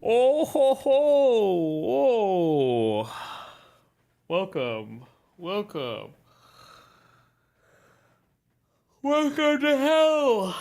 Oh ho ho! Oh, welcome, welcome, welcome to hell.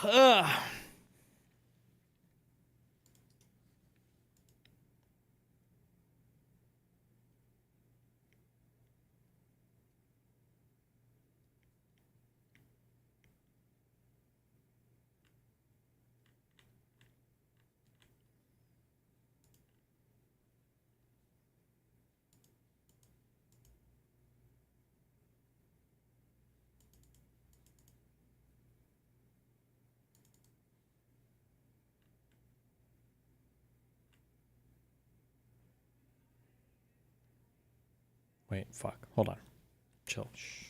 Wait, fuck. Hold on. Chill. Shh.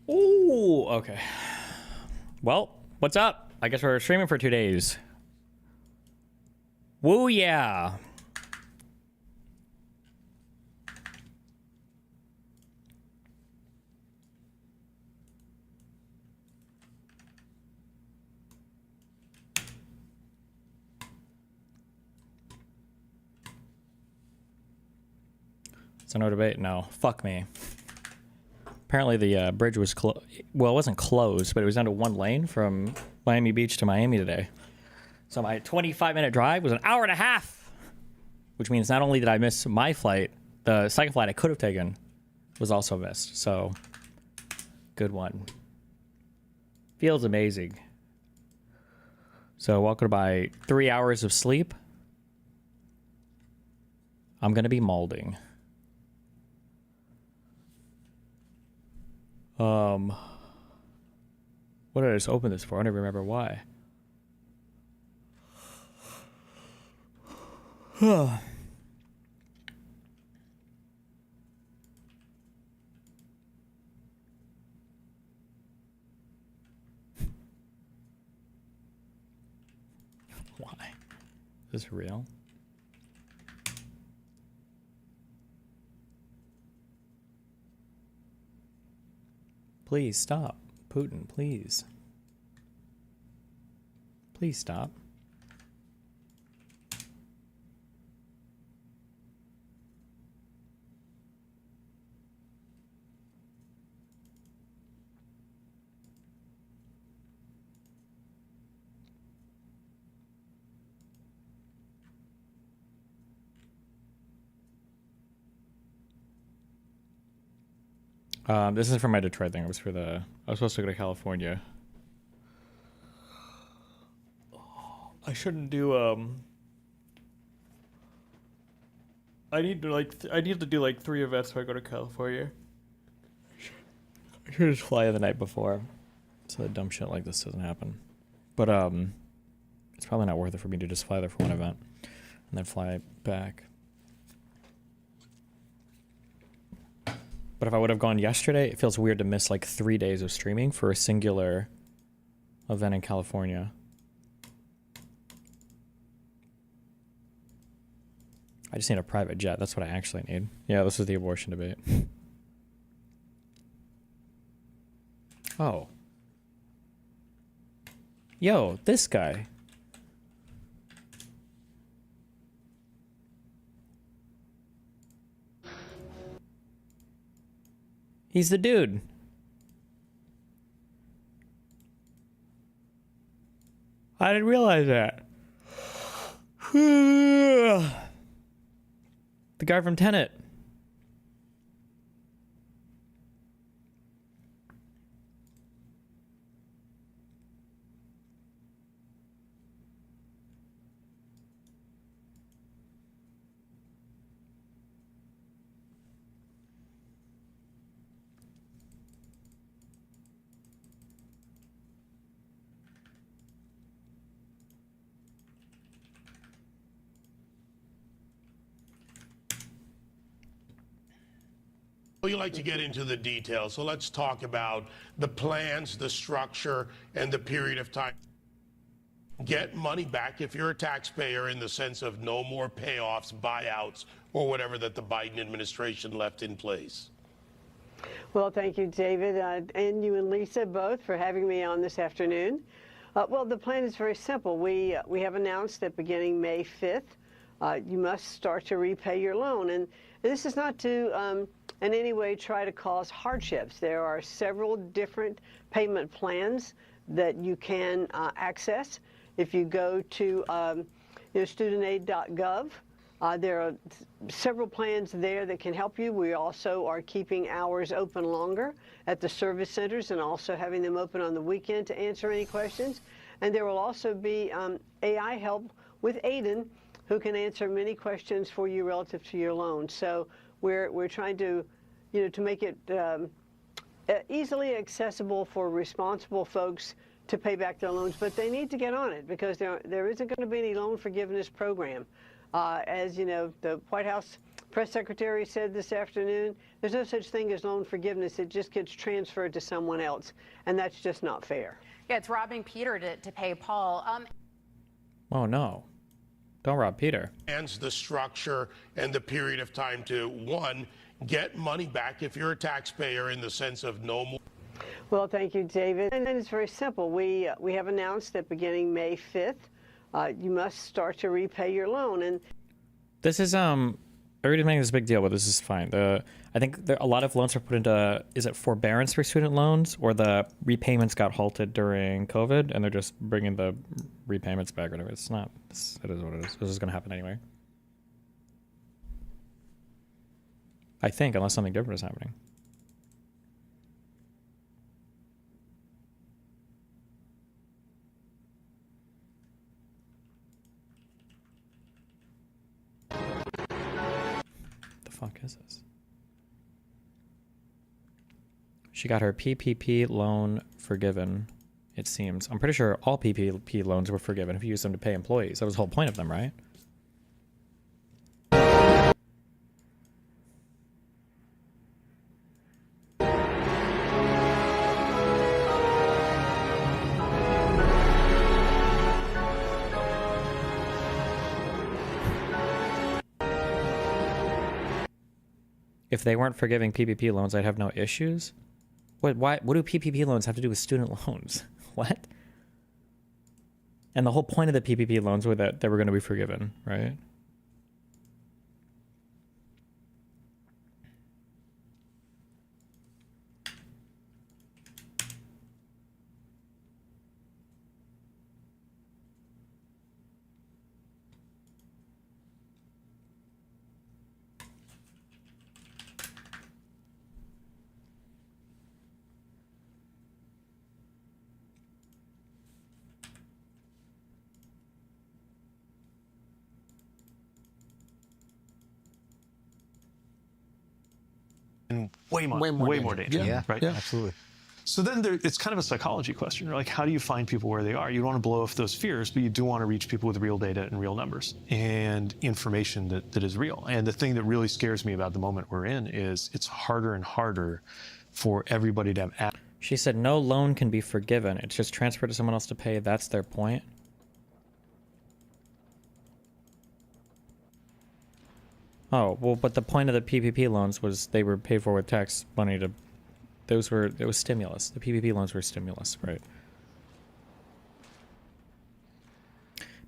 Ooh, okay. Well, what's up? I guess we're streaming for 2 days. Woo, yeah. So no debate. No, fuck me. Apparently the bridge was well, it wasn't closed, but it was down to one lane from Miami Beach to Miami today. So my 25-minute drive was an hour and a half, which means not only did I miss my flight, the second flight I could have taken was also missed. So good one. Feels amazing. So welcome to my 3 hours of sleep. I'm going to be molding. What did I just open this for? I don't even remember why. Why? Is this real? Please stop. Putin, please. Please stop. This isn't for my Detroit thing. It was for I was supposed to go to California. I shouldn't do, I need to do like 3 events if I go to California. I should just fly the night before, so that dumb shit like this doesn't happen. But, it's probably not worth it for me to just fly there for one event and then fly back. But if I would have gone yesterday, it feels weird to miss like 3 days of streaming for a singular event in California. I just need a private jet. That's what I actually need. Yeah, this is the abortion debate. Oh. Yo, this guy. He's the dude. I didn't realize that. The guy from Tenet. Well, you like to get into the details, so let's talk about the plans, the structure, and the period of time. Get money back if you're a taxpayer in the sense of no more payoffs, buyouts, or whatever that the Biden administration left in place. Well, thank you, David, and you and Lisa both for having me on this afternoon. Well, the plan is very simple. We have announced that beginning May 5th, you must start to repay your loan. And this is not to in any way try to cause hardships. There are several different payment plans that you can access. If you go to studentaid.gov, there are several plans there that can help you. We also are keeping hours open longer at the service centers and also having them open on the weekend to answer any questions. And there will also be AI help with Aiden, who can answer many questions for you relative to your loan. So we're trying to, to make it easily accessible for responsible folks to pay back their loans, but they need to get on it because there isn't going to be any loan forgiveness program. As you know, the White House Press secretary said this afternoon, there's no such thing as loan forgiveness. It just gets transferred to someone else, and that's just not fair. Yeah, it's robbing Peter to pay Paul. Oh, no. Don't rob Peter. And the structure and the period of time to, one, get money back if you're a taxpayer in the sense of no more. Well, thank you, David. And it's very simple. We have announced that beginning May 5th, you must start to repay your loan. And This is, everybody's making this big deal, but this is fine. I think a lot of loans are put into, is it forbearance for student loans, or the repayments got halted during COVID and they're just bringing the repayments back or whatever. It's not, it is what it is. This is going to happen anyway. I think, unless something different is happening. The fuck is this? She got her PPP loan forgiven, it seems. I'm pretty sure all PPP loans were forgiven if you use them to pay employees. That was the whole point of them, right? If they weren't forgiving PPP loans, I'd have no issues. What do PPP loans have to do with student loans? What? And the whole point of the PPP loans were that they were going to be forgiven, right? And way more danger. Yeah, right. Yeah, absolutely. So then it's kind of a psychology question. Like, how do you find people where they are? You don't want to blow off those fears, but you do want to reach people with real data and real numbers and information that is real. And the thing that really scares me about the moment we're in is it's harder and harder for everybody to have. She said no loan can be forgiven. It's just transferred to someone else to pay. That's their point. Oh, well, but the point of the PPP loans was they were paid for with tax money to, it was stimulus. The PPP loans were stimulus, right?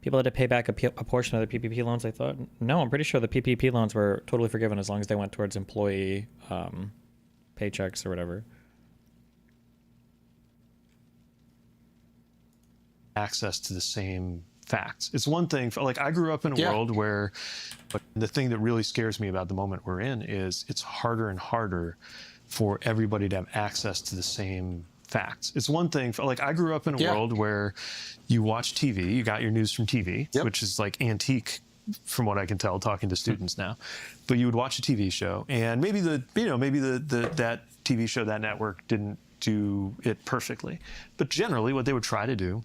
People had to pay back a portion of the PPP loans, I thought. No, I'm pretty sure the PPP loans were totally forgiven as long as they went towards employee paychecks or whatever. Access to the same facts. It's one thing for, like, I grew up in a world where, but the thing that really scares me about the moment we're in is it's harder and harder for everybody to have access to the same facts. It's one thing for, like, I grew up in a world where you watch TV, you got your news from TV, which is like antique from what I can tell talking to students now. But you would watch a TV show and maybe that TV show, that network didn't do it perfectly. But generally what they would try to do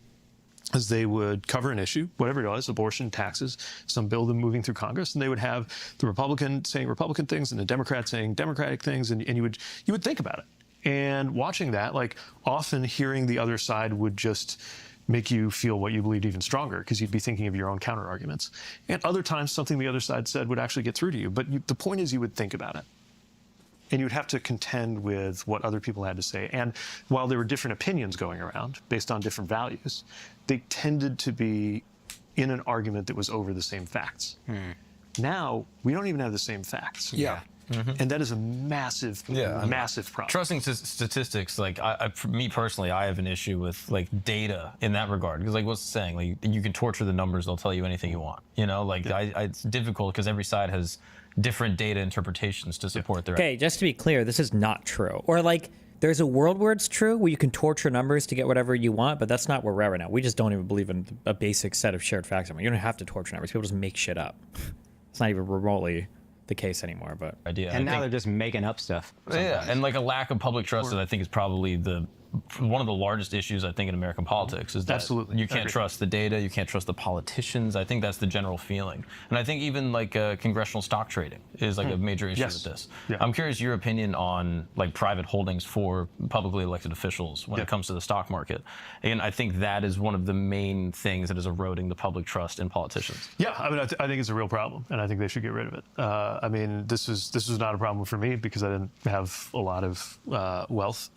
is they would cover an issue, whatever it was, abortion, taxes, some bill moving through Congress, and they would have the Republican saying Republican things and the Democrat saying Democratic things, and you would think about it. And watching that, like, often hearing the other side would just make you feel what you believed even stronger, because you'd be thinking of your own counter arguments. And other times, something the other side said would actually get through to you. But the point is, you would think about it. And you'd have to contend with what other people had to say. And while there were different opinions going around based on different values, they tended to be in an argument that was over the same facts. Now, we don't even have the same facts. And that is a massive, massive problem. Trusting statistics, like, for me personally, I have an issue with, like, data in that regard. Because, like, what's the saying? Like, you can torture the numbers, they'll tell you anything you want. You know, like, it's difficult because every side has different data interpretations to support their... Okay, just to be clear, this is not true. Or, like, there's a world where it's true, where you can torture numbers to get whatever you want, but that's not where we're at right now. We just don't even believe in a basic set of shared facts anymore. You don't have to torture numbers. People just make shit up. It's not even remotely the case anymore, but... And now they're just making up stuff. Yeah, and, like, a lack of public trust, I think, is probably the one of the largest issues I think in American politics is that Absolutely. you can't trust the data, you can't trust the politicians. I think that's the general feeling, and I think even like congressional stock trading is like a major issue with this. Yeah. I'm curious your opinion on like private holdings for publicly elected officials when it comes to the stock market, and I think that is one of the main things that is eroding the public trust in politicians. Yeah, I mean, I think it's a real problem, and I think they should get rid of it. I mean, this was not a problem for me because I didn't have a lot of wealth.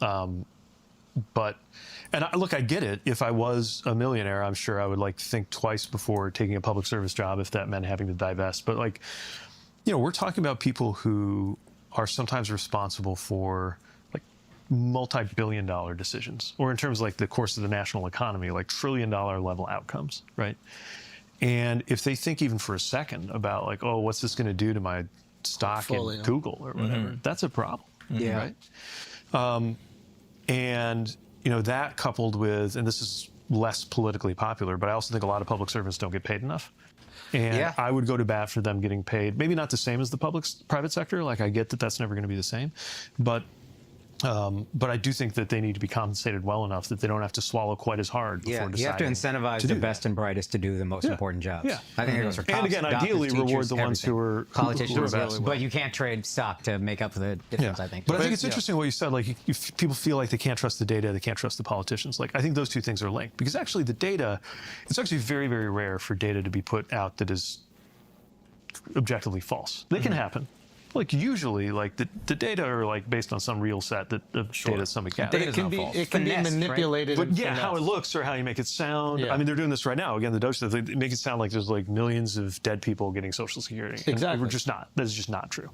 Look, I get it. If I was a millionaire, I'm sure I would like think twice before taking a public service job if that meant having to divest. But like, you know, we're talking about people who are sometimes responsible for like multi-billion-dollar decisions, or in terms of like the course of the national economy, like trillion-dollar level outcomes, right? And if they think even for a second about like, oh, what's this going to do to my stock in Google or whatever, that's a problem, right? And, you know, that coupled with, and this is less politically popular, but I also think a lot of public servants don't get paid enough. And I would go to bat for them getting paid, maybe not the same as the private sector. Like, I get that that's never going to be the same, but I do think that they need to be compensated well enough that they don't have to swallow quite as hard before deciding. You have to incentivize the best and brightest to do the most important jobs. Yeah. I think it goes for cops, and again, doctors, ideally teachers, reward the ones everything. who are politicians. best. But you can't trade stock to make up for the difference. I think. But I think it's interesting what you said. Like, people feel like they can't trust the data, they can't trust the politicians. Like, I think those two things are linked because actually the data, it's actually very, very rare for data to be put out that is objectively false. They can happen. Like usually, like the data are like based on some real set that of data somebody gathered. Data's not false. It can be manipulated. But yeah, how it looks or how you make it sound. Yeah. I mean, they're doing this right now. Again, the Doge stuff, they make it sound like there's like millions of dead people getting Social Security. Exactly. We're just not. That is just not true.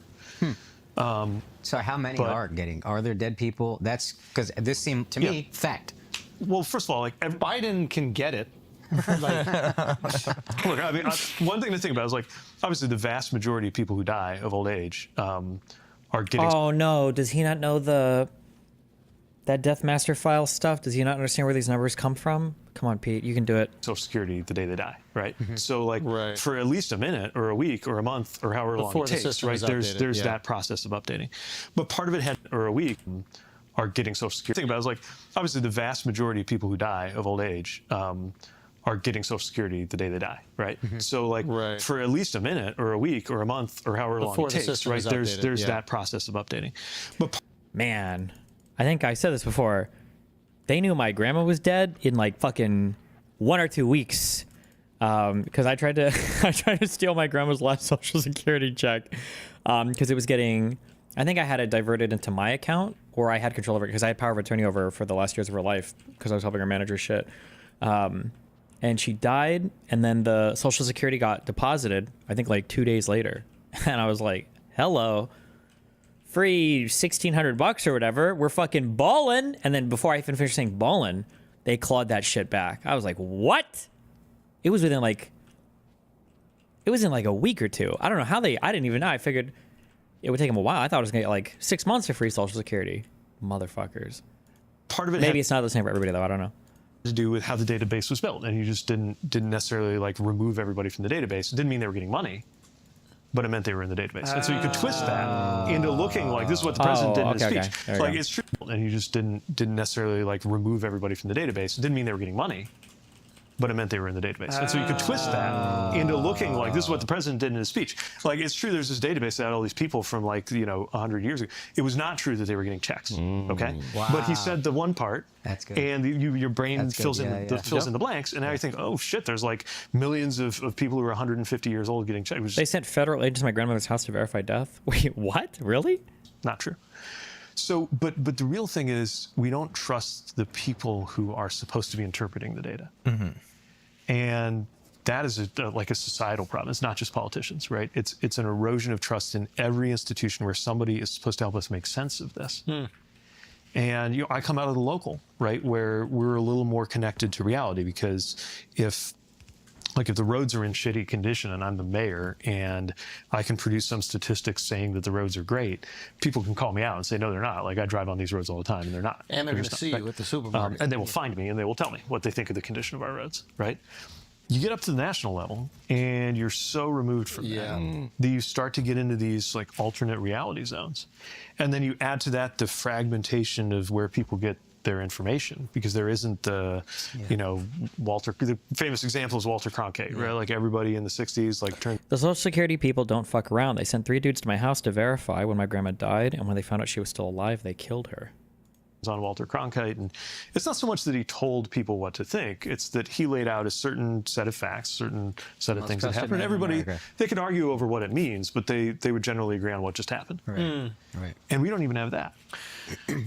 So how many are getting? Are there dead people? That's because this seemed to me fact. Well, first of all, like Biden can get it. look, I mean, one thing to think about is like obviously the vast majority of people who die of old age are getting. Oh no! Does he not know that Death Master file stuff? Does he not understand where these numbers come from? Come on, Pete, you can do it. Social Security the day they die, right? So like for at least a minute or a week or a month or however long it takes, right? There's that process of updating, but part of it had or a week are getting Social Security. Think about it, is like obviously the vast majority of people who die of old age are getting Social Security the day they die, right? So like for at least a minute or a week or a month or however long it takes, right? There's that process of updating. But Man, I think I said this before. They knew my grandma was dead in like fucking 1 or 2 weeks, because I tried to steal my grandma's last Social Security check, because it was getting. I think I had it diverted into my account, or I had control over it because I had power of attorney over her for the last years of her life because I was helping her manage her shit. And she died, and then the Social Security got deposited, I think like 2 days later. And I was like, hello, free $1,600 or whatever. We're fucking ballin'. And then before I even finished saying ballin', they clawed that shit back. I was like, what? It was in like a week or two. I don't know how I didn't even know. I figured it would take them a while. I thought it was going to get like 6 months of free Social Security. Motherfuckers. part of it Maybe it's not the same for everybody, though. I don't know. To do with how the database was built, and you just didn't necessarily like remove everybody from the database. It didn't mean they were getting money, but it meant they were in the database. And so you could twist that into looking like this is what the president did in his speech. Okay. Like it's true, and you just didn't necessarily like remove everybody from the database. It didn't mean they were getting money, but it meant they were in the database. And so you could twist that into looking like this is what the president did in his speech. Like it's true, there's this database that had all these people from like 100 years ago. It was not true that they were getting checks. Okay, but he said the one part. That's good. And your brain That's fills good. in fills in the blanks, and now you think, oh shit, there's like millions of people who are 150 years old getting checks. They sent federal agents to my grandmother's house to verify death. Wait, what? Really? Not true. So, but the real thing is, we don't trust the people who are supposed to be interpreting the data, and that is like a societal problem. It's not just politicians, right? It's an erosion of trust in every institution where somebody is supposed to help us make sense of this. And I come out of the local, right, where we're a little more connected to reality, because if the roads are in shitty condition and I'm the mayor and I can produce some statistics saying that the roads are great, people can call me out and say, no, they're not. Like I drive on these roads all the time and they're not. And they're going to see you at the supermarket. And they will find me and they will tell me what they think of the condition of our roads, right? You get up to the national level and you're so removed from that you start to get into these like alternate reality zones. And then you add to that the fragmentation of where people get their information because there isn't the, the famous example is Walter Cronkite, right? Like everybody in the 60s, like turned. The Social Security people don't fuck around. They sent 3 dudes to my house to verify when my grandma died, and when they found out she was still alive, they killed her. On Walter Cronkite, and it's not so much that he told people what to think, it's that he laid out a certain set of facts, certain set of things that happened, and everybody, they could argue over what it means, but they would generally agree on what just happened. Right. And we don't even have that.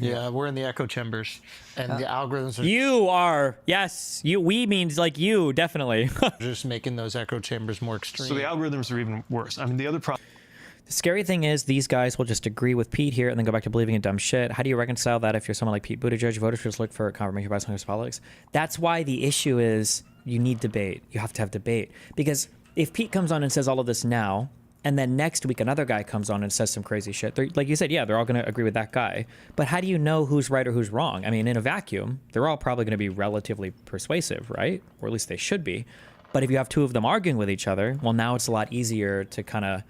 Yeah, we're in the echo chambers, and the algorithms are You are, yes, we means like you, definitely. just making those echo chambers more extreme. So the algorithms are even worse. I mean, the other problem. The scary thing is these guys will just agree with Pete here and then go back to believing in dumb shit. How do you reconcile that if you're someone like Pete Buttigieg? Voters just look for confirmation bias on his politics. That's why the issue is you need debate. You have to have debate. Because if Pete comes on and says all of this now, and then next week another guy comes on and says some crazy shit, like you said, yeah, they're all going to agree with that guy. But how do you know who's right or who's wrong? I mean, in a vacuum, they're all probably going to be relatively persuasive, right? Or at least they should be. But if you have 2 of them arguing with each other, well, now it's a lot easier to kind of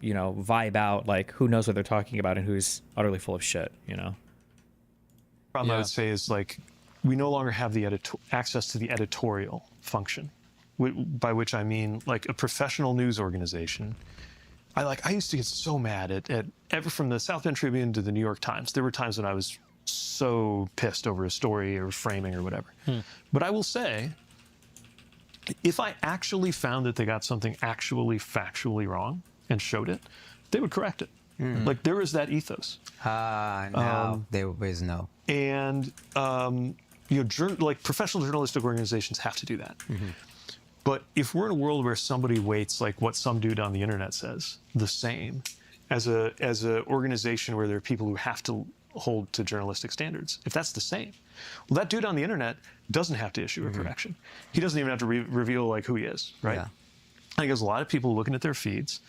vibe out, like who knows what they're talking about and who's utterly full of shit, Problem I would say is like we no longer have the access to the editorial function, by which I mean like a professional news organization. I used to get so mad at from the South Bend Tribune to the New York Times. There were times when I was so pissed over a story or framing or whatever. But I will say, if I actually found that they got something actually factually wrong and showed it, they would correct it. Like there is that ethos. Now there is no. And like professional journalistic organizations have to do that. But if we're in a world where somebody weights like what some dude on the internet says the same as a organization where there are people who have to hold to journalistic standards, if that's the same, well, that dude on the internet doesn't have to issue a correction. He doesn't even have to reveal like who he is, right? Yeah. I think there's a lot of people looking at their feeds,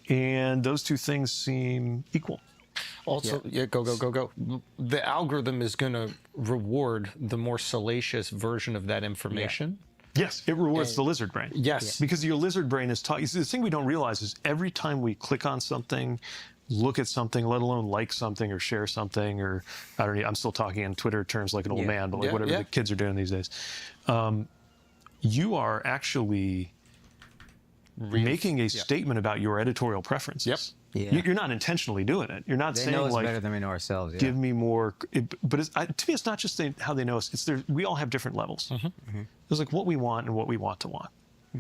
and those 2 things seem equal. Also, go. The algorithm is going to reward the more salacious version of that information. Yes, it rewards the lizard brain. Yes. Because your lizard brain is taught. The thing we don't realize is every time we click on something, look at something, let alone like something or share something, or I don't know, I'm still talking in Twitter terms like an old man, but like whatever the kids are doing these days, you are actually making a statement about your editorial preferences. You're not intentionally doing it. You're not They saying know us like, better than we know ourselves. give me more. But to me, it's not just how they know us. It's we all have different levels. There's like what we want and what we want to want.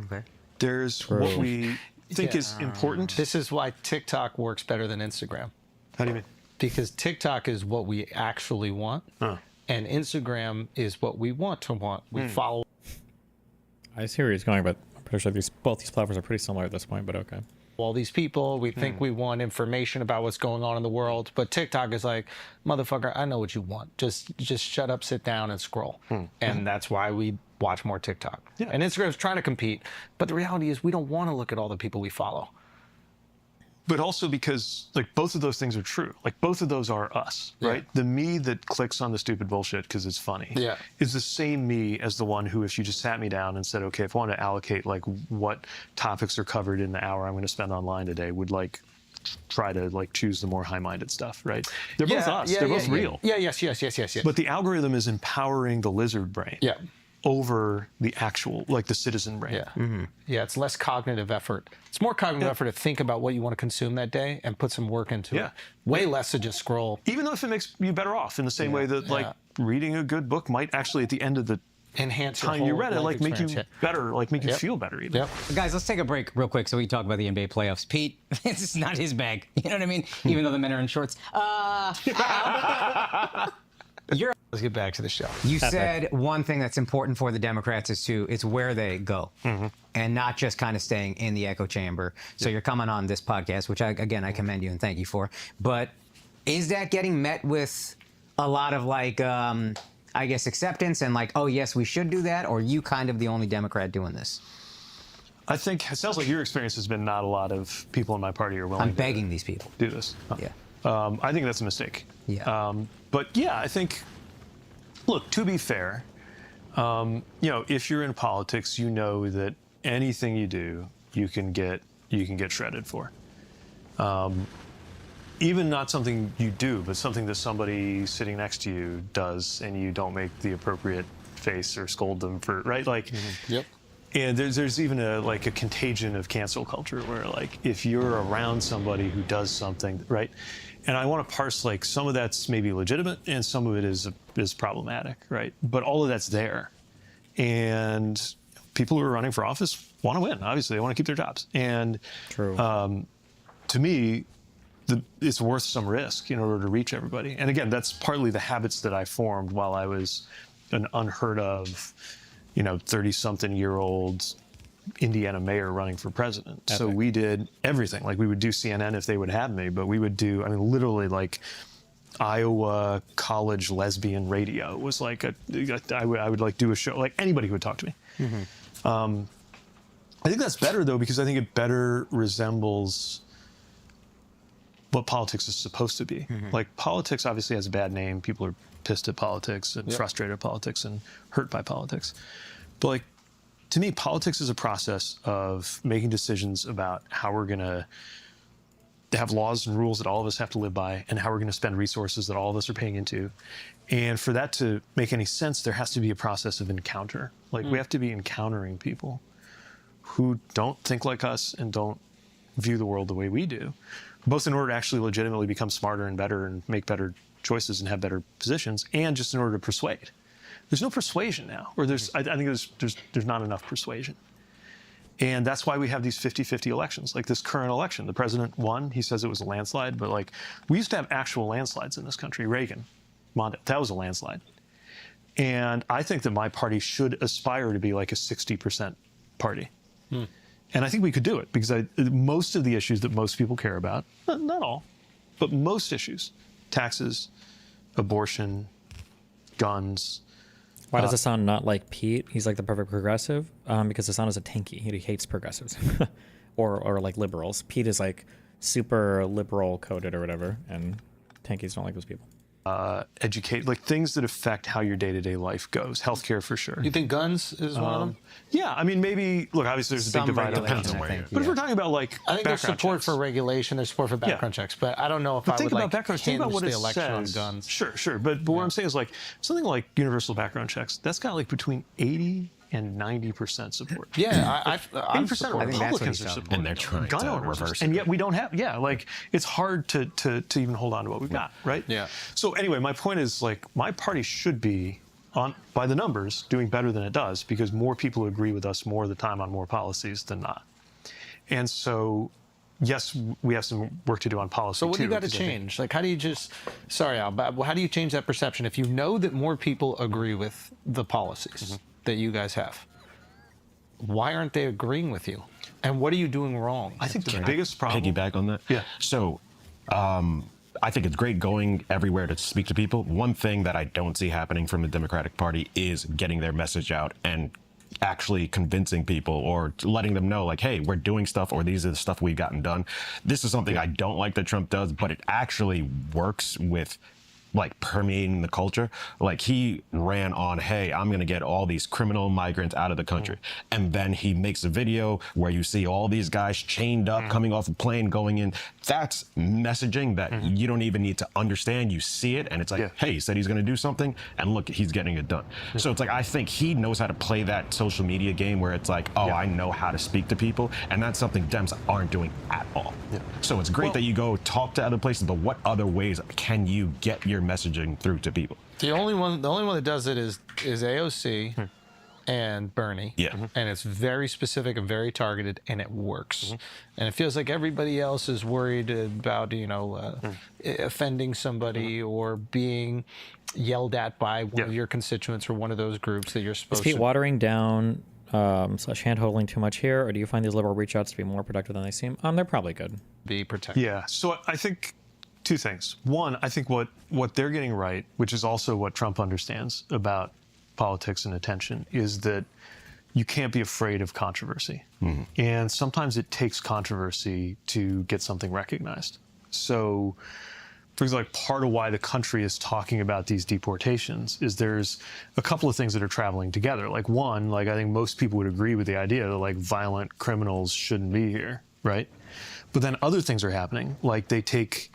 Okay. There's what we think is important. This is why TikTok works better than Instagram. How do you mean? Because TikTok is what we actually want, and Instagram is what we want to want. We follow. I see where he's going, but I'm pretty sure both these platforms are pretty similar at this point, but okay. All these people, we think we want information about what's going on in the world, but TikTok is like, motherfucker, I know what you want. Just shut up, sit down, and scroll. And that's why we watch more TikTok. And Instagram's trying to compete, but the reality is we don't want to look at all the people we follow. But also because like both of those things are true. Like both of those are us, right? The me that clicks on the stupid bullshit because it's funny is the same me as the one who, if you just sat me down and said, okay, if I want to allocate like what topics are covered in the hour I'm going to spend online today, would like try to like choose the more high-minded stuff, right? They're both us. They're both real. Yes. But the algorithm is empowering the lizard brain. Over the actual, like the citizen brain. It's less cognitive effort. It's more cognitive effort to think about what you want to consume that day and put some work into it. Way less to just scroll. Even though if it makes you better off in the same way that like reading a good book might actually at the end of the enhance time you read it, like make you better, like make you feel better even. Guys, let's take a break real quick so we can talk about the NBA playoffs. Pete, this is not his bag. You know what I mean? Even though the men are in shorts. Let's get back to the show. You said one thing that's important for the Democrats is it's where they go and not just kind of staying in the echo chamber. So you're coming on this podcast, which I commend you and thank you for. But is that getting met with a lot of like, I guess, acceptance and like, oh, yes, we should do that? Or are you kind of the only Democrat doing this? I think it sounds like your experience has been not a lot of people in my party are willing I'm begging these people. Do this. I think that's a mistake. But yeah, I think, look, to be fair, if you're in politics, you know that anything you do, you can get shredded for. even not something you do, but something that somebody sitting next to you does, and you don't make the appropriate face or scold them for, right? Like, Yep. and there's even a contagion of cancel culture where, like, if you're around somebody who does something, right? And I want to parse, like, some of that's maybe legitimate and some of it is problematic, right? But all of that's there. And people who are running for office want to win. Obviously, they want to keep their jobs. And True. to me, it's worth some risk in order to reach everybody. And again, that's partly the habits that I formed while I was an unheard of, 30-something-year-old Indiana mayor running for president. Epic. So we did everything. Like, we would do CNN if they would have me, but we would do, literally, like, Iowa college lesbian radio was like I would like do a show, like anybody who would talk to me. I think that's better though, because I think it better resembles what politics is supposed to be. Like, politics obviously has a bad name. People are pissed at politics and frustrated at politics and hurt by politics. But, like, to me, politics is a process of making decisions about how we're going to have laws and rules that all of us have to live by, and how we're going to spend resources that all of us are paying into. And for that to make any sense, there has to be a process of encounter. Like, we have to be encountering people who don't think like us and don't view the world the way we do, both in order to actually legitimately become smarter and better and make better choices and have better positions, and just in order to persuade. There's no persuasion now, or I think there's not enough persuasion. And that's why we have these 50-50 elections, like this current election. The president won. He says it was a landslide, but, like, we used to have actual landslides in this country. Reagan, that was a landslide. And I think that my party should aspire to be like a 60% party. And I think we could do it, because most of the issues that most people care about, not all, but most issues, taxes, abortion, guns. Why does Hassan not like Pete? He's like the perfect progressive, because Hassan is a tanky. He hates progressives or like liberals. Pete is like super liberal coded or whatever, and tankies don't like those people. Educate, like, things that affect how your day-to-day life goes. Healthcare, for sure. You think guns is one of them? Yeah, maybe, look, obviously there's a big divide on regulation, that. I think, But if we're talking about, like, I think there's background support checks. for regulation, there's support for background checks, but I don't know if But I think would about like background. Think about hinge what the it election says. on guns. Sure. But what I'm saying is, like, something like universal background checks, that's got like between 80 and 90% support. Yeah, I'm 80% of supportive. Republicans are supporting. And they're trying gun to owners, reverse and it. yet we don't have. Yeah, like, it's hard to even hold on to what we've got, right? Yeah. So anyway, my point is, like, my party should be by the numbers doing better than it does, because more people agree with us more of the time on more policies than not. And so, yes, we have some work to do on policy. So what do you got to because I think- change? Like, how do you just, sorry, Al, but how do you change that perception if you know that more people agree with the policies that you guys have? Why aren't they agreeing with you? And what are you doing wrong? I think the biggest problem. Piggyback on that? Yeah. So, I think it's great going everywhere to speak to people. One thing that I don't see happening from the Democratic Party is getting their message out and actually convincing people or letting them know, like, hey, we're doing stuff, or these are the stuff we've gotten done. This is something I don't like that Trump does, but it actually works with, like, permeating the culture. Like, he ran on, hey, I'm going to get all these criminal migrants out of the country. And then he makes a video where you see all these guys chained up, coming off a plane, going in. That's messaging that you don't even need to understand. You see it, and it's like, hey, he said he's going to do something, and look, he's getting it done. So it's like, I think he knows how to play that social media game where it's like, oh, I know how to speak to people. And that's something Dems aren't doing at all. So it's great that you go talk to other places, but what other ways can you get your messaging through to people? The only one that does it is AOC and Bernie. Yeah. And it's very specific and very targeted, and it works. And it feels like everybody else is worried about, offending somebody or being yelled at by one of your constituents or one of those groups that you're Is supposed Pete to. watering down slash hand-holding too much here, or do you find these liberal reach-outs to be more productive than they seem? They're probably good. Be protected. Yeah. So I think two things. One, I think what they're getting right, which is also what Trump understands about politics and attention, is that you can't be afraid of controversy. And sometimes it takes controversy to get something recognized. So, for example, like, part of why the country is talking about these deportations is there's a couple of things that are traveling together. Like, one, like, I think most people would agree with the idea that, like, violent criminals shouldn't be here, right? But then other things are happening. Like, they take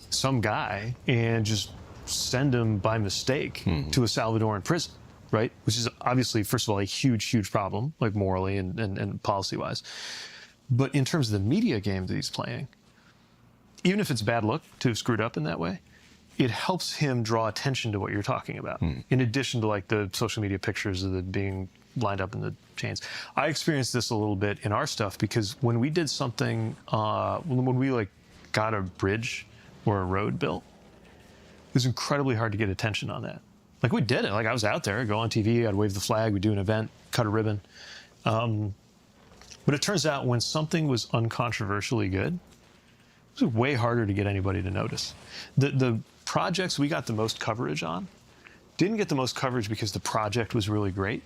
some guy and just send him by mistake to a Salvadoran prison, right? Which is obviously, first of all, a huge, huge problem, like morally and policy-wise. But in terms of the media game that he's playing, even if it's bad luck to have screwed up in that way, it helps him draw attention to what you're talking about, in addition to like the social media pictures of it being lined up in the chains. I experienced this a little bit in our stuff because when we did something, when we like got a bridge or a road built, it was incredibly hard to get attention on that. Like we did it. Like I was out there, I'd go on TV, I'd wave the flag, we'd do an event, cut a ribbon. But it turns out when something was uncontroversially good, it was way harder to get anybody to notice. The projects we got the most coverage on didn't get the most coverage because the project was really great,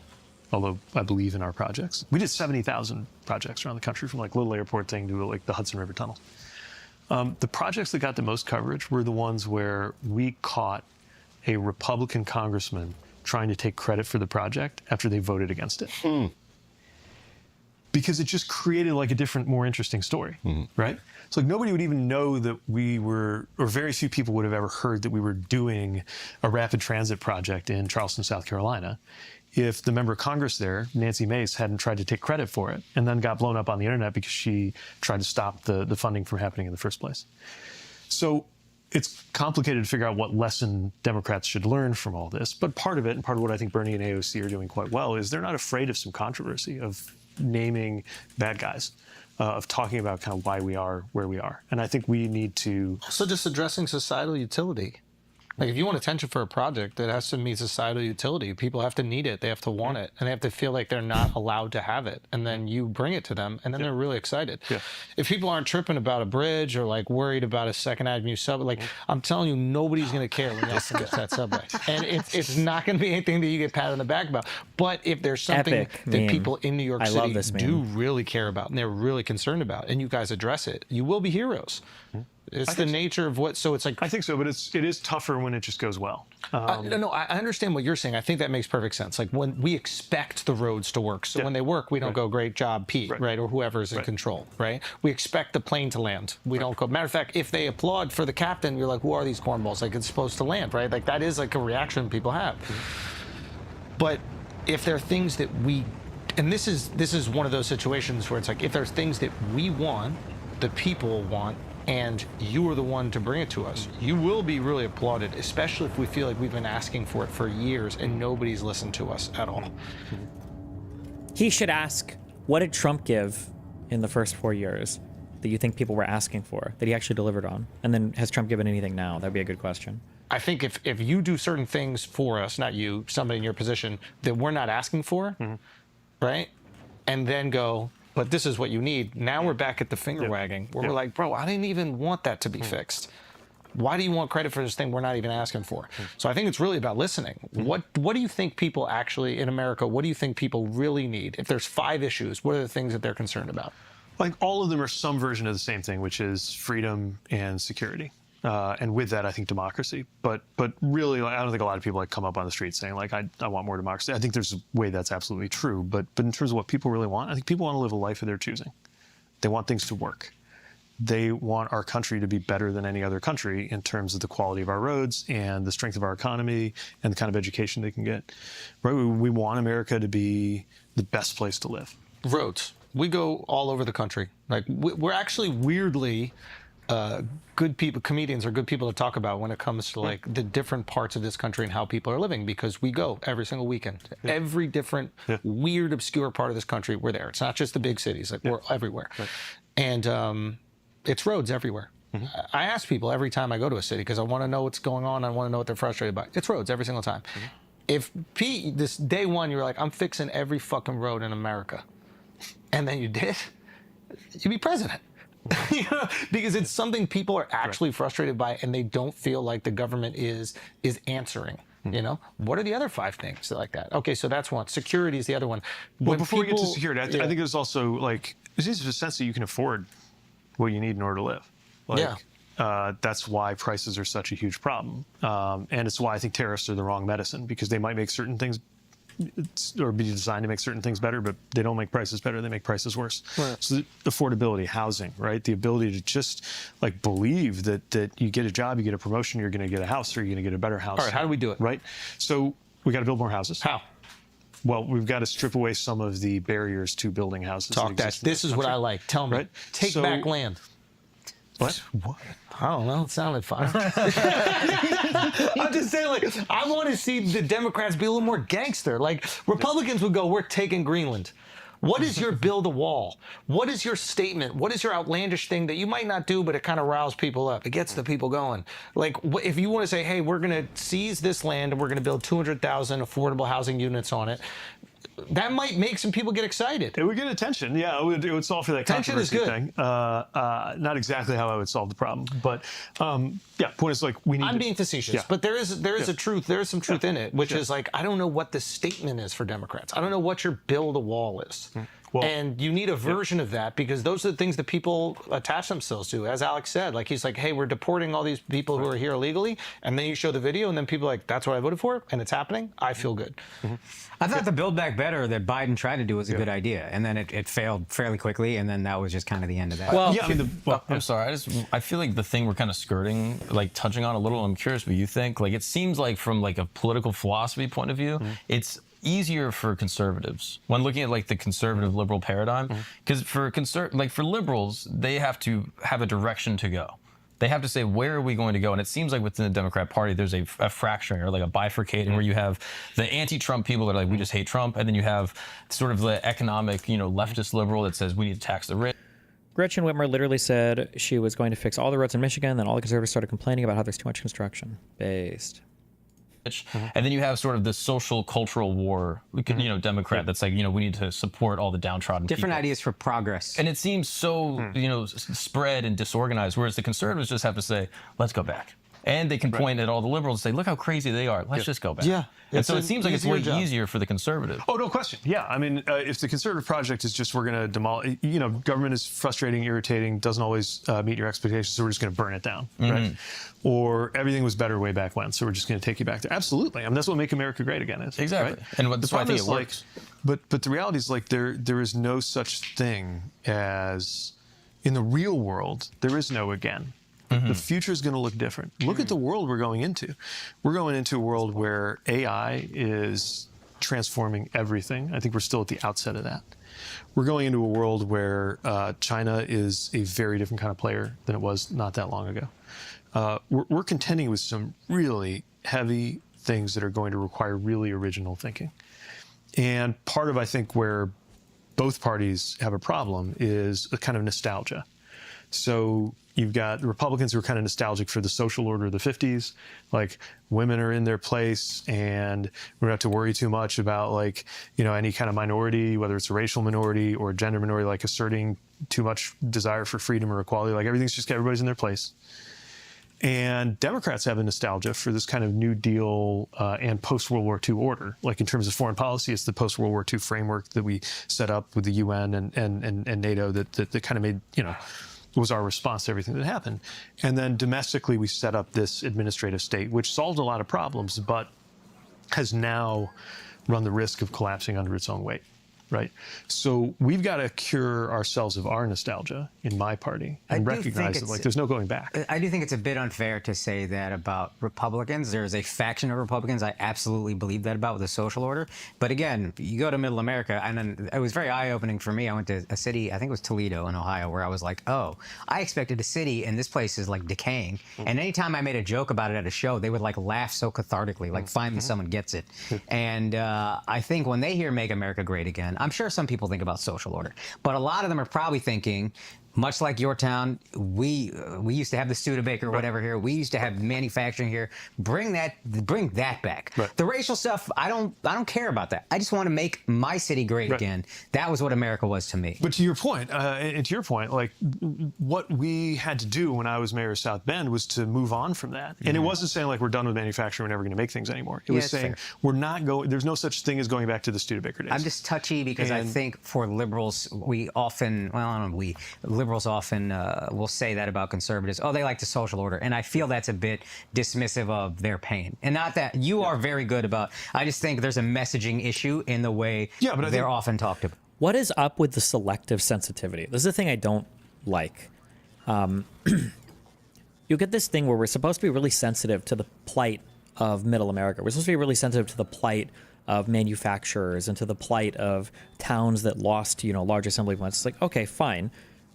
although I believe in our projects. We did 70,000 projects around the country, from like little airport thing to like the Hudson River Tunnel. The projects that got the most coverage were the ones where we caught a Republican congressman trying to take credit for the project after they voted against it. Because it just created like a different, more interesting story, right? So like nobody would even know that we were, or very few people would have ever heard that we were doing a rapid transit project in Charleston, South Carolina, if the member of Congress there, Nancy Mace, hadn't tried to take credit for it and then got blown up on the internet because she tried to stop the funding from happening in the first place. So it's complicated to figure out what lesson Democrats should learn from all this. But part of it, and part of what I think Bernie and AOC are doing quite well, is they're not afraid of some controversy, of naming bad guys, of talking about kind of why we are where we are. And I think we need to... So just addressing societal utility. Like if you want attention for a project, it has to meet societal utility. People have to need it. They have to want it. And they have to feel like they're not allowed to have it. And then you bring it to them, and then they're really excited. If people aren't tripping about a bridge or like worried about a Second Avenue subway, like I'm telling you, nobody's going to care when Nelson gets that subway. And it's not going to be anything that you get patted on the back about. But if there's something Epic that meme. people in New York I love City this do meme. really care about and they're really concerned about, and you guys address it, you will be heroes. It's the nature of what, so it's like... I think so, but it is tougher when it just goes well. No, I understand what you're saying. I think that makes perfect sense. Like when we expect the roads to work. So when they work, we don't go, great job, Pete, right? Or whoever's in control, right? We expect the plane to land. We don't go, matter of fact, if they applaud for the captain, you're like, who are these cornballs? Like it's supposed to land, right? Like that is like a reaction people have. But if there are things that we, and this is one of those situations where it's like, if there's things that we want, the people want, and you are the one to bring it to us, you will be really applauded, especially if we feel like we've been asking for it for years and nobody's listened to us at all. He should ask, what did Trump give in the first 4 years that you think people were asking for, that he actually delivered on? And then has Trump given anything now? That'd be a good question. I think if you do certain things for us, not you, somebody in your position, that we're not asking for, right? And then go, but this is what you need. Now we're back at the finger wagging where we're like, bro, I didn't even want that to be fixed. Why do you want credit for this thing we're not even asking for? So I think it's really about listening. What do you think people actually in America, what do you think people really need? If there's 5 issues, what are the things that they're concerned about? Like all of them are some version of the same thing, which is freedom and security. And with that, I think democracy. But really, like, I don't think a lot of people like come up on the street saying like, I want more democracy. I think there's a way that's absolutely true. But in terms of what people really want, I think people want to live a life of their choosing. They want things to work. They want our country to be better than any other country in terms of the quality of our roads and the strength of our economy and the kind of education they can get. Right? We want America to be the best place to live. Roads. We go all over the country. Like we're actually weirdly good people, comedians are good people to talk about when it comes to like the different parts of this country and how people are living, because we go every single weekend. Every different weird, obscure part of this country, we're there. It's not just the big cities, like we're everywhere. And it's roads everywhere. I ask people every time I go to a city because I want to know what's going on. I want to know what they're frustrated by. It's roads every single time. If Pete, this day one, you're like, I'm fixing every fucking road in America, and then you did, you'd be president. You know, because it's something people are actually frustrated by, and they don't feel like the government is answering. You know, what are the other 5 things like that? Okay, so that's one. Security is the other one. Well, before we get to security, I think there's also like there's a sense that you can afford what you need in order to live. Like, that's why prices are such a huge problem, and it's why I think tariffs are the wrong medicine, because they might make certain things or be designed to make certain things better, but they don't make prices better, they make prices worse. Right. So affordability, housing, right? The ability to just like believe that you get a job, you get a promotion, you're going to get a house, or you're going to get a better house. All right, how do we do it? Right? So we got to build more houses. How? Well, we've got to strip away some of the barriers to building houses. Talk that. This is what I like. Tell me. Right? Take So- back land. What? What? I don't know. It sounded fun. I'm just saying, like, I want to see the Democrats be a little more gangster. Like, Republicans would go, we're taking Greenland. What is your build a wall? What is your statement? What is your outlandish thing that you might not do, but it kind of riles people up? It gets the people going. Like, if you want to say, hey, we're going to seize this land and we're going to build 200,000 affordable housing units on it, that might make some people get excited. It would get attention. Yeah, it would solve for that Attention is controversy good. thing. Not exactly how I would solve the problem, but yeah. Point is like we need. I'm to, being facetious, yeah. but there is a truth. There is some truth in it, which Yeah. is like I don't know what the statement is for Democrats. I don't know what your build a wall is. Well, and you need a version of that because those are the things that people attach themselves to. As Alex said, like he's like, hey, we're deporting all these people who are here illegally. And then you show the video and then people are like, that's what I voted for. And it's happening. I feel good. I thought the Build Back Better that Biden tried to do was a good idea. And then it failed fairly quickly. And then that was just kind of the end of that. Well, yeah, I mean, I'm sorry. I feel like the thing we're kind of skirting, like touching on a little. I'm curious what you think. Like it seems like from like a political philosophy point of view, it's easier for conservatives when looking at like the conservative liberal paradigm, because for liberals, they have to have a direction to go. They have to say, where are we going to go? And it seems like within the Democrat Party, there's a fracturing or like a bifurcating where you have the anti-Trump people that are like, we just hate Trump. And then you have sort of the economic, leftist liberal that says we need to tax the rich. Gretchen Whitmer literally said she was going to fix all the roads in Michigan. Then all the conservatives started complaining about how there's too much construction. Based. And then you have sort of the social cultural war, Democrat that's like, we need to support all the downtrodden Different people. ideas for progress. And it seems so, spread and disorganized, whereas the conservatives just have to say, let's go back. And they can point at all the liberals and say, look how crazy they are. Let's just go back. Yeah. And It's so it an seems like it's way easier job. easier for the conservative. Oh, no question. Yeah, I mean, if the conservative project is just we're going to demolish, government is frustrating, irritating, doesn't always meet your expectations, so we're just going to burn it down, right? Or everything was better way back when, so we're just going to take you back there. Absolutely. I mean, that's what Make America Great Again is. Exactly. Right? And that's why I think it like, works. but the reality is like there is no such thing as in the real world. There is no again. The future is going to look different. Look at the world we're going into. We're going into a world where AI is transforming everything. I think we're still at the outset of that. We're going into a world where China is a very different kind of player than it was not that long ago. We're contending with some really heavy things that are going to require really original thinking. And part of, I think, where both parties have a problem is a kind of nostalgia. So you've got the Republicans who are kind of nostalgic for the social order of the 50s, like women are in their place and we don't have to worry too much about like, any kind of minority, whether it's a racial minority or a gender minority, like asserting too much desire for freedom or equality, like everybody's in their place. And Democrats have a nostalgia for this kind of New Deal and post-World War II order. Like in terms of foreign policy, it's the post-World War II framework that we set up with the UN and NATO that kind of made, was our response to everything that happened. And then domestically, we set up this administrative state, which solved a lot of problems, but has now run the risk of collapsing under its own weight. Right. So we've got to cure ourselves of our nostalgia in my party and recognize that like there's no going back. I do think it's a bit unfair to say that about Republicans. There's a faction of Republicans I absolutely believe that about with the social order. But again, you go to Middle America, and then it was very eye-opening for me. I went to a city, I think it was Toledo in Ohio, where I was like, oh, I expected a city, and this place is like decaying. And anytime I made a joke about it at a show, they would like laugh so cathartically, like finally someone gets it. And I think when they hear Make America Great Again, I'm sure some people think about social order, but a lot of them are probably thinking, much like your town, we used to have the Studebaker or whatever here. We used to have manufacturing here. Bring that back. Right. The racial stuff, I don't care about that. I just want to make my city great again. That was what America was to me. But to your point, like what we had to do when I was mayor of South Bend was to move on from that. And it wasn't saying like we're done with manufacturing, we're never going to make things anymore. It was saying we're not going. There's no such thing as going back to the Studebaker days. I'm just touchy because I think for liberals, we often, liberals often will say that about conservatives. Oh, they like the social order. And I feel that's a bit dismissive of their pain. And not that you are very good about, I just think there's a messaging issue in the way they're often talked about. What is up with the selective sensitivity? This is the thing I don't like. You get this thing where we're supposed to be really sensitive to the plight of middle America. We're supposed to be really sensitive to the plight of manufacturers and to the plight of towns that lost, large assembly plants. It's like, okay, fine.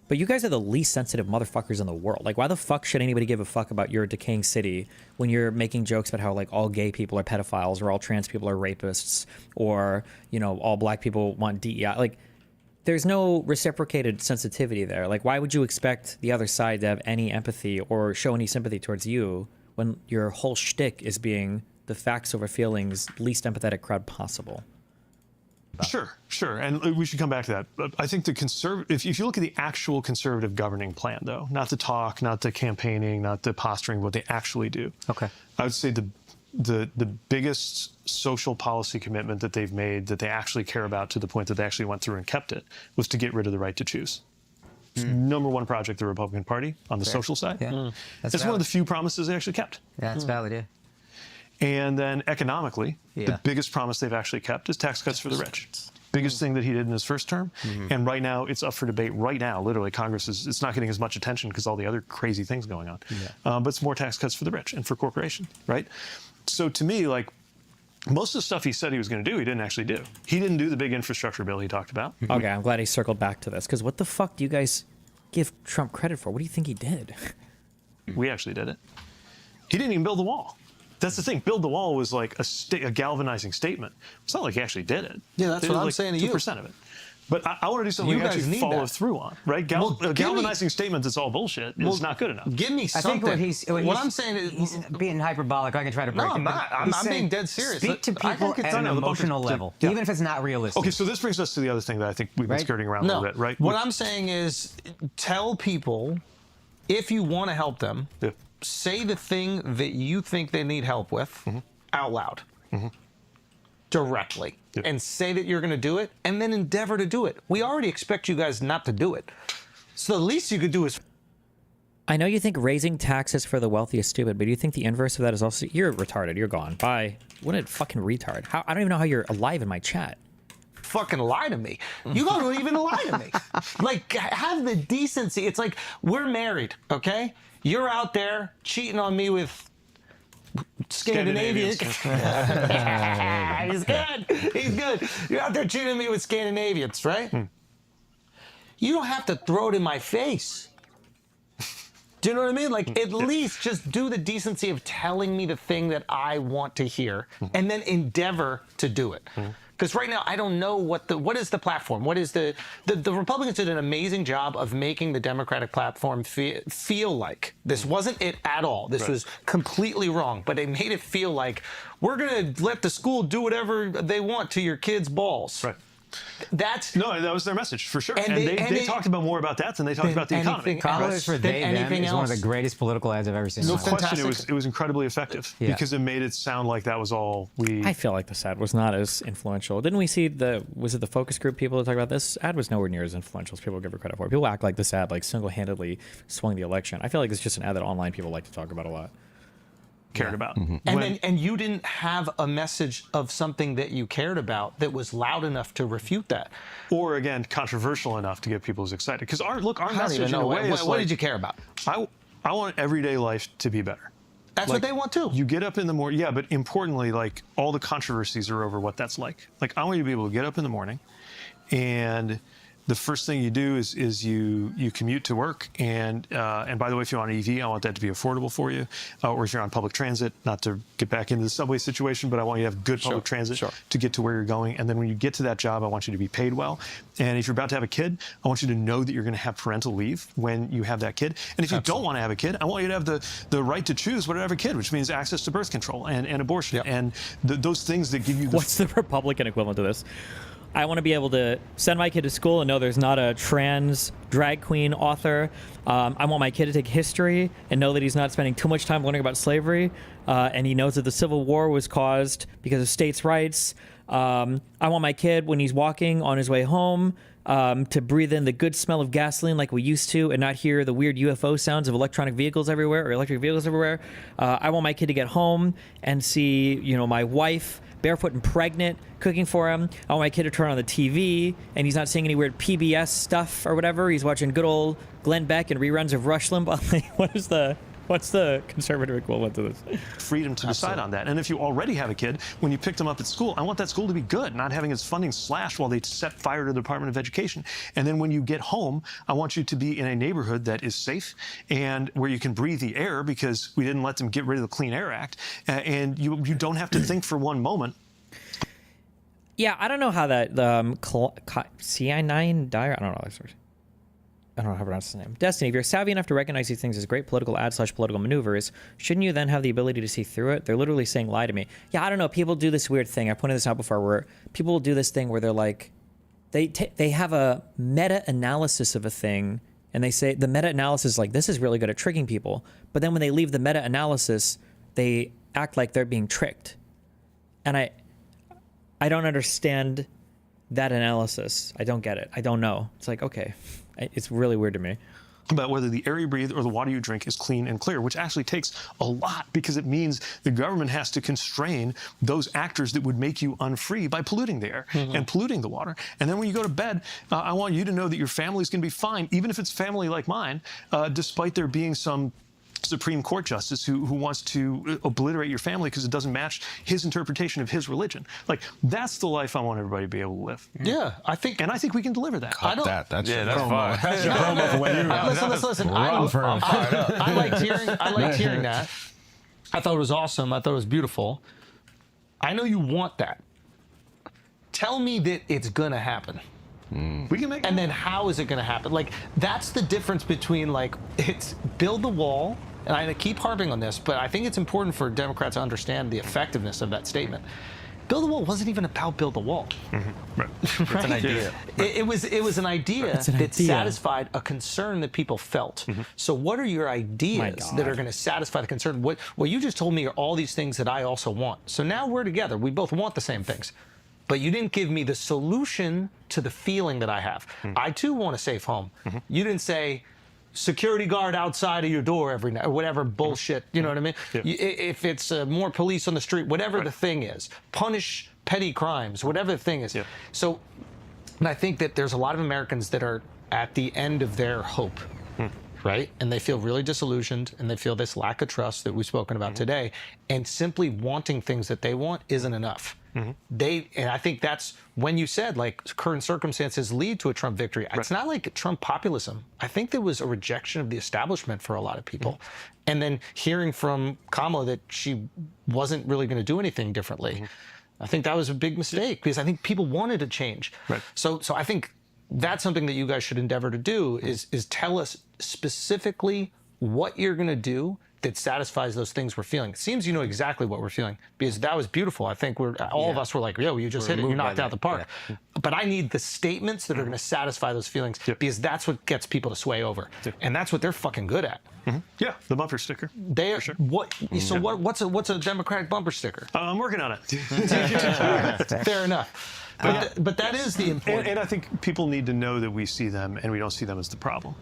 But you guys are the least sensitive motherfuckers in the world. Like, why the fuck should anybody give a fuck about your decaying city when you're making jokes about how, like, all gay people are pedophiles or all trans people are rapists or, all black people want DEI? Like, there's no reciprocated sensitivity there. Like, why would you expect the other side to have any empathy or show any sympathy towards you when your whole shtick is being the facts over feelings, least empathetic crowd possible? Sure. And we should come back to that. But I think if you look at the actual conservative governing plan, though, not the talk, not the campaigning, not the posturing, what they actually do. Okay. I would say the biggest social policy commitment that they've made that they actually care about to the point that they actually went through and kept it was to get rid of the right to choose. It's number one project of the Republican Party on the social side. Yeah. It's one of the few promises they actually kept. Yeah, that's valid, yeah. And then economically, the biggest promise they've actually kept is tax cuts for the rich. Biggest thing that he did in his first term. And right now, it's up for debate right now. Literally, Congress it's not getting as much attention because all the other crazy things going on. But it's more tax cuts for the rich and for corporations, right? So to me, like, most of the stuff he said he was going to do, he didn't actually do. He didn't do the big infrastructure bill he talked about. Okay, I'm glad he circled back to this, because what the fuck do you guys give Trump credit for? What do you think he did? We actually did it. He didn't even build the wall. That's the thing. Build the wall was like a galvanizing statement. It's not like he actually did it. Yeah, that's what I'm saying to you. 2% of it. But I want to do something You we guys actually need follow that. through on, right? A galvanizing statement that's all bullshit is not good enough. Give me I something. think what I'm saying is, he's being hyperbolic. I can try to break No, it. I'm but not. he's I'm saying being dead serious. Speak to I people think it's at an on the emotional book. level, Yeah. even if it's not realistic. Okay, so this brings us to the other thing that I think we've been Right? skirting around a little bit, right? What I'm saying is, tell people, if you want to help them, Yeah. say the thing that you think they need help with out loud. Directly. Yep. And say that you're going to do it, and then endeavor to do it. We already expect you guys not to do it. So the least you could do is... I know you think raising taxes for the wealthy is stupid, but do you think the inverse of that is also... You're retarded. You're gone. Bye. What a fucking retard. I don't even know how you're alive in my chat. fucking lie to me. You don't even lie to me. Like, have the decency. It's like, we're married, okay? You're out there cheating on me with Scandinavians. He's good. He's good. You're out there cheating me with Scandinavians, right? You don't have to throw it in my face. Do you know what I mean? Like, at least just do the decency of telling me the thing that I want to hear, and then endeavor to do it. Because right now, I don't know what is the platform? What is the Republicans did an amazing job of making the Democratic platform feel like this wasn't it at all. This was completely wrong, but they made it feel like we're going to let the school do whatever they want to your kids' balls. Right. That was their message for sure. And they talked about more about that than they talked about the economy. College for They Them is one of the greatest political ads I've ever seen. No question, it was incredibly effective because it made it sound like that was all we. I feel like this ad was not as influential. Didn't we see was it the focus group people that talk about this? Ad was nowhere near as influential as people give her credit for. People act like this ad like single-handedly swung the election. I feel like it's just an ad that online people like to talk about a lot. Cared about. And you didn't have a message of something that you cared about that was loud enough to refute that. Or again, controversial enough to get people as excited. Because our message in a way way is what did you care about? I want everyday life to be better. That's what they want too. You get up in the morning, but importantly, like all the controversies are over what that's like. Like I want you to be able to get up in the morning and the first thing you do is you commute to work, and by the way, if you're on an EV, I want that to be affordable for you. Or if you're on public transit, not to get back into the subway situation, but I want you to have good public transit to get to where you're going. And then when you get to that job, I want you to be paid well. And if you're about to have a kid, I want you to know that you're going to have parental leave when you have that kid. And if you don't want to have a kid, I want you to have the right to choose whether to have a kid, which means access to birth control and abortion and those things that give you. What's the Republican equivalent to this? I want to be able to send my kid to school and know there's not a trans drag queen author. I want my kid to take history and know that he's not spending too much time learning about slavery. And he knows that the Civil War was caused because of states' rights. I want my kid when he's walking on his way home to breathe in the good smell of gasoline like we used to and not hear the weird UFO sounds of electric vehicles everywhere. I want my kid to get home and see, my wife barefoot and pregnant cooking for him. I want my kid to turn on the TV and he's not seeing any weird PBS stuff or whatever. He's watching good old Glenn Beck and reruns of Rush Limbaugh. What's the conservative equivalent to this? Freedom to decide on that. And if you already have a kid, when you pick them up at school, I want that school to be good, not having its funding slashed while they set fire to the Department of Education. And then when you get home, I want you to be in a neighborhood that is safe and where you can breathe the air because we didn't let them get rid of the Clean Air Act. And you don't have to think for one moment. Yeah, I don't know how that CI9 Dyer. I don't know. I don't know how to pronounce his name. Destiny, if you're savvy enough to recognize these things as great political ads/political maneuvers, shouldn't you then have the ability to see through it? They're literally saying, lie to me. Yeah, I don't know. People do this weird thing. I pointed this out before where people will do this thing where they're like, they have a meta-analysis of a thing, and they say the meta-analysis is like, this is really good at tricking people. But then when they leave the meta-analysis, they act like they're being tricked. And I don't understand that analysis. I don't get it. I don't know. It's like, okay. It's really weird to me. About whether the air you breathe or the water you drink is clean and clear, which actually takes a lot because it means the government has to constrain those actors that would make you unfree by polluting the air and polluting the water. And then when you go to bed, I want you to know that your family's going to be fine, even if it's family like mine, despite there being some Supreme Court justice who wants to obliterate your family because it doesn't match his interpretation of his religion. Like, that's the life I want everybody to be able to live. Yeah, I think we can deliver that. That's that's promo. fine. That's your promo for when you Listen. I liked hearing that. I thought it was awesome. I thought it was beautiful. I know you want that. Tell me that it's gonna happen. We can make. And then how is it gonna happen? Like, that's the difference between, like, it's build the wall. And I keep harping on this, but I think it's important for Democrats to understand the effectiveness of that statement. Build the wall wasn't even about build the wall. Right. It's an idea. It was an idea that satisfied a concern that people felt. So what are your ideas that are going to satisfy the concern? What you just told me are all these things that I also want. So now we're together. We both want the same things. But you didn't give me the solution to the feeling that I have. I too want a safe home. You didn't say, security guard outside of your door every night, or whatever bullshit, you know what I mean? Yeah. If it's more police on the street, whatever the thing is, punish petty crimes, whatever the thing is. Yeah. So, and I think that there's a lot of Americans that are at the end of their hope, right? And they feel really disillusioned, and they feel this lack of trust that we've spoken about today, and simply wanting things that they want isn't enough. And I think that's when you said, like, current circumstances lead to a Trump victory. It's not like Trump populism. I think there was a rejection of the establishment for a lot of people. And then hearing from Kamala that she wasn't really going to do anything differently, I think that was a big mistake because I think people wanted a change. Right. So I think that's something that you guys should endeavor to do is tell us specifically what you're going to do that satisfies those things we're feeling. It seems you know exactly what we're feeling because that was beautiful. I think all of us were like, yo, you just hit it. You knocked out the park. Yeah. But I need the statements that are going to satisfy those feelings because that's what gets people to sway over. And that's what they're fucking good at. Yeah, the bumper sticker. They are, what's a Democratic bumper sticker? I'm working on it. Fair enough. But that is the important. And I think people need to know that we see them and we don't see them as the problem,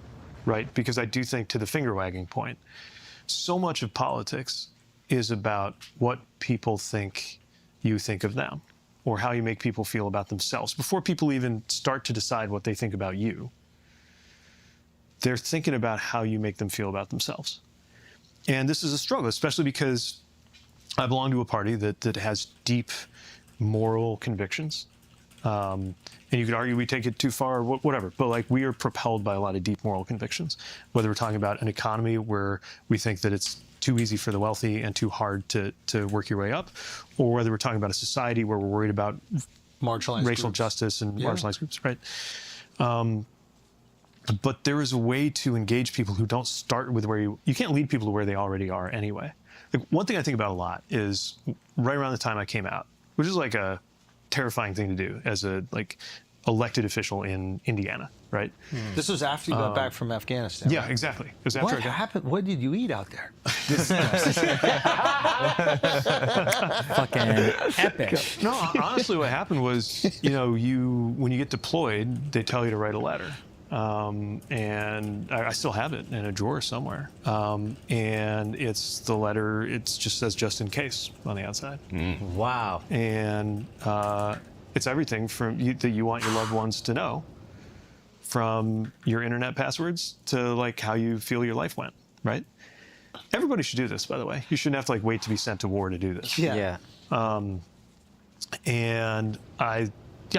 right? Because I do think, to the finger wagging point, so much of politics is about what people think you think of them or how you make people feel about themselves. Before people even start to decide what they think about you, they're thinking about how you make them feel about themselves. And this is a struggle, especially because I belong to a party that has deep moral convictions. And you could argue we take it too far, whatever. But like, we are propelled by a lot of deep moral convictions, whether we're talking about an economy where we think that it's too easy for the wealthy and too hard to work your way up, or whether we're talking about a society where we're worried about marginalized racial groups. Justice and marginalized groups, right? But there is a way to engage people who don't start with where you can't lead people to where they already are anyway. Like, one thing I think about a lot is right around the time I came out, which is like a terrifying thing to do as a elected official in Indiana. right? This was after you got back from Afghanistan. Yeah, right? exactly. It was after What I got happened? What did you eat out there? Fucking epic. No, honestly, what happened was, when you get deployed, they tell you to write a letter. And I still have it in a drawer somewhere. And it's the letter, it just says just in case on the outside. Wow. And it's everything that you want your loved ones to know, from your internet passwords to like how you feel your life went, right? Everybody should do this, by the way. You shouldn't have to like wait to be sent to war to do this. Yeah. And I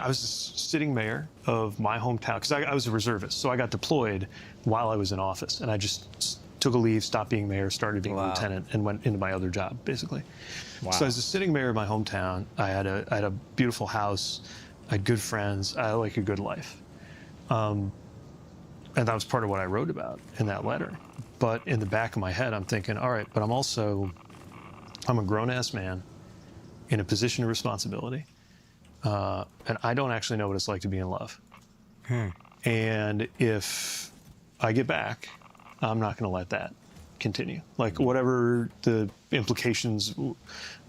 was the sitting mayor of my hometown because I was a reservist. So I got deployed while I was in office, and I just took a leave, stopped being mayor, started being lieutenant, and went into my other job, basically. Wow. So I was the sitting mayor of my hometown. I had a beautiful house. I had good friends. I had like a good life. And that was part of what I wrote about in that letter. But in the back of my head, I'm thinking, all right, but I'm a grown-ass man in a position of responsibility. And I don't actually know what it's like to be in love. And if I get back, I'm not going to let that continue. Like, whatever the implications,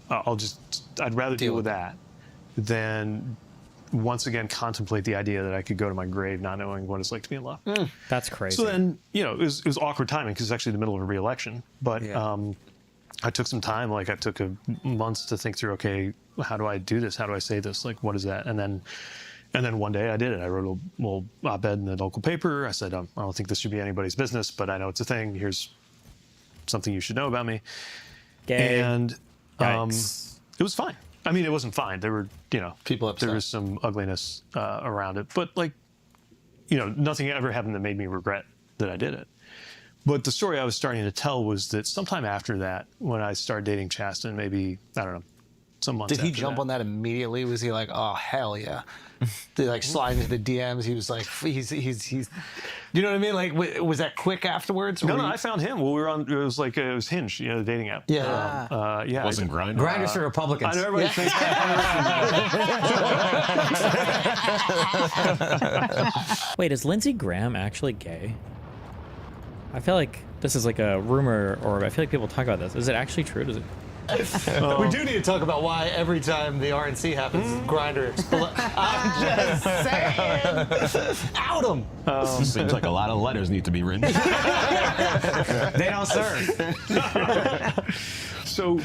I'd rather deal with that than once again contemplate the idea that I could go to my grave not knowing what it's like to be in love. That's crazy. So then, it was awkward timing because it's actually the middle of a re-election. But I took some time. Like, I took months to think through, okay, how do I do this? How do I say this? Like, what is that? And then one day I did it. I wrote a little op-ed in the local paper. I said, I don't think this should be anybody's business, but I know it's a thing. Here's something you should know about me. Gay. And Yikes. it was fine. I mean, it wasn't fine. There were, People upset. there was some ugliness around it. But, like, nothing ever happened that made me regret that I did it. But the story I was starting to tell was that sometime after that, when I started dating Chasten, maybe, I don't know, some months Did he after jump that. on that immediately? Was he like, oh, hell yeah? Did he like slide into the DMs? He was like, he's you know what I mean? Like, was that quick afterwards? No, I found him. Well, we were on, it was Hinge, the dating app. Yeah. Yeah. Wasn't Grindr. Grinders for Republicans. I know everybody thinks Wait, is Lindsey Graham actually gay? I feel like this is like a rumor, or I feel like people talk about this. Is it actually true? Does it? We do need to talk about why every time the RNC happens, Grindr explodes. I'm just saying. Out him. Seems like a lot of letters need to be written. They don't serve. So,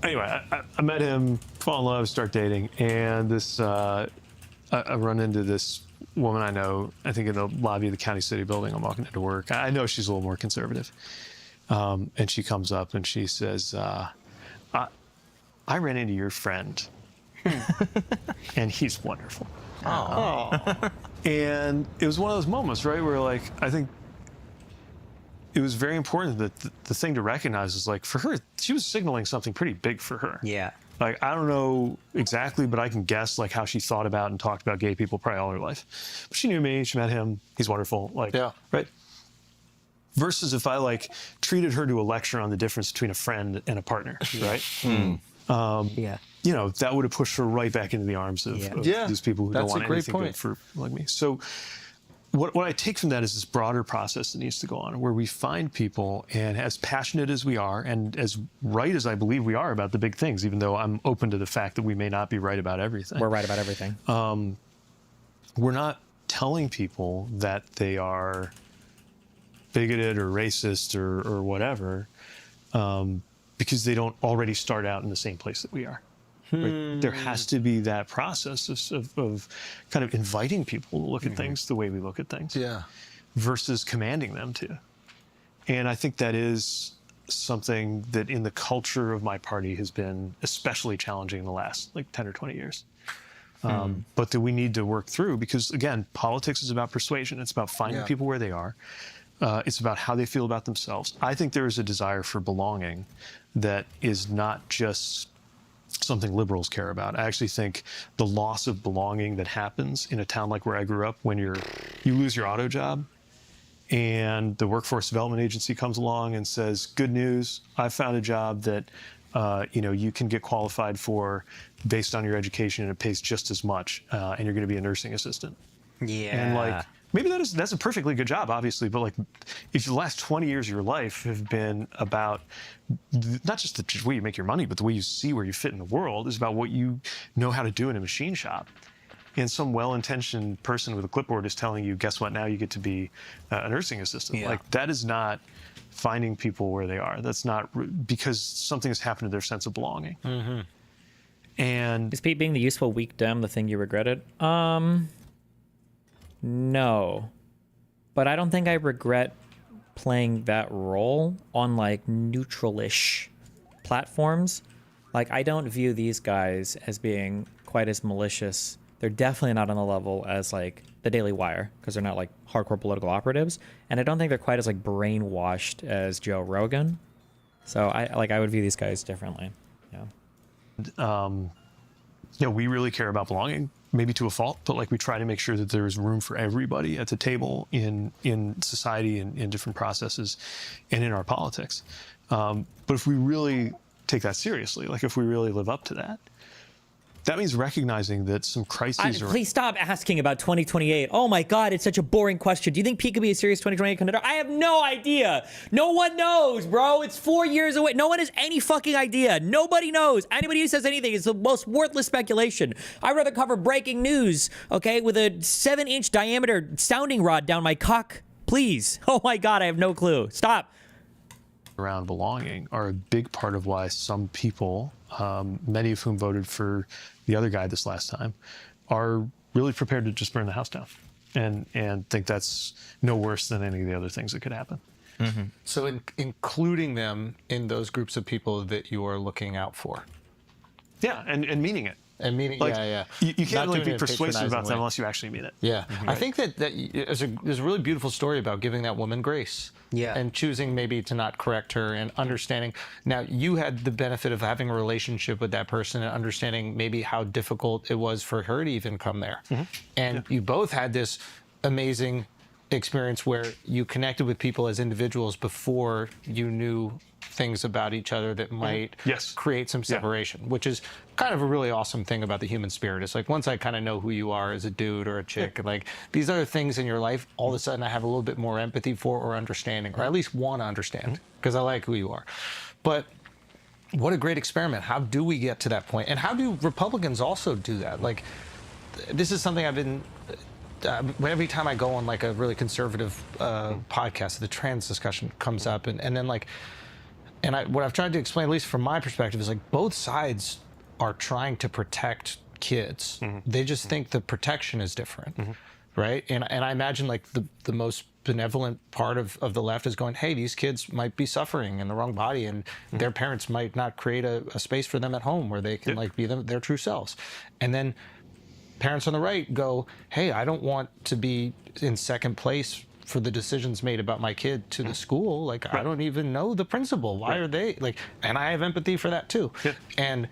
anyway, I met him, fall in love, start dating, and this, I run into this woman I know, I think in the lobby of the County City building. I'm walking into work. I know she's a little more conservative. And she comes up and she says, I ran into your friend, and he's wonderful. Oh. And it was one of those moments, right, where, like, I think it was very important that the thing to recognize is, like, for her, she was signaling something pretty big for her. Yeah. Like, I don't know exactly, but I can guess, like, how she thought about and talked about gay people probably all her life. But she knew me, she met him, he's wonderful, like, Yeah. right? Versus if I, like, treated her to a lecture on the difference between a friend and a partner, right? Yeah. That would have pushed her right back into the arms of these people who don't That's a want great anything point. good for like me. So what I take from that is this broader process that needs to go on, where we find people, and as passionate as we are, and as right as I believe we are about the big things, even though I'm open to the fact that we may not be right about everything. We're right about everything. We're not telling people that they are bigoted or racist or whatever, because they don't already start out in the same place that we are. Right? There has to be that process of kind of inviting people to look at things the way we look at things, versus commanding them to. And I think that is something that in the culture of my party has been especially challenging in the last like 10 or 20 years. But that we need to work through, because again, politics is about persuasion. It's about finding people where they are. It's about how they feel about themselves. I think there is a desire for belonging that is not just something liberals care about. I actually think the loss of belonging that happens in a town like where I grew up, when you lose your auto job and the Workforce Development Agency comes along and says, good news, I found a job that you can get qualified for based on your education, and it pays just as much, and you're going to be a nursing assistant. Yeah. And like, maybe that's a perfectly good job, obviously, but like if the last 20 years of your life have been about not just the way you make your money, but the way you see where you fit in the world, is about what you know how to do in a machine shop. And some well-intentioned person with a clipboard is telling you, guess what, now you get to be a nursing assistant. Yeah. Like, that is not finding people where they are. That's not because something has happened to their sense of belonging. Mm-hmm. And is Pete being the useful weak Dem the thing you regretted? No. But I don't think I regret playing that role on like neutral-ish platforms. Like, I don't view these guys as being quite as malicious. They're definitely not on the level as like the Daily Wire, because they're not like hardcore political operatives, and I don't think they're quite as like brainwashed as Joe Rogan. So I would view these guys differently. Yeah. We really care about belonging, maybe to a fault, but like we try to make sure that there's room for everybody at the table in society and in different processes and in our politics. But if we really take that seriously, like if we really live up to that, that means recognizing that some crises are... Please stop asking about 2028. Oh my God, it's such a boring question. Do you think Pete could be a serious 2028 contender? I have no idea. No one knows, bro. It's 4 years away. No one has any fucking idea. Nobody knows. Anybody who says anything is the most worthless speculation. I'd rather cover breaking news, okay, with a 7-inch diameter sounding rod down my cock. Please. Oh my God, I have no clue. Stop. Around belonging are a big part of why some people, many of whom voted for the other guy this last time, are really prepared to just burn the house down and think that's no worse than any of the other things that could happen. Mm-hmm. So including them in those groups of people that you are looking out for. Yeah, and meaning it. And meaning, like, yeah. You can't really be in a persuasive about patronizing them way. unless you actually mean it. Yeah. Mm-hmm. I think that there's a really beautiful story about giving that woman grace. Yeah. And choosing maybe to not correct her and understanding. Now, you had the benefit of having a relationship with that person and understanding maybe how difficult it was for her to even come there. Mm-hmm. And you both had this amazing experience where you connected with people as individuals before you knew things about each other that might create some separation, which is kind of a really awesome thing about the human spirit. It's like, once I kind of know who you are as a dude or a chick, and like these other things in your life, all of a sudden I have a little bit more empathy for or understanding, or at least want to understand, because I like who you are. But what a great experiment. How do we get to that point? And how do Republicans also do that? Like, this is something I've been... every time I go on like a really conservative podcast, the trans discussion comes up, and then like, what I've tried to explain, at least from my perspective, is like both sides are trying to protect kids. Mm-hmm. They just think the protection is different, right? And I imagine like the most benevolent part of the left is going, hey, these kids might be suffering in the wrong body, and their parents might not create a space for them at home where they can like be their true selves. And then parents on the right go, hey, I don't want to be in second place for the decisions made about my kid to the school. Like, I don't even know the principal. Why are they like, and I have empathy for that too. Yeah. And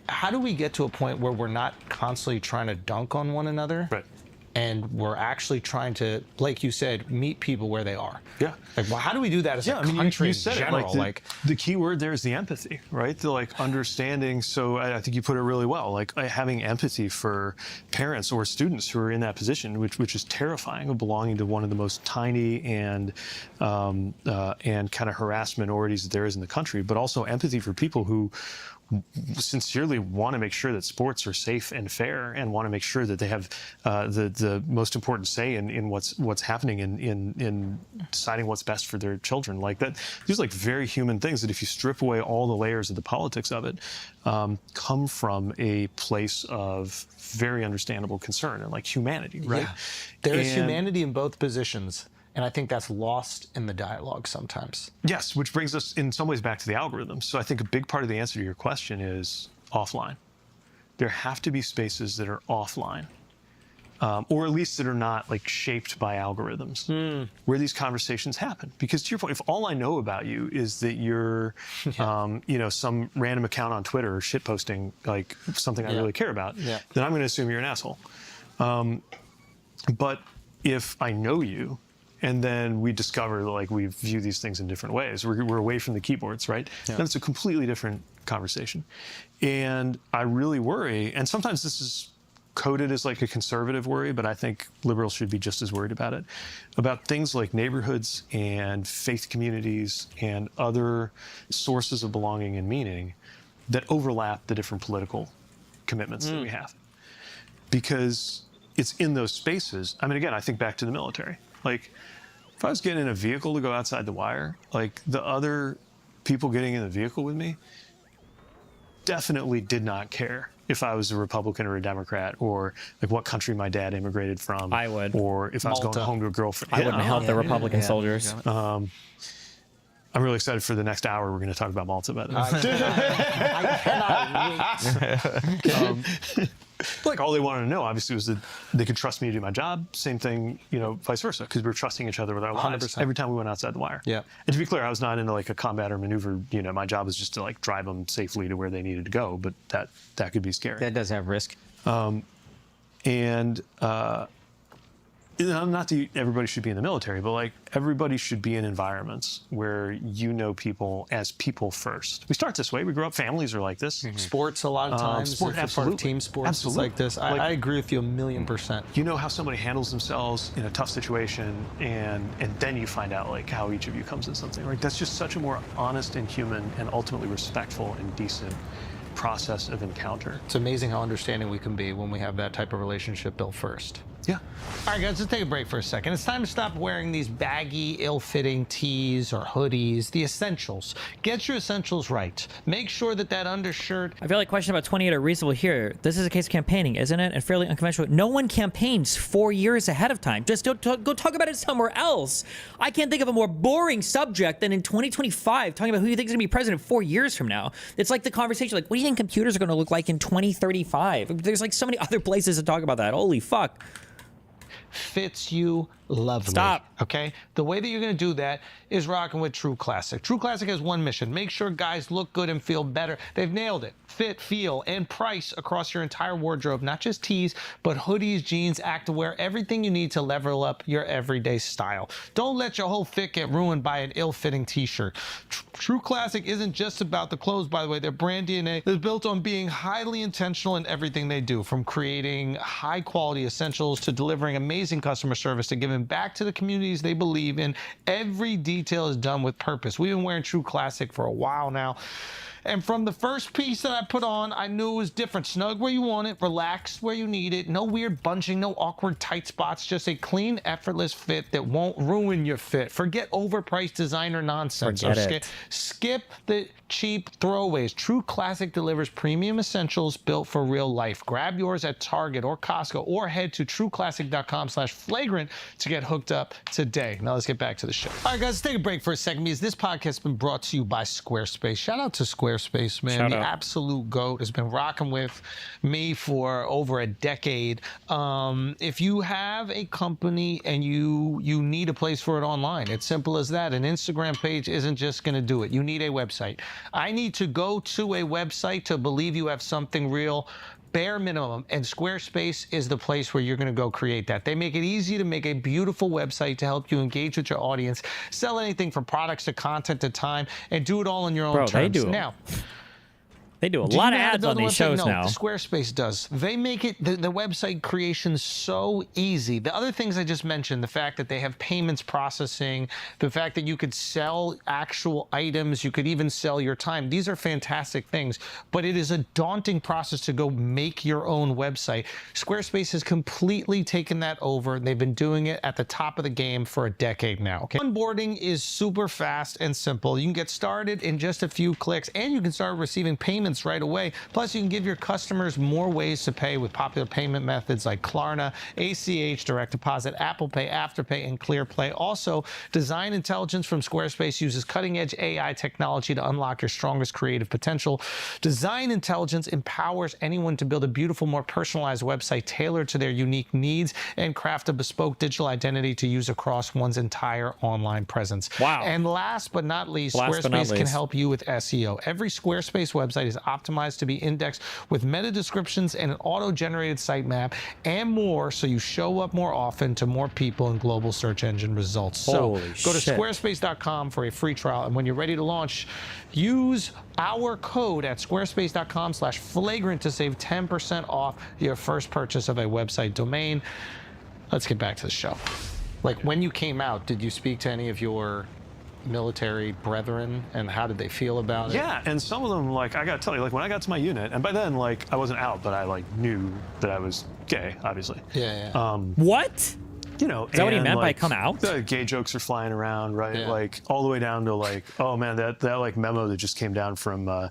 how do we get to a point where we're not constantly trying to dunk on one another? Right. And we're actually trying to, like you said, meet people where they are. Yeah. Like, well, how do we do that as a country in general? Like the key word there is the empathy, right? The like understanding. So I think you put it really well. Like having empathy for parents or students who are in that position, which is terrifying, of belonging to one of the most tiny and kind of harassed minorities that there is in the country, but also empathy for people who sincerely want to make sure that sports are safe and fair, and want to make sure that they have the most important say in what's happening in deciding what's best for their children. Like that, these are like very human things that, if you strip away all the layers of the politics of it, come from a place of very understandable concern and like humanity, right? Yeah. There is humanity in both positions. And I think that's lost in the dialogue sometimes. Yes, which brings us in some ways back to the algorithms. So I think a big part of the answer to your question is offline. There have to be spaces that are offline, or at least that are not like shaped by algorithms, where these conversations happen. Because to your point, if all I know about you is that you're, some random account on Twitter shitposting like something I really care about, then I'm going to assume you're an asshole. But if I know you, and then we discover like we view these things in different ways, we're away from the keyboards, right? Yeah. Then it's a completely different conversation. And I really worry, and sometimes this is coded as like a conservative worry, but I think liberals should be just as worried about it, about things like neighborhoods and faith communities and other sources of belonging and meaning that overlap the different political commitments that we have. Because it's in those spaces. I mean, again, I think back to the military. Like, if I was getting in a vehicle to go outside the wire, like the other people getting in the vehicle with me definitely did not care if I was a Republican or a Democrat, or like what country my dad immigrated from. I would. Or if I was going home to a girlfriend. I wouldn't help the Republican soldiers. I'm really excited for the next hour. We're going to talk about Malta, by the way. I cannot wait. Like, all they wanted to know, obviously, was that they could trust me to do my job. Same thing, you know, vice versa, because we were trusting each other with our lives 100%. every time we went outside the wire. Yeah. And to be clear, I was not into like a combat or maneuver. You know, my job was just to like drive them safely to where they needed to go. But that could be scary. That does have risk. Not that everybody should be in the military, but like everybody should be in environments where you know people as people first. We start this way. We grow up. Families are like this. Sports, a lot of times. Sport, if you're part of absolutely. team sports, Absolutely. it's like this. Like, I agree with you 1,000,000%. you know how somebody handles themselves in a tough situation, and then you find out like how each of you comes in something. Like, that's just such a more honest and human and ultimately respectful and decent process of encounter. It's amazing how understanding we can be when we have that type of relationship built first. Yeah. All right, guys, let's take a break for a second. It's time to stop wearing these baggy, ill-fitting tees or hoodies, the essentials. Get your essentials right. Make sure that undershirt. I feel like question about 28 are reasonable here. This is a case of campaigning, isn't it? And fairly unconventional. No one campaigns 4 years ahead of time. Just go talk about it somewhere else. I can't think of a more boring subject than in 2025, talking about who you think is going to be president 4 years from now. It's like the conversation, like, what do you think computers are going to look like in 2035? There's like so many other places to talk about that. Holy fuck. Fits you lovely. Stop. Okay? The way that you're going to do that is rocking with True Classic. True Classic has one mission. Make sure guys look good and feel better. They've nailed it. Fit, feel, and price across your entire wardrobe. Not just tees, but hoodies, jeans, activewear, everything you need to level up your everyday style. Don't let your whole fit get ruined by an ill-fitting t-shirt. True Classic isn't just about the clothes, by the way. Their brand DNA is built on being highly intentional in everything they do, from creating high-quality essentials to delivering amazing customer service to giving back to the communities they believe in. Every detail is done with purpose. We've been wearing True Classic for a while now. And from the first piece that I put on, I knew it was different. Snug where you want it, relaxed where you need it. No weird bunching, no awkward tight spots. Just a clean, effortless fit that won't ruin your fit. Forget overpriced designer nonsense. Forget it. Skip the cheap throwaways. True Classic delivers premium essentials built for real life. Grab yours at Target or Costco, or head to trueclassic.com/flagrant to get hooked up today. Now let's get back to the show. All right, guys, let's take a break for a second, because this podcast has been brought to you by Squarespace. Shout out to Squarespace, man. Shout The out. absolute GOAT has been rocking with me for over a decade. If you have a company and you need a place for it online, it's simple as that. An Instagram page isn't just going to do it. You need a website. I need to go to a website to believe you have something real. Bare minimum, and Squarespace is the place where you're going to go create that. They make it easy to make a beautiful website to help you engage with your audience, sell anything from products to content to time, and do it all on your own Bro, terms. they do. Now, They do a do lot you of know how to ads build on a these website? shows No, now. Squarespace does. They make it the website creation so easy. The other things I just mentioned, the fact that they have payments processing, the fact that you could sell actual items, you could even sell your time. These are fantastic things, but it is a daunting process to go make your own website. Squarespace has completely taken that over. They've been doing it at the top of the game for a decade now. Okay? Onboarding is super fast and simple. You can get started in just a few clicks, and you can start receiving payments right away. Plus, you can give your customers more ways to pay with popular payment methods like Klarna, ACH, Direct Deposit, Apple Pay, Afterpay, and ClearPay. Also, Design Intelligence from Squarespace uses cutting-edge AI technology to unlock your strongest creative potential. Design Intelligence empowers anyone to build a beautiful, more personalized website tailored to their unique needs and craft a bespoke digital identity to use across one's entire online presence. Wow. And last but not least, Last but not Squarespace can least. help you with SEO. Every Squarespace website is optimized to be indexed with meta descriptions and an auto-generated sitemap and more, so you show up more often to more people in global search engine results. So Holy go to shit. squarespace.com for a free trial, and when you're ready to launch, use our code at squarespace.com/flagrant to save 10% off your first purchase of a website domain. Let's get back to the show. Like, when you came out, did you speak to any of your military brethren, and how did they feel about it? Yeah, and some of them, like, I gotta tell you, like, when I got to my unit, and by then, like, I wasn't out, but I, like, knew that I was gay, obviously. Yeah. What? You know, Is that what he and, meant by like, come out? The gay jokes are flying around, right? Yeah. Like, all the way down to, like, oh man, that like memo that just came down from the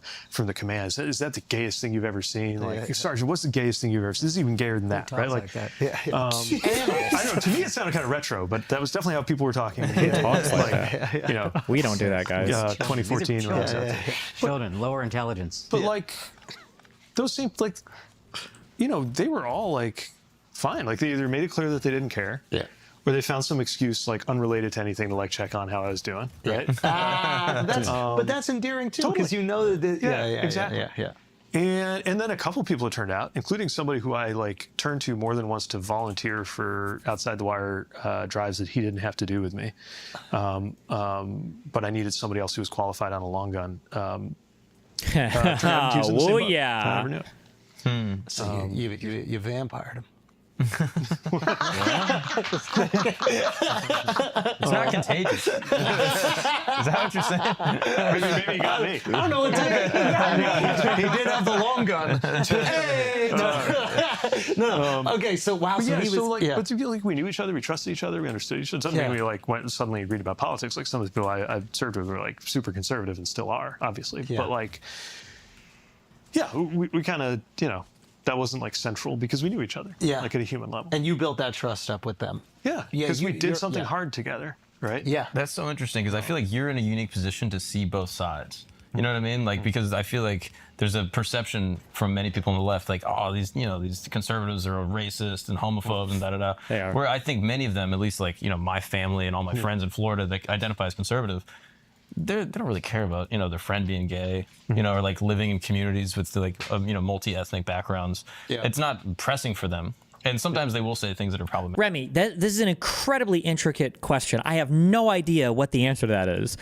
command, is that the gayest thing you've ever seen? Like, Sergeant, what's the gayest thing you've ever seen? This is even gayer than that, right? Like, I know, to me it sounded kind of retro, but that was definitely how people were talking. He talks like that. You know, We don't do that, guys. 2014. These are right? children. Children, lower intelligence. But like, those seemed like, you know, they were all like fine. Like, they either made it clear that they didn't care, or they found some excuse like unrelated to anything to like check on how I was doing, right? But that's endearing too, because you know that. Exactly. Yeah. And then a couple people it turned out, including somebody who I like turned to more than once to volunteer for outside the wire drives that he didn't have to do with me, but I needed somebody else who was qualified on a long gun. Turned out he was in the same Oh, boat. yeah. I never knew. So you vampired him. It's not contagious. Is that what you're saying? Maybe he got me. I don't know what he did have the long gun. Hey! No. Okay, so wow. But So yeah, he was. so like, yeah. but like we knew each other, we trusted each other, we understood each other. Doesn't mean we like went and suddenly agreed about politics. Like, some of the people I served with were like super conservative and still are, obviously. Yeah. But like, yeah, we kind of, you know, that wasn't like central because we knew each other, like at a human level. And you built that trust up with them. Yeah, because we did you're- something yeah. hard together, right? Yeah. That's so interesting because I feel like you're in a unique position to see both sides. You know what I mean? Like, because I feel like there's a perception from many people on the left, like, oh, these conservatives are racist and homophobes and da-da-da. They are. Where I think many of them, at least like, my family and all my friends in Florida that identify as conservative, they don't really care about, their friend being gay, or like living in communities with like, multi-ethnic backgrounds. Yeah. It's not pressing for them. And sometimes they will say things that are problematic. Remy, this is an incredibly intricate question. I have no idea what the answer to that is.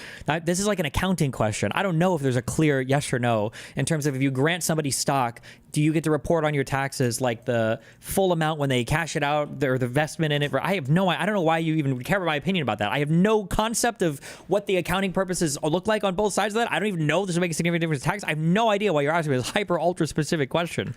This is like an accounting question. I don't know if there's a clear yes or no in terms of if you grant somebody stock, do you get to report on your taxes like the full amount when they cash it out or the investment in it? I have no idea. I don't know why you even care about my opinion about that. I have no concept of what the accounting purposes look like on both sides of that. I don't even know if this will make a significant difference in tax. I have no idea why you're asking me this hyper ultra specific question.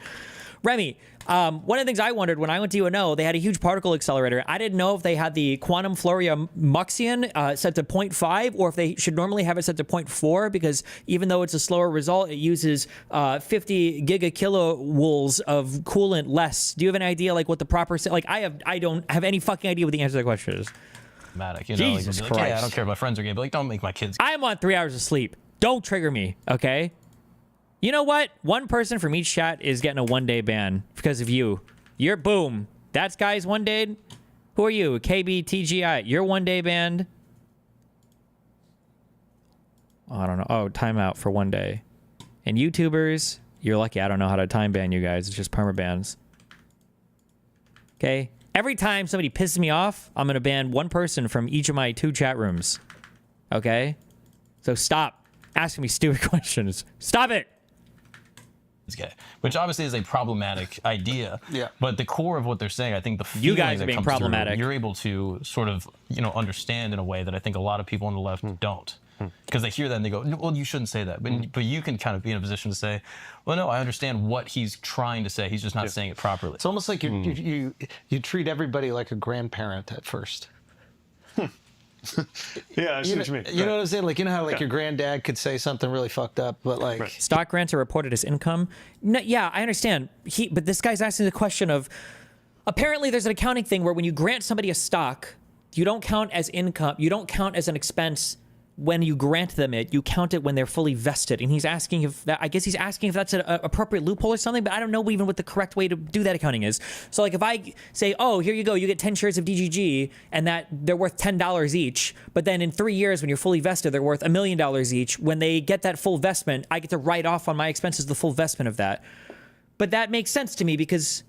Remy, one of the things I wondered when I went to UNO, they had a huge particle accelerator. I didn't know if they had the quantum Floria Muxion set to 0.5 or if they should normally have it set to 0.4 because even though it's a slower result, it uses 50 gigakilojoules of coolant less. Do you have an idea like what the proper like? I don't have any fucking idea what the answer to the question is. Jesus Like, Christ. yeah, I don't care if my friends are gay, but like, don't make my kids. I'm on 3 hours of sleep. Don't trigger me, okay? You know what? One person from each chat is getting a 1 day ban because of you. You're boom. That's guys 1 day. Who are you? KBTGI. You're 1 day banned. Oh, I don't know. Oh, timeout for 1 day. And YouTubers, you're lucky. I don't know how to time ban you guys. It's just permabans. Okay. Every time somebody pisses me off, I'm going to ban one person from each of my 2 chat rooms. Okay? So stop asking me stupid questions. Stop it. Is gay, which obviously is a problematic idea. Yeah. But the core of what they're saying, I think the You feeling guys that are being comes problematic. through, you're able to sort of, understand in a way that I think a lot of people on the left don't. Because they hear that and they go, no, well, you shouldn't say that. But you can kind of be in a position to say, well, no, I understand what he's trying to say. He's just not saying it properly. It's almost like you treat everybody like a grandparent at first. Yeah, I see what you mean. You know what I'm saying? Like, you know how like your granddad could say something really fucked up, but like Stock grants are reported as income. No, yeah, I understand. But this guy's asking the question of, apparently there's an accounting thing where when you grant somebody a stock, you don't count as income. You don't count as an expense when you grant them it, you count it when they're fully vested. And he's asking if that, I guess he's asking if that's an appropriate loophole or something, but I don't know even what the correct way to do that accounting is. So like if I say, oh, here you go, you get 10 shares of DGG and that they're worth $10 each, but then in 3 years when you're fully vested, they're worth $1 million each. When they get that full vestment, I get to write off on my expenses the full vestment of that. But that makes sense to me because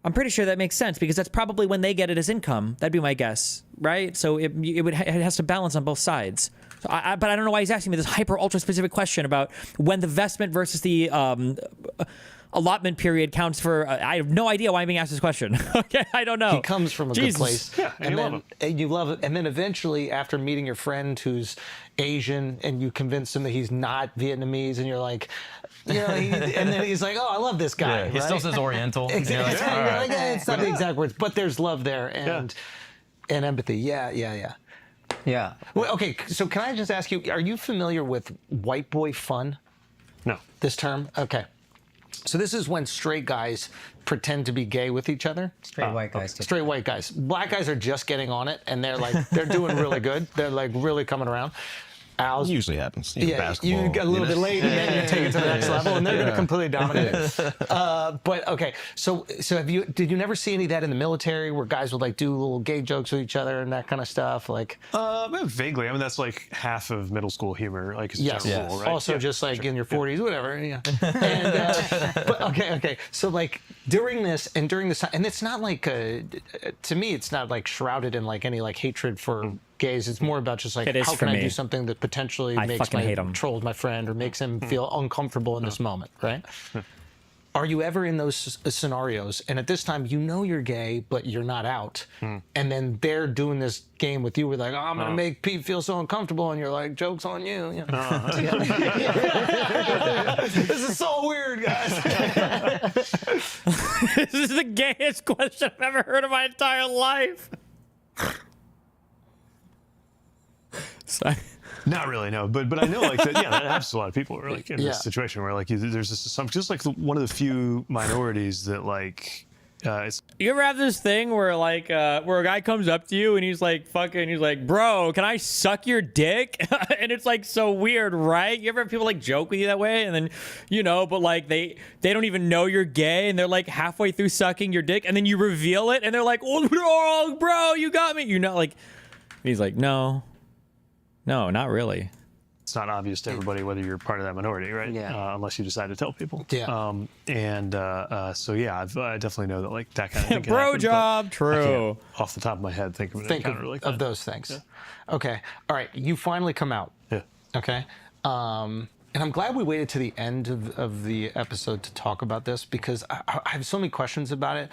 I'm pretty sure that makes sense because that's probably when they get it as income. That'd be my guess, right? So it has to balance on both sides. So but I don't know why he's asking me this hyper ultra specific question about when the vestment versus the allotment period counts for. I have no idea why I'm being asked this question. Okay, I don't know. He comes from a good place, Yeah, and you love it, and then eventually, after meeting your friend who's Asian, and you convince him that he's not Vietnamese, and you're like, and then he's like, "Oh, I love this guy." Yeah, he right? still says Oriental. Exactly. You're like, You're all right. like, it's not the exact words, but there's love there and empathy. Yeah. Well, okay, so can I just ask you, are you familiar with white boy fun? No. This term? Okay. So this is when straight guys pretend to be gay with each other. Straight white guys. Straight white guys. Black guys are just getting on it, and they're doing really good. They're like really coming around. Al's, Usually happens. Basketball, you get a little bit late, and then you take it to the next level, and they're going to completely dominate it. But okay, so did you never see any of that in the military where guys would like do little gay jokes with each other and that kind of stuff? Like, vaguely. I mean, that's like half of middle school humor, like as a general rule, right? Also, just like in your 40s, whatever. Yeah. And, but okay. So like during this time, and it's not like to me, it's not like shrouded in like any like hatred for gays. It's more about just like how can I do something that potentially makes my troll my friend or makes him feel uncomfortable in this moment, right? Are you ever in those scenarios, and at this time you know you're gay, but you're not out, and then they're doing this game with you, where like, oh, I'm gonna make Pete feel so uncomfortable, and you're like, joke's on you. This is so weird, guys. This is the gayest question I've ever heard in my entire life. Sorry. Not really, no. But I know like that. Yeah, that happens to a lot of people. Who are like in this situation where like there's this assumption, just like one of the few minorities that like. It's You ever have this thing where like where a guy comes up to you and he's like bro, can I suck your dick? And it's like so weird, right? You ever have people like joke with you that way, and then but like they don't even know you're gay, and they're like halfway through sucking your dick, and then you reveal it, and they're like, oh, bro, you got me. Like, and he's like, no, not really. It's not obvious to everybody whether you're part of that minority, right? Yeah. Unless you decide to tell people. Yeah. So yeah, I definitely know that like that kind of thing can Bro happen, job, but true. I can't, off the top of my head, think of an Think encounter like of that. those things. Yeah. Okay. All right. You finally come out. Yeah. Okay. And I'm glad we waited to the end of the episode to talk about this, because I have so many questions about it,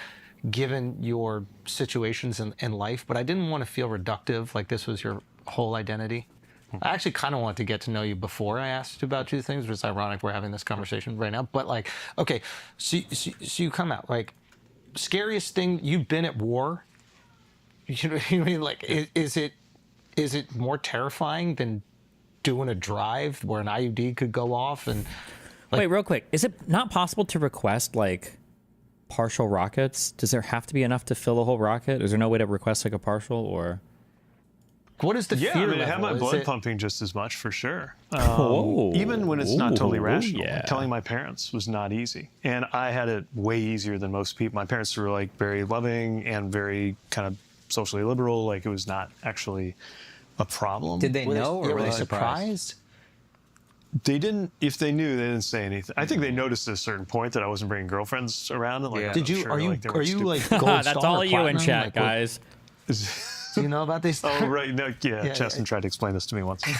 given your situations in life, but I didn't want to feel reductive, like this was your whole identity. I actually kind of wanted to get to know you before I asked you about two things, which is ironic we're having this conversation right now. But like, okay, so you come out, like, scariest thing, you've been at war. You know what I mean? Like, is it more terrifying than doing a drive where an IUD could go off? And like, wait, real quick, is it not possible to request like partial rockets? Does there have to be enough to fill the whole rocket? Is there no way to request like a partial, or? What is the fear I mean, level? it had my Is blood it- pumping just as much, for sure. Oh. Even when it's not totally Ooh, rational. yeah. Like, telling my parents was not easy. And I had it way easier than most people. My parents were like very loving and very kind of socially liberal. Like, it was not actually a problem. Did they know, or were they surprised? They didn't, if they knew, they didn't say anything. I think they noticed at a certain point that I wasn't bringing girlfriends around. And like, I'm Did you? sure, Are you? like, they were Are you stupid. like gold That's star all or you in platinum? chat, Like, what- guys. Do you know about these? Oh, right. No, yeah, Yeah, Cheston yeah. tried to explain this to me once. I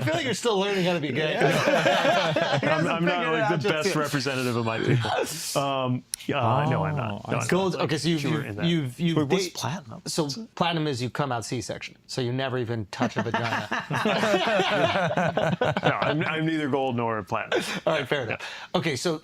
feel like you're still learning how to be gay. I'm not like the best representative of my people. No, I'm not. No, I'm Gold. not. Okay, so Pure in that. you've Wait, what's date- platinum? So platinum is you come out C-section, so you never even touch a vagina. No, I'm neither gold nor platinum. All right, fair enough. Okay, so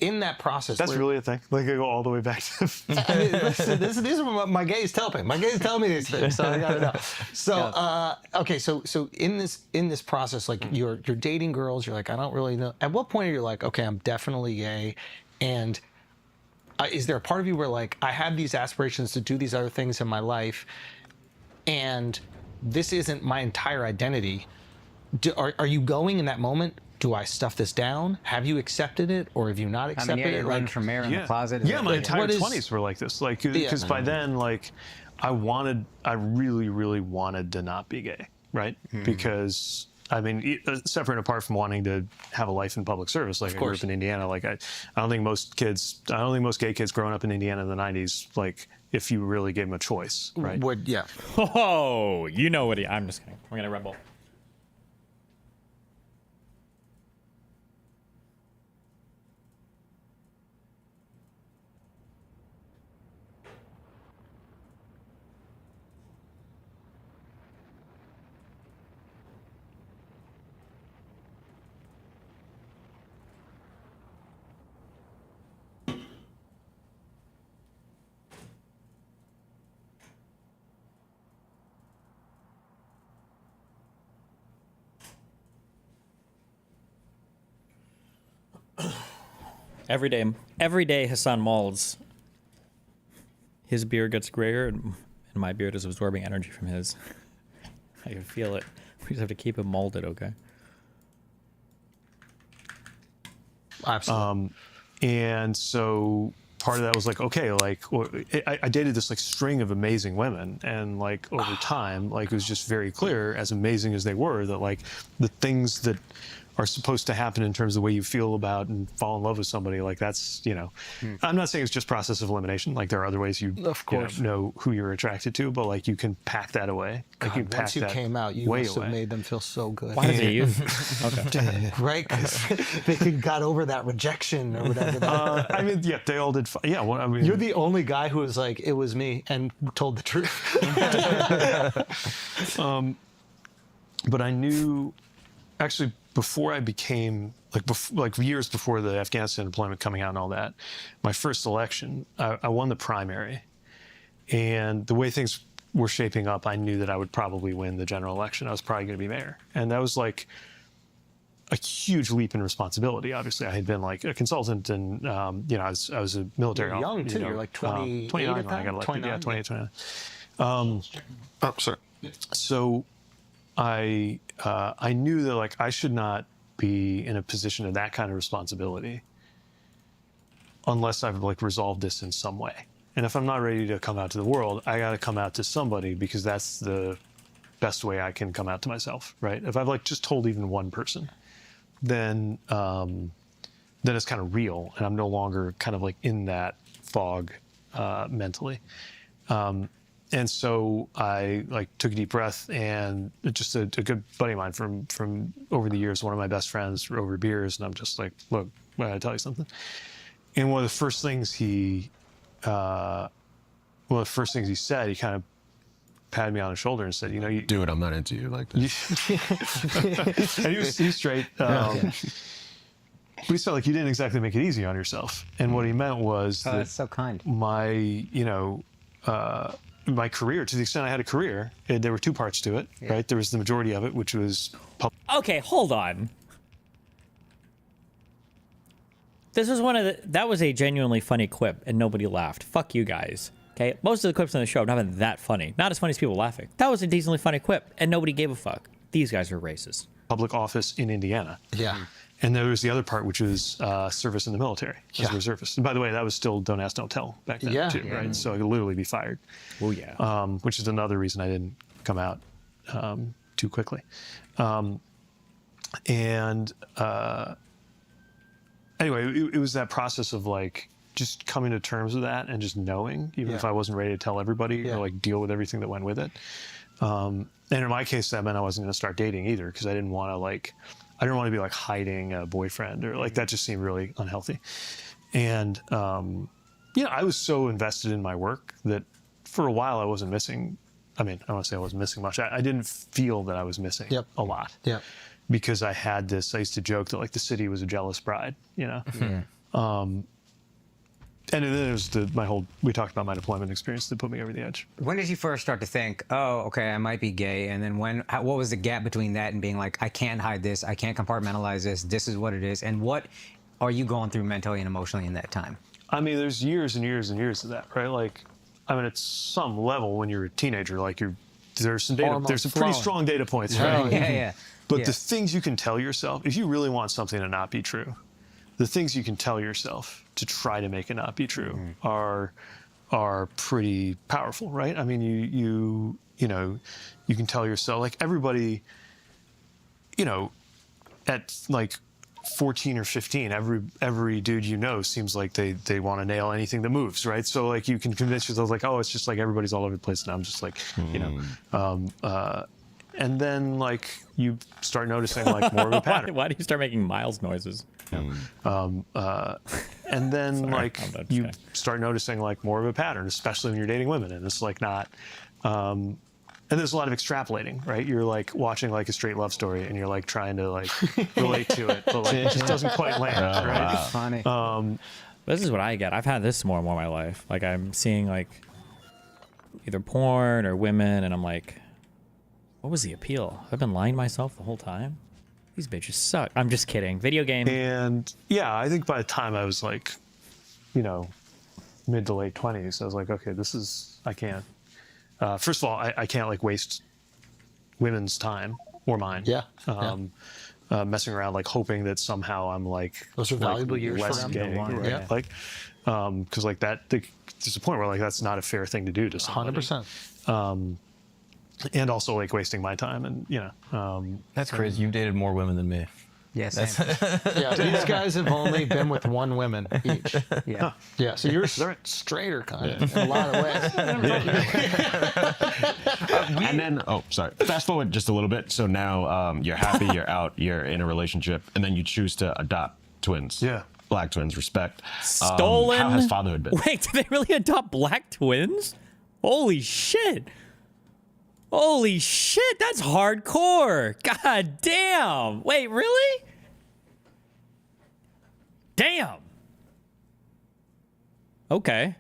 in that process, That's really a thing. Like, I go all the way back to. I mean, listen, these are what my gays tell me. My gays tell me these things, so I gotta know. So, okay, so in this process, like you're dating girls, you're like, I don't really know. At what point are you like, okay, I'm definitely gay, and is there a part of you where like I have these aspirations to do these other things in my life, and this isn't my entire identity? Are you going in that moment? Do I stuff this down? Have you accepted it, or have you not accepted you're it? running from mayor in the closet. Yeah, my entire what is- 20s were like this. Like, because by then, like, I really, really wanted to not be gay, right? Because, I mean, separate and apart from wanting to have a life in public service, like I grew up in Indiana, like I don't think most gay kids growing up in Indiana in the 90s, like, if you really gave them a choice, right? Would Oh, you know what I'm just kidding. We're gonna Red Bull. Every day Hassan Malls, his beard gets grayer, and my beard is absorbing energy from his. I can feel it. We just have to keep him molded, okay? absolutely. And so part of that was like, okay, like I dated this like string of amazing women, and like over time, like it was just very clear, as amazing as they were, that like the things that are supposed to happen in terms of the way you feel about and fall in love with somebody, like that's, you know, I'm not saying it's just process of elimination. Like there are other ways you, Of course. know who you're attracted to, but like you can pack that away. Like you can pack Once you that came out, you way must have away. made them feel so good. Why does he use? Okay. Right? Because they got over that rejection or whatever. I mean, yeah, they all did. Yeah, well, I mean, You're the only guy who was like, it was me, and told the truth. but I knew, actually, before I became like years before the Afghanistan deployment coming out and all that, my first election, I won the primary, and the way things were shaping up, I knew that I would probably win the general election. I was probably going to be mayor, and that was like a huge leap in responsibility. Obviously, I had been like a consultant, and you know, I was a military. You're young, too. You're like 28 29 at when I got elected. 29? Yeah, 28, 29. Oh, sorry. So I knew that like I should not be in a position of that kind of responsibility unless I've like resolved this in some way. And if I'm not ready to come out to the world, I got to come out to somebody, because that's the best way I can come out to myself, right? If I've like just told even one person, then it's kind of real, and I'm no longer kind of like in that fog mentally. And so I like took a deep breath, and just a good buddy of mine from over the years, one of my best friends over beers, and I'm just like, look, I gotta tell you something. And one of the first things he said, he kind of patted me on the shoulder and said, you know, you Do it. I'm not into you like this. and he's straight. But he said, like, you didn't exactly make it easy on yourself. And what he meant was that That's so kind. my career, to the extent I had a career, there were two parts to it, right? There was the majority of it, which was Okay, hold on. This was that was a genuinely funny quip, and nobody laughed. Fuck you guys. Okay, most of the clips on the show have not been that funny. Not as funny as people laughing. That was a decently funny quip, and nobody gave a fuck. These guys are racist. public office in Indiana. Yeah. And there was the other part, which was service in the military as a reservist. And by the way, that was still don't ask, don't tell back then, too, right? So I could literally be fired. Oh, yeah. Which is another reason I didn't come out too quickly. Anyway, it was that process of like just coming to terms with that and just knowing, even if I wasn't ready to tell everybody or like deal with everything that went with it. And in my case, that meant I wasn't going to start dating either, because I didn't want to be like hiding a boyfriend, or like that just seemed really unhealthy. And I was so invested in my work that for a while I wasn't missing. I mean, I don't want to say I wasn't missing much. I didn't feel that I was missing a lot. Yep. Because I had this, I used to joke that like the city was a jealous bride, you know? And then it was we talked about my deployment experience that put me over the edge. When did you first start to think, oh, okay, I might be gay? And then what was the gap between that and being like, I can't hide this, I can't compartmentalize this, this is what it is? And what are you going through mentally and emotionally in that time? I mean, there's years and years and years of that, right? Like, I mean, at some level, when you're a teenager, like there's some pretty strong data points, right? Yeah. But the things you can tell yourself, if you really want something to not be true, the things you can tell yourself to try to make it not be true are pretty powerful, right? I mean, you can tell yourself, like, everybody, at like 14 or 15, every dude seems like they want to nail anything that moves, right? So like you can convince yourself, like, oh, it's just like everybody's all over the place, and I'm just like, and then like you start noticing like more of a pattern. Why do you start making Miles noises? And then like you start noticing like more of a pattern, especially when you're dating women, and it's like not. And there's a lot of extrapolating, right? You're like watching like a straight love story, and you're like trying to like relate to it, but like it just doesn't quite land, right? Wow. Funny. This is what I get. I've had this more and more in my life. Like, I'm seeing like either porn or women, and I'm like, what was the appeal? I've been lying to myself the whole time. These bitches suck. I'm just kidding. Video game. And yeah, I think by the time I was like, mid to late 20s, I was like, okay, I can't. First of all, I can't like waste women's time or mine. Messing around, like hoping that somehow I'm like those are valuable years less for them. gay, right? Like, because like that, there's a point where like that's not a fair thing to do to somebody. 100%. And also like wasting my time, and That's crazy. You've dated more women than me. Yes. Yeah, these guys have only been with one woman each. Yeah. Yeah, so you're straighter kind of in a lot of ways. And then, fast forward just a little bit. So now you're happy, you're out, you're in a relationship, and then you choose to adopt twins. Yeah. Black twins, respect. Stolen. How has fatherhood been? Wait, did they really adopt black twins? Holy shit. Holy shit, that's hardcore. God damn. Wait, really? Damn. Okay.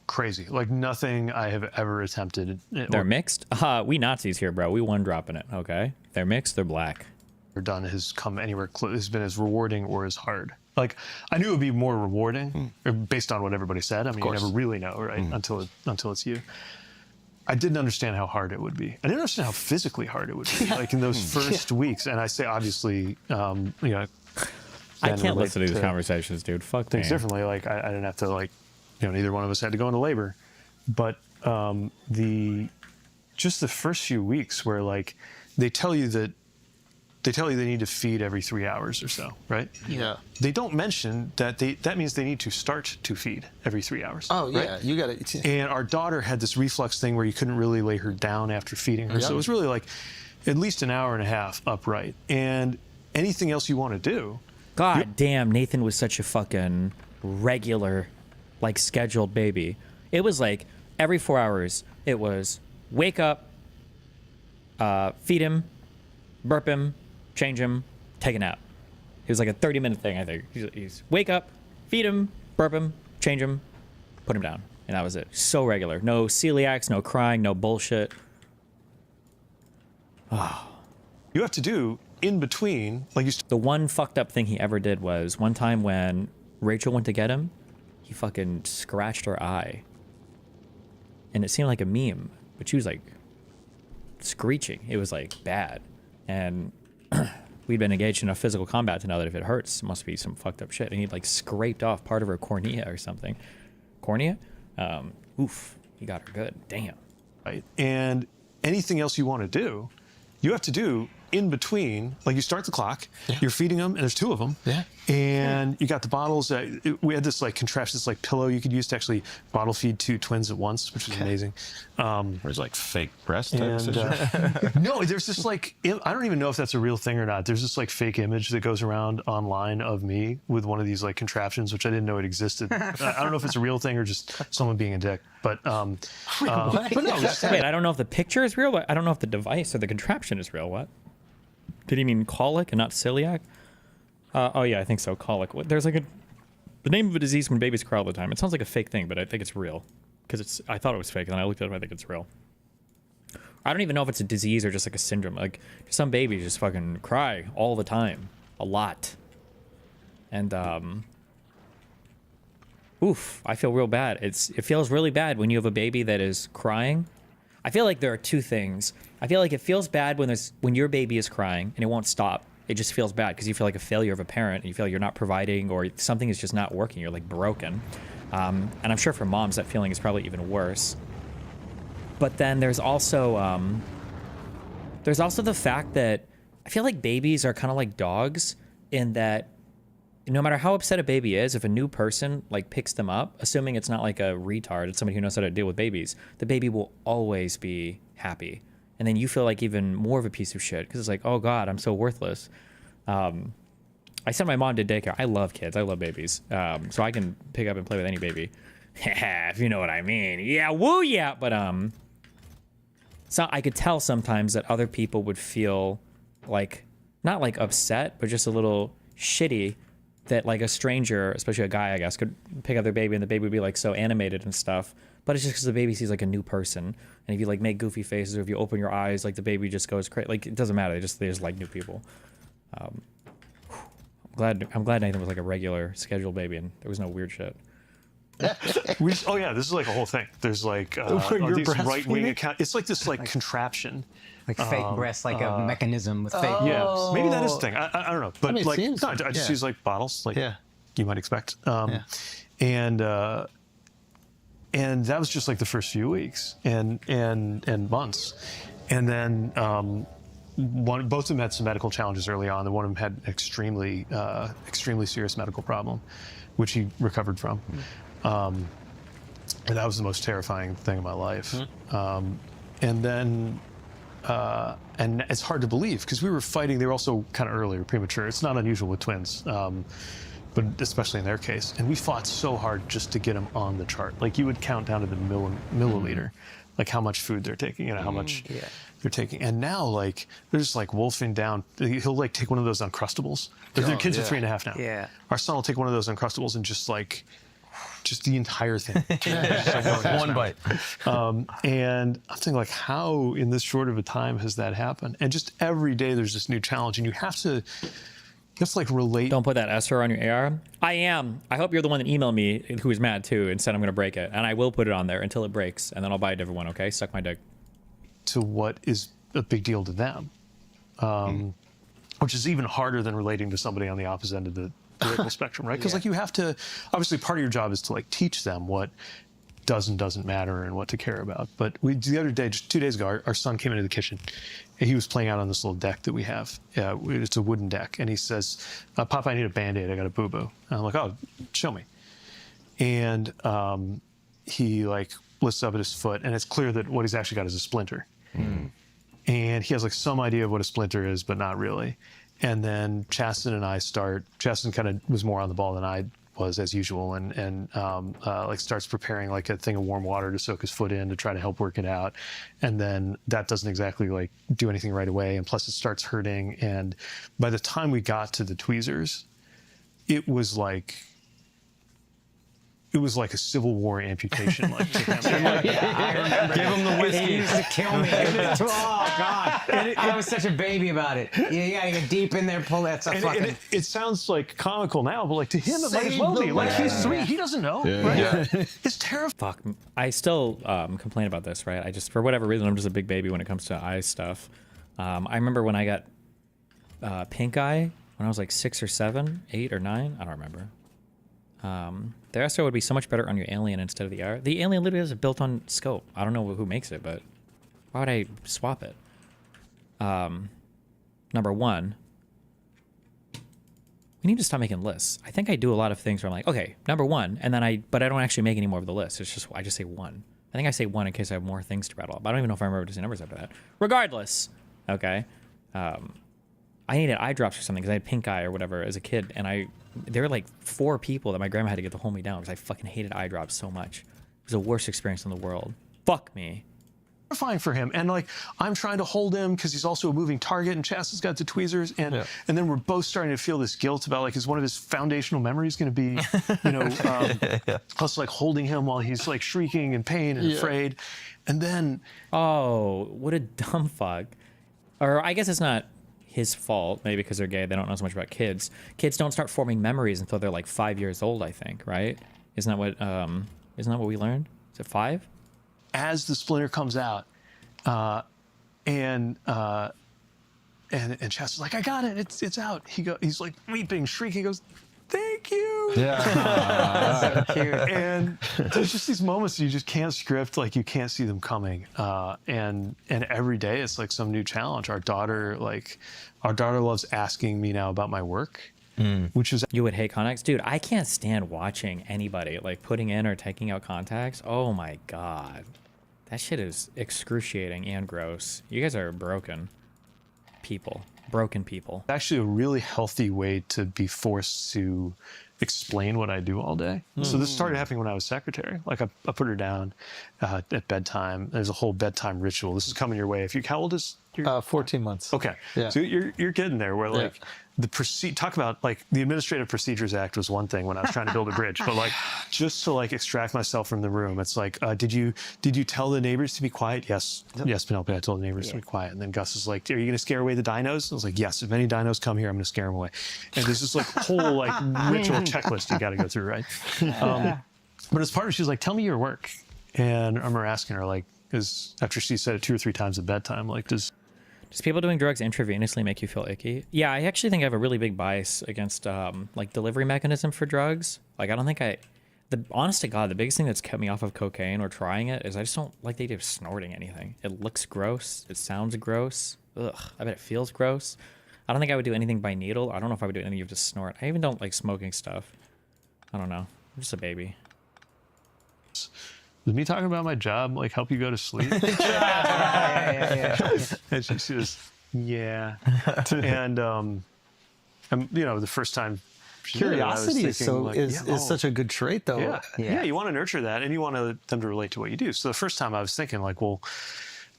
Crazy. Like nothing I have ever attempted. They're mixed? We Nazis here, bro. We one dropping it, okay? They're mixed, they're black. Or done has come anywhere close, has been as rewarding or as hard. Like, I knew it would be more rewarding based on what everybody said. I mean, you never really know, right? Until it's you. I didn't understand how hard it would be. I didn't understand how physically hard it would be, like in those first weeks. And I say, obviously, I can't listen to these conversations, dude. Fuck things me. differently. Like, I didn't have to, like, neither one of us had to go into labor. But just the first few weeks where, like, they tell you they need to feed every 3 hours or so, right? Yeah. They don't mention that that means they need to start to feed every 3 hours. Oh, yeah. Right? You got it. And our daughter had this reflux thing where you couldn't really lay her down after feeding her. Yep. So it was really like at least an hour and a half upright. And anything else you want to do. God damn, Nathan was such a fucking regular, like, scheduled baby. It was like every 4 hours, it was wake up, feed him, burp him, change him, take a nap. It was like a 30-minute thing, I think. He's wake up, feed him, burp him, change him, put him down. And that was it. So regular. No celiacs, no crying, no bullshit. Oh. You have to do in between, like the one fucked up thing he ever did was one time when Rachel went to get him, he fucking scratched her eye. And it seemed like a meme, but she was like screeching. It was like bad. And we'd been engaged in a physical combat to know that if it hurts, it must be some fucked up shit. And he'd like scraped off part of her cornea or something. Cornea? Oof. He got her good. Damn. Right. And anything else you want to do, you have to do in between. Like, you start the clock, you're feeding them, and there's two of them. Yeah. And you got the bottles. We had this like contraption, this like pillow you could use to actually bottle feed two twins at once, which was amazing. There's like fake breast type And, situation. no, there's this like, I don't even know if that's a real thing or not. There's this like fake image that goes around online of me with one of these like contraptions, which I didn't know it existed. I don't know if it's a real thing or just someone being a dick. But no. Wait, I don't know if the picture is real, but I don't know if the device or the contraption is real. What? Did he mean colic and not celiac? Oh yeah, I think so. Colic. There's like the name of a disease when babies cry all the time. It sounds like a fake thing, but I think it's real because I thought it was fake, and then I looked it up. I think it's real. I don't even know if it's a disease or just like a syndrome. Like, some babies just fucking cry all the time, a lot, and oof, I feel real bad. It feels really bad when you have a baby that is crying. I feel like there are two things. I feel like it feels bad when your baby is crying and it won't stop. It just feels bad because you feel like a failure of a parent and you feel like you're not providing or something is just not working. You're like broken. And I'm sure for moms that feeling is probably even worse. But then there's also the fact that I feel like babies are kind of like dogs in that no matter how upset a baby is, if a new person like picks them up, assuming it's not like a retard, it's somebody who knows how to deal with babies, the baby will always be happy. And then you feel like even more of a piece of shit because it's like, oh God, I'm so worthless. I sent my mom to daycare. I love kids. I love babies. So I can pick up and play with any baby. If you know what I mean. Yeah, woo, yeah. But so I could tell sometimes that other people would feel like, not like upset, but just a little shitty that like a stranger, especially a guy, I guess, could pick up their baby and the baby would be like so animated and stuff. But it's just because the baby sees like a new person. And if you like make goofy faces or if you open your eyes, like the baby just goes crazy. Like it doesn't matter. They just like new people. I'm glad Nathan was like a regular scheduled baby and there was no weird shit. Oh yeah, this is like a whole thing. There's like these right-wing account. It's like this like contraption. Like fake breasts, like a mechanism with fake. Yeah, maybe that is the thing. I don't know, but I mean, like seems no, like- I just yeah. use like bottles, like you might expect. And that was just like the first few weeks and months, and then both of them had some medical challenges early on. And one of them had extremely serious medical problem, which he recovered from. And that was the most terrifying thing in my life. And then, and it's hard to believe because we were fighting. They were also kind of early or premature. It's not unusual with twins, but especially in their case. And we fought so hard just to get them on the chart. Like you would count down to the milliliter, like how much food they're taking, you know, how much they're taking. And now, like, they're just like wolfing down. He'll like take one of those Uncrustables. Their kids are 3.5 now. Yeah. Our son will take one of those Uncrustables and just the entire thing. One bite. And I'm thinking like, how in this short of a time has that happened? And just every day there's this new challenge and you have to like relate. Don't put that Esther on your AR. I am. I hope you're the one that emailed me who was mad too and said I'm going to break it. And I will put it on there until it breaks and then I'll buy a different one, okay? Suck my dick. To what is a big deal to them. Which is even harder than relating to somebody on the opposite end of the political spectrum, right? Because like you have to, obviously part of your job is to like teach them what does and doesn't matter and what to care about. But the other day, just 2 days ago, our son came into the kitchen and he was playing out on this little deck that we have. It's a wooden deck. And he says, Papa, I need a Band-Aid. I got a boo-boo. And I'm like, oh, show me. And he like lifts up at his foot and it's clear that what he's actually got is a splinter. And he has like some idea of what a splinter is, but not really. And then Chasten and I Chasten kind of was more on the ball than I was as usual and like starts preparing like a thing of warm water to soak his foot in to try to help work it out. And then that doesn't exactly like do anything right away. And plus it starts hurting. And by the time we got to the tweezers, it was like a Civil War amputation, like to him. I remember. Give him the whiskey. He used to kill me. Oh God! I was such a baby about it. You gotta get deep in there, pull that stuff. And it sounds like comical now, but like to him, it might as well be. Like he's 3, he doesn't know. Right? It's terrifying. Fuck. I still complain about this, right? I just, for whatever reason, I'm just a big baby when it comes to eye stuff. I remember when I got pink eye when I was like 6 or 7, 8 or 9. I don't remember. The Astro would be so much better on your Alien instead of the R. The Alien literally has a built-on scope. I don't know who makes it, but why would I swap it? Number one, we need to stop making lists. I think I do a lot of things where I'm like, okay, number one, and then but I don't actually make any more of the list. It's just, I just say one. I think I say one in case I have more things to rattle up. I don't even know if I remember to say numbers after that. Regardless, okay. I needed eye drops or something because I had pink eye or whatever as a kid, and there were like 4 people that my grandma had to get to hold me down because I fucking hated eye drops so much. It was the worst experience in the world. Fuck me. Terrifying for him, and like I'm trying to hold him because he's also a moving target, and Chasten's got the tweezers, and then we're both starting to feel this guilt about like is one of his foundational memories going to be, you know, us like holding him while he's like shrieking in pain and afraid, and then oh, what a dumb fuck. Or I guess it's not his fault, maybe because they're gay, they don't know so much about kids. Kids don't start forming memories until they're like 5 years old, I think, right? Isn't that what we learned? Is it 5? As the splinter comes out, and Chasta's like, I got it, it's out. He's like weeping, shrieking, he goes, thank you. Yeah. So cute. And there's just these moments you just can't script, like you can't see them coming. And every day it's like some new challenge. Our daughter loves asking me now about my work, which is You would hate contacts? Dude, I can't stand watching anybody like putting in or taking out contacts. Oh my God. That shit is excruciating and gross. You guys are broken people. actually a really healthy way to be forced to explain what I do all day. So this started happening when I was secretary. Like I put her down at bedtime. There's a whole bedtime ritual. This is coming your way. How old is your 14 months. Okay. Yeah. So you're getting there where like talk about like the Administrative Procedures Act was one thing when I was trying to build a bridge, but like just to like extract myself from the room, it's like, did you tell the neighbors to be quiet? Yes, Penelope, I told the neighbors to be quiet. And then Gus is like, are you going to scare away the dinos? I was like, yes, if any dinos come here, I'm going to scare them away. And there's this like whole like ritual checklist you got to go through, right? But as part of it, she was like, tell me your work. And I remember asking her like, after she said it 2 or 3 times at bedtime, like, does people doing drugs intravenously make you feel icky? Yeah, I actually think I have a really big bias against like delivery mechanism for drugs. Like I don't think honest to God, the biggest thing that's kept me off of cocaine or trying it is I just don't like the idea of snorting anything. It looks gross. It sounds gross. Ugh, I bet it feels gross. I don't think I would do anything by needle. I don't know if I would do anything you have to snort. I even don't like smoking stuff. I don't know. I'm just a baby. Does me talking about my job like help you go to sleep? And she says, yeah. And the first time she did it, I was Curiosity thinking, is such a good trait, though. Yeah, you want to nurture that, and you want them to relate to what you do. So the first time I was thinking like, well,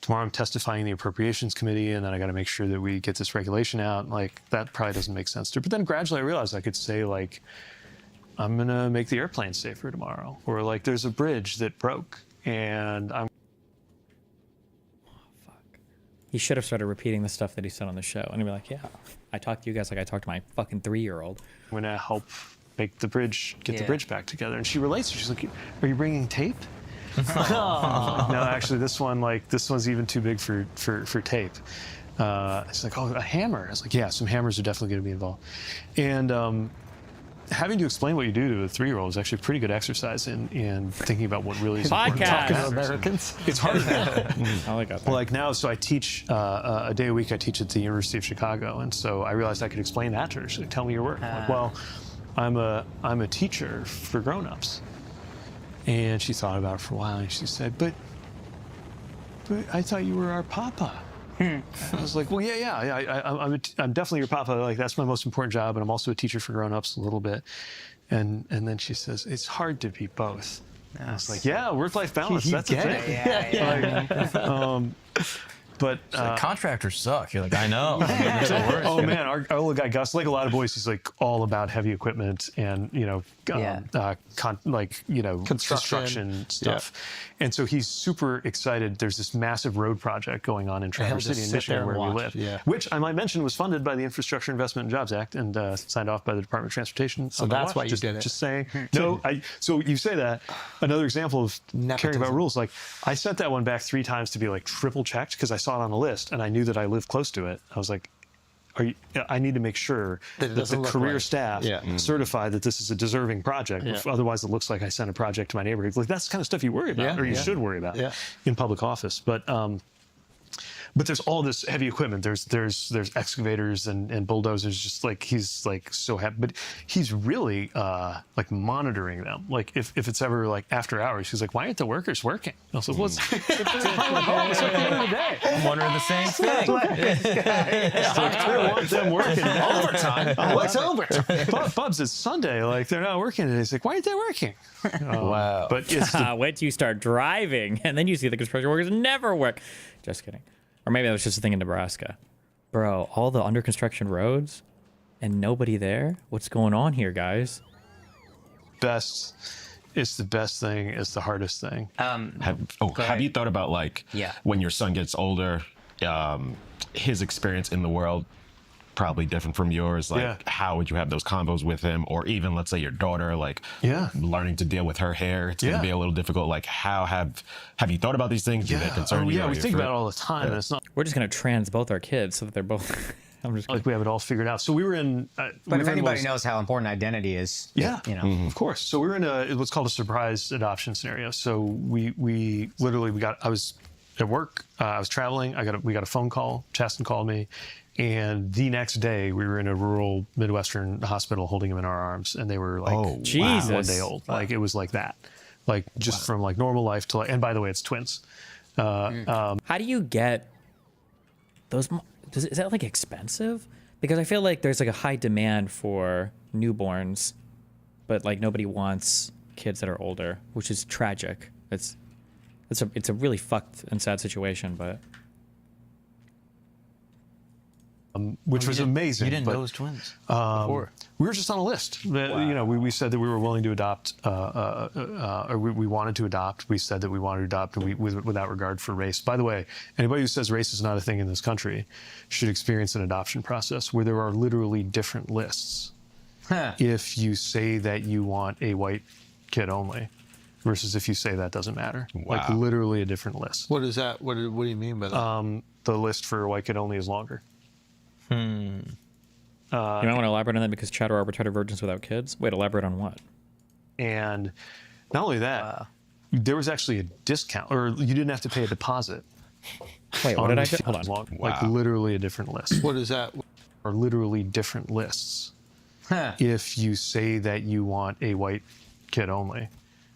tomorrow I'm testifying in the Appropriations Committee, and then I got to make sure that we get this regulation out. Like that probably doesn't make sense to her. But then gradually I realized I could say like, I'm gonna make the airplane safer tomorrow, or like there's a bridge that broke and I'm. He should have started repeating the stuff that he said on the show, and he'd be like, "Yeah, I talked to you guys like I talked to my fucking 3-year-old." I'm gonna help make the bridge, get the bridge back together. And she relates. She's like, "Are you bringing tape?" No, actually, this one's even too big for tape. It's like, oh, a hammer. I was like, yeah, some hammers are definitely going to be involved. And having to explain what you do to a 3-year-old is actually a pretty good exercise in thinking about what really is important. Podcast. Talking to Americans. It's hard now. I like that. Well, like now, so I teach a day a week. I teach at the University of Chicago, and so I realized I could explain that to her. She's like, "Tell me your work." I'm like, well, I'm a teacher for grown-ups. And she thought about it for a while, and she said, "But I thought you were our papa." I was like, "Well, I'm definitely your papa. Like that's my most important job, and I'm also a teacher for grown-ups a little bit." And then she says, "It's hard to be both." Yes. I was like, "Yeah, work-life balance. That's a thing." Yeah. But contractors suck. You're like, I know. Oh man, our little guy Gus, like a lot of boys, he's like all about heavy equipment and construction stuff. And so he's super excited. There's this massive road project going on in Traverse City, in Michigan, where we live, which I might mention was funded by the Infrastructure Investment and Jobs Act and signed off by the Department of Transportation. So that's why you did it. Just saying. No, so you say that. Another example of caring about rules. Like I sent that one back 3 times to be like triple checked because I saw it on the list and I knew that I lived close to it. I was like, I need to make sure that the career staff certify that this is a deserving project. Otherwise, it looks like I sent a project to my neighborhood. Like that's the kind of stuff you worry about, or you should worry about in public office. But there's all this heavy equipment. There's excavators and bulldozers. Just like he's like so happy, but he's really like monitoring them. Like if it's ever like after hours, he's like, "Why aren't the workers working?" I was like, "Well, it's I'm wondering the same thing. I want them working Overtime. What's overtime? Bubs, it's Sunday. Like they're not working today. He's like, "Why aren't they working?" Wow. But it's wait till you start driving, and then you see the construction workers never work. Just kidding. Or maybe that was just a thing in Nebraska. Bro, all the under construction roads and nobody there? What's going on here, guys? It's the best thing. It's the hardest thing. Have you thought about when your son gets older, his experience in the world, probably different from yours. Like, Yeah. how would you have those combos with him? Or even, let's say, your daughter, like, Yeah. learning to deal with her hair. It's going Yeah. to be a little difficult. Like, how have you thought about these things? Do they concern you? Yeah, Are we you think afraid? about it all the time, and it's not We're just gonna trans both our kids so that they're both. I'm just like we have it all figured out. So we were in. But if anybody knows how important identity is, yeah, you know. of course. So we were in what's called a surprise adoption scenario. So we literally I was at work. I was traveling. We got a phone call. Chaston called me, and the next day we were in a rural Midwestern hospital holding him in our arms, and they were like, Jesus. 1 day old. Like it was like that, like just from like normal life to like. And by the way, it's twins. How do you get those? Is that like expensive? Because I feel like there's like a high demand for newborns, but like nobody wants kids that are older, which is tragic. It's a really fucked and sad situation, but Which was amazing. You didn't but, know it was twins before. We were just on a list. You know, we said that we were willing to adopt, or we wanted to adopt. We said that we wanted to adopt, and without regard for race. By the way, anybody who says race is not a thing in this country should experience an adoption process where there are literally different lists. If you say that you want a white kid only, versus if you say that doesn't matter. Like literally a different list. What is that? What do you mean by that? The list for a white kid only is longer. you might want to elaborate on that because chat are retarded virgins without kids. Wait, elaborate on what? And not only that, there was actually a discount, or you didn't have to pay a deposit. Wait, what did I do? Hold on. Like literally a different list. What is that? Or literally different lists. If you say that you want a white kid only,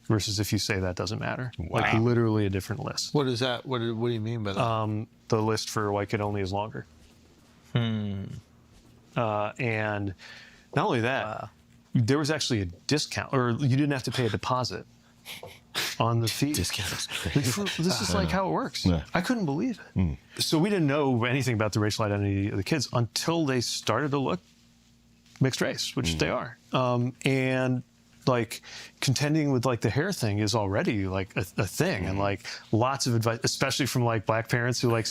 versus if you say that doesn't matter. Like literally a different list. What is that? What do you mean by that? The list for a white kid only is longer. And not only that, there was actually a discount, or you didn't have to pay a deposit on the fee. Discounts. This is like how it works. I couldn't believe it. So we didn't know anything about the racial identity of the kids until they started to look mixed race, which they are. And like contending with like the hair thing is already like a thing, and like lots of advice, especially from like black parents who like.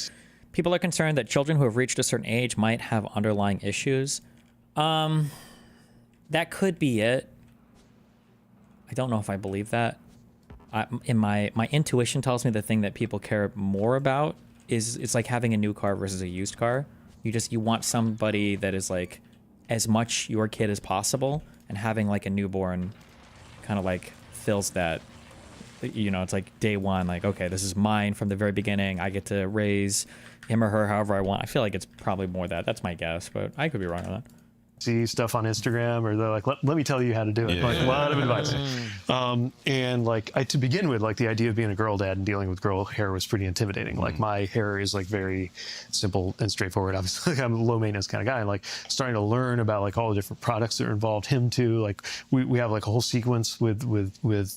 People are concerned that children who have reached a certain age might have underlying issues. That could be it. I don't know if I believe that. My intuition tells me the thing that people care more about is it's like having a new car versus a used car. You want somebody that is like as much your kid as possible, and having like a newborn kind of like fills that. You know, it's like day one, like, okay, this is mine from the very beginning. I get to raise him or her however I want. I feel like it's probably more that. That's my guess, but I could be wrong on that. See stuff on Instagram, or they're like, let me tell you how to do it. Like a lot of advice. And like to begin with, like the idea of being a girl dad and dealing with girl hair was pretty intimidating. Like my hair is like very simple and straightforward. Obviously, like, I'm a low maintenance kind of guy. And like starting to learn about like all the different products that are involved. Him too. Like we have like a whole sequence with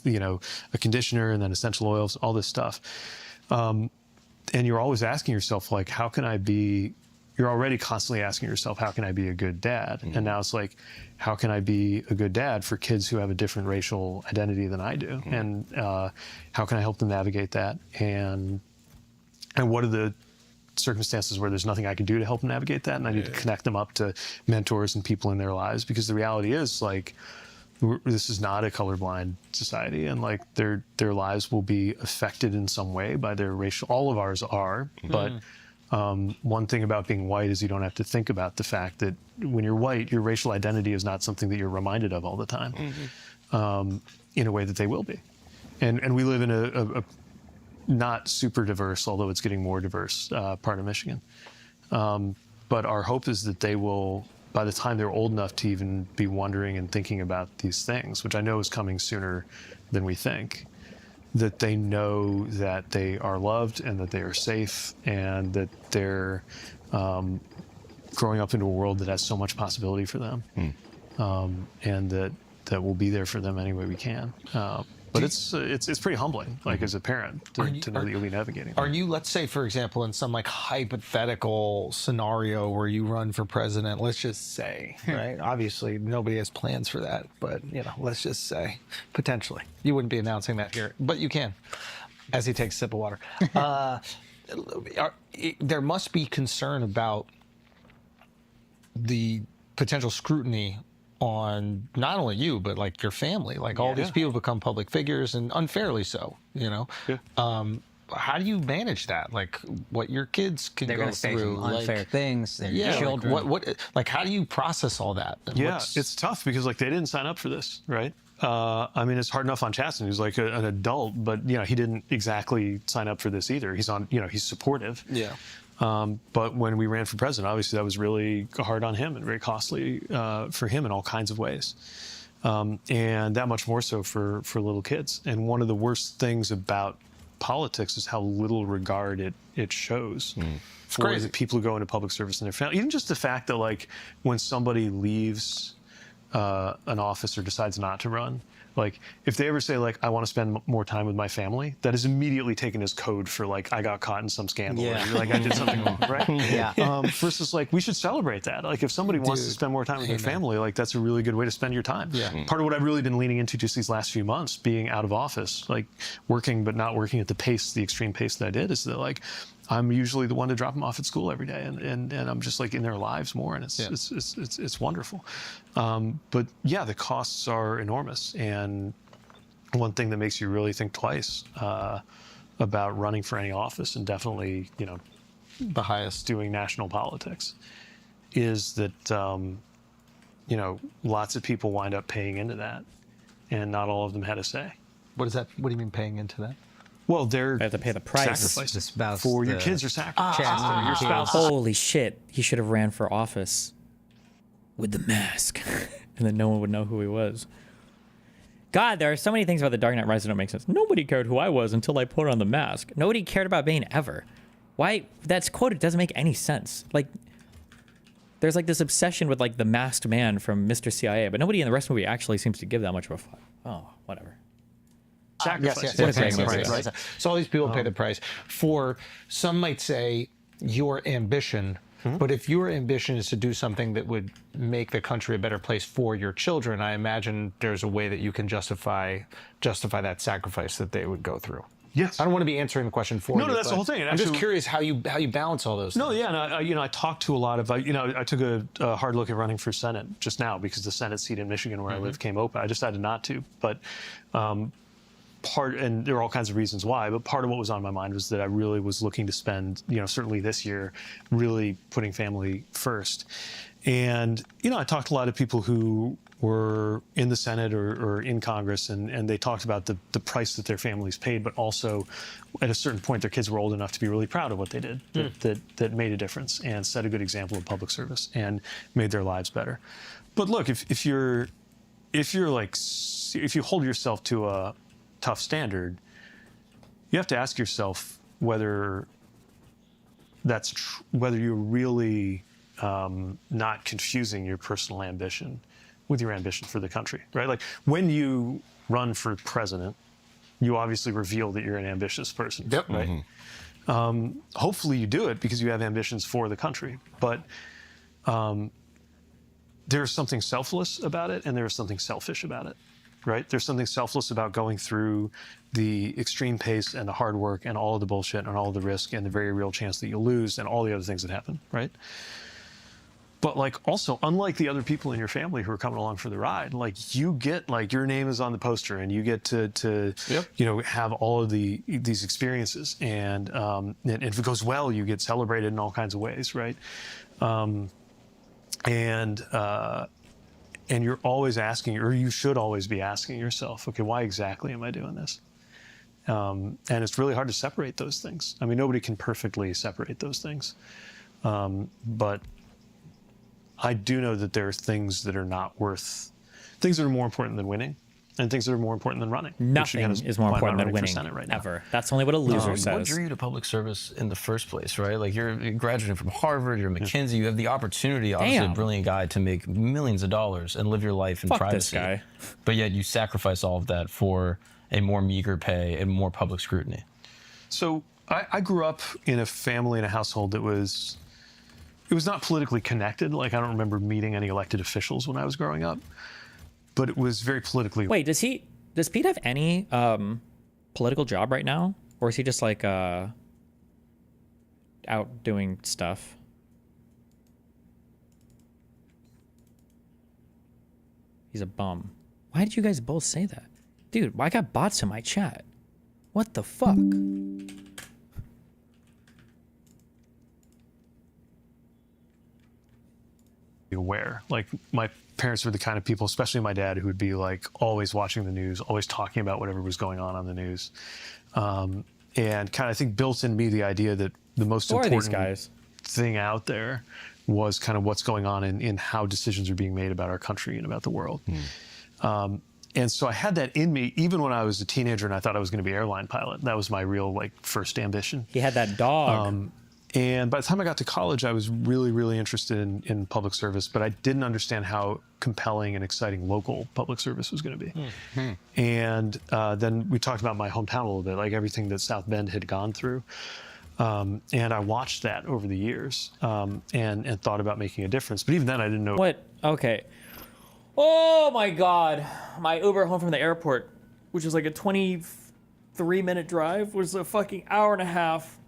you know, a conditioner and then essential oils, all this stuff. And you're always asking yourself like, how can I be? You're already constantly asking yourself, how can I be a good dad? And now it's like, how can I be a good dad for kids who have a different racial identity than I do? And how can I help them navigate that? And what are the circumstances where there's nothing I can do to help them navigate that? And I need to connect them up to mentors and people in their lives, because the reality is like, this is not a colorblind society, and like their lives will be affected in some way by their racial. All of ours are, but one thing about being white is you don't have to think about the fact that when you're white, your racial identity is not something that you're reminded of all the time, in a way that they will be. And we live in a not super diverse, although it's getting more diverse, part of Michigan. But our hope is that they will, by the time they're old enough to even be wondering and thinking about these things, which I know is coming sooner than we think, that they know that they are loved and that they are safe, and that they're growing up into a world that has so much possibility for them, and that we'll be there for them any way we can. But it's pretty humbling, like as a parent, to know that you'll be navigating. Are you, let's say, for example, in some like hypothetical scenario where you run for president, let's just say, right? Obviously, nobody has plans for that, but you know, let's just say, potentially, you wouldn't be announcing that here, but you can, as he takes a sip of water. There must be concern about the potential scrutiny on not only you but like your family, like all these people become public figures, and unfairly so, you know. How do you manage that? Like what your kids can They're go going to say through, some unfair things. Their children. like how do you process all that? And Yeah, it's tough because like they didn't sign up for this, right? I mean, it's hard enough on Chasten, who's like an adult, but you know, he didn't exactly sign up for this either. He's on, you know, he's supportive. Yeah. But when we ran for president, obviously that was really hard on him and very costly for him in all kinds of ways. And that much more so for little kids. And one of the worst things about politics is how little regard it shows for crazy. the people who go into public service and their family. Even just the fact that like when somebody leaves an office or decides not to run, like if they ever say like I want to spend more time with my family, that is immediately taken as code for like I got caught in some scandal or like I did something wrong, right? Versus like we should celebrate that. Like if somebody wants to spend more time with their family, like that's a really good way to spend your time. Part of what I've really been leaning into just these last few months, being out of office, like working but not working at the extreme pace that I did, is that like I'm usually the one to drop them off at school every day, and I'm just like in their lives more, and it's wonderful. But yeah, the costs are enormous, and one thing that makes you really think twice about running for any office, and definitely the highest doing national politics, is that lots of people wind up paying into that, and not all of them had a say. What is that? What do you mean paying into that? Well, they have to pay the price. Sacrifices spouse, for your kids are sacrificed. Your spouse. Holy shit! He should have ran for office with the mask, and then no one would know who he was. God, there are so many things about the Dark Knight Rises that don't make sense. Nobody cared who I was until I put on the mask. Nobody cared about Bane ever. Why? That's quoted. Doesn't make any sense. Like, there's like this obsession with like the masked man from Mr. CIA, but nobody in the rest of the movie actually seems to give that much of a fuck. Oh, whatever. Yes. So all these people pay the price. For some might say your ambition, but if your ambition is to do something that would make the country a better place for your children, I imagine there's a way that you can justify that sacrifice that they would go through. Yes. I don't want to be answering the question for you. No, that's the whole thing. I'm just curious how you balance all those things. No, yeah, and I talked to a lot of, I took a hard look at running for Senate just now because the Senate seat in Michigan where I live came open. I decided not to, but and there are all kinds of reasons why, but part of what was on my mind was that I really was looking to spend, certainly this year, really putting family first. And, I talked to a lot of people who were in the Senate or in Congress, and they talked about the price that their families paid, but also at a certain point their kids were old enough to be really proud of what they did, that made a difference and set a good example of public service and made their lives better. But look, if you hold yourself to a tough standard, you have to ask yourself whether you're really not confusing your personal ambition with your ambition for the country, right? Like when you run for president, you obviously reveal that you're an ambitious person, right? Hopefully you do it because you have ambitions for the country, but there's something selfless about it and there's something selfish about it. Right? There's something selfless about going through the extreme pace and the hard work and all of the bullshit and all of the risk and the very real chance that you'll lose and all the other things that happen, right? But like also, unlike the other people in your family who are coming along for the ride, like you get like your name is on the poster and you get to have all of these experiences and if it goes well, you get celebrated in all kinds of ways, right? And you're always asking, or you should always be asking yourself, okay, why exactly am I doing this? And it's really hard to separate those things. I mean, nobody can perfectly separate those things. But I do know that there are things that are things that are more important than winning, and things that are more important than running. Nothing is more important than winning, right ever. That's only what a loser says. What drew you to public service in the first place, right? Like you're graduating from Harvard, you're McKinsey, you have the opportunity, obviously a brilliant guy, to make millions of dollars and live your life in privacy. This guy. But yet you sacrifice all of that for a more meager pay and more public scrutiny. So I grew up in a family and a household that was not politically connected. Like I don't remember meeting any elected officials when I was growing up. But it was very politically. Wait, does Pete have any political job right now, or is he just like out doing stuff? He's a bum. Why did you guys both say that? Dude, I got bots in my chat. What the fuck? Aware. Like, my parents were the kind of people, especially my dad, who would be like always watching the news, always talking about whatever was going on the news. And kind of, I think, built in me the idea that the most important thing out there was kind of what's going on in how decisions are being made about our country and about the world. And so I had that in me even when I was a teenager and I thought I was going to be an airline pilot. That was my real, like, first ambition. He had that dog. And by the time I got to college, I was really, really interested in public service, but I didn't understand how compelling and exciting local public service was going to be. And then we talked about my hometown a little bit, like everything that South Bend had gone through. And I watched that over the years and thought about making a difference. But even then, I didn't know. What? Okay. Oh my God. My Uber home from the airport, which is like a 23-minute drive, was a fucking hour and a half.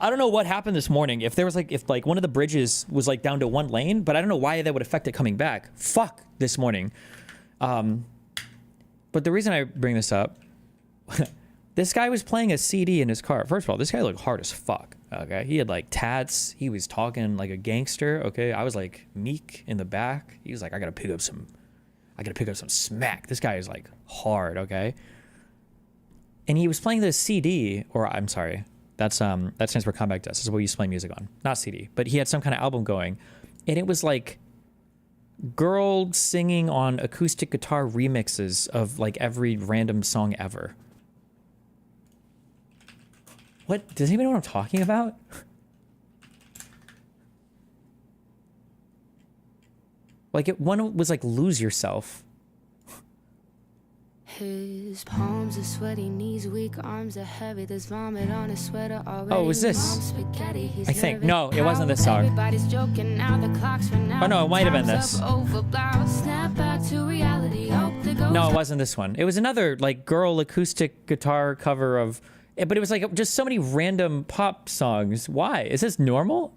I don't know what happened this morning. If one of the bridges was like down to one lane, but I don't know why that would affect it coming back. Fuck this morning. But the reason I bring this up, this guy was playing a CD in his car. First of all, this guy looked hard as fuck. Okay, he had like tats. He was talking like a gangster. Okay, I was like meek in the back. He was like, I gotta pick up some smack. This guy is like hard. Okay, and he was playing this CD, or I'm sorry. That stands for compact disc. This is what we used to play music on, not CD. But he had some kind of album going, and it was like girl singing on acoustic guitar remixes of like every random song ever. What? Does anybody know what I'm talking about? Like one was like Lose Yourself. His palms are sweaty, knees weak, arms are heavy. There's vomit on his sweater already. Oh, was this? I think. No, it wasn't this song. Everybody's joking now, the clock's run out. Oh no, it might have been this. Snap back to reality. No, it wasn't this one. It was another like girl acoustic guitar cover of, but it was like just so many random pop songs. Why? Is this normal?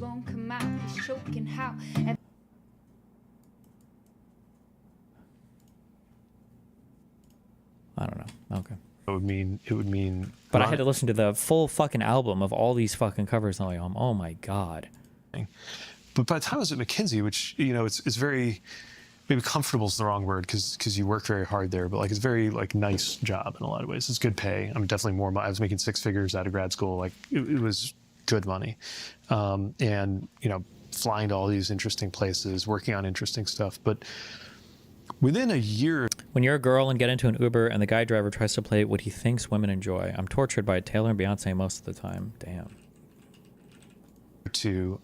Won't come out, he's choking how. I don't know. Okay. It would mean. But I had to listen to the full fucking album of all these fucking covers. And I'm like, oh my God. But by the time I was at McKinsey, which, you know, it's very, maybe comfortable is the wrong word because you work very hard there, but like it's very like nice job in a lot of ways. It's good pay. I mean, definitely more. I was making 6 figures out of grad school. Like it was good money. And, you know, flying to all these interesting places, working on interesting stuff. But within a year. When you're a girl and get into an Uber and the guy driver tries to play what he thinks women enjoy, I'm tortured by Taylor and Beyonce most of the time. Damn.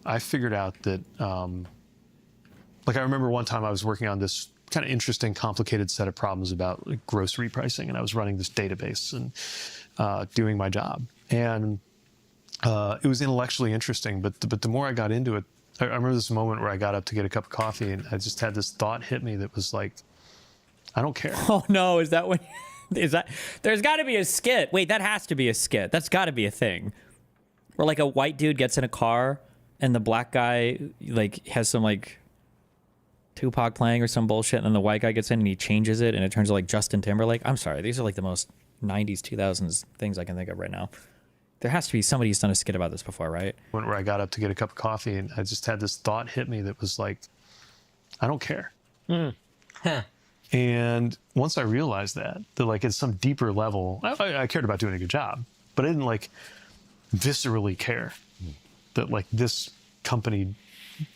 I figured out that, like I remember one time I was working on this kind of interesting, complicated set of problems about like grocery pricing, and I was running this database and doing my job. And it was intellectually interesting, but the more I got into it, I remember this moment where I got up to get a cup of coffee and I just had this thought hit me that was like, I don't care. Oh no, is that when, is that, there's gotta be a skit. Wait, that has to be a skit. That's gotta be a thing. Where like a white dude gets in a car and the black guy like has some like Tupac playing or some bullshit, and then the white guy gets in and he changes it and it turns to like Justin Timberlake. I'm sorry, these are like the most 90s, 2000s things I can think of right now. There has to be somebody who's done a skit about this before, right? Where I got up to get a cup of coffee and I just had this thought hit me that was like, I don't care. Huh. And once I realized that like at some deeper level, I cared about doing a good job, but I didn't like viscerally care that like this company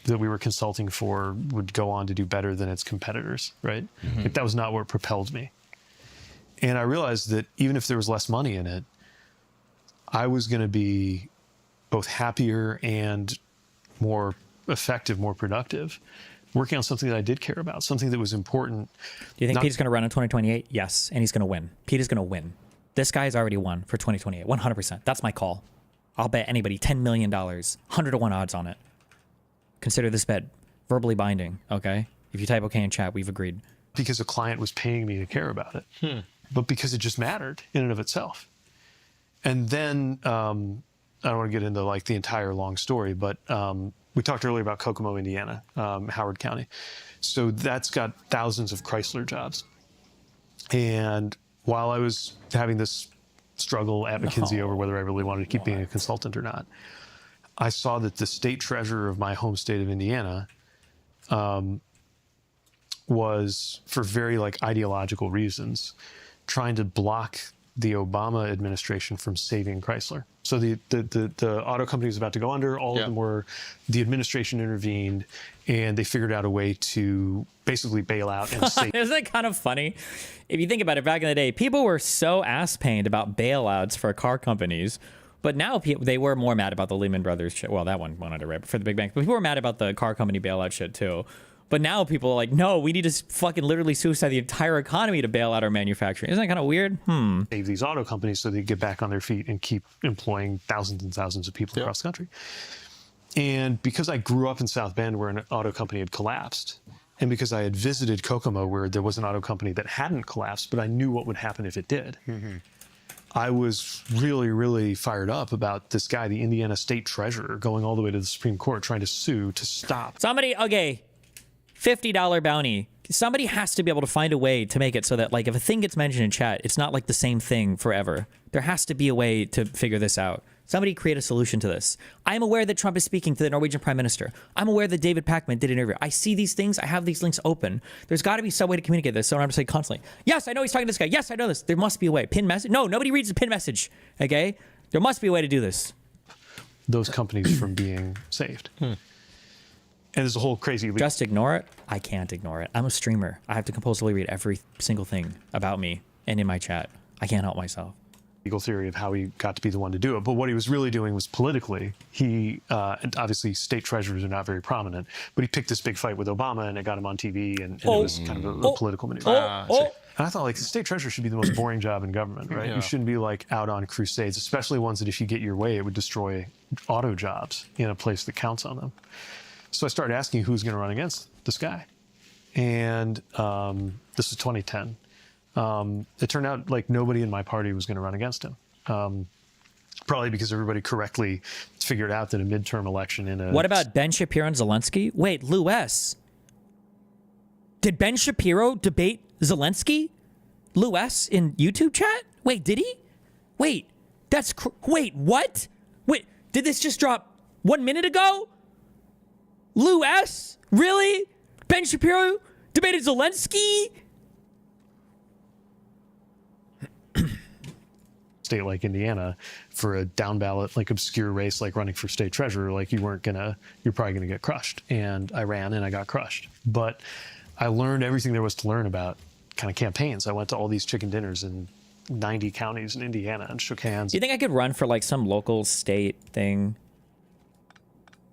that we were consulting for would go on to do better than its competitors, right? Mm-hmm. Like that was not what propelled me. And I realized that even if there was less money in it, I was going to be both happier and more effective, more productive, working on something that I did care about, something that was important. Do you think Pete's going to run in 2028? Yes, and he's going to win. Pete is going to win. This guy's already won for 2028, 100%. That's my call. I'll bet anybody $10 million, 100 to 1 odds on it. Consider this bet verbally binding, okay? If you type okay in chat, we've agreed. Because a client was paying me to care about it, but because it just mattered in and of itself. And then, I don't want to get into like the entire long story, but we talked earlier about Kokomo, Indiana, Howard County. So that's got thousands of Chrysler jobs. And while I was having this struggle at McKinsey over whether I really wanted to keep being a consultant or not, I saw that the state treasurer of my home state of Indiana was, for very like ideological reasons, trying to block the Obama administration from saving Chrysler. So the auto company was about to go under. All of them were. The administration intervened, and they figured out a way to basically bail out and save. Isn't it kind of funny? If you think about it, back in the day, people were so ass-pained about bailouts for car companies. But now they were more mad about the Lehman Brothers shit. Well, that one went under, right? For the big bank. But people were mad about the car company bailout shit, too. But now people are like, no, we need to fucking literally suicide the entire economy to bail out our manufacturing. Isn't that kind of weird? Save these auto companies so they get back on their feet and keep employing thousands and thousands of people across the country. And because I grew up in South Bend where an auto company had collapsed, and because I had visited Kokomo where there was an auto company that hadn't collapsed, but I knew what would happen if it did. I was really, really fired up about this guy, the Indiana state treasurer, going all the way to the Supreme Court trying to sue to stop. Somebody, okay, $50 bounty. Somebody has to be able to find a way to make it so that, like, if a thing gets mentioned in chat, it's not like the same thing forever. There has to be a way to figure this out. Somebody create a solution to this. I'm aware that Trump is speaking to the Norwegian Prime Minister. I'm aware that David Pacman did an interview. I see these things. I have these links open. There's got to be some way to communicate this. So I don't have to say constantly, yes, I know he's talking to this guy. Yes, I know this. There must be a way. Pin message? No, nobody reads the pin message. Okay? There must be a way to do this. Those companies from being saved. And there's a whole crazy... Just ignore it? I can't ignore it. I'm a streamer. I have to compulsively read every single thing about me and in my chat. I can't help myself. Legal theory of how he got to be the one to do it. But what he was really doing was politically. He, obviously, state treasurers are not very prominent, but he picked this big fight with Obama and it got him on TV, and it was kind of a political maneuver. And I thought, like, the state treasurer should be the most boring job in government, right? You shouldn't be, like, out on crusades, especially ones that if you get your way, it would destroy auto jobs in a place that counts on them. So I started asking who's going to run against this guy. And this was 2010. It turned out like nobody in my party was going to run against him. Probably because everybody correctly figured out that a midterm election in a... What about Ben Shapiro and Zelensky? Wait, Lou S. Did Ben Shapiro debate Zelensky? Lou S. in YouTube chat? Wait, did he? Wait, that's... Wait, what? Wait, did this just drop 1 minute ago? Lou S? Really? Ben Shapiro debated Zelensky? State like Indiana for a down ballot, like obscure race, like running for state treasurer, like you're probably gonna get crushed. And I ran and I got crushed. But I learned everything there was to learn about kind of campaigns. I went to all these chicken dinners in 90 counties in Indiana and shook hands. Do you think I could run for like some local state thing?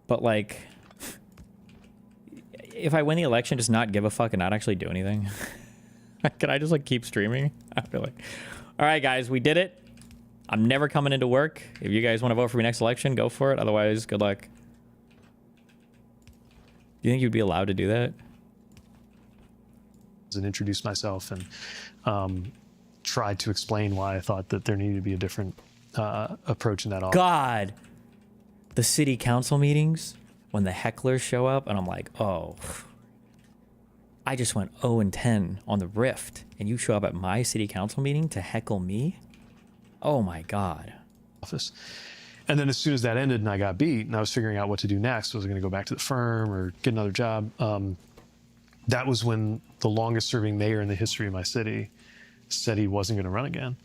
But like, if I win the election, just not give a fuck and not actually do anything? Can I just like keep streaming? I feel like, all right, guys, we did it. I'm never coming into work. If you guys want to vote for me next election, go for it. Otherwise, good luck. Do you think you'd be allowed to do that? And introduced myself and tried to explain why I thought that there needed to be a different approach in that office. God, the city council meetings when the hecklers show up and I'm like, oh, I just went 0-10 on the Rift and you show up at my city council meeting to heckle me? Oh my God. Office. And then as soon as that ended and I got beat and I was figuring out what to do next, was I going to go back to the firm or get another job? That was when the longest serving mayor in the history of my city said he wasn't going to run again.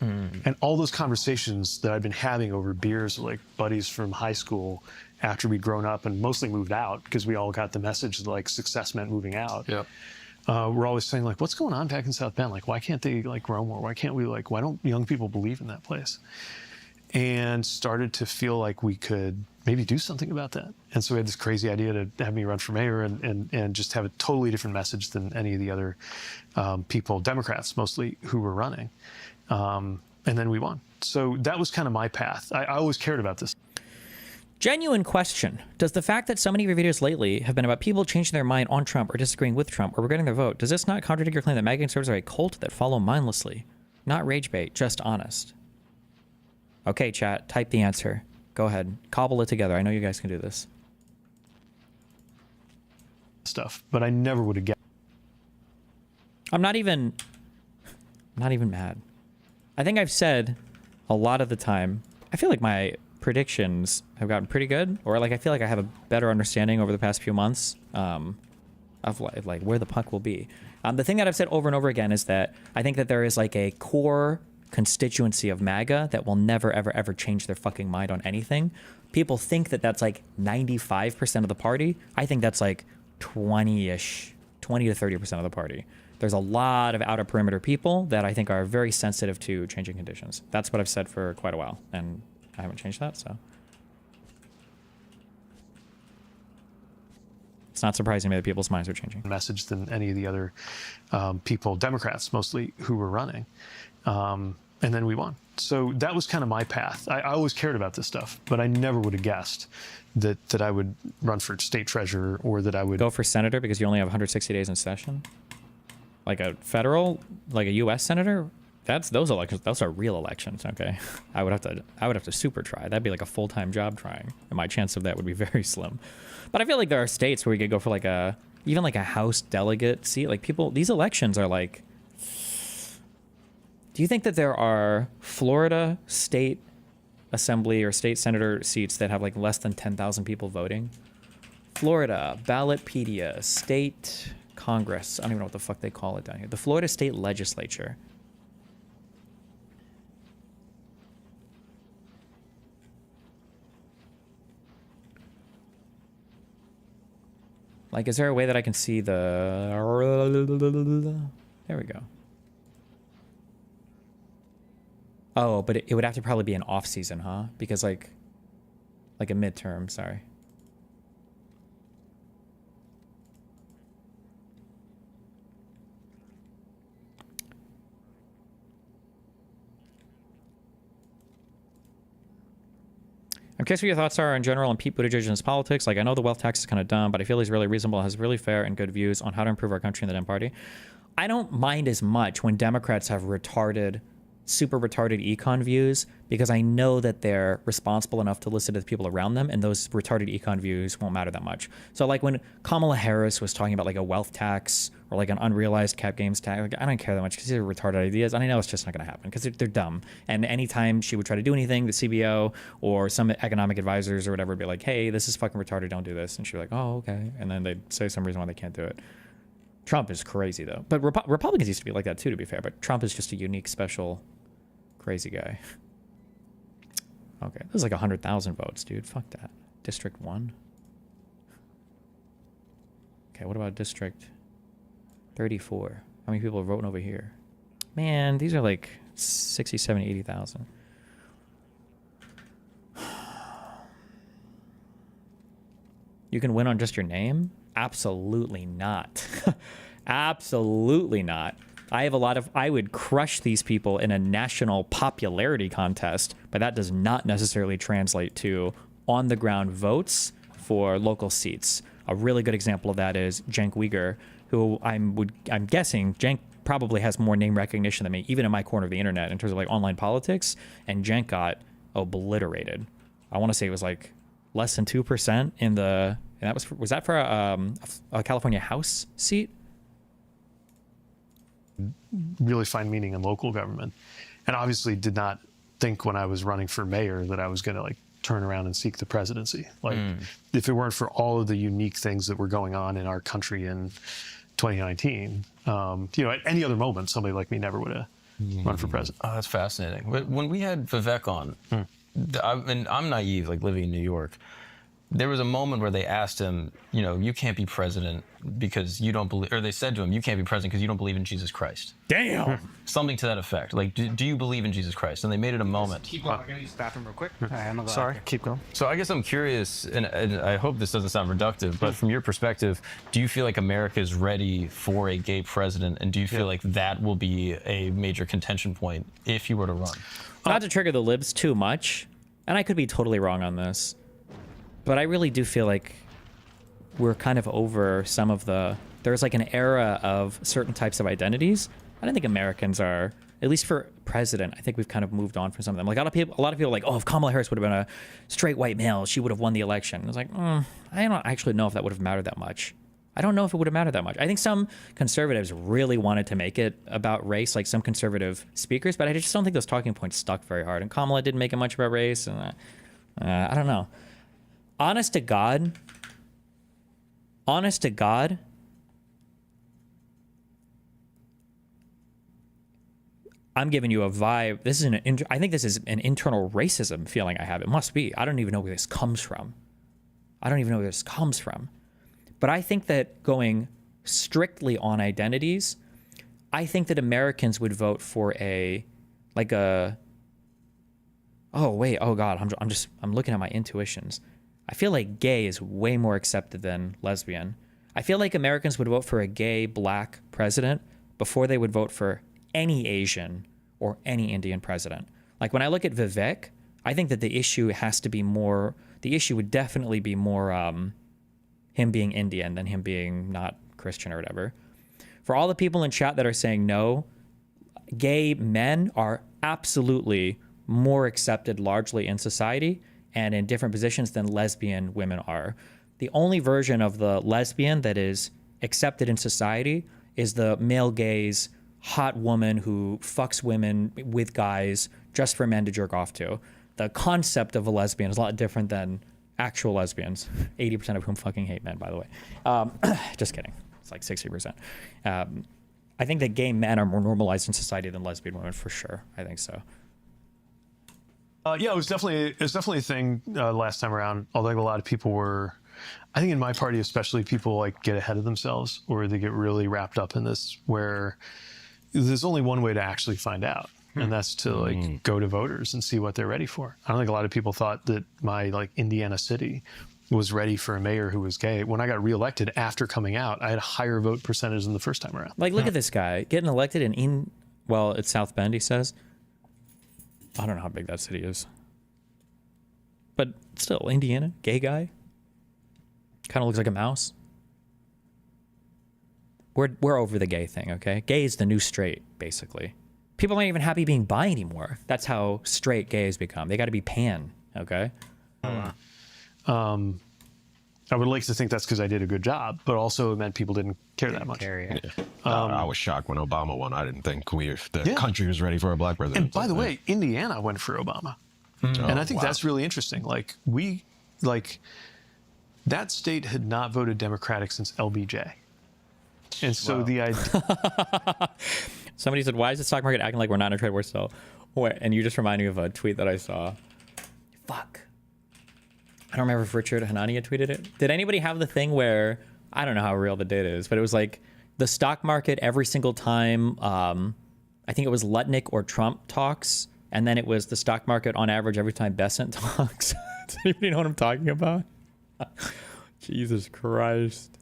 And all those conversations that I'd been having over beers with like buddies from high school after we'd grown up and mostly moved out because we all got the message that like success meant moving out. We're always saying like, what's going on back in South Bend? Like, why can't they like grow more? Why can't we like, why don't young people believe in that place? And started to feel like we could maybe do something about that. And so we had this crazy idea to have me run for mayor and just have a totally different message than any of the other people, Democrats mostly, who were running. And then we won. So that was kind of my path. I always cared about this. Genuine question. Does the fact that so many of your videos lately have been about people changing their mind on Trump or disagreeing with Trump or regretting their vote, does this not contradict your claim that MAGA conservatives are a cult that follow mindlessly? Not rage bait, just honest. Okay, chat, type the answer. Go ahead. Cobble it together. I know you guys can do this. stuff, but I never would have guessed. I'm not even mad. I think I've said a lot of the time, I feel like my predictions have gotten pretty good, or like I feel like I have a better understanding over the past few months of like where the puck will be. The thing that I've said over and over again is that I think that there is like a core constituency of MAGA that will never, ever, ever change their fucking mind on anything. People think that that's like 95% of the party. I think that's like 20-ish, 20 to 30% of the party. There's a lot of outer perimeter people that I think are very sensitive to changing conditions. That's what I've said for quite a while, and I haven't changed that, so. It's not surprising me that people's minds are changing. Message than any of the other people, Democrats mostly, who were running. And then we won. So that was kind of my path. I always cared about this stuff, but I never would have guessed that I would run for state treasurer or that I would go for senator because you only have 160 days in session. Like a federal, like a U.S. senator, those elections. Those are real elections. Okay, I would have to super try. That'd be like a full-time job trying, and my chance of that would be very slim. But I feel like there are states where we could go for like even like a House delegate seat. Like these elections are like. Do you think that there are Florida state assembly or state senator seats that have like less than 10,000 people voting? Florida, Ballotpedia, state Congress. I don't even know what the fuck they call it down here. The Florida State Legislature. Like, is there a way that I can see the... There we go. Oh, but it would have to probably be an off season, huh? Because like a midterm, sorry. I'm curious what your thoughts are in general on Pete Buttigieg and his politics. Like, I know the wealth tax is kind of dumb, but I feel he's really reasonable, has really fair and good views on how to improve our country and the Dem Party. I don't mind as much when Democrats have super retarded econ views, because I know that they're responsible enough to listen to the people around them, and those retarded econ views won't matter that much. So like when Kamala Harris was talking about like a wealth tax or like an unrealized cap gains tax, like, I don't care that much because these are retarded ideas, and I know it's just not going to happen because they're dumb. And anytime she would try to do anything, the CBO or some economic advisors or whatever would be like, hey, this is fucking retarded, don't do this. And she'd be like, oh, okay. And then they'd say some reason why they can't do it. Trump is crazy though. But Republicans used to be like that too, to be fair. But Trump is just a unique, special, crazy guy. Okay, this is like 100,000 votes, dude. Fuck that. District 1. Okay, what about District 34? How many people are voting over here? Man, these are like 60, 70, 80,000. You can win on just your name? Absolutely not. Absolutely not. I would crush these people in a national popularity contest, but that does not necessarily translate to on-the-ground votes for local seats. A really good example of that is Cenk Uygur, who I'm guessing Cenk probably has more name recognition than me, even in my corner of the internet in terms of like online politics, and Cenk got obliterated. I want to say it was like less than 2% in the, and that was that for a California House seat? Really find meaning in local government, and obviously did not think when I was running for mayor that I was going to like turn around and seek the presidency. Like if it weren't for all of the unique things that were going on in our country in 2019, at any other moment, somebody like me never would have run for president. Oh, that's fascinating. When we had Vivek on, and I'm naive, like living in New York, there was a moment where they asked him, you can't be president because you don't believe, or they said to him, you can't be president because you don't believe in Jesus Christ. Damn. Something to that effect. Like, do you believe in Jesus Christ? And they made it a moment. Keep going. I'm going to use the bathroom real quick. Sorry, keep going. So I guess I'm curious, and I hope this doesn't sound reductive, but from your perspective, do you feel like America is ready for a gay president? And do you feel like that will be a major contention point if you were to run? Not to trigger the libs too much, and I could be totally wrong on this, but I really do feel like we're kind of over some of there's like an era of certain types of identities. I don't think Americans are, at least for president, I think we've kind of moved on from some of them. Like a lot of people are like, oh, if Kamala Harris would have been a straight white male, she would have won the election. It's like, I don't actually know if that would have mattered that much. I don't know if it would have mattered that much. I think some conservatives really wanted to make it about race, like some conservative speakers, but I just don't think those talking points stuck very hard. And Kamala didn't make it much about race, and I don't know. Honest to God, I'm giving you a vibe. This is I think this is an internal racism feeling I have. It must be. I don't even know where this comes from. But I think that going strictly on identities, I think that Americans would vote for oh God, I'm looking at my intuitions. I feel like gay is way more accepted than lesbian. I feel like Americans would vote for a gay black president before they would vote for any Asian or any Indian president. Like when I look at Vivek, I think that the issue would definitely be more him being Indian than him being not Christian or whatever. For all the people in chat that are saying no, gay men are absolutely more accepted largely in society and in different positions than lesbian women are. The only version of the lesbian that is accepted in society is the male gaze hot woman who fucks women with guys just for men to jerk off to. The concept of a lesbian is a lot different than actual lesbians, 80% of whom fucking hate men, by the way. Just kidding. It's like 60%. I think that gay men are more normalized in society than lesbian women, for sure. I think so. Yeah, it was definitely a thing last time around. Although a lot of people were, I think in my party especially, people like get ahead of themselves or they get really wrapped up in this. Where there's only one way to actually find out, and that's to like go to voters and see what they're ready for. I don't think a lot of people thought that my like Indiana city was ready for a mayor who was gay. When I got reelected after coming out, I had a higher vote percentage than the first time around. Like, look at this guy getting elected it's South Bend, he says. I don't know how big that city is. But still, Indiana, gay guy. Kind of looks like a mouse. We're over the gay thing, okay? Gay is the new straight, basically. People aren't even happy being bi anymore. That's how straight gay has become. They got to be pan, okay? I would like to think that's because I did a good job, but also it meant people didn't care that much. I was shocked when Obama won. I didn't think the country was ready for a black president. And by the way, Indiana went for Obama. And I think that's really interesting. That state had not voted Democratic since LBJ. And so the idea... Somebody said, why is the stock market acting like we're not in a trade war still? And you just reminded me of a tweet that I saw. Fuck. I don't remember if Richard Hanania tweeted it. Did anybody have the thing where, I don't know how real the data is, but it was like the stock market every single time, I think it was Lutnick or Trump talks, and then it was the stock market on average every time Besant talks. Does anybody know what I'm talking about? Jesus Christ.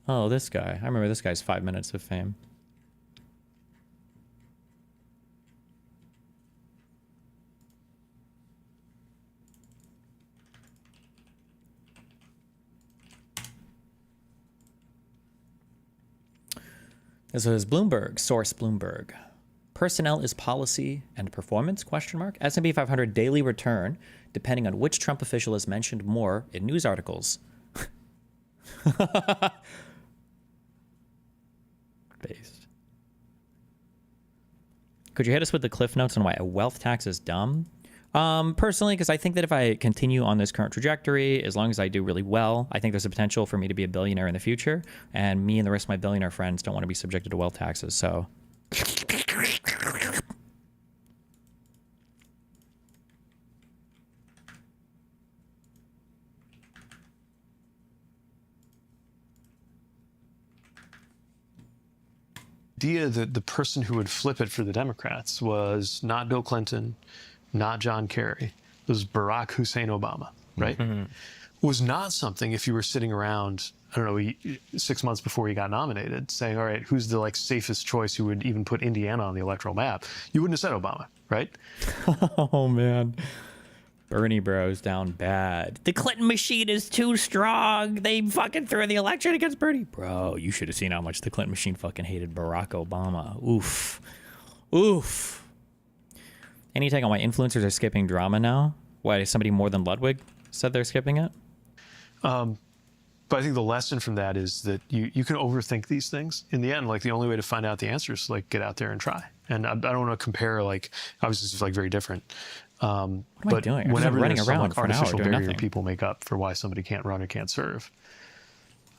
Oh, this guy. I remember this guy's 5 minutes of fame. This is Bloomberg, source Bloomberg. Personnel is policy and performance, question mark. S&P 500 daily return, depending on which Trump official is mentioned more in news articles. Based. Could you hit us with the cliff notes on why a wealth tax is dumb? Personally, because I think that if I continue on this current trajectory, as long as I do really well, I think there's a potential for me to be a billionaire in the future. And me and the rest of my billionaire friends don't want to be subjected to wealth taxes. So. Idea that the person who would flip it for the Democrats was not Bill Clinton, not John Kerry. It was Barack Hussein Obama, right? Was not something if you were sitting around, I don't know, 6 months before he got nominated, saying, all right, who's the safest choice who would even put Indiana on the electoral map? You wouldn't have said Obama, right? Oh, man. Bernie bros down bad. The Clinton machine is too strong. They fucking threw the election against Bernie. Bro, you should have seen how much the Clinton machine fucking hated Barack Obama. Oof. Oof. Any take on why influencers are skipping drama now? Why, somebody more than Ludwig said they're skipping it? But I think the lesson from that is that you can overthink these things. In the end, like the only way to find out the answer is to like get out there and try. And I don't want to compare, like, obviously it's like very different. What am I But doing? I'm just whenever running there's around some like, for an hour artificial doing barrier nothing. people make up for why somebody can't run or can't serve,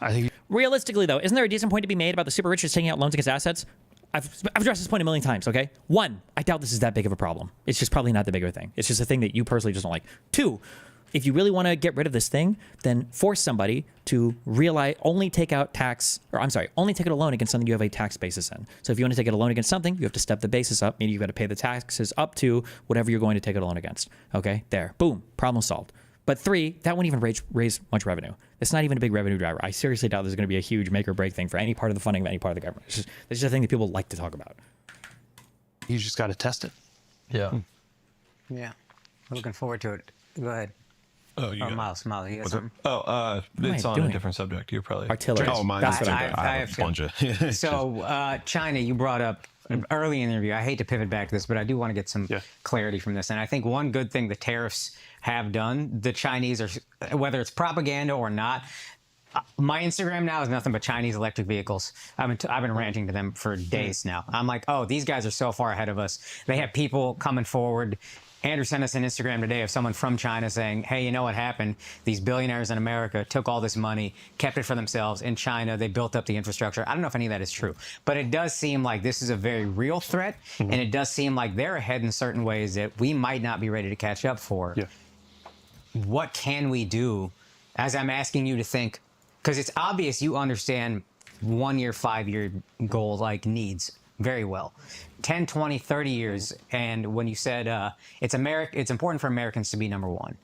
I think Realistically, though, isn't there a decent point to be made about the super rich just taking out loans against assets? I've addressed this point a million times, okay? 1, I doubt this is that big of a problem. It's just probably not that big of a thing. It's just a thing that you personally just don't like. 2, if you really want to get rid of this thing, then force somebody to only take out a loan against something you have a tax basis in. So if you want to take out a loan against something, you have to step the basis up, meaning you've got to pay the taxes up to whatever you're going to take out a loan against. Okay, there, boom, problem solved. But 3, that wouldn't even raise much revenue. It's not even a big revenue driver. I seriously doubt there's going to be a huge make or break thing for any part of the funding of any part of the government. It's just a thing that people like to talk about. you just got to test it. Yeah. Yeah. We're looking forward to it. Go ahead. Oh, you got Miles, you got something? it's I on doing? a different subject. You're probably Artillery. Oh, mine. That's what I'm doing. I have a bunch of. So, China, you brought up early in the interview. I hate to pivot back to this, but I do want to get some clarity from this. And I think one good thing the tariffs have done, the Chinese are, whether it's propaganda or not, my Instagram now is nothing but Chinese electric vehicles. I've been ranting to them for days now. I'm like, oh, these guys are so far ahead of us. They have people coming forward. Andrew sent us an Instagram today of someone from China saying, hey, you know what happened? These billionaires in America took all this money, kept it for themselves. In China, they built up the infrastructure. I don't know if any of that is true, but it does seem like this is a very real threat. And it does seem like they're ahead in certain ways that we might not be ready to catch up for. Yeah. What can we do, as I'm asking you to think, because it's obvious you understand 1 year, 5 year goal like needs very well. 10, 20, 30 years. And when you said it's important for Americans to be number one.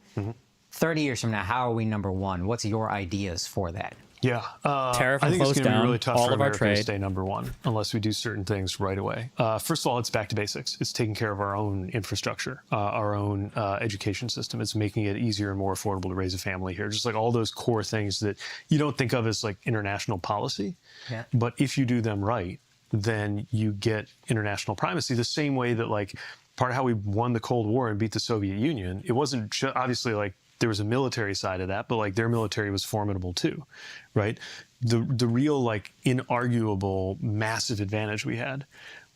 30 years from now, how are we number one? What's your ideas for that? Yeah. Tariff I and think it's close going to be down really tough all for of our America trade. to stay number one unless we do certain things right away. First of all, it's back to basics. It's taking care of our own infrastructure, our own education system. It's making it easier and more affordable to raise a family here. Just like all those core things that you don't think of as like international policy. Yeah. But if you do them right, then you get international primacy the same way that like part of how we won the Cold War and beat the Soviet Union, it wasn't obviously like there was a military side of that, but like their military was formidable too, right? The real like inarguable massive advantage we had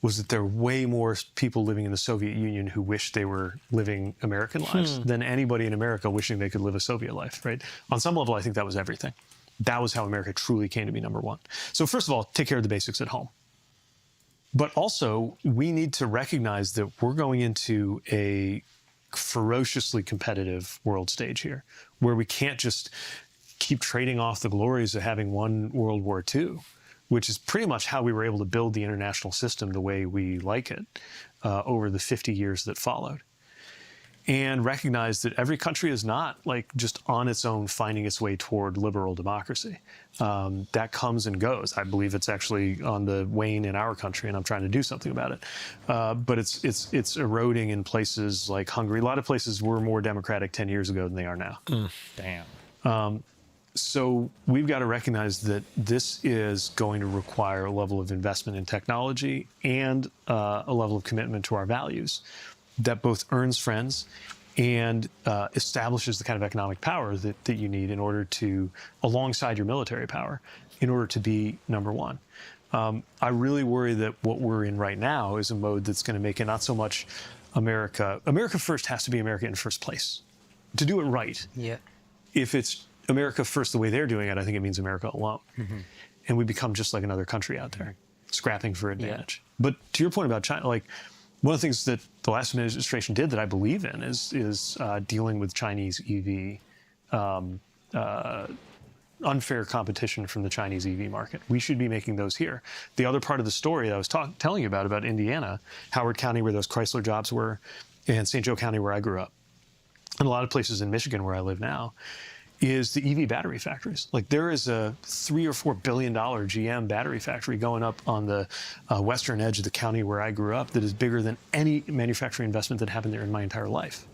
was that there were way more people living in the Soviet Union who wished they were living American lives than anybody in America wishing they could live a Soviet life, right? On some level, I think that was everything. That was how America truly came to be number one. So first of all, take care of the basics at home. But also, we need to recognize that we're going into a ferociously competitive world stage here, where we can't just keep trading off the glories of having won World War II, which is pretty much how we were able to build the international system the way we like it over the 50 years that followed. And recognize that every country is not like just on its own finding its way toward liberal democracy. That comes and goes. I believe it's actually on the wane in our country, and I'm trying to do something about it. But it's eroding in places like Hungary. A lot of places were more democratic 10 years ago than they are now. Damn. So we've got to recognize that this is going to require a level of investment in technology and a level of commitment to our values that both earns friends and establishes the kind of economic power that you need in order to, alongside your military power, in order to be number one. I really worry that what we're in right now is a mode that's going to make it not so much America first has to be America in first place. To do it right, if it's America first the way they're doing it, I think it means America alone. And we become just like another country out there, scrapping for advantage. But to your point about China, like, one of the things that the last administration did that I believe in is dealing with Chinese EV, unfair competition from the Chinese EV market. We should be making those here. The other part of the story that I was telling you about Indiana, Howard County, where those Chrysler jobs were, and St. Joe County, where I grew up, and a lot of places in Michigan where I live now, is the EV battery factories. Like there is a $3 or $4 billion GM battery factory going up on the western edge of the county where I grew up that is bigger than any manufacturing investment that happened there in my entire life.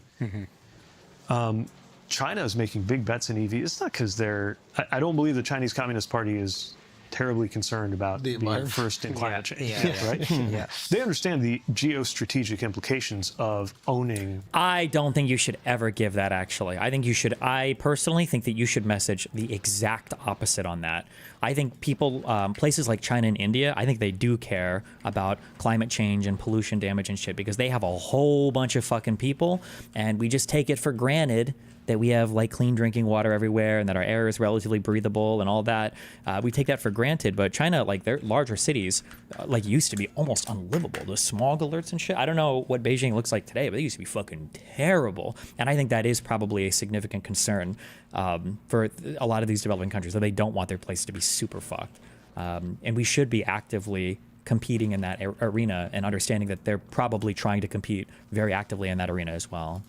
China is making big bets in EV. It's not because I don't believe the Chinese Communist Party is terribly concerned about being environment. first in climate change. Yeah. Right? Yeah. They understand the geostrategic implications of owning. I don't think you should ever give that, actually. I personally think that you should message the exact opposite on that. I think people, places like China and India, I think they do care about climate change and pollution damage and shit because they have a whole bunch of fucking people, and we just take it for granted that we have like clean drinking water everywhere and that our air is relatively breathable and all that. We take that for granted, but China, like their larger cities, like used to be almost unlivable. The smog alerts and shit. I don't know what Beijing looks like today, but they used to be fucking terrible. And I think that is probably a significant concern for a lot of these developing countries, that they don't want their place to be super fucked. And we should be actively competing in that arena and understanding that they're probably trying to compete very actively in that arena as well.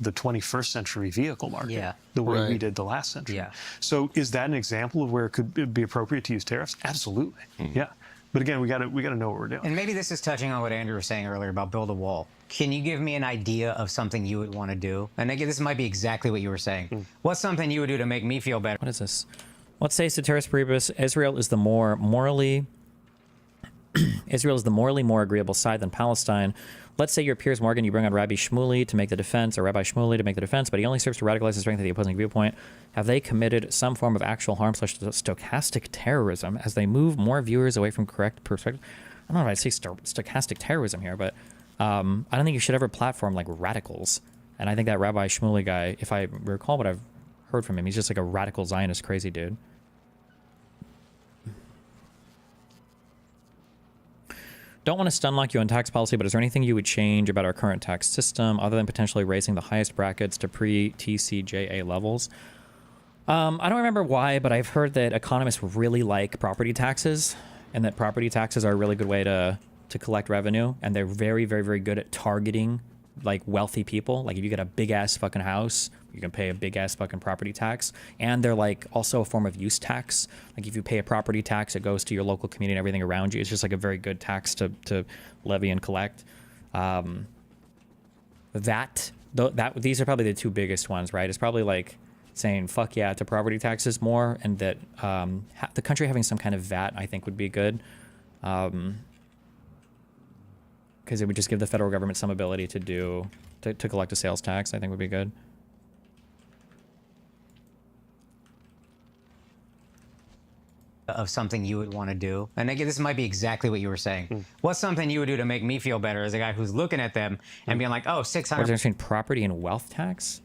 The 21st century vehicle market, Yeah. the way we Right. did the last century. Yeah. So is that an example of where it could be appropriate to use tariffs? Absolutely. Yeah. But again, we got to know what we're doing. And maybe this is touching on what Andrew was saying earlier about build a wall. Can you give me an idea of something you would want to do? And again, this might be exactly what you were saying. What's something you would do to make me feel better? What is this? Let's say ceteris paribus, Israel is the morally more agreeable side than Palestine. Let's say you're Piers Morgan, you bring on Rabbi Shmuley to make the defense, or Rabbi Shmuley to make the defense, but he only serves to radicalize the strength of the opposing viewpoint. Have they committed some form of actual harm / stochastic terrorism as they move more viewers away from correct perspective? I don't know if I'd say stochastic terrorism here, but I don't think you should ever platform like radicals. And I think that Rabbi Shmuley guy, if I recall what I've heard from him, he's just like a radical Zionist crazy dude. Don't want to stun lock you on tax policy, but is there anything you would change about our current tax system other than potentially raising the highest brackets to pre-TCJA levels? I don't remember why, but I've heard that economists really like property taxes, and that property taxes are a really good way to collect revenue, and they're very, very, very good at targeting like wealthy people. Like if you get a big ass fucking house, you can pay a big ass fucking property tax, and they're like also a form of use tax. Like if you pay a property tax, it goes to your local community and everything around you. It's just like a very good tax to levy and collect. These are probably the two biggest ones, right? It's probably like saying fuck yeah to property taxes more, and that the country having some kind of VAT I think would be good. Because it would just give the federal government some ability to collect a sales tax, I think would be good. Of something you would want to do. And again, this might be exactly what you were saying. What's something you would do to make me feel better as a guy who's looking at them and being like, oh, 600. What's the difference between property and wealth tax?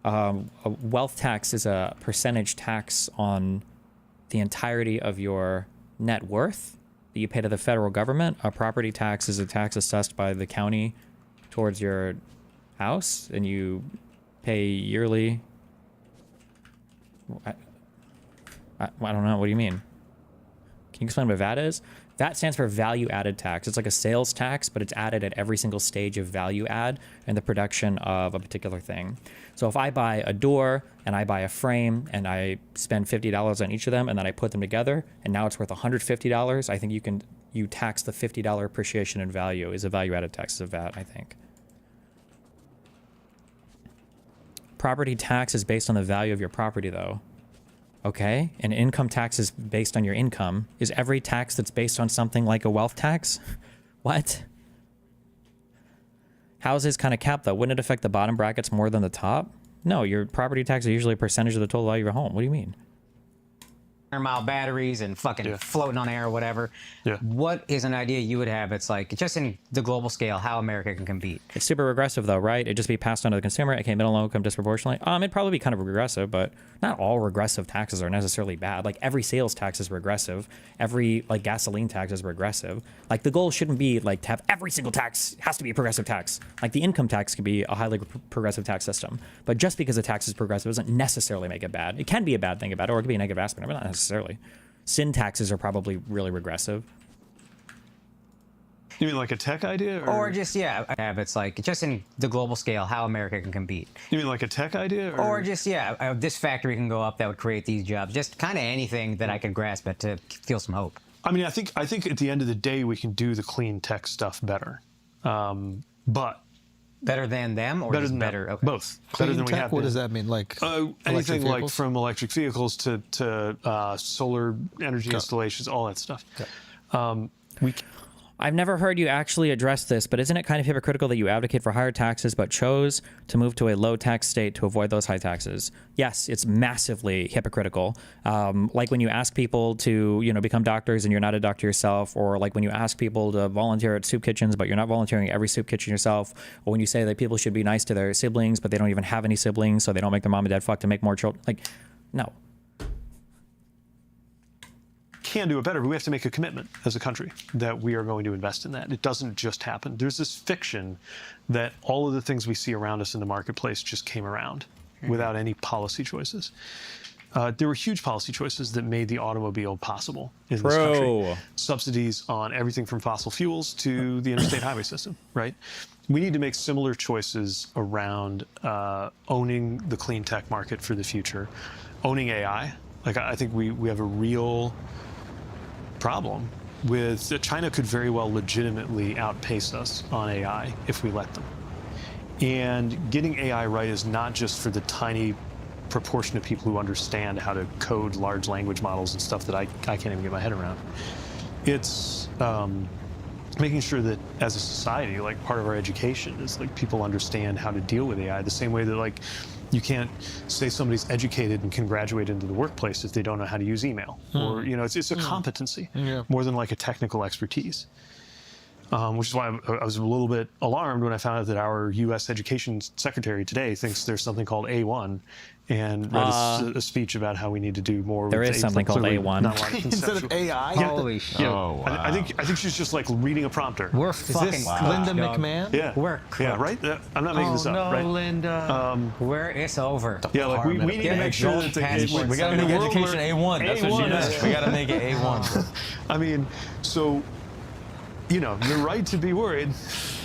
A wealth tax is a percentage tax on the entirety of your net worth that you pay to the federal government. A property tax is a tax assessed by the county towards your house, and you pay yearly. I don't know. What do you mean? Can you explain what VAT is? VAT stands for value added tax. It's like a sales tax, but it's added at every single stage of value add in the production of a particular thing. So if I buy a door and I buy a frame and I spend $50 on each of them and then I put them together and now it's worth $150, I think you tax the $50 appreciation in value is a value added tax of VAT, I think. Property tax is based on the value of your property though. Okay, and income tax is based on your income. Is every tax that's based on something like a wealth tax? What? Houses kind of capped though. Wouldn't it affect the bottom brackets more than the top? No, your property tax is usually a percentage of the total value of your home. What do you mean? 100-mile batteries and fucking floating on air or whatever. Yeah. What is an idea you would have? It's like, just in the global scale, how America can compete. It's super regressive though, right? It'd just be passed on to the consumer. Okay, middle income disproportionately. It'd probably be kind of regressive, but not all regressive taxes are necessarily bad. Like every sales tax is regressive. Every like gasoline tax is regressive. Like the goal shouldn't be like to have every single tax has to be a progressive tax. Like the income tax could be a highly progressive tax system. But just because a tax is progressive doesn't necessarily make it bad. It can be a bad thing about it, or it could be a negative aspect, but not necessarily. Sin taxes are probably really regressive. You mean like a tech idea? Or just, it's like, just in the global scale, how America can compete. You mean like a tech idea? Or just, this factory can go up that would create these jobs. Just kind of anything that I could grasp at to feel some hope. I mean, I think at the end of the day, we can do the clean tech stuff better. But Better than them, or better just than better? them. Okay. Both. Clean Better than we tech, have what been. does that mean? Like Anything like vehicles? from electric vehicles to solar energy installations, all that stuff. I've never heard you actually address this, but isn't it kind of hypocritical that you advocate for higher taxes but chose to move to a low tax state to avoid those high taxes? Yes, it's massively hypocritical. Like when you ask people to, become doctors and you're not a doctor yourself, or like when you ask people to volunteer at soup kitchens but you're not volunteering at every soup kitchen yourself, or when you say that people should be nice to their siblings but they don't even have any siblings, so they don't make their mom and dad fuck to make more children. Like, no. Can do it better, but we have to make a commitment as a country that we are going to invest in that. It doesn't just happen. There's this fiction that all of the things we see around us in the marketplace just came around without any policy choices. There were huge policy choices that made the automobile possible in this country. Subsidies on everything from fossil fuels to the interstate highway system, right? We need to make similar choices around owning the clean tech market for the future, owning AI. Like, I think we have a real problem with China could very well legitimately outpace us on AI if we let them. And getting AI right is not just for the tiny proportion of people who understand how to code large language models and stuff that I can't even get my head around. It's making sure that as a society, like, part of our education is like people understand how to deal with AI the same way that, like, you can't say somebody's educated and can graduate into the workplace if they don't know how to use email. Or, it's a competency more than like a technical expertise. Which is why I was a little bit alarmed when I found out that our U.S. Education Secretary today thinks there's something called A1 and read a speech about how we need to do more. There is something called A1. Instead of AI? Holy shit. Oh, wow. I think she's just like reading a prompter. We're Is fucking this cooked, Linda dog. McMahon? Yeah. We're Yeah, cooked. right? I'm not making this up, no, right? Linda. It's over. Yeah, like we need to make sure that Passport. We got to in a make world education where- A1. That's what she does. We got to make it A1. I mean, so, you're right to be worried.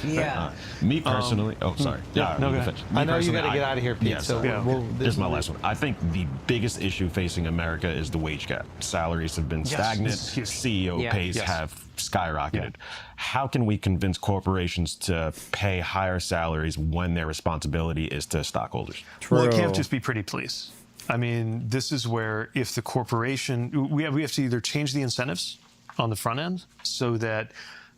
Yeah. Me personally, sorry. yeah, no, you go can ahead. finish. Me I know you got to personally, get out of here, Pete. Yes, so yeah. Here's my last one. I think the biggest issue facing America is the wage gap. Salaries have been stagnant. this is huge. CEO Yeah. pays Yes. have skyrocketed. How can we convince corporations to pay higher salaries when their responsibility is to stockholders? Well, it can't just be pretty please. I mean, this is where if the corporation, we have to either change the incentives on the front end so that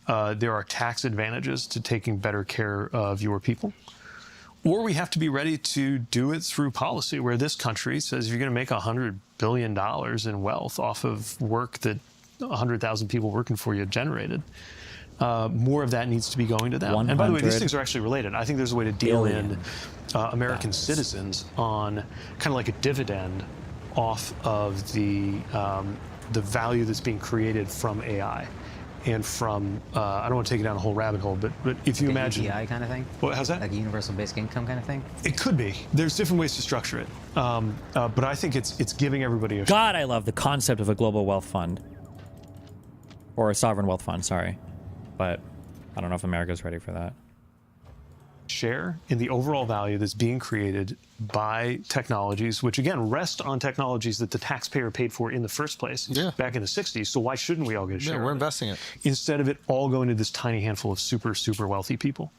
there are tax advantages to taking better care of your people, or we have to be ready to do it through policy where this country says if you're going to make $100 billion in wealth off of work that 100,000 people working for you generated, more of that needs to be going to them. And by the way, these things are actually related. I think there's a way to deal in American citizens on kind of like a dividend off of the value that's being created from AI. And from, I don't want to take it down a whole rabbit hole, but if you imagine... UBI kind of thing? How's that? Like a universal basic income kind of thing? It could be. There's different ways to structure it. But I think it's giving everybody a... God, I love the concept of a global wealth fund. Or a sovereign wealth fund, sorry. But I don't know if America's ready for that. share in the overall value that's being created by technologies, which again rest on technologies that the taxpayer paid for in the first place back in the 60s. So why shouldn't we all get a share? Yeah, we're investing it. Instead of it all going to this tiny handful of super, super wealthy people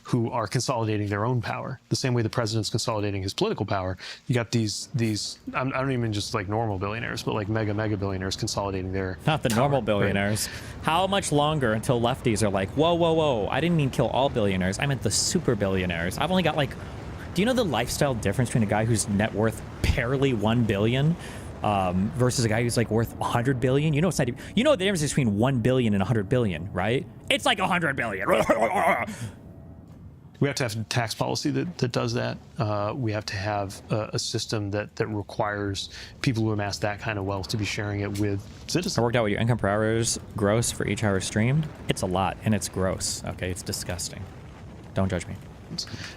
who are consolidating their own power. The same way the president's consolidating his political power. You got these I don't even mean just like normal billionaires, but like mega billionaires consolidating their Not the power, normal right? billionaires. How much longer until lefties are like, whoa, I didn't mean kill all billionaires. I meant the super billionaires. I've only got like, do you know the lifestyle difference between a guy whose net worth barely 1 billion versus a guy who's like worth 100 billion? You know, it's not even, you know the difference between 1 billion and 100 billion, right? It's like 100 billion. We have to have tax policy that does that. We have to have a system that requires people who amass that kind of wealth to be sharing it with citizens. I worked out what your income per hour is gross for each hour streamed. It's a lot, and it's gross. Okay, it's disgusting. Don't judge me.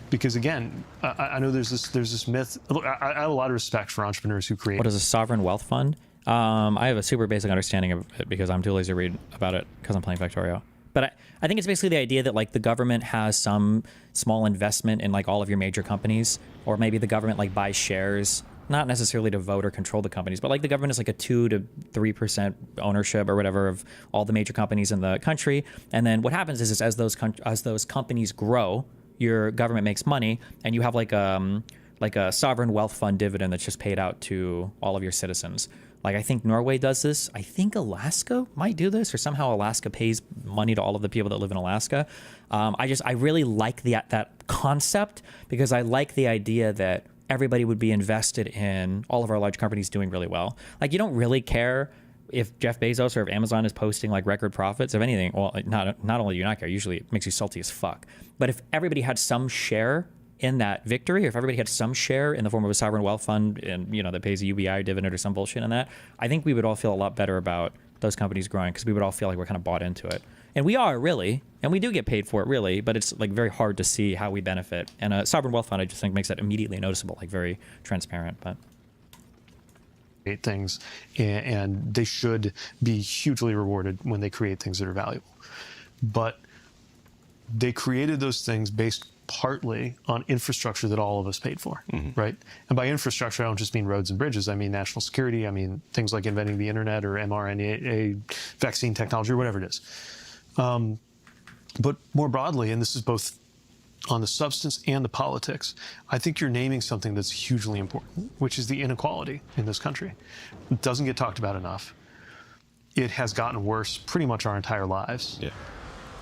Because again, I know there's this myth. Look, I have a lot of respect for entrepreneurs who create. What is a sovereign wealth fund? I have a super basic understanding of it because I'm too lazy to read about it because I'm playing Factorio. But I think it's basically the idea that like the government has some small investment in like all of your major companies, or maybe the government like buys shares, not necessarily to vote or control the companies, but like the government is like a 2 to 3% ownership or whatever of all the major companies in the country. And then what happens is as those companies grow, your government makes money, and you have like a sovereign wealth fund dividend that's just paid out to all of your citizens. Like I think Norway does this. I think Alaska might do this, or somehow Alaska pays money to all of the people that live in Alaska. I really like that concept, because I like the idea that everybody would be invested in all of our large companies doing really well. Like you don't really care if Jeff Bezos or if Amazon is posting like record profits. If anything, well, not only do you not care, usually it makes you salty as fuck. But if everybody had some share in that victory, or if everybody had some share in the form of a sovereign wealth fund and that pays a UBI dividend or some bullshit in that, I think we would all feel a lot better about those companies growing, because we would all feel like we're kind of bought into it. And we are, really, and we do get paid for it, really, but it's like very hard to see how we benefit. And a sovereign wealth fund, I just think, makes that immediately noticeable, like very transparent. But things, and they should be hugely rewarded when they create things that are valuable. But they created those things based partly on infrastructure that all of us paid for, right? And by infrastructure, I don't just mean roads and bridges. I mean national security. I mean things like inventing the internet or mRNA vaccine technology or whatever it is. But more broadly, and this is both on the substance and the politics, I think you're naming something that's hugely important, which is the inequality in this country. It doesn't get talked about enough. It has gotten worse pretty much our entire lives. Yeah.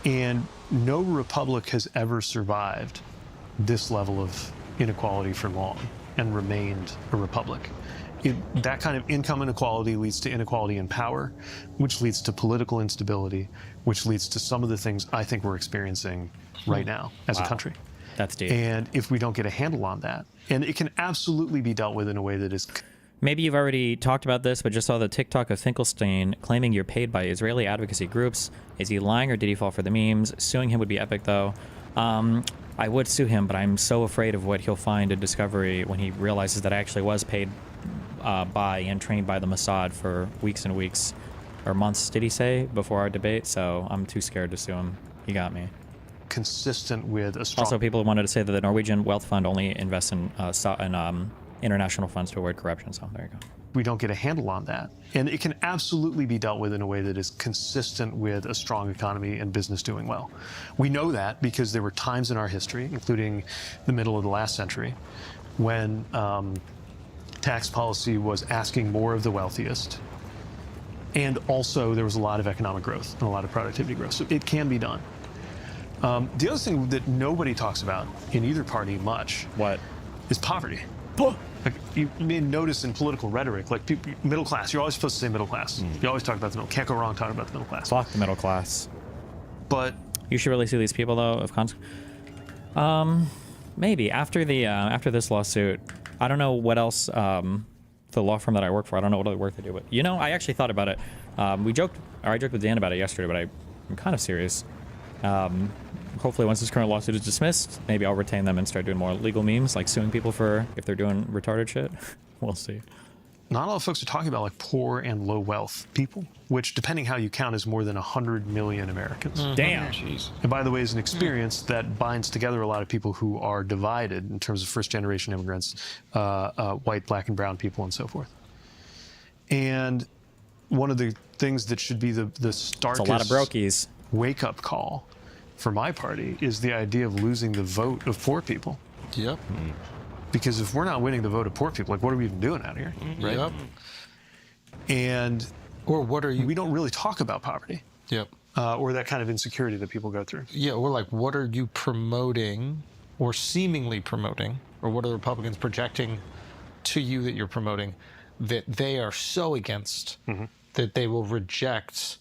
And no republic has ever survived this level of inequality for long and remained a republic. That kind of income inequality leads to inequality in power, which leads to political instability, which leads to some of the things I think we're experiencing right now as a country. That's deep. And if we don't get a handle on that, and it can absolutely be dealt with in a way that is... Maybe you've already talked about this, but just saw the TikTok of Finkelstein claiming you're paid by Israeli advocacy groups. Is he lying, or did he fall for the memes? Suing him would be epic, though. I would sue him, but I'm so afraid of what he'll find in discovery when he realizes that I actually was paid by and trained by the Mossad for weeks and weeks, or months, did he say, before our debate? So I'm too scared to sue him. He got me. Consistent with a strong... Also, people wanted to say that the Norwegian Wealth Fund only invests in international funds to avoid corruption. So there you go. We don't get a handle on that. And it can absolutely be dealt with in a way that is consistent with a strong economy and business doing well. We know that because there were times in our history, including the middle of the last century, when tax policy was asking more of the wealthiest. And also there was a lot of economic growth and a lot of productivity growth. So it can be done. The other thing that nobody talks about in either party much is poverty. Like you may notice in political rhetoric, like people, middle class, you're always supposed to say middle class. You always talk about the middle. Can't go wrong talking about the middle class. Fuck the middle class. But you should really sue these people, though. Maybe after this lawsuit, I don't know what else. The law firm that I work for, I don't know what other work they do. But I actually thought about it. I joked with Dan about it yesterday, but I'm kind of serious. Hopefully once this current lawsuit is dismissed, maybe I'll retain them and start doing more legal memes, like suing people for if they're doing retarded shit. We'll see. Not a lot of folks are talking about like poor and low wealth people, which depending how you count is more than 100 million Americans. Damn. Jeez. And by the way, is an experience that binds together a lot of people who are divided in terms of first generation immigrants, white, black, and brown people and so forth. And one of the things that should be the starkest a lot of brokies wake-up call for my party is the idea of losing the vote of poor people. Yep. Because if we're not winning the vote of poor people, like what are we even doing out here, right? Yep. And or what are you? We don't really talk about poverty. Yep. Or that kind of insecurity that people go through. Yeah, or like what are you promoting or seemingly promoting, or what are the Republicans projecting to you that you're promoting that they are so against that they will reject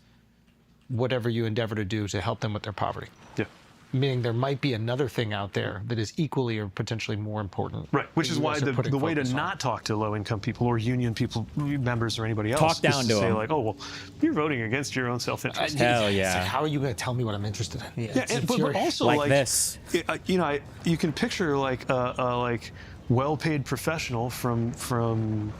whatever you endeavor to do to help them with their poverty? Yeah. Meaning there might be another thing out there that is equally or potentially more important. Right, which is why the way to focus on. not talk to low-income people or union people, members or anybody else, Talk down is to say them. like, oh, well, you're voting against your own self-interest. Hell It's yeah. like, how are you going to tell me what I'm interested in? Yeah, but also Like this. You can picture like well-paid professional from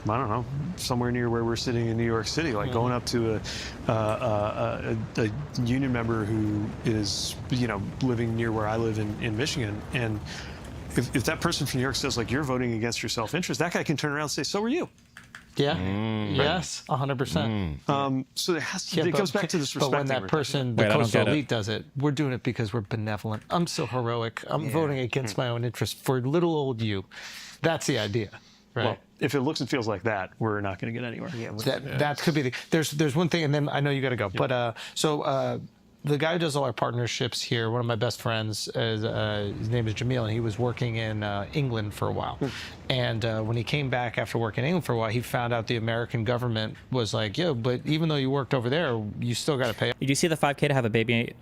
I don't know, somewhere near where we're sitting in New York City, like going up to a union member who is living near where I live in Michigan, and if that person from New York says like you're voting against your self-interest, that guy can turn around and say, so are you. Yeah. Yes. 100%. So there has to, it goes back to this respect. But when thing that we're person, Wait, the I don't coastal get it. elite does it, we're doing it because we're benevolent. I'm so heroic. I'm voting against my own interest for little old you. That's the idea, right? Well, if it looks and feels like that, we're not going to get anywhere. That could be the. There's one thing, and then I know you got to go. But the guy who does all our partnerships here, one of my best friends, is, his name is Jamil, and he was working in England for a while. And when he came back after working in England for a while, he found out the American government was like, "Yo, but even though you worked over there, you still got to pay." Did you see the 5K to have a baby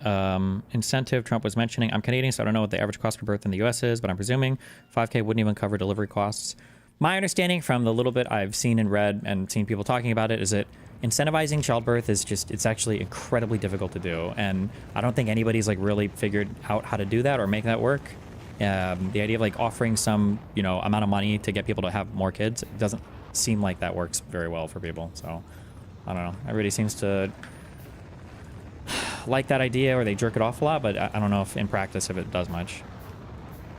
incentive Trump was mentioning? I'm Canadian, so I don't know what the average cost per birth in the U.S. is, but I'm presuming 5K wouldn't even cover delivery costs. My understanding from the little bit I've seen and read and seen people talking about it is that incentivizing childbirth is just, it's actually incredibly difficult to do. And I don't think anybody's like really figured out how to do that or make that work. The idea of like offering some, amount of money to get people to have more kids, it doesn't seem like that works very well for people. So I don't know. Everybody seems to like that idea or they jerk it off a lot, but I don't know if in practice if it does much.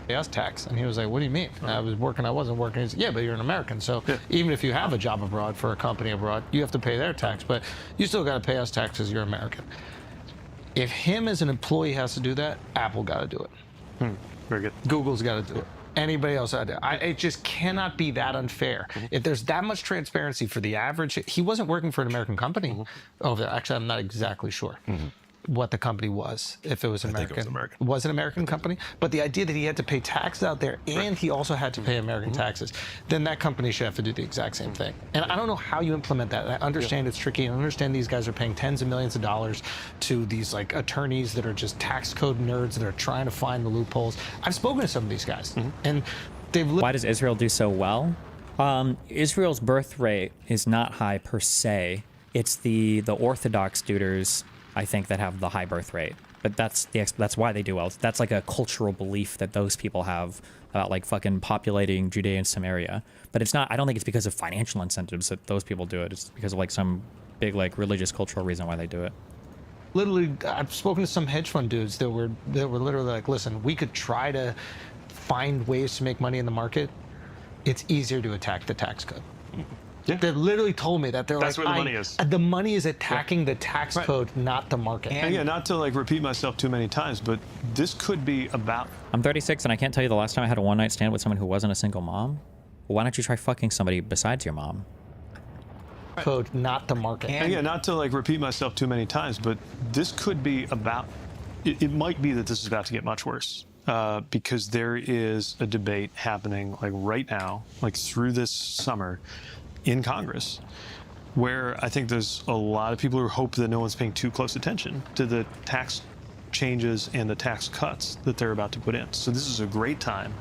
Pay us tax, and he was like, "What do you mean? I was working, I wasn't working." He said, "Yeah, but you're an American, so even if you have a job abroad for a company abroad, you have to pay their tax, but you still got to pay us taxes. You're American." If him as an employee has to do that, Apple got to do it. Very good. Google's got to do it. Anybody else out there? It just cannot be that unfair. If there's that much transparency for the average, he wasn't working for an American company over there. Actually, I'm not exactly sure what the company was, if it was American. I think it was American. It was an American company, but the idea that he had to pay taxes out there and he also had to pay American taxes, then that company should have to do the exact same thing. And I don't know how you implement that. I understand it's tricky, and I understand these guys are paying tens of millions of dollars to these like attorneys that are just tax code nerds that are trying to find the loopholes. I've spoken to some of these guys, and they've. Why does Israel do so well? Israel's birth rate is not high per se. It's the Orthodox duders, I think, that have the high birth rate. But that's why they do well. That's like a cultural belief that those people have about like fucking populating Judea and Samaria. But it's not, I don't think it's because of financial incentives that those people do it. It's because of like some big like religious cultural reason why they do it. Literally, I've spoken to some hedge fund dudes that were literally like, listen, we could try to find ways to make money in the market. It's easier to attack the tax code. Yeah. They literally told me that. That's where the money is. The money is attacking the tax code, not the market. And yeah, not to like repeat myself too many times, but this could be about. I'm 36 and I can't tell you the last time I had a one-night stand with someone who wasn't a single mom. Well, why don't you try fucking somebody besides your mom? Code, not the market. And yeah, not to like repeat myself too many times, but this could be about. It might be that this is about to get much worse. Because there is a debate happening like right now, like through this summer in Congress, where I think there's a lot of people who hope that no one's paying too close attention to the tax changes and the tax cuts that they're about to put in. So this is a great time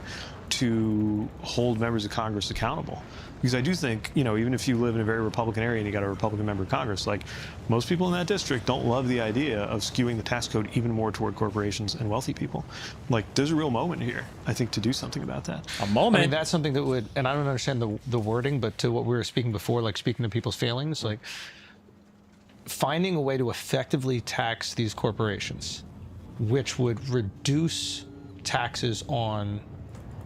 to hold members of Congress accountable. Because I do think, even if you live in a very Republican area and you got a Republican member of Congress, like most people in that district don't love the idea of skewing the tax code even more toward corporations and wealthy people. Like there's a real moment here, I think, to do something about that. A moment? I mean, that's something that would, and I don't understand the wording, but to what we were speaking before, like speaking to people's feelings, like finding a way to effectively tax these corporations, which would reduce taxes on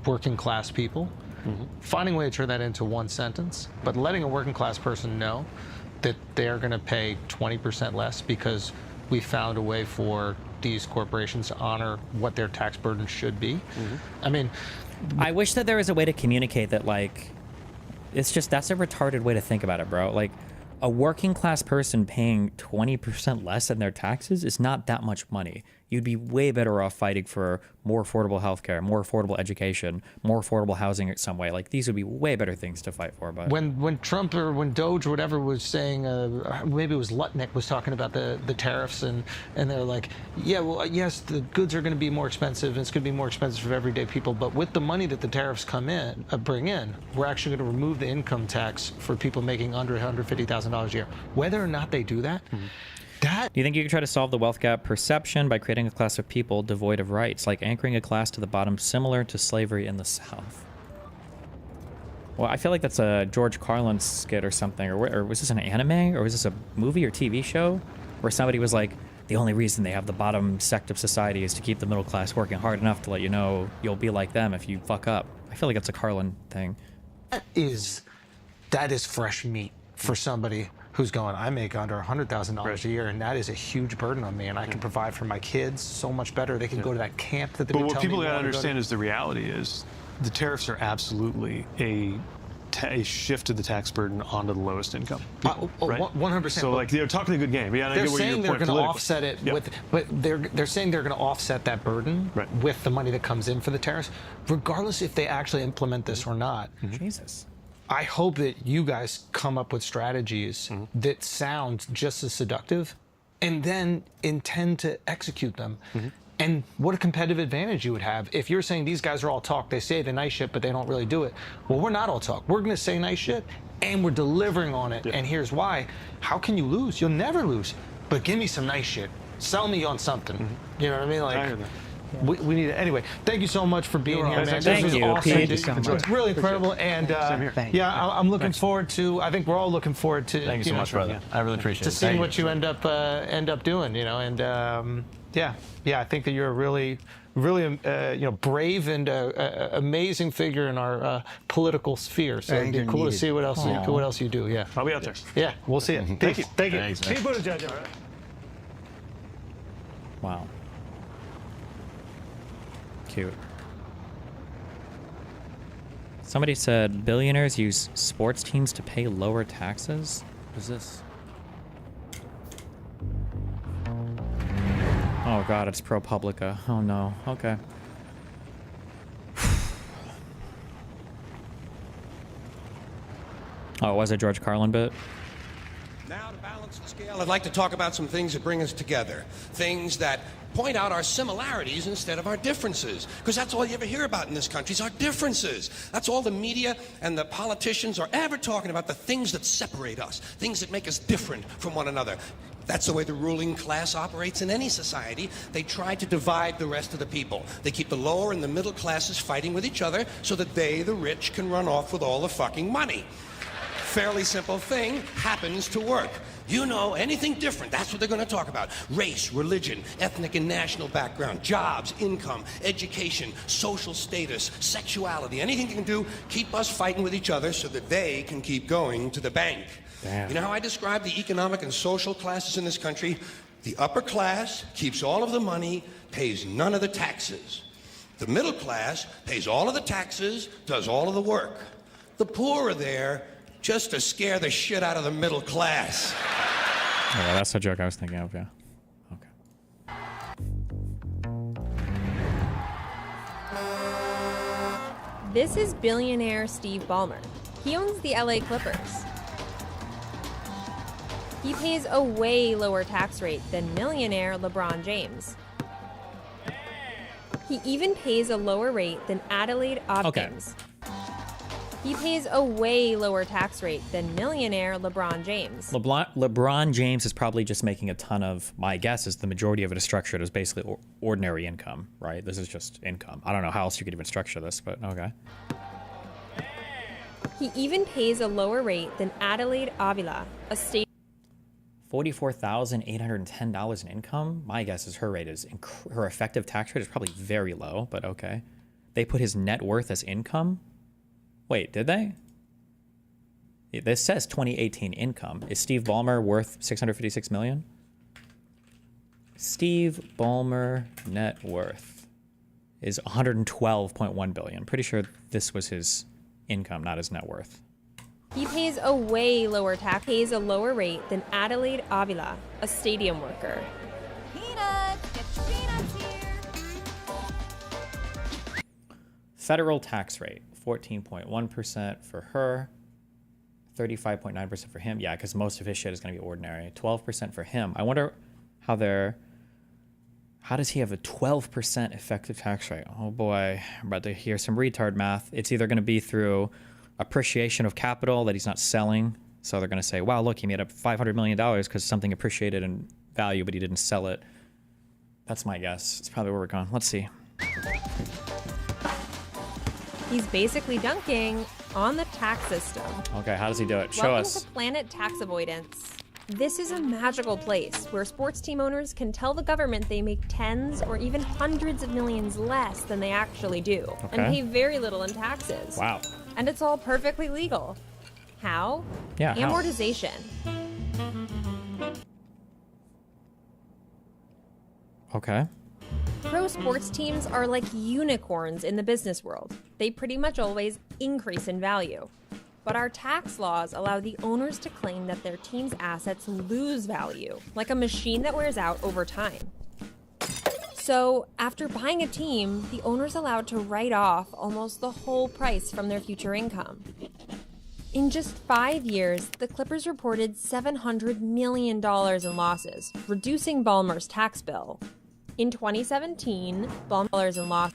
working class people, finding a way to turn that into one sentence, but letting a working class person know that they're going to pay 20% less because we found a way for these corporations to honor what their tax burden should be. I mean, I wish that there was a way to communicate that, like, it's just, that's a retarded way to think about it, bro. Like, a working class person paying 20% less in their taxes is not that much money. You'd be way better off fighting for more affordable healthcare, more affordable education, more affordable housing in some way. Like, these would be way better things to fight for. But when Trump or when Doge or whatever was saying, maybe it was Lutnick was talking about the tariffs, and they're like, yeah, well, yes, the goods are going to be more expensive, and it's going to be more expensive for everyday people. But with the money that the tariffs bring in, we're actually going to remove the income tax for people making under $150,000 a year. Whether or not they do that. Do you think you could try to solve the wealth gap perception by creating a class of people devoid of rights, like anchoring a class to the bottom similar to slavery in the South? Well, I feel like that's a George Carlin skit or something, or was this an anime, or was this a movie or TV show where somebody was like, the only reason they have the bottom sect of society is to keep the middle class working hard enough to let you know you'll be like them if you fuck up. I feel like it's a Carlin thing. That is that is fresh meat for somebody who's going, I make under $100,000 a year, and that is a huge burden on me, and I can provide for my kids so much better. They can go to that camp that they've been telling me. But what people they gotta wanna go to. understand is the reality is the tariffs are absolutely a shift of the tax burden onto the lowest income people, right? 100%. So like they're talking a good game. Yeah, I They're get where saying you're they're pointing going to politically. offset it Yep. with, but they're saying they're going to offset that burden with the money that comes in for the tariffs, regardless if they actually implement this or not. Jesus. I hope that you guys come up with strategies that sound just as seductive, and then intend to execute them. And what a competitive advantage you would have if you're saying these guys are all talk, they say the nice shit, but they don't really do it. Well, we're not all talk. We're going to say nice shit, and we're delivering on it. And here's why. How can you lose? You'll never lose. But give me some nice shit. Sell me on something. You know what I mean? Like, I hear that. we need it. Anyway, thank you so much for being here, man. Thank This was you, awesome. Pete. It's Thank you so much. really incredible. And yeah, I'm looking forward to, I think we're all looking forward to, Thank you so much, brother. I really appreciate to it. seeing Thank what you end up doing, you know, and yeah, I think that you're a really brave and amazing figure in our political sphere. So it'd be cool to see what else you do. Yeah, I'll be out there. yeah, we'll see it. Thank you. Thank you. Thanks, man. Pete Buttigieg, all right? Wow. Cute. Somebody said billionaires use sports teams to pay lower taxes. What is this? Oh god, it's ProPublica. Oh no. Okay. Oh, was it George Carlin bit? Now, to balance the scale, I'd like to talk about some things that bring us together. Things that point out our similarities instead of our differences. Because that's all you ever hear about in this country is our differences. That's all the media and the politicians are ever talking about, the things that separate us, things that make us different from one another. That's the way the ruling class operates in any society. They try to divide the rest of the people. They keep the lower and the middle classes fighting with each other so that they, the rich, can run off with all the fucking money. Fairly simple thing, happens to work. You know, anything different, that's what they're going to talk about. Race, religion, ethnic and national background, jobs, income, education, social status, sexuality, anything they can do, keep us fighting with each other so that they can keep going to the bank. Damn. You know how I describe the economic and social classes in this country? The upper class keeps all of the money, pays none of the taxes. The middle class pays all of the taxes, does all of the work. The poor are there just to scare the shit out of the middle class. Oh, yeah, that's the joke I was thinking of, yeah. Okay. This is billionaire Steve Ballmer. He owns the LA Clippers. He pays a way lower tax rate than millionaire LeBron James. He even pays a lower rate than Adelaide Hopkins. He pays a way lower tax rate than millionaire LeBron James. LeBron James is probably just making a ton of, my guess is the majority of it is structured as basically ordinary income, right? This is just income. I don't know how else you could even structure this, but okay. He even pays a lower rate than Adelaide Avila, a state. $44,810 in income. My guess is her rate is her effective tax rate is probably very low, but okay. They put his net worth as income. Wait, did they? Yeah, this says 2018 income. Is Steve Ballmer worth $656 million? Steve Ballmer net worth is $112.1 billion. Pretty sure this was his income, not his net worth. He pays a way lower tax, pays a lower rate than Adelaide Avila, a stadium worker. Peanuts, get your peanuts here. Federal tax rate, 14.1% for her, 35.9% for him. Yeah, because most of his shit is going to be ordinary. 12% for him. I wonder how does he have a 12% effective tax rate? Oh boy, I'm about to hear some retard math. It's either going to be through appreciation of capital that he's not selling. So they're going to say, wow, look, he made up $500 million because something appreciated in value, but he didn't sell it. That's my guess. It's probably where we're going. Let's see. He's basically dunking on the tax system. Okay, how does he do it? Show Welcome us. to Planet Tax Avoidance. This is a magical place where sports team owners can tell the government they make tens or even hundreds of millions less than they actually do, and Okay. pay very little in taxes. Wow. And it's all perfectly legal. How? Yeah, how? Amortization. Okay. Pro sports teams are like unicorns in the business world. They pretty much always increase in value. But our tax laws allow the owners to claim that their team's assets lose value, like a machine that wears out over time. So, after buying a team, the owner's allowed to write off almost the whole price from their future income. In just 5 years, the Clippers reported $700 million in losses, reducing Ballmer's tax bill. In 2017, Ballmer's in loss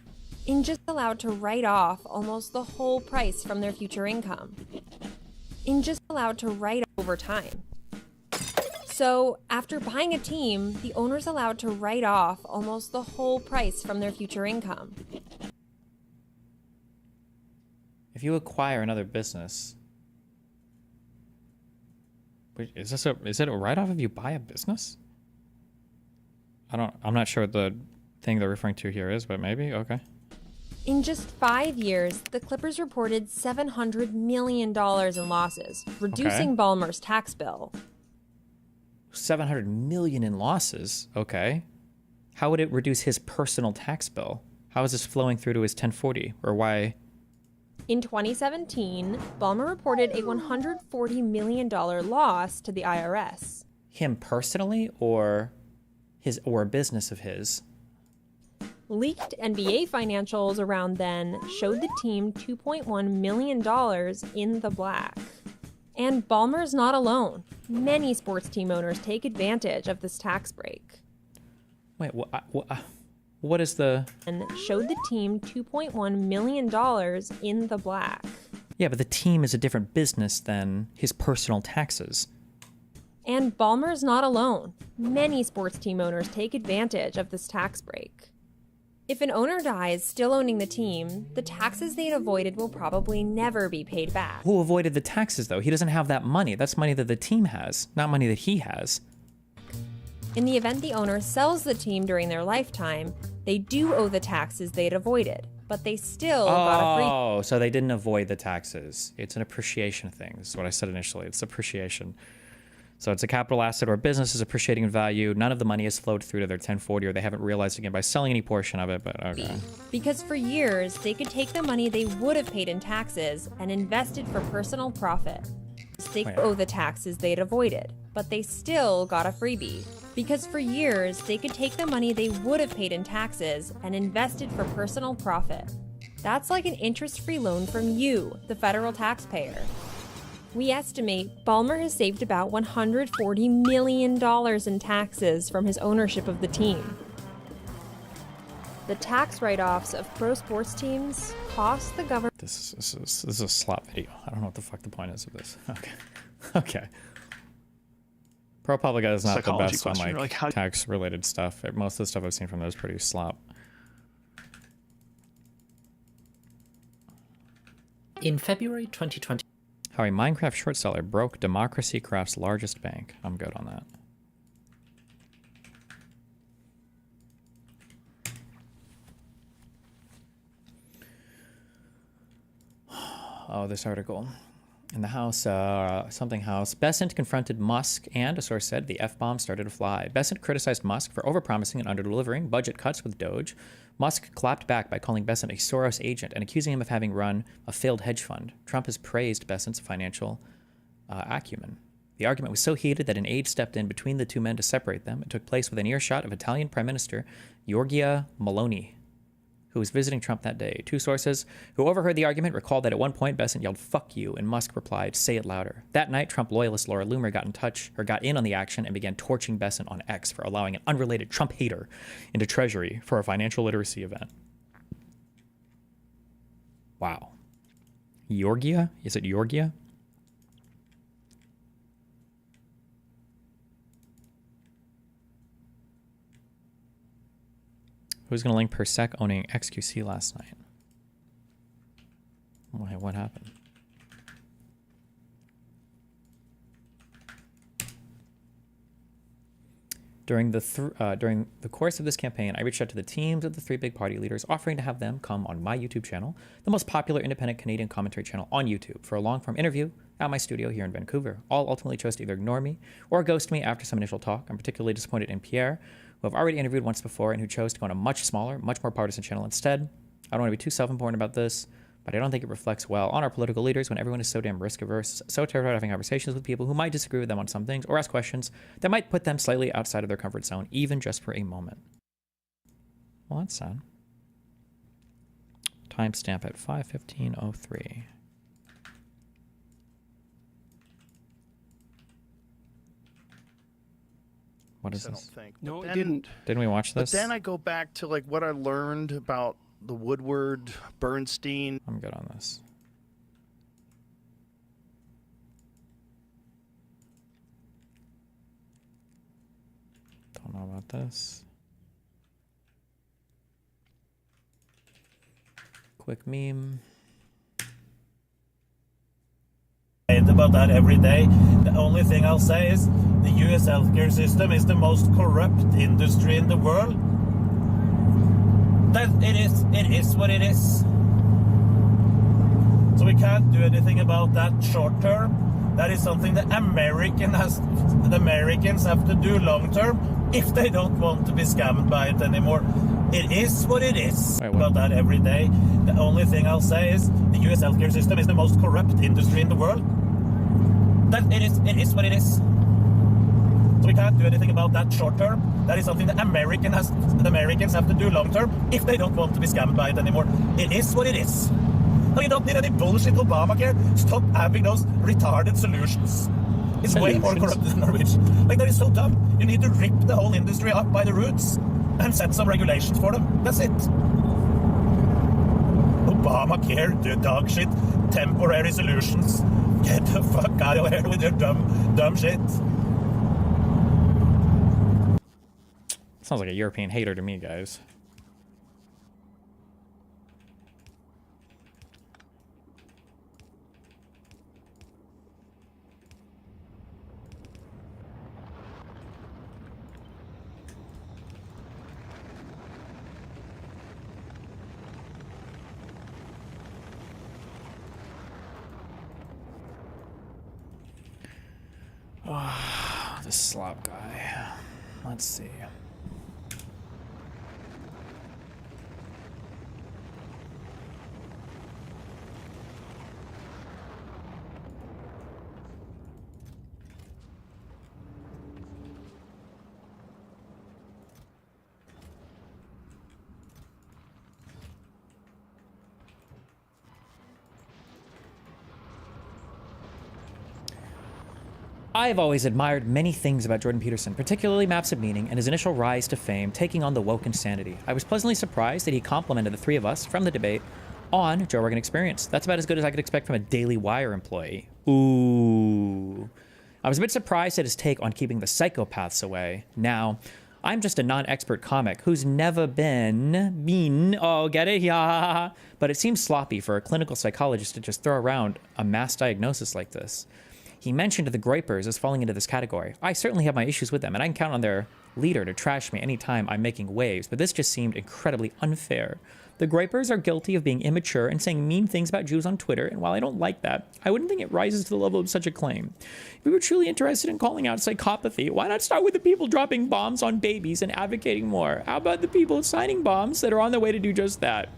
in just allowed to write off almost the whole price from their future income. In just allowed to write over time. So, after buying a team, the owner's allowed to write off almost the whole price from their future income. If you acquire another business, wait, is it a write-off if you buy a business? I'm not sure what the thing they're referring to here is, but maybe, okay. In just 5 years, the Clippers reported $700 million in losses, reducing Ballmer's tax bill. 700 million in losses. Okay. How would it reduce his personal tax bill? How is this flowing through to his 1040? Or why? In 2017, Ballmer reported a $140 million loss to the IRS. Him personally or a business of his? Leaked NBA financials around then showed the team $2.1 million in the black. And Ballmer's not alone. Many sports team owners take advantage of this tax break. Wait, what is the... And showed the team $2.1 million in the black. Yeah, but the team is a different business than his personal taxes. And Ballmer's not alone. Many sports team owners take advantage of this tax break. If an owner dies still owning the team, the taxes they'd avoided will probably never be paid back. Who avoided the taxes, though? He doesn't have that money. That's money that the team has, not money that he has. In the event the owner sells the team during their lifetime, they do owe the taxes they'd avoided, but they still got a free... Oh, so they didn't avoid the taxes. It's an appreciation thing. This is what I said initially. It's appreciation. So it's a capital asset or business is appreciating in value. None of the money has flowed through to their 1040 or they haven't realized again by selling any portion of it, but okay. Because for years, they could take the money they would have paid in taxes and invest it for personal profit. They owe the taxes they'd avoided, but they still got a freebie. Because for years, they could take the money they would have paid in taxes and invest it for personal profit. That's like an interest-free loan from you, the federal taxpayer. We estimate Ballmer has saved about $140 million in taxes from his ownership of the team. The tax write-offs of pro sports teams cost the government... This is a slop video. I don't know what the fuck the point is of this. Okay. Okay. ProPublica is not the best on like tax-related stuff. Most of the stuff I've seen from them is pretty slop. In February 2020... How a Minecraft short seller broke Democracy Craft's largest bank. I'm good on that. Oh, this article. In the House, something House, Bessent confronted Musk and, a source said, the F-bomb started to fly. Bessent criticized Musk for overpromising and under-delivering budget cuts with Doge. Musk clapped back by calling Bessent a Soros agent and accusing him of having run a failed hedge fund. Trump has praised Bessent's financial acumen. The argument was so heated that an aide stepped in between the two men to separate them. It took place within earshot of Italian Prime Minister Giorgia Meloni, who was visiting Trump that day. Two sources who overheard the argument recalled that at one point Bessent yelled, "Fuck you," and Musk replied, "Say it louder." That night, Trump loyalist Laura Loomer got in on the action and began torching Bessent on X for allowing an unrelated Trump hater into Treasury for a financial literacy event. Wow. Giorgia? Is it Giorgia? Who's going to link Persec owning XQC last night? What happened? During the course of this campaign, I reached out to the teams of the three big party leaders, offering to have them come on my YouTube channel, the most popular independent Canadian commentary channel on YouTube, for a long-form interview at my studio here in Vancouver. All ultimately chose to either ignore me or ghost me after some initial talk. I'm particularly disappointed in Pierre, who I've already interviewed once before and who chose to go on a much smaller, much more partisan channel instead. I don't want to be too self-important about this, but I don't think it reflects well on our political leaders when everyone is so damn risk-averse, so terrified of having conversations with people who might disagree with them on some things or ask questions that might put them slightly outside of their comfort zone, even just for a moment. Well, that's sad. Timestamp at 5:15:03. What is I don't this? think. No, But it didn't. Didn't we watch this? But then I go back to like what I learned about the Woodward, Bernstein. I'm good on this. Don't know about this. Quick meme. About that every day. The only thing I'll say is the US healthcare system is the most corrupt industry in the world. That it is what it is. So we can't do anything about that short term. That is something the Americans have to do long term if they don't want to be scammed by it anymore. It is what it is. About that every day. The only thing I'll say is the US healthcare system is the most corrupt industry in the world. That it is what it is. So we can't do anything about that short term. That is something the Americans have to do long term if they don't want to be scammed by it anymore. It is what it is. No, you don't need any bullshit Obamacare. Stop having those retarded solutions. It's way more corrupt than Norwich. Like, that is so dumb. You need to rip the whole industry up by the roots and set some regulations for them. That's it. Obamacare, do dog shit. Temporary solutions. Get the fuck out of here with your dumb shit. Sounds like a European hater to me, guys. The slop guy. Let's see. I have always admired many things about Jordan Peterson, particularly Maps of Meaning and his initial rise to fame, taking on the woke insanity. I was pleasantly surprised that he complimented the three of us from the debate on Joe Rogan Experience. That's about as good as I could expect from a Daily Wire employee. Ooh. I was a bit surprised at his take on keeping the psychopaths away. Now, I'm just a non-expert comic who's never been, oh, get it? Yeah. But it seems sloppy for a clinical psychologist to just throw around a mass diagnosis like this. He mentioned the Groypers as falling into this category. I certainly have my issues with them, and I can count on their leader to trash me anytime I'm making waves, but this just seemed incredibly unfair. The Groypers are guilty of being immature and saying mean things about Jews on Twitter, and while I don't like that, I wouldn't think it rises to the level of such a claim. If we were truly interested in calling out psychopathy, why not start with the people dropping bombs on babies and advocating more? How about the people signing bombs that are on their way to do just that?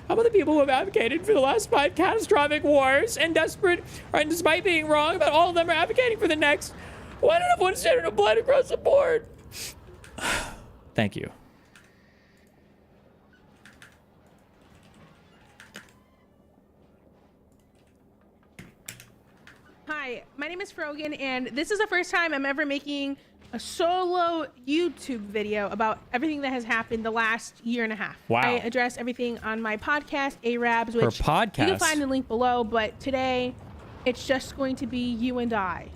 How about the people who have advocated for the last 5 catastrophic wars and and despite being wrong about all of them, are advocating for the next? Why not have one standard of blood across the board? Thank you. Hi, my name is Frogan, and this is the first time I'm ever making a solo YouTube video about everything that has happened the last year and a half. Wow. I address everything on my podcast, Arabs, which Her podcast. you can find the link below, but today it's just going to be you and I.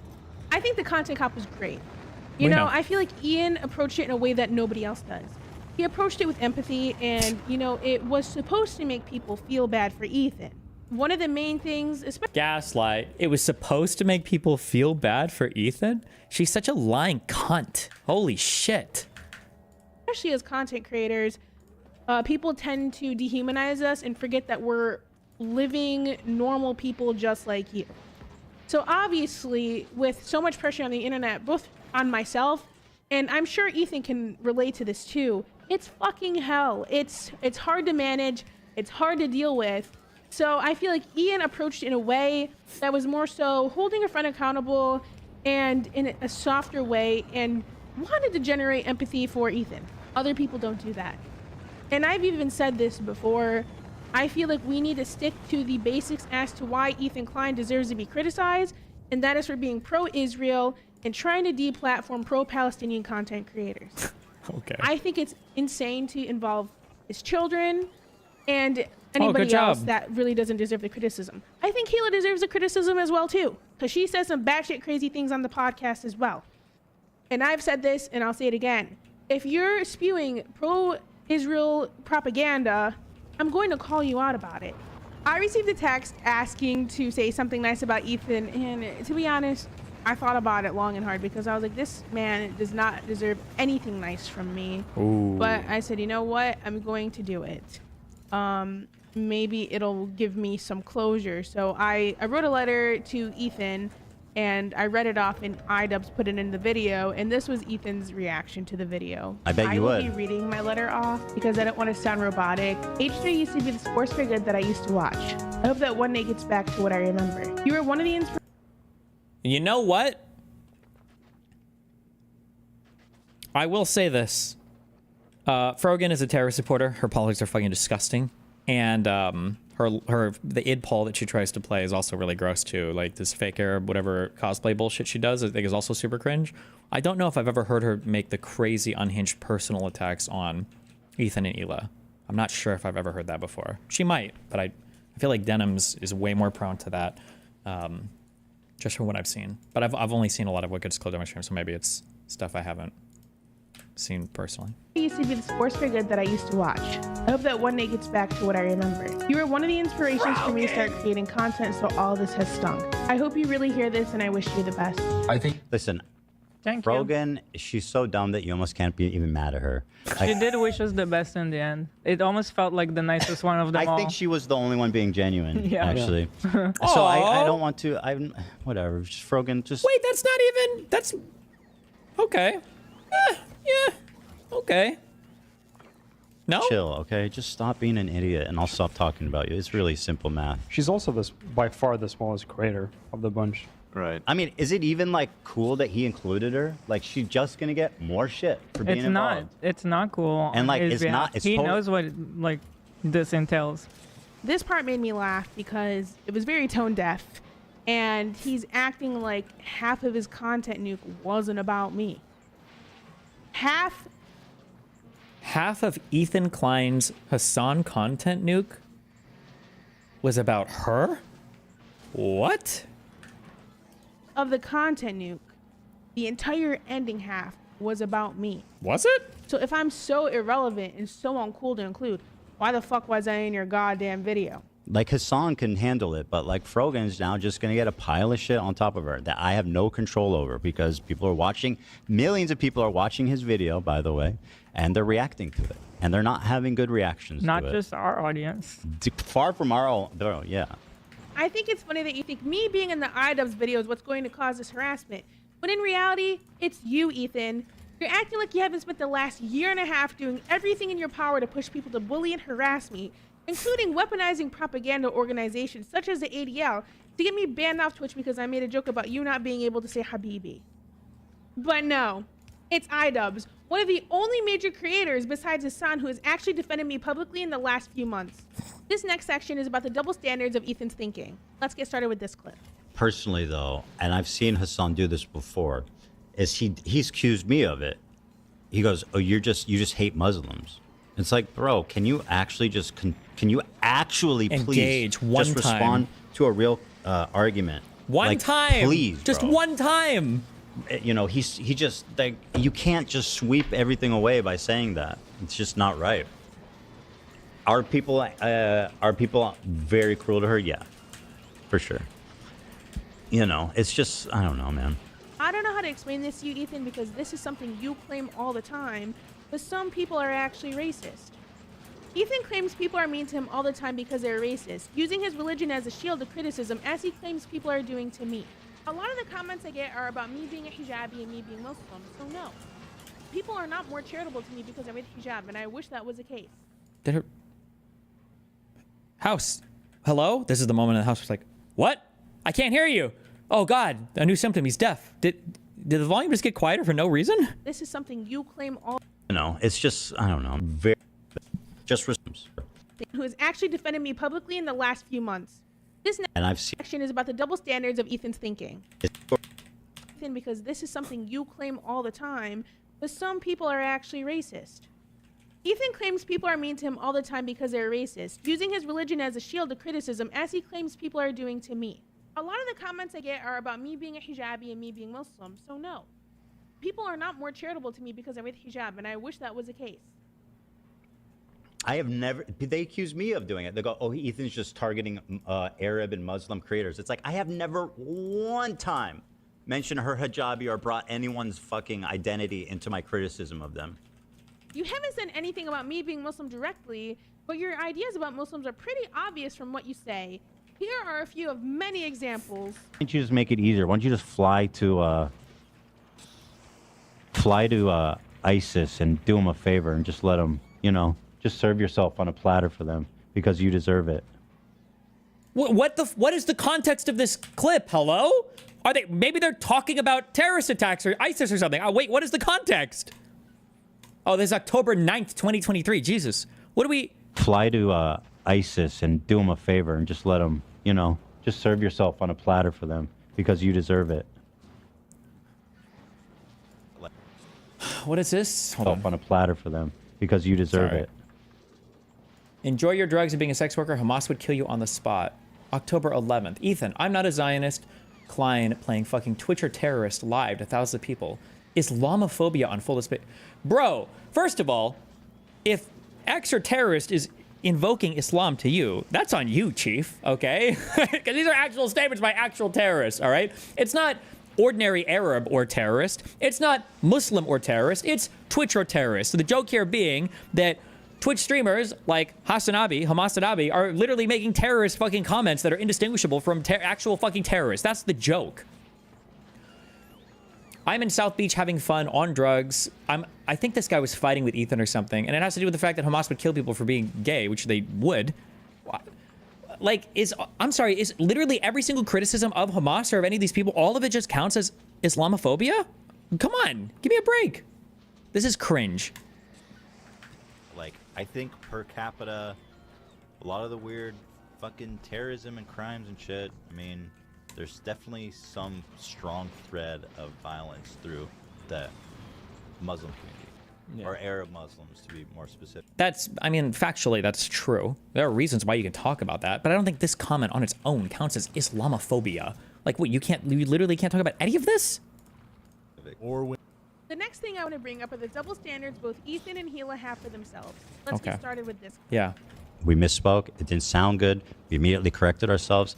I think the content cop was great. You know, I feel like Ian approached it in a way that nobody else does. He approached it with empathy, and, you know, it was supposed to make people feel bad for Ethan. One of the main things, especially Gaslight. It was supposed to make people feel bad for Ethan? She's such a lying cunt. Holy shit. especially as content creators, people tend to dehumanize us and forget that we're living normal people just like you. So obviously, with so much pressure on the internet, both on myself, and I'm sure Ethan can relate to this too, it's fucking hell. It's hard to manage. It's hard to deal with. So I feel like Ian approached it in a way that was more so holding a friend accountable and in a softer way, and wanted to generate empathy for Ethan. Other people don't do that. And I've even said this before. I feel like we need to stick to the basics as to why Ethan Klein deserves to be criticized, and that is for being pro-Israel and trying to deplatform pro-Palestinian content creators. Okay. I think it's insane to involve his children and anybody else that really doesn't deserve the criticism. I think Kayla deserves the criticism as well too, because she says some batshit crazy things on the podcast as well. And I've said this, and I'll say it again. If you're spewing pro-Israel propaganda, I'm going to call you out about it. I received a text asking to say something nice about Ethan, and to be honest, I thought about it long and hard because I was like, this man does not deserve anything nice from me. Ooh. But I said, you know what? I'm going to do it. Maybe it'll give me some closure. So I wrote a letter to Ethan, and I read it off, and iDubbbz put it in the video, and this was Ethan's reaction to the video. I bet you would. I will be reading my letter off because I don't want to sound robotic. H3 used to be the sports figure that I used to watch. I hope that one day gets back to what I remember. You were one of the inspirations. You know what? I will say this. Frogan is a terrorist supporter. Her politics are fucking disgusting. And the id poll that she tries to play is also really gross too. Like this fake Arab, whatever cosplay bullshit she does, I think is also super cringe. I don't know if I've ever heard her make the crazy unhinged personal attacks on Ethan and Hila. I'm not sure if I've ever heard that before. She might, but I feel like Denims is way more prone to that. Just from what I've seen. But I've only seen a lot of Wicked's Clothing stream, so maybe it's stuff I haven't seen personally. I used to be the sports figure that I used to watch. I hope that one day gets back to what I remember. You were one of the inspirations for me to start creating content, so all this has stunk. I hope you really hear this, and I wish you the best. I think. Listen, Rogan, she's so dumb that you almost can't be even mad at her. She did wish us the best in the end. It almost felt like the nicest one of them all. I think she was the only one being genuine, Yeah. actually. Yeah. So I don't want to. Whatever. Just Rogan. Just wait. That's not even. That's okay. Yeah. Okay. No. Chill. Okay. Just stop being an idiot, and I'll stop talking about you. It's really simple math. She's also by far the smallest creator of the bunch. Right. I mean, is it even like cool that he included her? Like, she's just gonna get more shit for being involved. It's not cool. And like, on his it's behalf. not. It's he knows what like this entails. This part made me laugh because it was very tone deaf, and he's acting like half of his content nuke wasn't about me. Half of Ethan Klein's Hassan content nuke was about her? What? of the content nuke, the entire ending half was about me. Was it? So if I'm so irrelevant and so uncool to include, why the fuck was I in your goddamn video? Like, Hassan can handle it, but like Frogan's now just gonna get a pile of shit on top of her that I have no control over because people are watching. Millions of people are watching his video, by the way, and they're reacting to it, and they're not having good reactions. Not to just our audience. Far from our own. Yeah. I think it's funny that you think me being in the iDubbbz video is what's going to cause this harassment, but in reality, it's you, Ethan. You're acting like you haven't spent the last year and a half doing everything in your power to push people to bully and harass me, including weaponizing propaganda organizations such as the ADL to get me banned off Twitch because I made a joke about you not being able to say Habibi. But no, it's iDubbbz, one of the only major creators besides Hassan who has actually defended me publicly in the last few months. This next section is about the double standards of Ethan's thinking. Let's get started with this clip. Personally, though, and I've seen Hassan do this before, is he's accused me of it. He goes, "Oh, you just hate Muslims." It's like, bro, can you actually just can you actually engage please one just time. respond to a real argument? One Like, time, please, just bro. one time. You know, he just like, you can't just sweep everything away by saying that. It's just not right. Are people very cruel to her? Yeah, for sure. You know, it's just, I don't know, man. I don't know how to explain this to you, Ethan, because this is something you claim all the time, but some people are actually racist. Ethan claims people are mean to him all the time because they're racist, using his religion as a shield of criticism, as he claims people are doing to me. A lot of the comments I get are about me being a hijabi and me being Muslim, so no. People are not more charitable to me because I wear the hijab, and I wish that was the case. Did her house? Hello? This is the moment the house was like, what? I can't hear you. Oh God, a new symptom. He's deaf. Did the volume just get quieter for no reason? This is something you claim all. You know, it's just, I don't know, very, just who has actually defended me publicly in the last few months. This and I've seen section is about the double standards of Ethan's thinking. Ethan, because this is something you claim all the time, but some people are actually racist. Ethan claims people are mean to him all the time because they're racist, using his religion as a shield of criticism, as he claims people are doing to me. A lot of the comments I get are about me being a hijabi and me being Muslim, so no. People are not more charitable to me because I wear the hijab, and I wish that was the case. I have never, they accuse me of doing it. They go, oh, Ethan's just targeting Arab and Muslim creators. It's like, I have never one time mentioned her hijabi or brought anyone's fucking identity into my criticism of them. You haven't said anything about me being Muslim directly, but your ideas about Muslims are pretty obvious from what you say. Here are a few of many examples. Why don't you just make it easier? Why don't you just fly to ISIS and do them a favor and just let them, you know, just serve yourself on a platter for them because you deserve it. What is the context of this clip? Hello? Are they, maybe they're talking about terrorist attacks or ISIS or something. Oh, wait, what is the context? Oh, this is October 9th, 2023. Jesus. What do we... Fly to ISIS and do them a favor and just let them, you know, just serve yourself on a platter for them because you deserve it. What is this? Hold on a platter for them because you deserve it. Enjoy your drugs and being a sex worker. Hamas would kill you on the spot. October 11th. Ethan, I'm not a Zionist. Klein playing fucking Twitcher terrorist live to thousands of people. Islamophobia on full display. Bro, first of all, if extra terrorist is invoking Islam to you, that's on you, chief, okay? Because these are actual statements by actual terrorists, all right? It's not ordinary Arab or terrorist. It's not Muslim or terrorist. It's Twitch or terrorist. So the joke here being that Twitch streamers like Hamas Hanabi are literally making terrorist fucking comments that are indistinguishable from actual fucking terrorists. That's the joke. I'm in South Beach having fun on drugs. I think this guy was fighting with Ethan or something, and it has to do with the fact that Hamas would kill people for being gay, which they would. Like, I'm sorry, is literally every single criticism of Hamas or of any of these people, all of it just counts as Islamophobia? Come on, give me a break. This is cringe. Like, I think per capita, a lot of the weird fucking terrorism and crimes and shit, I mean, there's definitely some strong thread of violence through the Muslim community, or Arab Muslims to be more specific. That's, I mean, factually, that's true. There are reasons why you can talk about that, but I don't think this comment on its own counts as Islamophobia. Like, what, you literally can't talk about any of this? The next thing I want to bring up are the double standards both Ethan and Gila have for themselves. Let's get started with this. Yeah. We misspoke. It didn't sound good. We immediately corrected ourselves.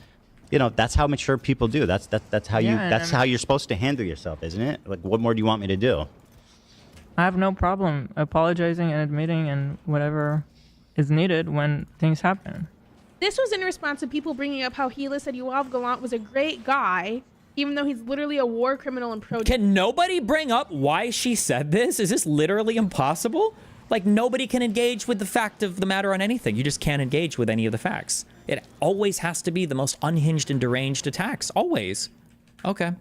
You know, that's how mature people do. That's how how you're supposed to handle yourself, isn't it? Like, what more do you want me to do? I have no problem apologizing and admitting and whatever is needed when things happen. This was in response to people bringing up how Gila said Yoav Gallant was a great guy, even though he's literally a war criminal and pro. Can nobody bring up why she said this? Is this literally impossible? Like, nobody can engage with the fact of the matter on anything. You just can't engage with any of the facts. It always has to be the most unhinged and deranged attacks. Always. Okay.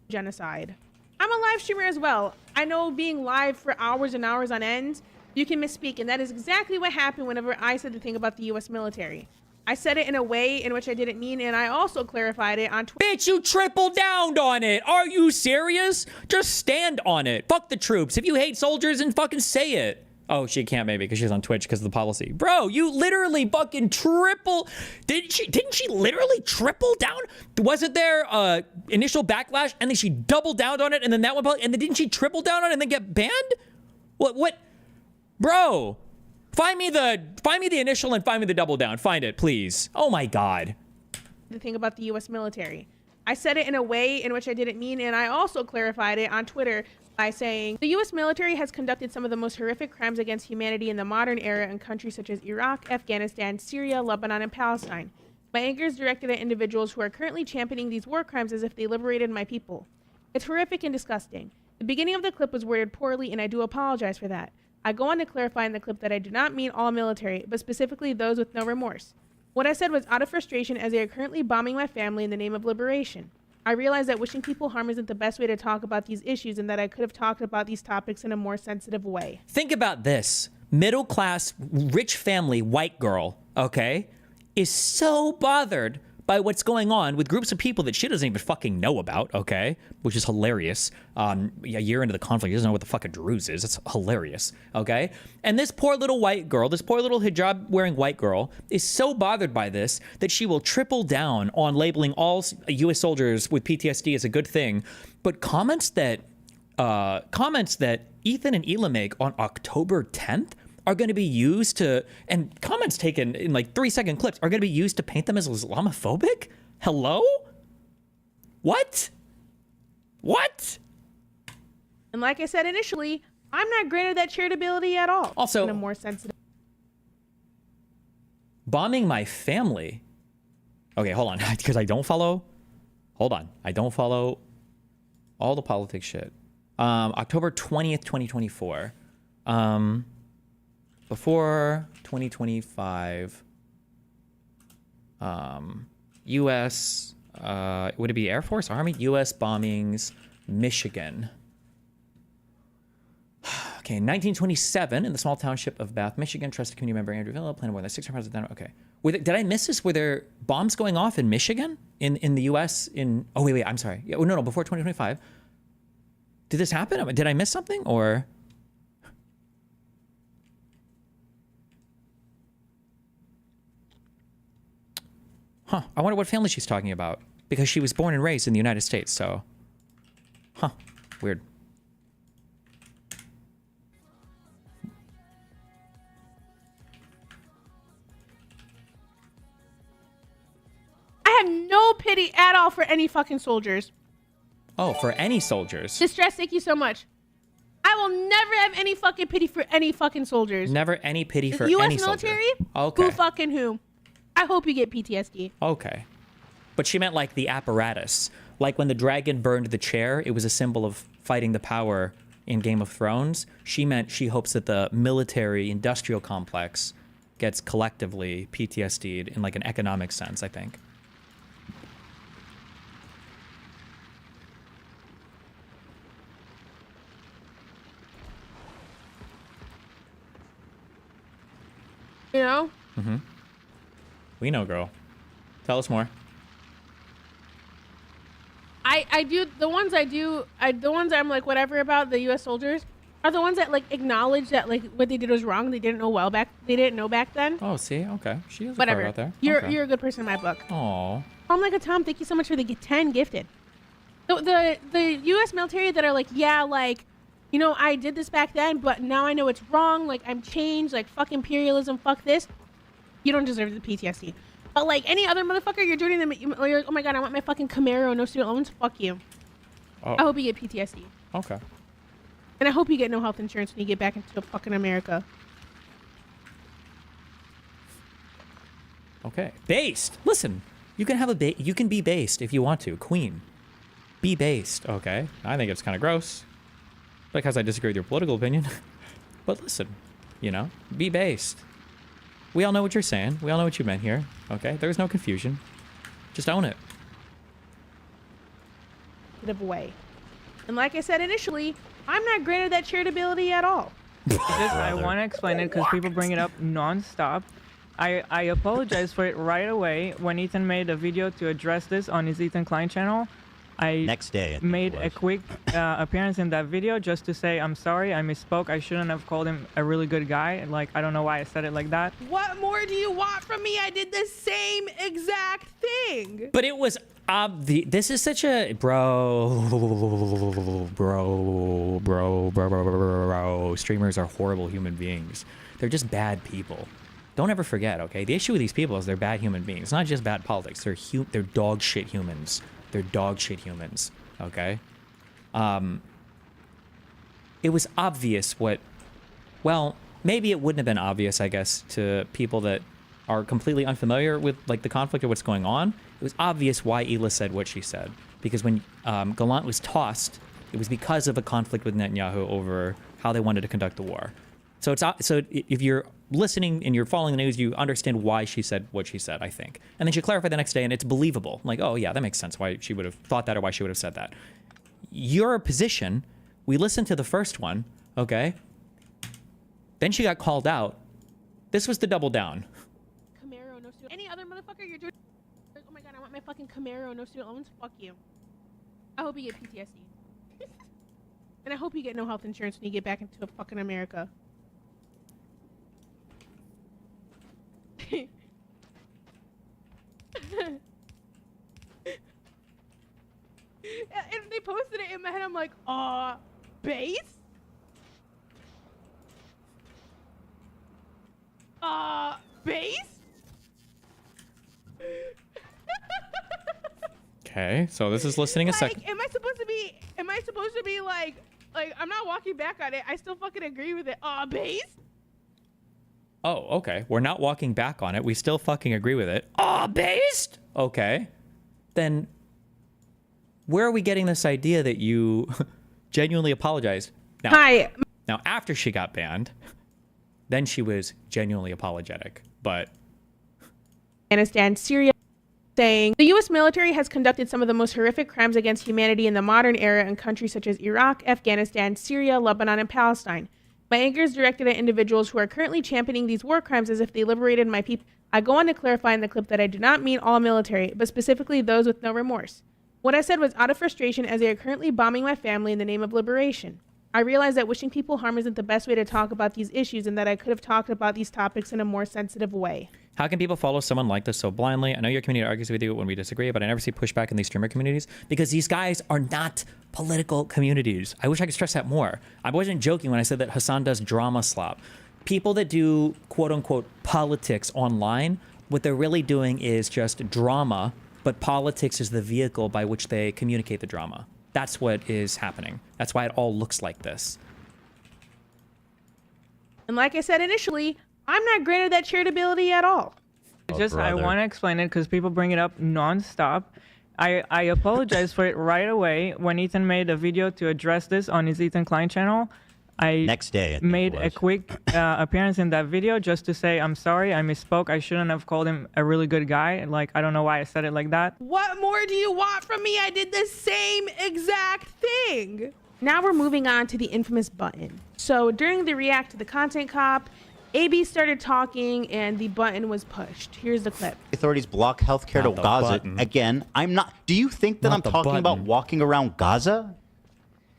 Genocide. I'm a live streamer as well. I know being live for hours and hours on end, you can misspeak, and that is exactly what happened whenever I said the thing about the U.S. military. I said it in a way in which I didn't mean, and I also clarified it on Twitter. Bitch, you triple down on it. Are you serious? Just stand on it. Fuck the troops. If you hate soldiers, then fucking say it. Oh, she can't maybe because she's on Twitch because of the policy. Bro, you literally fucking triple. Didn't she literally triple down? Wasn't there initial backlash and then she doubled down on it and then that one, and then didn't she triple down on it and then get banned? What? Bro, find me the initial and find me the double down. Find it, please. Oh my God. The thing about the U.S. military. I said it in a way in which I didn't mean, and I also clarified it on Twitter by saying, the U.S. military has conducted some of the most horrific crimes against humanity in the modern era in countries such as Iraq, Afghanistan, Syria, Lebanon, and Palestine. My anger is directed at individuals who are currently championing these war crimes as if they liberated my people. It's horrific and disgusting. The beginning of the clip was worded poorly, and I do apologize for that. I go on to clarify in the clip that I do not mean all military, but specifically those with no remorse. What I said was out of frustration as they are currently bombing my family in the name of liberation. I realize that wishing people harm isn't the best way to talk about these issues and that I could have talked about these topics in a more sensitive way. Think about this. Middle class, rich family, white girl, okay, is so bothered by what's going on with groups of people that she doesn't even fucking know about, okay? Which is hilarious. A year into the conflict, she doesn't know what the fuck a Druze is. It's hilarious, okay? And this poor little white girl, this poor little hijab-wearing white girl is so bothered by this that she will triple down on labeling all U.S. soldiers with PTSD as a good thing. But comments that Ethan and Ela make on October 10th are going to be used to, and comments taken in like 3-second clips are going to be used to paint them as Islamophobic? Hello? What? What? And like I said initially, I'm not granted that charitability at all. Also, in a more sensitive. Bombing my family. Okay, hold on, because I don't follow. Hold on, I don't follow all the politics shit. October 20th, 2024. Before 2025, U.S., would it be Air Force, Army? U.S. bombings, Michigan. Okay, 1927, in the small township of Bath, Michigan, trusted community member Andrew Villa planted more than 600 pounds of dynamite. Okay. Did I miss this? Were there bombs going off in Michigan? In the U.S.? Oh, wait, I'm sorry. Yeah, no, before 2025. Did this happen? Did I miss something, or... Huh, I wonder what family she's talking about. Because she was born and raised in the United States, so... Huh, weird. I have no pity at all for any fucking soldiers. Oh, for any soldiers? Distress, thank you so much. I will never have any fucking pity for any fucking soldiers. Never any pity for US any soldier. military? Okay. Who fucking who? I hope you get PTSD. Okay. But she meant like the apparatus. Like when the dragon burned the chair, it was a symbol of fighting the power in Game of Thrones. She meant she hopes that the military industrial complex gets collectively PTSD'd in like an economic sense, I think. You know? Mm-hmm. We know, girl. Tell us more. I do the ones I'm like whatever about the U.S. soldiers are the ones that like acknowledge that like what they did was wrong. They didn't know back then. Oh, see, okay, she is whatever. out there. You're Okay. you're a good person in my book. Aw. I'm like a Tom. Thank you so much for the 10 gifted. The U.S. military that are like, yeah, like, you know, I did this back then, but now I know it's wrong. Like I'm changed. Like fuck imperialism. Fuck this. You don't deserve the PTSD. But like any other motherfucker, you're joining them. You're like, oh my god, I want my fucking Camaro, no student loans. Fuck you. Oh. I hope you get PTSD. Okay. And I hope you get no health insurance when you get back into fucking America. Okay. Based. Listen, you can have you can be based if you want to. Queen. Be based. Okay. I think it's kind of gross. Because I disagree with your political opinion. But listen, you know, be based. We all know what you're saying. We all know what you meant here. Okay? There's no confusion. Just own it. Bit of a way. And like I said initially, I'm not granted that charitability at all. I want to explain it because people bring it up non-stop. I apologize for it right away. When Ethan made a video to address this on his Ethan Klein channel, I Next day, I think made it a was. quick appearance in that video just to say I'm sorry, I misspoke. I shouldn't have called him a really good guy. Like, I don't know why I said it like that. What more do you want from me? I did the same exact thing. But it was this is such a bro. Streamers are horrible human beings. They're just bad people. Don't ever forget, okay? The issue with these people is they're bad human beings. It's not just bad politics. They're dog shit humans. they're dog shit humans. Okay. It was obvious what, well, maybe it wouldn't have been obvious, I guess, to people that are completely unfamiliar with like the conflict or what's going on. It was obvious why Hila said what she said, because when Gallant was tossed, it was because of a conflict with Netanyahu over how they wanted to conduct the war. So if you're listening and you're following the news, you understand why she said what she said, I think. And then she clarified the next day, and it's believable. Like, oh yeah, that makes sense why she would have thought that or why she would have said that. Your position, we listened to the first one, okay? Then she got called out. This was the double down. Camaro, no student. Any other motherfucker you're doing? Oh my god, I want my fucking Camaro, no student loans. Fuck you. I hope you get PTSD. And I hope you get no health insurance when you get back into fucking America. And they posted it in my head. I'm like, base? Base? Okay, so this is listening a second. Am I supposed to be like I'm not walking back on it. I still fucking agree with it. Base? Oh, okay. We're not walking back on it. We still fucking agree with it. Based? Okay. Then where are we getting this idea that you genuinely apologized? Now, Hi. Now, after she got banned, then she was genuinely apologetic. But Afghanistan, Syria, saying the U.S. military has conducted some of the most horrific crimes against humanity in the modern era in countries such as Iraq, Afghanistan, Syria, Lebanon, and Palestine. My anger is directed at individuals who are currently championing these war crimes as if they liberated my people. I go on to clarify in the clip that I do not mean all military, but specifically those with no remorse. What I said was out of frustration as they are currently bombing my family in the name of liberation. I realize that wishing people harm isn't the best way to talk about these issues and that I could have talked about these topics in a more sensitive way. how can people follow someone like this so blindly? I know your community argues with you when we disagree, but I never see pushback in these streamer communities because these guys are not political communities. I wish I could stress that more. I wasn't joking when I said that Hassan does drama slop. People that do quote unquote politics online, what they're really doing is just drama, but politics is the vehicle by which they communicate the drama. That's what is happening. That's why it all looks like this. And like I said initially, I'm not granted that charitability at all. I want to explain it because people bring it up nonstop. I apologize for it right away. When Ethan made a video to address this on his Ethan Klein channel, I next day made a quick appearance in that video just to say, I'm sorry, I misspoke. I shouldn't have called him a really good guy. Like, I don't know why I said it like that. What more do you want from me? I did the same exact thing. Now we're moving on to the infamous button. So during the react to the content cop, AB started talking and the button was pushed. Here's the clip. Authorities block healthcare to Gaza. Button. Again, I'm not. Do you think that Not I'm the talking about button. walking around Gaza?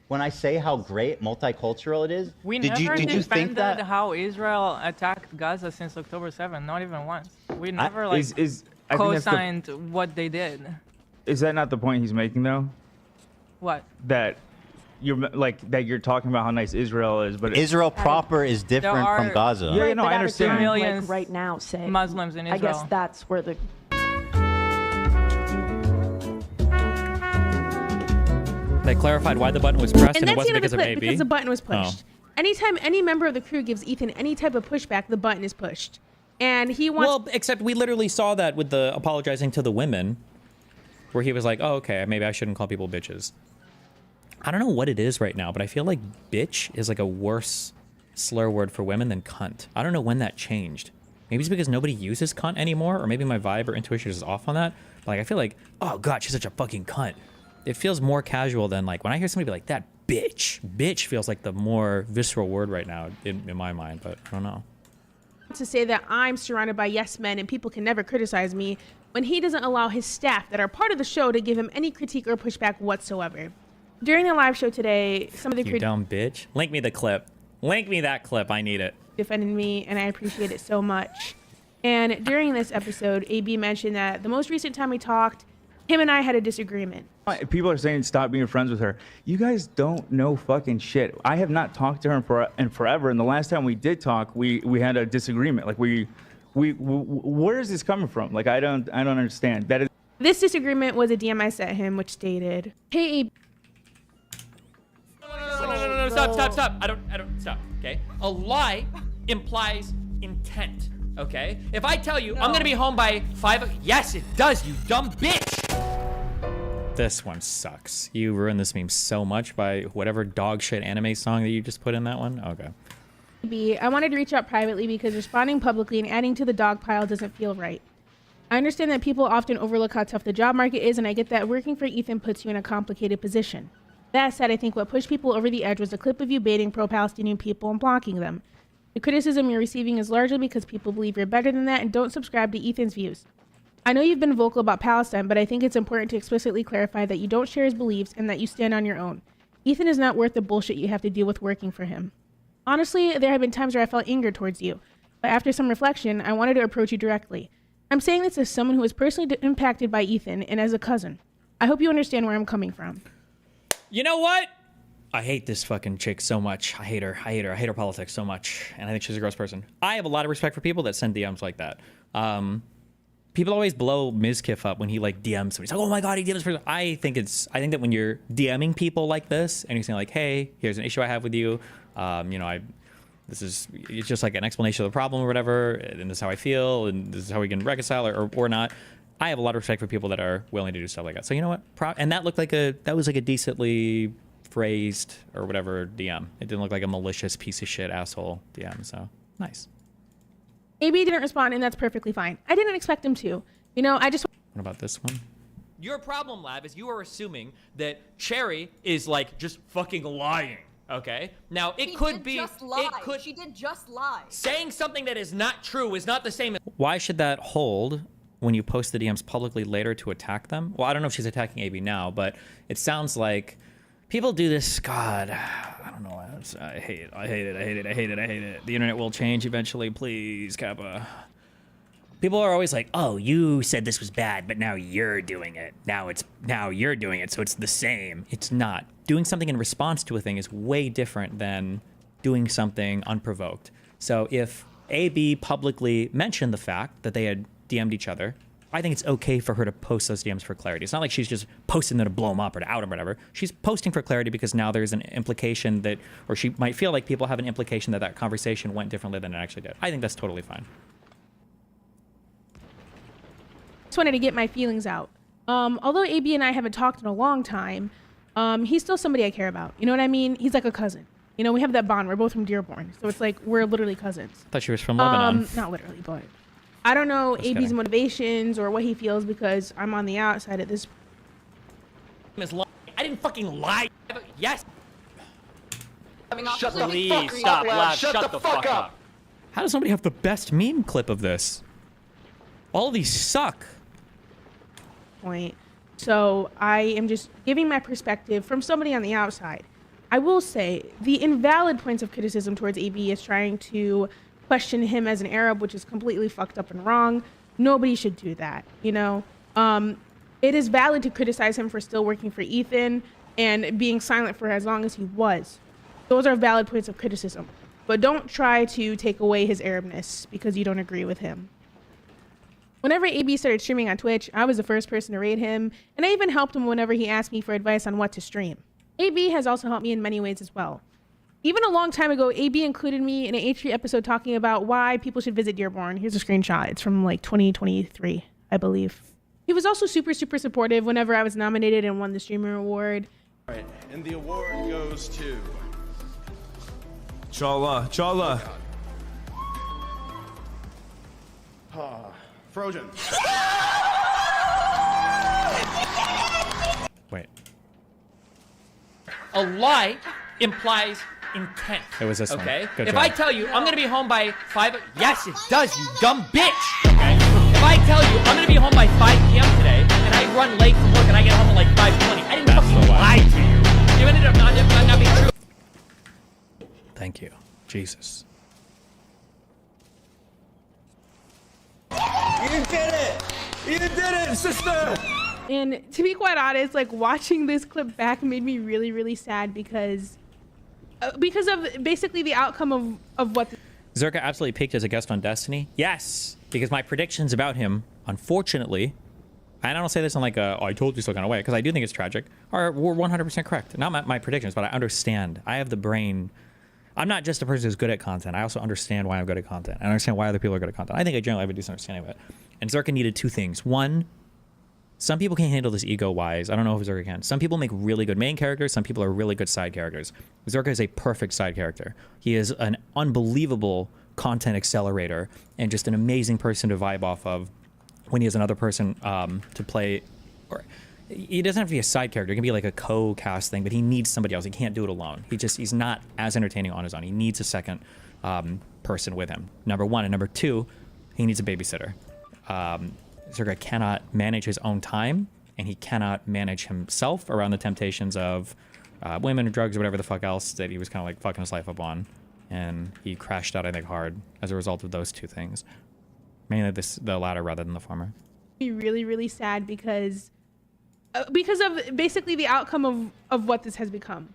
When I say how great multicultural it is, We did never you think defended that? how Israel attacked Gaza since October 7th, not even once. We never I think that's the- co-signed what they did. Is that not the point he's making though? What? That you're talking about how nice Israel is, but Israel proper is different from Gaza. Yeah, no, I understand. Millions like right now, say Muslims in Israel. I guess that's where the They clarified why the button was pressed, and, And it that's the wasn't end of because the of clip AB. because the button was pushed. Oh. Anytime any member of the crew gives Ethan any type of pushback, the button is pushed. And he wants... Well, except we literally saw that with the apologizing to the women, where he was like, oh, okay, maybe I shouldn't call people bitches. I don't know what it is right now, but I feel like bitch is like a worse slur word for women than cunt. I don't know when that changed. Maybe it's because nobody uses cunt anymore, or maybe my vibe or intuition is off on that. But like, I feel like, oh god, she's such a fucking cunt. It feels more casual than like when I hear somebody be like that bitch. Bitch feels like the more visceral word right now in my mind, but I don't know. to say that I'm surrounded by yes men and people can never criticize me when he doesn't allow his staff that are part of the show to give him any critique or pushback whatsoever. During the live show today, some of the You dumb bitch. Link me the clip. Link me that clip. I need it. defended me, and I appreciate it so much. And during this episode, AB mentioned that the most recent time we talked, him and I had a disagreement. People are saying stop being friends with her. You guys don't know fucking shit. I have not talked to her in forever, and the last time we did talk, we had a disagreement. Like we where is this coming from? Like I don't understand. That is. This disagreement was a DM I sent him, which stated, "Hey, AB, No, stop. I don't, stop, okay? A lie implies intent, okay? If I tell you I'm gonna be home by 5, yes, it does, you dumb bitch! This one sucks. You ruined this meme so much by whatever dog shit anime song that you just put in that one. Okay. B, I wanted to reach out privately because responding publicly and adding to the dog pile doesn't feel right. I understand that people often overlook how tough the job market is, and I get that working for Ethan puts you in a complicated position. That said, I think what pushed people over the edge was a clip of you baiting pro-Palestinian people and blocking them. The criticism you're receiving is largely because people believe you're better than that and don't subscribe to Ethan's views. I know you've been vocal about Palestine, but I think it's important to explicitly clarify that you don't share his beliefs and that you stand on your own. Ethan is not worth the bullshit you have to deal with working for him. Honestly, there have been times where I felt anger towards you, but after some reflection, I wanted to approach you directly. I'm saying this as someone who was personally impacted by Ethan and as a cousin. I hope you understand where I'm coming from. You know what? I hate this fucking chick so much. I hate her. I hate her politics so much. And I think she's a gross person. I have a lot of respect for people that send DMs like that. People always blow Mizkif up when he like DMs somebody. He's like, oh my God, he DMs person. I think that when you're DMing people like this and you're saying like, hey, here's an issue I have with you. It's just like an explanation of the problem or whatever. And this is how I feel. And this is how we can reconcile or not. I have a lot of respect for people that are willing to do stuff like that. So you know what? And that was like a decently phrased or whatever DM. It didn't look like a malicious piece of shit asshole DM. So nice. AB didn't respond, and that's perfectly fine. I didn't expect him to. You know, I just... What about this one? Your problem, Lab, is you are assuming that Cherry is like just fucking lying. Okay. Now it could be. She did just lie. Saying something that is not true is not the same as. Why should that hold when you post the DMs publicly later to attack them? Well, I don't know if she's attacking AB now, but it sounds like people do this. God, I don't know. I hate it. The internet will change eventually. Please, Kappa. People are always like, oh, you said this was bad, but now you're doing it. Now you're doing it, so it's the same. It's not. Doing something in response to a thing is way different than doing something unprovoked. So if AB publicly mentioned the fact that they had DM'd each other, I think it's okay for her to post those DMs for clarity. It's not like she's just posting them to blow them up or to out them or whatever. She's posting for clarity because now there's an implication that, or she might feel like people have an implication that that conversation went differently than it actually did. I think that's totally fine. just wanted to get my feelings out. Although AB and I haven't talked in a long time, he's still somebody I care about. You know what I mean? He's like a cousin. You know, we have that bond. We're both from Dearborn. So it's like we're literally cousins. I thought she was from Lebanon. Not literally, but I don't know AB's motivations or what he feels because I'm on the outside at this. I didn't fucking lie. Yes. Shut the fuck up. Shut the fuck up. How does somebody have the best meme clip of this? All of these suck. Point. So I am just giving my perspective from somebody on the outside. I will say the invalid points of criticism towards AB is trying to question him as an Arab, which is completely fucked up and wrong. Nobody should do that, you know? It is valid to criticize him for still working for Ethan and being silent for as long as he was. Those are valid points of criticism. But don't try to take away his Arabness because you don't agree with him. Whenever AB started streaming on Twitch, I was the first person to raid him, and I even helped him whenever he asked me for advice on what to stream. AB has also helped me in many ways as well. Even a long time ago, AB included me in an H3 episode talking about why people should visit Dearborn. Here's a screenshot. It's from like 2023, I believe. He was also super, super supportive whenever I was nominated and won the Streamer Award. All right, and the award goes to... Chala. Frozen. Wait. A lie implies intent. It was this one. Okay? Good If job. I tell you I'm gonna be home by 5, yes, it does, you dumb bitch. Okay? If I tell you I'm gonna be home by 5 p.m. today and I run late from work and I get home at like 5:20, I didn't fucking lie to you. You ended up not being true. Thank you. Jesus. You did it! You did it, sister! And to be quite honest, like watching this clip back made me really, really sad because of basically the outcome of what. Zerka absolutely peaked as a guest on Destiny. Yes, because my predictions about him, unfortunately, and I don't say this in like a, oh, I told you so kind of way, because I do think it's tragic, are 100% correct. Not my predictions, but I understand. I have the brain. I'm not just a person who's good at content. I also understand why I'm good at content. I understand why other people are good at content. I think I generally have a decent understanding of it. And Zerka needed two things. One, some people can't handle this ego-wise. I don't know if Zerka can. Some people make really good main characters. Some people are really good side characters. Zerka is a perfect side character. He is an unbelievable content accelerator and just an amazing person to vibe off of when he has another person to play. Or he doesn't have to be a side character. It can be like a co-cast thing, but he needs somebody else. He can't do it alone. He's not as entertaining on his own. He needs a second person with him. Number one. And number two, he needs a babysitter. Zerka cannot manage his own time, and he cannot manage himself around the temptations of women or drugs or whatever the fuck else that he was kind of like fucking his life up on. And he crashed out, I think, hard as a result of those two things. Mainly the latter rather than the former. Be really, really sad because of basically the outcome of what this has become.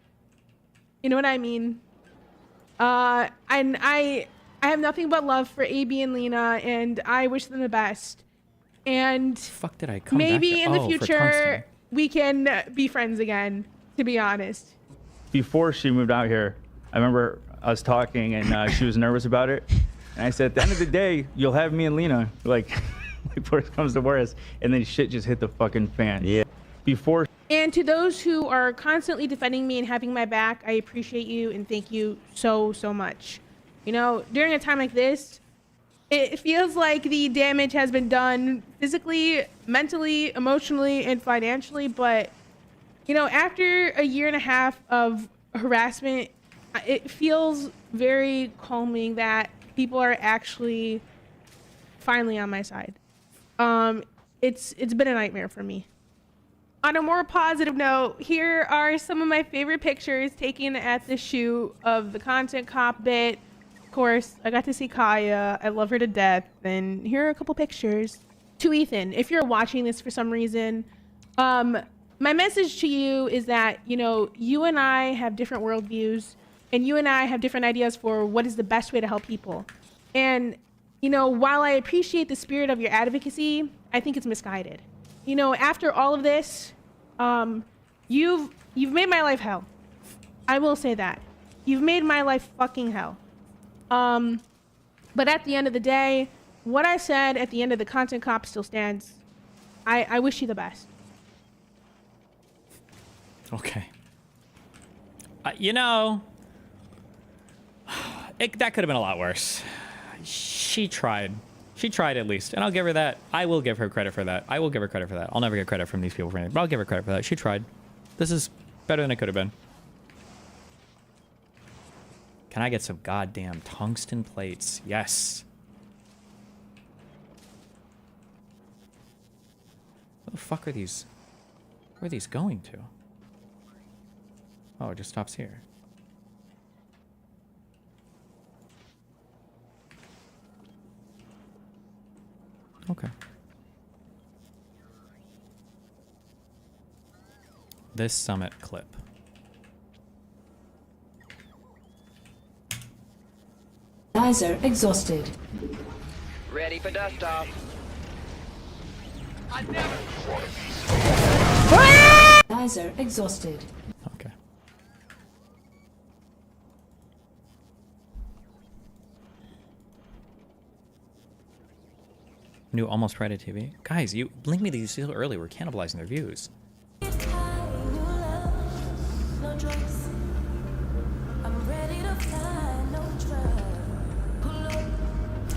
You know what I mean? And I have nothing but love for AB and Lena, and I wish them the best. And fuck did I come maybe back in the future we can be friends again, to be honest. Before she moved out here, I remember us talking, and she was nervous about it. And I said, at the end of the day, you'll have me and Lena, like worst comes to worst. And then shit just hit the fucking fan. Yeah. Before. And to those who are constantly defending me and having my back, I appreciate you and thank you so, so much. You know, during a time like this, it feels like the damage has been done physically, mentally, emotionally, and financially. But, you know, after a year and a half of harassment, it feels very calming that people are actually finally on my side. It's been a nightmare for me. On a more positive note, here are some of my favorite pictures taken at the shoot of the Content Cop bit. Of course, I got to see Kaya. I love her to death. And here are a couple pictures. To Ethan, if you're watching this for some reason, my message to you is that, you know, you and I have different worldviews, and you and I have different ideas for what is the best way to help people. And, you know, while I appreciate the spirit of your advocacy, I think it's misguided. You know, after all of this, you've made my life hell. I will say that. You've made my life fucking hell. But at the end of the day, what I said at the end of the Content Cop still stands. I wish you the best. Okay. You know, that could have been a lot worse. She tried. She tried at least, and I'll give her that. I will give her credit for that. I will give her credit for that. I'll never get credit from these people for anything, but I'll give her credit for that. She tried. This is better than it could have been. Can I get some goddamn tungsten plates? Yes. What the fuck are these? Where are these going to? Oh, it just stops here. Okay. This summit clip. Visor exhausted. Ready for dust off. Visor exhausted. Okay. New Almost Friday TV. Guys, you link me these so early. We're cannibalizing their views.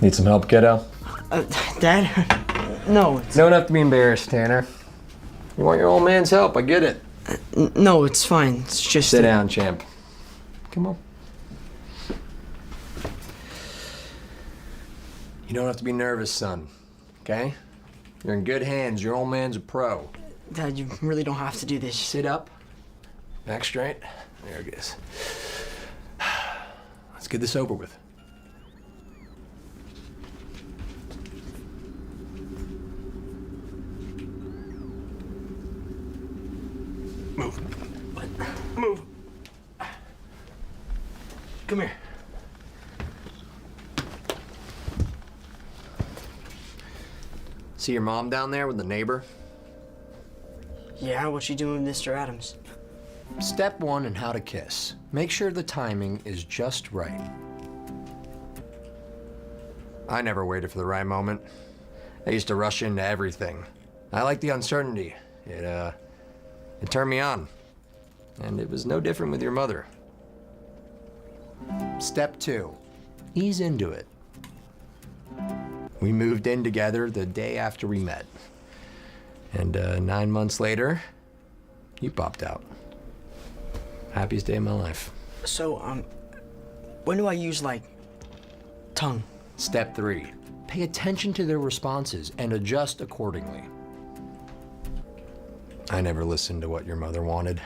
Need some help, kiddo? Dad? No. Don't have to be embarrassed, Tanner. You want your old man's help, I get it. No, it's fine. It's just... Sit down, champ. Come on. You don't have to be nervous, son. Okay? You're in good hands. Your old man's a pro. Dad, you really don't have to do this. Sit up. Back straight. There it is. Let's get this over with. Move. Move. Come here. See your mom down there with the neighbor? Yeah, what's she doing with Mr. Adams? Step 1 in how to kiss. Make sure the timing is just right. I never waited for the right moment. I used to rush into everything. I like the uncertainty. It turned me on. And it was no different with your mother. Step 2, ease into it. We moved in together the day after we met. And 9 months later, you popped out. Happiest day of my life. So, when do I use, like, tongue? Step 3, pay attention to their responses and adjust accordingly. I never listened to what your mother wanted.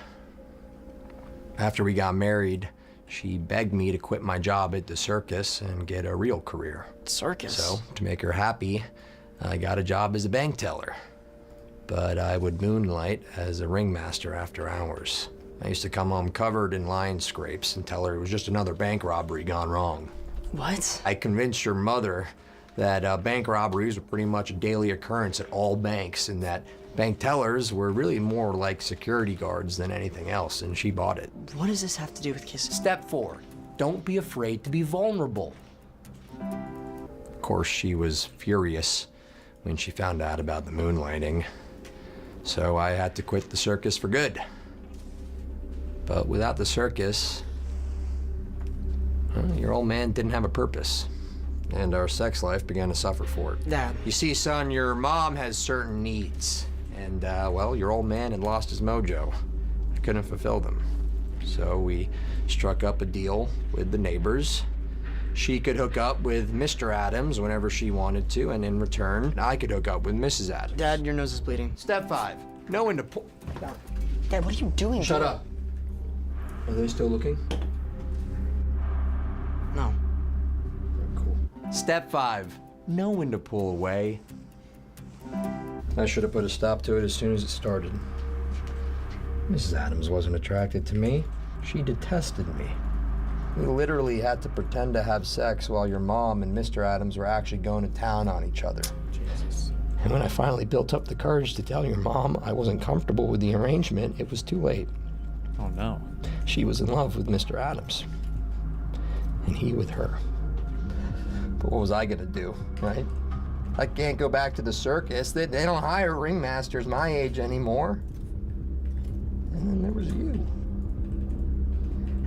After we got married, she begged me to quit my job at the circus and get a real career. Circus? So, to make her happy, I got a job as a bank teller. But I would moonlight as a ringmaster after hours. I used to come home covered in lion scrapes and tell her it was just another bank robbery gone wrong. What? I convinced your mother that bank robberies were pretty much a daily occurrence at all banks and that bank tellers were really more like security guards than anything else, and she bought it. What does this have to do with kissing? Step 4, don't be afraid to be vulnerable. Of course, she was furious when she found out about the moonlighting, so I had to quit the circus for good. But without the circus, your old man didn't have a purpose, and our sex life began to suffer for it. Dad. You see, son, your mom has certain needs, and, well, your old man had lost his mojo. I couldn't fulfill them. So we struck up a deal with the neighbors. She could hook up with Mr. Adams whenever she wanted to, and in return, I could hook up with Mrs. Adams. Dad, your nose is bleeding. Step 5, know when to pull. Dad, what are you doing? Shut up. Are they still looking? No. Cool. Step 5, know when to pull away. I should have put a stop to it as soon as it started. Mrs. Adams wasn't attracted to me. She detested me. We literally had to pretend to have sex while your mom and Mr. Adams were actually going to town on each other. Jesus. And when I finally built up the courage to tell your mom I wasn't comfortable with the arrangement, it was too late. Oh no. She was in love with Mr. Adams. And he with her. But what was I gonna do, right? I can't go back to the circus. They don't hire ringmasters my age anymore. And then there was you.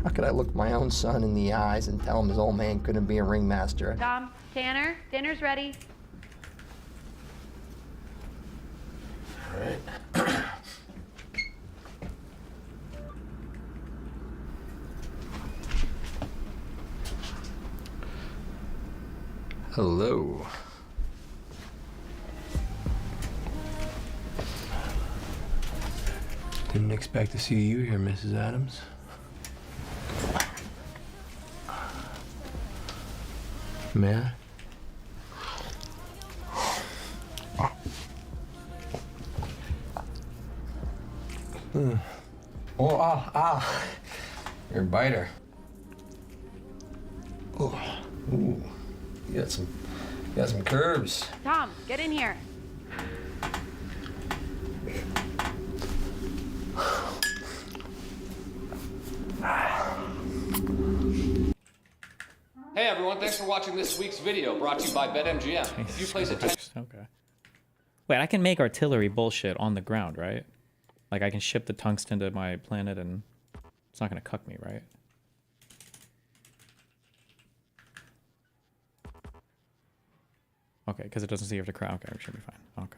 How could I look my own son in the eyes and tell him his old man couldn't be a ringmaster? Tom, Tanner, dinner's ready. All right. Hello. Didn't expect to see you here, Mrs. Adams. May I? Oh, you're a biter. Oh, ooh. You got some curves. Tom, get in here. Hey everyone, thanks for watching this week's video brought to you by BetMGM. If you place attention. Okay. Wait, I can make artillery bullshit on the ground, right? Like I can ship the tungsten to my planet and it's not gonna cuck me, right? Okay, because it doesn't see you have to cry. Okay, we should be fine. Okay.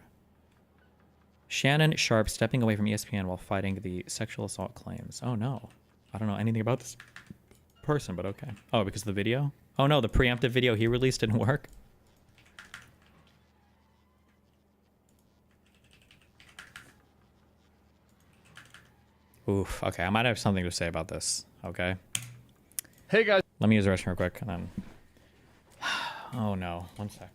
Shannon Sharp stepping away from ESPN while fighting the sexual assault claims. Oh no. I don't know anything about this person, but okay. Oh, because of the video? Oh no, the preemptive video he released didn't work? Oof, okay, I might have something to say about this, okay? Hey guys. Let me use the restroom real quick and then... Oh no, one sec.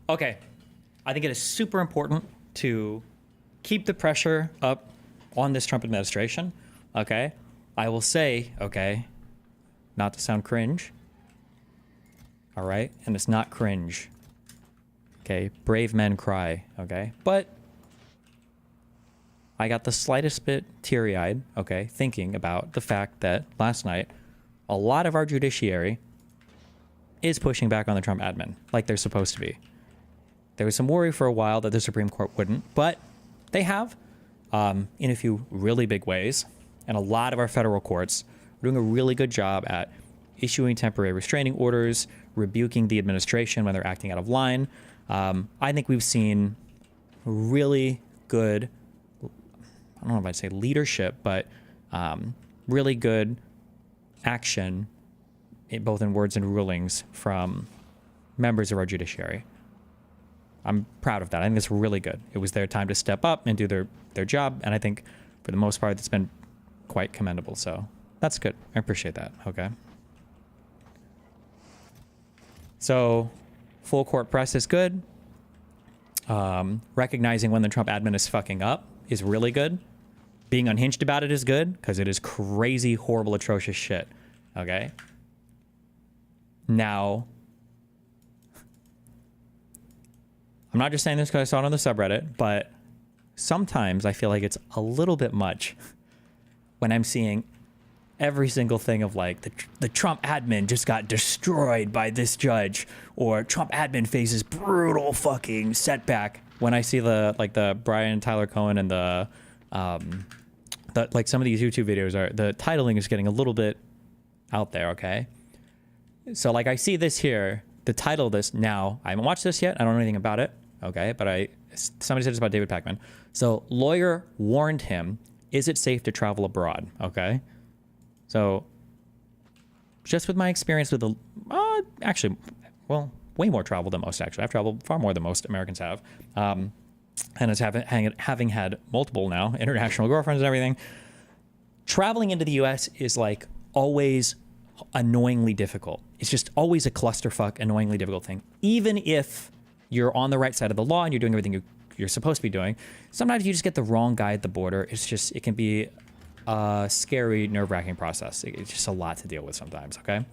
Okay. I think it is super important to keep the pressure up on this Trump administration. Okay. I will say, okay, not to sound cringe. All right. And it's not cringe. Okay. Brave men cry. Okay. But I got the slightest bit teary-eyed, okay, thinking about the fact that last night, a lot of our judiciary is pushing back on the Trump admin, like they're supposed to be. There was some worry for a while that the Supreme Court wouldn't, but they have, in a few really big ways. And a lot of our federal courts are doing a really good job at issuing temporary restraining orders, rebuking the administration when they're acting out of line. I think we've seen really good, I don't know if I'd say leadership, but really good action, both in words and rulings, from members of our judiciary. I'm proud of that. I think it's really good. It was their time to step up and do their job, and I think for the most part it's been quite commendable. So that's good. I appreciate that. Okay. So full court press is good. Recognizing when the Trump admin is fucking up is really good. Being unhinged about it is good, because it is crazy, horrible, atrocious shit. Okay? Now, I'm not just saying this because I saw it on the subreddit, but sometimes I feel like it's a little bit much when I'm seeing every single thing of like the Trump admin just got destroyed by this judge, or Trump admin faces brutal fucking setback. When I see the Brian Tyler Cohen and the like some of these YouTube videos are, the titling is getting a little bit out there. Okay. So like I see this here, the title of this now, I haven't watched this yet. I don't know anything about it. Okay. But somebody said it's about David Pakman. So lawyer warned him, is it safe to travel abroad? Okay. So just with my experience with actually, well, way more travel than most, actually. I've traveled far more than most Americans have. And as having had multiple now international girlfriends and everything, traveling into the U.S. is like always annoyingly difficult. It's just always a clusterfuck, annoyingly difficult thing. Even if you're on the right side of the law and you're doing everything you're supposed to be doing, sometimes you just get the wrong guy at the border. It can be a scary, nerve-wracking process. It's just a lot to deal with sometimes, okay?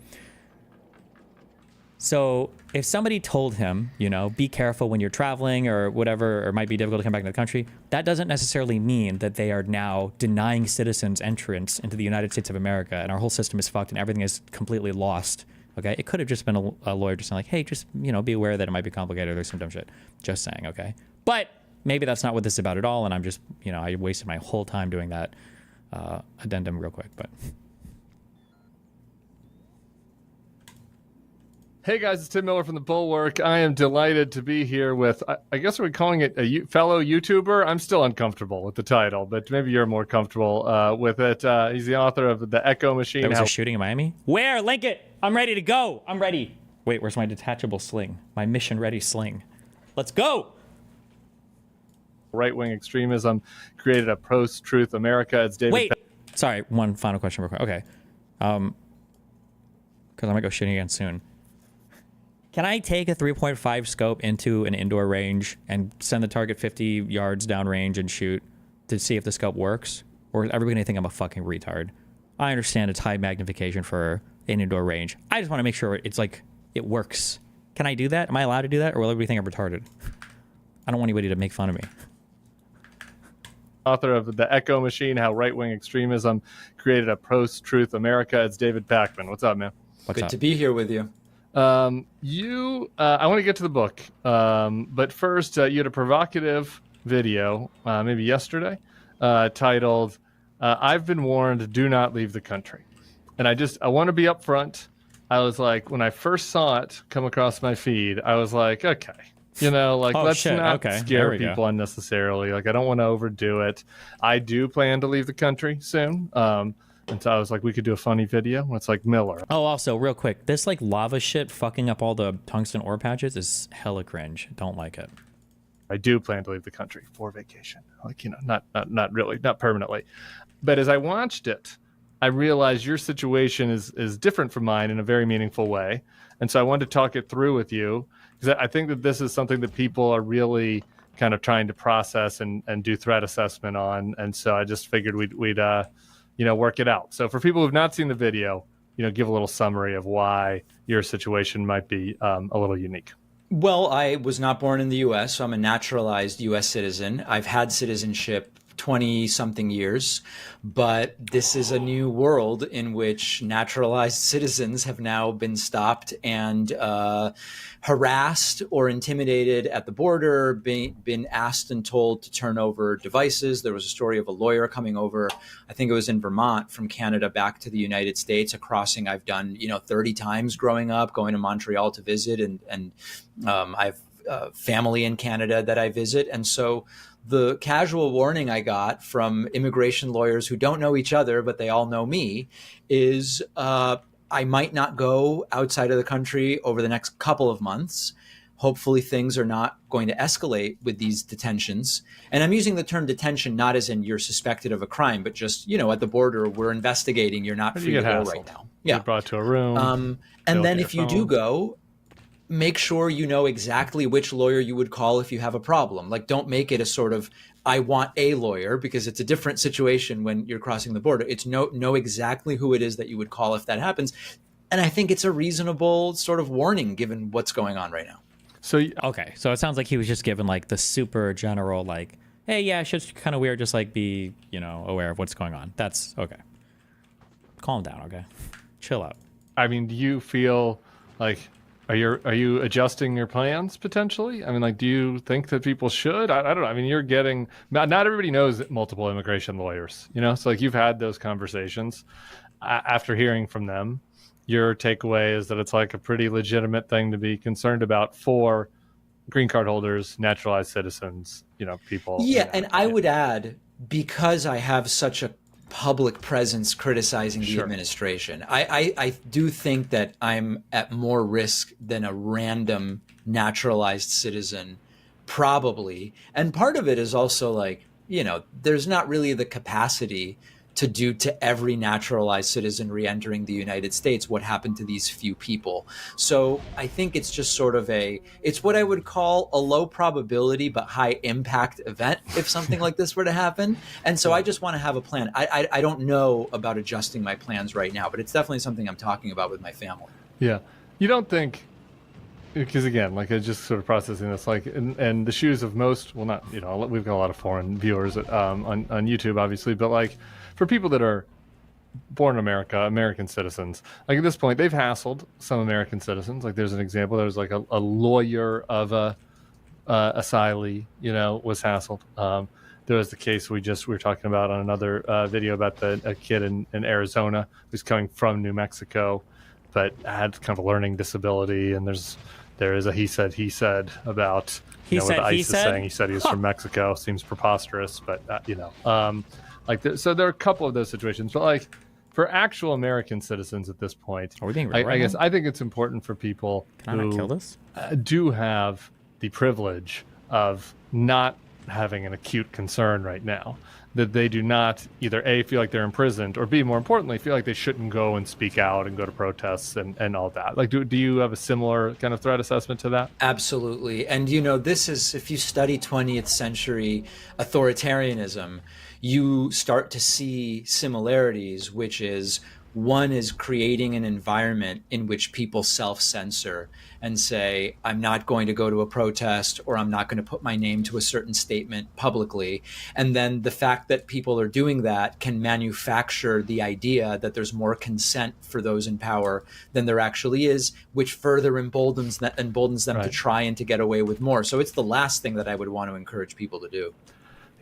So if somebody told him, you know, be careful when you're traveling or whatever, or it might be difficult to come back to the country, that doesn't necessarily mean that they are now denying citizens entrance into the United States of America and our whole system is fucked and everything is completely lost, okay? It could have just been a lawyer just saying like, hey, just, you know, be aware that it might be complicated or there's some dumb shit. Just saying, okay? But maybe that's not what this is about at all, and I'm just, you know, I wasted my whole time doing that addendum real quick, but... Hey guys, it's Tim Miller from The Bulwark. I am delighted to be here with, I guess we're calling it a fellow YouTuber. I'm still uncomfortable with the title, but maybe you're more comfortable with it. He's the author of The Echo Machine. There was a shooting in Miami? Where? Link it! I'm ready to go! I'm ready! Wait, where's my detachable sling? My mission-ready sling. Let's go! Right-wing extremism created a post-truth America. It's David... Wait! Sorry, one final question real quick. Okay. Because I'm gonna go shooting again soon. Can I take a 3.5 scope into an indoor range and send the target 50 yards downrange and shoot to see if the scope works? Or is everybody gonna think I'm a fucking retard? I understand it's high magnification for an indoor range. I just want to make sure it's like, it works. Can I do that? Am I allowed to do that? Or will everybody think I'm retarded? I don't want anybody to make fun of me. Author of The Echo Machine, How Right-Wing Extremism Created a Post-Truth America. It's David Pakman. What's up, man? Good to be here with you. I want to get to the book, but first, you had a provocative video, maybe yesterday, titled, I've been warned, do not leave the country. And I want to be upfront. I was like, when I first saw it come across my feed, I was like, okay, you know, like, let's not scare people unnecessarily. Like, I don't want to overdo it. I do plan to leave the country soon. And so I was like, we could do a funny video. And it's like Miller. Oh, also, real quick, this like lava shit fucking up all the tungsten ore patches is hella cringe. Don't like it. I do plan to leave the country for vacation. Like, you know, not really, not permanently. But as I watched it, I realized your situation is different from mine in a very meaningful way. And so I wanted to talk it through with you because I think that this is something that people are really kind of trying to process and do threat assessment on. And so I just figured we'd work it out. So for people who've not seen the video, give a little summary of why your situation might be a little unique. Well, I was not born in the U.S., so I'm a naturalized U.S. citizen. I've had citizenship 20-something years, but this is a new world in which naturalized citizens have now been stopped and harassed or intimidated at the border, been asked and told to turn over devices. There was a story of a lawyer coming over, I think it was in Vermont, from Canada back to the United States, a crossing I've done 30 times growing up, going to Montreal to visit, and I've family in Canada that I visit. And so the casual warning I got from immigration lawyers who don't know each other, but they all know me, is I might not go outside of the country over the next couple of months. Hopefully things are not going to escalate with these detentions. And I'm using the term detention not as in you're suspected of a crime, but just, at the border, we're investigating. You're not free to go right now. Yeah. You're brought to a room. And then if you do go, make sure you know exactly which lawyer you would call if you have a problem. Like, don't make it a sort of, I want a lawyer, because it's a different situation when you're crossing the border. It's know exactly who it is that you would call if that happens. And I think it's a reasonable sort of warning given what's going on right now. So it sounds like he was just given like the super general, like, hey, yeah, shit's kind of weird. Just like be, aware of what's going on. That's okay. Calm down. Okay. Chill out. I mean, do you feel like, Are you adjusting your plans potentially? I mean, like, do you think that people should? I don't know. I mean, you're getting not everybody knows multiple immigration lawyers, So like you've had those conversations. After hearing from them, your takeaway is that it's like a pretty legitimate thing to be concerned about for green card holders, naturalized citizens, people. Yeah, and I would add, because I have such a public presence criticizing the administration, I do think that I'm at more risk than a random naturalized citizen, probably. And part of it is also like, there's not really the capacity to do to every naturalized citizen re-entering the United States what happened to these few people. So I think it's just sort of it's what I would call a low probability but high impact event if something like this were to happen. And so I just want to have a plan. I don't know about adjusting my plans right now, but it's definitely something I'm talking about with my family. Yeah. You don't think, because again, like I just sort of processing this, like in the shoes of most, well, not, we've got a lot of foreign viewers on YouTube, obviously, but like, for people that are born in America, American citizens, like at this point, they've hassled some American citizens. Like there's an example, there was like a lawyer of a asylee, was hassled. There was the case we were talking about on another video about a kid in Arizona who's coming from New Mexico, but had kind of a learning disability. And there is a he said about, what ICE is saying. He said he was from Mexico. Seems preposterous, but so there are a couple of those situations, but like for actual American citizens at this point, are we being I guess I think it's important for people who do have the privilege of not having an acute concern right now, that they do not either A, feel like they're imprisoned, or B, more importantly, feel like they shouldn't go and speak out and go to protests and all that. Like, do you have a similar kind of threat assessment to that? Absolutely. And, this is, if you study 20th century authoritarianism, you start to see similarities, which is one is creating an environment in which people self-censor and say, I'm not going to go to a protest, or I'm not going to put my name to a certain statement publicly. And then the fact that people are doing that can manufacture the idea that there's more consent for those in power than there actually is, which further emboldens them to try and to get away with more. So it's the last thing that I would want to encourage people to do.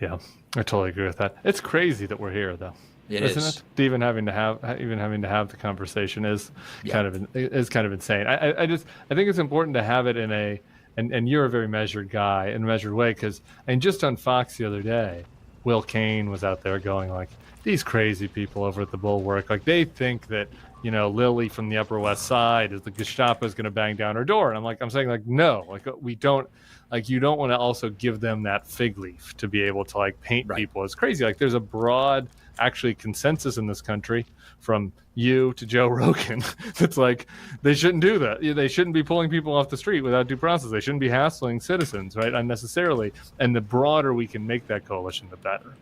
Yeah, I totally agree with that. It's crazy that we're here, though. Isn't it? Even having to have the conversation is kind of insane. I think it's important to have it in and you're a very measured guy in a measured way, because just on Fox the other day, Will Kane was out there going like, these crazy people over at the Bulwark, like they think that Lily from the Upper West Side is the Gestapo is going to bang down her door, and I'm saying like no, like we don't. Like, you don't want to also give them that fig leaf to be able to like paint people as crazy. Like there's a broad actually consensus in this country, from you to Joe Rogan. It's like they shouldn't do that. They shouldn't be pulling people off the street without due process. They shouldn't be hassling citizens, right, unnecessarily. And the broader we can make that coalition, the better.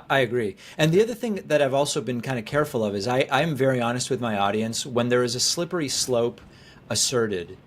I agree. And the other thing that I've also been kind of careful of is I'm very honest with my audience. When there is a slippery slope asserted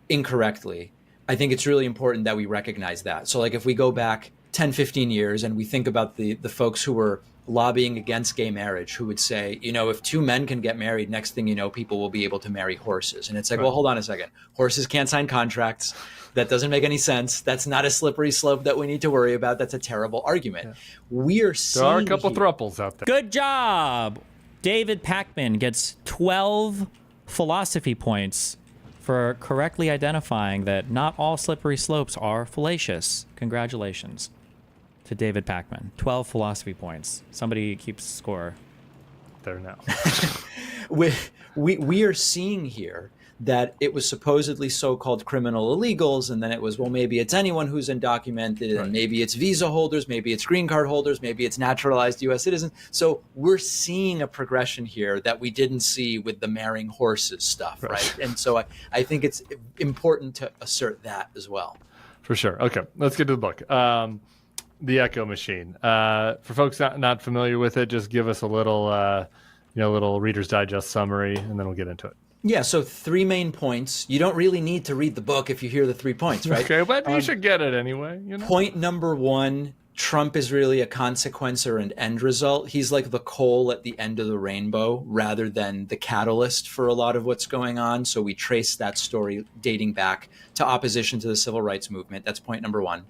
incorrectly, I think it's really important that we recognize that. So like if we go back 10, 15 years and we think about the folks who were lobbying against gay marriage, who would say, if two men can get married, next thing you know, people will be able to marry horses. And it's like, well, hold on a second. Horses can't sign contracts. That doesn't make any sense. That's not a slippery slope that we need to worry about. That's a terrible argument. Yeah. We are seeing there are a couple thruples out there. Good job. David Pacman gets 12 philosophy points for correctly identifying that not all slippery slopes are fallacious. Congratulations to David Pacman. 12 philosophy points. Somebody keeps score. There now. we are seeing here that it was supposedly so-called criminal illegals, and then it was, well, maybe it's anyone who's undocumented, and maybe it's visa holders, maybe it's green card holders, maybe it's naturalized U.S. citizens. So we're seeing a progression here that we didn't see with the marrying horses stuff, right? And so I think it's important to assert that as well. For sure. Okay, let's get to the book. The Echo Machine. For folks not familiar with it, just give us a little, little Reader's Digest summary, and then we'll get into it. Yeah, so 3 main points. You don't really need to read the book if you hear the 3 points, right? Okay, but you should get it anyway. Point number 1, Trump is really a consequence or an end result. He's like the coal at the end of the rainbow rather than the catalyst for a lot of what's going on. So we trace that story dating back to opposition to the civil rights movement. That's point number 1.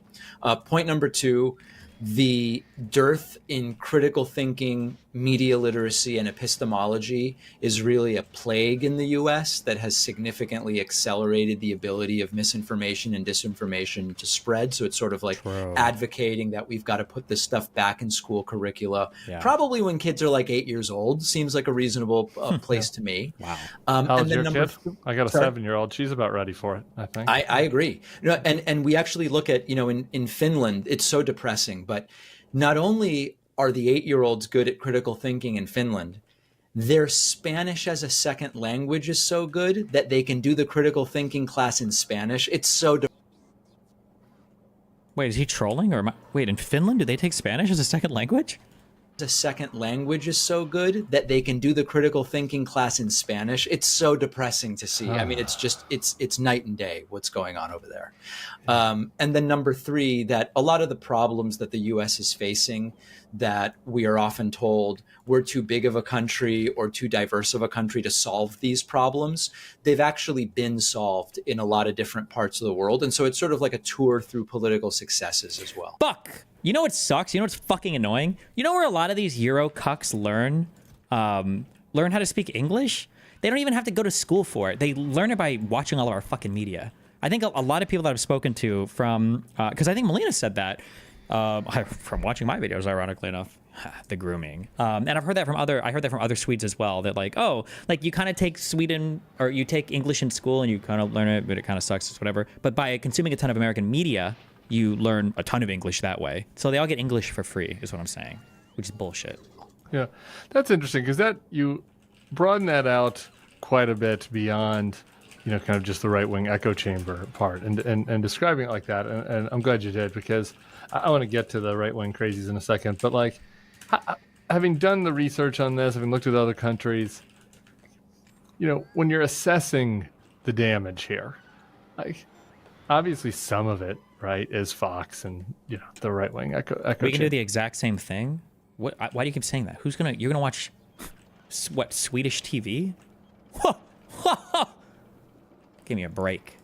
Point number 2, the dearth in critical thinking, media literacy, and epistemology is really a plague in the U.S. that has significantly accelerated the ability of misinformation and disinformation to spread. So it's sort of like advocating that we've got to put this stuff back in school curricula. Yeah. Probably when kids are like 8 years old, seems like a reasonable place to me. Wow. How's your kid? I got a 7-year-old. She's about ready for it, I think. I agree. And we actually look at, in Finland, it's so depressing, but not only are the 8-year-olds good at critical thinking in Finland, their Spanish as a second language is so good that they can do the critical thinking class in Spanish. It's so Wait, is he trolling? Wait, in Finland, do they take Spanish as a second language? The second language is so good that they can do the critical thinking class in Spanish. It's so depressing to see. I mean, it's just, it's night and day what's going on over there. And then number 3, that a lot of the problems that the U.S. is facing, that we are often told we're too big of a country or too diverse of a country to solve these problems, they've actually been solved in a lot of different parts of the world. And so it's sort of like a tour through political successes as well. Fuck! You know what sucks? You know what's fucking annoying? You know where a lot of these Euro cucks learn how to speak English? They don't even have to go to school for it. They learn it by watching all of our fucking media. I think a lot of people that I've spoken to from, because I think Melina said that, from watching my videos, ironically enough, the grooming. And I've heard that from other Swedes as well, that like, oh, like you kind of take Sweden, or you take English in school and you kind of learn it, but it kind of sucks, it's whatever. But by consuming a ton of American media, you learn a ton of English that way. So they all get English for free, is what I'm saying, which is bullshit. Yeah, that's interesting, because that you broaden that out quite a bit beyond, kind of just the right-wing echo chamber part, and describing it like that. And I'm glad you did, because I want to get to the right-wing crazies in a second. But like, having done the research on this, having looked at other countries, when you're assessing the damage here, like, obviously some of it, right, is Fox and the right wing echo. We can do the exact same thing. Why do you keep saying that? You're gonna watch what, Swedish TV? Give me a break.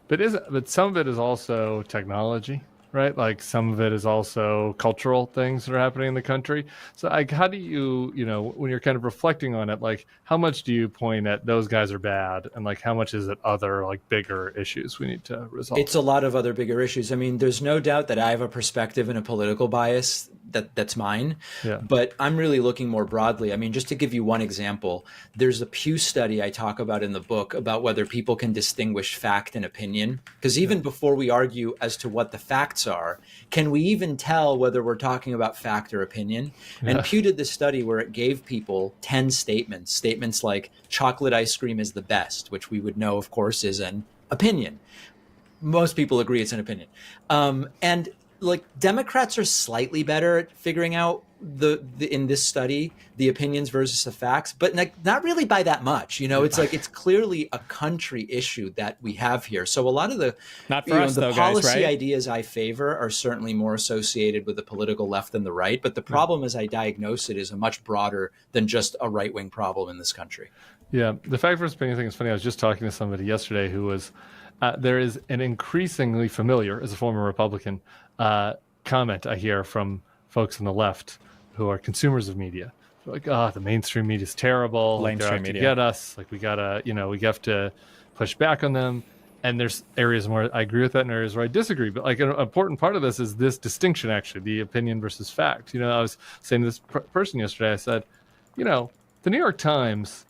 But some of it is also technology, right? Like some of it is also cultural things that are happening in the country. So like, how do you, when you're kind of reflecting on it, like how much do you point at those guys are bad, and like how much is it other like bigger issues we need to resolve? It's a lot of other bigger issues. I mean, there's no doubt that I have a perspective and a political bias that's mine. Yeah. But I'm really looking more broadly. I mean, just to give you one example, there's a Pew study I talk about in the book about whether people can distinguish fact and opinion. Because even before we argue as to what the facts are, can we even tell whether we're talking about fact or opinion? Yeah. And Pew did this study where it gave people 10 statements like chocolate ice cream is the best, which we would know, of course, is an opinion. Most people agree it's an opinion. And like Democrats are slightly better at figuring out the in this study the opinions versus the facts, but not really by that much. You know, it's like it's clearly a country issue that we have here. So a lot of the the policy ideas I favor are certainly more associated with the political left than the right. But the problem as I diagnose it is a much broader than just a right-wing problem in this country. Yeah, the fact versus opinion thing is funny. I was just talking to somebody yesterday who was there is an increasingly familiar, as a former Republican, comment I hear from folks on the left who are consumers of media. They're like, the mainstream media is terrible. They're out to get us. Like, we gotta, we have to push back on them. And there's areas where I agree with that and areas where I disagree. But like an important part of this is this distinction, actually, the opinion versus fact. I was saying to this person yesterday, I said, the New York Times,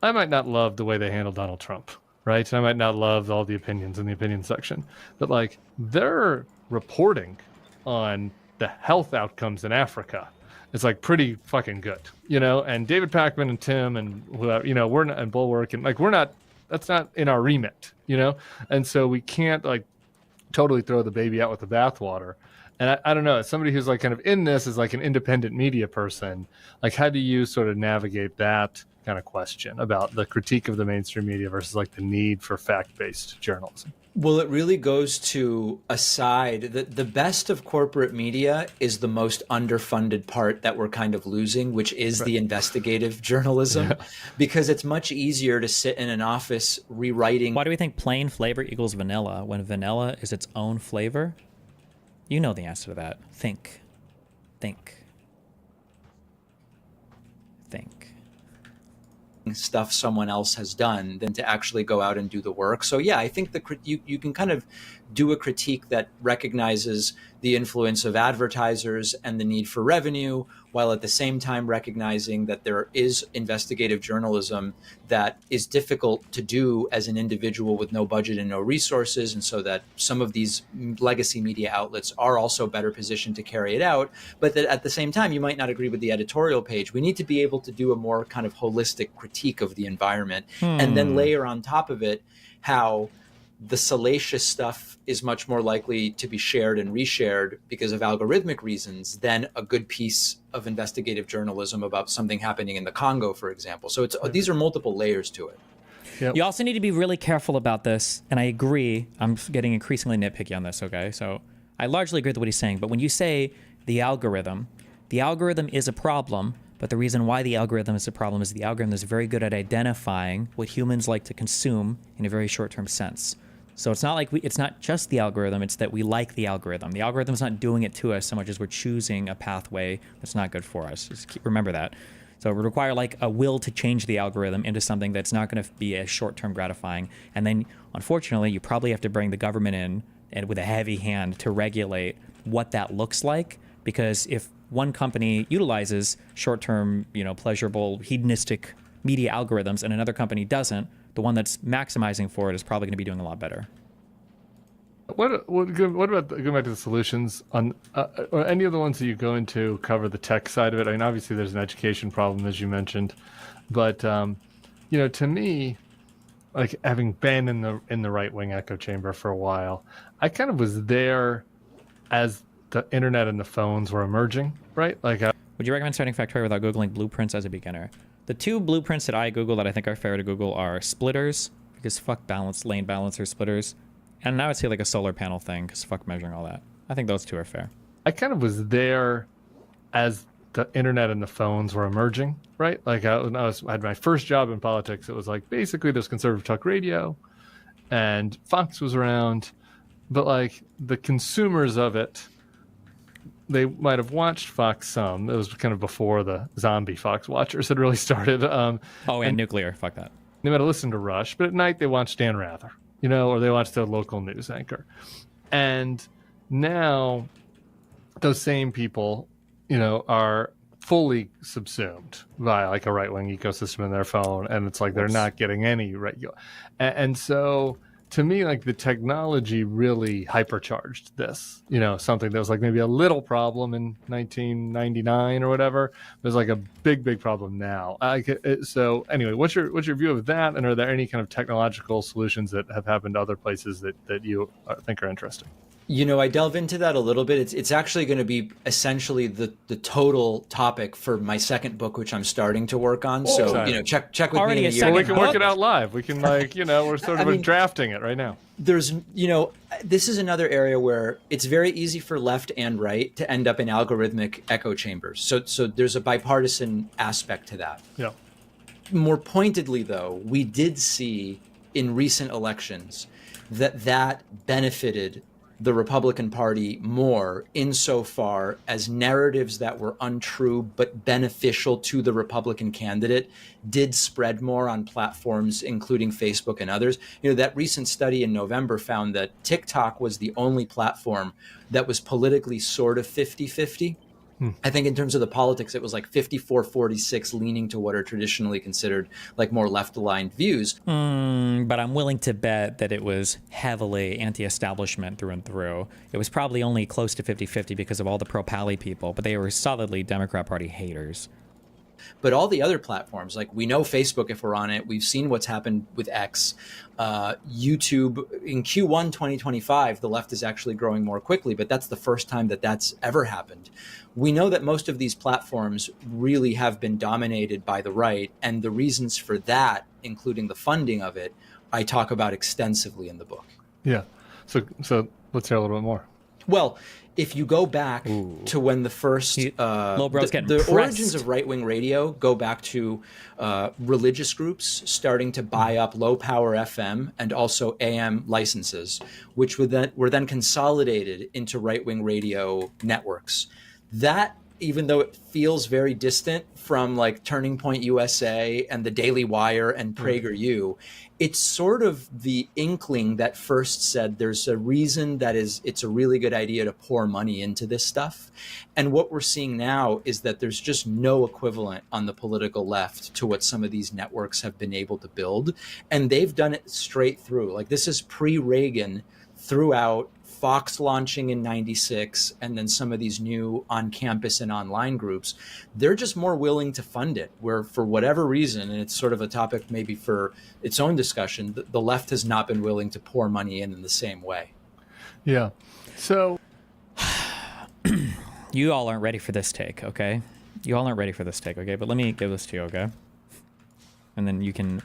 I might not love the way they handle Donald Trump. Right. And I might not love all the opinions in the opinion section, but like their reporting on the health outcomes in Africa is like pretty fucking good, and David Pakman and Tim and whoever, we're not, and Bulwark and like, that's not in our remit, and so we can't like totally throw the baby out with the bathwater. And I don't know, as somebody who's like kind of in this as like an independent media person, like how do you sort of navigate that kind of question about the critique of the mainstream media versus like the need for fact-based journalism? Well, it really goes to a side that the best of corporate media is the most underfunded part that we're kind of losing, which is the investigative journalism, because it's much easier to sit in an office rewriting. Why do we think plain flavor equals vanilla when vanilla is its own flavor? You know the answer to that. Think. Stuff someone else has done than to actually go out and do the work. So yeah, I think you can kind of do a critique that recognizes the influence of advertisers and the need for revenue, while at the same time recognizing that there is investigative journalism that is difficult to do as an individual with no budget and no resources, and so that some of these legacy media outlets are also better positioned to carry it out, but that at the same time you might not agree with the editorial page. We need to be able to do a more kind of holistic critique of the environment, and then layer on top of it how the salacious stuff is much more likely to be shared and reshared because of algorithmic reasons than a good piece of investigative journalism about something happening in the Congo, for example. So these are multiple layers to it. Yep. You also need to be really careful about this, and I agree. I'm getting increasingly nitpicky on this, okay? So I largely agree with what he's saying, but when you say the algorithm is a problem, but the reason why the algorithm is a problem is the algorithm is very good at identifying what humans like to consume in a very short-term sense. So it's not like it's not just the algorithm, it's that we like the algorithm. The algorithm's not doing it to us so much as we're choosing a pathway that's not good for us. Just remember that. So it would require like a will to change the algorithm into something that's not going to be as short-term gratifying. And then, unfortunately, you probably have to bring the government in and with a heavy hand to regulate what that looks like. Because if one company utilizes short-term, pleasurable, hedonistic media algorithms and another company doesn't, the one that's maximizing for it is probably going to be doing a lot better. What about going back to the solutions on or any of the ones that you go into cover the tech side of it? I mean, obviously there's an education problem, as you mentioned, but to me, like having been in the right wing echo chamber for a while, I kind of was there as the internet and the phones were emerging, right? Like, would you recommend starting Factorio without Googling blueprints as a beginner? The two blueprints that I Google that I think are fair to Google are splitters, because fuck lane balancer splitters. And I would say like a solar panel thing, because fuck measuring all that. I think those two are fair. I kind of was there as the internet and the phones were emerging, right? Like I had my first job in politics. It was like basically there's conservative talk radio and Fox was around, but like the consumers of it, they might have watched Fox some. It was kind of before the zombie Fox watchers had really started. And nuclear. Fuck that. They might have listened to Rush, but at night they watched Dan Rather, or they watched a local news anchor. And now those same people are fully subsumed by like a right-wing ecosystem in their phone, and it's like they're not getting any regular. And so to me, like the technology really hypercharged this. Something that was like maybe a little problem in 1999 or whatever. There's like a big problem now. So anyway, what's your view of that? And are there any kind of technological solutions that have happened to other places that you think are interesting? I delve into that a little bit. It's actually going to be essentially the total topic for my second book, which I'm starting to work on. So, check with me in a year. So we can work it out live. We can we're sort of drafting it right now. There's, this is another area where it's very easy for left and right to end up in algorithmic echo chambers. So there's a bipartisan aspect to that. Yeah. More pointedly, though, we did see in recent elections that benefited the Republican Party more insofar as narratives that were untrue but beneficial to the Republican candidate did spread more on platforms, including Facebook and others. That recent study in November found that TikTok was the only platform that was politically sort of 50-50. I think in terms of the politics, it was like 54-46, leaning to what are traditionally considered like more left-aligned views. But I'm willing to bet that it was heavily anti-establishment through and through. It was probably only close to 50-50 because of all the pro-Pally people, but they were solidly Democrat Party haters. But all the other platforms, like we know Facebook, if we're on it, we've seen what's happened with X, YouTube. In Q1 2025, the left is actually growing more quickly, but that's the first time that that's ever happened. We know that most of these platforms really have been dominated by the right, and the reasons for that, including the funding of it, I talk about extensively in the book. Yeah. So let's hear a little bit more. Well, if you go back to when the first the origins of right-wing radio go back to religious groups starting to buy up low-power FM and also AM licenses, which were then consolidated into right-wing radio networks. That, even though it feels very distant from like Turning Point USA and the Daily Wire and PragerU, it's sort of the inkling that first said there's a reason that it's a really good idea to pour money into this stuff. And what we're seeing now is that there's just no equivalent on the political left to what some of these networks have been able to build. And they've done it straight through. Like this is pre-Reagan throughout, Fox launching in 96, and then some of these new on-campus and online groups, they're just more willing to fund it, where for whatever reason, and it's sort of a topic maybe for its own discussion, the left has not been willing to pour money in the same way. Yeah. So you all aren't ready for this take, okay? You all aren't ready for this take, okay? But let me give this to you, okay? And then you can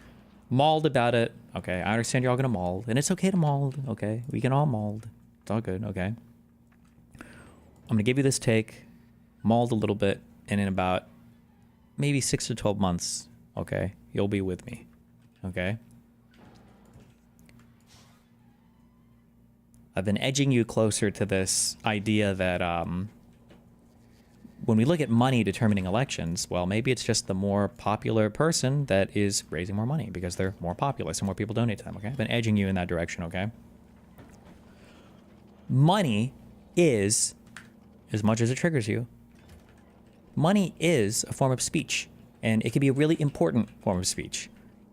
mauld about it, okay? I understand you're all going to mauld, and it's okay to mauld, okay? We can all mauld. It's all good, okay? I'm going to give you this take, mauled a little bit, and in about maybe 6 to 12 months, okay, you'll be with me, okay? I've been edging you closer to this idea that when we look at money determining elections, well, maybe it's just the more popular person that is raising more money because they're more popular, so more people donate to them, okay? I've been edging you in that direction, okay? Money is, as much as it triggers you, money is a form of speech, and it can be a really important form of speech.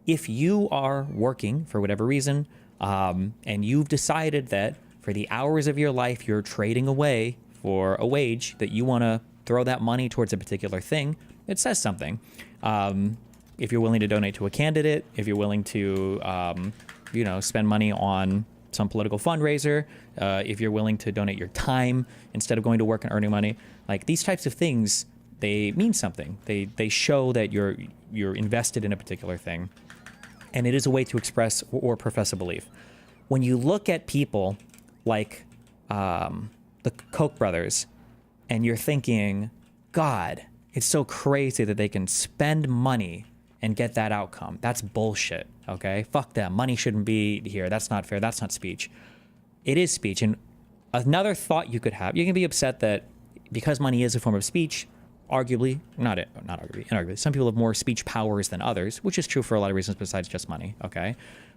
If you are working for whatever reason, and you've decided that for the hours of your life you're trading away for a wage, that you want to throw that money towards a particular thing, it says something. If you're willing to donate to a candidate, if you're willing to, spend money on some political fundraiser, if you're willing to donate your time instead of going to work and earning money, like these types of things, they mean something. They show that you're invested in a particular thing, and it is a way to express or profess a belief. When you look at people like the Koch brothers, and you're thinking, God, it's so crazy that they can spend money and get that outcome. That's bullshit, okay? Fuck them. Money shouldn't be here. That's not fair. That's not speech. It is speech. And another thought you could have, you can be upset that because money is a form of speech, arguably, inarguably, some people have more speech powers than others, which is true for a lot of reasons besides just money, okay?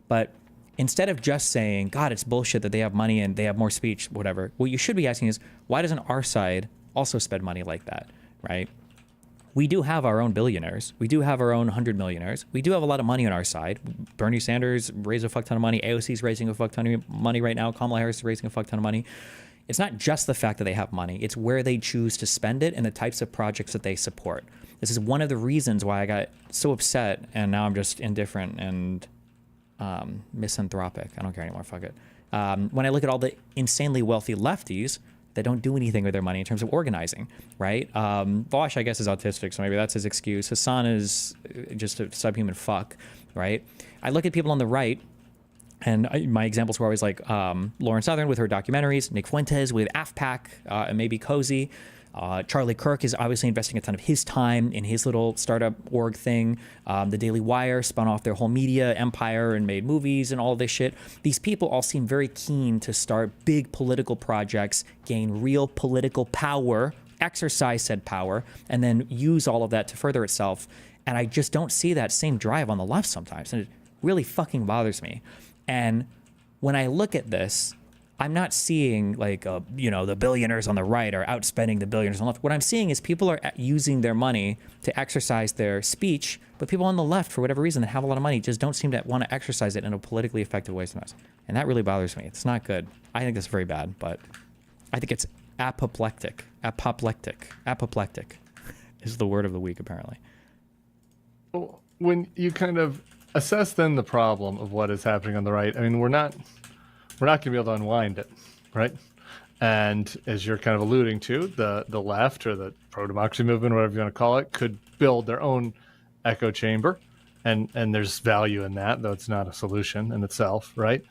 But instead of just saying, God, it's bullshit that they have money and they have more speech, whatever, what you should be asking is, why doesn't our side also spend money like that? right? We do have our own billionaires. We do have our own 100 millionaires. We do have a lot of money on our side. Bernie Sanders raised a fuck ton of money. AOC is raising a fuck ton of money right now. Kamala Harris is raising a fuck ton of money. It's not just the fact that they have money. It's where they choose to spend it and the types of projects that they support. This is one of the reasons why I got so upset, and now I'm just indifferent and misanthropic. I don't care anymore. Fuck it. When I look at all the insanely wealthy lefties that don't do anything with their money in terms of organizing, right? Vosh, I guess, is autistic, so maybe that's his excuse. Hassan is just a subhuman fuck, right? I look at people on the right, and my examples were always like Lauren Southern with her documentaries, Nick Fuentes with AFPAC, and maybe Cozy. Charlie Kirk is obviously investing a ton of his time in his little startup org thing. The Daily Wire spun off their whole media empire and made movies and all this shit. These people all seem very keen to start big political projects, gain real political power, exercise said power, and then use all of that to further itself. And I just don't see that same drive on the left sometimes. And it really fucking bothers me. And when I look at this, I'm not seeing like, the billionaires on the right are outspending the billionaires on the left. What I'm seeing is people are using their money to exercise their speech, but people on the left, for whatever reason, that have a lot of money just don't seem to want to exercise it in a politically effective way sometimes. And that really bothers me. It's not good. I think that's very bad, but I think it's apoplectic. Apoplectic is the word of the week, apparently. When you kind of assess then the problem of what is happening on the right, I mean, we're not going to be able to unwind it, right? And as you're kind of alluding to, the left or the pro-democracy movement, whatever you want to call it, could build their own echo chamber, and there's value in that, though it's not a solution in itself, right?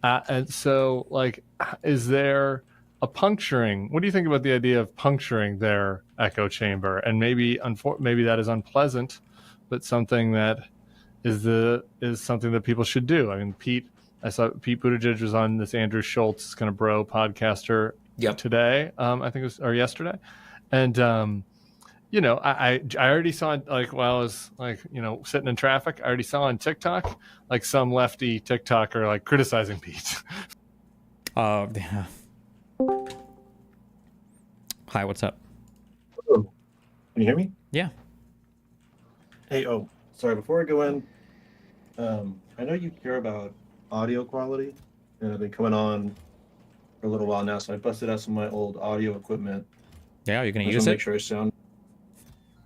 And so, like, is there a puncturing? What do you think about the idea of puncturing their echo chamber? And maybe that is unpleasant, but something that is something that people should do. I mean, I saw Pete Buttigieg was on this Andrew Schultz kind of bro podcaster today, I think it was, or yesterday. And, I already saw, like, while I was, like, sitting in traffic, I already saw on TikTok, like, some lefty TikToker, like, criticizing Pete. Yeah. Hi, what's up? Hello. Can you hear me? Yeah. Hey, sorry, before I go in, I know you care about audio quality, and I've been coming on for a little while now, so I busted out some of my old audio equipment. Yeah, you're going to use it? Make sure I sound...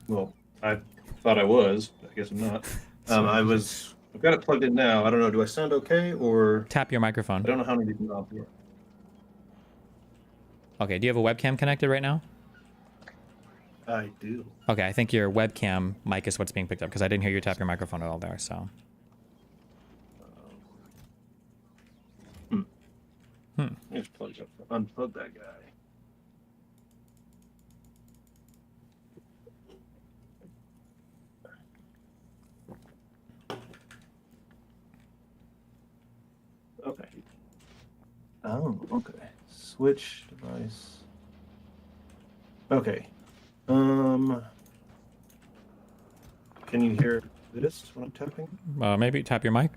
Well, I thought I was. I guess I'm not. I've got it plugged in now. I don't know. Do I sound okay, or... Tap your microphone. I don't know how many people out there. Okay, do you have a webcam connected right now? I do. Okay, I think your webcam mic is what's being picked up, because I didn't hear you tap your microphone at all there, so... Just unplug that guy. Okay. Oh, okay. Switch device. Okay. Can you hear this when I'm tapping? Maybe tap your mic?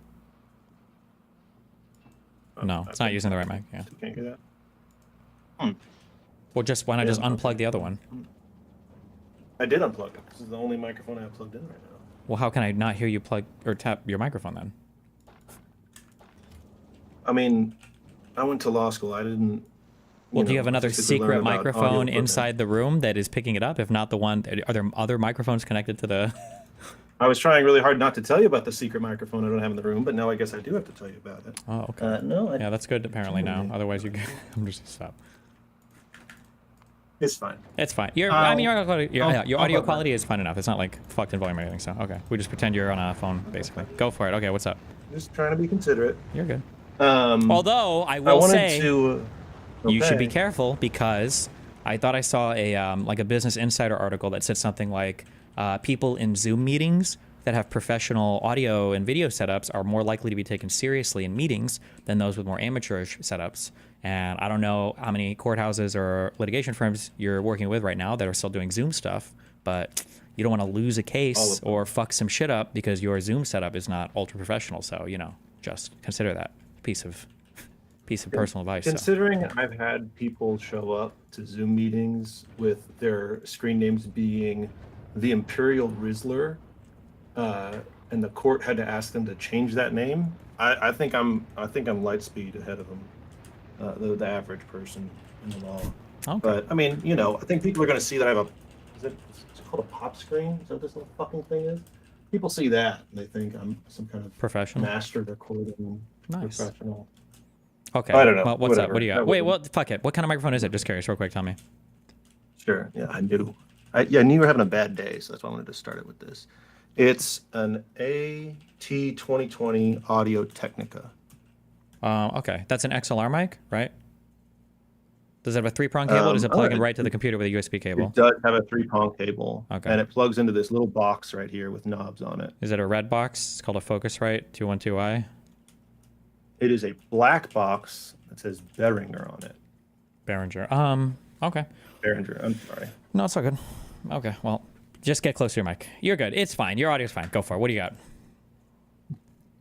No, it's not using the right mic. Yeah. Can't hear that. Well, why not just unplug the other one? I did unplug it. This is the only microphone I have plugged in right now. Well, how can I not hear you plug or tap your microphone then? I mean, I went to law school. I didn't. Well, do you have another secret microphone inside the room that is picking it up? If not the one, are there other microphones connected to the... I was trying really hard not to tell you about the secret microphone I don't have in the room, but now I guess I do have to tell you about it. Oh, okay. No. Yeah, that's good apparently now. Otherwise, I'm just stop. It's fine. It's fine. Your audio quality is fine enough. It's not like fucked in volume or anything. So okay, we just pretend you're on a phone basically. Go for it. Okay, what's up? Just trying to be considerate. You're good. Although I will say, you should be careful, because I thought I saw a like a Business Insider article that said something like people in Zoom meetings that have professional audio and video setups are more likely to be taken seriously in meetings than those with more amateurish setups. And I don't know how many courthouses or litigation firms you're working with right now that are still doing Zoom stuff, but you don't want to lose a case or fuck some shit up because your Zoom setup is not ultra professional. So, just consider that piece of piece of personal advice. So. Considering I've had people show up to Zoom meetings with their screen names being the Imperial Rizzler, and the court had to ask them to change that name, I think I'm light speed ahead of them, the average person in the law. Okay. But I mean, you know, I think people are going to see that I have is it called a pop screen? Is that what this little fucking thing is? People see that and they think I'm some kind of professional master recording professional. Okay. I don't know. Well, what's Whatever. up? What do you got? Wait, well, fuck it. What kind of microphone is it? Just curious, real quick. Tell me. Sure. Yeah, I knew. I knew you were having a bad day, so that's why I wanted to start it with this. It's an AT2020 Audio Technica. Okay. That's an XLR mic, right? Does it have a 3-prong cable? Or does it plug in right to the computer with a USB cable? It does have a 3-prong cable. Okay. And it plugs into this little box right here with knobs on it. Is it a red box? It's called a Focusrite 212i. It is a black box that says Behringer on it. Behringer. Okay. Behringer. I'm sorry. No, it's all good. Okay. Well, just get close to your mic. You're good. It's fine. Your audio's fine. Go for it. What do you got?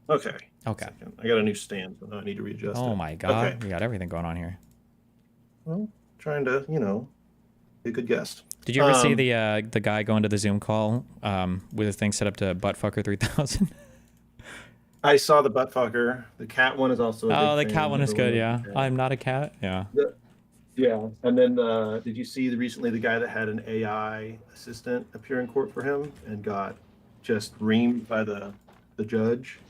Okay. Okay. I got a new stand, so now I need to readjust it. Oh my god. Okay. You got everything going on here. Well, trying to, you know, be a good guest. Did you ever see the guy going to the Zoom call with his thing set up to buttfucker 3000? I saw the buttfucker. The cat one is also a big the fan. cat one is good, yeah. I'm not a cat. Yeah. Yeah. And then did you see recently the guy that had an AI assistant appear in court for him and got just reamed by the judge?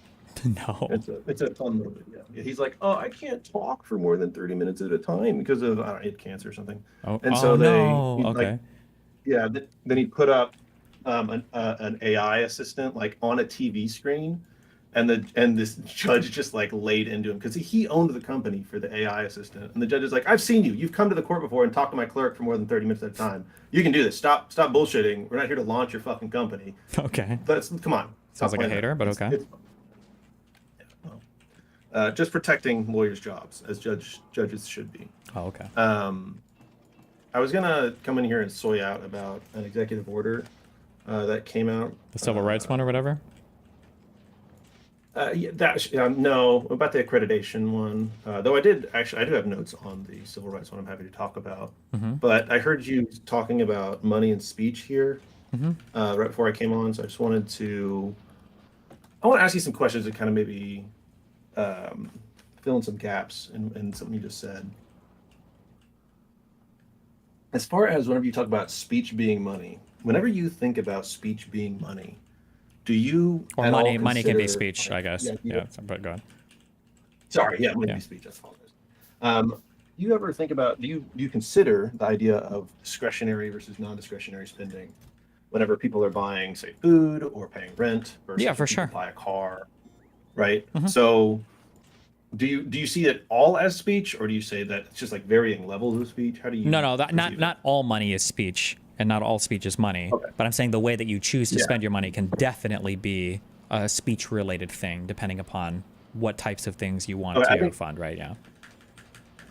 No. It's a fun little video. Yeah, he's like, oh, I can't talk for more than 30 minutes at a time because of, I don't know, he had cancer or something. Oh, and so okay. Like, yeah, then he put up an AI assistant like on a TV screen, and this judge just like laid into him because he owned the company for the AI assistant, and the judge is like, I've seen you. You've come to the court before and talked to my clerk for more than 30 minutes at a time. You can do this. Stop bullshitting. We're not here to launch your fucking company. Okay. Come on. Sounds like a hater, but okay. Just protecting lawyers' jobs, as judges should be. Oh, okay. I was gonna come in here and soy out about an executive order that came out. The civil rights one or whatever? No, about the accreditation one. Though I do have notes on the civil rights one. I'm happy to talk about. Mm-hmm. But I heard you talking about money and speech here right before I came on, so I want to ask you some questions that kind of maybe fill in some gaps in something you just said. As far as whenever you talk about speech being money, whenever you think about speech being money, do you or at money all money can be consider- speech, I guess. Yeah, but go ahead. Sorry, yeah, money can be speech. That's all it is. Do you ever think about do you consider the idea of discretionary versus non-discretionary spending whenever people are buying, say, food or paying rent versus Yeah, for when people sure. buy a car, right? Mhm. So do you see it all as speech, or do you say that it's just like varying levels of speech? How do you No, perceive it? not all money is speech, and not all speech is money. But I'm saying the way that you choose to Yeah. spend your money can definitely be a speech-related thing, depending upon what types of things you want Okay, I to think- fund. Right? Yeah.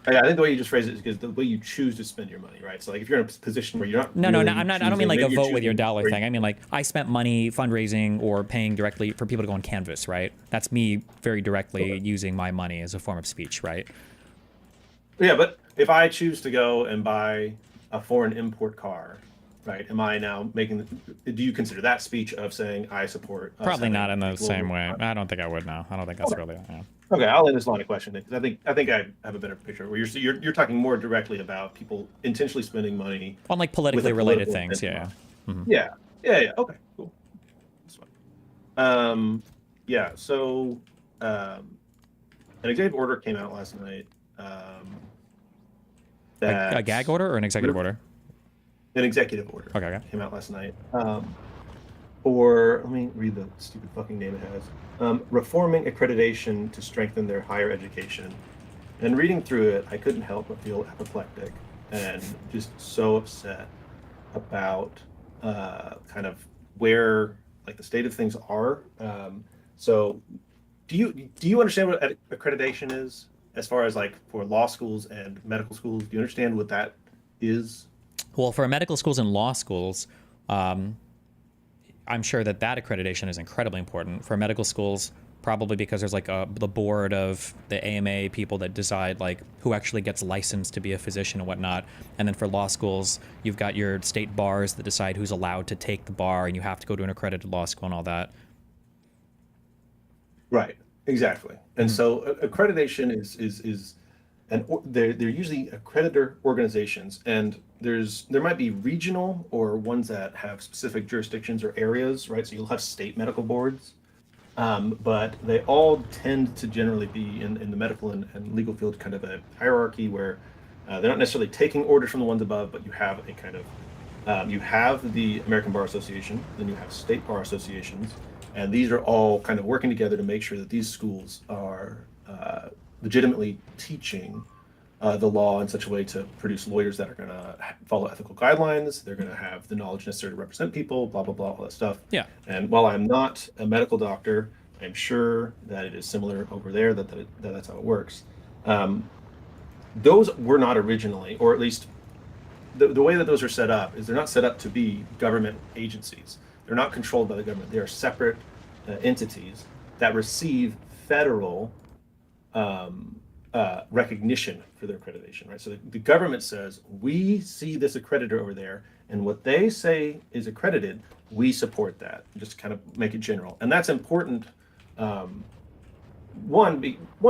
I think the way you just phrase it is because the way you choose to spend your money, right? So like if you're in a position where you're not No, really I'm not. I don't mean choosing- like a maybe you're vote with your choosing dollar where thing. I mean like I spent money fundraising or paying directly for people to go on Canvas. Right? That's me very directly using my money as a form of speech. Right? Yeah, but if I choose to go and buy a foreign import car, right? Am I now making? Do you consider that speech of saying I support? us Probably having not in a the global same way. economy? I don't think I would now. I don't think that's really. Yeah. Okay, I'll end this line of questioning because I think I have a better picture. Where you're talking more directly about people intentionally spending money On like with politically a related political things. intent. Yeah. Mhm. Yeah. Okay, cool. That's fine. Yeah. So, an executive order came out last night. That A gag order or an executive order? An executive order. Okay. Came out last night. Let me read the stupid fucking name it has. Reforming accreditation to strengthen their higher education. And reading through it, I couldn't help but feel apoplectic and just so upset about kind of where like the state of things are. So do you understand what accreditation is as far as like for law schools and medical schools? Do you understand what that is? Well, for medical schools and law schools, I'm sure that accreditation is incredibly important. For medical schools, probably because there's like the board of the AMA people that decide like who actually gets licensed to be a physician and whatnot. And then for law schools, you've got your state bars that decide who's allowed to take the bar, and you have to go to an accredited law school and all that. Right. Exactly. And so accreditation is they're usually accreditor organizations, and there might be regional or ones that have specific jurisdictions or areas, right? So you'll have state medical boards, but they all tend to generally be in the medical and legal field kind of a hierarchy where they're not necessarily taking orders from the ones above, but you have a kind of you have the American Bar Association, then you have state bar associations, and these are all kind of working together to make sure that these schools are legitimately teaching the law in such a way to produce lawyers that are going to follow ethical guidelines. They're going to have the knowledge necessary to represent people, blah, blah, blah, all that stuff. Yeah. And while I'm not a medical doctor, I'm sure that it is similar over there, that's how it works. Those were not originally, or at least the way that those are set up is they're not set up to be government agencies. They're not controlled by the government. They are separate entities that receive federal recognition for their accreditation, right? So the government says, we see this accreditor over there, and what they say is accredited, we support that, just to kind of make it general. And that's important, one,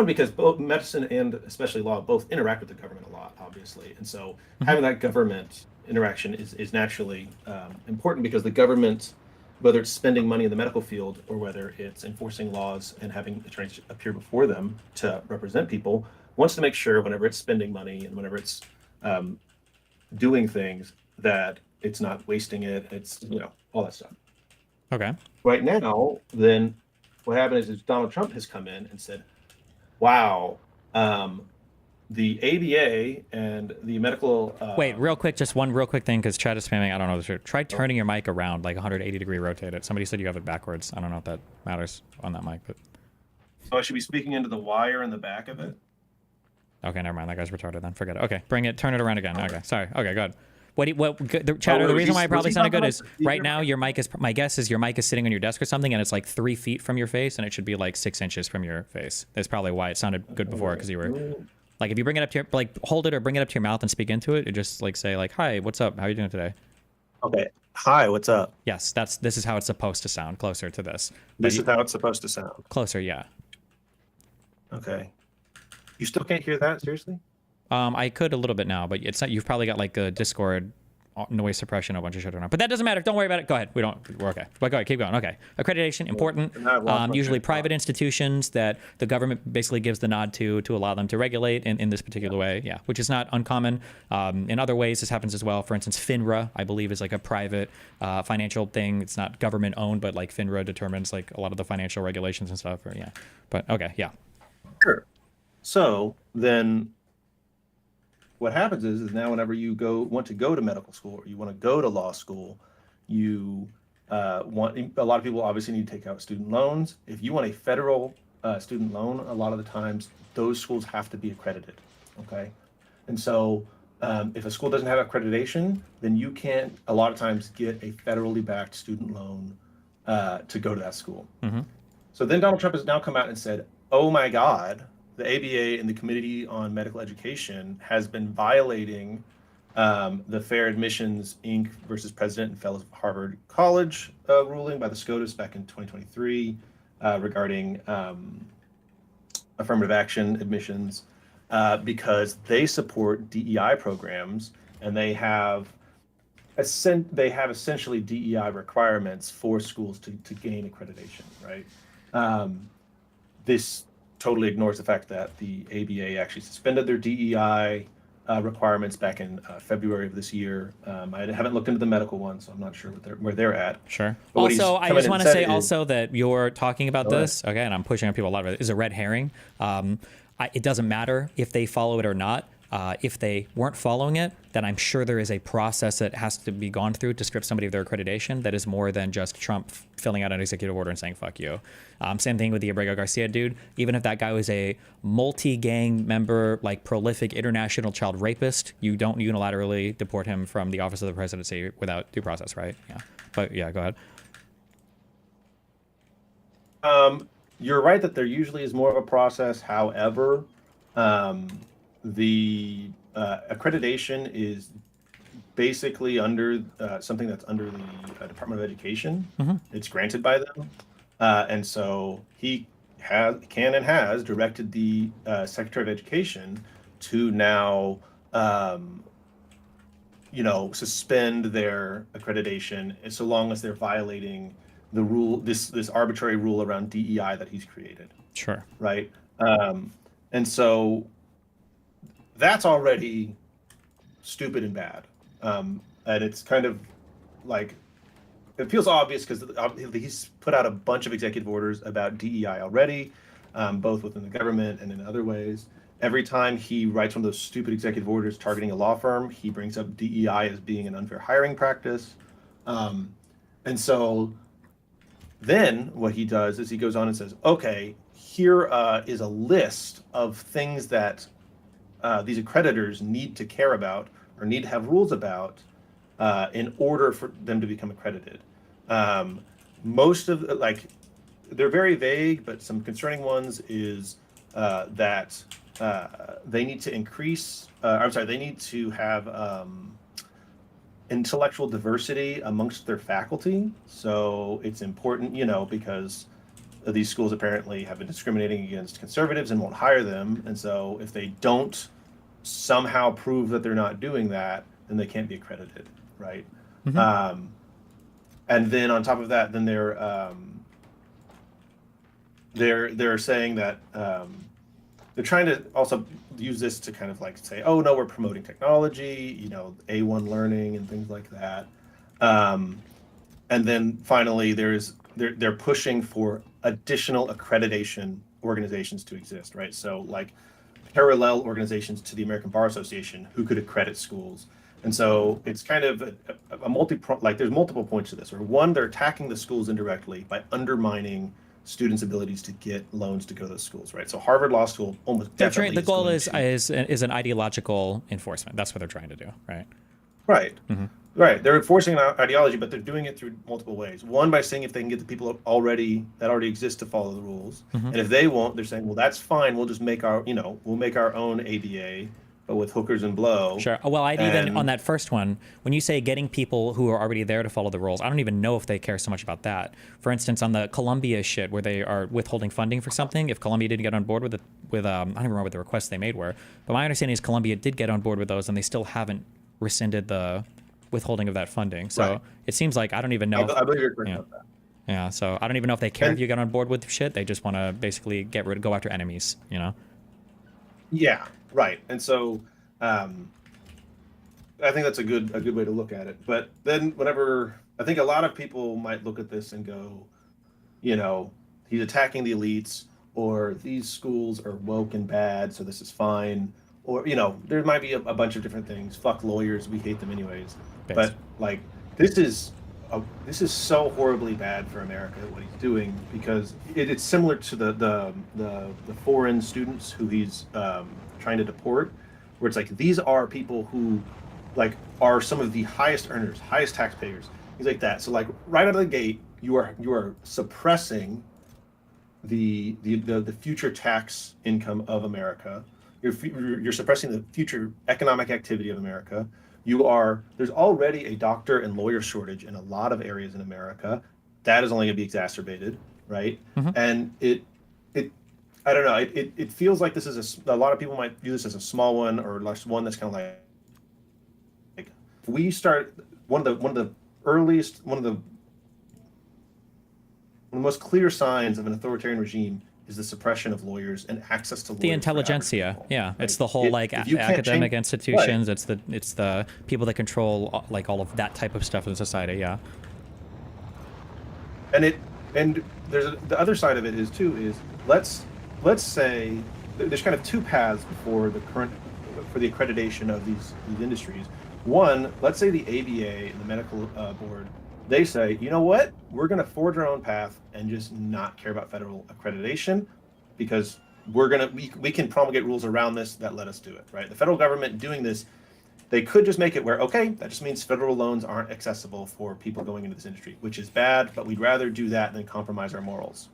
because both medicine and especially law both interact with the government a lot, obviously. And so having that government interaction is naturally important, because the government, whether it's spending money in the medical field or whether it's enforcing laws and having attorneys appear before them to represent people, wants to make sure whenever it's spending money and whenever it's doing things that it's not wasting it. It's, all that stuff. Okay. Right now, then what happened is Donald Trump has come in and said, wow, the ABA and the medical... Wait, real quick, just one real quick thing, because Chad is spamming. I don't know. Try turning your mic around, like 180-degree rotate it. Somebody said you have it backwards. I don't know if that matters on that mic, but... So I should be speaking into the wire in the back of it? Okay, never mind. That guy's retarded then. Forget it. Okay, turn it around again. Okay, sorry. Okay, good. Chatter, the reason why it probably sounded good is right now my guess is your mic is sitting on your desk or something, and it's like 3 feet from your face, and it should be like 6 inches from your face. That's probably why it sounded good before, because you were... Like, if you bring it up to your, like, hold it or bring it up to your mouth and speak into it, just, like, say, like, hi, what's up? How are you doing today? Okay. Hi, what's up? Yes, this is how it's supposed to sound, closer to this. This is how it's supposed to sound. Closer, yeah. Okay. You still can't hear that? Seriously? I could a little bit now, but it's not, you've probably got, like, a Discord noise suppression, a bunch of shit around. But that doesn't matter. Don't worry about it. Go ahead. We're okay. But go ahead. Keep going. Okay. Accreditation, important. Usually private institutions that the government basically gives the nod to allow them to regulate in this particular way. Yeah. Which is not uncommon. In other ways, this happens as well. For instance, FINRA, I believe, is like a private financial thing. It's not government owned, but like FINRA determines like a lot of the financial regulations and stuff. Or, yeah. But okay. Yeah. Sure. So then what happens is now whenever you want to go to medical school or you want to go to law school, you a lot of people obviously need to take out student loans. If you want a federal student loan, a lot of the times those schools have to be accredited. Okay. And so if a school doesn't have accreditation, then you can't a lot of times get a federally backed student loan to go to that school. Mm-hmm. So then Donald Trump has now come out and said, oh my God, the ABA and the Committee on Medical Education has been violating the Fair Admissions, Inc. versus President and Fellows of Harvard College ruling by the SCOTUS back in 2023 regarding affirmative action admissions because they support DEI programs, and they have essentially DEI requirements for schools to gain accreditation, right? This totally ignores the fact that the ABA actually suspended their DEI requirements back in February of this year. I haven't looked into the medical one, so I'm not sure where they're at. Sure. But also, I just want to say also that you're talking about this, okay, and I'm pushing on people a lot of it, is a red herring. It doesn't matter if they follow it or not. If they weren't following it, then I'm sure there is a process that has to be gone through to strip somebody of their accreditation that is more than just Trump filling out an executive order and saying, fuck you. Same thing with the Abrego Garcia dude. Even if that guy was a multi-gang member, like prolific international child rapist, you don't unilaterally deport him from the office of the presidency without due process, right? Yeah. But yeah, go ahead. you're right that there usually is more of a process. However, the accreditation is basically under something that's under the Department of Education. It's granted by them, and so he can and has directed the Secretary of Education to now, suspend their accreditation so long as they're violating the rule, this arbitrary rule around DEI that he's created. Sure. Right. And so that's already stupid and bad. And it's kind of like, it feels obvious because he's put out a bunch of executive orders about DEI already, both within the government and in other ways. Every time he writes one of those stupid executive orders targeting a law firm, he brings up DEI as being an unfair hiring practice. And so then what he does is he goes on and says, okay, here is a list of things that these accreditors need to care about or need to have rules about in order for them to become accredited. Most of they're very vague, but some concerning ones is that they need to increase, they need to have intellectual diversity amongst their faculty. So it's important, because these schools apparently have been discriminating against conservatives and won't hire them. And so if they don't somehow prove that they're not doing that, then they can't be accredited, right? And then on top of that, then they're saying that they're trying to also use this to kind of like say, oh no, we're promoting technology, A1 learning and things like that. And then finally, they're pushing for additional accreditation organizations to exist, right? So like parallel organizations to the American Bar Association who could accredit schools. And so it's kind of there's multiple points to this. Or one, they're attacking the schools indirectly by undermining students' abilities to get loans to go to those schools, right? So Harvard Law School almost definitely. The goal is an ideological enforcement. That's what they're trying to do, right? Right. Right. They're enforcing an ideology, but they're doing it through multiple ways. One, by saying if they can get the people that already exist to follow the rules, and if they won't, they're saying, well, that's fine. We'll just make our own ABA, but with hookers and blow. Sure. Well, even on that first one, when you say getting people who are already there to follow the rules, I don't even know if they care so much about that. For instance, on the Columbia shit where they are withholding funding for something, if Columbia didn't get on board with I don't even remember what the requests they made were, but my understanding is Columbia did get on board with those, and they still haven't rescinded the withholding of that funding. So it seems like I don't even know. I believe you're correct about that. Yeah. So I don't even know if they care if you get on board with shit. They just want to basically go after enemies. Yeah. Right. And so. I think that's a good way to look at it. But then I think a lot of people might look at this and go, he's attacking the elites, or these schools are woke and bad, so this is fine. Or, there might be a bunch of different things. Fuck lawyers, we hate them anyways. But this is so horribly bad for America, what he's doing, because it's similar to the foreign students who he's trying to deport, where it's like, these are people who are some of the highest earners, highest taxpayers, things like that. So right out of the gate, you are suppressing the future tax income of America. You're suppressing the future economic activity of America. There's already a doctor and lawyer shortage in a lot of areas in America. That is only going to be exacerbated, right? And I don't know. It feels like this is a lot of people might view this as a small one, or one that's kind of like we start one of the most clear signs of an authoritarian regime is the suppression of lawyers and access to lawyers. The intelligentsia, yeah. Right? It's the whole academic institutions. Right. It's the people that control all of that type of stuff in society, yeah. And there's the other side of it is let's say there's kind of two paths for the accreditation of these industries. One, let's say the ABA and the medical board, they say, you know what, we're going to forge our own path and just not care about federal accreditation, because we can promulgate rules around this that let us do it, right? The federal government doing this, they could just make it where, okay, that just means federal loans aren't accessible for people going into this industry, which is bad, but we'd rather do that than compromise our morals,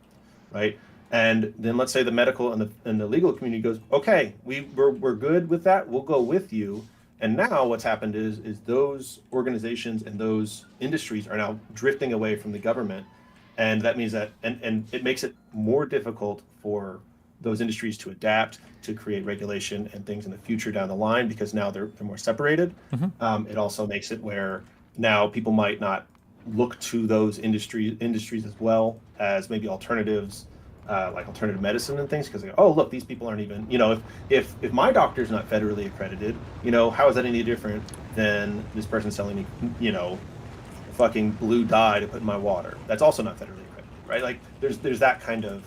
right? And then let's say the medical and the legal community goes, okay, we're good with that. We'll go with you. And now what's happened is those organizations and those industries are now drifting away from the government. And that means that, and it makes it more difficult for those industries to adapt, to create regulation and things in the future down the line, because now they're more separated. It also makes it where now people might not look to those industries as well as maybe alternatives, like alternative medicine and things, because they go, oh, look, these people aren't even, if my doctor's not federally accredited, how is that any different than this person selling me, fucking blue dye to put in my water? That's also not federally accredited, right? Like there's that kind of,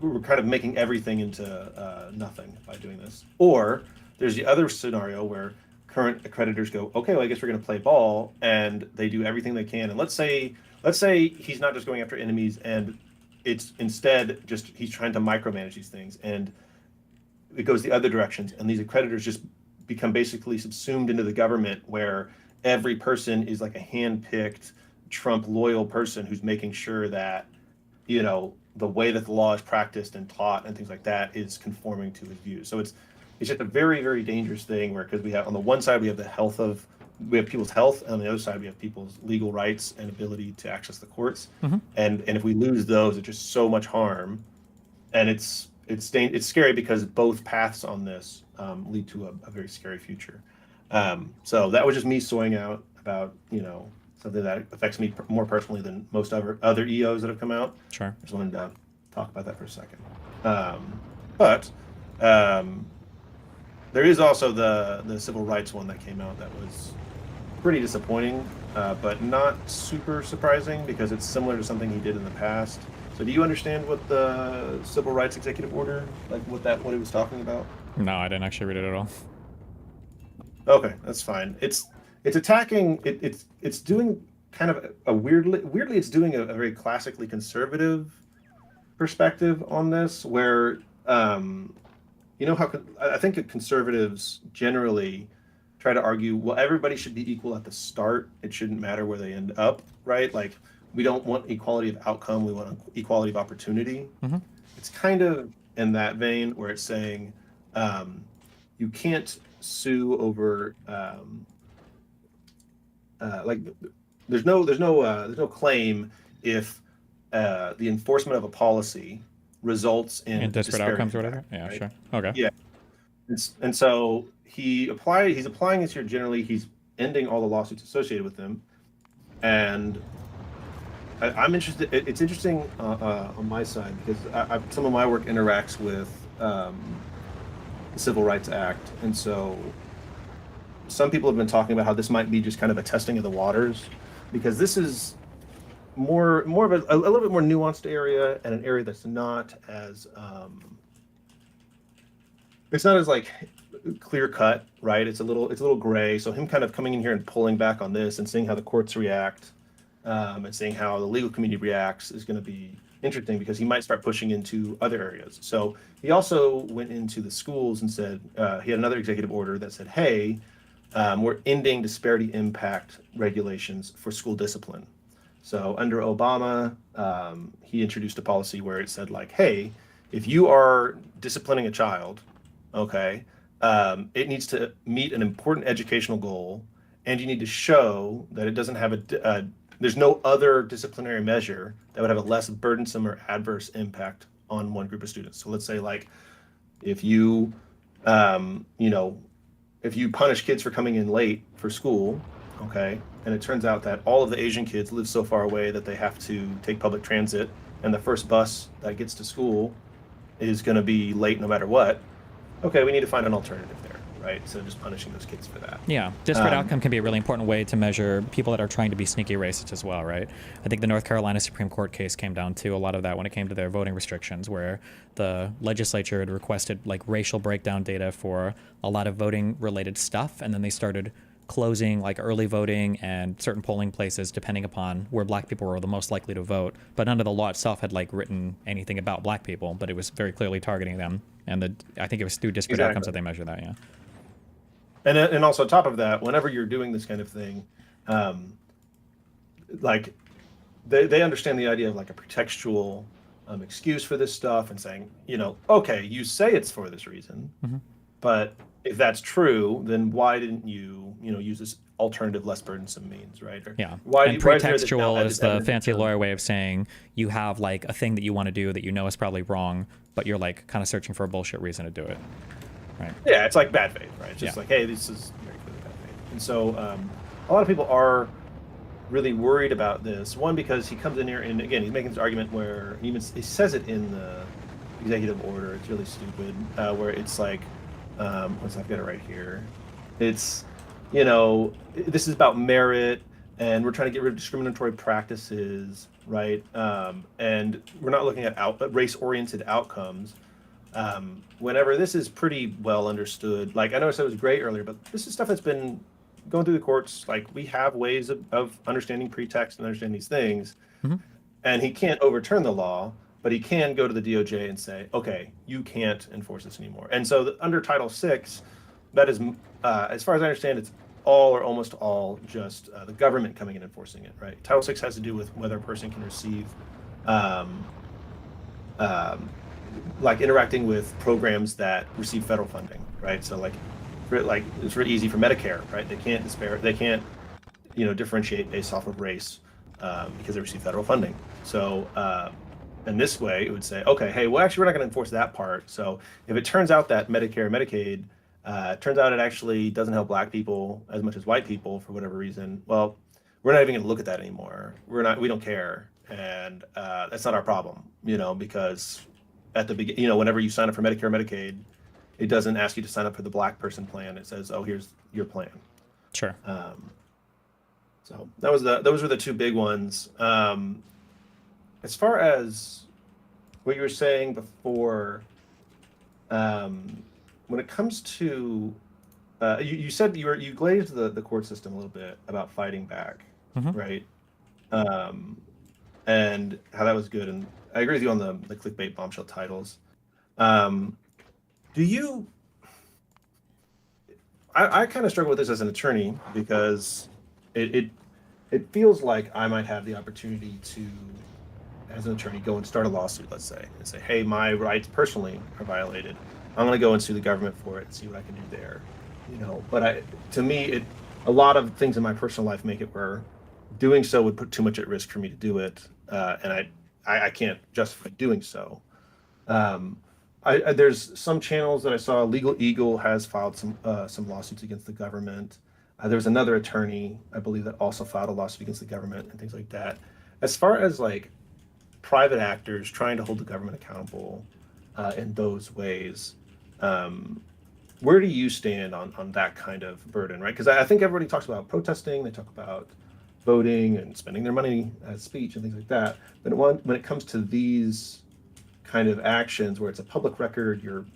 we're kind of making everything into nothing by doing this. Or there's the other scenario where current accreditors go, okay, well, I guess we're going to play ball, and they do everything they can. And let's say he's not just going after enemies, and it's instead just he's trying to micromanage these things, and it goes the other directions, and these accreditors just become basically subsumed into the government, where every person is like a hand-picked Trump loyal person who's making sure that the way that the law is practiced and taught and things like that is conforming to his views. So it's just a very, very dangerous thing, where, because we have on the one side we have people's health, and on the other side we have people's legal rights and ability to access the courts. And if we lose those, it's just so much harm, and it's scary, because both paths on this lead to a very scary future. So that was just me soying out about something that affects me more personally than most other EOs that have come out. Sure. Just wanted to talk about that for a second. There is also the civil rights one that came out that was pretty disappointing, but not super surprising, because it's similar to something he did in the past. So do you understand what the civil rights executive order, like what it was talking about? No, I didn't actually read it at all. Okay, that's fine. It's attacking. It's doing kind of a weirdly. It's doing a very classically conservative perspective on this, where how I think conservatives generally try to argue, well, everybody should be equal at the start. It shouldn't matter where they end up, right? Like, we don't want equality of outcome. We want equality of opportunity. It's kind of in that vein, where it's saying you can't sue over like there's no claim if the enforcement of a policy results in disparate outcomes or whatever. Yeah, right? Sure. Okay. Yeah. And so he's applying this here generally. He's ending all the lawsuits associated with them, and I'm interested. It's interesting on my side, because some of my work interacts with the Civil Rights Act, and so some people have been talking about how this might be just kind of a testing of the waters, because this is more of a little bit more nuanced area, and an area that's not as it's not as like clear cut, right? It's a little gray. So him kind of coming in here and pulling back on this and seeing how the courts react, and seeing how the legal community reacts is going to be interesting, because he might start pushing into other areas. So he also went into the schools and said he had another executive order that said, hey, we're ending disparity impact regulations for school discipline. So under Obama, he introduced a policy where it said, like, hey, if you are disciplining a child, okay, it needs to meet an important educational goal, and you need to show that it doesn't have there's no other disciplinary measure that would have a less burdensome or adverse impact on one group of students. So let's say, like, if you, if you punish kids for coming in late for school, okay, and it turns out that all of the Asian kids live so far away that they have to take public transit, and the first bus that gets to school is going to be late no matter what, okay, we need to find an alternative there, right? Instead of just punishing those kids for that. Yeah, disparate outcome can be a really important way to measure people that are trying to be sneaky racist as well, right? I think the North Carolina Supreme Court case came down to a lot of that when it came to their voting restrictions, where the legislature had requested like racial breakdown data for a lot of voting related stuff, and then they started closing like early voting and certain polling places depending upon where black people were the most likely to vote. But none of the law itself had like written anything about black people, but it was very clearly targeting them. And I think it was through disparate outcomes that they measure that, yeah. And also on top of that, whenever you're doing this kind of thing, like they understand the idea of like a pretextual excuse for this stuff and saying, okay, you say it's for this reason, but if that's true, then why didn't you, use this alternative, less burdensome means, right? Or Yeah. Why, And why is there this- pretextual now is this the evidence fancy of- lawyer way of saying you have like a thing that you want to do that you know is probably wrong, but you're like kind of searching for a bullshit reason to do it. Right. Yeah, it's like bad faith, right? It's just like, hey, this is very clearly bad faith. And so a lot of people are really worried about this. One, because he comes in here and again, he's making this argument where he says it in the executive order. It's really stupid, where it's like, I've got it right here. It's, this is about merit, and we're trying to get rid of discriminatory practices, right? And we're not looking at race-oriented outcomes. Whenever this is pretty well understood, like I know I said it was great earlier, but this is stuff that's been going through the courts. Like we have ways of understanding pretext and understanding these things, and he can't overturn the law, but he can go to the DOJ and say, okay, you can't enforce this anymore. And so under Title VI, that is, as far as I understand, it's all or almost all just the government coming in and enforcing it, right? Title VI has to do with whether a person can receive, like interacting with programs that receive federal funding, right? So it's really easy for Medicare, right? They can't differentiate based off of race because they receive federal funding. So in this way, it would say, okay, hey, well, actually, we're not going to enforce that part. So if it turns out that Medicare and Medicaid turns out it actually doesn't help Black people as much as white people for whatever reason, well, we're not even going to look at that anymore. We don't care, and that's not our problem, because at the beginning, whenever you sign up for Medicare or Medicaid, it doesn't ask you to sign up for the Black person plan. It says, oh, here's your plan. Sure. So those were the two big ones. As far as what you were saying before, when it comes to, you said you glazed the court system a little bit about fighting back, right? And how that was good, and I agree with you on the clickbait bombshell titles. Do you? I kind of struggle with this as an attorney because it feels like I might have the opportunity to, as an attorney, go and start a lawsuit, let's say, and say, hey, my rights personally are violated. I'm going to go and sue the government for it and see what I can do there. But to me, a lot of things in my personal life make it where doing so would put too much at risk for me to do it, and I can't justify doing so. There's some channels that I saw. Legal Eagle has filed some lawsuits against the government. There's another attorney, I believe, that also filed a lawsuit against the government and things like that. As far as like private actors trying to hold the government accountable in those ways, where do you stand on that kind of burden, right? Because I think everybody talks about protesting, they talk about voting and spending their money as speech and things like that. But when it comes to these kind of actions where it's a public record, you're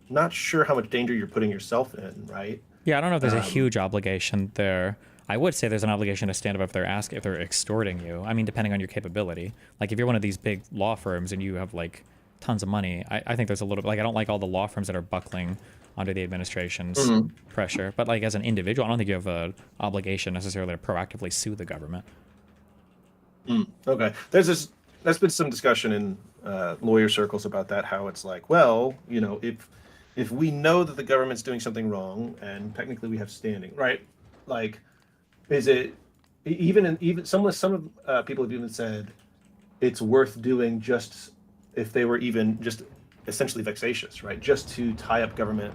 not sure how much danger you're putting yourself in, right? Yeah, I don't know if there's a huge obligation there. I would say there's an obligation to stand up if they're extorting you. I mean, depending on your capability. Like if you're one of these big law firms and you have like tons of money, I think there's a little bit, like I don't like all the law firms that are buckling under the administration's pressure. But like as an individual, I don't think you have an obligation necessarily to proactively sue the government. Okay. There's been some discussion in lawyer circles about that, how it's like, well, if we know that the government's doing something wrong and technically we have standing, right? Like, is it even some people have even said it's worth doing just if they were even just essentially vexatious, right? Just to tie up government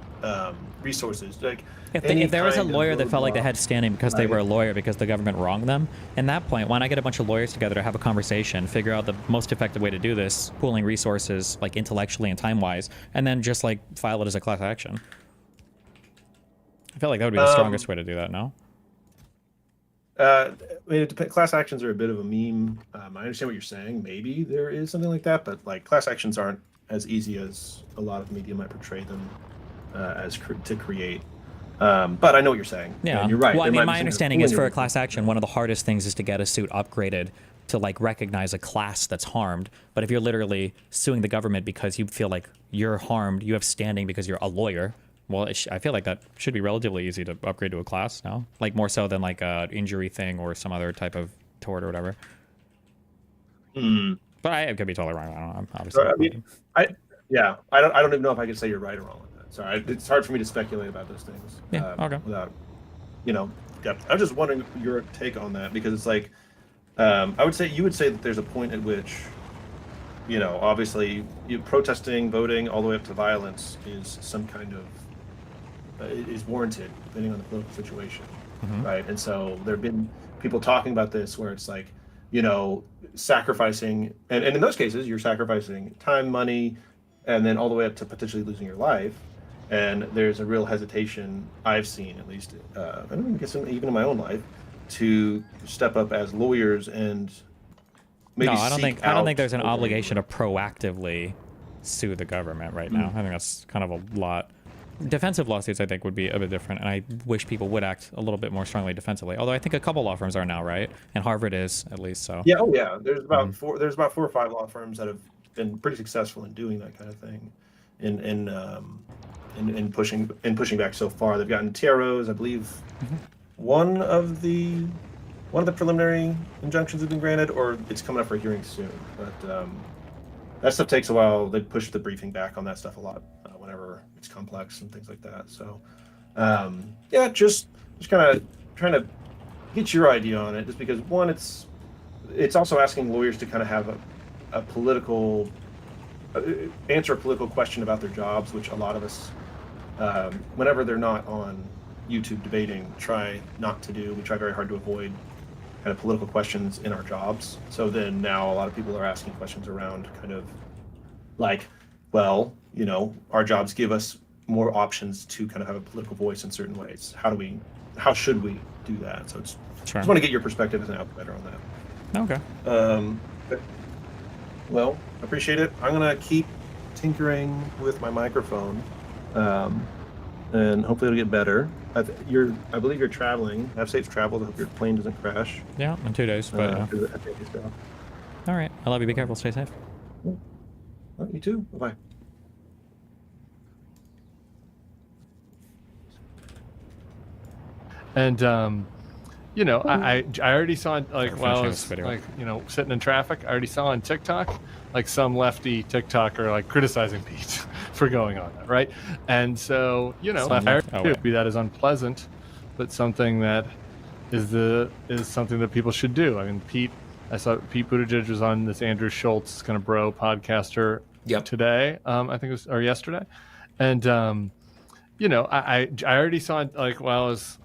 resources. Like if there was a lawyer that felt like they had standing because they were a lawyer because the government wronged them, in that point, why not get a bunch of lawyers together to have a conversation, figure out the most effective way to do this, pooling resources like intellectually and time-wise, and then just like file it as a class action? I feel like that would be the strongest way to do that, no? I mean, class actions are a bit of a meme. I understand what you're saying. Maybe there is something like that, but like class actions aren't as easy as a lot of media might portray them to create. But I know what you're saying. Yeah, and you're right. Well, I mean, my understanding is for a class action, one of the hardest things is to get a suit upgraded to like recognize a class that's harmed. But if you're literally suing the government because you feel like you're harmed, you have standing because you're a lawyer. Well, I feel like that should be relatively easy to upgrade to a class now, like more so than like a injury thing or some other type of tort or whatever. But I could be totally wrong. I don't know. I'm obviously. So, I don't even know if I can say you're right or wrong on that. Sorry, it's hard for me to speculate about those things. Yeah. Okay. Without, depth. I was just wondering your take on that because it's like, I would say you would say that there's a point at which, obviously, protesting, voting, all the way up to violence is some kind of is warranted depending on the political situation, right? And so there have been people talking about this where it's like, sacrificing, and in those cases, you're sacrificing time, money, and then all the way up to potentially losing your life. And there's a real hesitation I've seen, at least, I guess even in my own life, to step up as lawyers and maybe. No, I don't think there's an obligation to proactively sue the government right now. I think that's kind of a lot. Defensive lawsuits, I think, would be a bit different, and I wish people would act a little bit more strongly defensively. Although I think a couple law firms are now, right? And Harvard is, at least. So yeah, There's about four or five law firms that have been pretty successful in doing that kind of thing, in pushing back so far. They've gotten TROs, I believe. One of the preliminary injunctions have been granted, or it's coming up for a hearing soon. But that stuff takes a while. They push the briefing back on that stuff a lot whenever it's complex and things like that. So, just kind of trying to get your idea on it, just because one, it's also asking lawyers to kind of have a political answer a political question about their jobs, which a lot of us, whenever they're not on YouTube debating, try not to do. We try very hard to avoid kind of political questions in our jobs. So then now a lot of people are asking questions around kind of like, well, our jobs give us more options to kind of have a political voice in certain ways. How should we do that? So it's just want to get your perspective as an outsider on that. Okay. Well, I appreciate it. I'm gonna keep tinkering with my microphone, and hopefully it'll get better. I believe you're traveling. Have safe travels. I hope your plane doesn't crash. Yeah, in 2 days. But all right. I love you. Be careful. Stay safe. Well, you too. Bye. And I already saw, like, while I was sitting in traffic, I already saw on TikTok like some lefty TikToker like criticizing Pete for going on that, right? And so be that is unpleasant, but something that is something that people should do. I mean, I saw Pete Buttigieg was on this Andrew Schultz kind of bro podcaster today, I think it was, or yesterday, and I already saw, like, while I was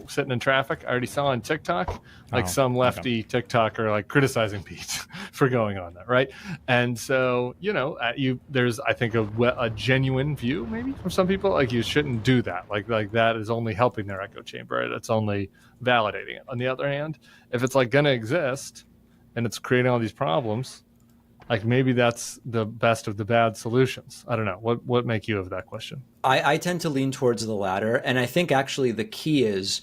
sitting in traffic, I already saw on TikTok like some lefty TikToker like criticizing Pete for going on that, right? And so there's, I think, a genuine view maybe from some people, like, you shouldn't do that, like that is only helping their echo chamber, it's only validating it. On the other hand, if it's like gonna exist and it's creating all these problems, like, maybe that's the best of the bad solutions. I don't know. What make you of that question? I tend to lean towards the latter. And I think actually the key is,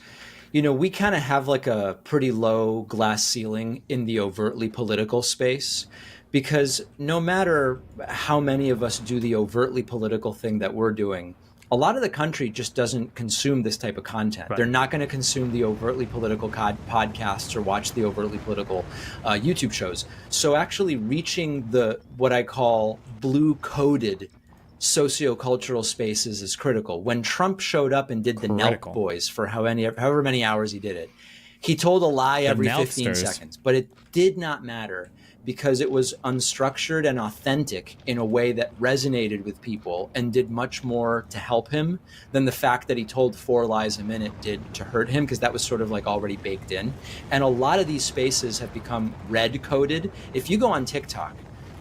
we kind of have like a pretty low glass ceiling in the overtly political space, because no matter how many of us do the overtly political thing that we're doing, a lot of the country just doesn't consume this type of content. Right. They're not going to consume the overtly political podcasts or watch the overtly political YouTube shows. So actually reaching what I call blue-coded sociocultural spaces is critical. When Trump showed up and did the Nelk Boys for however many hours he did it, he told a lie every 15 seconds. But it did not matter, because it was unstructured and authentic in a way that resonated with people and did much more to help him than the fact that he told 4 lies a minute did to hurt him, because that was sort of like already baked in. And a lot of these spaces have become red coded. If you go on TikTok,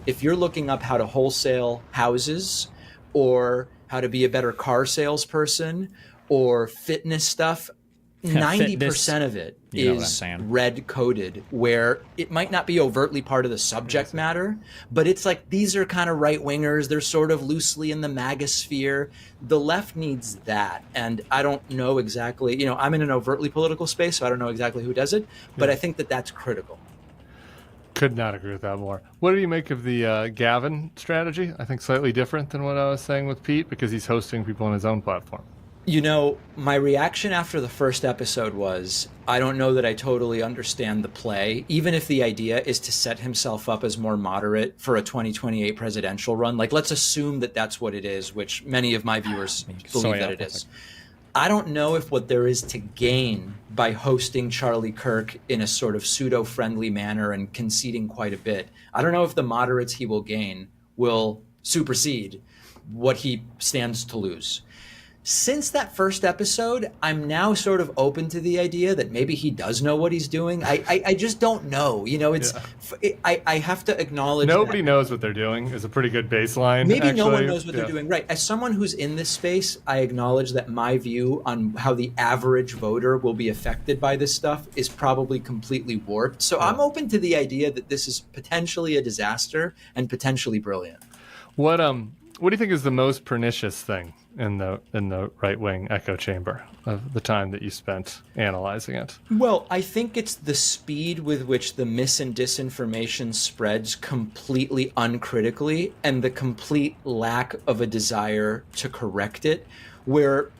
if you're looking up how to wholesale houses or how to be a better car salesperson or fitness stuff, 90% of it is red coded, where it might not be overtly part of the subject matter, but it's like, these are kind of right wingers. They're sort of loosely in the MAGA sphere. The left needs that. And I don't know exactly, I'm in an overtly political space, so I don't know exactly who does it, but I think that that's critical. Could not agree with that more. What do you make of the Gavin strategy? I think slightly different than what I was saying with Pete, because he's hosting people on his own platform. You know, my reaction after the first episode was, I don't know that I totally understand the play, even if the idea is to set himself up as more moderate for a 2028 presidential run. Like, let's assume that that's what it is, which many of my viewers believe that it is. I don't know if what there is to gain by hosting Charlie Kirk in a sort of pseudo-friendly manner and conceding quite a bit. I don't know if the moderates he will gain will supersede what he stands to lose. Since that first episode, I'm now sort of open to the idea that maybe he does know what he's doing. I just don't know. You know, I have to acknowledge nobody knows what they're doing is a pretty good baseline. Maybe actually. no one knows what they're doing. Right. As someone who's in this space, I acknowledge that my view on how the average voter will be affected by this stuff is probably completely warped. So I'm open to the idea that this is potentially a disaster and potentially brilliant. What do you think is the most pernicious thing in the right-wing echo chamber of the time that you spent analyzing it? Well, I think it's the speed with which the mis and disinformation spreads completely uncritically and the complete lack of a desire to correct it, where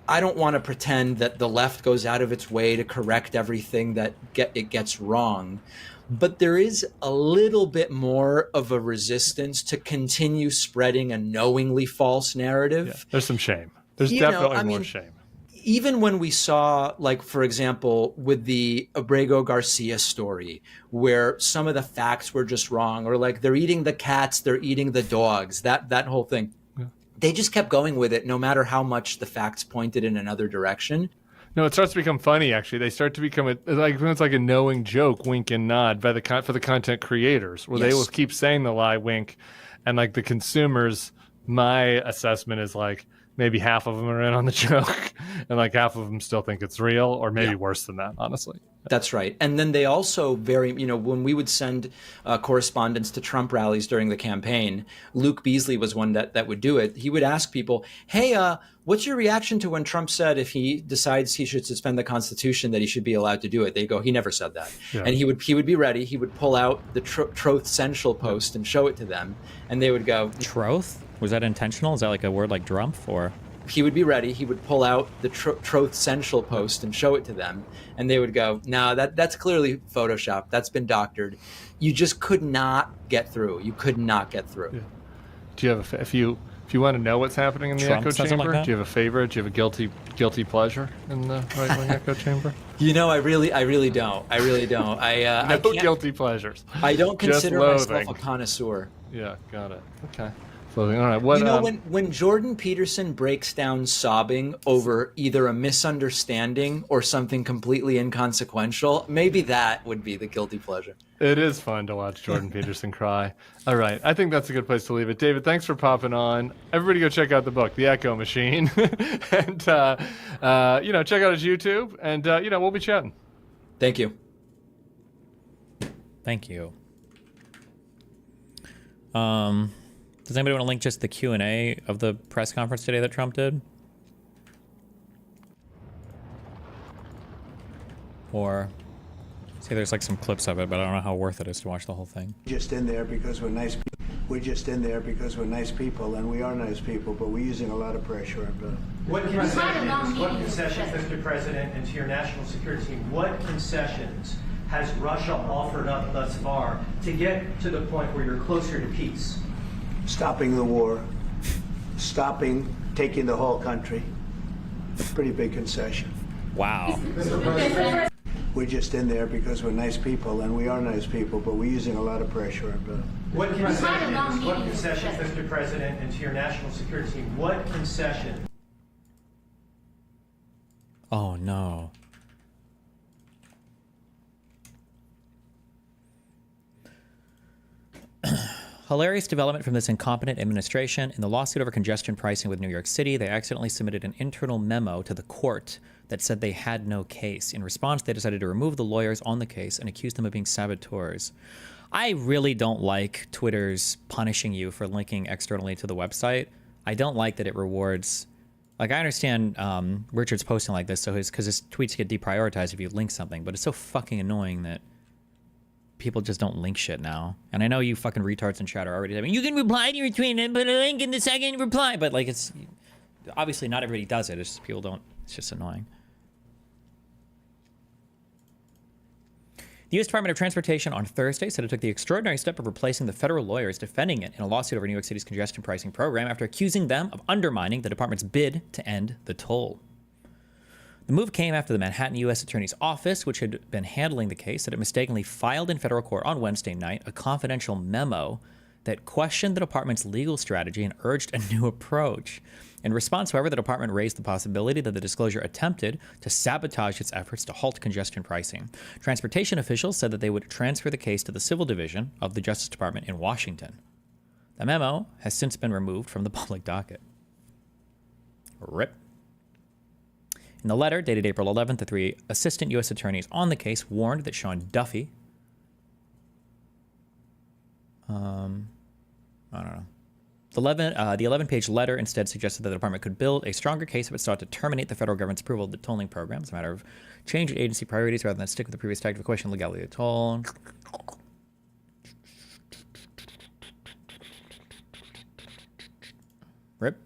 I don't want to pretend that the left goes out of its way to correct everything that it gets wrong. But there is a little bit more of a resistance to continue spreading a knowingly false narrative. Yeah, there's some shame. There's definitely more shame. Even when we saw, like, for example, with the Abrego Garcia story, where some of the facts were just wrong, or like they're eating the cats, they're eating the dogs, that whole thing. Yeah. They just kept going with it no matter how much the facts pointed in another direction. No, it starts to become funny, actually. They start to become it's like a knowing joke, wink and nod for the content creators, where they will keep saying the lie, wink, and like the consumers, my assessment is like maybe half of them are in on the joke and like half of them still think it's real, or maybe worse than that, honestly. That's right. And then they also when we would send correspondents to Trump rallies during the campaign, Luke Beasley was one that would do it. He would ask people, hey, what's your reaction to when Trump said if he decides he should suspend the Constitution that he should be allowed to do it? They go, he never said that. Yeah. And he would be ready. He would pull out the Troth Central post and show it to them. And they would go, Troth? Was that intentional? Is that like a word like drumpf or? He would be ready. He would pull out the Troth Central post and show it to them. And they would go, no, that's clearly Photoshopped. That's been doctored. You just could not get through. You could not get through. Yeah. Do you have if you want to know what's happening in the echo chamber, do you have a favorite? Do you have a guilty pleasure in the right-wing echo chamber? You know, I really don't. I really don't. I no guilty pleasures. I don't consider myself a connoisseur. Yeah, got it. Okay. All right. What, when Jordan Peterson breaks down sobbing over either a misunderstanding or something completely inconsequential, maybe that would be the guilty pleasure. It is fun to watch Jordan Peterson cry. All right. I think that's a good place to leave it. David, thanks for popping on. Everybody go check out the book, The Echo Machine. And, check out his YouTube. And, we'll be chatting. Thank you. Thank you. Does anybody want to link just the Q&A of the press conference today that Trump did? Or see, there's like some clips of it, but I don't know how worth it is to watch the whole thing. Just in there because we're nice people. We're just in there because we're nice people, and we are nice people, but we're using a lot of pressure. What concessions, Mr. President, and to your national security team, what concessions has Russia offered up thus far to get to the point where you're closer to peace? Stopping the war, taking the whole country. Pretty big concession. Wow. We're just in there because we're nice people, and we are nice people, but we're using a lot of pressure. What concessions, Mr. President, and to your national security team, what concession? Oh, no. Hilarious development from this incompetent administration. In the lawsuit over congestion pricing with New York City, they accidentally submitted an internal memo to the court that said they had no case. In response, they decided to remove the lawyers on the case and accuse them of being saboteurs. I really don't like Twitter's punishing you for linking externally to the website. I don't like that it rewards... Like, I understand Richard's posting like this because his tweets get deprioritized if you link something, but it's so fucking annoying that people just don't link shit now. And I know you fucking retards in chat are already saying, you can reply to your tweet and put a link in the second reply, but like obviously not everybody does it. It's just people don't. It's just annoying. The U.S. Department of Transportation on Thursday said it took the extraordinary step of replacing the federal lawyers defending it in a lawsuit over New York City's congestion pricing program after accusing them of undermining the department's bid to end the toll. The move came after the Manhattan U.S. Attorney's Office, which had been handling the case, said it mistakenly filed in federal court on Wednesday night a confidential memo that questioned the department's legal strategy and urged a new approach. In response, however, the department raised the possibility that the disclosure attempted to sabotage its efforts to halt congestion pricing. Transportation officials said that they would transfer the case to the Civil Division of the Justice Department in Washington. The memo has since been removed from the public docket. RIP. In the letter, dated April 11th, the 3 assistant U.S. attorneys on the case warned that Sean Duffy, I don't know. The 11-page letter instead suggested that the department could build a stronger case if it sought to terminate the federal government's approval of the tolling program. It's a matter of change in agency priorities rather than stick with the previous tactic of question legality of the toll. RIP.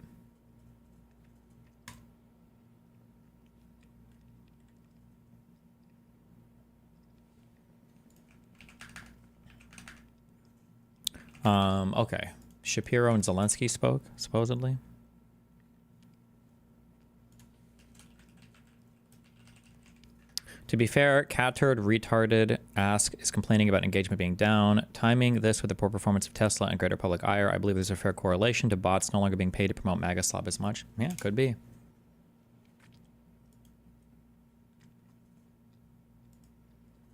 Okay. Shapiro and Zelensky spoke, supposedly. To be fair, Catturd retarded ask is complaining about engagement being down. Timing this with the poor performance of Tesla and greater public ire, I believe there's a fair correlation to bots no longer being paid to promote MAGA slob as much. Yeah, could be.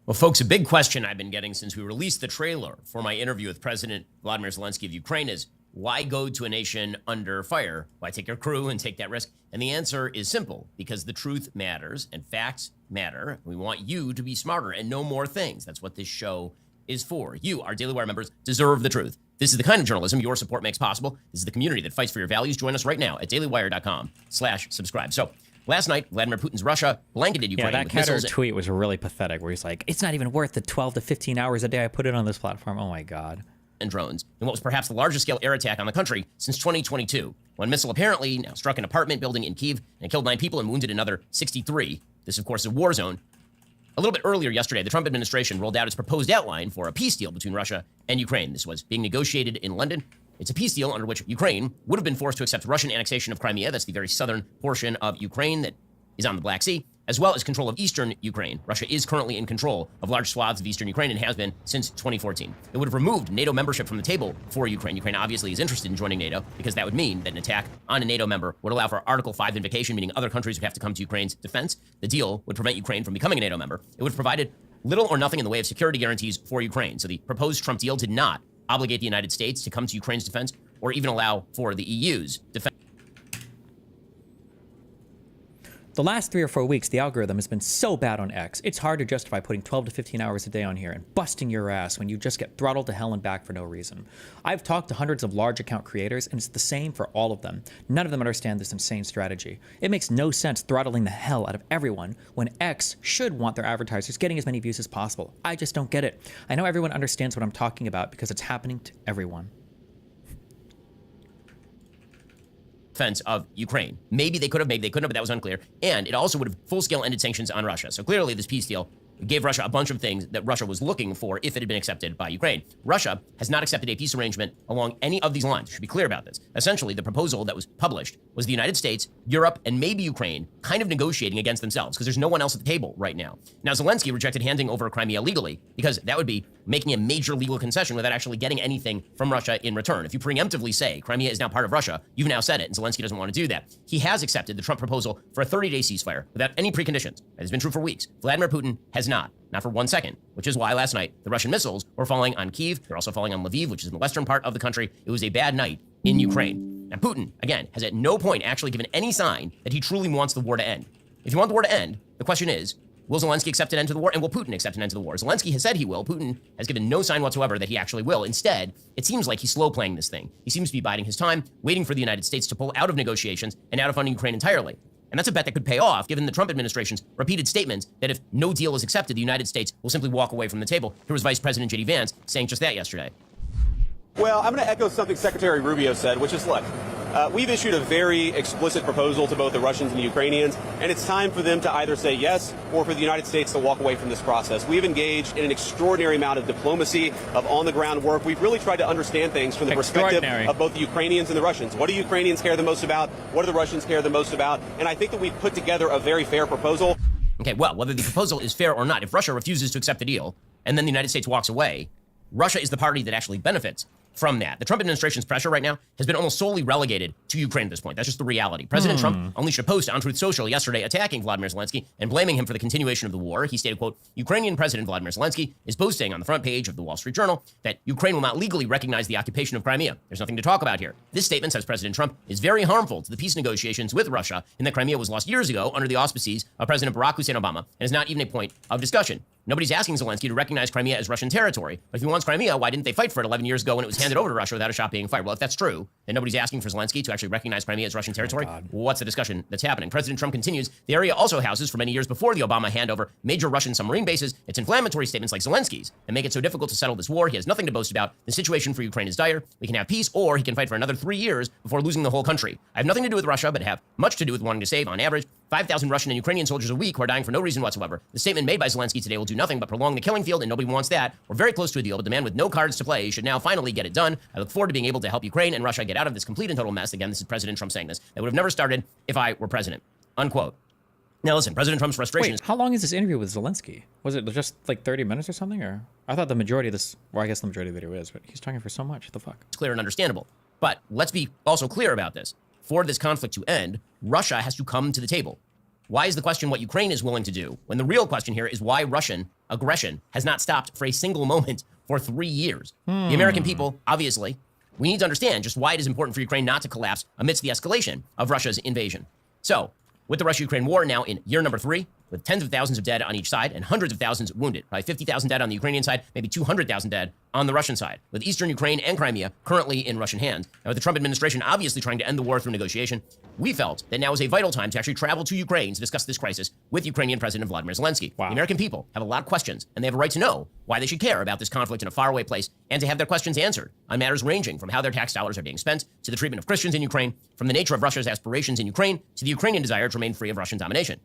Well, folks, a big question I've been getting since we released the trailer for my interview with President Vladimir Zelensky of Ukraine is, why go to a nation under fire? Why take your crew and take that risk? And the answer is simple, because the truth matters and facts matter. We want you to be smarter and know more things. That's what this show is for. You, our Daily Wire members, deserve the truth. This is the kind of journalism your support makes possible. This is the community that fights for your values. Join us right now at dailywire.com/subscribe. So, last night, Vladimir Putin's Russia blanketed Ukraine that with missiles. tweet was really pathetic, where he's like, it's not even worth the 12 to 15 hours a day I put it on this platform. Oh my God. And drones in what was perhaps the largest scale air attack on the country since 2022. One missile apparently now struck an apartment building in Kyiv and killed 9 people and wounded another 63. This, of course, is a war zone. A little bit earlier yesterday, the Trump administration rolled out its proposed outline for a peace deal between Russia and Ukraine. This was being negotiated in London. It's a peace deal under which Ukraine would have been forced to accept Russian annexation of Crimea. That's the very southern portion of Ukraine that is on the Black Sea, as well as control of eastern Ukraine. Russia is currently in control of large swaths of eastern Ukraine and has been since 2014. It would have removed NATO membership from the table for Ukraine. Ukraine obviously is interested in joining NATO because that would mean that an attack on a NATO member would allow for Article 5 invocation, meaning other countries would have to come to Ukraine's defense. The deal would prevent Ukraine from becoming a NATO member. It would have provided little or nothing in the way of security guarantees for Ukraine. So the proposed Trump deal did not obligate the United States to come to Ukraine's defense or even allow for the EU's defense. The last 3 or 4 weeks, the algorithm has been so bad on X, it's hard to justify putting 12 to 15 hours a day on here and busting your ass when you just get throttled to hell and back for no reason. I've talked to hundreds of large account creators, and it's the same for all of them. None of them understand this insane strategy. It makes no sense throttling the hell out of everyone when X should want their advertisers getting as many views as possible. I just don't get it. I know everyone understands what I'm talking about because it's happening to everyone. Defense of Ukraine. Maybe they could have, maybe they couldn't have, but that was unclear. And it also would have full-scale ended sanctions on Russia. So clearly this peace deal gave Russia a bunch of things that Russia was looking for if it had been accepted by Ukraine. Russia has not accepted a peace arrangement along any of these lines. We should be clear about this. Essentially, the proposal that was published was the United States, Europe, and maybe Ukraine kind of negotiating against themselves because there's no one else at the table right now. Now, Zelensky rejected handing over Crimea legally because that would be making a major legal concession without actually getting anything from Russia in return. If you preemptively say Crimea is now part of Russia, you've now said it, and Zelensky doesn't want to do that. He has accepted the Trump proposal for a 30-day ceasefire without any preconditions. That has been true for weeks. Vladimir Putin has not for 1 second, which is why last night the Russian missiles were falling on Kyiv. They're also falling on Lviv, which is in the western part of the country. It was a bad night in Ukraine. Now, Putin, again, has at no point actually given any sign that he truly wants the war to end. If you want the war to end, the question is, will Zelensky accept an end to the war, and will Putin accept an end to the war? Zelensky has said he will. Putin has given no sign whatsoever that he actually will. Instead, it seems like he's slow playing this thing. He seems to be biding his time, waiting for the United States to pull out of negotiations and out of funding Ukraine entirely. And that's a bet that could pay off, given the Trump administration's repeated statements that if no deal is accepted, the United States will simply walk away from the table. Here was Vice President J.D. Vance saying just that yesterday. Well, I'm going to echo something Secretary Rubio said, which is, look, we've issued a very explicit proposal to both the Russians and the Ukrainians, and it's time for them to either say yes or for the United States to walk away from this process. We've engaged in an extraordinary amount of diplomacy, of on-the-ground work. We've really tried to understand things from the perspective of both the Ukrainians and the Russians. What do Ukrainians care the most about? What do the Russians care the most about? And I think that we've put together a very fair proposal. Okay, well, whether the proposal is fair or not, if Russia refuses to accept the deal and then the United States walks away, Russia is the party that actually benefits from that. The Trump administration's pressure right now has been almost solely relegated to Ukraine at this point. That's just the reality. President Trump unleashed a post on Truth Social yesterday attacking Vladimir Zelensky and blaming him for the continuation of the war. He stated, quote, Ukrainian President Vladimir Zelensky is boasting on the front page of the Wall Street Journal that Ukraine will not legally recognize the occupation of Crimea. There's nothing to talk about here. This statement, says President Trump, is very harmful to the peace negotiations with Russia in that Crimea was lost years ago under the auspices of President Barack Hussein Obama and is not even a point of discussion. Nobody's asking Zelensky to recognize Crimea as Russian territory. But if he wants Crimea, why didn't they fight for it 11 years ago when it was handed over to Russia without a shot being fired? Well, if that's true, then nobody's asking for Zelensky to actually recognize Crimea as Russian territory. What's the discussion that's happening? President Trump continues, the area also houses, for many years before the Obama handover, major Russian submarine bases. It's inflammatory statements like Zelensky's that make it so difficult to settle this war. He has nothing to boast about. The situation for Ukraine is dire. We can have peace, or he can fight for another 3 years before losing the whole country. I have nothing to do with Russia, but have much to do with wanting to save, on average, 5,000 Russian and Ukrainian soldiers a week who are dying for no reason whatsoever. The statement made by Zelensky today will do nothing but prolong the killing field, and nobody wants that. We're very close to a deal, but the man with no cards to play should now finally get it done. I look forward to being able to help Ukraine and Russia get out of this complete and total mess. Again, this is President Trump saying this. That would have never started if I were president. Unquote. Now listen, President Trump's frustration is... How long is this interview with Zelensky? Was it just like 30 minutes or something? Or I thought the majority of this, well, I guess the majority of the video is, but he's talking for so much. What the fuck? It's clear and understandable. But let's be also clear about this. For this conflict to end, Russia has to come to the table. Why is the question what Ukraine is willing to do, when the real question here is why Russian aggression has not stopped for a single moment for 3 years? The American people, obviously, we need to understand just why it is important for Ukraine not to collapse amidst the escalation of Russia's invasion. So, with the Russia-Ukraine war now in year number 3, with tens of thousands of dead on each side and hundreds of thousands wounded, probably 50,000 dead on the Ukrainian side, maybe 200,000 dead on the Russian side, with eastern Ukraine and Crimea currently in Russian hands, and with the Trump administration obviously trying to end the war through negotiation, we felt that now is a vital time to actually travel to Ukraine to discuss this crisis with Ukrainian President Vladimir Zelensky. The American people have a lot of questions, and they have a right to know why they should care about this conflict in a faraway place, and to have their questions answered on matters ranging from how their tax dollars are being spent, to the treatment of Christians in Ukraine, from the nature of Russia's aspirations in Ukraine, to the Ukrainian desire to remain free of Russian domination.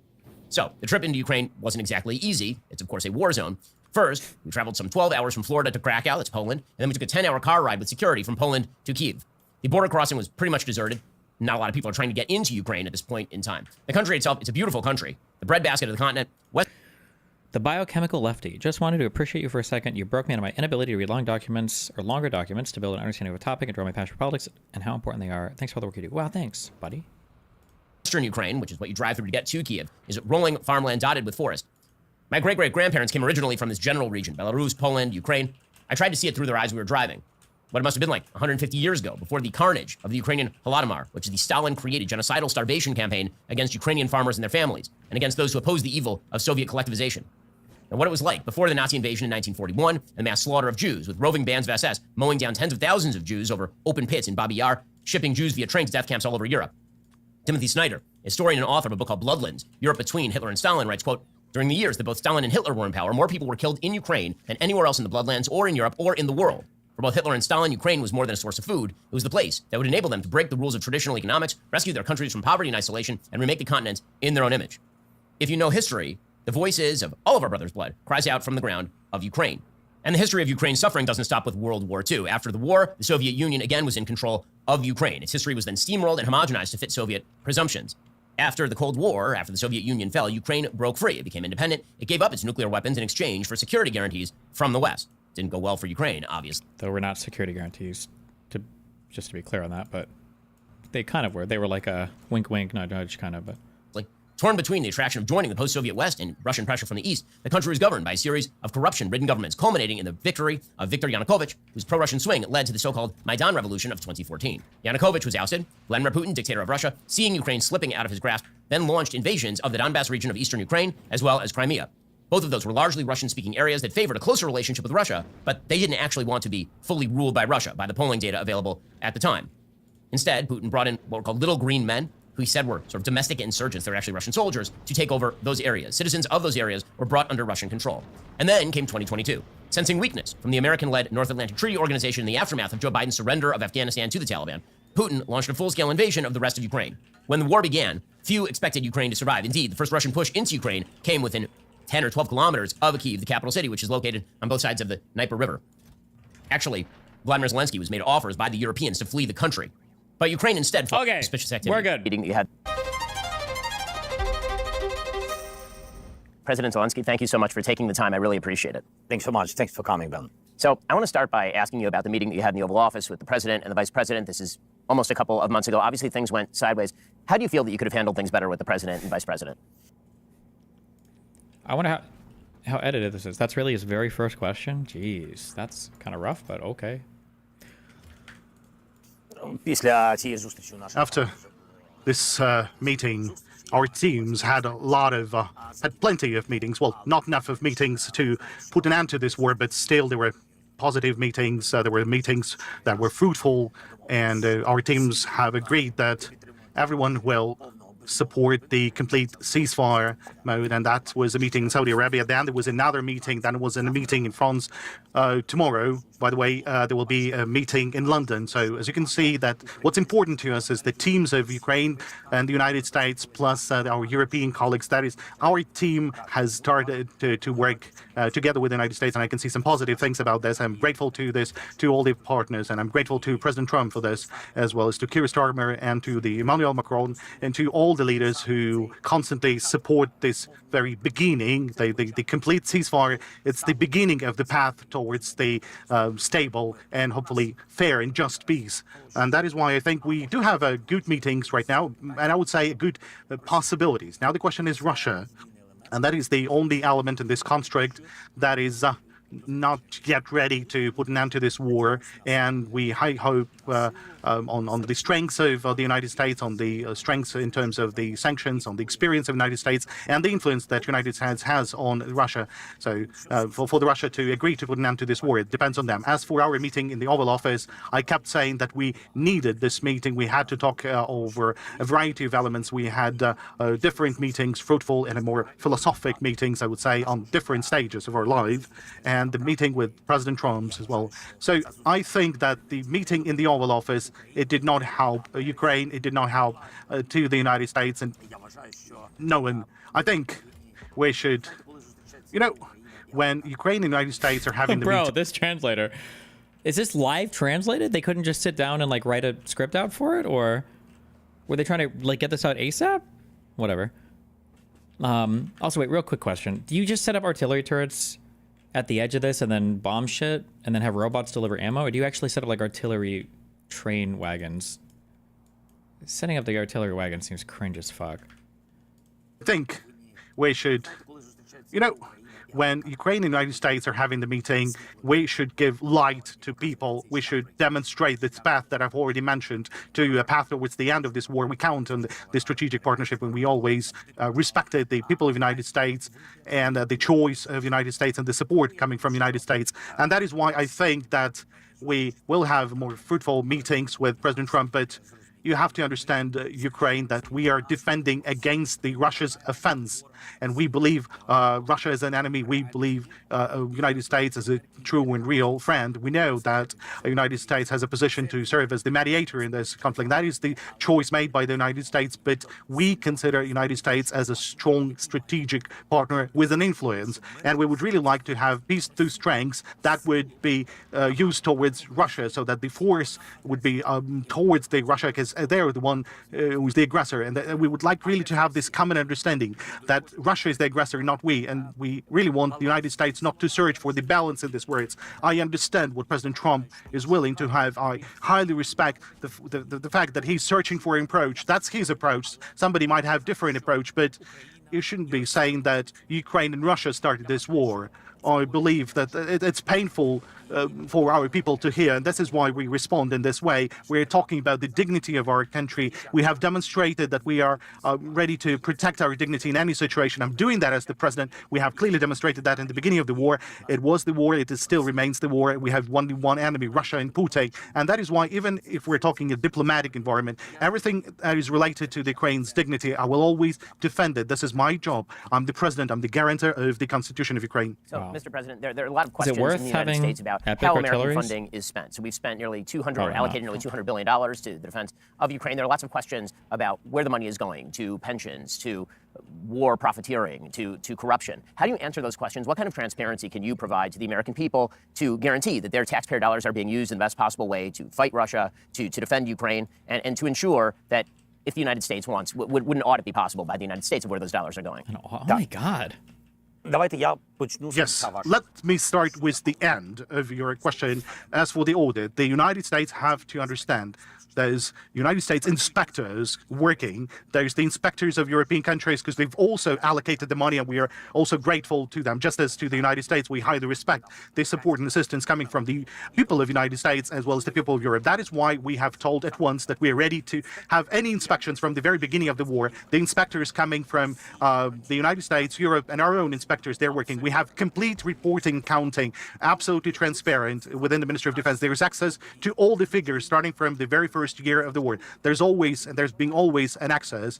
So, the trip into Ukraine wasn't exactly easy. It's, of course, a war zone. First, we traveled some 12 hours from Florida to Krakow, that's Poland, and then we took a 10-hour car ride with security from Poland to Kyiv. The border crossing was pretty much deserted. Not a lot of people are trying to get into Ukraine at this point in time. The country itself, it's a beautiful country. The breadbasket of the continent. The biochemical lefty. Just wanted to appreciate you for a second. You broke me out of my inability to read long documents or longer documents to build an understanding of a topic and draw my passion for politics and how important they are. Thanks for all the work you do. Wow, thanks, buddy. Western Ukraine, which is what you drive through to get to Kyiv, is rolling farmland dotted with forest. My great-great-grandparents came originally from this general region, Belarus, Poland, Ukraine. I tried to see it through their eyes we were driving. What it must have been like 150 years ago, before the carnage of the Ukrainian Holodomor, which is the Stalin-created genocidal starvation campaign against Ukrainian farmers and their families, and against those who opposed the evil of Soviet collectivization. And what it was like before the Nazi invasion in 1941, and the mass slaughter of Jews, with roving bands of SS mowing down tens of thousands of Jews over open pits in Babi Yar, shipping Jews via train to death camps all over Europe. Timothy Snyder, historian and author of a book called Bloodlands, Europe Between Hitler and Stalin, writes, quote, during the years that both Stalin and Hitler were in power, more people were killed in Ukraine than anywhere else in the Bloodlands or in Europe or in the world. For both Hitler and Stalin, Ukraine was more than a source of food. It was the place that would enable them to break the rules of traditional economics, rescue their countries from poverty and isolation, and remake the continent in their own image. If you know history, the voices of all of our brothers' blood cries out from the ground of Ukraine. And the history of Ukraine's suffering doesn't stop with World War II. After the war, the Soviet Union again was in control of Ukraine. Its history was then steamrolled and homogenized to fit Soviet presumptions. After the Cold War, after the Soviet Union fell, Ukraine broke free. It became independent. It gave up its nuclear weapons in exchange for security guarantees from the West. Didn't go well for Ukraine, obviously. Though we're not security guarantees, just to be clear on that, but they kind of were. They were like a wink, wink, nudge, nudge kind of, but... Torn between the attraction of joining the post-Soviet West and Russian pressure from the East, the country was governed by a series of corruption-ridden governments, culminating in the victory of Viktor Yanukovych, whose pro-Russian swing led to the so-called Maidan Revolution of 2014. Yanukovych was ousted. Vladimir Putin, dictator of Russia, seeing Ukraine slipping out of his grasp, then launched invasions of the Donbass region of eastern Ukraine, as well as Crimea. Both of those were largely Russian-speaking areas that favored a closer relationship with Russia, but they didn't actually want to be fully ruled by Russia, by the polling data available at the time. Instead, Putin brought in what were called little green men, who he said were sort of domestic insurgents, they were actually Russian soldiers, to take over those areas. Citizens of those areas were brought under Russian control. And then came 2022. Sensing weakness from the American-led North Atlantic Treaty Organization in the aftermath of Joe Biden's surrender of Afghanistan to the Taliban, Putin launched a full-scale invasion of the rest of Ukraine. When the war began, few expected Ukraine to survive. Indeed, the first Russian push into Ukraine came within 10 or 12 kilometers of Kyiv, the capital city, which is located on both sides of the Dnieper River. Actually, Vladimir Zelensky was made offers by the Europeans to flee the country. But Ukraine instead fought suspicious activity. We're good. Meeting that you had. President Zelensky, thank you so much for taking the time. I really appreciate it. Thanks so much. Thanks for coming, Ben. So I want to start by asking you about the meeting that you had in the Oval Office with the president and the vice president. This is almost a couple of months ago. Obviously, things went sideways. How do you feel that you could have handled things better with the president and vice president? I wonder how edited this is. That's really his very first question? Jeez, that's kind of rough, but okay. After this meeting, our teams had plenty of meetings. Well, not enough of meetings to put an end to this war, but still there were positive meetings. There were meetings that were fruitful, and our teams have agreed that everyone will support the complete ceasefire mode, and that was a meeting in Saudi Arabia. Then there was another meeting. Then it was a meeting in France. Tomorrow, by the way, there will be a meeting in London. So as you can see, that what's important to us is the teams of Ukraine and the United States, plus our European colleagues. That is, our team has started to work together with the United States, and I can see some positive things about this. I'm grateful to all the partners, and I'm grateful to President Trump for this, as well as to Keir Starmer and to the Emmanuel Macron and to all the leaders who constantly support this very beginning, the complete ceasefire. It's the beginning of the path towards the stable and hopefully fair and just peace. And that is why I think we do have good meetings right now, and I would say good possibilities. Now the question is Russia, and that is the only element in this construct that is not yet ready to put an end to this war, and we hope on the strengths of the United States, on the strengths in terms of the sanctions, on the experience of the United States, and the influence that the United States has on Russia. So for the Russia to agree to put an end to this war, it depends on them. As for our meeting in the Oval Office, I kept saying that we needed this meeting. We had to talk over a variety of elements. We had different meetings, fruitful and more philosophic meetings, I would say, on different stages of our life, and the meeting with President Trump as well. So I think that the meeting in the Oval Office, it did not help Ukraine, it did not help to the United States, and no one. I think we should, when Ukraine and the United States are having the meeting. This translator, is this live translated? They couldn't just sit down and write a script out for it, or were they trying to get this out ASAP? Whatever. Also, wait, real quick question: do you just set up artillery turrets at the edge of this and then bomb shit and then have robots deliver ammo, or do you actually set up artillery train wagons? Setting up the artillery wagon seems cringe as fuck. I think we should, when Ukraine and the United States are having the meeting, we should give light to people. We should demonstrate this path that I've already mentioned, to a path towards the end of this war. We count on the strategic partnership, and we always respected the people of the United States and the choice of the United States and the support coming from the United States. And that is why I think that we will have more fruitful meetings with President Trump, but you have to understand, Ukraine, that we are defending against the Russia's offense. And we believe Russia is an enemy. We believe United States as a true and real friend. We know that the United States has a position to serve as the mediator in this conflict. That is the choice made by the United States. But we consider the United States as a strong strategic partner with an influence. And we would really like to have these two strengths that would be used towards Russia, so that the force would be towards the Russia, because they're the one who's the aggressor. And we would like really to have this common understanding that Russia is the aggressor, not we. And we really want the United States not to search for the balance in this words. I understand what President Trump is willing to have. I highly respect the fact that he's searching for an approach. That's his approach. Somebody might have different approach, but you shouldn't be saying that Ukraine and Russia started this war. I believe that it's painful for our people to hear, and this is why we respond in this way. We're talking about the dignity of our country. We have demonstrated that we are ready to protect our dignity in any situation. I'm doing that as the president. We have clearly demonstrated that in the beginning of the war. It was the war. It still remains the war. We have only one enemy, Russia and Putin. And that is why, even if we're talking a diplomatic environment, everything that is related to the Ukraine's dignity, I will always defend it. This is my job. I'm the president. I'm the guarantor of the Constitution of Ukraine. So, Mr. President, there are a lot of questions in the United States about Epic how American artilleries? funding is spent. So we've spent nearly Oh, allocated nearly $200 billion to the defense of Ukraine. There are lots of questions about where the money is going, to pensions, to war profiteering, to corruption. How do you answer those questions? What kind of transparency can you provide to the American people to guarantee that their taxpayer dollars are being used in the best possible way to fight Russia, to defend Ukraine, and to ensure that if the United States wants, would an audit be possible by the United States of where those dollars are going? Oh my God. Yes, let me start with the end of your question. As for the audit, the United States have to understand there's United States inspectors working. There's the inspectors of European countries because they've also allocated the money and we are also grateful to them. Just as to the United States, we highly respect the support and assistance coming from the people of the United States as well as the people of Europe. That is why we have told at once that we are ready to have any inspections from the very beginning of the war. The inspectors coming from the United States, Europe, and our own inspectors, they're working. We have complete reporting, counting, absolutely transparent within the Ministry of Defense. There is access to all the figures starting from the very first year of the war. There's always, and there's been always an access.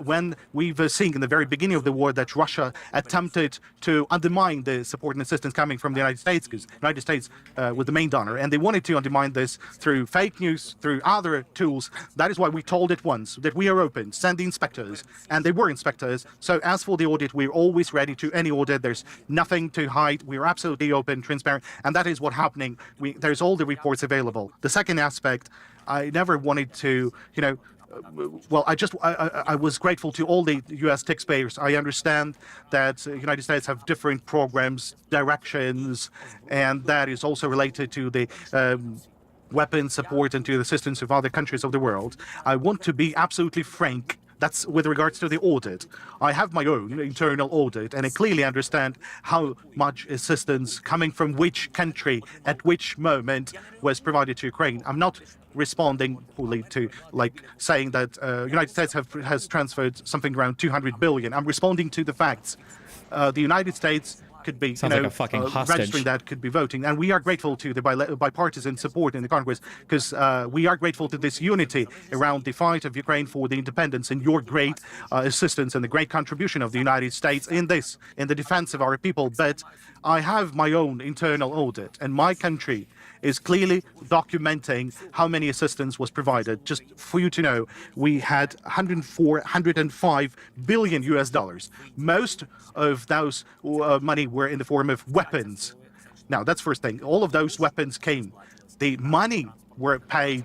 When we've seen in the very beginning of the war that Russia attempted to undermine the support and assistance coming from the United States, because the United States was the main donor, and they wanted to undermine this through fake news, through other tools. That is why we told it once that we are open, send the inspectors, and they were inspectors. So as for the audit, we're always ready to any audit. There's nothing to hide. We're absolutely open, transparent, and that is what's happening. There's all the reports available. The second aspect, I never wanted to, well, I was grateful to all the U.S. taxpayers. I understand that the United States have different programs, directions, and that is also related to the weapons support and to the assistance of other countries of the world. I want to be absolutely frank. That's with regards to the audit. I have my own internal audit, and I clearly understand how much assistance coming from which country at which moment was provided to Ukraine. I'm not responding fully to saying that United States has transferred something around 200 billion. I'm responding to the facts. The United States could be Sounds like a fucking hostage. registering that, could be voting, and we are grateful to the bipartisan support in the Congress because we are grateful to this unity around the fight of Ukraine for the independence and your great assistance and the great contribution of the United States in the defense of our people. But I have my own internal audit, and my country is clearly documenting how many assistance was provided. Just for you to know, we had 105 billion US dollars. Most of those money were in the form of weapons. Now, that's first thing. All of those weapons came. The money were paid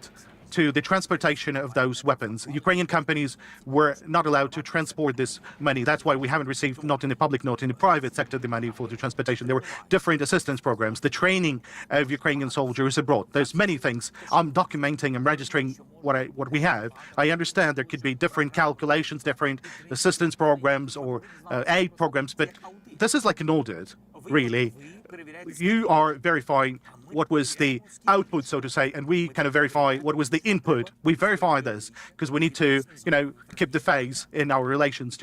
to the transportation of those weapons. Ukrainian companies were not allowed to transport this money. That's why we haven't received, not in the public, not in the private sector, the money for the transportation. There were different assistance programs, the training of Ukrainian soldiers abroad. There's many things. I'm documenting and registering what we have. I understand there could be different calculations, different assistance programs or aid programs, but this is like an audit, really. You are verifying what was the output, so to say, and we kind of verify what was the input. We verify this because we need to, keep the phase in our relations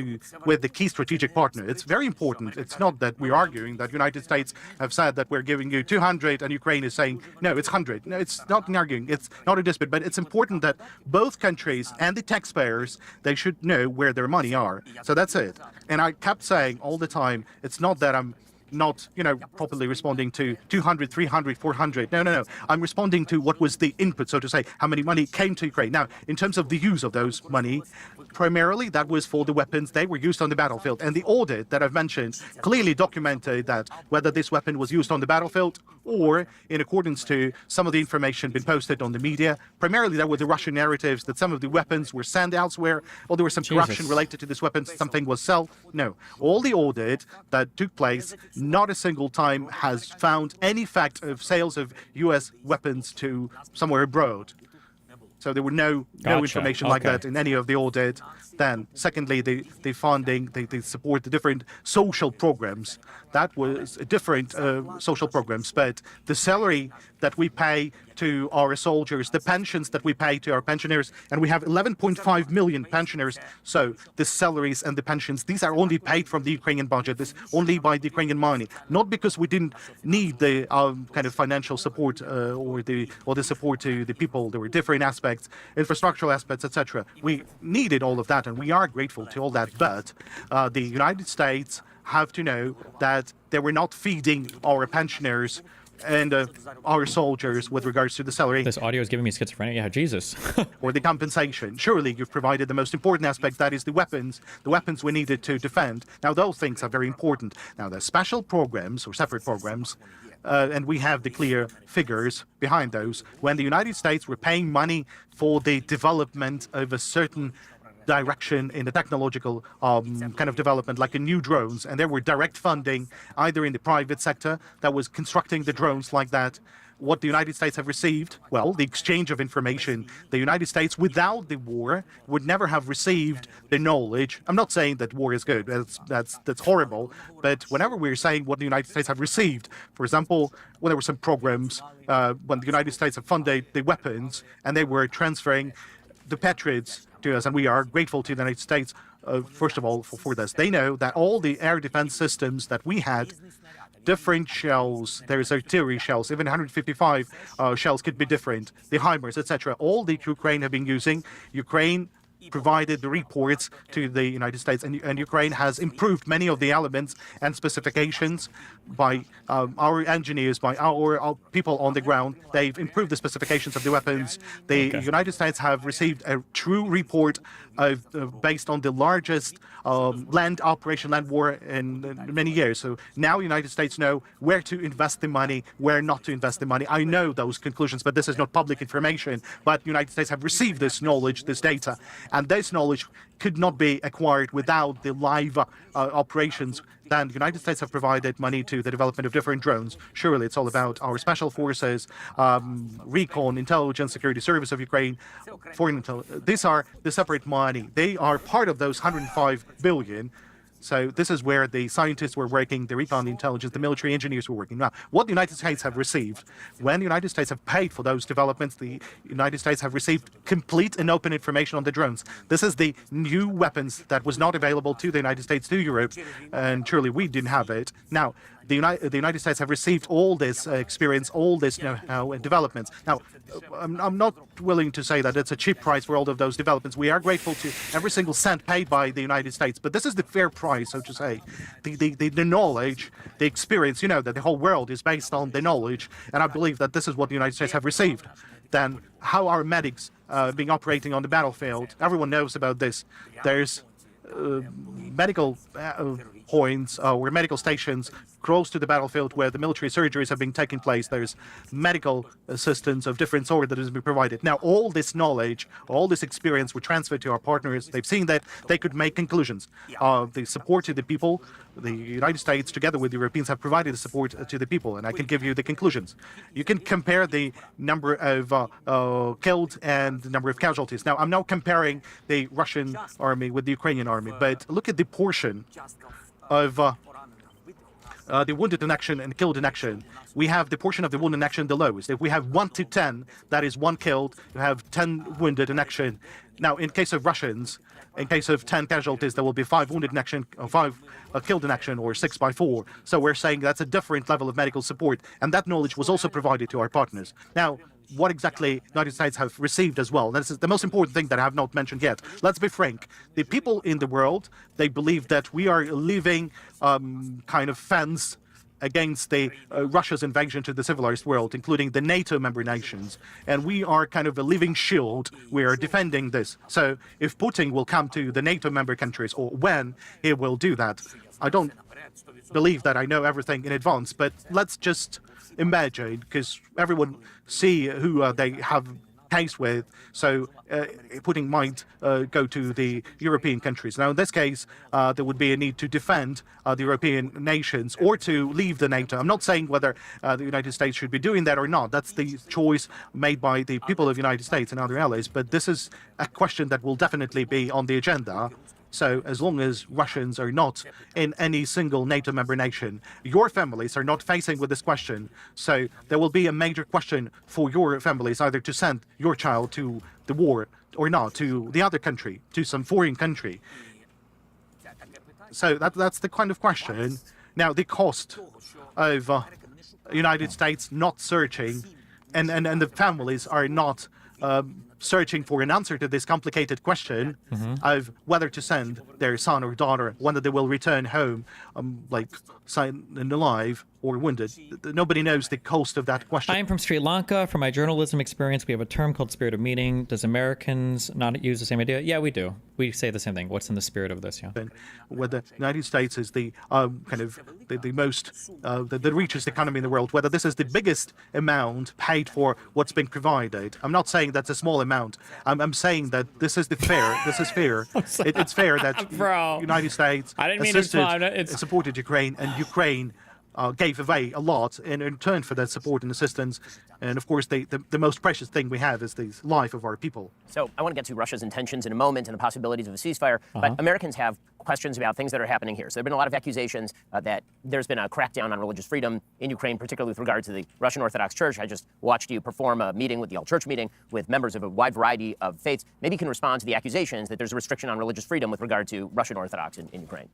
with the key strategic partner. It's very important. It's not that we're arguing that United States have said that we're giving you 200 and Ukraine is saying, no, it's 100. No, it's not an arguing. It's not a dispute, but it's important that both countries and the taxpayers, they should know where their money are. So that's it. And I kept saying all the time, it's not that I'm not, properly responding to 200, 300, 400. No. I'm responding to what was the input, so to say, how many money came to Ukraine. Now, in terms of the use of those money, primarily that was for the weapons. They were used on the battlefield. And the audit that I've mentioned clearly documented that whether this weapon was used on the battlefield or in accordance to some of the information been posted on the media, primarily there were the Russian narratives that some of the weapons were sent elsewhere, or there was some corruption related to this weapon, something was sold. No. All the audit that took place, not a single time has found any fact of sales of U.S. weapons to somewhere abroad. So there were no information like that in any of the audit. Then, secondly, the funding, the support, the different social programs. That was different social programs, but the salary that we pay to our soldiers, the pensions that we pay to our pensioners, and we have 11.5 million pensioners. So the salaries and the pensions, these are only paid from the Ukrainian budget. This only by the Ukrainian money, not because we didn't need the kind of financial support or the support to the people. There were different aspects, infrastructural aspects, etc. We needed all of that, and we are grateful to all that. But the United States have to know that they were not feeding our pensioners and our soldiers with regards to the salary. This audio is giving me schizophrenia. Yeah, Jesus. Or the compensation. Surely you've provided the most important aspect, that is the weapons we needed to defend. Now, those things are very important. Now, there's special programs or separate programs, and we have the clear figures behind those. When the United States were paying money for the development of a certain direction in the technological kind of development, like in new drones, and there were direct funding either in the private sector that was constructing the drones like that. What the United States have received, well, the exchange of information. The United States, without the war, would never have received the knowledge. I'm not saying that war is good. That's horrible. But whenever we're saying what the United States have received, for example, when there were some programs when the United States have funded the weapons and they were transferring the Patriots to us, and we are grateful to the United States, first of all, for this. They know that all the air defense systems that we had, different shells, there's artillery shells, even 155 shells could be different, the HIMARS, etc. All the Ukraine have been using. Ukraine provided the reports to the United States, and Ukraine has improved many of the elements and specifications by our engineers, by our people on the ground. They've improved the specifications of the weapons. The United States have received a true report based on the largest land war in many years. So now the United States know where to invest the money, where not to invest the money. I know those conclusions, but this is not public information. But the United States have received this knowledge, this data, and this knowledge could not be acquired without the live operations. Then the United States have provided money to the development of different drones. Surely it's all about our special forces, recon, intelligence, security service of Ukraine, foreign intelligence. These are the separate money. They are part of those 105 billion. So this is where the scientists were working, the recon, the intelligence, the military engineers were working. Now, what the United States have received, when the United States have paid for those developments, the United States have received complete and open information on the drones. This is the new weapons that was not available to the United States, to Europe, and surely we didn't have it. Now, the United States have received all this experience, all this know-how and developments. Now, I'm not willing to say that it's a cheap price for all of those developments. We are grateful to every single cent paid by the United States, but this is the fair price, so to say. The knowledge, the experience, that the whole world is based on the knowledge, and I believe that this is what the United States have received. Then how are medics being operating on the battlefield? Everyone knows about this. There's medical points or medical stations close to the battlefield where the military surgeries have been taking place. There's medical assistance of different sort that has been provided. Now, all this knowledge, all this experience were transferred to our partners. They've seen that they could make conclusions. The support to the people, the United States, together with the Europeans, have provided the support to the people, and I can give you the conclusions. You can compare the number of killed and the number of casualties. Now, I'm not comparing the Russian army with the Ukrainian army, but look at the portion of the wounded in action and killed in action. We have the portion of the wounded in action the lowest. If we have 1 to 10, that is 1 killed, you have 10 wounded in action. Now, in case of Russians, in case of 10 casualties, there will be 5 wounded in action, 5 killed in action, or 6 by 4. So we're saying that's a different level of medical support, and that knowledge was also provided to our partners. Now, what exactly the United States have received as well. This is the most important thing that I have not mentioned yet. Let's be frank. The people in the world, they believe that we are living kind of fence against the Russia's invasion to the civilized world, including the NATO member nations. And we are kind of a living shield. We are defending this. So if Putin will come to the NATO member countries, or when he will do that, I don't believe that I know everything in advance, but let's just imagine, because everyone see who they have case with, so Putin might go to the European countries. Now, in this case, there would be a need to defend the European nations or to leave the NATO. I'm not saying whether the United States should be doing that or not. That's the choice made by the people of the United States and other allies, but this is a question that will definitely be on the agenda. So as long as Russians are not in any single NATO member nation, your families are not facing with this question. So there will be a major question for your families, either to send your child to the war or not, to the other country, to some foreign country. So that's the kind of question. Now, the cost of United States not searching and the families are not searching for an answer to this complicated question of whether to send their son or daughter, whether they will return home, alive or wounded. Nobody knows the cost of that question. I am from Sri Lanka. From my journalism experience, we have a term called spirit of meeting. Does Americans not use the same idea? Yeah, we do. We say the same thing. What's in the spirit of this? Yeah. Whether the United States is the the richest economy in the world, whether this is the biggest amount paid for what's been provided. I'm not saying that's a small amount. I'm saying that this is fair. This is fair. It's fair that United States supported Ukraine, and Ukraine gave away a lot in return for that support and assistance. And of course, the most precious thing we have is the life of our people. So I want to get to Russia's intentions in a moment and the possibilities of a ceasefire, but Americans have questions about things that are happening here. So there have been a lot of accusations that there's been a crackdown on religious freedom in Ukraine, particularly with regard to the Russian Orthodox Church. I just watched you perform a meeting with the all-church meeting with members of a wide variety of faiths. Maybe you can respond to the accusations that there's a restriction on religious freedom with regard to Russian Orthodox in Ukraine.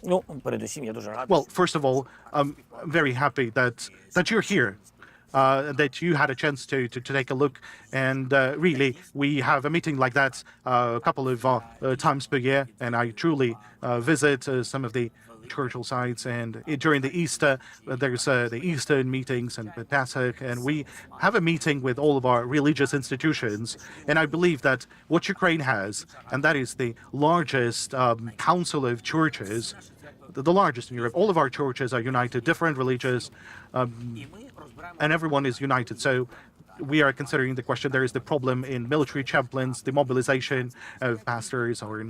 Well, first of all, I'm very happy that you're here, that you had a chance to take a look. And really, we have a meeting like that a couple of times per year, and I truly visit some of the churchill sites. And during the Easter, there's the Eastern meetings and the Passover, and we have a meeting with all of our religious institutions. And I believe that what Ukraine has, and that is the largest council of churches, the largest in Europe. All of our churches are united, different religious, and everyone is united. So we are considering the question. There is the problem in military chaplains, the mobilization of pastors or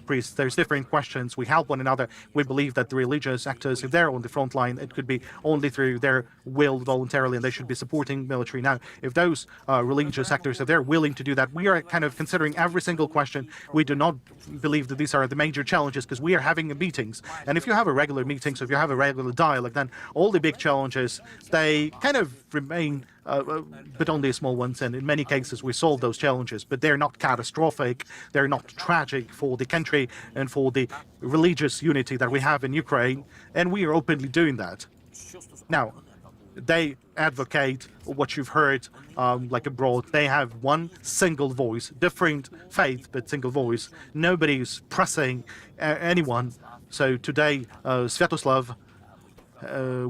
priests. There's different questions. We help one another. We believe that the religious actors, if they're on the front line, it could be only through their will voluntarily, and they should be supporting military. Now, if those religious actors, if they're willing to do that, we are kind of considering every single question. We do not believe that these are the major challenges because we are having meetings. And if you have a regular meeting, so if you have a regular dialogue, then all the big challenges, they kind of remain, but only small ones. And in many cases, we solve those challenges, but they're not catastrophic. They're not tragic for the country and for the religious unity that we have in Ukraine. And we are openly doing that. Now, they advocate what you've heard like abroad. They have one single voice, different faith, but single voice. Nobody's pressing anyone. So today, Sviatoslav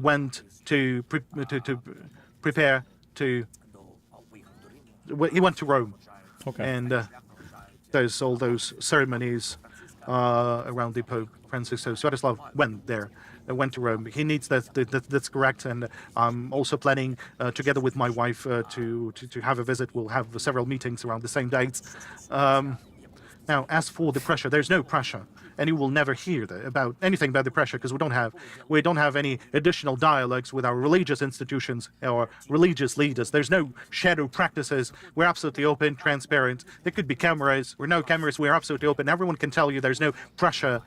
went to prepare to. He went to Rome, and there's all those ceremonies around the Pope Francis. So Sviatoslav went there. Went to Rome. He needs that's correct, and I'm also planning together with my wife to have a visit. We'll have several meetings around the same dates. Now, as for the pressure, there's no pressure, and you will never hear about anything about the pressure because we don't have any additional dialogues with our religious institutions or religious leaders. There's no shadow practices. We're absolutely open, transparent. There could be cameras or no cameras. We're absolutely open. Everyone can tell you there's no pressure.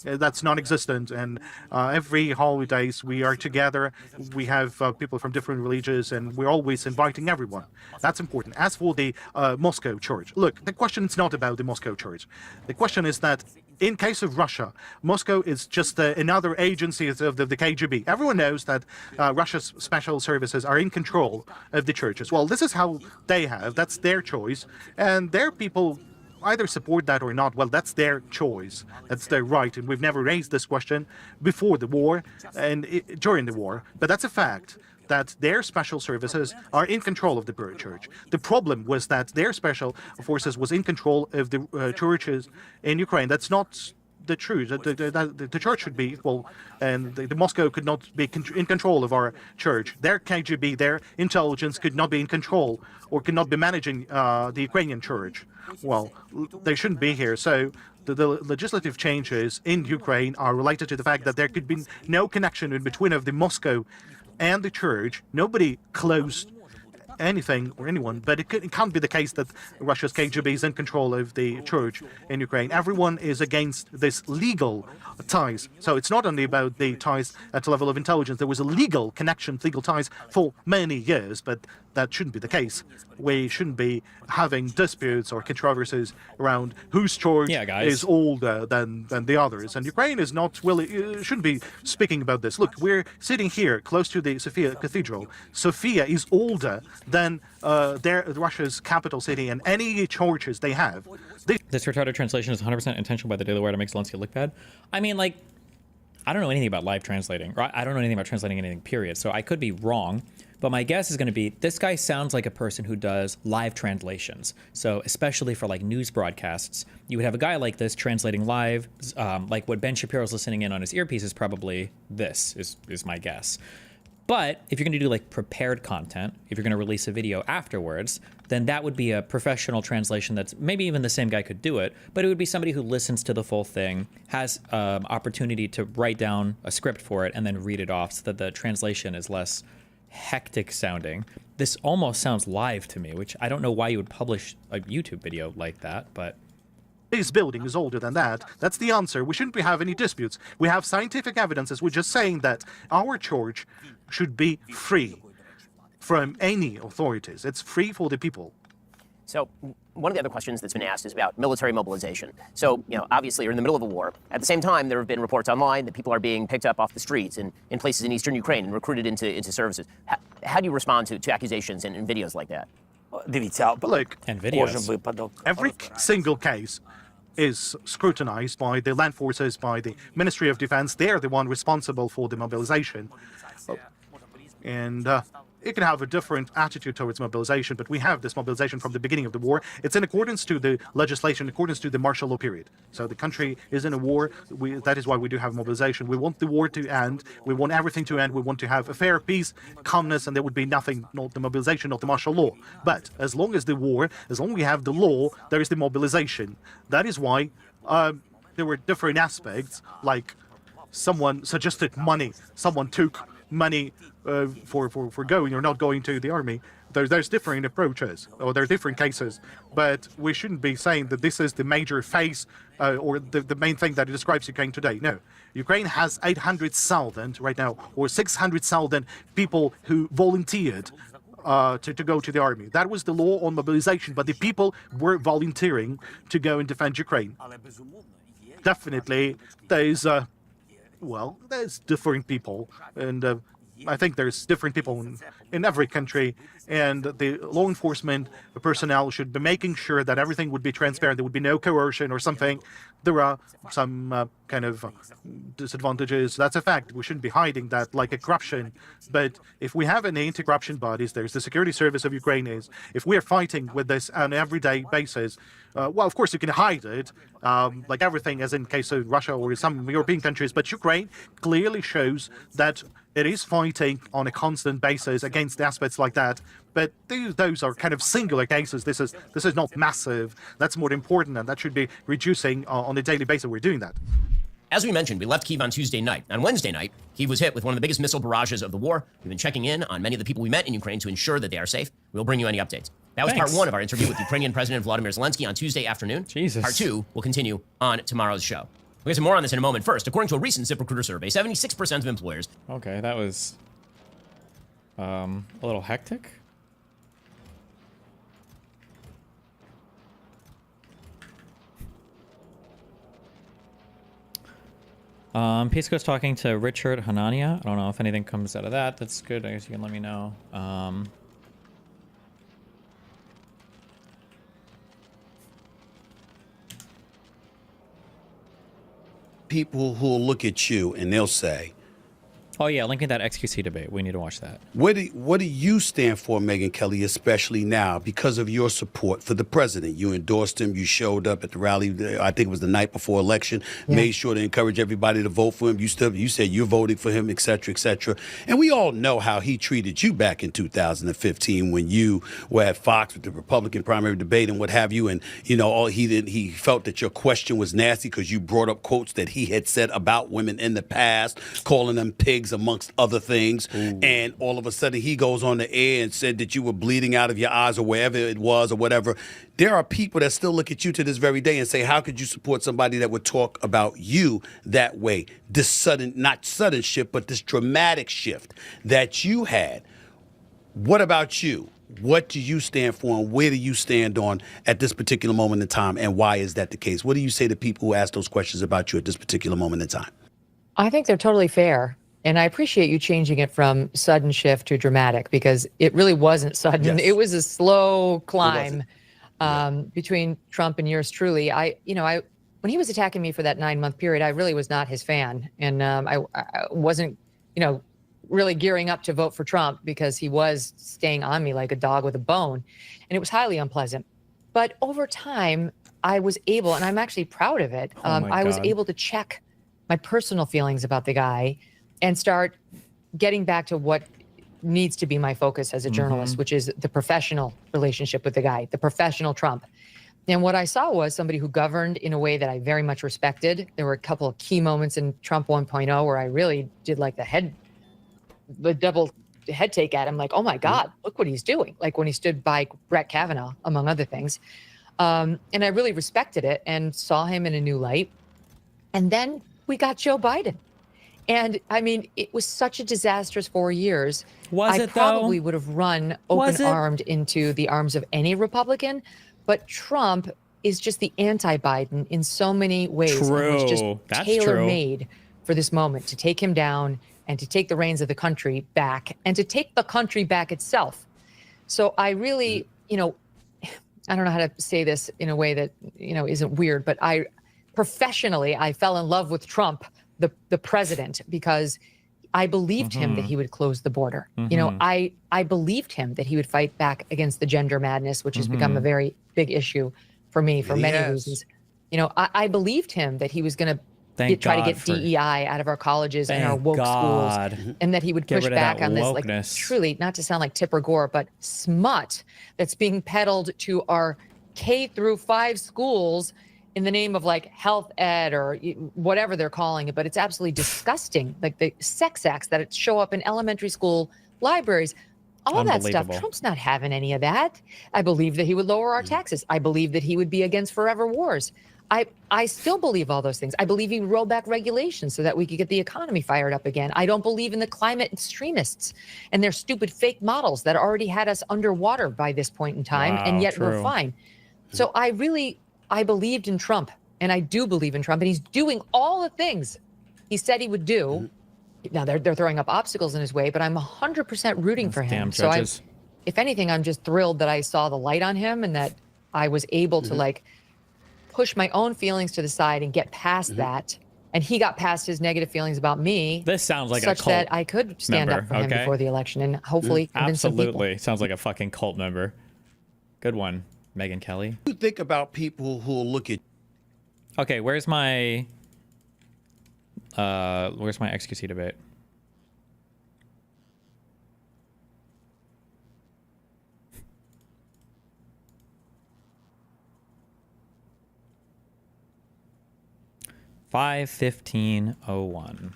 That's non-existent, and every holidays we are together. We have people from different religions, and we're always inviting everyone. That's important. As for the Moscow Church, look, the question is not about the Moscow Church. The question is that in case of Russia, Moscow is just another agency of the KGB. Everyone knows that Russia's special services are in control of the churches. Well, this is how they have. That's their choice, and their people either support that or not. Well, that's their choice. That's their right. And we've never raised this question before the war and during the war. But that's a fact that their special services are in control of the church. The problem was that their special forces was in control of the churches in Ukraine. That's not the truth. The church should be equal, and the Moscow could not be in control of our church. Their KGB, their intelligence could not be in control or could not be managing the Ukrainian church. Well, they shouldn't be here. So the legislative changes in Ukraine are related to the fact that there could be no connection in between of the Moscow and the church. Nobody closed anything or anyone, but it can't be the case that Russia's KGB is in control of the church in Ukraine. Everyone is against this legal ties. So it's not only about the ties at the level of intelligence. There was a legal connection, legal ties for many years, but that shouldn't be the case. we shouldn't be having disputes or controversies around whose church is older than the others. And Ukraine is not shouldn't be speaking about this. Look, we're sitting here close to the Sofia Cathedral. Sofia is older than Russia's capital city and any churches they have. This retarded translation is 100% intentional by the Daily Wire to make Zelensky look bad. I mean, like, I don't know anything about live translating. Right? I don't know anything about translating anything, period. So I could be wrong. But my guess is going to be, this guy sounds like a person who does live translations. So especially for like news broadcasts, you would have a guy like this translating live, like what Ben Shapiro's listening in on his earpiece is probably this, is my guess. But if you're going to do like prepared content, if you're going to release a video afterwards, then that would be a professional translation that's maybe even the same guy could do it, but it would be somebody who listens to the full thing, has opportunity to write down a script for it and then read it off so that the translation is less hectic sounding. This almost sounds live to me, which I don't know why you would publish a YouTube video like that, but... This building is older than that. That's the answer. We shouldn't have any disputes. We have scientific evidences. We're just saying that our church should be free from any authorities. It's free for the people. So one of the other questions that's been asked is about military mobilization. So, obviously you're in the middle of a war. At the same time, there have been reports online that people are being picked up off the streets in places in eastern Ukraine and recruited into services. How do you respond to accusations and videos like that? Look, and videos. Every single case is scrutinized by the land forces, by the Ministry of Defense. They're the one responsible for the mobilization. And it can have a different attitude towards mobilization, but we have this mobilization from the beginning of the war. It's in accordance to the legislation, in accordance to the martial law period. So the country is in a war. That is why we do have mobilization. We want the war to end. We want everything to end. We want to have a fair peace, calmness, and there would be nothing, not the mobilization, not the martial law. But as long as the war, as long as we have the law, there is the mobilization. That is why there were different aspects, like someone suggested money, someone took money for going or not going to the army. There's different approaches, or there are different cases, but we shouldn't be saying that this is the major phase or the main thing that describes Ukraine today. No, Ukraine has 800,000 right now, or 600,000 people who volunteered to go to the army. That was the law on mobilization, but the people were volunteering to go and defend Ukraine. Definitely, there's different people, and I think there's different people in every country, and the law enforcement personnel should be making sure that everything would be transparent. There would be no coercion or something. There are some kind of disadvantages. That's a fact. We shouldn't be hiding that, like a corruption. But if we have any anti-corruption bodies, there's the security service of Ukraine is. If we are fighting with this on an everyday basis, well, of course you can hide it, like everything, as in case of Russia or some European countries. But Ukraine clearly shows that it is fighting on a constant basis against aspects like that. But those are kind of singular cases. This is not massive. That's more important, and that should be reducing on a daily basis. We're doing that. As we mentioned, we left Kyiv on Tuesday night. On Wednesday night, Kyiv was hit with one of the biggest missile barrages of the war. We've been checking in on many of the people we met in Ukraine to ensure that they are safe. We'll bring you any updates. That was part one of our interview with Ukrainian President Vladimir Zelensky on Tuesday afternoon. Jesus. Part two will continue on tomorrow's show. We'll get some more on this in a moment. First, according to a recent ZipRecruiter survey, 76% of employers... Okay, that was a little hectic. Pisco's talking to Richard Hanania. I don't know if anything comes out of that. That's good. I guess you can let me know. People who will look at you and they'll say, oh yeah, linking that XQC debate. We need to watch that. What do you stand for, Megyn Kelly, especially now because of your support for the president? You endorsed him. You showed up at the rally. I think it was the night before election. Yeah. Made sure to encourage everybody to vote for him. You said you're voting for him, et cetera, et cetera. And we all know how he treated you back in 2015 when you were at Fox with the Republican primary debate and what have you. And he felt that your question was nasty because you brought up quotes that he had said about women in the past, calling them pigs, amongst other things. Ooh. And all of a sudden he goes on the air and said that you were bleeding out of your eyes or wherever it was or whatever. There are people that still look at you to this very day and say, how could you support somebody that would talk about you that way? This not sudden shift, but this dramatic shift that you had. What about you? What do you stand for, and where do you stand on at this particular moment in time, and why is that the case? What do you say to people who ask those questions about you at this particular moment in time? I think they're totally fair. And I appreciate you changing it from sudden shift to dramatic, because it really wasn't sudden. Yes. It was a slow climb between Trump and yours truly. When he was attacking me for that 9-month period, I really was not his fan. And I wasn't, really gearing up to vote for Trump, because he was staying on me like a dog with a bone. And it was highly unpleasant. But over time, I was able, and I'm actually proud of it, I was able to check my personal feelings about the guy and start getting back to what needs to be my focus as a journalist, which is the professional relationship with the guy, the professional Trump. And what I saw was somebody who governed in a way that I very much respected. There were a couple of key moments in Trump 1.0 where I really did like the double head take at him, like, oh my God, look what he's doing. Like when he stood by Brett Kavanaugh, among other things. And I really respected it and saw him in a new light. And then we got Joe Biden. And I mean, it was such a disastrous 4 years. I probably would have run open-armed into the arms of any Republican, but Trump is just the anti-Biden in so many ways. True. And was just That's tailor-made for this moment, to take him down and to take the reins of the country back and to take the country back itself. So I really, I don't know how to say this in a way that, isn't weird, but professionally, I fell in love with Trump, the president, because I believed him that he would close the border. I believed him that he would fight back against the gender madness, which has become a very big issue for me for many reasons. I believed him that he was going to try to get DEI out of our colleges and our woke schools, and that he would push back on this, like, truly, not to sound like Tipper Gore, but smut that's being peddled to our K-5 schools in the name of like health ed or whatever they're calling it. But it's absolutely disgusting, like the sex acts that show up in elementary school libraries. All that stuff, Trump's not having any of that. I believe that he would lower our taxes. I believe that he would be against forever wars. I still believe all those things. I believe he would roll back regulations so that we could get the economy fired up again. I don't believe in the climate extremists and their stupid fake models that already had us underwater by this point in time, and yet we're fine. So I believed in Trump, and I do believe in Trump, and he's doing all the things he said he would do. Now they're throwing up obstacles in his way, but I'm 100% rooting for him. So if anything, I'm just thrilled that I saw the light on him and that I was able to like push my own feelings to the side and get past that. And he got past his negative feelings about me. This sounds like such a cult that I could stand up for him before the election and hopefully convince some people. Absolutely. Sounds like a fucking cult member. Good one, Megyn Kelly. What do you think about people who will look at... Okay, where's my XQC debate? $5:15:01.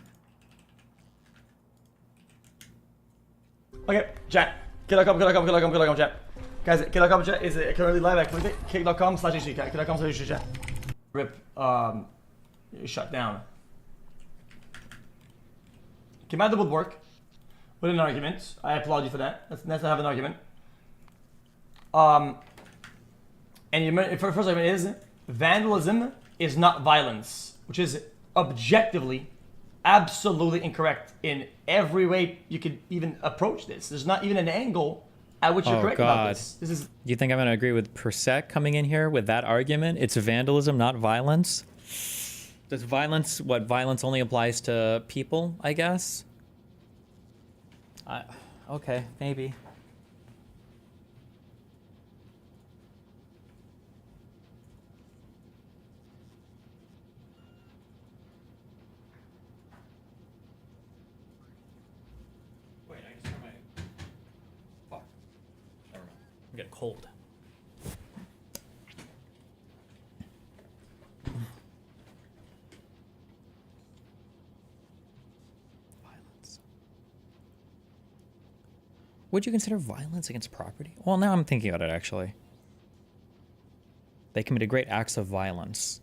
Okay, chat. Kill.com, chat. Guys, Kill.com chat is currently live at kick.com/HC, kick.com/HC chat. Rip, shut down. Came out of the woodwork with an argument. I applaud you for that. That's nice to have an argument. And your first argument is vandalism is not violence, which is objectively absolutely incorrect in every way you could even approach this. There's not even an angle at which you're correct about this. This is. You think I'm going to agree with Persec coming in here with that argument? It's vandalism, not violence. Does violence, violence only applies to people, I guess? Okay, maybe. Wait, I just my... Fuck. Never mind. I'm getting cold. Would you consider violence against property? Well, now I'm thinking about it, actually. They committed great acts of violence.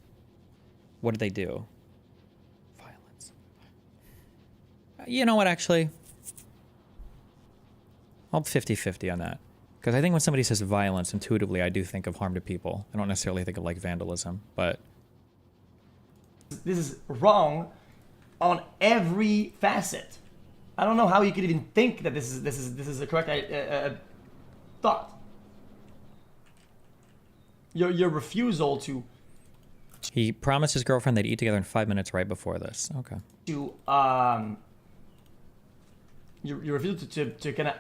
What did they do? Violence. You know what, actually? I'll 50-50 on that. Because I think when somebody says violence, intuitively, I do think of harm to people. I don't necessarily think of like vandalism, but This is wrong on every facet. I don't know how you could even think that this is the correct thought. Your refusal to he promised his girlfriend they'd eat together in 5 minutes right before this. Okay. Your refusal to kind of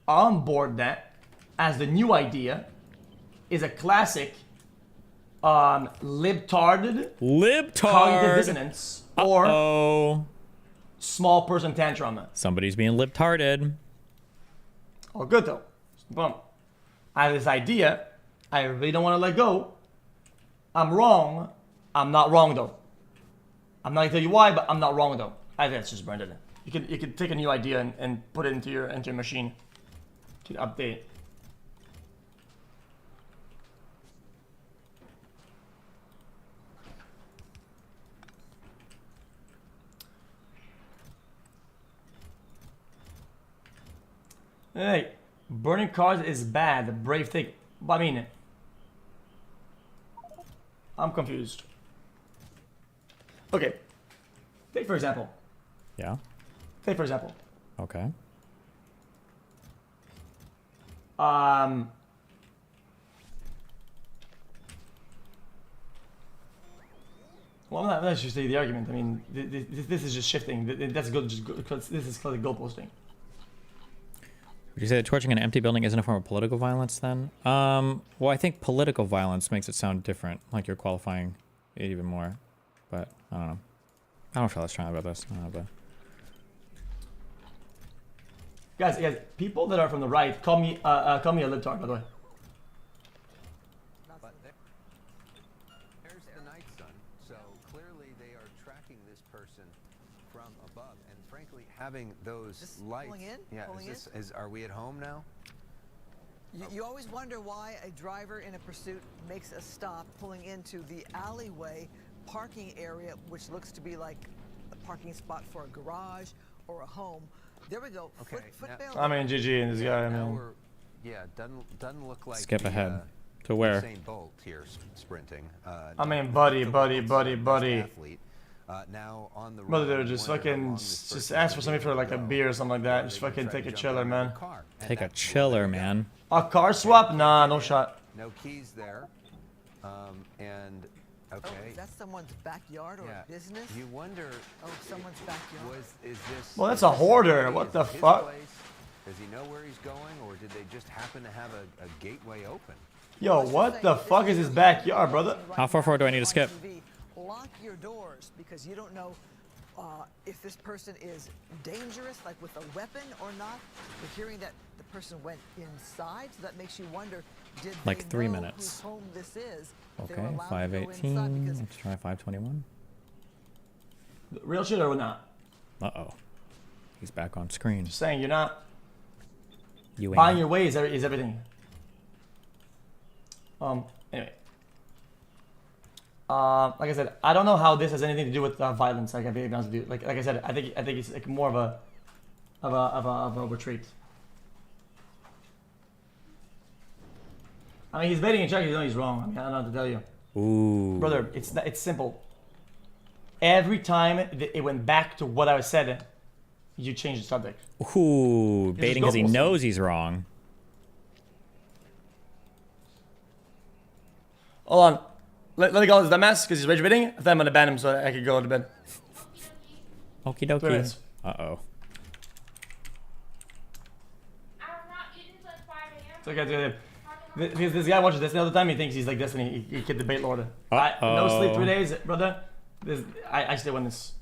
onboard that as the new idea is a classic libtard cognitive dissonance or small person tantrum. Somebody's being libtarded. Oh, good though. Boom. I have this idea. I really don't want to let go. I'm wrong. I'm not wrong though. I'm not gonna tell you why, but I'm not wrong though. I think that's just burned it. You could take a new idea and put it into your machine to update. Hey, burning cars is bad. Brave thing. But I mean, I'm confused. Okay. Take for example. Yeah. Take for example. Okay. Well, let's just say the argument. I mean, this is just shifting. That's good. Just because this is called goalposting. Would you say that torching an empty building isn't a form of political violence then? Well, I think political violence makes it sound different, like you're qualifying it even more. But I don't know. I don't feel strong about this. I don't know, but... Guys, people that are from the right call me a libtard, by the way. There's the night sun, so clearly they are tracking this person from above, and frankly, having those lights. Pulling in? Yeah, Pulling are we at home now? You always wonder why a driver in a pursuit makes a stop pulling into the alleyway parking area, which looks to be like a parking spot for a garage or a home. There we go. Okay. I mean, GG and this guy. I mean, yeah, doesn't look like. Skip ahead to where? Usain Bolt here sprinting. I mean, buddy. Athlete. Now on the Brother, just fucking just ask for somebody for like a beer or something like that. Just fucking take a chiller, man. Take a chiller, man. A car swap? Nah, no shot. No keys there. And okay. Oh, is that someone's backyard or a business? You wonder. Oh, someone's backyard. Is this? Well, that's a hoarder. What the fuck? Place? Does he know where he's going, or did they just happen to have a gateway open? Yo, what the fuck is his backyard, brother? How far forward do I need to skip? Lock your doors because you don't know if this person is dangerous, like with a weapon or not. We're hearing that the person went inside, so that makes you wonder, did like they 3 know minutes. whose home this is? Okay, 518. Let's try 521. Real shit or not? Uh-oh. He's back on screen. Just saying, you're not. You Buying your way is everything. Anyway. Like I said, I don't know how this has anything to do with violence. Like I be honest with you. Like I said, I think it's like more of a retreat. I mean, he's baiting and checking. You know he's wrong. I mean, I don't know what to tell you. Ooh. Brother, it's simple. Every time it went back to what I said, you change the subject. Ooh, baiting because he knows he's wrong. Hold on. Let me go. Is that mess? Because he's rage baiting. I thought I'm gonna ban him so I could go to bed. Okie dokie. Uh-oh. It's okay. Because this guy watches this the other time, he thinks he's like Destiny. He killed the bait lord. No sleep 3 days, brother. I still win this.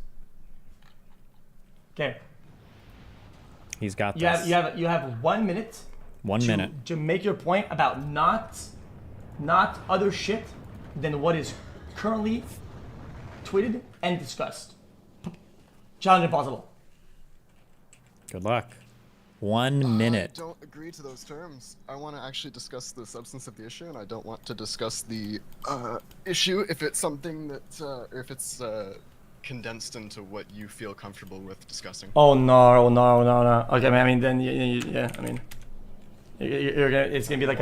Okay. He's got this. You have 1 minute. 1 minute. To make your point about not other shit than what is currently tweeted and discussed. Challenge impossible. Good luck. 1 minute. I don't agree to those terms. I want to actually discuss the substance of the issue, and I don't want to discuss the issue if it's something that, or if it's condensed into what you feel comfortable with discussing. Oh no. Okay, I mean then yeah. I mean, It's gonna be like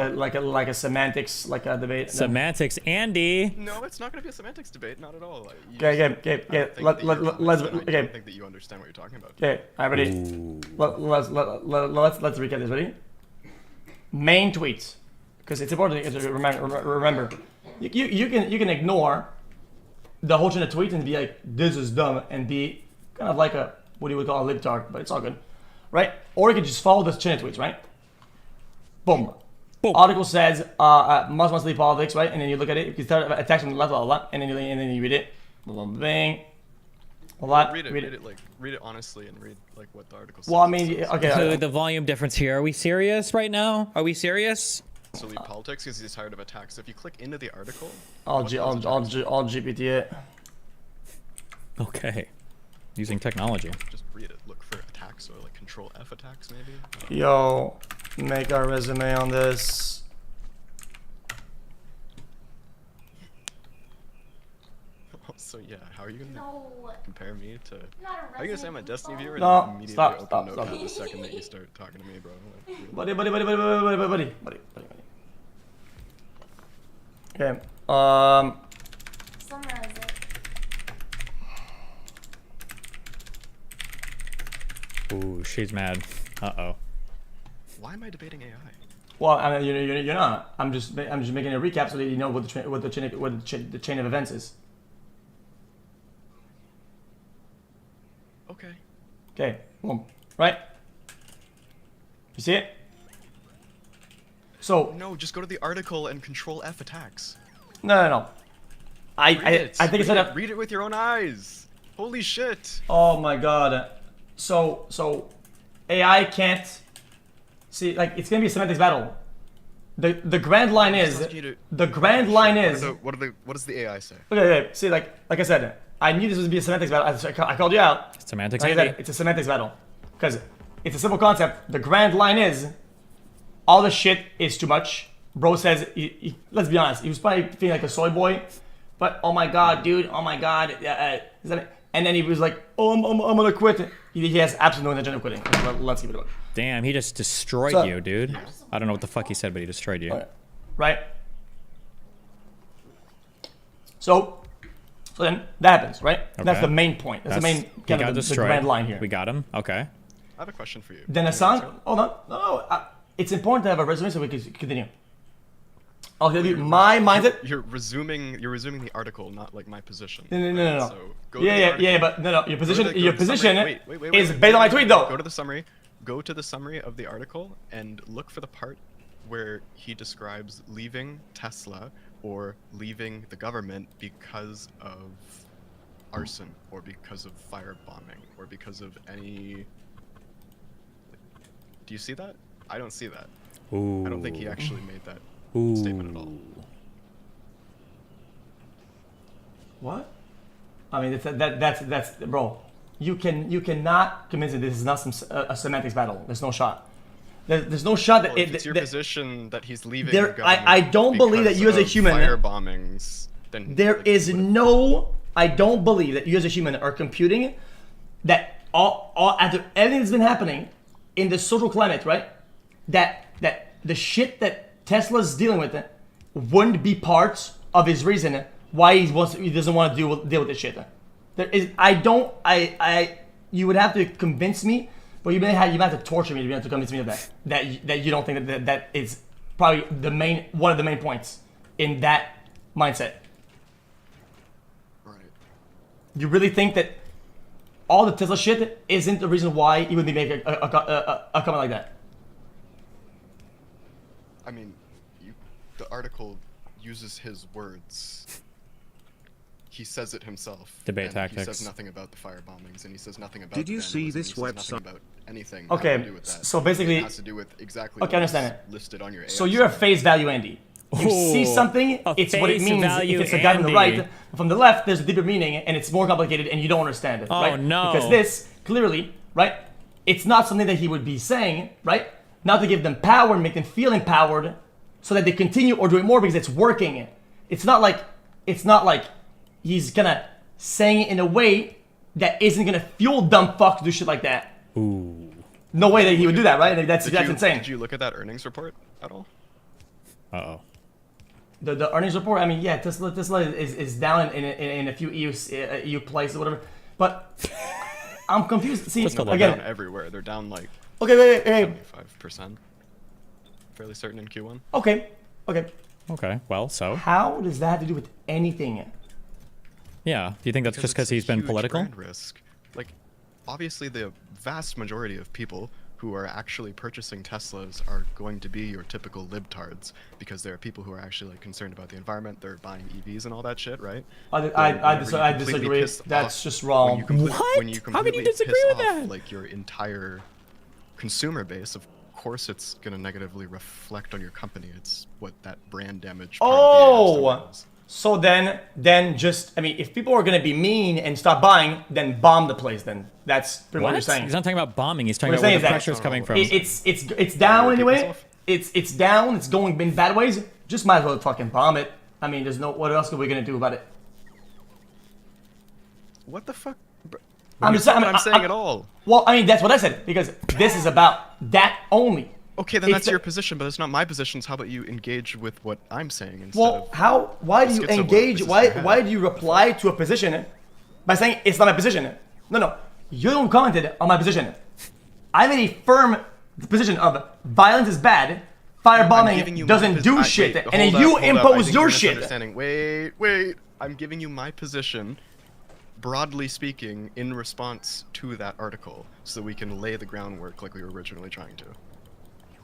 a semantics debate. Semantics, Andy. No, it's not going to be a semantics debate. Not at all. Like, Okay. I don't think that you understand what you're talking about. Okay, everybody. Let's recap this. Ready? Main tweets, because it's important to remember. You can ignore the whole chain of tweets and be like, this is dumb, and be kind of like a what you would call a libtard, but it's all good, right? Or you can just follow this chain of tweets, right? Boom. Article says must leave politics, right? And then you look at it. You can start a text from the left, blah, blah, blah, and then you read it. Blah, blah, bang. Read it honestly and read like what the article says. Well, I mean, okay. So the volume difference here. Are we serious right now? Are we serious? So leave politics because he's tired of attacks. So if you click into the article, I'll GPT it. Okay. Using technology. Just read it. Look for attacks or like Control F attacks maybe. Yo, make our resume on this. So yeah, how are you gonna compare me to? How are you gonna say I'm a Destiny viewer and No, immediately stop. open Notepad the second that you start talking to me, bro? Like, Buddy. Okay. Summarize it. Ooh, she's mad. Uh-oh. why am I debating AI? Well, I mean, you're not. I'm just making a recap so that you know what the chain of events is. Okay. Okay. Boom. Right. You see it? So no, just go to the article and Control F attacks. No. I think it's enough. Read it with your own eyes. Holy shit. Oh my god. So AI can't see, like, it's gonna be a semantics battle. The grand line is what does the AI say? Okay, see, like I said, I knew this was gonna be a semantics battle. I called you out. Semantics. Like I said, it's a semantics battle because it's a simple concept. The grand line is all the shit is too much. Bro says, let's be honest, he was probably feeling like a soy boy, but oh my god, dude, oh my god, and then he was like, oh, I'm gonna quit. He has absolutely no intention of quitting. Let's keep it going. Damn, he just destroyed you, dude. I don't know what the fuck he said, but he destroyed you. Right? So then that happens, right? Okay. That's the main point. That's the main kind of the grand line here. We got him. Okay. I have a question for you. Then Hassan, hold on. No. It's important to have a resume so we can continue. I'll give you my mindset. You're resuming the article, not like my position. No. So go but no. Your position wait, is based on my tweet, though. Go to the summary. Go to the summary of the article and look for the part where he describes leaving Tesla or leaving the government because of arson or because of firebombing or because of any. Do you see that? I don't see that. Ooh. I don't think he actually made that statement at all. What? I mean, that's bro. You cannot convince me this is not a semantics battle. There's no shot. There's no shot that if it's your position that he's leaving. I don't believe that you as a human. Fire bombings. Then there is no. I don't believe that you as a human are computing that all after everything that's been happening in the social climate, right? That the shit that Tesla's dealing with wouldn't be part of his reason why he doesn't want to deal with this shit. There is, you would have to convince me, but you might have to torture me to be able to convince me of that you don't think that is probably one of the main points in that mindset. Right. You really think that all the Tesla shit isn't the reason why he would be making a comment like that? I mean, the article uses his words. He says it himself. Debate tactics. He says nothing about the fire bombings, and he says nothing about. Did you see this website? Nothing about anything. Okay, to do with that. so basically, it has to do with exactly. Okay, I understand it. Listed on your. AI so you're a face value Andy. You see something, it's what it means. If it's a guy on the right, from the left, there's a deeper meaning, and it's more complicated, and you don't understand it. Oh right? no! Because this clearly, right? It's not something that he would be saying, right? Not to give them power and make them feel empowered, so that they continue or do it more because it's working. It's not like he's gonna saying it in a way that isn't gonna fuel dumb fucks to do shit like that. Ooh. No way that he would do that, right? That's insane. Did you look at that earnings report at all? Uh-oh. The earnings report, I mean, yeah, Tesla is down in a few EU places or whatever. But I'm confused. See, They're again, down everywhere. They're down like okay, wait. 75%. Fairly certain in Q1. Okay. Okay, well, so? How does that have to do with anything? Yeah, do you think that's just because he's been political? Brand risk. Like, obviously the vast majority of people who are actually purchasing Teslas are going to be your typical libtards, because there are people who are actually like concerned about the environment. They're buying EVs and all that shit, right? I disagree. That's just wrong. When you How can you completely disagree piss with off, that? like your entire consumer base, of course it's going to negatively reflect on your company. It's what that brand damage part of the AI stuff is. So then just, I mean, if people are going to be mean and stop buying, then bomb the place then. That's pretty much what you're saying. He's not talking about bombing. He's talking What about I'm where the saying pressure's coming from. It's down anyway. It's down. It's going in bad ways. Just might as well fucking bomb it. I mean, there's no, what else are we going to do about it? What the fuck? I'm saying at all. Well, I mean, that's what I said, because this is about that only. Okay, then that's your position, but it's not my position. So how about you engage with what I'm saying instead of... Why do you engage, why do you reply to a position by saying it's not my position? No, you don't comment on my position. I'm in a firm position of violence is bad, firebombing doesn't do shit, and then you impose your shit. Wait, I'm giving you my position, broadly speaking, in response to that article, so that we can lay the groundwork like we were originally trying to.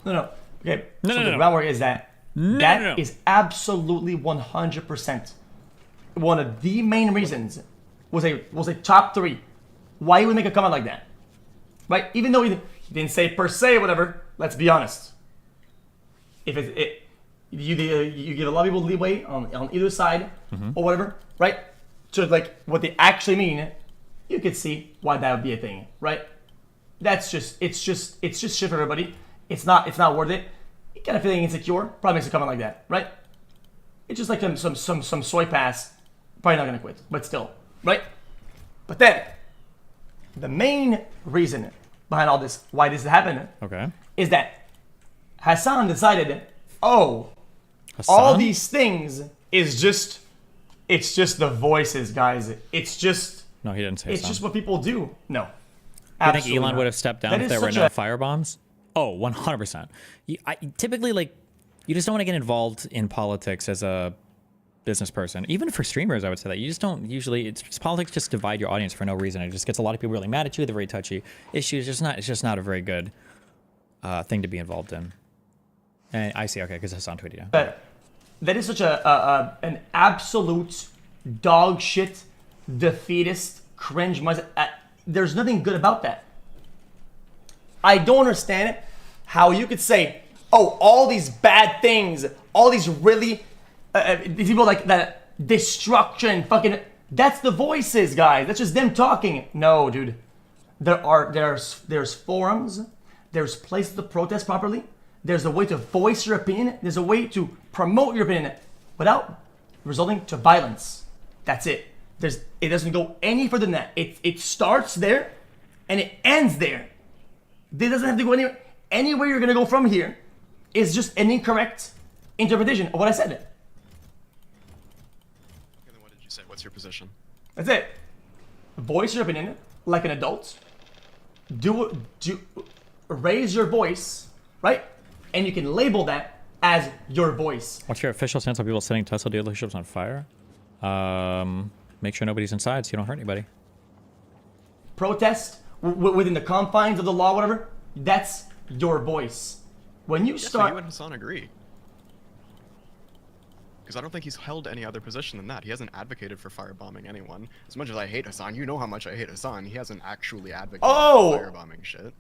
No. Okay. No, the groundwork is that is absolutely 100% one of the main reasons. Was a top 3 why you would make a comment like that, right? Even though he didn't say per se whatever. Let's be honest. If you give a lot of people leeway on either side or whatever, right? So like what they actually mean, you could see why that would be a thing, right? It's just shit for everybody. It's not worth it. You're kind of feeling insecure, probably makes a comment like that, right? It's just like some soy pass, probably not gonna quit, but still, right? But then, the main reason behind all this, why this happened, is that Hassan decided, all these things is just, it's just the voices, guys. It's just. No, he didn't say. It's just what people do. No. You think Elon would have stepped down if there were no firebombs? Oh, 100%. Typically, like, you just don't want to get involved in politics as a business person. Even for streamers, I would say that. You just don't usually, politics just divide your audience for no reason. It just gets a lot of people really mad at you. They're very touchy issues. It's just not a very good thing to be involved in. And I see, okay, because Hassan tweeted you. But that is such an absolute dog shit, defeatist, cringe mindset. There's nothing good about that. I don't understand how you could say, all these bad things, all these really, these people like that destruction, fucking, that's the voices, guys. That's just them talking. No, dude. There's forums, there's places to protest properly, there's a way to voice your opinion, there's a way to promote your opinion without resulting to violence. That's it. It doesn't go any further than that. It starts there and it ends there. It doesn't have to go anywhere. Anywhere you're gonna go from here is just an incorrect interpretation of what I said. Okay, then what did you say? What's your position? That's it. Voice your opinion like an adult. Raise your voice, right? And you can label that as your voice. What's your official stance on people setting Tesla dealerships on fire? Make sure nobody's inside so you don't hurt anybody. Protest within the confines of the law, whatever. That's your voice. When you start, So you and Hassan agree. Because I don't think he's held any other position than that. He hasn't advocated for firebombing anyone. As much as I hate Hassan, you know how much I hate Hassan. He hasn't actually advocated for firebombing shit.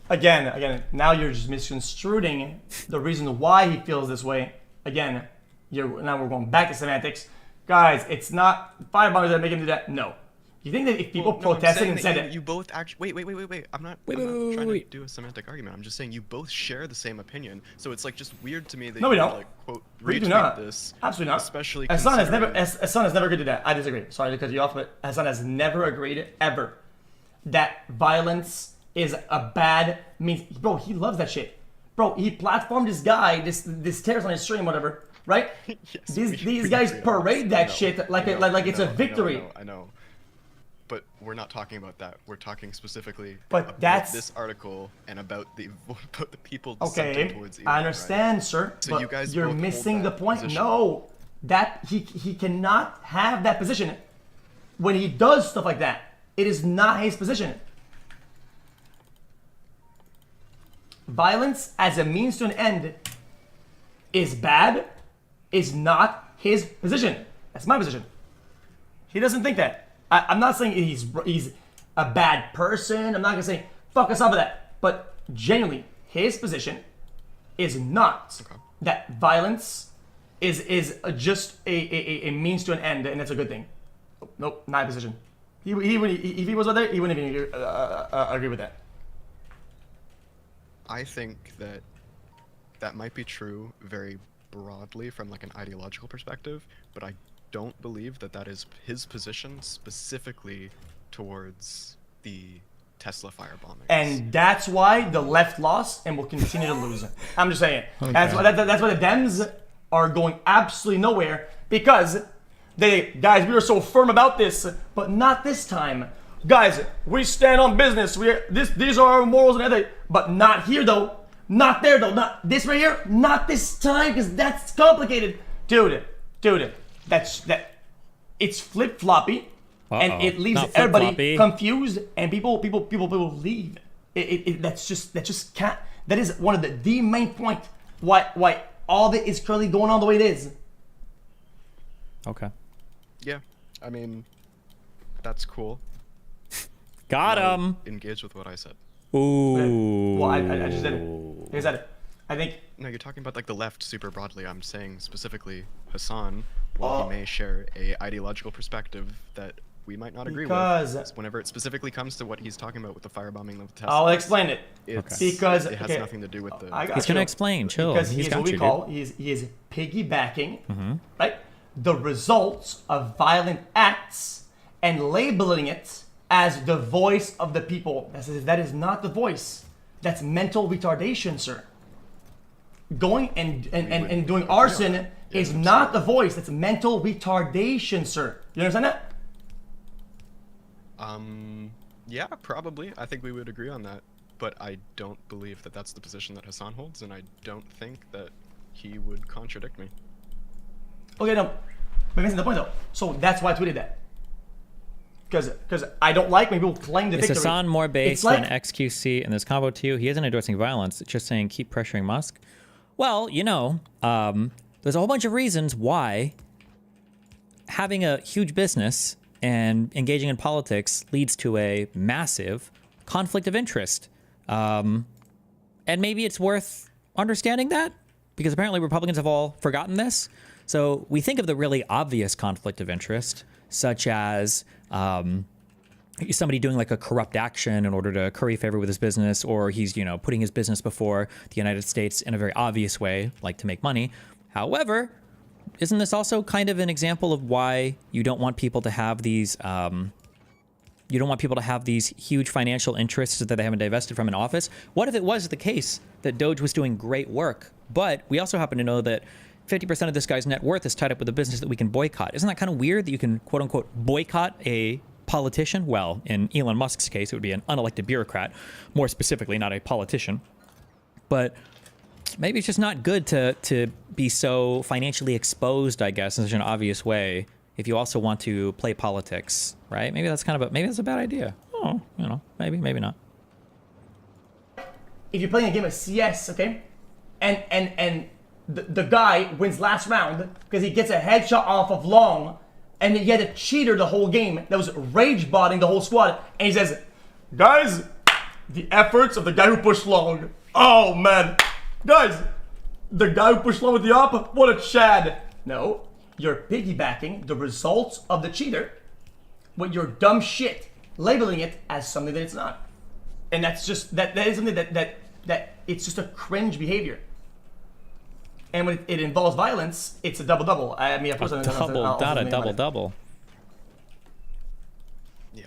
Again, now you're just misconstruing the reason why he feels this way. Again, now we're going back to semantics. Guys, it's not firebombers that make him do that. No. You think that if people protested and said it... You both actually... Wait. I'm not trying to do a semantic argument. I'm just saying you both share the same opinion. So it's like just weird to me that no, we you don't. like, quote, We do retweet not. this. Absolutely not. Especially Hassan has never agreed to that. I disagree. Sorry to cut you off, but Hassan has never agreed ever that violence is a bad means. Bro, he loves that shit. Bro, he platformed this guy, this terrorist on his stream, whatever, right? These guys parade that shit like it's a victory. I know. But we're not talking about that. We're talking specifically about this article and about the people dissenting towards Elon. I understand, right? sir. So but you guys you're both hold missing the that point. position. No, that he cannot have that position when he does stuff like that. It is not his position. Violence as a means to an end is bad, is not his position. That's my position. He doesn't think that. I'm not saying he's a bad person. I'm not gonna say fuck us off of that. But genuinely, his position is not that violence is just a means to an end, and that's a good thing. Nope, not his position. If he was there, he wouldn't even agree with that. I think that might be true very broadly from like an ideological perspective, but I don't believe that is his position specifically towards the Tesla firebombing. And that's why the left lost and will continue to lose. I'm just saying. Okay. That's why the Dems are going absolutely nowhere, because guys, we were so firm about this, but not this time. Guys, we stand on business. These are our morals and everything, but not here though. Not there though. Not this right here. Not this time, because that's complicated, dude. It's flip floppy, and it leaves everybody confused, and people leave. That's just can't. That is one of the main point why all of it is currently going on the way it is. Okay. Yeah, I mean, that's cool. Got him. Engage with what I said. Ooh. Well, I just did it. Like I said, I think. No, you're talking about like the left super broadly. I'm saying specifically Hassan, while he may share a ideological perspective that we might not agree with, whenever it specifically comes to what he's talking about with the firebombing of Tesla. I'll explain it. Because it has nothing to do with the. He's gonna explain. Chill. Because He's he is got what we you, call dude. he is piggybacking, right? The results of violent acts and labeling it as the voice of the people. That is not the voice. That's mental retardation, sir. Going and doing arson is not the voice. That's mental retardation, sir. You understand that? Yeah, probably. I think we would agree on that. But I don't believe that that's the position that Hassan holds, and I don't think that he would contradict me. Okay, no. But missing the point though. So that's why I tweeted that. Because I don't like when people claim the Is victory. Hassan more based It's like, on XQC in this combo too? He isn't endorsing violence. It's just saying keep pressuring Musk. Well, you know, there's a whole bunch of reasons why having a huge business and engaging in politics leads to a massive conflict of interest. And maybe it's worth understanding that, because apparently Republicans have all forgotten this. So we think of the really obvious conflict of interest, such as somebody doing like a corrupt action in order to curry favor with his business, or he's, you know, putting his business before the United States in a very obvious way, like to make money. However, isn't this also kind of an example of why you don't want people to have these huge financial interests that they haven't divested from in office? What if it was the case that Doge was doing great work, but we also happen to know that 50% of this guy's net worth is tied up with a business that we can boycott? Isn't that kind of weird that you can, quote unquote, boycott a politician? Well, in Elon Musk's case, it would be an unelected bureaucrat, more specifically, not a politician. But maybe it's just not good to be so financially exposed, I guess, in such an obvious way, if you also want to play politics, right? Maybe that's maybe that's a bad idea. Oh, you know, maybe not. if you're playing a game of CS, okay, and the guy wins last round because he gets a headshot off of long, and he had a cheater the whole game that was rage botting the whole squad, and he says, guys, the efforts of the guy who pushed long. Oh man, guys, the guy who pushed long with the op, what a chad. No, you're piggybacking the results of the cheater with your dumb shit, labeling it as something that it's not. And that's just, that is something that it's just a cringe behavior. And when it involves violence, it's a double-double. I mean, of course, double. Yeah.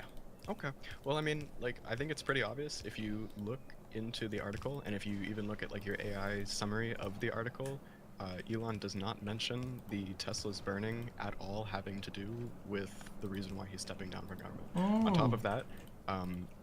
Okay. Well, I mean, like, I think it's pretty obvious if you look into the article, and if you even look at like your AI summary of the article, Elon does not mention the Tesla's burning at all having to do with the reason why he's stepping down from government. On top of that,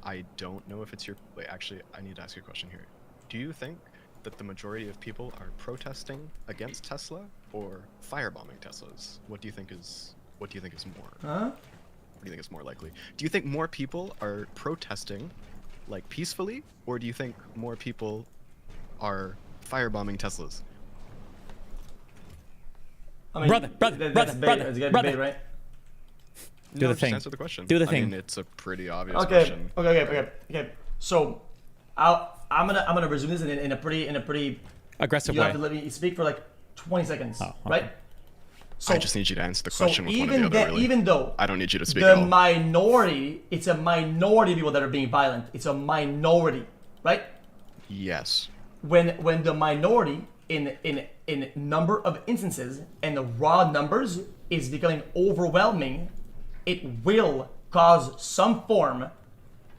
I don't know if it's your. Wait, actually, I need to ask you a question here. Do you think that the majority of people are protesting against Tesla or firebombing Teslas? What do you think is more? Huh? What do you think is more likely? Do you think more people are protesting, like peacefully, or do you think more people are firebombing Teslas? I mean, brother, that's a good debate, right? Do the Just thing. answer the question. Do the thing. I mean, it's a pretty obvious Okay. question. Okay. So, I'm gonna resume this in a pretty aggressive you way. have to let me speak for like 20 seconds, okay. right? So I just need you to answer the question with one or even the other, really. even though I don't need you to speak the at all. minority, it's a minority of people that are being violent. It's a minority, right? Yes. When the minority in number of instances and the raw numbers is becoming overwhelming, it will cause some form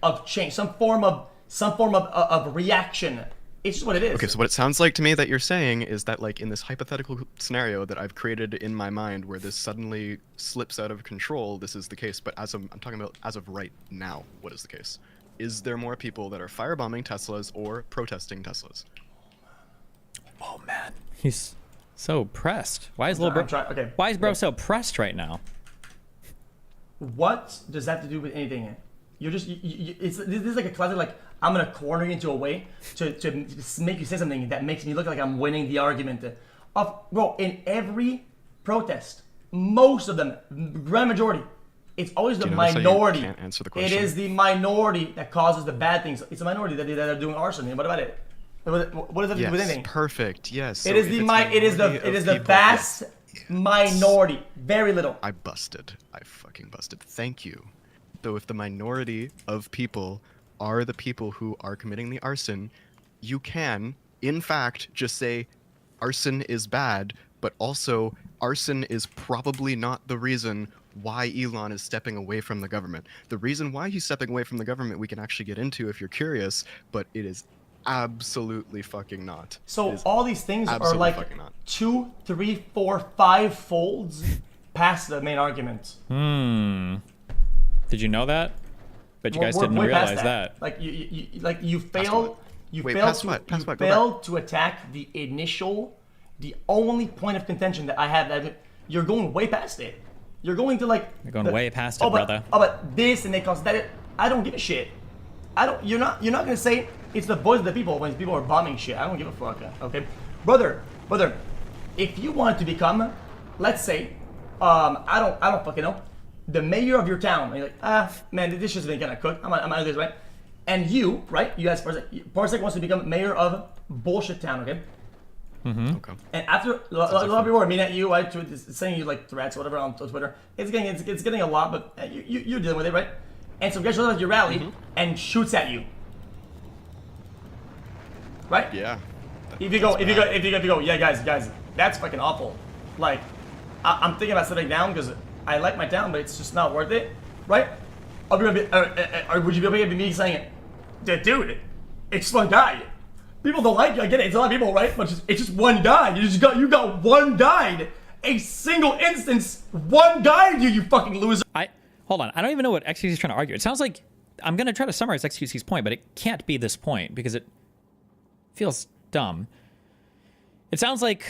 of change, some form of reaction. It's just what it is. Okay, so what it sounds like to me that you're saying is that, like, in this hypothetical scenario that I've created in my mind where this suddenly slips out of control, this is the case. But I'm talking about as of right now, what is the case? Is there more people that are firebombing Teslas or protesting Teslas? Oh man, he's so pressed. Why is okay. Why is bro so pressed right now? What does that have to do with anything? You're just this is like a classic, like, I'm gonna corner you into a way to make you say something that makes me look like I'm winning the argument. Bro, in every protest, most of them, grand majority, it's always the minority. You can't answer the question? It is the minority that causes the bad things. It's a minority that are doing arson. What about it? What does that have to do with anything? Perfect. Yes. It is the vast minority. Very little. I fucking busted. Thank you. Though if the minority of people are the people who are committing the arson, you can, in fact, just say arson is bad, but also arson is probably not the reason why Elon is stepping away from the government. The reason why he's stepping away from the government we can actually get into if you're curious, but it is absolutely fucking not. So all these things are like 2, 3, 4, 5 folds past the main argument. Did you know that? But you guys didn't realize that. Like you failed. You failed to attack the only point of contention that I have. That you're going way past it. You're going to You're going way past it, brother. But this and they cause that. I don't give a shit. You're not gonna say it's the voice of the people when people are bombing shit. I don't give a fuck. Okay, brother. If you wanted to become, let's say, I don't fucking know, the mayor of your town, and you're like, man, this shit's been kind of cooked. I'm out of this, right? And you, right? You guys, Parsec wants to become mayor of bullshit town, okay? Mm-hmm. Okay. And after a lot of people are mean at you, right? Saying you like threats, or whatever on Twitter. It's getting a lot, but you're dealing with it, right? And some guy shows up at your rally and shoots at you, right? Yeah. If you go, yeah, guys, that's fucking awful. Like, I'm thinking about sitting down because I like my town, but it's just not worth it, right? Would you be okay with me saying it? Dude, it's just one guy. People don't like you. I get it. It's a lot of people, right? But it's just one guy. You got one died. A single instance. One died. You fucking loser. Hold on. I don't even know what XQC is trying to argue. It sounds like I'm gonna try to summarize XQC's point, but it can't be this point because it feels dumb. It sounds like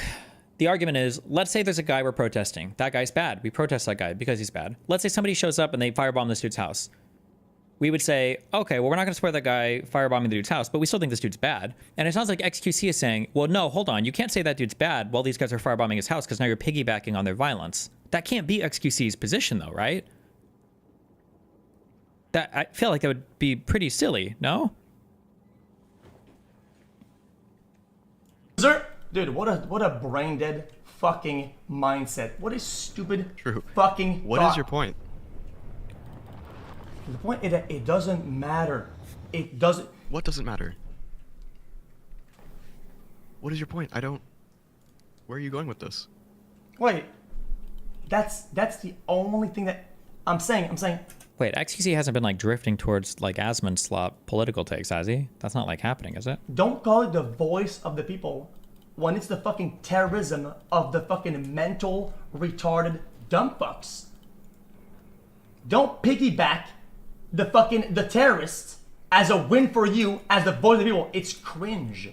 the argument is, let's say there's a guy we're protesting. That guy's bad. We protest that guy because he's bad. Let's say somebody shows up and they firebomb this dude's house. We would say, okay, well, we're not going to support that guy firebombing the dude's house, but we still think this dude's bad. And it sounds like XQC is saying, well, no, hold on. You can't say that dude's bad while these guys are firebombing his house because now you're piggybacking on their violence. That can't be XQC's position, though, right? I feel like that would be pretty silly, no? Dude, what a brain dead fucking mindset. What a stupid fucking What is your point? The point is that it doesn't matter. It doesn't. What doesn't matter? What is your point? Where are you going with this? Wait. That's the only thing that I'm saying. Wait, XQC hasn't been like drifting towards like Asmund slot political takes, has he? That's not like happening, is it? Don't call it the voice of the people when it's the fucking terrorism of the fucking mental retarded dumb fucks. Don't piggyback the terrorists as a win for you as the voice of the people. It's cringe.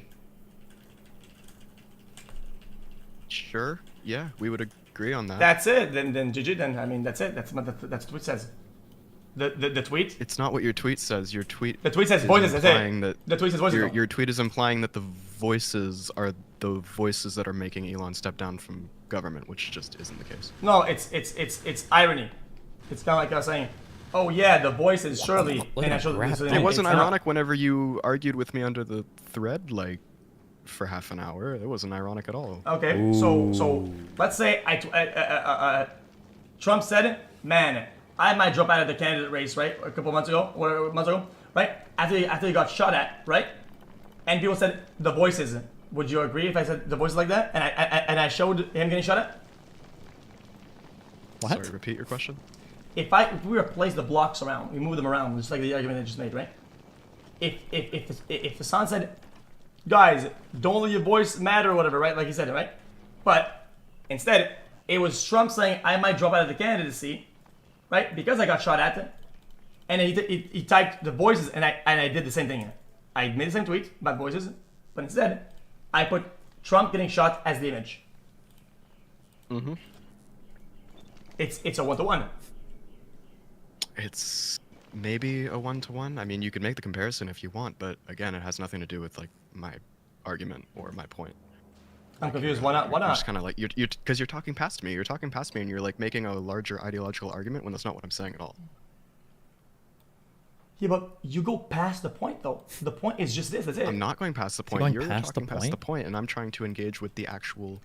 Sure. Yeah, we would agree on that. That's it. Then GG. Then I mean that's it. That's what the tweet says. The tweet. It's not what your tweet says. Your tweet. The tweet says voices. That's it. The tweet says voices. Your tweet is implying that the voices are the voices that are making Elon step down from government, which just isn't the case. No, it's irony. It's kind of like us saying, "Oh yeah, the voice is Shirley." It wasn't ironic whenever you argued with me under the thread, like for half an hour. It wasn't ironic at all. Okay, so let's say Trump said, "Man, I might drop out of the candidate race," right? A couple months ago, right? After he got shot at, right? And people said the voices. Would you agree if I said the voices like that, and I showed him getting shot at? What? Sorry, repeat your question. If we replace the blocks around, we move them around, just like the argument I just made, right? If the son said, guys, don't let your voice matter or whatever, right? Like he said it, right? But instead, it was Trump saying, I might drop out of the candidacy, right? Because I got shot at, and then he typed the voices, and I did the same thing. I made the same tweet about voices, but instead, I put Trump getting shot as the image. Mm-hmm. It's a one-to-one. It's maybe a one-to-one. I mean, you could make the comparison if you want, but again, it has nothing to do with like my argument or my point. I'm confused. Why not? Why You're not? just kind of like because you're talking past me. You're talking past me, and you're like making a larger ideological argument when that's not what I'm saying at all. Yeah, but you go past the point, though. The point is just this. That's it. I'm not going past the point. You're talking past the point, and I'm trying to engage with the actual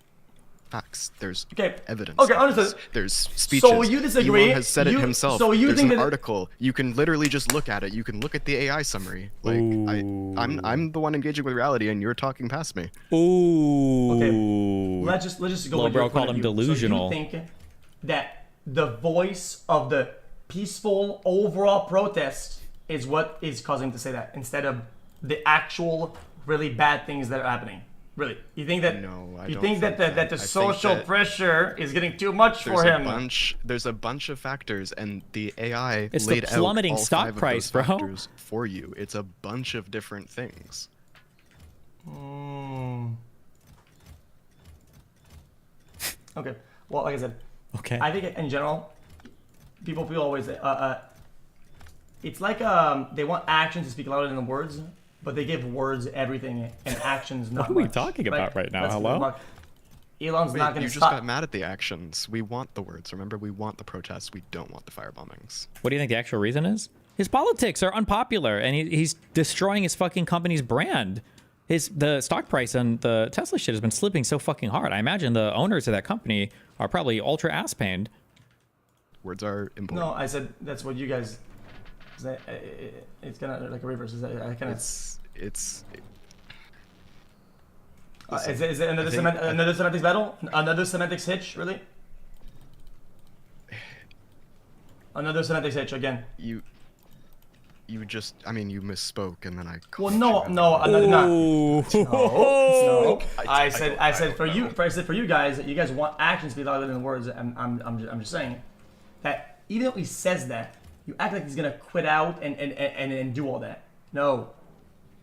facts. There's evidence. Okay, understood. There's speeches. So you disagree? Elon has said it himself. So you There's think an that article. You can literally just look at it. You can look at the AI summary. Like I'm the one engaging with reality, and you're talking past me. Ooh. Okay. Let's just go. Little bro called him delusional. So you think that the voice of the peaceful overall protest is what is causing him to say that, instead of the actual really bad things that are happening? Really? You think that? No, I you don't think that the social pressure is getting too much for him? There's a bunch of factors, and the AI It's laid the plummeting out all stock 5 price, of those bro. factors for you. It's a bunch of different things. Okay. Well, like I said, okay. I think in general, people always it's like they want actions to speak louder than the words, but they give words everything and actions not. What are we much, talking about right now? Let's Hello? Elon's Wait, not going you to just stop. got mad at the actions. We want the words. Remember, we want the protests. We don't want the firebombings. What do you think the actual reason is? His politics are unpopular, and he's destroying his fucking company's brand. The stock price on the Tesla shit has been slipping so fucking hard. I imagine the owners of that company are probably ultra ass pained. Words are important. No, I said that's what you guys. It's kind of like a reverse. Is it another semantics battle? Another semantics hitch, really? Another semantics hitch again. You just, I mean, you misspoke, and then I. Well, no, another not. No. I said for you guys that you guys want actions to be louder than words. I'm just saying that even though he says that, you act like he's gonna quit out and do all that. No.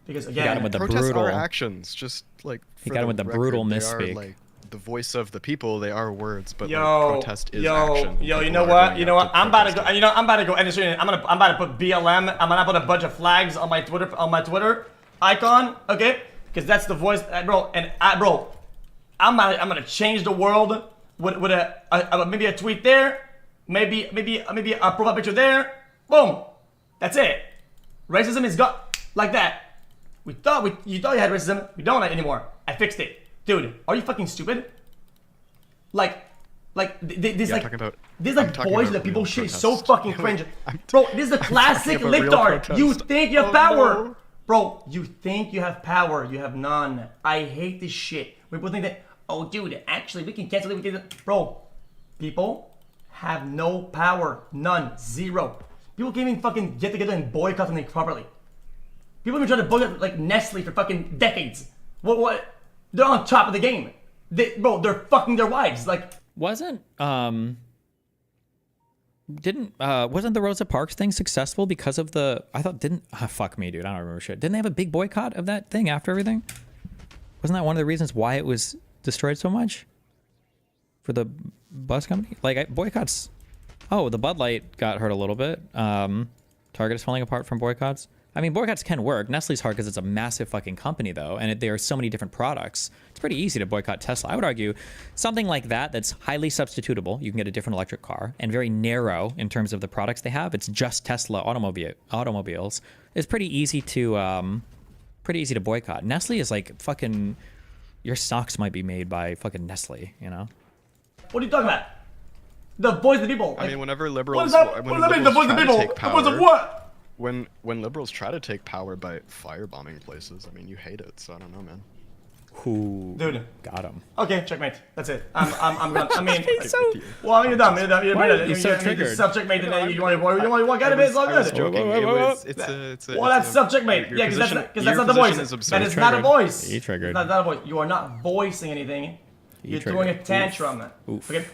Because again, he got him with the protests brutal are actions. Just like he got him with the brutal misspeak. They are like the voice of the people. They are words, but like, Yo, protest is action. you know what? You know what? I'm about to go. You know, I'm about to go end the stream. I'm about to put BLM. I'm gonna put a bunch of flags on my Twitter icon. Okay, because that's the voice, bro. And bro, I'm gonna change the world with maybe a tweet there, maybe a profile picture there. Boom, that's it. Racism is gone like that. You thought you had racism. We don't anymore. I fixed it. Dude, are you fucking stupid? This voice that people shit is so fucking cringe. Bro, this is the classic libtard. You think you have power. Bro, you think you have power. You have none. I hate this shit. People think that, oh dude, actually we can cancel it. Bro, people have no power. None. Zero. People can't even fucking get together and boycott something properly. People have been trying to boycott like Nestle for fucking decades. What? They're on top of the game. They're fucking their wives. Like, wasn't the Rosa Parks thing successful because of the? I thought fuck me, dude. I don't remember shit. Didn't they have a big boycott of that thing after everything? Wasn't that one of the reasons why it was destroyed so much? For the bus company, like boycotts. Oh, the Bud Light got hurt a little bit. Target is falling apart from boycotts. I mean, boycotts can work. Nestle's hard because it's a massive fucking company, though, and there are so many different products. It's pretty easy to boycott Tesla. I would argue something like that's highly substitutable. You can get a different electric car, and very narrow in terms of the products they have. It's just Tesla automobiles. It's pretty easy to boycott. Nestle is like fucking. Your socks might be made by fucking Nestle, you know? What are you talking about? The voice of the people. I mean, whenever liberals, What does that mean? The voice of the people. The voice of what? When liberals try to take power by firebombing places, I mean, you hate it. So I don't know, man. Who Dude. got him? Okay, checkmate. That's it. I'm done. I mean, well, I mean, you're done. You're so triggered. Subject-mate, and you want to get it. It's all good. Joking. Well, that's subject-mate. Yeah, because that's not the voice. That is not a voice. He triggered. That's not a voice. You are not voicing anything. You're throwing a tantrum. Okay.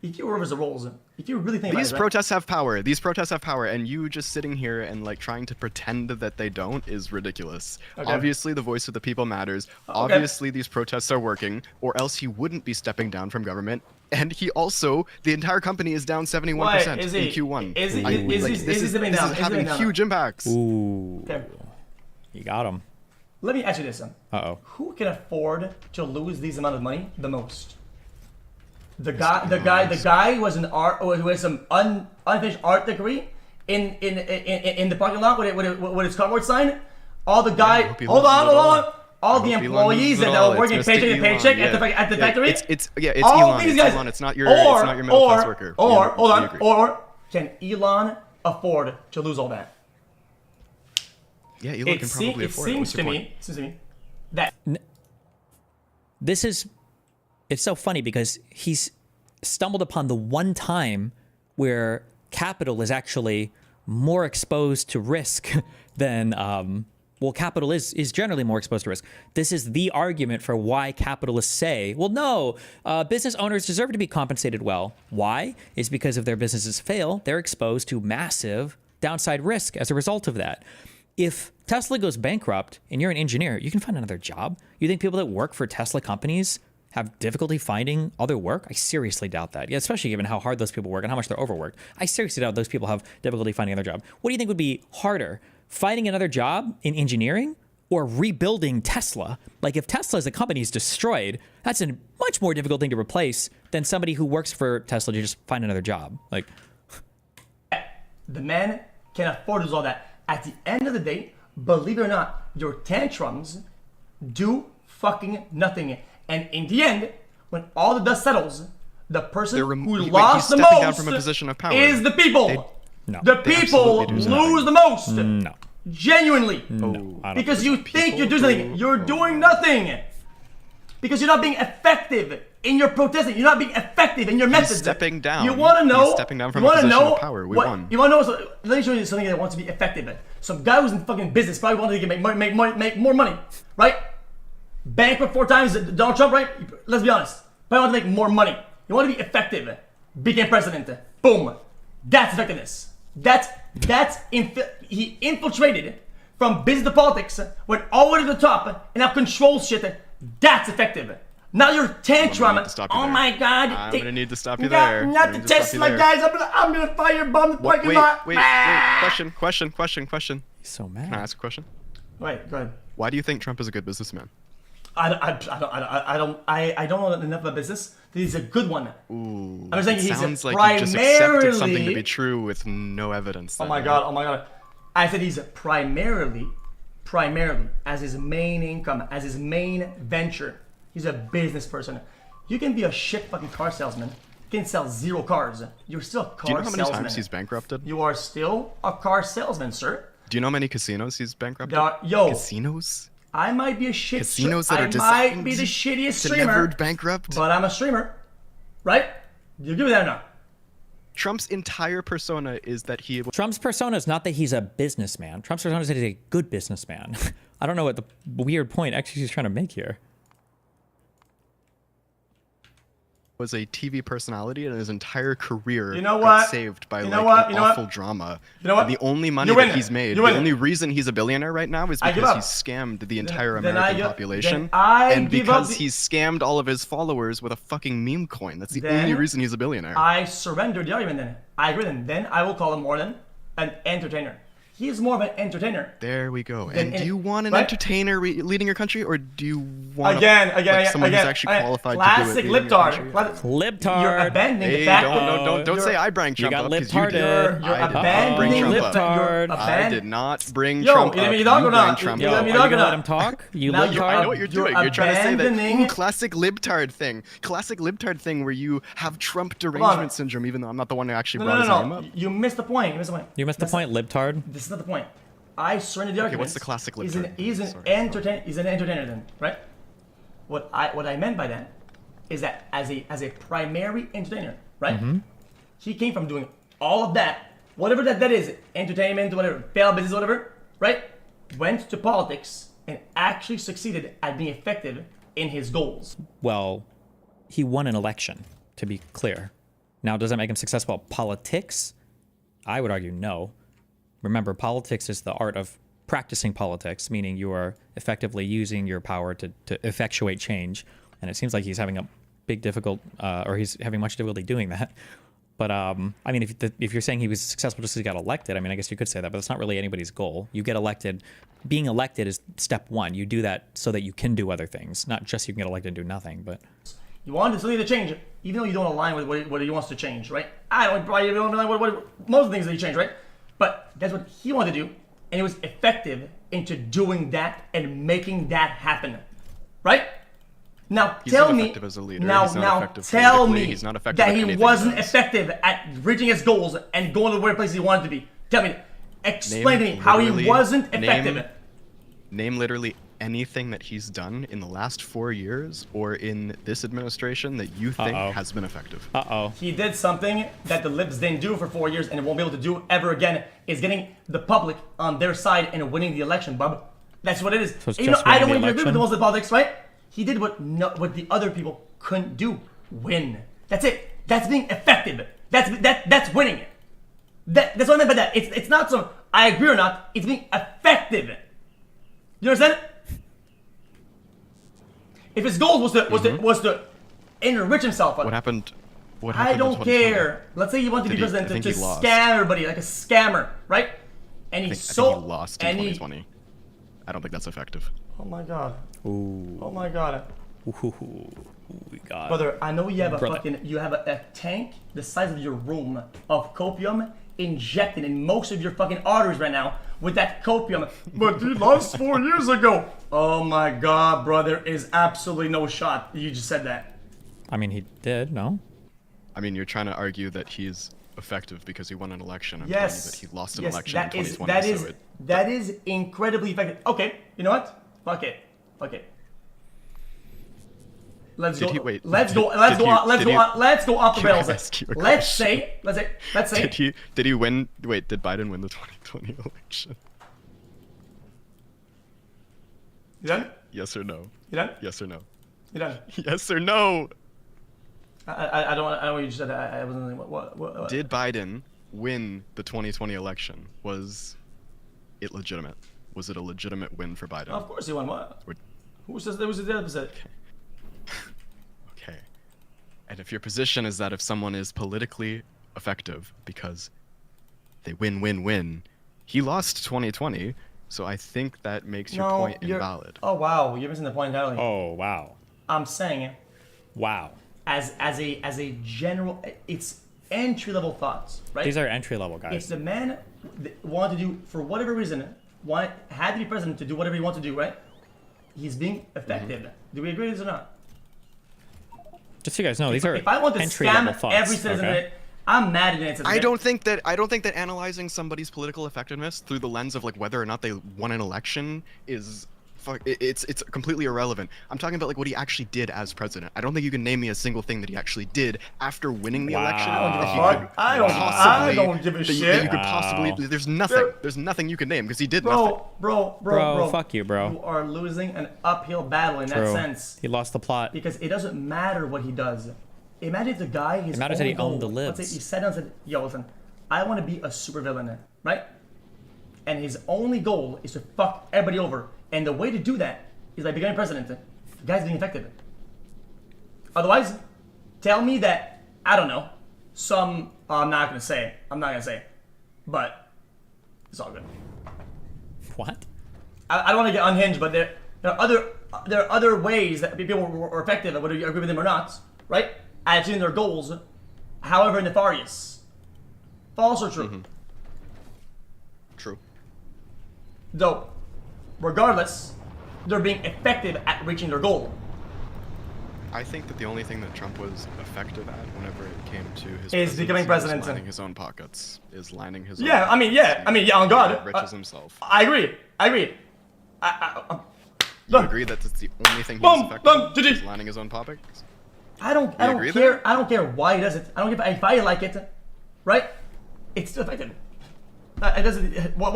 If you reverse the roles, if you really think these about it, protests have power. These protests have power, and you just sitting here and like trying to pretend that they don't is ridiculous. Okay. Obviously, the voice of the people matters. Obviously, these protests are working, or else he wouldn't be stepping down from government. And he also, the entire company is down 71% in Q1. This is having huge impacts. Ooh, you got him. Let me ask you this: Who can afford to lose these amount of money the most? The guy who has who has some unfinished art degree in the parking lot with his cardboard sign. All the guy, hold on. All the employees that are working paycheck to paycheck at the factory. It's all Elon. These guys. Elon. It's not your middle class worker. Or can Elon afford to lose all that? Yeah, Elon can probably afford it. It seems to me that it's so funny because he's stumbled upon the one time where capital is actually more exposed to risk than capital is generally more exposed to risk. This is the argument for why capitalists say, well, no, business owners deserve to be compensated well. Why? Is because if their businesses fail, they're exposed to massive downside risk as a result of that. If Tesla goes bankrupt and you're an engineer, you can find another job. You think people that work for Tesla companies have difficulty finding other work? I seriously doubt that. Yeah, especially given how hard those people work and how much they're overworked. I seriously doubt those people have difficulty finding another job. What do you think would be harder, finding another job in engineering or rebuilding Tesla? Like if Tesla as a company is destroyed, that's a much more difficult thing to replace than somebody who works for Tesla to just find another job. Like, the man can afford to do all that. At the end of the day, believe it or not, your tantrums do fucking nothing. And in the end, when all the dust settles, the person who lost the most down from a position of power. Is the people. The people lose the most. No. Genuinely. No. Because you think you're doing something. You're doing nothing. Because you're not being effective in your protesting. You're not being effective in your message. He's stepping down. You want to know? He's stepping down from a position of power. We won. You want to know? Let me show you something that wants to be effective. Some guy who's in fucking business probably wanted to make more money, right? Bankrupt 4 times, Donald Trump, right? Let's be honest. Probably want to make more money. You want to be effective. Became president. Boom. That's effectiveness. He infiltrated from business to politics, went all the way to the top, and now controls shit. That's effective. Now you're tantrum. Oh my God! I'm gonna need to stop you there. Not the Tesla guys. I'm gonna firebomb the parking lot. Wait. Question. He's so mad. Can I ask a question? Wait, go ahead. Why do you think Trump is a good businessman? I don't know enough about business. He's a good one. Ooh. I'm saying he's sounds like primarily. you just accepted something to be true with no evidence. Oh my God. I said he's primarily as his main income, as his main venture. He's a business person. You can be a shit fucking car salesman. You can sell 0 cars. You're still a car salesman. Do you know how many times he's bankrupted? You are still a car salesman, sir. Do you know how many casinos he's bankrupted? Casinos? I might be a shit casinos that are I might be the shittiest streamer. Never bankrupt. But I'm a streamer, right? You give me that or not? Trump's entire persona is that he. Trump's persona is not that he's a businessman. Trump's persona is that he's a good businessman. I don't know what the weird point actually he's trying to make here. Was a TV personality and his entire career You know got what? saved by You like know what? an You know what? awful drama. You know what? And the only money You win that he's it. made, You the win it. only reason he's a billionaire right now is I give because up. he's scammed the entire Then I American give- population. then I and give up because the- he's scammed all of his followers with a fucking meme coin. That's the Then only reason he's a billionaire. I surrender the argument then. I agree then I will call him more than an entertainer. He's more of an entertainer. There we go. Then And do you want an right? entertainer leading your country, or do you want someone who's actually qualified classic to do it? libtard. Libtard. You're abandoning Hey, the fact. don't say I bring Trump got up, 'cause libtarded. you did. You're I did not abandoning bring Trump libtard. up. I did not bring Yo, Trump you up. let me You talk or bring not? Trump You up. let me Are you talk or gonna let not? him talk? You Now libtard. I know what you're doing. You're trying to say that abandoning- classic libtard thing. Classic libtard thing where you have Trump derangement syndrome, even though I'm not the one who actually brought his name up. You missed the point. You missed the point. You missed the point, libtard. This is not the point. I surrender the Okay, argument. what's the classic He's libtard? an He's an entertainer then, right? What I meant by that is that as a primary entertainer, right? He came from doing all of that, whatever that is, entertainment, whatever, failed business, whatever, right? Went to politics and actually succeeded at being effective in his goals. Well, he won an election, to be clear. Now, does that make him successful at politics? I would argue no. Remember, politics is the art of practicing politics, meaning you are effectively using your power to effectuate change. And it seems like he's having a big or he's having much difficulty doing that. But I mean, if you're saying he was successful just because he got elected, I mean, I guess you could say that, but it's not really anybody's goal. You get elected. Being elected is step one. You do that so that you can do other things, not just you can get elected and do nothing. But You want something to change, even though you don't align with what he wants to change, right? I don't probably don't align with most of the things that he changed, right? But that's what he wanted to do, and he was effective into doing that and making that happen, right? Now He's tell not me, effective as a leader. now He's not effective tell politically. me He's not effective that at he anything wasn't he does. effective at reaching his goals and going to the places he wanted to be. Tell me, explain to me how he literally- wasn't effective. Name literally anything that he's done in the last 4 years or in this administration that you think has been effective. He did something that the libs didn't do for 4 years and won't be able to do ever again, is getting the public on their side and winning the election, bub. That's what it is. So it's And, just I winning don't the even agree with election? most of the politics, right? He did what the other people couldn't do. Win. That's it. That's being effective. That's winning. That's what I meant by that. It's not some I agree or not. It's being effective. You understand? If his goal was to enrich himself, What happened? What I happened in don't 2020? care. Let's say he wanted to be Did he- president I think to he lost. scam everybody like a scammer, right? And I he's think he lost in and 2020. I don't think that's effective. Oh my god. Ooh. Oh my god. We got Brother, I know you have Brother. you have a tank the size of your room of copium injected in most of your fucking arteries right now with that copium. But he lost 4 years ago. Oh my god, brother, is absolutely no shot. You just said that. I mean, he did, no? I mean, you're trying to argue that he's effective because he won an election. I'm Yes. telling you that he lost an Yes, election that in is 2020. that is incredibly effective. Okay, you know what? Fuck it. Let's Did go. he- wait, let's did- go. Let's did go. he- On, let's did go. he- On, let's go off the Can I rails. ask you a Let's question? say. Let's say. Did he win? Wait, did Biden win the 2020 election? You done? Yes or no? You done? Yes or no? You done? Yes or no? I don't know what you just said. I wasn't. What? Did Biden win the 2020 election? Was it legitimate? Was it a legitimate win for Biden? Of course he won. What? Or- Who says there was the opposite? Okay. And if your position is that if someone is politically effective because they win, he lost 2020, so I think that makes your point invalid. Oh wow, you're missing the point entirely. Oh wow. I'm saying, Wow. as a general, it's entry level thoughts, right? These are entry level If guys. the man wanted to do, for whatever reason, had to be president to do whatever he wants to do, right? He's being effective. Do we agree with this or not? Just so you guys know, these are If I want to entry level scam thoughts. every citizen, okay? I'm mad at it. I don't think that analyzing somebody's political effectiveness through the lens of like whether or not they won an election is it's completely irrelevant. I'm talking about like what he actually did as president. I don't think you can name me a single thing that he actually did after winning the election. I don't give a that he fuck. could I don't give a that shit. you could possibly. There's nothing you can name because he did nothing. Bro, fuck you, bro. You are losing an uphill battle in that True. sense. He lost the plot. Because it doesn't matter what he does. Imagine if the guy, his It matters that only he owned goal, the let's libs. say he sat down and said, yo, listen, I want to be a supervillain, right? And his only goal is to fuck everybody over. And the way to do that is by becoming president. The guy's getting infected. Otherwise, tell me that, I don't know, I'm not going to say it. But it's all good. What? I don't want to get unhinged, but there are other ways that people were effective, whether you agree with them or not, right? At achieving their goals, however nefarious. False or true? True. Though, regardless, they're being effective at reaching their goal. I think that the only thing that Trump was effective at whenever it came to his Is becoming president. is lining his own pockets. Is lining his Yeah, own I mean, yeah, on God. Enriches himself. I agree. You agree that that's the only thing he's effective at? Is lining his own pockets? I don't care. I don't care why he does it. I don't care if I like it, right? It's still effective. It doesn't. What?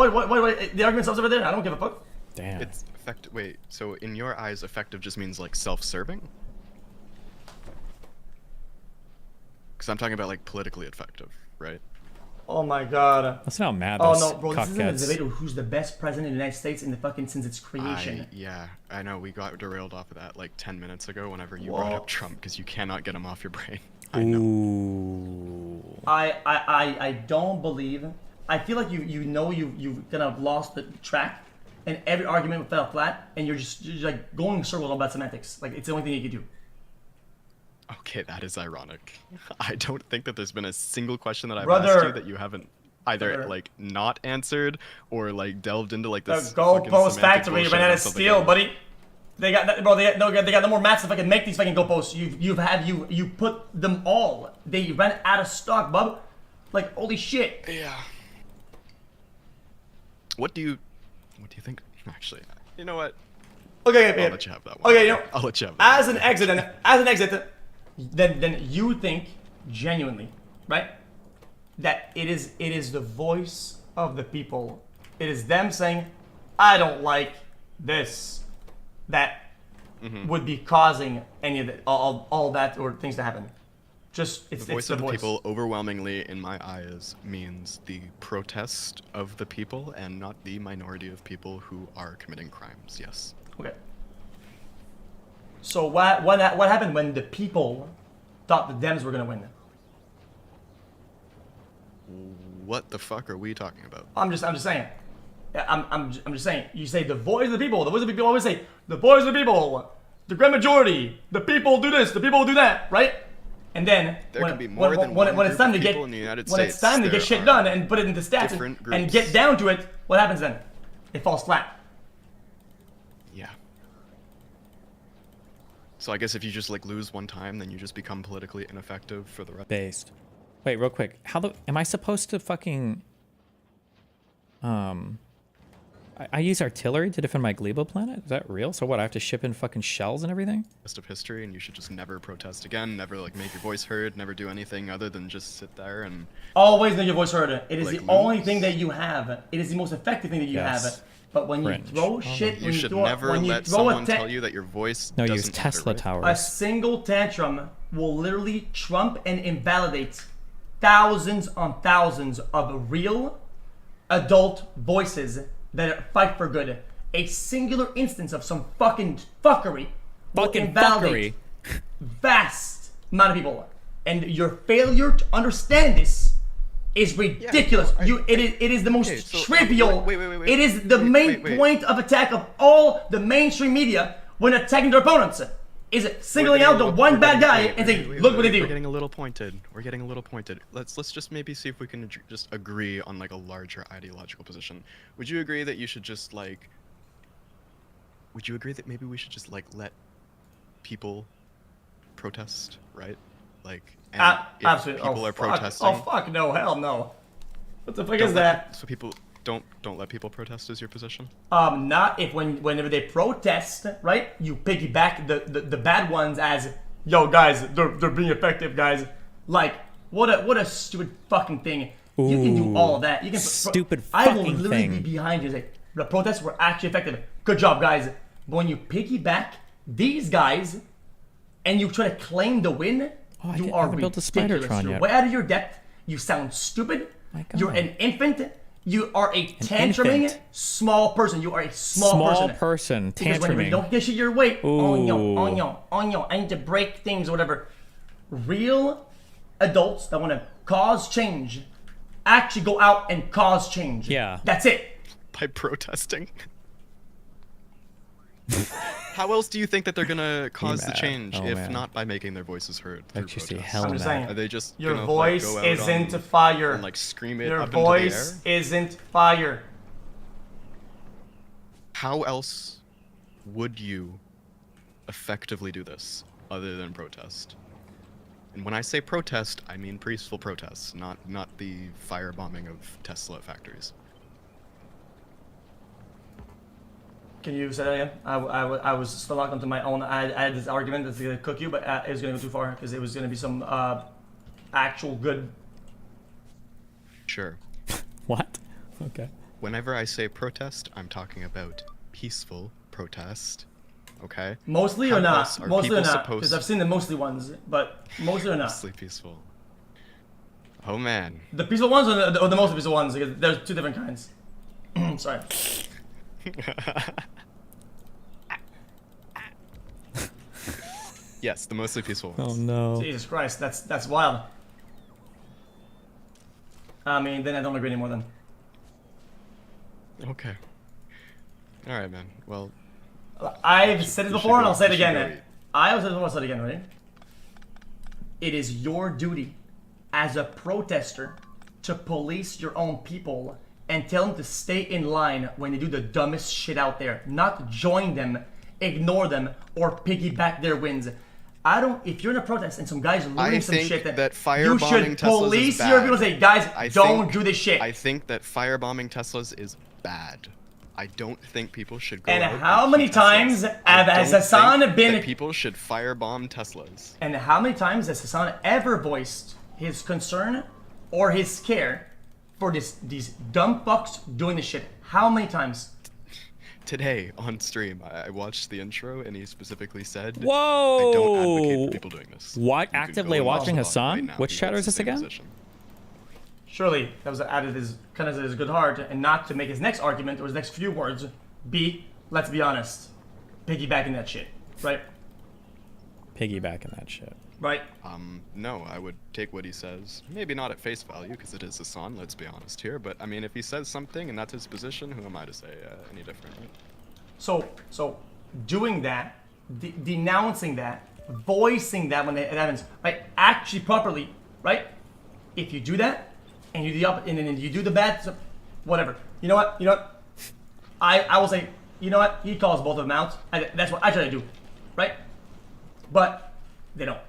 The argument stops over there. I don't give a fuck. Damn. It's effective. Wait. So in your eyes, effective just means like self-serving? Because I'm talking about like politically effective, right? Oh my god. That's not mad. Oh no, bro, this isn't a debate of who's the best president in the United States in the fucking since its creation. Yeah, I know. We got derailed off of that like 10 minutes ago whenever you brought up Trump because you cannot get him off your brain. I know. Ooh. I don't believe. I feel like you've kind of lost the track, and every argument fell flat, and you're just like going in circles about semantics. Like it's the only thing you can do. Okay, that is ironic. I don't think that there's been a single question that I've Brother. asked you that you haven't either like not answered or like delved into like this. The goalpost factory ran out of steel, buddy. They got that, bro. They got no more mats to fucking make these fucking goalposts. You put them all. They ran out of stock, bub. Like holy shit. Yeah. What do you think? Actually, you know what? Okay, I'll let you have that one. Okay, you know, I'll let you have that. As an exit, then you think genuinely, right? That it is the voice of the people. It is them saying, "I don't like this," that would be causing any of it, all that or things to happen. Just it's The voice the of the voice. people overwhelmingly, in my eyes, means the protest of the people and not the minority of people who are committing crimes. Yes. Okay. So what happened when the people thought the Dems were gonna win? What the fuck are we talking about? I'm just saying. Yeah, I'm just saying. You say the voice of the people. The voice of the people always say the voice of the people. The grand majority. The people do this. The people do that. Right? And then There when, could be more when, than when, one when it's group time of to get people in the United when it's States. time to There get shit are done and put it into stats different and groups. get down to it, what happens then? It falls flat. Yeah. So I guess if you just like lose one time, then you just become politically ineffective for the rest. Based. Wait, real quick. Am I supposed to fucking I use artillery to defend my Glebo planet? Is that real? So what, I have to ship in fucking shells and everything? Rest of history, and you should just never protest again, never like make your voice heard, never do anything other than just sit there and Always make your voice heard. It is like, the lose. only thing that you have. It is the most effective thing that you Yes. have. But when Cringe. you throw shit, you when should throw, never when you let throw someone a tell you that your voice No, doesn't use Tesla matter, right? towers. A single tantrum will literally trump and invalidate thousands on thousands of real adult voices that fight for good. A singular instance of some fucking fuckery will invalidate vast amount of people. And your failure to understand this is ridiculous. It is the most trivial. It is the main point of attack of all the mainstream media when attacking their opponents. Is it singling out the one bad guy and saying, "Look what they do." We're getting a little pointed. We're getting a little pointed. Let's just maybe see if we can just agree on like a larger ideological position. Would you agree that you should just like? Would you agree that maybe we should just like let people protest, right? Like, and if Absolutely. people are Fuck. protesting. Oh fuck no, hell no. What the fuck Don't is let that? So people, don't let people protest is your position? Not if whenever they protest, right? You piggyback the bad ones as, yo guys, they're being effective, guys. Like what a stupid fucking thing. You can do all of that. You can stupid I will fucking literally thing. be behind you. Say the protests were actually effective. Good job, guys. But when you piggyback these guys and you try to claim the win, you are ridiculous. You're way out of your depth. You sound stupid. You're an infant. You are a tantruming small person. You are a small person. Because whenever you don't get shit your way, I need to break things or whatever. Real adults that want to cause change actually go out and cause change. Yeah. That's it. By protesting. How else do you think that they're gonna cause the change if not by making their voices heard through protests? I'm just saying. Are they just your gonna, voice like, go out isn't on, fire? and, like, scream it your up into the air? voice isn't fire. How else would you effectively do this other than protest? And when I say protest, I mean peaceful protests, not the firebombing of Tesla factories. Can you say that again? I was still locked onto my own. I had this argument that's gonna cook you, but it was gonna go too far because it was gonna be some actual good. Sure. What? Okay. Whenever I say protest, I'm talking about peaceful protest. Okay. Mostly How or not? else are Mostly or people not? supposed- Because I've seen the mostly ones, but mostly or not? Mostly peaceful. Oh man. The peaceful ones or the mostly peaceful ones? Because there's two different kinds. Sorry. Yes, the mostly peaceful ones. Oh no. Jesus Christ, that's wild. I mean, then I don't agree anymore then. Okay. All right, man. Well, I've said it before and I'll say it again. go Man. I will say it before, I'll say it again, right? It is your duty as a protester to police your own people and tell them to stay in line when they do the dumbest shit out there. Not join them, ignore them, or piggyback their wins. If you're in a protest and some guy's looting some shit, that you should police your people and say, guys, don't do this shit. I think that firebombing Teslas is bad. I don't think people should go And out how and many shoot times Teslas. has Hassan been... that people should firebomb Teslas. And how many times has Hassan ever voiced his concern or his care for these dumb fucks doing this shit? How many times? Today on stream, I watched the intro and he specifically said, Whoa! I don't advocate for people doing this. What? You can Actively go and watching watch it Hassan? right now Which if he chatter holds is the this same again? position. Surely that was added as kind of his good heart, and not to make his next argument or his next few words be, let's be honest, piggybacking that shit, right? Piggybacking that shit. Right. No, I would take what he says. Maybe not at face value, because it is Hassan, let's be honest here. But, I mean, if he says something and that's his position, who am I to say any different, right? So doing that, denouncing that, voicing that when it happens, right? Actually properly, right? If you do that, and you do the and then you do the bad stuff, whatever. You know what? I will say, you know what? He calls both of them out. That's what I try to do, right? But they don't.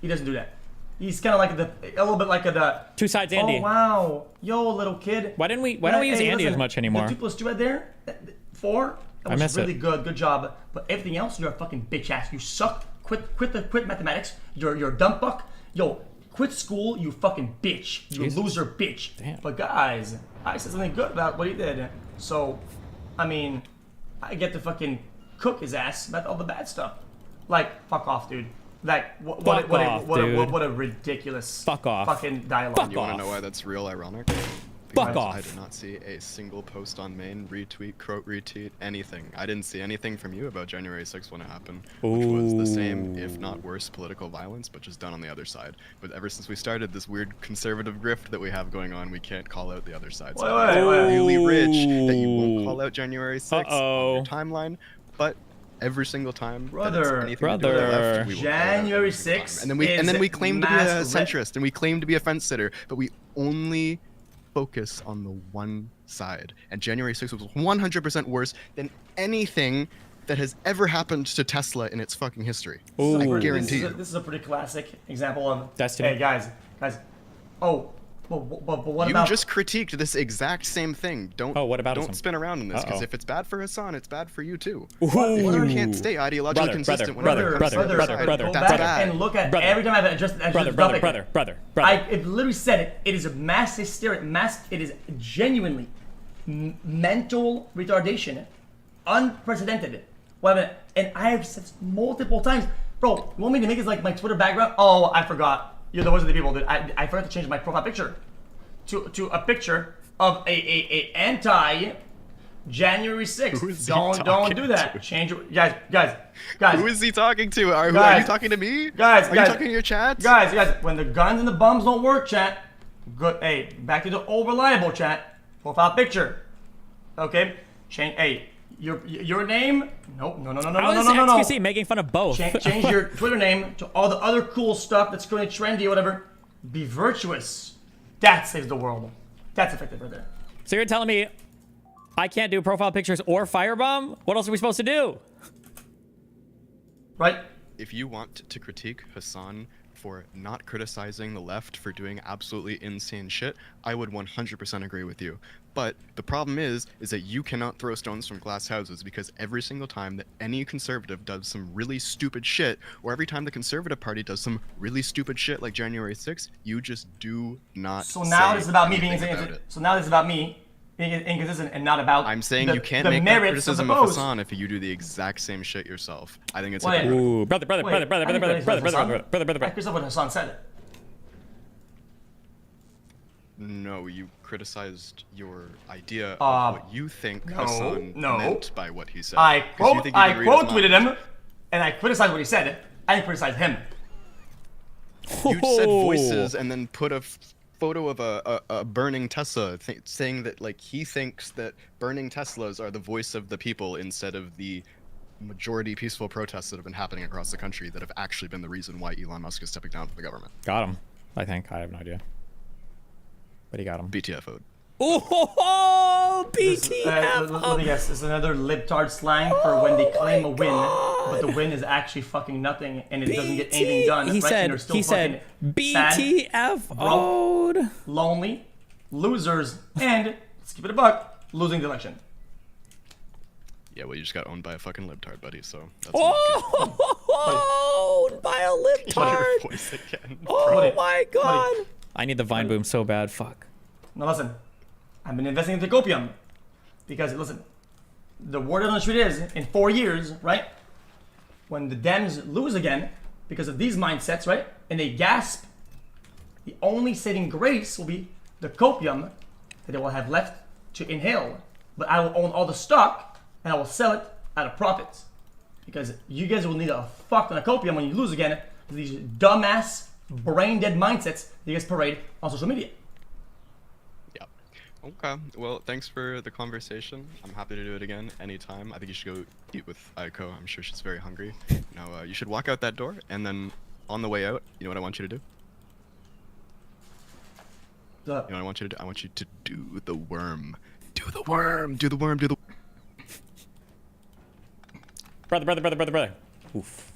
He doesn't do that. He's kind of like a little bit like the Two sides Andy. Oh wow, yo little kid. Why don't we use Andy as much anymore? The 2+2 right there, 4. That was really good. Good job. But everything else, you're a fucking bitch ass. You suck. Quit mathematics. You're a dumb fuck. Yo, quit school. You fucking bitch. You loser bitch. Damn. But guys, I said something good about what he did. So, I mean, I get to fucking cook his ass about all the bad stuff. Like, fuck off, dude. Like, what a ridiculous fucking dialogue. You want to know why that's real ironic? Fuck Because off. I did not see a single post on main, retweet, quote, retweet, anything. I didn't see anything from you about January 6th when it happened, which was the same, if not worse, political violence, but just done on the other side. But ever since we started this weird conservative grift that we have going on, we can't call out the other side. So it's really rich that you won't call out January 6th on your timeline, but every single time that it's anything to do with the left, we will call it out January every single time. 6th And then we claim to be a mass centrist, and we claim to be a fence sitter, but we only focus on the one side. And January 6th was 100% worse than anything that has ever happened to Tesla in its fucking history. I guarantee you. This is a pretty classic example of, Destiny. hey guys, oh, But what you about? just critiqued this exact same thing. Don't. Oh, what about Don't Hassan? spin around in this, because Uh-oh. if it's bad for Hassan, it's bad for you too. Ooh. You can't stay ideologically consistent when other Brother, Go That's back bad. and look at Brother. every time I've addressed Brother. I it literally said it. It is a mass hysteria. It is genuinely mental retardation, unprecedented. And I have said multiple times, bro. You want me to make this like my Twitter background? Oh, I forgot. You're the voice of the people, dude. I forgot to change my profile picture to a picture of a anti January 6th. Don't do that. To? Change your guys. Who is he talking to? Are you talking to me? Guys, are you talking to your chat? Guys, when the guns and the bums don't work, chat. Good. Hey, back to the old reliable chat. Profile picture. Okay. Change. Hey, your name. No. How is XQC making fun of both? Change your Twitter name to all the other cool stuff that's currently trendy or whatever. Be virtuous. That saves the world. That's effective right there. So you're telling me I can't do profile pictures or firebomb? What else are we supposed to do? Right? If you want to critique Hassan for not criticizing the left for doing absolutely insane shit, I would 100% agree with you. But the problem is that you cannot throw stones from glass houses, because every single time that any conservative does some really stupid shit, or every time the Conservative Party does some really stupid shit like January 6th, you just do not So now say it's about me being anything about it. So now it's about me being inconsistent and not about. I'm saying you can't the make that merits criticism of of the post. Hassan if you do the exact same shit yourself. I think it's Wait. hypocritical. Ooh, brother. I criticized what Hassan said. No, you criticized your idea of what you think Hassan meant by what he said. I 'Cause you quote think you can read his tweeted mind. him, and I criticized what he said. I didn't criticize him. You said voices and then put a photo of a burning Tesla, saying that like he thinks that burning Teslas are the voice of the people instead of the majority peaceful protests that have been happening across the country that have actually been the reason why Elon Musk is stepping down from the government. Got him. I think. I have no idea. But he got him. BTFO'd. Oh, BTF. Let me guess. It's another libtard slang for when they claim a win, but the win is actually fucking nothing, and it doesn't get anything done. He right? said. And they're still He said. BTFO'd. Lonely, losers, and let's keep it a buck, losing the election. Yeah, well, you just got owned by a fucking libtard, buddy. So. That's Owned by a libtard. Voice again, oh my god. I need the Vine boom so bad. Fuck. Now listen, I've been investing into copium because listen, the word on the street is in 4 years, right? When the Dems lose again because of these mindsets, right? And they gasp, the only saving grace will be the copium that they will have left to inhale. But I will own all the stock and I will sell it at a profit. Because you guys will need a fuck ton of copium when you lose again. These dumbass, brain dead mindsets that you guys parade on social media. Okay, well, thanks for the conversation. I'm happy to do it again anytime. I think you should go eat with Aiko. I'm sure she's very hungry. Now, you should walk out that door, and then on the way out, you know what I want you to do? You know what I want you to do? I want you to do the worm. Do the worm. Do the worm. Do the. Brother. Oof.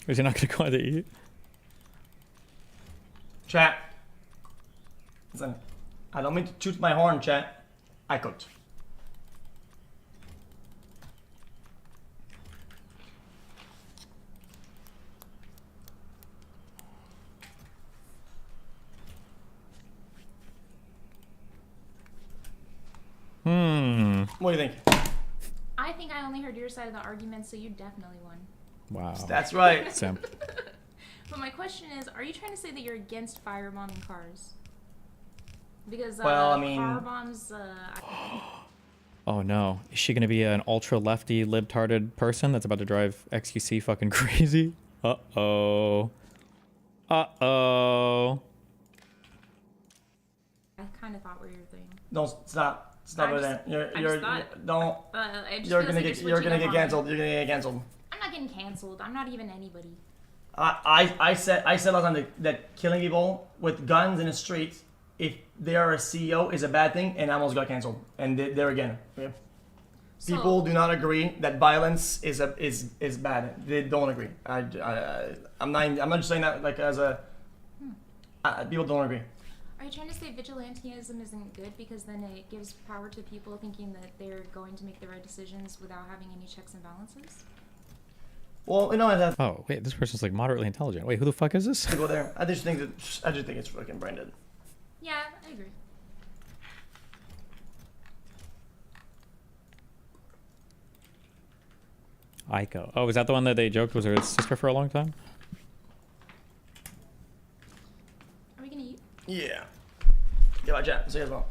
Is he not gonna go out to eat? Chat. Listen, I don't mean to toot my horn, chat. I cooked. What do you think? I think I only heard your side of the argument, so you definitely won. Wow. That's right. Simp. But my question is, are you trying to say that you're against firebombing cars? Because well, I mean, car bombs. Oh no, is she gonna be an ultra lefty libtarded person that's about to drive XQC fucking crazy? Uh-oh. Uh-oh. I kind of thought we were your thing. No, stop. Stop I right just- there. I You're just thought- don't. it just You're feels gonna like get. you're You're switching gonna up get on canceled. me. You're gonna get canceled. I'm not getting canceled. I'm not even anybody. I said last time that killing people with guns in the streets if they are a CEO is a bad thing, and almost got canceled. And there again, okay? People do not agree that violence is bad. They don't agree. I'm not just saying that like as a. People don't agree. Are you trying to say vigilantism isn't good because then it gives power to people thinking that they're going to make the right decisions without having any checks and balances? Well, you know that. Oh wait, this person's like moderately intelligent. Wait, who the fuck is this? To go there, I just think it's fucking branded. Yeah, I agree. Aiko. Oh, is that the one that they joked was her sister for a long time? Are we gonna eat? Yeah. Yeah, bye, chat. See you as well.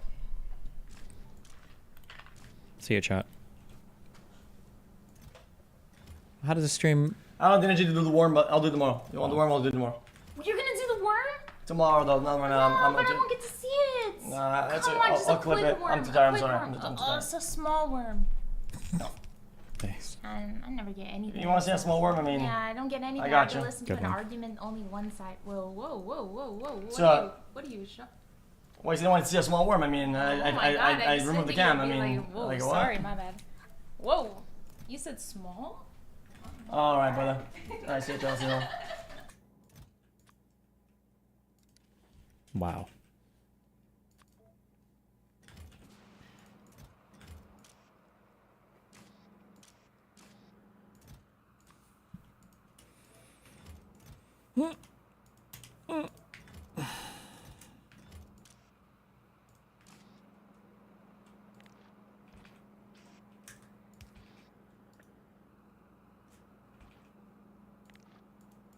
See you, chat. How does the stream? I don't think I need to do the worm, but I'll do it tomorrow. You want the worm? I'll do it tomorrow. You're gonna do the worm? Tomorrow, though. Not right now. No, but I won't get to see it. Nah, that's Come it. on, just I'll a clip quick it. worm. I'm too tired. I'm A sorry. quick I'm worm. too tired. It's a small worm. Thanks. I never get anything. You want to see a small worm? I mean. Yeah, I don't get anything. I got I you. listen Good to an one. argument, only one side. Whoa. What So, are you, Sean? Why you don't want to see a small worm? I mean, Oh my God, I just removed the said that cam. I you'd be mean, like, whoa, like what? sorry, my bad. Whoa, you said small? All right, brother. I see it, Chelsea. Wow.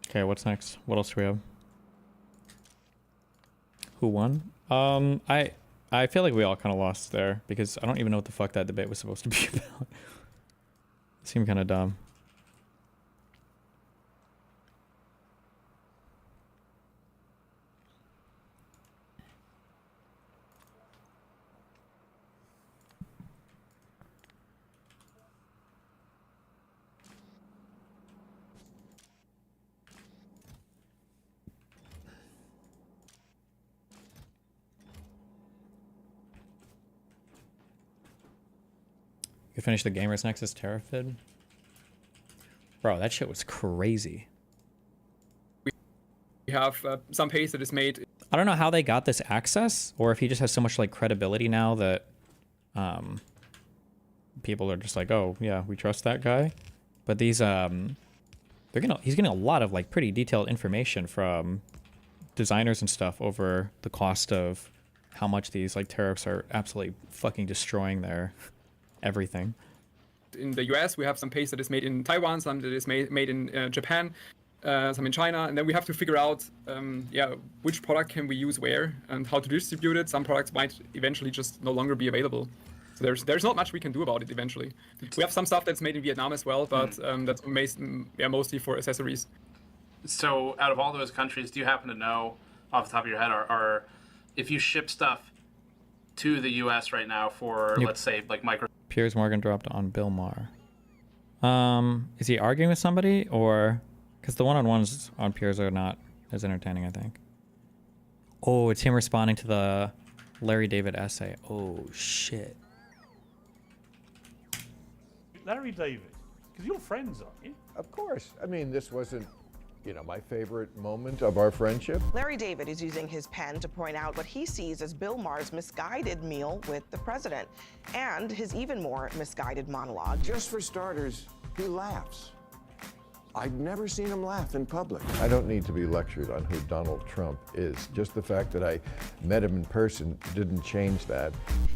Okay, what's next? What else do we have? Who won? I feel like we all kind of lost there because I don't even know what the fuck that debate was supposed to be about. It seemed kind of dumb. You finish the Gamers Nexus Terrafid? Bro, that shit was crazy. We have some paste that is made. I don't know how they got this access, or if he just has so much like credibility now that people are just like, oh yeah, we trust that guy. But these he's getting a lot of like pretty detailed information from designers and stuff over the cost of how much these like tariffs are absolutely fucking destroying their everything. In the US, we have some paste that is made in Taiwan, some that is made in Japan, some in China, and then we have to figure out, which product can we use where and how to distribute it. Some products might eventually just no longer be available. So there's not much we can do about it eventually. We have some stuff that's made in Vietnam as well, but that's mostly for accessories. So out of all those countries, do you happen to know off the top of your head, are if you ship stuff to the US right now for, let's say, like micro... Piers Morgan dropped on Bill Maher. Is he arguing with somebody, or... Because the one-on-ones on Piers are not as entertaining, I think. Oh, it's him responding to the Larry David essay. Oh, shit. Larry David, because you're friends, aren't you? Of course. I mean, this wasn't, my favorite moment of our friendship. Larry David is using his pen to point out what he sees as Bill Maher's misguided meal with the president and his even more misguided monologue. Just for starters, he laughs. I've never seen him laugh in public. I don't need to be lectured on who Donald Trump is. Just the fact that I met him in person didn't change that.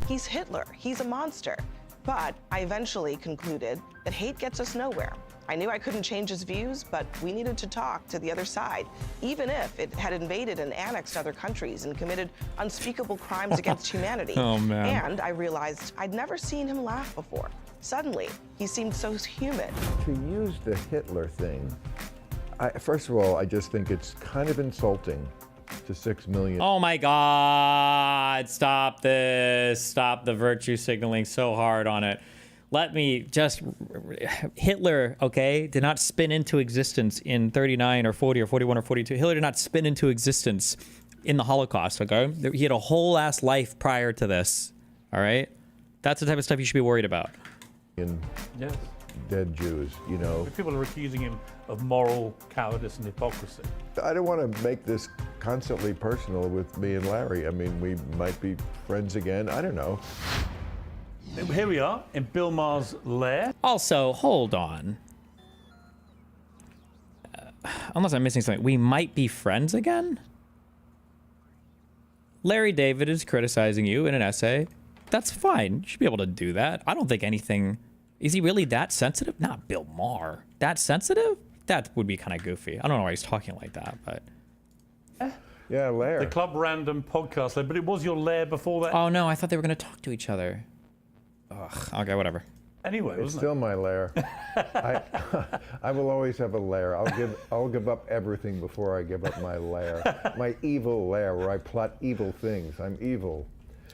He's Hitler. He's a monster. But I eventually concluded that hate gets us nowhere. I knew I couldn't change his views, but we needed to talk to the other side, even if it had invaded and annexed other countries and committed unspeakable crimes against humanity. Oh, man. And I realized I'd never seen him laugh before. Suddenly, he seemed so human. To use the Hitler thing, first of all, I just think it's kind of insulting to 6 million. Oh my God, stop this. Stop the virtue signaling so hard on it. Let me just, Hitler, okay, did not spin into existence in 39 or 40 or 41 or 42. Hitler did not spin into existence in the Holocaust, okay? He had a whole ass life prior to this, all right? That's the type of stuff you should be worried about. Yes. Dead Jews, you know. People are accusing him of moral cowardice and hypocrisy. I don't want to make this constantly personal with me and Larry. I mean, we might be friends again. I don't know. Here we are in Bill Maher's lair. Also, hold on. Unless I'm missing something, we might be friends again? Larry David is criticizing you in an essay. That's fine. You should be able to do that. I don't think anything... Is he really that sensitive? Not Bill Maher. That sensitive? That would be kind of goofy. I don't know why he's talking like that, but... Yeah, lair. The Club Random podcast lair, but it was your lair before that. Oh no, I thought they were going to talk to each other. Ugh, okay, whatever. Anyway, it's still my lair. I will always have a lair. I'll give up everything before I give up my lair. My evil lair where I plot evil things. I'm evil.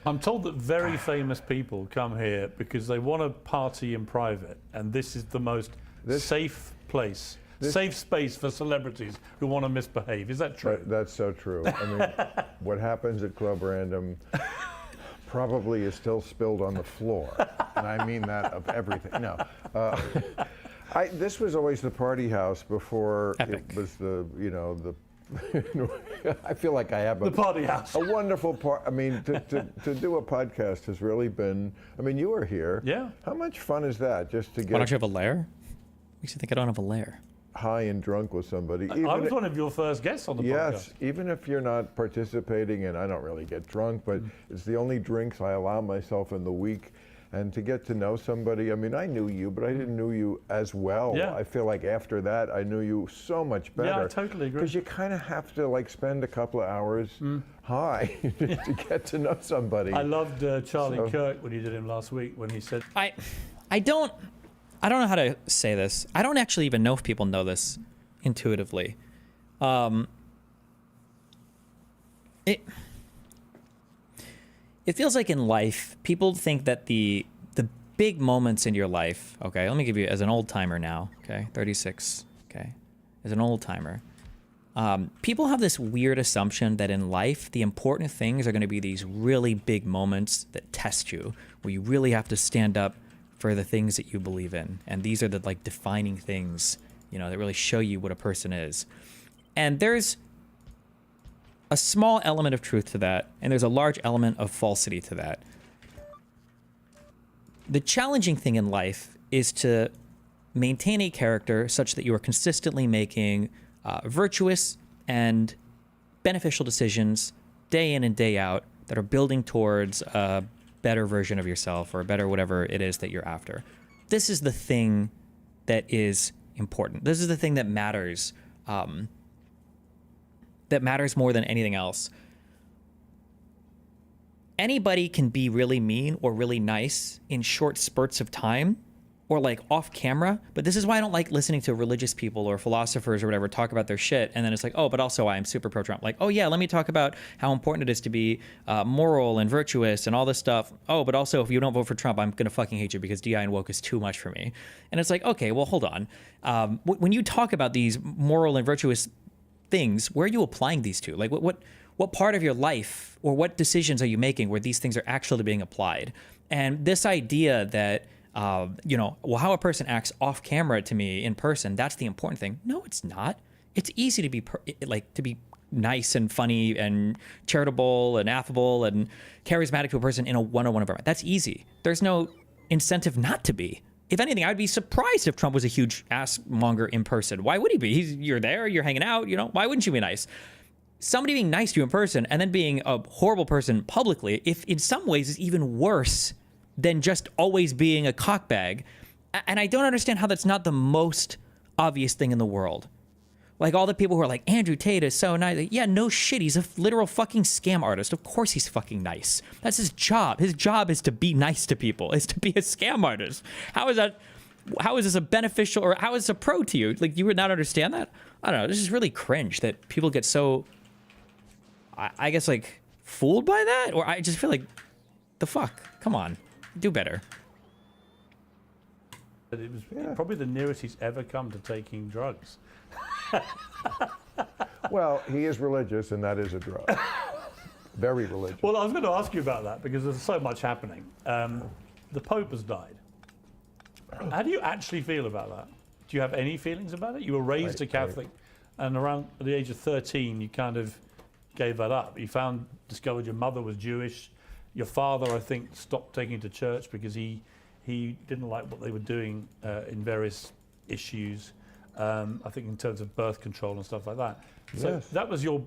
I'm told that very famous people come here because they want to party in private, and this is the most safe place, safe space for celebrities who want to misbehave. Is that true? That's so true. I mean, what happens at Club Random probably is still spilled on the floor, and I mean that of everything. No, this was always the party house before Epic. It was the, you know, the. I feel like I have the party house. A wonderful part. I mean, to do a podcast has really been. I mean, you were here. Yeah. How much fun is that? Just to get. Why don't you have a lair? Makes you think I don't have a lair. High and drunk with somebody. I was one of your first guests on the podcast. Yes, even if you're not participating, and I don't really get drunk, but it's the only drinks I allow myself in the week. And to get to know somebody, I mean, I knew you, but I didn't know you as well. Yeah. I feel like after that, I knew you so much better. Yeah, I totally agree. Because you kind of have to like spend a couple of hours high to get to know somebody. I loved Charlie Kirk when you did him last week when he said, I don't know how to say this. I don't actually even know if people know this intuitively. It feels like in life, people think that the big moments in your life, okay, let me give you, as an old timer now, okay, 36, okay, as an old timer, people have this weird assumption that in life, the important things are going to be these really big moments that test you, where you really have to stand up for the things that you believe in. And these are the like defining things, you know, that really show you what a person is. And there's a small element of truth to that, and there's a large element of falsity to that. The challenging thing in life is to maintain a character such that you are consistently making virtuous and beneficial decisions day in and day out that are building towards a better version of yourself or a better whatever it is that you're after. This is the thing that is important. This is the thing that matters. That matters more than anything else. Anybody can be really mean or really nice in short spurts of time or like off camera, but this is why I don't like listening to religious people or philosophers or whatever talk about their shit, and then it's like, oh, but also I'm super pro-Trump. Like, oh yeah, let me talk about how important it is to be moral and virtuous and all this stuff. Oh, but also if you don't vote for Trump, I'm gonna fucking hate you because DI and woke is too much for me. And it's like, okay, well, hold on. When you talk about these moral and virtuous things, where are you applying these to? Like what part of your life or what decisions are you making where these things are actually being applied? And this idea that, you know, well, how a person acts off camera to me in person, that's the important thing. No, it's not. It's easy to be to be nice and funny and charitable and affable and charismatic to a person in a one-on-one environment. That's easy. There's no incentive not to be. If anything, I'd be surprised if Trump was a huge ass monger in person. Why would he be? You're there, you're hanging out, you know, why wouldn't you be nice? Somebody being nice to you in person and then being a horrible person publicly, if in some ways is even worse than just always being a cockbag. And I don't understand how that's not the most obvious thing in the world. Like all the people who are like, Andrew Tate is so nice. Like, yeah, no shit. He's a literal fucking scam artist. Of course he's fucking nice. That's his job. His job is to be nice to people, is to be a scam artist. How is this a beneficial, or how is this a pro to you? Like, you would not understand that? I don't know. This is really cringe that people get so, I guess, like, fooled by that? Or I just feel like, the fuck? Come on. Do better. It was probably the nearest he's ever come to taking drugs. Well, he is religious, and that is a drug. Very religious. Well, I was going to ask you about that because there's so much happening. The Pope has died. How do you actually feel about that? Do you have any feelings about it? You were raised a Catholic, and around the age of 13, you kind of gave that up. You discovered your mother was Jewish. Your father, I think, stopped taking you to church because he didn't like what they were doing in various issues. I think in terms of birth control and stuff like that. So Yes. that was your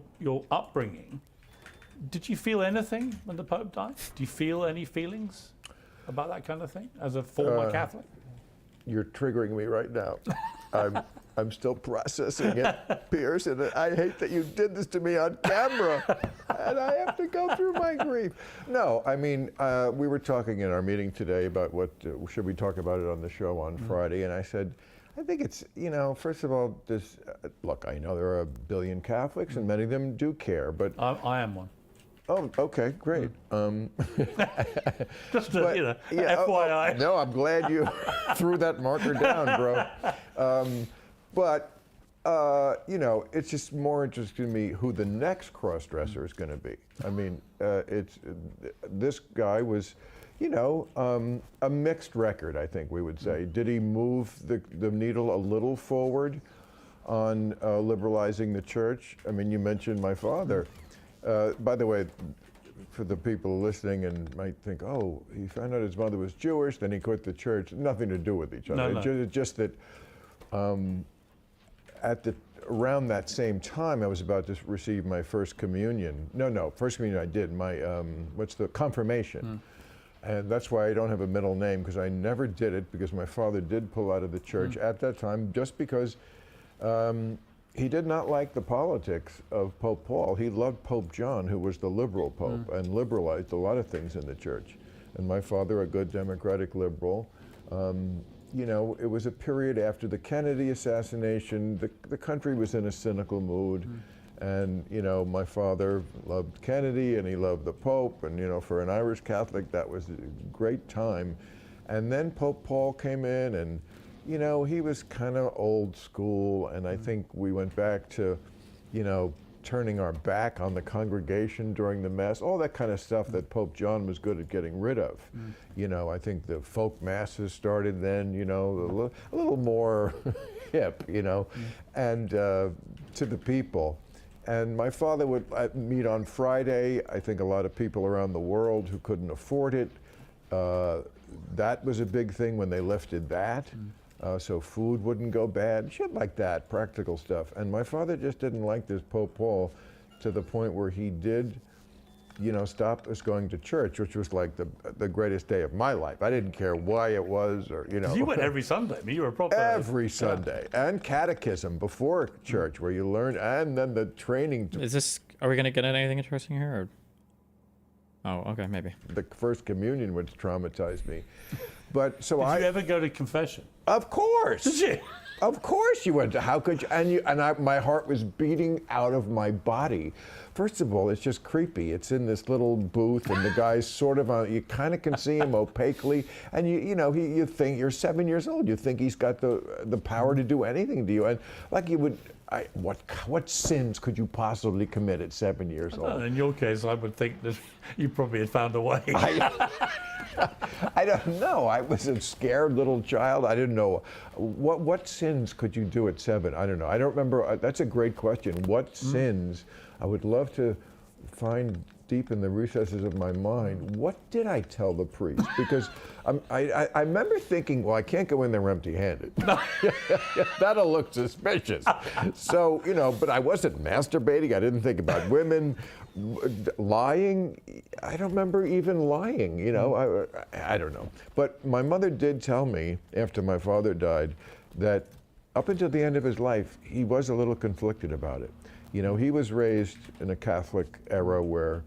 upbringing. Did you feel anything when the Pope died? Do you feel any feelings about that kind of thing as a former Catholic? You're triggering me right now. I'm still processing it, Piers, and I hate that you did this to me on camera, and I have to go through my grief. No, I mean, we were talking in our meeting today about what should we talk about it on the show on Friday, and I said, I think it's, first of all, look, I know there are 1 billion Catholics, and many of them do care, but I am one. Oh, okay, great. Just to, FYI. No, I'm glad you threw that marker down, bro. It's just more interesting to me who the next cross-dresser is going to be. I mean, this guy was, a mixed record, I think we would say. Did he move the needle a little forward on liberalizing the church? I mean, you mentioned my father. By the way, for the people listening and might think, oh, he found out his mother was Jewish, then he quit the church. Nothing to do with each other. No. Just that around that same time, I was about to receive my first communion. No, first communion I did, my, confirmation. And that's why I don't have a middle name, because I never did it, because my father did pull out of the church at that time, just because he did not like the politics of Pope Paul. He loved Pope John, who was the liberal pope, and liberalized a lot of things in the church. And my father, a good democratic liberal, it was a period after the Kennedy assassination. The country was in a cynical mood. And, my father loved Kennedy and he loved the Pope. And, for an Irish Catholic, that was a great time. And then Pope Paul came in and, he was kind of old school. And I think we went back to, turning our back on the congregation during the Mass, all that kind of stuff that Pope John was good at getting rid of. I think the folk masses started then, a little more hip, and to the people. And my father would meet on Friday. I think a lot of people around the world who couldn't afford it. That was a big thing when they lifted that. So food wouldn't go bad, shit like that, practical stuff. And my father just didn't like this Pope Paul to the point where he did, stop us going to church, which was like the greatest day of my life. I didn't care why it was or, You went every Sunday. I mean, you were a proper... Every Sunday. And catechism before church where you learn, and then the training. Are we going to get into anything interesting here? Or? Oh, okay, maybe. The first communion would traumatize me. But so Did you ever go to confession? Of course. Did you? Of course you went to. How could you? My heart was beating out of my body. First of all, it's just creepy. It's in this little booth, and the guy's sort of on. You kind of can see him opaquely, and you think you're 7 years old. You think he's got the power to do anything to you, and like you would. What sins could you possibly commit at 7 years old? In your case, I would think that you probably had found a way. I don't know. I was a scared little child. I didn't know. What sins could you do at 7? I don't know. I don't remember. That's a great question. What sins? I would love to find deep in the recesses of my mind, what did I tell the priest? Because I remember thinking, well, I can't go in there empty-handed. That'll look suspicious. So, but I wasn't masturbating. I didn't think about women. Lying, I don't remember even lying, I don't know. But my mother did tell me, after my father died, that up until the end of his life, he was a little conflicted about it. He was raised in a Catholic era where,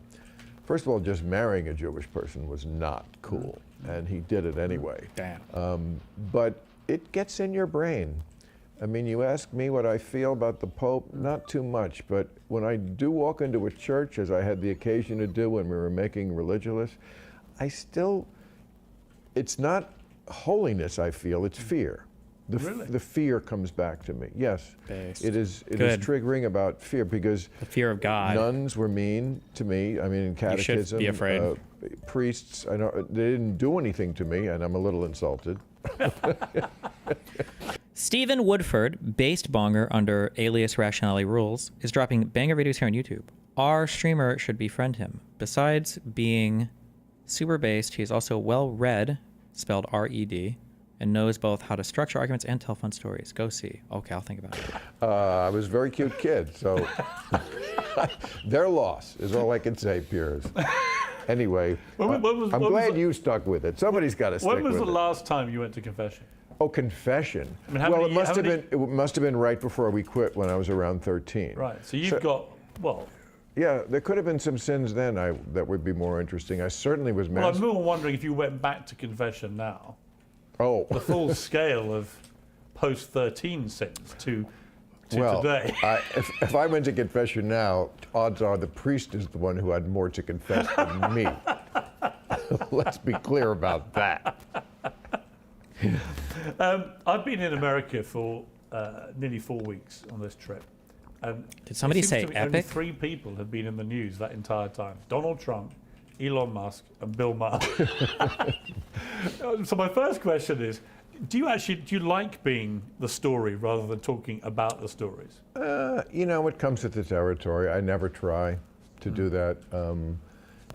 first of all, just marrying a Jewish person was not cool, and he did it anyway. Damn. But it gets in your brain. I mean, you ask me what I feel about the Pope, not too much, but when I do walk into a church, as I had the occasion to do when we were making Religulous, it's not holiness I feel, it's fear. The fear comes back to me. Yes, Based. it is Good. triggering about fear because the fear of God. Nuns were mean to me. I mean, in catechism, You should be afraid. Priests, I know they didn't do anything to me, and I'm a little insulted. Stephen Woodford, based bonger under alias Rationality Rules, is dropping banger videos here on YouTube. Our streamer should befriend him. Besides being super based, he is also well read, spelled R-E-D, and knows both how to structure arguments and tell fun stories. Go see. Okay, I'll think about it. I was a very cute kid, so their loss is all I can say, Piers. Anyway, I'm glad you stuck with it. Somebody's got to stick with it. When was the last time you went to confession? Oh, confession. I mean, Well, it must have been right before we quit when I was around 13. Right. So you've got, well, yeah, there could have been some sins then that would be more interesting. I certainly was well, I'm more wondering if you went back to confession now. Oh. The full scale of post-13 sins to well, today. If I went to confession now, odds are the priest is the one who had more to confess than me. Let's be clear about that. I've been in America for nearly 4 weeks on this trip. And did somebody say only epic? 3 people have been in the news that entire time. Donald Trump, Elon Musk, and Bill Maher. So my first question is, do you like being the story rather than talking about the stories? You know, it comes with the territory. I never try to do that.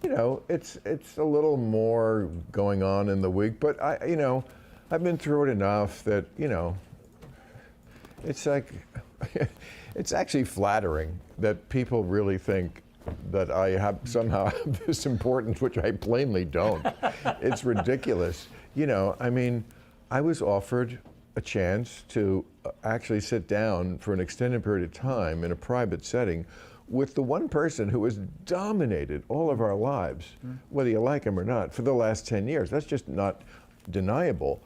You know, it's a little more going on in the week, but I've been through it enough that, it's like, it's actually flattering that people really think that I have somehow have this importance, which I plainly don't. It's ridiculous. I mean, I was offered a chance to actually sit down for an extended period of time in a private setting with the one person who has dominated all of our lives, whether you like him or not, for the last 10 years. That's just not deniable.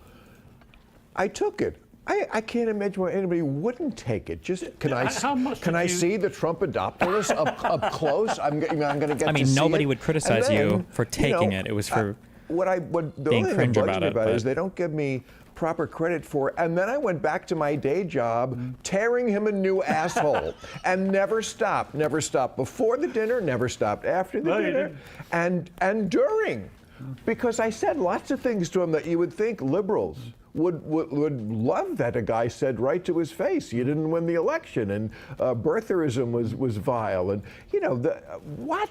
I took it. I can't imagine why anybody wouldn't take it. Just can I see the Trump adopterist up close? I'm going to get. I mean, to see nobody it. would criticize And then, you for taking it. It was for the being only thing cringe that about bugs me it. about it is But they don't give me proper credit for it. And then I went back to my day job, tearing him a new asshole, and never stopped. Never stopped before the dinner, never stopped after the dinner, and during, because I said lots of things to him that you would think liberals would love that a guy said right to his face. You didn't win the election, and birtherism was vile, and what?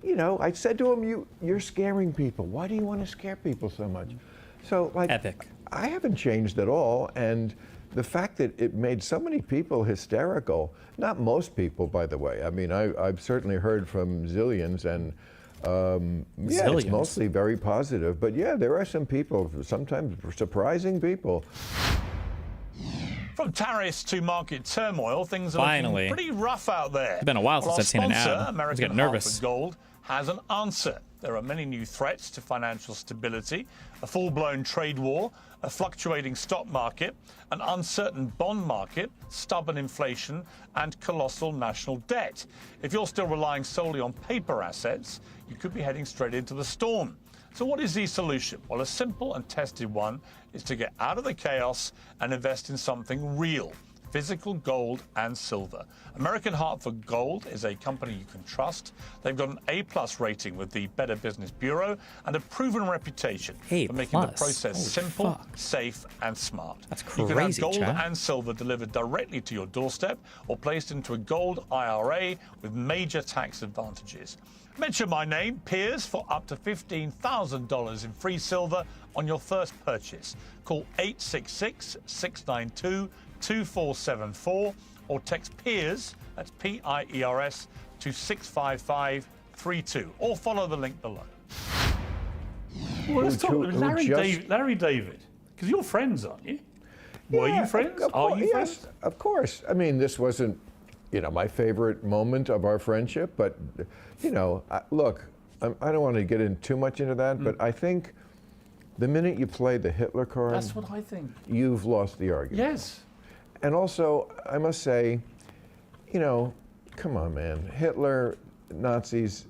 I said to him, you're scaring people. Why do you want to scare people so much? So, like, epic. I haven't changed at all, and the fact that it made so many people hysterical, not most people, by the way. I mean, I've certainly heard from zillions, and it's mostly very positive. But yeah, there are some people, sometimes surprising people. From tariffs to market turmoil, things are Finally. looking pretty rough out there. It's been a while since I've seen an ad. I was American getting nervous. Hartford Gold has an answer. There are many new threats to financial stability, a full-blown trade war, a fluctuating stock market, an uncertain bond market, stubborn inflation, and colossal national debt. If you're still relying solely on paper assets, you could be heading straight into the storm. So what is the solution? Well, a simple and tested one is to get out of the chaos and invest in something real. Physical gold and silver. American Hartford Gold is a company you can trust. They've got an A+ rating with the Better Business Bureau and a proven reputation for making the process simple, safe, and smart. That's You can have crazy, gold Chad. and silver delivered directly to your doorstep or placed into a gold IRA with major tax advantages. Mention my name, Piers, for up to $15,000 in free silver on your first purchase. Call 866-692-2474 or text Piers, that's P-I-E-R-S, to 65532 or follow the link below. Well, let's talk Larry David, because you're friends, aren't you? Were you friends? Are you friends? Of course. I mean, this wasn't, my favorite moment of our friendship, but, look, I don't want to get in too much into that, but I think the minute you play the Hitler card, That's what I think. You've lost the argument. Yes. And also, I must say, come on, man. Hitler, Nazis,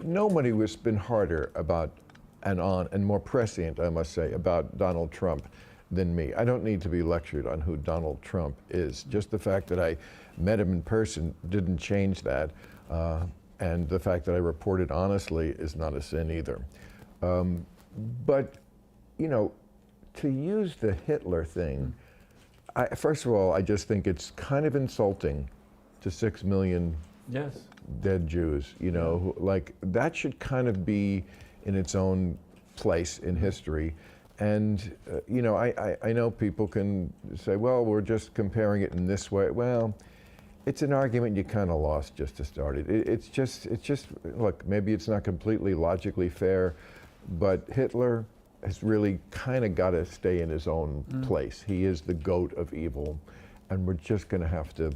nobody has been harder about and more prescient, I must say, about Donald Trump than me. I don't need to be lectured on who Donald Trump is. Just the fact that I met him in person didn't change that. And the fact that I reported honestly is not a sin either. But, you know, to use the Hitler thing, first of all, I just think it's kind of insulting to 6 million dead Jews, you know, who, like, that should kind of be in its own place in history. And, you know, I know people can say, well, we're just comparing it in this way. Well, it's an argument you kind of lost just to start it. It's just, look, maybe it's not completely logically fair, but Hitler has really kind of got to stay in his own place. He is the goat of evil, and we're just going to have to,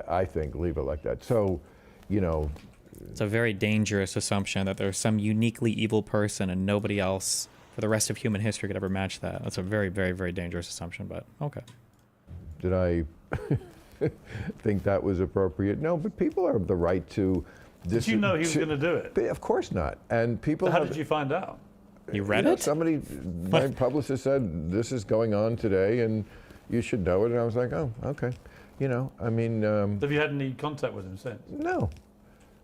I think, leave it like that. So, you know. It's a very dangerous assumption that there's some uniquely evil person and nobody else for the rest of human history could ever match that. That's a very, very, very dangerous assumption, but okay. Did I think that was appropriate? No, but people have the right to. Did you know he was going to do it? Of course not. And people. So how did you find out? You read it? Somebody, my publicist said, this is going on today and you should know it. And I was like, oh, okay. You know, I mean. Have you had any contact with him since? No.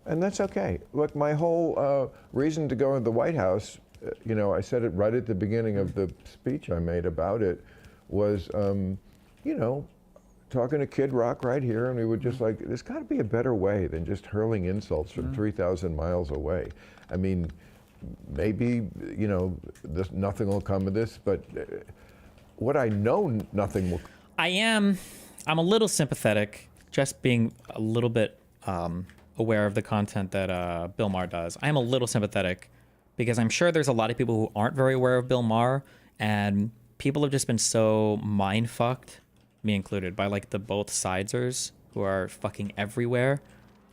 And that's okay. Look, my whole reason to go to the White House, you know, I said it right at the beginning of the speech I made about it, was, you know, talking to Kid Rock right here, and we were just like, there's got to be a better way than just hurling insults from 3,000 miles away. I mean, maybe, you know, nothing will come of this, but what I know, nothing will. I'm a little sympathetic, just being a little bit aware of the content that Bill Maher does. I am a little sympathetic because I'm sure there's a lot of people who aren't very aware of Bill Maher, and people have just been so mind-fucked, me included, by like the both sidesers who are fucking everywhere.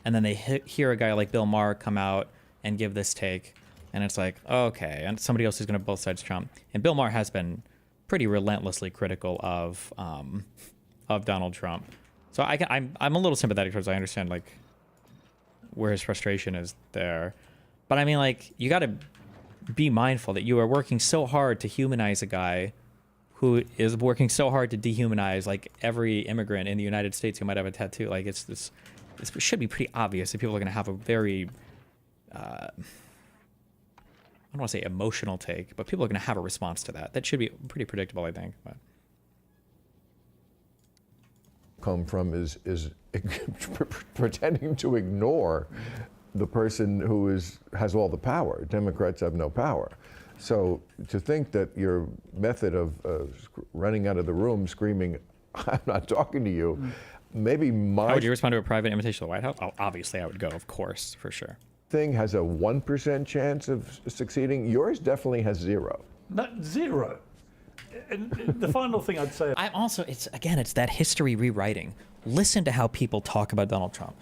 And then they hear a guy like Bill Maher come out and give this take, and it's like, okay, and somebody else is going to both sides Trump. And Bill Maher has been pretty relentlessly critical of Donald Trump. So I'm a little sympathetic towards. I understand like where his frustration is there, but I mean, like, you got to be mindful that you are working so hard to humanize a guy who is working so hard to dehumanize like every immigrant in the United States who might have a tattoo. Like, it's this should be pretty obvious that people are going to have a very I don't want to say emotional take, but people are going to have a response to that. That should be pretty predictable, I think. But come from is pretending to ignore the person who has all the power. Democrats have no power. So to think that your method of running out of the room screaming, I'm not talking to you, maybe my... How would you respond to a private invitation to the White House? Oh, obviously I would go, of course, for sure. Thing has a 1% chance of succeeding. Yours definitely has 0. No, 0. And the final thing I'd say... I'm also, it's that history rewriting. Listen to how people talk about Donald Trump.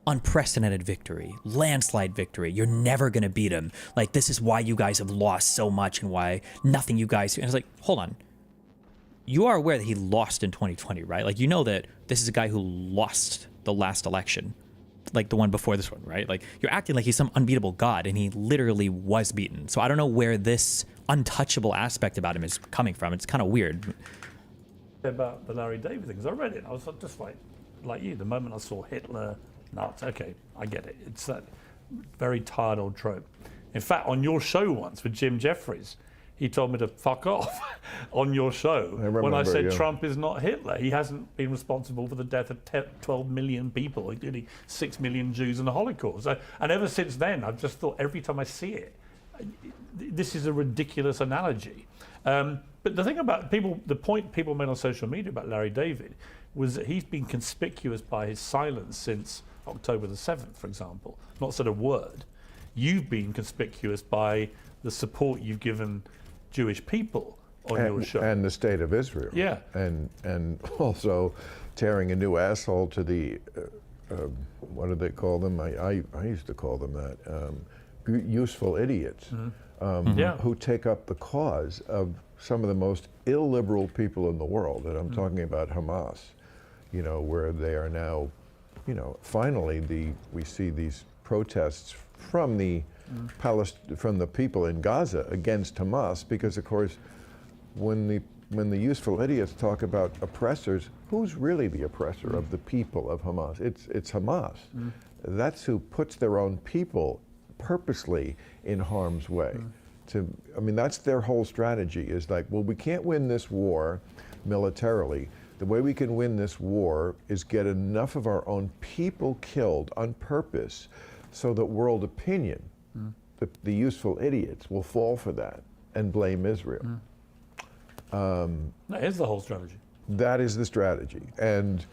Unprecedented victory, landslide victory. You're never going to beat him. Like, this is why you guys have lost so much and why nothing you guys do. And it's like, hold on. You are aware that he lost in 2020, right? Like, you know that this is a guy who lost the last election, like the one before this one, right? Like, you're acting like he's some unbeatable god, and he literally was beaten. So I don't know where this untouchable aspect about him is coming from. It's kind of weird. About the Larry David thing, because I read it, I was just like you, the moment I saw Hitler, nuts, okay, I get it. It's that very tired old trope. In fact, on your show once with Jim Jeffries, he told me to fuck off on your show when I said Trump is not Hitler. He hasn't been responsible for the death of 12 million people, including 6 million Jews in the Holocaust. And ever since then, I've just thought every time I see it, this is a ridiculous analogy. But the thing about the point people made on social media about Larry David was that he's been conspicuous by his silence since October the 7th, for example, not said a word. You've been conspicuous by the support you've given Jewish people on your show. And the state of Israel. Yeah. And also tearing a new asshole to the, what do they call them? I used to call them that, useful idiots who take up the cause of some of the most illiberal people in the world. And I'm talking about Hamas, you know, where they are now, you know, finally we see these protests from the from the people in Gaza against Hamas, because of course when the when the useful idiots talk about oppressors, who's really the oppressor of the people of Hamas? It's Hamas. That's who puts their own people purposely in harm's way. I mean, that's their whole strategy, is like, well, we can't win this war militarily. The way we can win this war is get enough of our own people killed on purpose so that world opinion, the useful idiots, will fall for that and blame Israel. That is the whole strategy. That is the strategy. And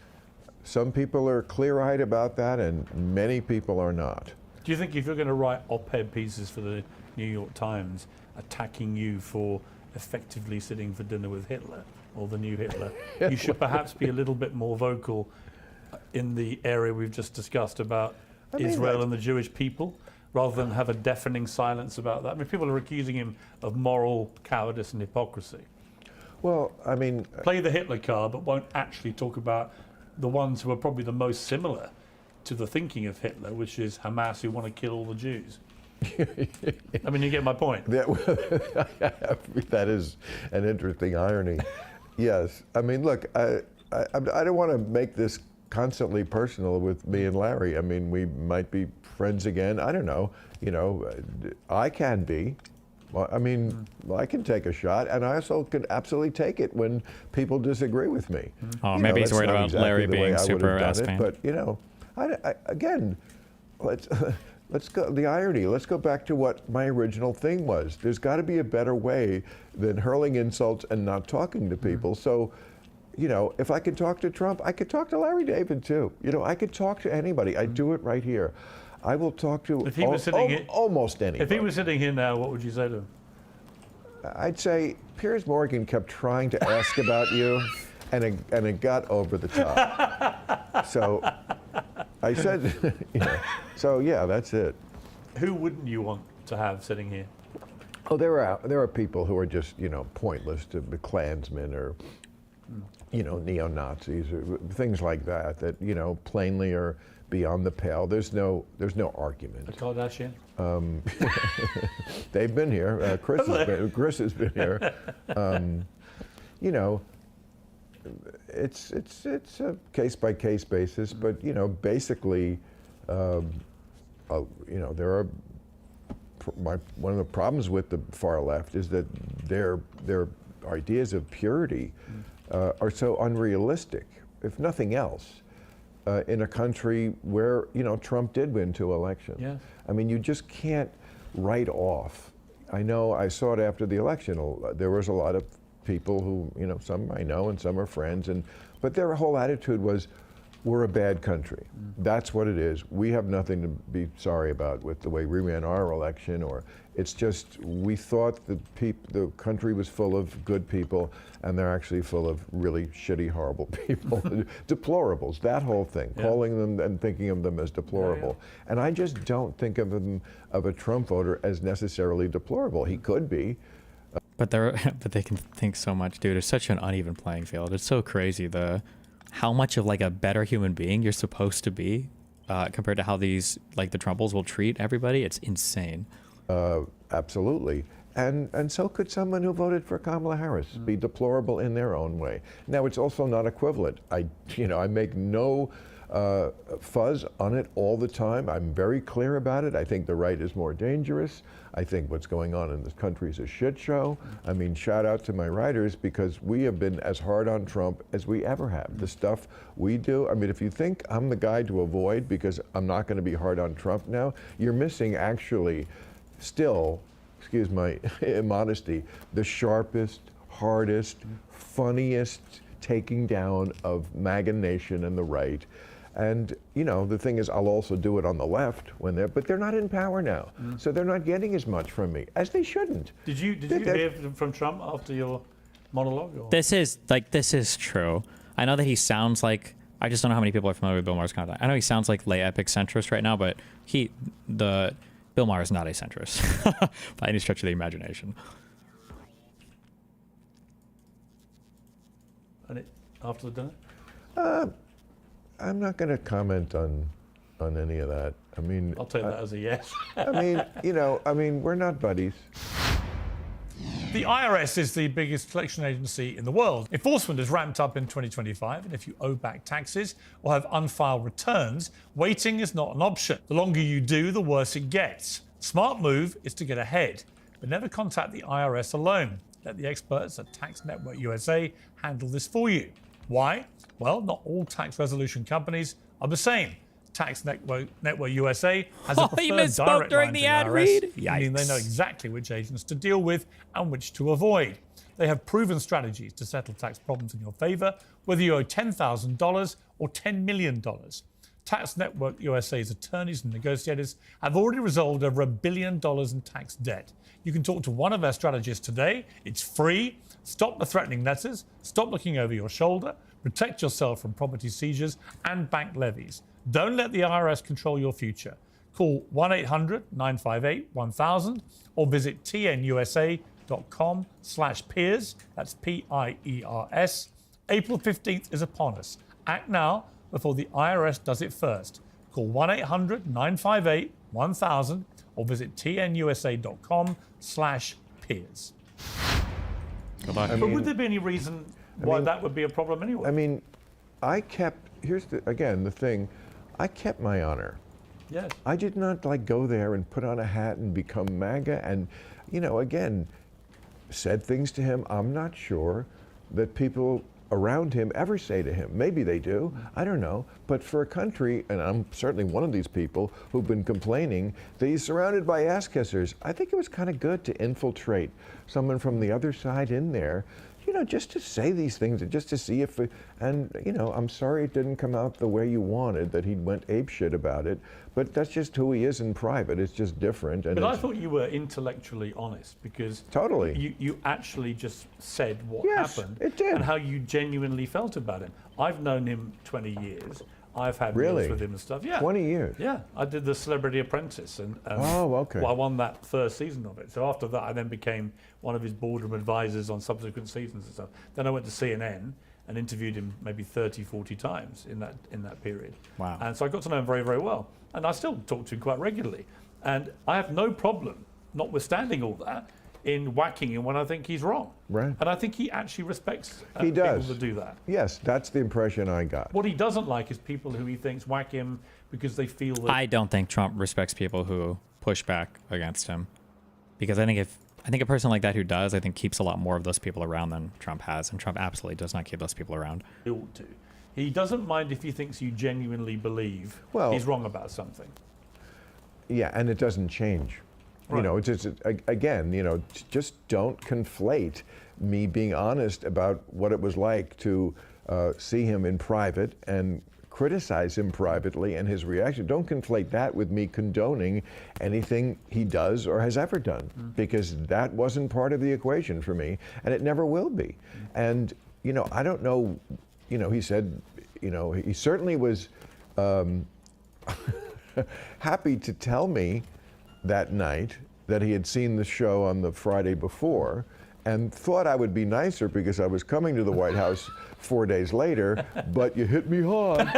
some people are clear-eyed about that, and many people are not. Do you think if you're going to write op-ed pieces for the New York Times attacking you for effectively sitting for dinner with Hitler, or the new Hitler, you should perhaps be a little bit more vocal in the area we've just discussed about Israel and the Jewish people, rather than have a deafening silence about that? I mean, people are accusing him of moral cowardice and hypocrisy. Well, I mean... Play the Hitler card, but won't actually talk about the ones who are probably the most similar to the thinking of Hitler, which is Hamas, who want to kill all the Jews. I mean, you get my point. That is an interesting irony. Yes. I mean, look, I don't want to make this constantly personal with me and Larry. I mean, we might be friends again. I don't know. You know, I can be. I mean, I can take a shot, and I also can absolutely take it when people disagree with me. Oh, You maybe know, he's that's worried not about exactly Larry the way being I would have super done ass it, fan. But, you know, again, let's go, the irony, let's go back to what my original thing was. There's got to be a better way than hurling insults and not talking to people. So, you know, if I could talk to Trump, I could talk to Larry David too. You know, I could talk to anybody. I do it right here. I will talk to If he was sitting here, almost anybody. If he was sitting here now, what would you say to him? I'd say Piers Morgan kept trying to ask about you, and it got over the top. So I said, you know, so yeah, that's it. Who wouldn't you want to have sitting here? Oh, there are people who are just, you know, pointless, to the Klansmen or, you know, neo-Nazis or things like that, that, you know, plainly are beyond the pale. There's no argument. The Kardashian? They've been here. Chris has been here. You know, it's a case-by-case basis, but, you know, basically, you know, there are one of the problems with the far left is that their ideas of purity are so unrealistic, if nothing else, in a country where, you know, Trump did win 2 elections. Yes. I mean, you just can't write off. I know, I saw it after the election. There was a lot of people who, you know, some I know and some are friends, but their whole attitude was, we're a bad country. That's what it is. We have nothing to be sorry about with the way we ran our election, or it's just, we thought the country was full of good people, and they're actually full of really shitty, horrible people. Deplorables, that whole thing, calling them and thinking of them as deplorable. And I just don't think of a Trump voter as necessarily deplorable. He could be. But they can think so much, dude. It's such an uneven playing field. It's so crazy how much of like a better human being you're supposed to be compared to how these like the Trumples will treat everybody. It's insane. Absolutely. And so could someone who voted for Kamala Harris be deplorable in their own way. Now, it's also not equivalent. I make no fuzz on it all the time. I'm very clear about it. I think the right is more dangerous. I think what's going on in this country is a shit show. I mean, shout out to my writers, because we have been as hard on Trump as we ever have. The stuff we do, I mean, if you think I'm the guy to avoid because I'm not going to be hard on Trump now, you're missing actually still, excuse my immodesty, the sharpest, hardest, funniest taking down of MAGA Nation and the right. And, you know, the thing is, I'll also do it on the left but they're not in power now. So they're not getting as much from me, as they shouldn't. Did you hear from Trump after your monologue? Or? This is true. I know that he sounds like, I just don't know how many people are familiar with Bill Maher's content. I know he sounds like lay epic centrist right now, but Bill Maher is not a centrist by any stretch of the imagination. And after the dinner? I'm not going to comment on any of that. I mean, I'll take that as a yes. I mean, you know, we're not buddies. The IRS is the biggest collection agency in the world. Enforcement is ramped up in 2025, and if you owe back taxes or have unfiled returns, waiting is not an option. The longer you do, the worse it gets. Smart move is to get ahead, but never contact the IRS alone. Let the experts at Tax Network USA handle this for you. Why? Well, not all tax resolution companies are the same. Tax Network USA has a He preferred misspoke direct during line the to ad IRS, read? meaning they know Yikes. exactly which agents to deal with and which to avoid. They have proven strategies to settle tax problems in your favor, whether you owe $10,000 or $10 million. Tax Network USA's attorneys and negotiators have already resolved over $1 billion in tax debt. You can talk to one of their strategists today. It's free. Stop the threatening letters, stop looking over your shoulder, protect yourself from property seizures and bank levies. Don't let the IRS control your future. Call 1-800-958-1000 or visit tnusa.com/peers. That's PIERS. April 15th is upon us. Act now before the IRS does it first. Call 1-800-958-1000 or visit tnusa.com/peers. Good luck. But would there be any reason why that would be a problem anyway? I mean, here's the thing, I kept my honor. Yes. I did not go there and put on a hat and become MAGA and, again, said things to him I'm not sure that people around him ever say to him. Maybe they do, I don't know. But for a country, and I'm certainly one of these people who've been complaining that he's surrounded by ass kissers, I think it was kind of good to infiltrate someone from the other side in there, just to say these things, just to see if, I'm sorry it didn't come out the way you wanted, that he went apeshit about it, but that's just who he is in private. It's just different. And but I thought you were intellectually honest because totally you actually just said what Yes, happened it did. and how you genuinely felt about it. I've known him 20 years. I've had Really? meals with him and stuff. Yeah, 20 years. Yeah, I did the Celebrity Apprentice, and Oh, okay. well, I won that first season of it. So after that, I then became one of his boardroom advisors on subsequent seasons and stuff. Then I went to CNN and interviewed him maybe 30, 40 times in that period. Wow. And so I got to know him very, very well, and I still talk to him quite regularly. And I have no problem, notwithstanding all that, in whacking him when I think he's wrong. Right. And I think he actually respects He does. people that do that. Yes, that's the impression I got. What he doesn't like is people who he thinks whack him because they feel that... I don't think Trump respects people who push back against him, because I think a person like that who does, I think keeps a lot more of those people around than Trump has, and Trump absolutely does not keep those people around. He ought to. He doesn't mind if he thinks you genuinely believe he's wrong about something. Yeah, and it doesn't change. Right. Again, just don't conflate me being honest about what it was like to see him in private and criticize him privately and his reaction. Don't conflate that with me condoning anything he does or has ever done, because that wasn't part of the equation for me, and it never will be. And, I don't know, he said, he certainly was happy to tell me that night that he had seen the show on the Friday before and thought I would be nicer because I was coming to the White House 4 days later, but you hit me hard.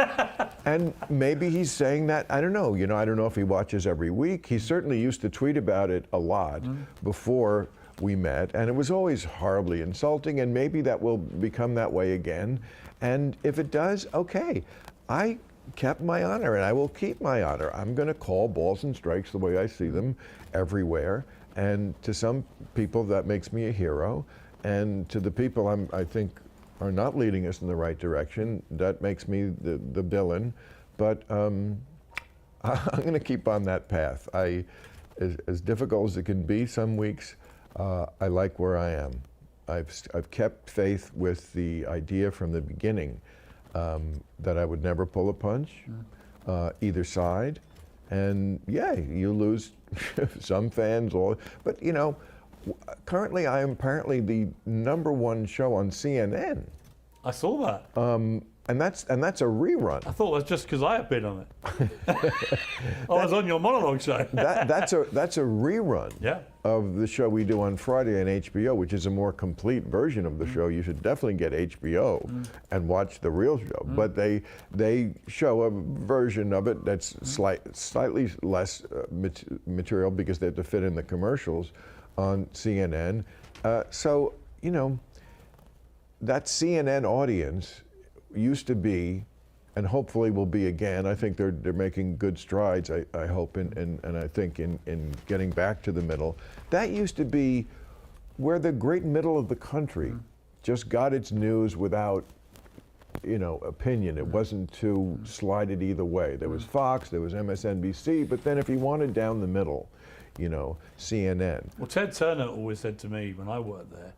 And maybe he's saying that, I don't know. I don't know if he watches every week. He certainly used to tweet about it a lot before we met, and it was always horribly insulting, and maybe that will become that way again. And if it does, okay. I kept my honor, and I will keep my honor. I'm going to call balls and strikes the way I see them everywhere. And to some people, that makes me a hero. And to the people I think are not leading us in the right direction, that makes me the villain. But I'm going to keep on that path. As difficult as it can be some weeks, I like where I am. I've kept faith with the idea from the beginning that I would never pull a punch, either side. And yeah, you lose some fans, but currently I am apparently the #1 show on CNN. I saw that. And that's a rerun. I thought that's just because I appeared on it. I was on your monologue show. that's a rerun of the show we do on Friday on HBO, which is a more complete version of the show. You should definitely get HBO and watch the real show. But they show a version of it that's slightly less material because they have to fit in the commercials on CNN. So, you know, that CNN audience used to be, and hopefully will be again. I think they're making good strides, I hope, and I think in getting back to the middle. That used to be where the great middle of the country just got its news without, you know, opinion. It wasn't too slighted either way. There was Fox, there was MSNBC, but then if you wanted down the middle, you know, CNN. Well, Ted Turner always said to me when I worked there,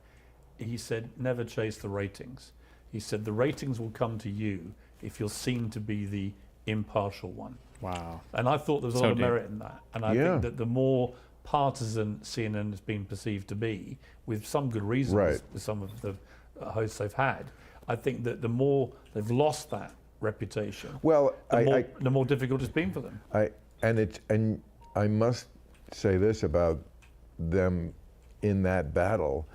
he said, never chase the ratings. He said, the ratings will come to you if you're seen to be the impartial one. Wow. And I thought there was a So lot of deep. merit in that. And I think that the more partisan CNN has been perceived to be, with some good reasons, with some of the hosts they've had, I think that the more they've lost that reputation, well, the more difficult it's been for them. And I must say this about them in that battle.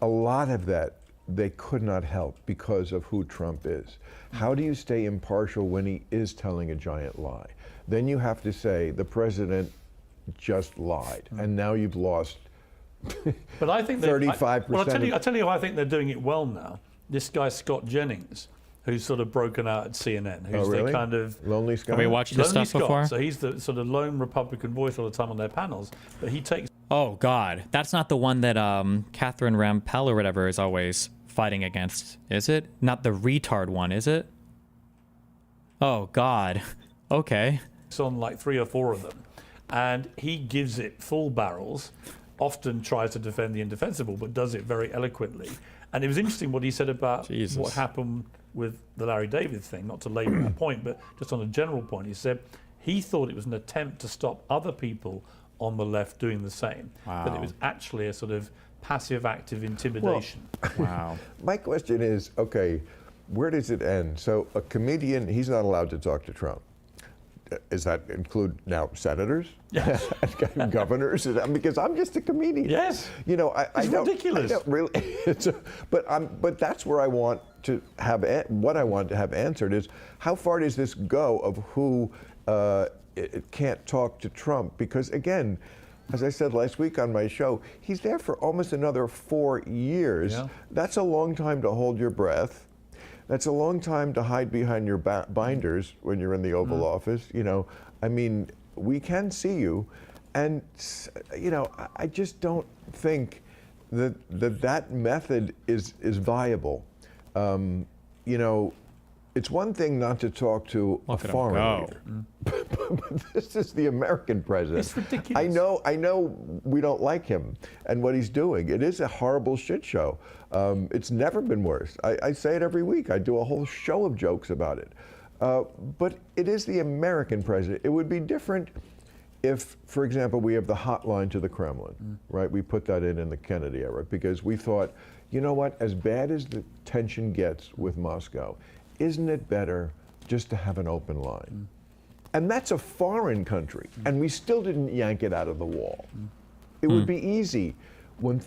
A lot of that they could not help because of who Trump is. How do you stay impartial when he is telling a giant lie? Then you have to say the president just lied, and now you've lost. But I think 35%. Well, I tell you, how I think they're doing it well now. This guy Scott Jennings, who's sort of broken out at CNN, who's really? the kind of Lonely Scott. Have we watched this Lonely stuff Scott. before? So he's the sort of lone Republican voice all the time on their panels, but he takes. Oh God, that's not the one that Catherine Rampell or whatever is always fighting against, is it? Not the retard one, is it? Oh God. Okay. It's on like 3 or 4 of them, and he gives it full barrels. Often tries to defend the indefensible, but does it very eloquently. And it was interesting what he said about what happened with the Larry David thing, not to labour that point, but just on a general point. He said he thought it was an attempt to stop other people on the left doing the same, but it was actually a sort of passive-active intimidation. Wow. My question is, okay, where does it end? So a comedian, he's not allowed to talk to Trump. Does that include now senators? Yes. Governors? Because I'm just a comedian. Yes. You know, It's ridiculous. I don't really. But that's where I want to have what I want to have answered is how far does this go of who it can't talk to Trump? Because again, as I said last week on my show, he's there for almost another 4 years. Yeah. That's a long time to hold your breath. That's a long time to hide behind your binders when you're in the Oval Office. You know, I mean, we can see you. And, you know, I just don't think that method is viable. You know, it's one thing not to talk to a foreign leader. But this is the American president. It's ridiculous. I know we don't like him and what he's doing. It is a horrible shit show. It's never been worse. I say it every week. I do a whole show of jokes about it. But it is the American president. It would be different if, for example, we have the hotline to the Kremlin, right? We put that in the Kennedy era because we thought, you know what, as bad as the tension gets with Moscow, isn't it better just to have an open line? And that's a foreign country, and we still didn't yank it out of the wall. It would be easy when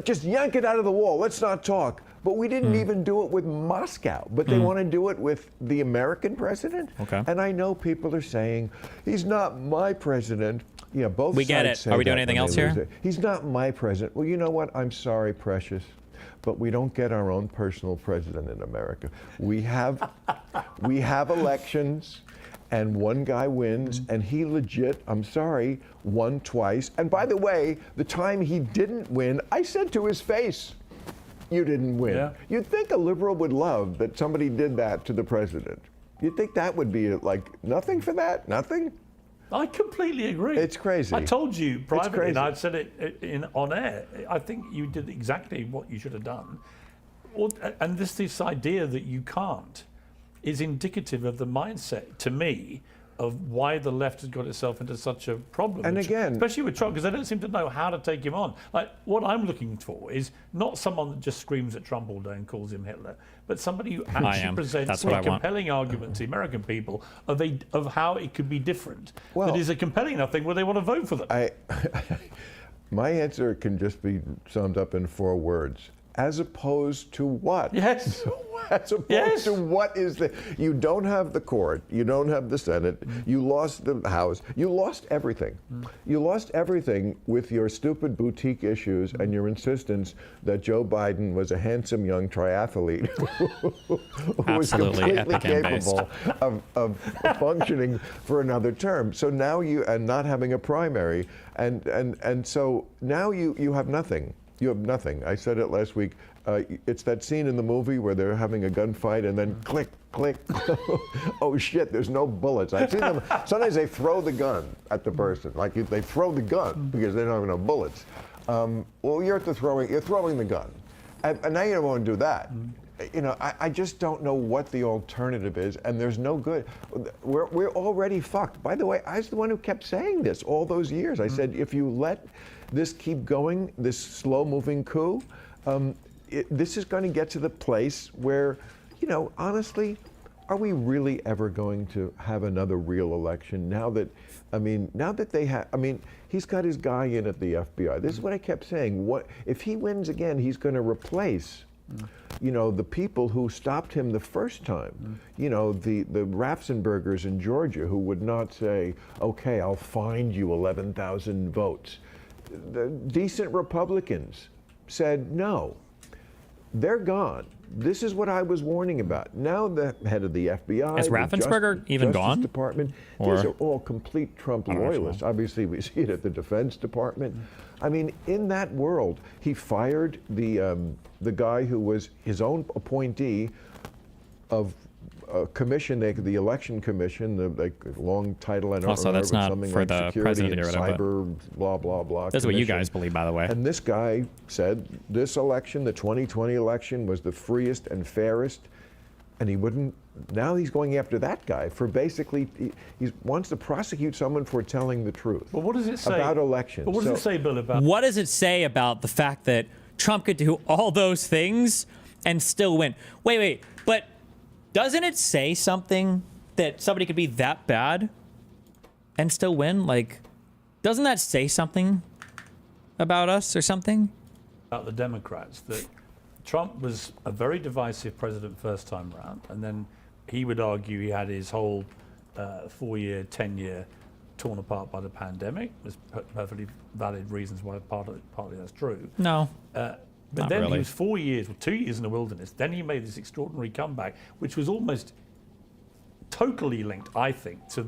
just yank it out of the wall, let's not talk. But we didn't even do it with Moscow, but they want to do it with the American president? Okay. And I know people are saying, he's not my president. Yeah, both We sides get it. say Are we doing that anything when else they lose here? it. He's not my president. Well, you know what? I'm sorry, precious, but we don't get our own personal president in America. We have elections, and one guy wins, and he legit, I'm sorry, won twice. And by the way, the time he didn't win, I said to his face, you didn't win. Yeah. You'd think a liberal would love that somebody did that to the president. You'd think that would be like nothing for that? Nothing? I completely agree. It's crazy. I told you privately, crazy. and I'd said it on air. I think you did exactly what you should have done. And this idea that you can't is indicative of the mindset, to me, of why the left has got itself into such a problem. And again, especially with Trump, because they don't seem to know how to take him on. Like, what I'm looking for is not someone that just screams at Trump all day and calls him Hitler, but somebody who actually presents a compelling argument to the American people of how it could be different. Well, that is a compelling enough thing where they want to vote for them. My answer can just be summed up in 4 words. as opposed to what? Yes. As opposed to what is the... You don't have the court. You don't have the Senate. You lost the House. You lost everything. You lost everything with your stupid boutique issues and your insistence that Joe Biden was a handsome young triathlete who was completely capable of functioning for another term. So now and not having a primary. And so now you have nothing. You have nothing. I said it last week. It's that scene in the movie where they're having a gunfight and then click, click. Oh shit, there's no bullets. I've seen them. Sometimes they throw the gun at the person. Like they throw the gun because they don't have enough bullets. Well, you're throwing the gun. And now you don't want to do that. You know, I just don't know what the alternative is, and there's no good. We're already fucked. By the way, I was the one who kept saying this all those years. I said, if you let this keep going, this slow-moving coup, this is going to get to the place where, you know, honestly, are we really ever going to have another real election now that, they have, he's got his guy in at the FBI. This is what I kept saying. What if he wins again, he's going to replace, you know, the people who stopped him the first time. You know, the Ratzenbergers in Georgia who would not say, okay, I'll find you 11,000 votes. The decent Republicans said no. They're gone. This is what I was warning about. Now the head of the FBI, is Raffensperger even Justice gone? Department, Or? these are all complete Trump loyalists. Obviously, we see it at the Defense Department. I mean, in that world, he fired the guy who was his own appointee of a commission, the election commission, the long title, I don't Also, remember, that's not something for like the security president and to get rid of it. cyber, blah, blah, blah. That's what you commission. guys believe, by the way. And this guy said this election, the 2020 election, was the freest and fairest, and he wouldn't. Now he's going after that guy for basically, he wants to prosecute someone for telling the truth. Well, what does it say about elections? But what does it say, Bill, about? What does it say about the fact that Trump could do all those things and still win? Wait, but doesn't it say something that somebody could be that bad and still win? Like, doesn't that say something about us or something? About the Democrats, that Trump was a very divisive president first time around, and then he would argue he had his whole 4-year, 10-year torn apart by the pandemic. There's perfectly valid reasons why partly that's true. No. But Not then really. he was 4 years, 2 years in the wilderness. Then he made this extraordinary comeback, which was almost totally linked, I think, to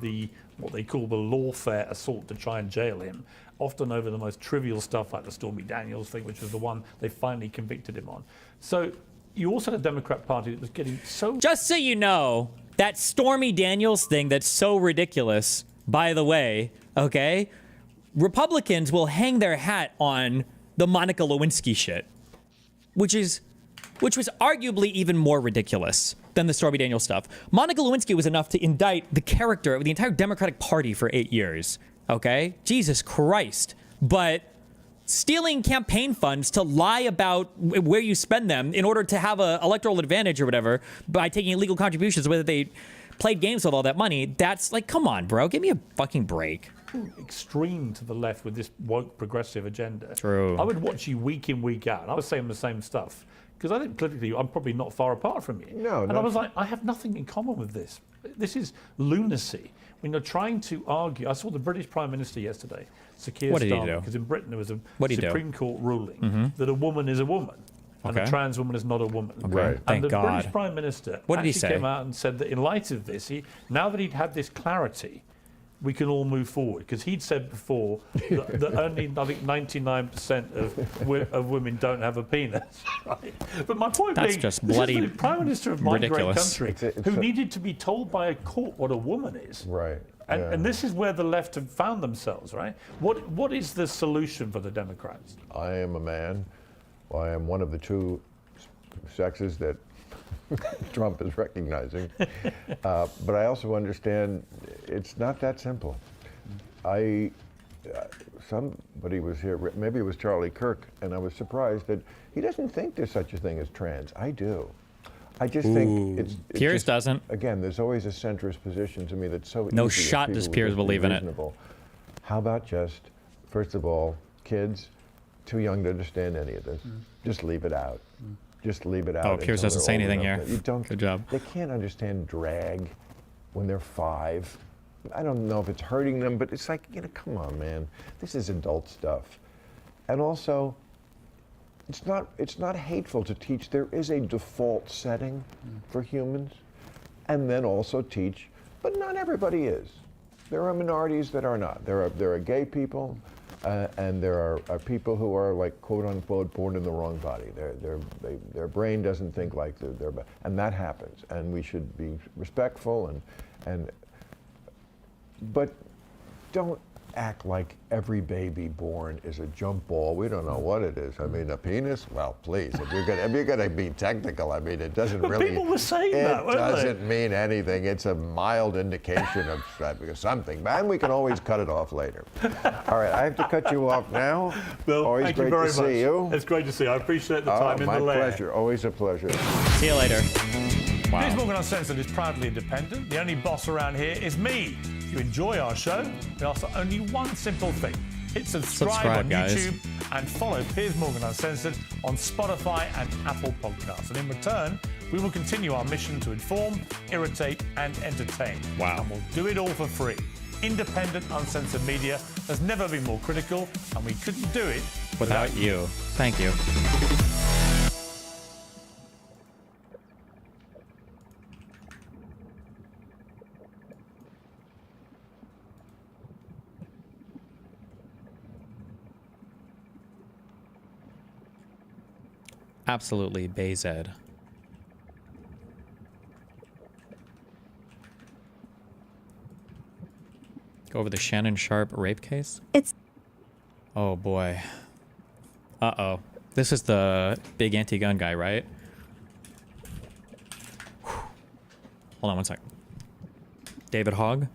what they call the lawfare assault to try and jail him, often over the most trivial stuff like the Stormy Daniels thing, which was the one they finally convicted him on. So you also had a Democrat Party that was getting so... Just so you know, that Stormy Daniels thing that's so ridiculous, by the way, okay? Republicans will hang their hat on the Monica Lewinsky shit, which was arguably even more ridiculous than the Stormy Daniels stuff. Monica Lewinsky was enough to indict the character of the entire Democratic Party for 8 years, okay? Jesus Christ. But stealing campaign funds to lie about where you spend them in order to have an electoral advantage or whatever by taking illegal contributions, whether they played games with all that money, that's like, come on, bro, give me a fucking break. Extreme to the left with this woke progressive agenda. True. I would watch you week in, week out, and I was saying the same stuff. Because I think politically, I'm probably not far apart from you. No, and I was like, I have nothing in common with this. This is lunacy. When you're trying to argue, I saw the British Prime Minister yesterday, Sir Keir What did he Starmer, do? because in Britain there was a What did he do? Supreme Court ruling Mhm. that a woman is a woman. And a Okay. trans woman is not a woman. Okay. Right. And Thank the God. British Prime Minister What did he actually say? came out and said that in light of this, now that he'd had this clarity, we can all move forward. Because he'd said before that only, I think, 99% of women don't have a penis. Right? But my point That's being, just this bloody is the Prime Minister of my ridiculous. great country who needed to be told by a court what a woman is. Right. And this is where the left have found themselves, right? What is the solution for the Democrats? I am a man. Well, I am one of the two sexes that Trump is recognizing. But I also understand it's not that simple. Somebody was here, maybe it was Charlie Kirk, and I was surprised that he doesn't think there's such a thing as trans. I do. I just think it's Piers just, doesn't. Again, there's always a centrist position to me that's so No easy if shot people does would Piers just be believe in it. reasonable. How about just, first of all, kids, too young to understand any of this. Just leave it out. Just leave it out. Oh, Piers until doesn't they're say old anything enough here. You don't. Good job. They can't understand drag when they're 5. I don't know if it's hurting them, but it's like, come on, man. This is adult stuff. And also, it's not hateful to teach. There is a default setting for humans, and then also teach, but not everybody is. There are minorities that are not. There are gay people, and there are people who are, like, quote unquote born in the wrong body. Their brain doesn't think like their and that happens. And we should be respectful but don't act like every baby born is a jump ball. We don't know what it is. I mean, a penis? Well, please, if you're gonna be technical, I mean, it doesn't But really. people were saying that, weren't It they? doesn't mean anything. It's a mild indication of something, and we can always cut it off later. All right, I have to cut you off now. Bill, always thank great you very to much. see you. It's great to see you. I appreciate the time in my the lair. pleasure. Always a pleasure. See you later. Wow. Piers Morgan Uncensored is proudly independent. The only boss around here is me. If you enjoy our show, we ask for only one simple thing. Hit subscribe on guys. YouTube and follow Piers Morgan Uncensored on Spotify and Apple Podcasts. And in return, we will continue our mission to inform, irritate, and entertain. Wow. And we'll do it all for free. Independent, uncensored media has never been more critical, and we couldn't do it Without you. Thank you. Absolutely Bayzed. Go over the Shannon Sharp rape case? Oh boy. Uh-oh. This is the big anti-gun guy, right? Hold on one sec. David Hogg?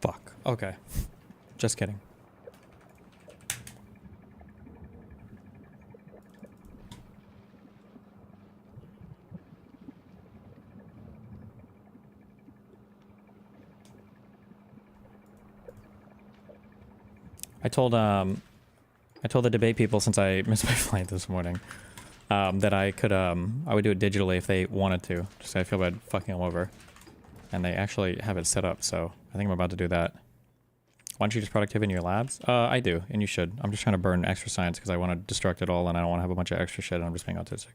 Fuck. Okay. Just kidding. I told the debate people, since I missed my flight this morning, that I would do it digitally if they wanted to. Just I feel bad fucking them over. And they actually have it set up, so I think I'm about to do that. Why don't you just productivity in your labs? I do, and you should. I'm just trying to burn extra science because I want to destruct it all, and I don't want to have a bunch of extra shit, and I'm just being autistic.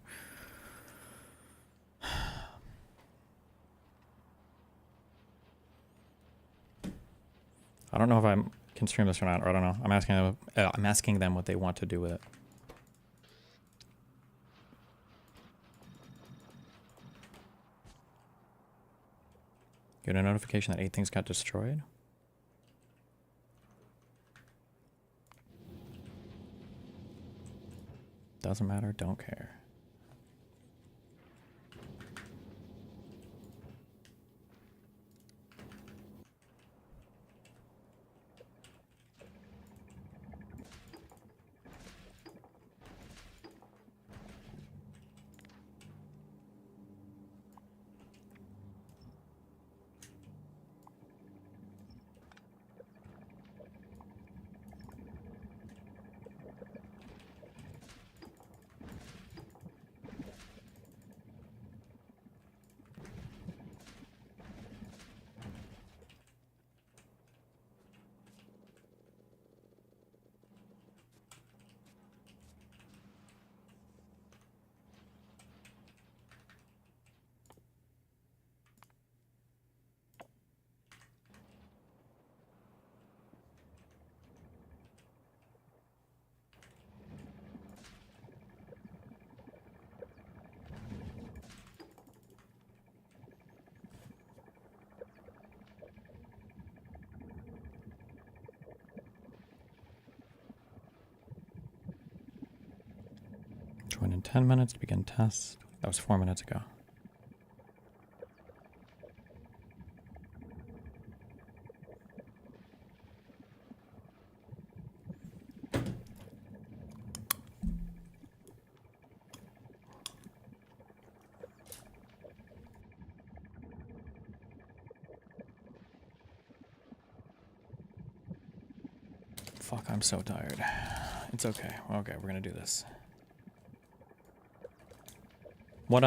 I don't know if I can stream this or not, or I don't know. I'm asking them what they want to do with it. Get a notification that 8 things got destroyed? Doesn't matter, don't care. Join in 10 minutes to begin tests. That was 4 minutes ago. Fuck, I'm so tired. It's okay. Okay, we're gonna do this. What,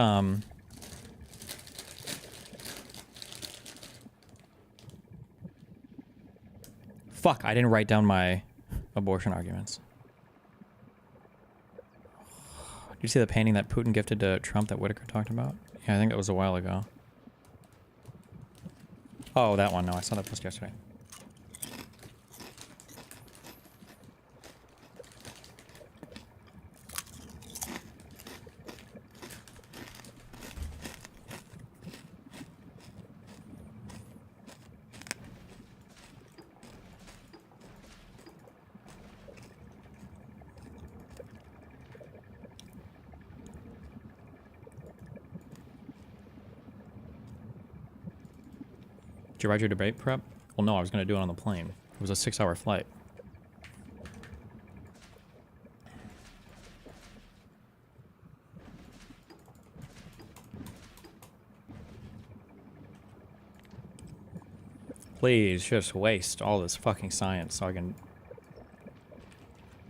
Fuck, I didn't write down my abortion arguments. Did you see the painting that Putin gifted to Trump that Whitaker talked about? Yeah, I think that was a while ago. Oh, that one. No, I saw that post yesterday. Did you write your debate prep? Well, no, I was going to do it on the plane. It was a 6-hour flight. Please just waste all this fucking science so I can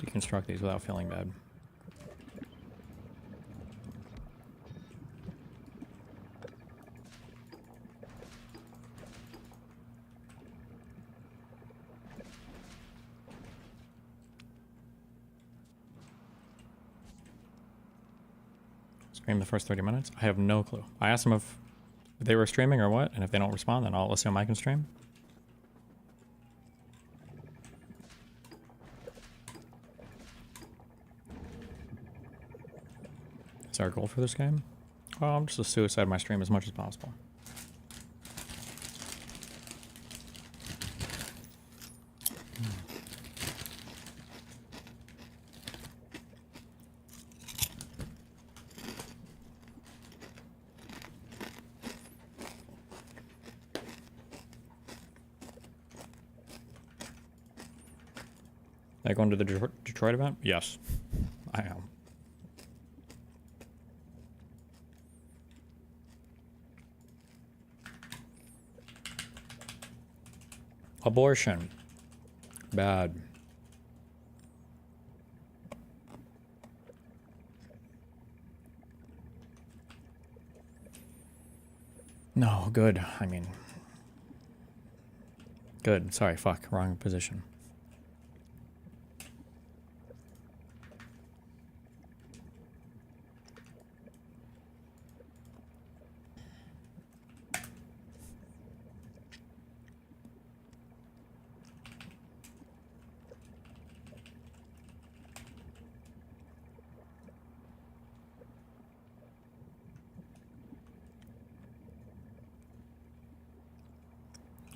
deconstruct these without feeling bad. Stream the first 30 minutes? I have no clue. I asked them if they were streaming or what, and if they don't respond, then I'll assume I can stream. Is our goal for this game? Well, I'm just a suicide my stream as much as possible. Are you going to the Detroit event? Yes, I am. Abortion. Bad. No, good. I mean, good. Sorry, fuck. Wrong position.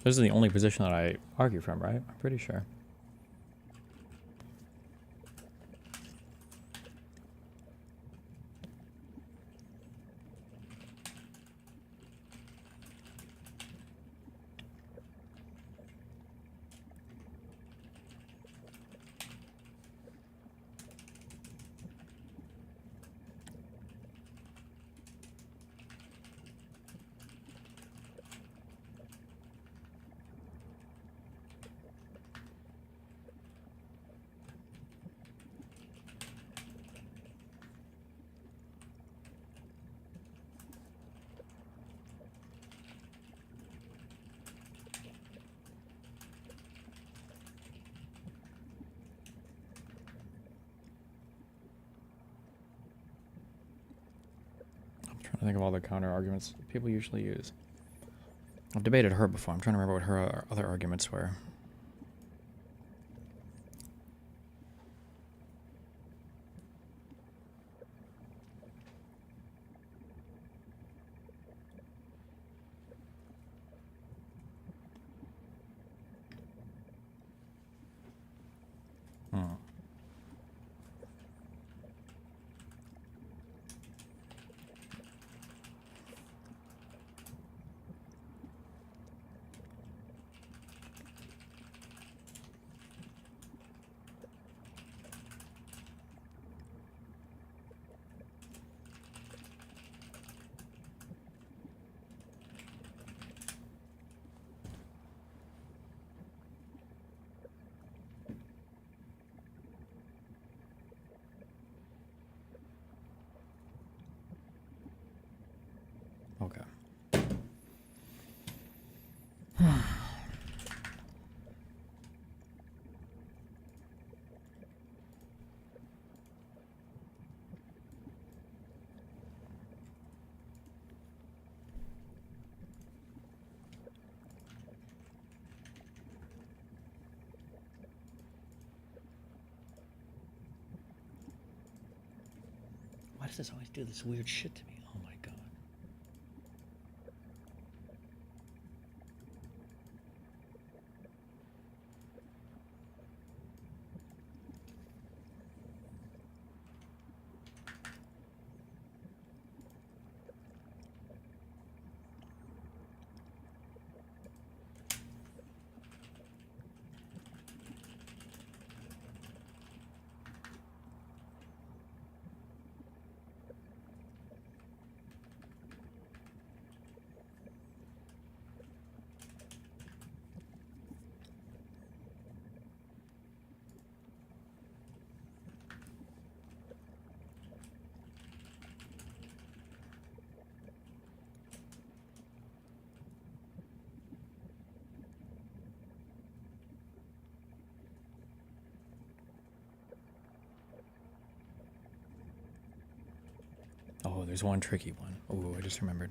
This is the only position that I argue from, right? I'm pretty sure. I think of all the counter arguments people usually use. I've debated her before. I'm trying to remember what her other arguments were. Okay. Why does this always do this weird shit to me? Oh my god. Oh, there's one tricky one. Oh, I just remembered.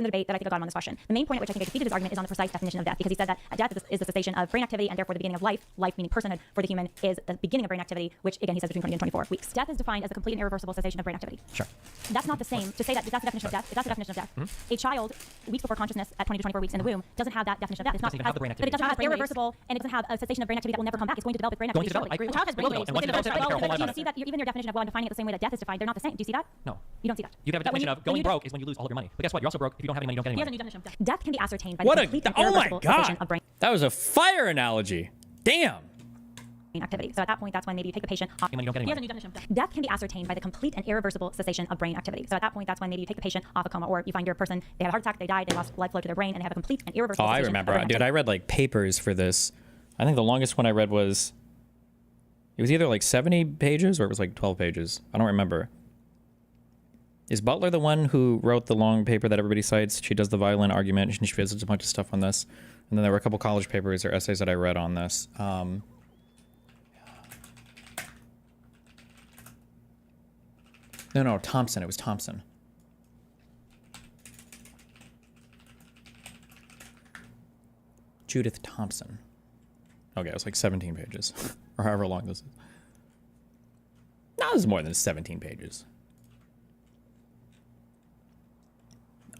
in the debate that I think I got him on this question. The main point at which I think I defeated his argument is on the precise definition of death, because he said that death is the cessation of brain activity and therefore the beginning of life. Life meaning personhood for the human is the beginning of brain activity, which again he says between 20 and 24 weeks. Death is defined as a complete and irreversible cessation of brain activity. Sure. That's not the same. To say that that's the definition of death, that's the definition of death. A child, weeks before consciousness at 20 to 24 weeks in the womb, doesn't have that definition of death. It's doesn't even have the brain but it activity. doesn't have irreversible, and it doesn't have a cessation of brain activity that will never come back. It's going to develop its brain Going activity. to develop. I agree. A child has brain It will. waves. And once it develops, it will care a whole lot Do you about see that? Even your definition of, well, I'm defining it the same way that death is defined, they're not the same. Do you see that? No. You don't see that. You have a That when definition of going broke is when you lose all of your money. But guess what? You're also broke if you don't have any money. You don't get any He has a money. new definition of death. Death can be ascertained by What the a complete and oh my irreversible cessation god! of brain That was a fire analogy. Damn. activity. So at that point, that's when maybe you take the patient off. You don't get any He has a new definition of death. Death can be ascertained by the complete and irreversible cessation of brain activity. So at that point, that's when maybe you take the patient off a coma, or you find your person, they have a heart attack, they died, they lost blood flow to their brain, and they have a complete and irreversible Oh, I cessation remember. of brain Dude, activity. I read like papers for this. I think the longest one I read was, it was either like 70 pages or it was like 12 pages. I don't remember. Is Butler the one who wrote the long paper that everybody cites? She does the violin argument and she visits a bunch of stuff on this. And then there were a couple college papers or essays that I read on this. No, Thompson. It was Thompson. Judith Thompson. Okay, it was like 17 pages. Or however long this is. No, this is more than 17 pages.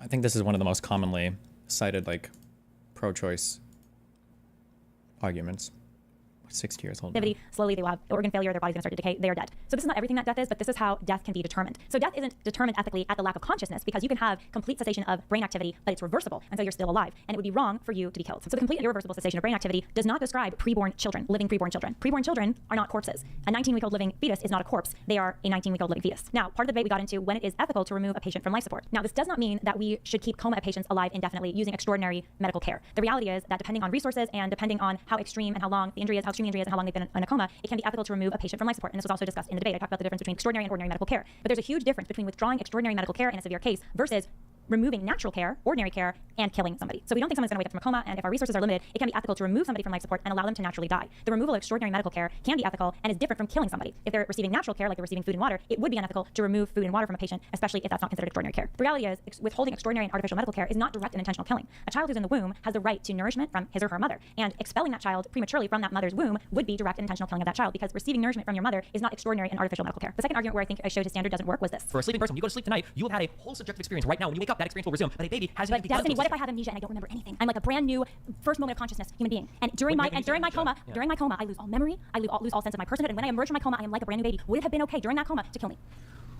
I think this is one of the most commonly cited, like, pro-choice arguments. 60 years old. Activity, slowly they will have organ failure, their body's going to start to decay, they are dead. So this is not everything that death is, but this is how death can be determined. So death isn't determined ethically at the lack of consciousness, because you can have complete cessation of brain activity, but it's reversible, and so you're still alive, and it would be wrong for you to be killed. So the complete and irreversible cessation of brain activity does not describe preborn children, living preborn children. Preborn children are not corpses. A 19-week-old living fetus is not a corpse. They are a 19-week-old living fetus. Now, part of the debate we got into when it is ethical to remove a patient from life support. Now, this does not mean that we should keep coma patients alive indefinitely using extraordinary medical care. The reality is that depending on resources and depending on how extreme and how long the injury is, how extreme the injury is, and how long they've been in a coma, it can be ethical to remove a patient from life support. And this was also discussed in the debate. I talked about the difference between extraordinary and ordinary medical care. But there's a huge difference between withdrawing extraordinary medical care in a severe case versus removing natural care, ordinary care, and killing somebody. So we don't think someone's going to wake up from a coma, and if our resources are limited, it can be ethical to remove somebody from life support and allow them to naturally die. The removal of extraordinary medical care can be ethical and is different from killing somebody. If they're receiving natural care, like they're receiving food and water, it would be unethical to remove food and water from a patient, especially if that's not considered extraordinary care. The reality is, withholding extraordinary and artificial medical care is not direct and intentional killing. A child who's in the womb has the right to nourishment from his or her mother, and expelling that child prematurely from that mother's womb would be direct and intentional killing of that child, because receiving nourishment from your mother is not extraordinary and artificial medical care. The second argument where I think I showed his standard doesn't work was this. For a sleeping person, when you go to sleep tonight, you have had a whole subjective experience. Right now, when you wake up, that experience will resume. But a baby has But Destiny, what if I have amnesia and I don't remember anything? I'm like a brand new first moment of consciousness human being. And during my coma, I lose all memory, I lose all sense of my personhood, and when I emerge from my coma, I am like a brand new baby. Would it have been okay during that coma to kill me?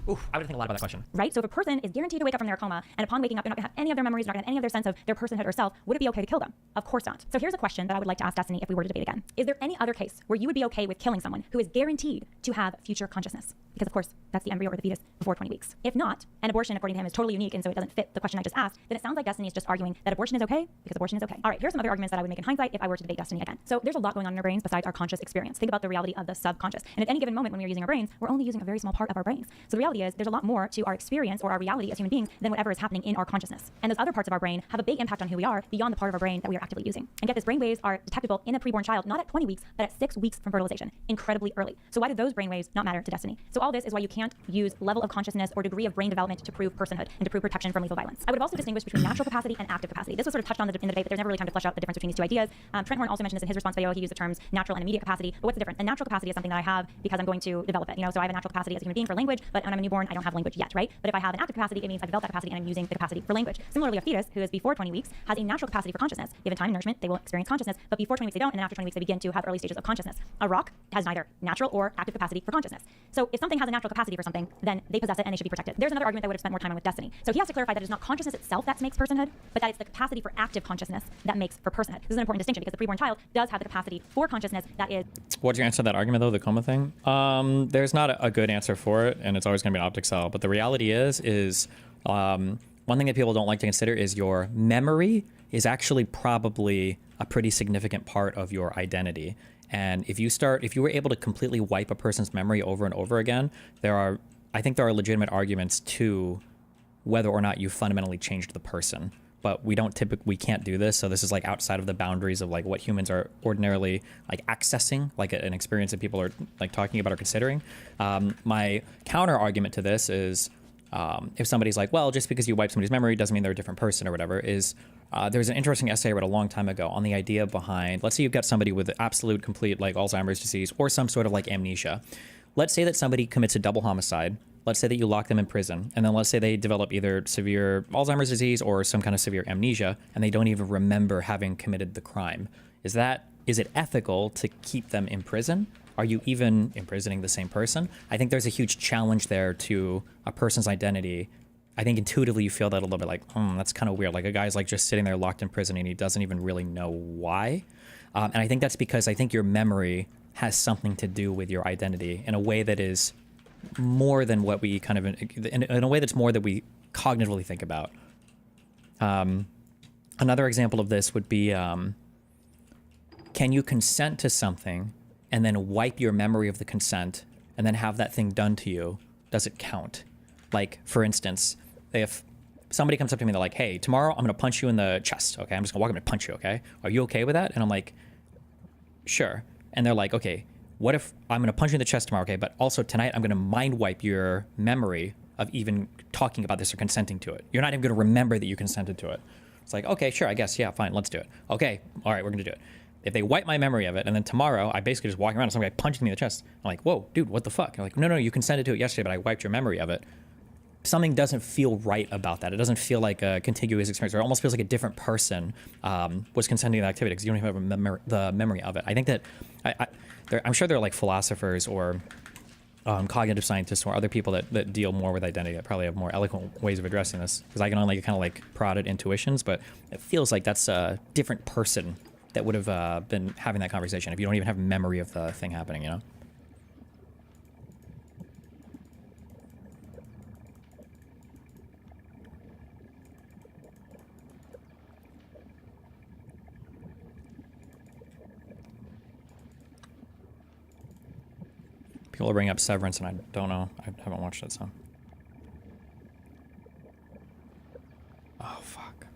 Oof, I would think a lot about that question. Right? So if a person is guaranteed to wake up from their coma, and upon waking up, they're not going to have any of their memories, they're not going to have any of their sense of their personhood or self, would it be okay to kill them? Of course not. So here's a question that I would like to ask Destiny if we were to debate again. Is there any other case where you would be okay with killing someone who is guaranteed to have future consciousness? Because of course, that's the embryo or the fetus before 20 weeks. If not, and abortion according to him is totally unique, and so it doesn't fit the question I just asked, then it sounds like Destiny is just arguing that abortion is okay because abortion is okay. All right, here's some other arguments that I would make in hindsight if I were to debate Destiny again. So there's a lot going on in our brains besides our conscious experience. Think about the reality of the subconscious. And at any given moment when we're using our brains, we're only using a very small part of our brains. So the reality is there's a lot more to our experience or our reality as human beings than whatever is happening in our consciousness. And those other parts of our brain have a big impact on who we are beyond the part of our brain that we are actively using. And get this, brain waves are detectable in a preborn child not at 20 weeks, but at 6 weeks from fertilization, incredibly early. So why do those brain waves not matter to Destiny? So all this is why you can't use level of consciousness or degree of brain development to prove personhood and to prove protection from lethal violence. I would have also distinguished between natural capacity and active capacity. This was sort of touched on in the debate, but there's never really time to flesh out the difference between these two ideas. Trent Horn also mentioned this in his response video. He used the terms natural and immediate capacity. But what's the difference? A natural capacity is something that I have because I'm going to develop it. You know, so I have a natural capacity as a human being for language, but when I'm a newborn, I don't have language yet, right? But if I have an active capacity, it means I develop that capacity and I'm using the capacity for language. Similarly, a fetus who is before 20 weeks has a natural capacity for consciousness. Given time and nourishment, they will experience consciousness, but before 20 weeks they don't, and then after 20 weeks they begin to have early stages of consciousness. A rock has neither natural or active capacity for consciousness. So if something has a natural capacity for something, then they possess it and they should be protected. There's another argument that I would have spent more time on with Destiny. So he has to clarify that it's not consciousness itself that makes personhood, but that it's the capacity for active consciousness that makes for personhood. This is an important distinction because the preborn child does have the capacity for consciousness that is. What's your answer to that argument, though, the coma thing? There's not a good answer for it, and it's always going to be an optic cell. But the reality is one thing that people don't like to consider is your memory is actually probably a pretty significant part of your identity. And if you were able to completely wipe a person's memory over and over again, I think there are legitimate arguments to whether or not you fundamentally changed the person. But we can't do this. So this is like outside of the boundaries of like what humans are ordinarily like accessing, like an experience that people are like talking about or considering. My counter argument to this is if somebody's like, well, just because you wipe somebody's memory doesn't mean they're a different person or whatever, is there's an interesting essay I read a long time ago on the idea behind, let's say you've got somebody with absolute complete like Alzheimer's disease or some sort of like amnesia. Let's say that somebody commits a double homicide. Let's say that you lock them in prison, and then let's say they develop either severe Alzheimer's disease or some kind of severe amnesia, and they don't even remember having committed the crime. Is it ethical to keep them in prison? Are you even imprisoning the same person? I think there's a huge challenge there to a person's identity. I think intuitively you feel that a little bit like, that's kind of weird. Like a guy's like just sitting there locked in prison and he doesn't even really know why. And I think that's because I think your memory has something to do with your identity in a way that is more than what we kind of, in a way that's more that we cognitively think about. Another example of this would be, can you consent to something and then wipe your memory of the consent and then have that thing done to you? Does it count? Like, for instance, if somebody comes up to me and they're like, hey, tomorrow I'm going to punch you in the chest, okay? I'm just going to walk up and punch you, okay? Are you okay with that? And I'm like, sure. And they're like, okay, what if I'm going to punch you in the chest tomorrow, okay? But also tonight I'm going to mind wipe your memory of even talking about this or consenting to it. You're not even going to remember that you consented to it. It's like, okay, sure, I guess, yeah, fine, let's do it. Okay, all right, we're going to do it. If they wipe my memory of it, and then tomorrow I basically just walking around and some guy punches me in the chest, I'm like, whoa, dude, what the fuck? I'm like, no, you consented to it yesterday, but I wiped your memory of it. Something doesn't feel right about that. It doesn't feel like a contiguous experience, or it almost feels like a different person was consenting to the activity because you don't even have the memory of it. I think that I'm sure there are like philosophers or cognitive scientists or other people that deal more with identity that probably have more eloquent ways of addressing this, because I can only kind of like prod at intuitions, but it feels like that's a different person that would have been having that conversation if you don't even have memory of the thing happening, you know? People bring up Severance, and I don't know. I haven't watched it, so. Oh, fuck.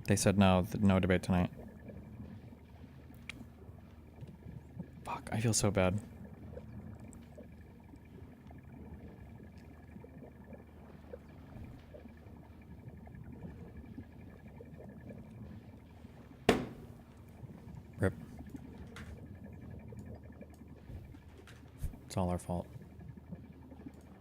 They said no debate tonight. Fuck, I feel so bad. Rip. It's all our fault.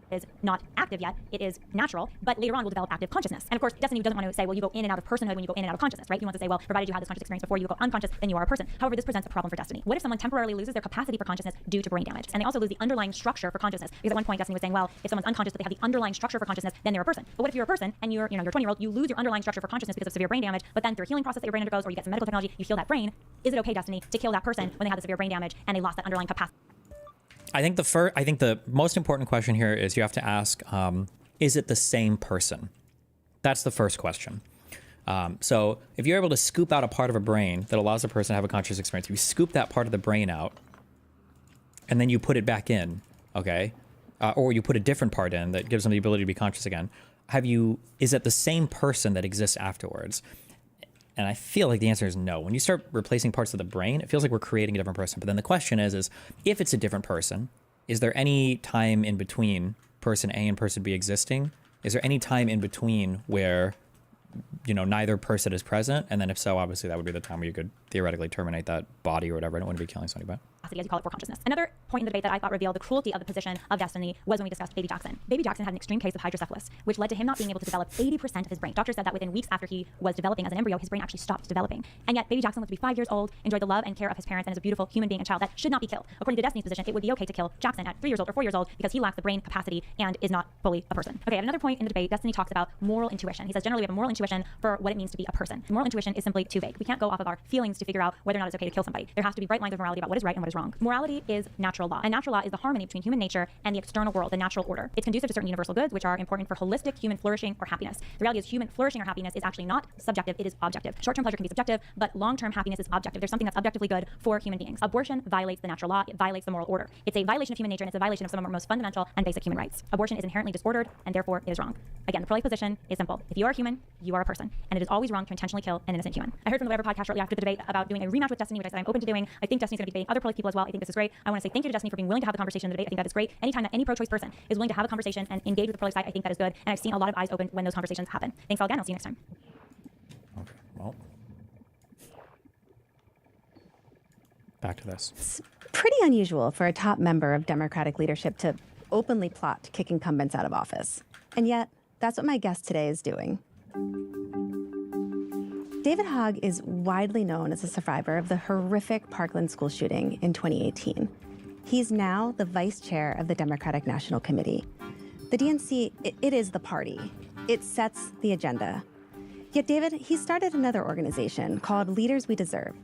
Is not active yet. It is natural, but later on will develop active consciousness. And of course, Destiny doesn't want to say, well, you go in and out of personhood when you go in and out of consciousness, right? He wants to say, well, provided you had this conscious experience before you go unconscious, then you are a person. However, this presents a problem for Destiny. What if someone temporarily loses their capacity for consciousness due to brain damage? And they also lose the underlying structure for consciousness. Because at one point, Destiny was saying, well, if someone's unconscious but they have the underlying structure for consciousness, then they're a person. But what if you're a person and you're 20-year-old, you lose your underlying structure for consciousness because of severe brain damage, but then through a healing process that your brain undergoes, or you get some medical technology, you heal that brain? Is it okay, Destiny, to kill that person when they have the severe brain damage and they lost that underlying capacity? I think the most important question here is you have to ask, is it the same person? That's the first question. So if you're able to scoop out a part of a brain that allows a person to have a conscious experience, you scoop that part of the brain out and then you put it back in, okay? Or you put a different part in that gives them the ability to be conscious again. Is it the same person that exists afterwards? And I feel like the answer is no. When you start replacing parts of the brain, it feels like we're creating a different person. But then the question is if it's a different person, is there any time in between person A and person B existing? Is there any time in between where, neither person is present? And then if so, obviously that would be the time where you could theoretically terminate that body or whatever. I don't want to be killing somebody, but. As you call it, for consciousness. Another point in the debate that I thought revealed the cruelty of the position of Destiny was when we discussed Baby Jackson. Baby Jackson had an extreme case of hydrocephalus, which led to him not being able to develop 80% of his brain. Doctors said that within weeks after he was developing as an embryo, his brain actually stopped developing. And yet Baby Jackson lived to be 5 years old, enjoyed the love and care of his parents, and is a beautiful human being and child that should not be killed. According to Destiny's position, it would be okay to kill Jackson at 3 years old or 4 years old because he lacks the brain capacity and is not fully a person. Okay, at another point in the debate, Destiny talks about moral intuition. He says generally we have a moral intuition for what it means to be a person. Moral intuition is simply too vague. We can't go off of our feelings to figure out whether or not it's okay to kill somebody. There has to be bright lines of morality about what is right and what is wrong. Morality is natural law, and natural law is the harmony between human nature and the external world, the natural order. It's conducive to certain universal goods, which are important for holistic human flourishing or happiness. The reality is human flourishing or happiness is actually not subjective, it is objective. Short-term pleasure can be subjective, but long-term happiness is objective. There's something that's objectively good for human beings. Abortion violates the natural law, it violates the moral order. It's a violation of human nature, and it's a violation of some of our most fundamental and basic human rights. Abortion is inherently disordered, and therefore it is wrong. Again, the pro-life position is simple. If you are human, you are a person, and it is always wrong to intentionally kill an innocent human. I heard from the Weber podcast shortly after the debate about doing a rematch with Destiny, which I said I'm open to doing. I think Destiny's going to be debating other pro-life people as well. I think this is great. I want to say thank you to Destiny for being willing to have the conversation in the debate. I think that is great. Anytime that any pro-choice person is willing to have a conversation and engage with the pro-life side, I think that is good. And I've seen a lot of eyes open when those conversations happen. Thanks all again. I'll see you next time. Okay, well, back to this. It's pretty unusual for a top member of Democratic leadership to openly plot to kick incumbents out of office. And yet, that's what my guest today is doing. David Hogg is widely known as a survivor of the horrific Parkland school shooting in 2018. He's now the vice chair of the Democratic National Committee. The DNC, it is the party. It sets the agenda. Yet David, he started another organization called Leaders We Deserve.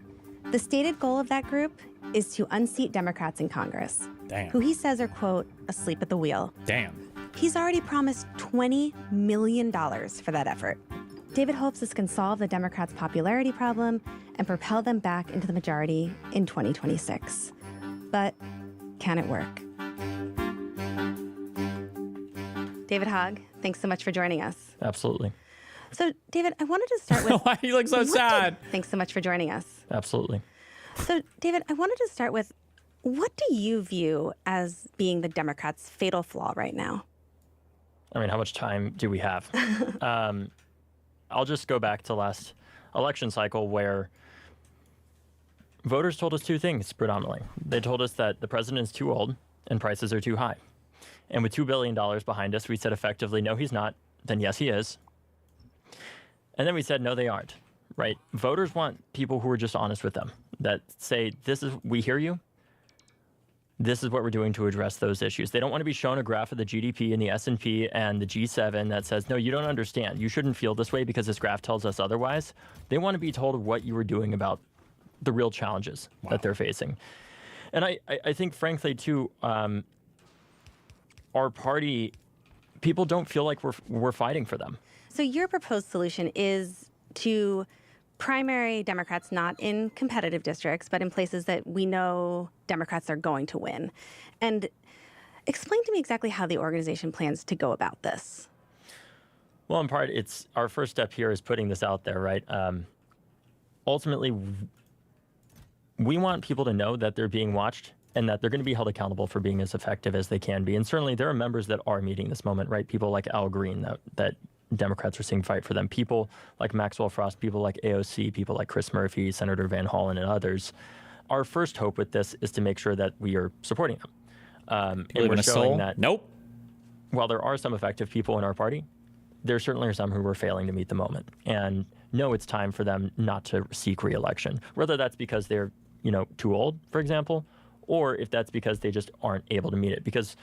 The stated goal of that group is to unseat Democrats in Congress, Damn. who he says are, quote, asleep at the wheel. Damn. He's already promised $20 million for that effort. David hopes this can solve the Democrats' popularity problem and propel them back into the majority in 2026. But can it work? David Hogg, thanks so much for joining us. Absolutely. So, David, I wanted to start with... Why do you look so sad? Thanks so much for joining us. Absolutely. So, David, I wanted to start with, what do you view as being the Democrats' fatal flaw right now? I mean, how much time do we have? I'll just go back to last election cycle where voters told us two things predominantly. They told us that the president is too old and prices are too high. And with $2 billion behind us, we said effectively, no, he's not. Then yes, he is. And then we said, no, they aren't, right? Voters want people who are just honest with them, that say, we hear you. This is what we're doing to address those issues. They don't want to be shown a graph of the GDP and the S&P and the G7 that says, no, you don't understand. You shouldn't feel this way because this graph tells us otherwise. They want to be told what you were doing about the real challenges that they're facing. And I think, frankly, too, our party, people don't feel like we're fighting for them. So your proposed solution is to primary Democrats not in competitive districts, but in places that we know Democrats are going to win. And explain to me exactly how the organization plans to go about this. Well, in part, it's our first step here is putting this out there, right? Ultimately, we want people to know that they're being watched and that they're going to be held accountable for being as effective as they can be. And certainly there are members that are meeting this moment, right? People like Al Green that Democrats are seeing fight for them. People like Maxwell Frost, people like AOC, people like Chris Murphy, Senator Van Hollen, and others. Our first hope with this is to make sure that we are supporting them. And we're showing that while there are some effective people in our party, there certainly are some who are failing to meet the moment. And no, it's time for them not to seek re-election, whether that's because they're too old, for example, or if that's because they just aren't able to meet it. Because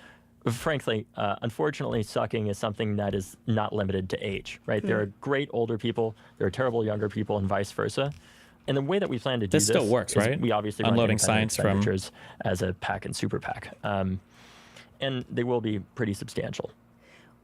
frankly, unfortunately, sucking is something that is not limited to age, right? There are great older people, there are terrible younger people, and vice versa. And the way that we plan to do this still works, is right? we obviously Unloading run science from expenditures as a PAC and super PAC. And they will be pretty substantial.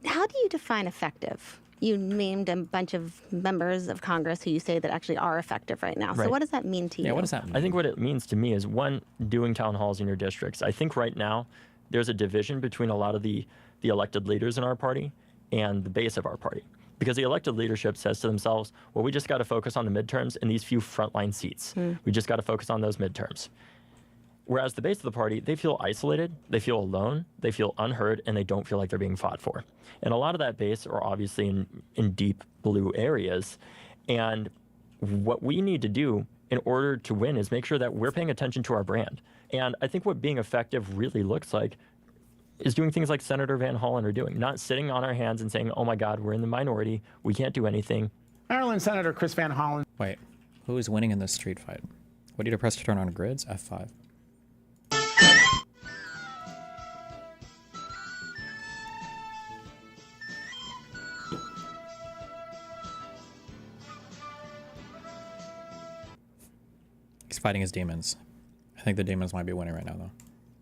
How do you define effective? You named a bunch of members of Congress who you say that actually are effective right now. So Right. what does that mean to you? Yeah, what does that mean? I think what it means to me is, one, doing town halls in your districts. I think right now there's a division between a lot of the elected leaders in our party and the base of our party. Because the elected leadership says to themselves, well, we just got to focus on the midterms and these few frontline seats. We just got to focus on those midterms. Whereas the base of the party, they feel isolated, they feel alone, they feel unheard, and they don't feel like they're being fought for. And a lot of that base are obviously in deep blue areas. And what we need to do in order to win is make sure that we're paying attention to our brand. And I think what being effective really looks like is doing things like Senator Van Hollen are doing, not sitting on our hands and saying, oh my God, we're in the minority, we can't do anything. Maryland Senator Chris Van Hollen. Wait, who is winning in this street fight? What do you press to turn on grids? F5. He's fighting his demons. I think the demons might be winning right now,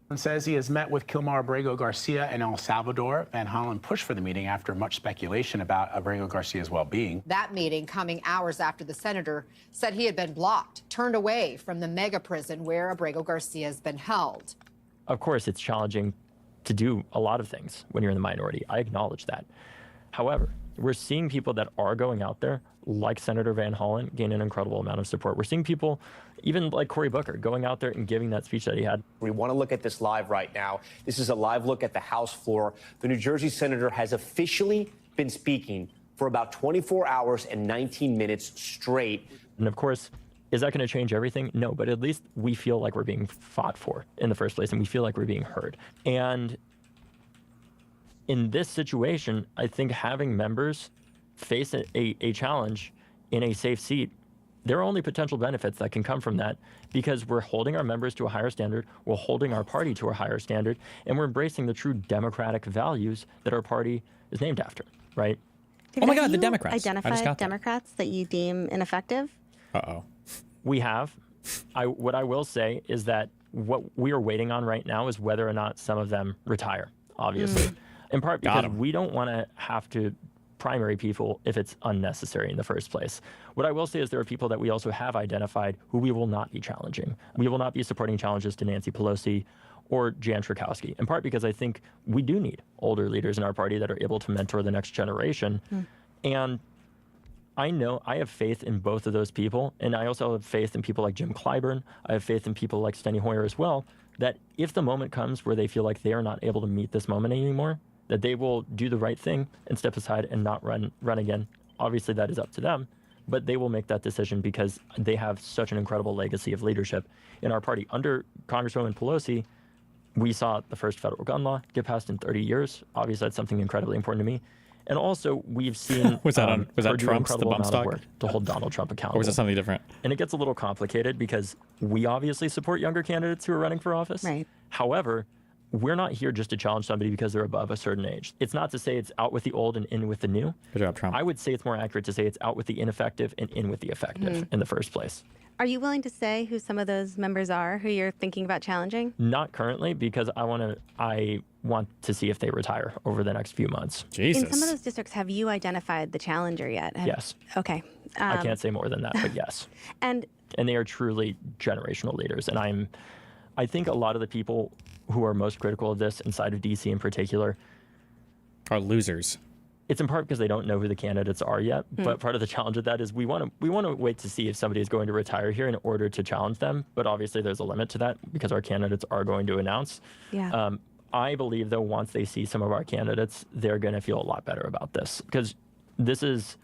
though. Says he has met with Kilmar Abrego Garcia in El Salvador. Van Hollen pushed for the meeting after much speculation about Abrego Garcia's well-being. That meeting coming hours after the senator said he had been blocked, turned away from the mega prison where Abrego Garcia has been held. Of course, it's challenging to do a lot of things when you're in the minority. I acknowledge that. However, we're seeing people that are going out there, like Senator Van Hollen, gain an incredible amount of support. We're seeing people, even like Cory Booker, going out there and giving that speech that he had. We want to look at this live right now. This is a live look at the House floor. The New Jersey senator has officially been speaking for about 24 hours and 19 minutes straight. And of course, is that going to change everything? No, but at least we feel like we're being fought for in the first place, and we feel like we're being heard. And in this situation, I think having members face a challenge in a safe seat, there are only potential benefits that can come from that, because we're holding our members to a higher standard, we're holding our party to a higher standard, and we're embracing the true democratic values that our party is named after, right? David, my have God, the you Democrats. I just got Identified that. Democrats that you deem ineffective? Uh-oh. We have. What I will say is that what we are waiting on right now is whether or not some of them retire, obviously. In part Got because 'em. we don't want to have to primary people if it's unnecessary in the first place. What I will say is there are people that we also have identified who we will not be challenging. We will not be supporting challenges to Nancy Pelosi or Jan Schakowsky, in part because I think we do need older leaders in our party that are able to mentor the next generation. And I know I have faith in both of those people, and I also have faith in people like Jim Clyburn. I have faith in people like Steny Hoyer as well, that if the moment comes where they feel like they are not able to meet this moment anymore, that they will do the right thing and step aside and not run again. Obviously, that is up to them, but they will make that decision because they have such an incredible legacy of leadership in our party. Under Congresswoman Pelosi, we saw the first federal gun law get passed in 30 years. Obviously, that's something incredibly important to me. And also, we've seen Was that her do an Trump's, the incredible bump amount stock? of work to hold Donald Trump accountable. Or was it something different? And it gets a little complicated because we obviously support younger candidates who are running for office. Right. However, we're not here just to challenge somebody because they're above a certain age. It's not to say it's out with the old and in with the new. Good job, Trump. I would say it's more accurate to say it's out with the ineffective and in with the effective in the first place. Are you willing to say who some of those members are who you're thinking about challenging? Not currently, because I want to see if they retire over the next few months. In some of those districts, have you identified the challenger yet? Yes. Okay. I can't say more than that, but yes. And They are truly generational leaders. And I think a lot of the people who are most critical of this inside of DC in particular are losers. It's in part because they don't know who the candidates are yet. But part of the challenge of that is we want to wait to see if somebody is going to retire here in order to challenge them. But obviously there's a limit to that because our candidates are going to announce. Yeah. I believe, though, once they see some of our candidates, they're going to feel a lot better about this, because this is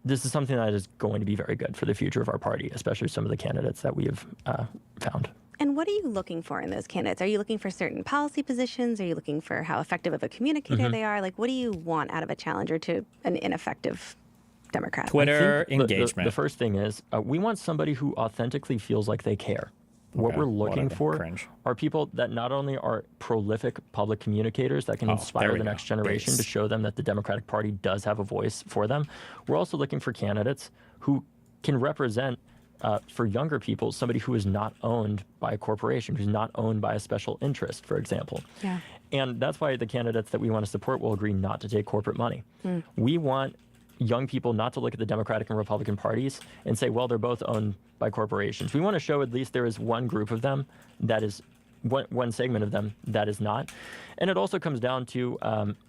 something that is going to be very good for the future of our party, especially some of the candidates that we have found. And what are you looking for in those candidates? Are you looking for certain policy positions? Are you looking for how effective of a communicator they are? Like, what do you want out of a challenger to an ineffective Democrat? Twitter I think engagement. The first thing is we want somebody who authentically feels like they care. What we're looking for are people that not only are prolific public communicators that can inspire the next generation to show them that the Democratic Party does have a voice for them. We're also looking for candidates who can represent, for younger people, somebody who is not owned by a corporation, who's not owned by a special interest, for example. Yeah. And that's why the candidates that we want to support will agree not to take corporate money. We want young people not to look at the Democratic and Republican parties and say, well, they're both owned by corporations. We want to show at least there is one group of them that is, one segment of them that is not. And it also comes down to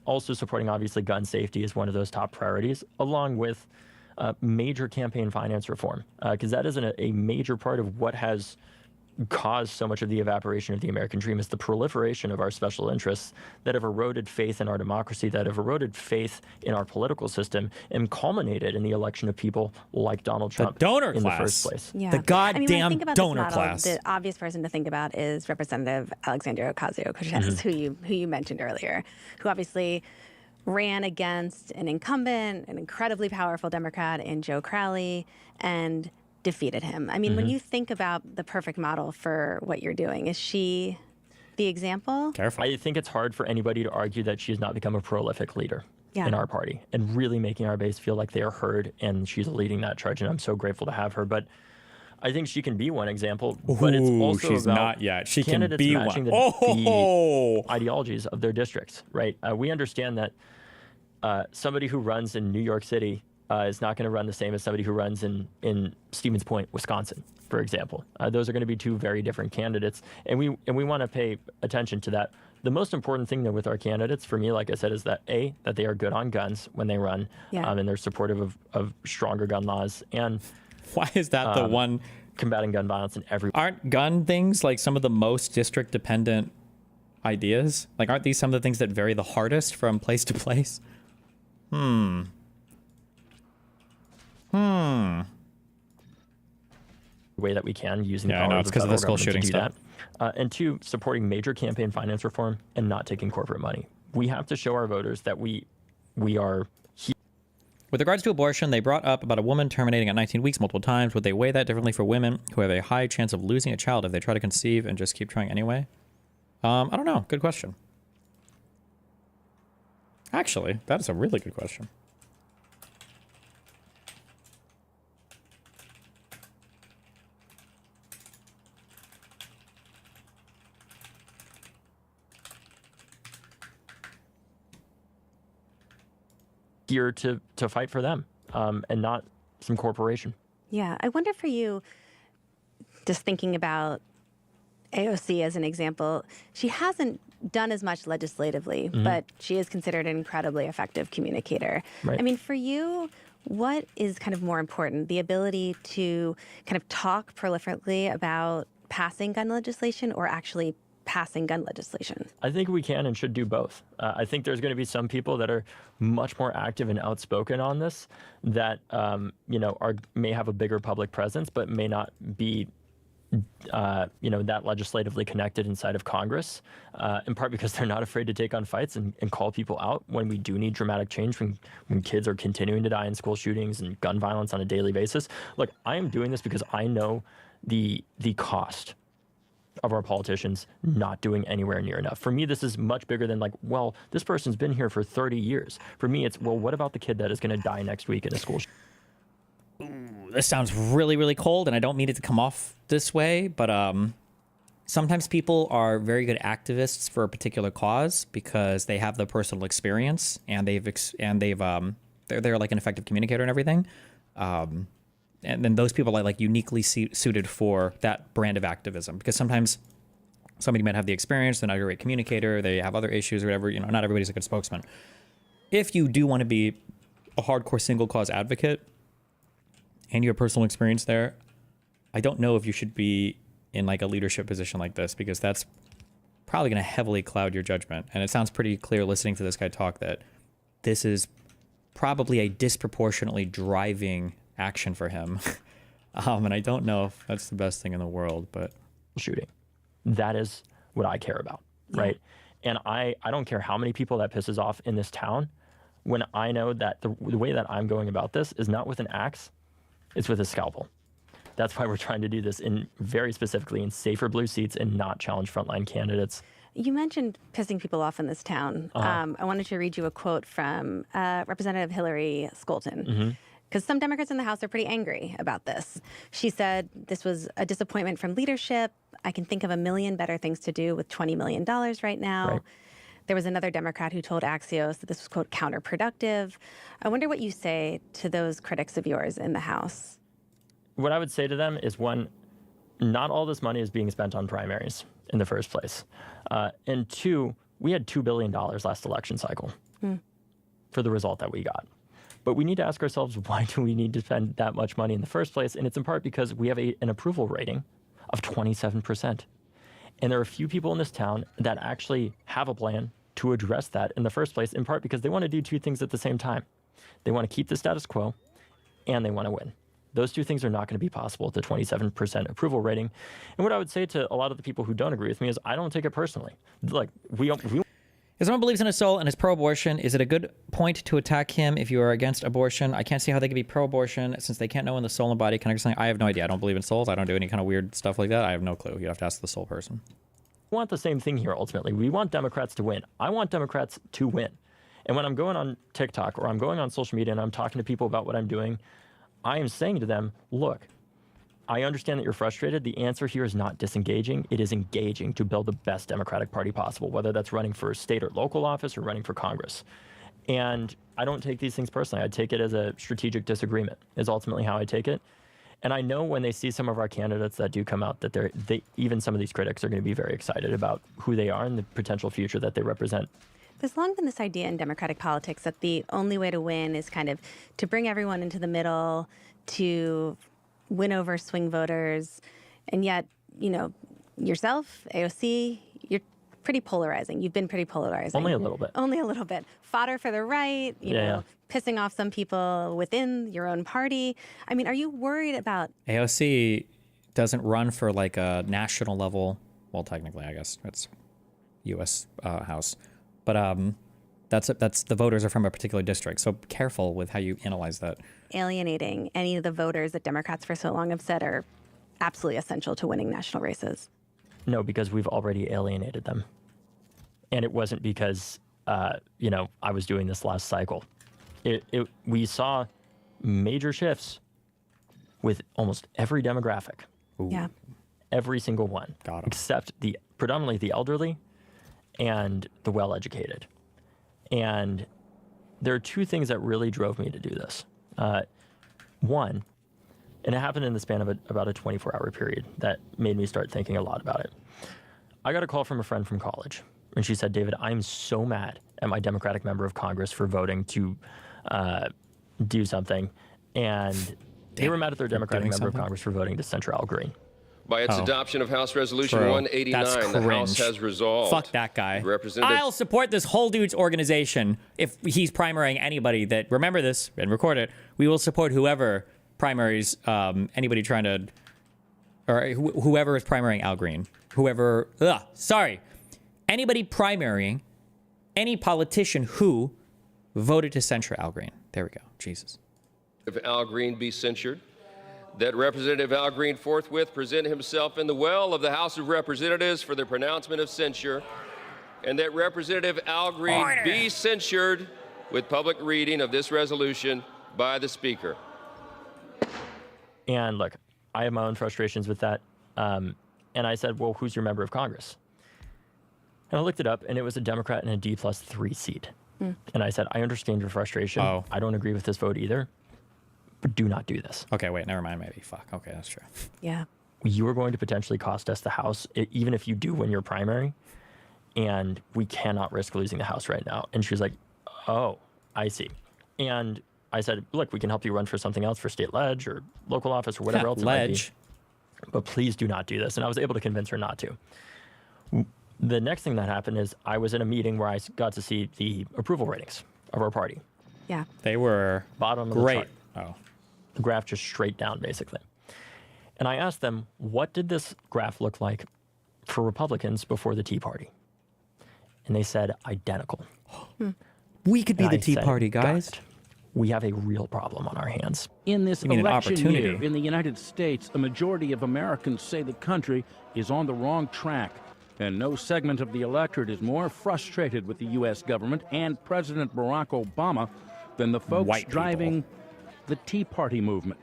also supporting, obviously, gun safety is one of those top priorities, along with major campaign finance reform, because that isn't a major part of what has caused so much of the evaporation of the American dream is the proliferation of our special interests that have eroded faith in our democracy, that have eroded faith in our political system, and culminated in the election of people like Donald Trump donor in class. the first place. Yeah. The goddamn when I think about donor this model, class. The obvious person to think about is Representative Alexandria Ocasio-Cortez, who you mentioned earlier, who obviously ran against an incumbent, an incredibly powerful Democrat in Joe Crowley, and defeated him. I mean, when you think about the perfect model for what you're doing, is she the example? Careful. I think it's hard for anybody to argue that she has not become a prolific leader Yeah. in our party and really making our base feel like they are heard, and she's leading that charge, and I'm so grateful to have her. But I think she can be one example, but it's Ooh, also she's about not yet. She can candidates be matching one. the ideologies of their districts, right? We understand that somebody who runs in New York City is not going to run the same as somebody who runs in Stevens Point, Wisconsin, for example. Those are going to be two very different candidates, and we want to pay attention to that. The most important thing though with our candidates, for me, like I said, is that that they are good on guns when they run, and they're supportive of stronger gun laws. And why is that the one combating gun violence in every? Aren't gun things like some of the most district dependent ideas? Like, aren't these some of the things that vary the hardest from place to place? Way that we can using the Yeah, I know, power it's of the 'cause of the federal school government shooting to do stuff. that. And two, supporting major campaign finance reform and not taking corporate money. We have to show our voters that we are. With regards to abortion, they brought up about a woman terminating at 19 weeks multiple times. Would they weigh that differently for women who have a high chance of losing a child if they try to conceive and just keep trying anyway? I don't know. Good question. Actually, that is a really good question. Here to fight for them and not some corporation. Yeah, I wonder for you, just thinking about AOC as an example, she hasn't done as much legislatively, but she is considered an incredibly effective communicator. Right. I mean, for you, what is kind of more important, the ability to kind of talk prolifically about passing gun legislation or actually passing gun legislation? I think we can and should do both. I think there's going to be some people that are much more active and outspoken on this that, may have a bigger public presence, but may not be, that legislatively connected inside of Congress, in part because they're not afraid to take on fights and call people out when we do need dramatic change, when kids are continuing to die in school shootings and gun violence on a daily basis. Look, I am doing this because I know the cost of our politicians not doing anywhere near enough. For me, this is much bigger than like, well, this person's been here for 30 years. For me, it's, well, what about the kid that is going to die next week in a school? This sounds really, really cold, and I don't mean it to come off this way, but sometimes people are very good activists for a particular cause because they have the personal experience and they're like an effective communicator and everything. And then those people are like uniquely suited for that brand of activism, because sometimes somebody might have the experience, they're not a great communicator, they have other issues or whatever, not everybody's a good spokesman. If you do want to be a hardcore single cause advocate and you have personal experience there, I don't know if you should be in like a leadership position like this, because that's probably going to heavily cloud your judgment. And it sounds pretty clear listening to this guy talk that this is probably a disproportionately driving action for him. And I don't know if that's the best thing in the world, but shooting. That is what I care about, right? And I don't care how many people that pisses off in this town when I know that the way that I'm going about this is not with an axe, it's with a scalpel. That's why we're trying to do this in very specifically in safer blue seats and not challenge frontline candidates. You mentioned pissing people off in this town. I wanted to read you a quote from Representative Hillary Skolton. Because some Democrats in the House are pretty angry about this. She said, this was a disappointment from leadership. I can think of a million better things to do with $20 million right now. Right. There was another Democrat who told Axios that this was, quote, counterproductive. I wonder what you say to those critics of yours in the House. What I would say to them is, one, not all this money is being spent on primaries in the first place. And two, we had $2 billion last election cycle for the result that we got. But we need to ask ourselves, why do we need to spend that much money in the first place? And it's in part because we have an approval rating of 27%. And there are a few people in this town that actually have a plan to address that in the first place, in part because they want to do two things at the same time. They want to keep the status quo, and they want to win. Those two things are not going to be possible at the 27% approval rating. And what I would say to a lot of the people who don't agree with me is, I don't take it personally. Like, if someone believes in his soul and is pro-abortion, is it a good point to attack him if you are against abortion? I can't see how they could be pro-abortion since they can't know when the soul and body connect to something. I have no idea. I don't believe in souls. I don't do any kind of weird stuff like that. I have no clue. You have to ask the soul person. We want the same thing here, ultimately. We want Democrats to win. I want Democrats to win. And when I'm going on TikTok or I'm going on social media and I'm talking to people about what I'm doing, I am saying to them, look, I understand that you're frustrated. The answer here is not disengaging. It is engaging to build the best Democratic Party possible, whether that's running for state or local office or running for Congress. And I don't take these things personally. I take it as a strategic disagreement is ultimately how I take it. And I know when they see some of our candidates that do come out that even some of these critics are going to be very excited about who they are and the potential future that they represent. There's long been this idea in Democratic politics that the only way to win is kind of to bring everyone into the middle, to win over swing voters. And yet, yourself, AOC, you're pretty polarizing. You've been pretty polarizing. Only a little bit. Only a little bit. Fodder for the right, you know, pissing off some people within your own party. I mean, are you worried about... AOC doesn't run for like a national level. Well, technically, I guess it's U.S. House. But that's the voters are from a particular district. So careful with how you analyze that. Alienating any of the voters that Democrats for so long have said are absolutely essential to winning national races? No, because we've already alienated them. And it wasn't because, I was doing this last cycle. We saw major shifts with almost every demographic. Yeah. Every single one. Except predominantly the elderly and the well-educated. And there are two things that really drove me to do this. One, and it happened in the span of about a 24-hour period that made me start thinking a lot about it. I got a call from a friend from college, and she said, David, I'm so mad at my Democratic member of Congress for voting to do something. And they were mad at their Democratic member of Congress for voting to censure Al Green. By its adoption of House Resolution 189, the House has resolved. Fuck that guy. Representative... I'll support this whole dude's organization if he's primarying anybody that, remember this and record it, we will support whoever primaries anybody trying to, or whoever is primarying Al Green. Anybody primarying any politician who voted to censure Al Green. There we go. Jesus. If Al Green be censured, that Representative Al Green forthwith present himself in the well of the House of Representatives for the pronouncement of censure, and that Representative Al Green be censured with public reading of this resolution by the Speaker. And look, I have my own frustrations with that. And I said, well, who's your member of Congress? And I looked it up, and it was a Democrat in a D+3 seat. And I said, I understand your frustration. I don't agree with this vote either. But do not do this. Okay, wait, never mind, maybe. Fuck, okay, that's true. Yeah. You are going to potentially cost us the House, even if you do win your primary, and we cannot risk losing the House right now. And she was like, oh, I see. And I said, look, we can help you run for something else, for state ledge or local office or whatever else it might be. But please do not do this. And I was able to convince her not to. The next thing that happened is I was in a meeting where I got to see the approval ratings of our party. Yeah. They were bottom of great. the chart. The graph just straight down, basically. And I asked them, what did this graph look like for Republicans before the Tea Party? And they said, identical. We could be And the I Tea said, Party, guys. God, we have a real problem on our hands. In this You mean an election opportunity? year in the United States, a majority of Americans say the country is on the wrong track. And no segment of the electorate is more frustrated with the U.S. government and President Barack Obama than the folks driving the Tea Party movement.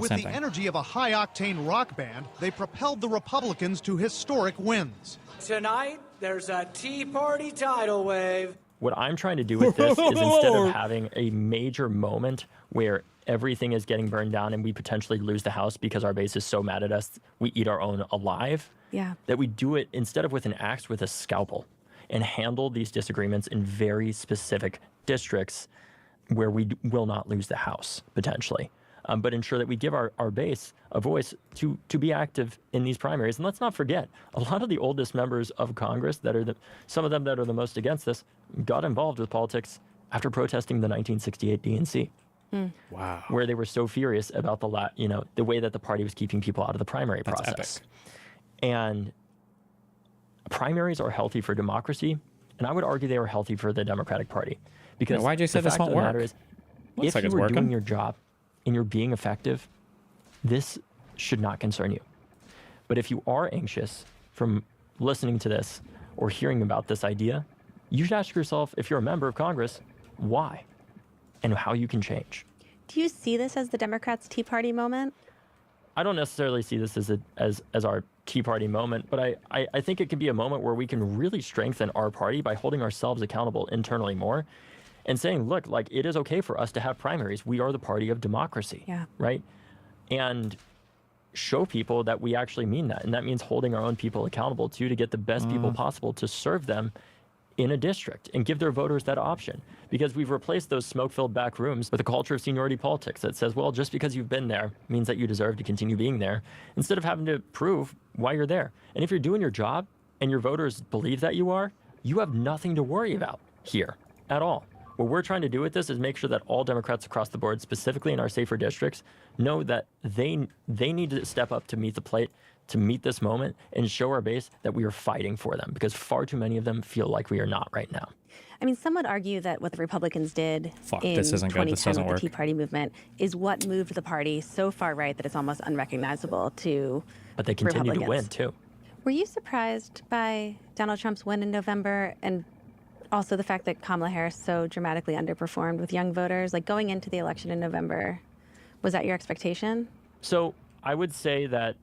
With the energy of a high-octane rock band, they propelled the Republicans to historic wins. Tonight, there's a Tea Party tidal wave. What I'm trying to do with this is instead of having a major moment where everything is getting burned down and we potentially lose the House because our base is so mad at us, we eat our own alive, Yeah. that we do it instead of with an axe, with a scalpel, and handle these disagreements in very specific districts where we will not lose the House, potentially. But ensure that we give our base a voice to be active in these primaries. And let's not forget, a lot of the oldest members of Congress that are some of them that are the most against this got involved with politics after protesting the 1968 DNC. Wow. Where they were so furious about the way that the party was keeping people out of the primary process. And primaries are healthy for democracy, and I would argue they are healthy for the Democratic Party. Because why'd you say the this fact won't of the work? matter is, Looks if like you it's are working. doing your job and you're being effective, this should not concern you. But if you are anxious from listening to this or hearing about this idea, you should ask yourself, if you're a member of Congress, why and how you can change. Do you see this as the Democrats' Tea Party moment? I don't necessarily see this as our Tea Party moment, but I think it can be a moment where we can really strengthen our party by holding ourselves accountable internally more and saying, look, like, it is okay for us to have primaries. We are the party of democracy, right? and show people that we actually mean that. And that means holding our own people accountable too, to get the best people possible to serve them in a district and give their voters that option. Because we've replaced those smoke-filled back rooms with a culture of seniority politics that says, well, just because you've been there means that you deserve to continue being there, instead of having to prove why you're there. And if you're doing your job and your voters believe that you are, you have nothing to worry about here at all. What we're trying to do with this is make sure that all Democrats across the board, specifically in our safer districts, know that they need to step up to meet the plate, to meet this moment, and show our base that we are fighting for them, because far too many of them feel like we are not right now. I mean, some would argue that what the Republicans did in this isn't good. 2010 This doesn't with work. the Tea Party movement is what moved the party so far right that it's almost unrecognizable to But they continue to win, too. Were you surprised by Donald Trump's win in November, and also the fact that Kamala Harris so dramatically underperformed with young voters? Like, going into the election in November, was that your expectation? So I would say that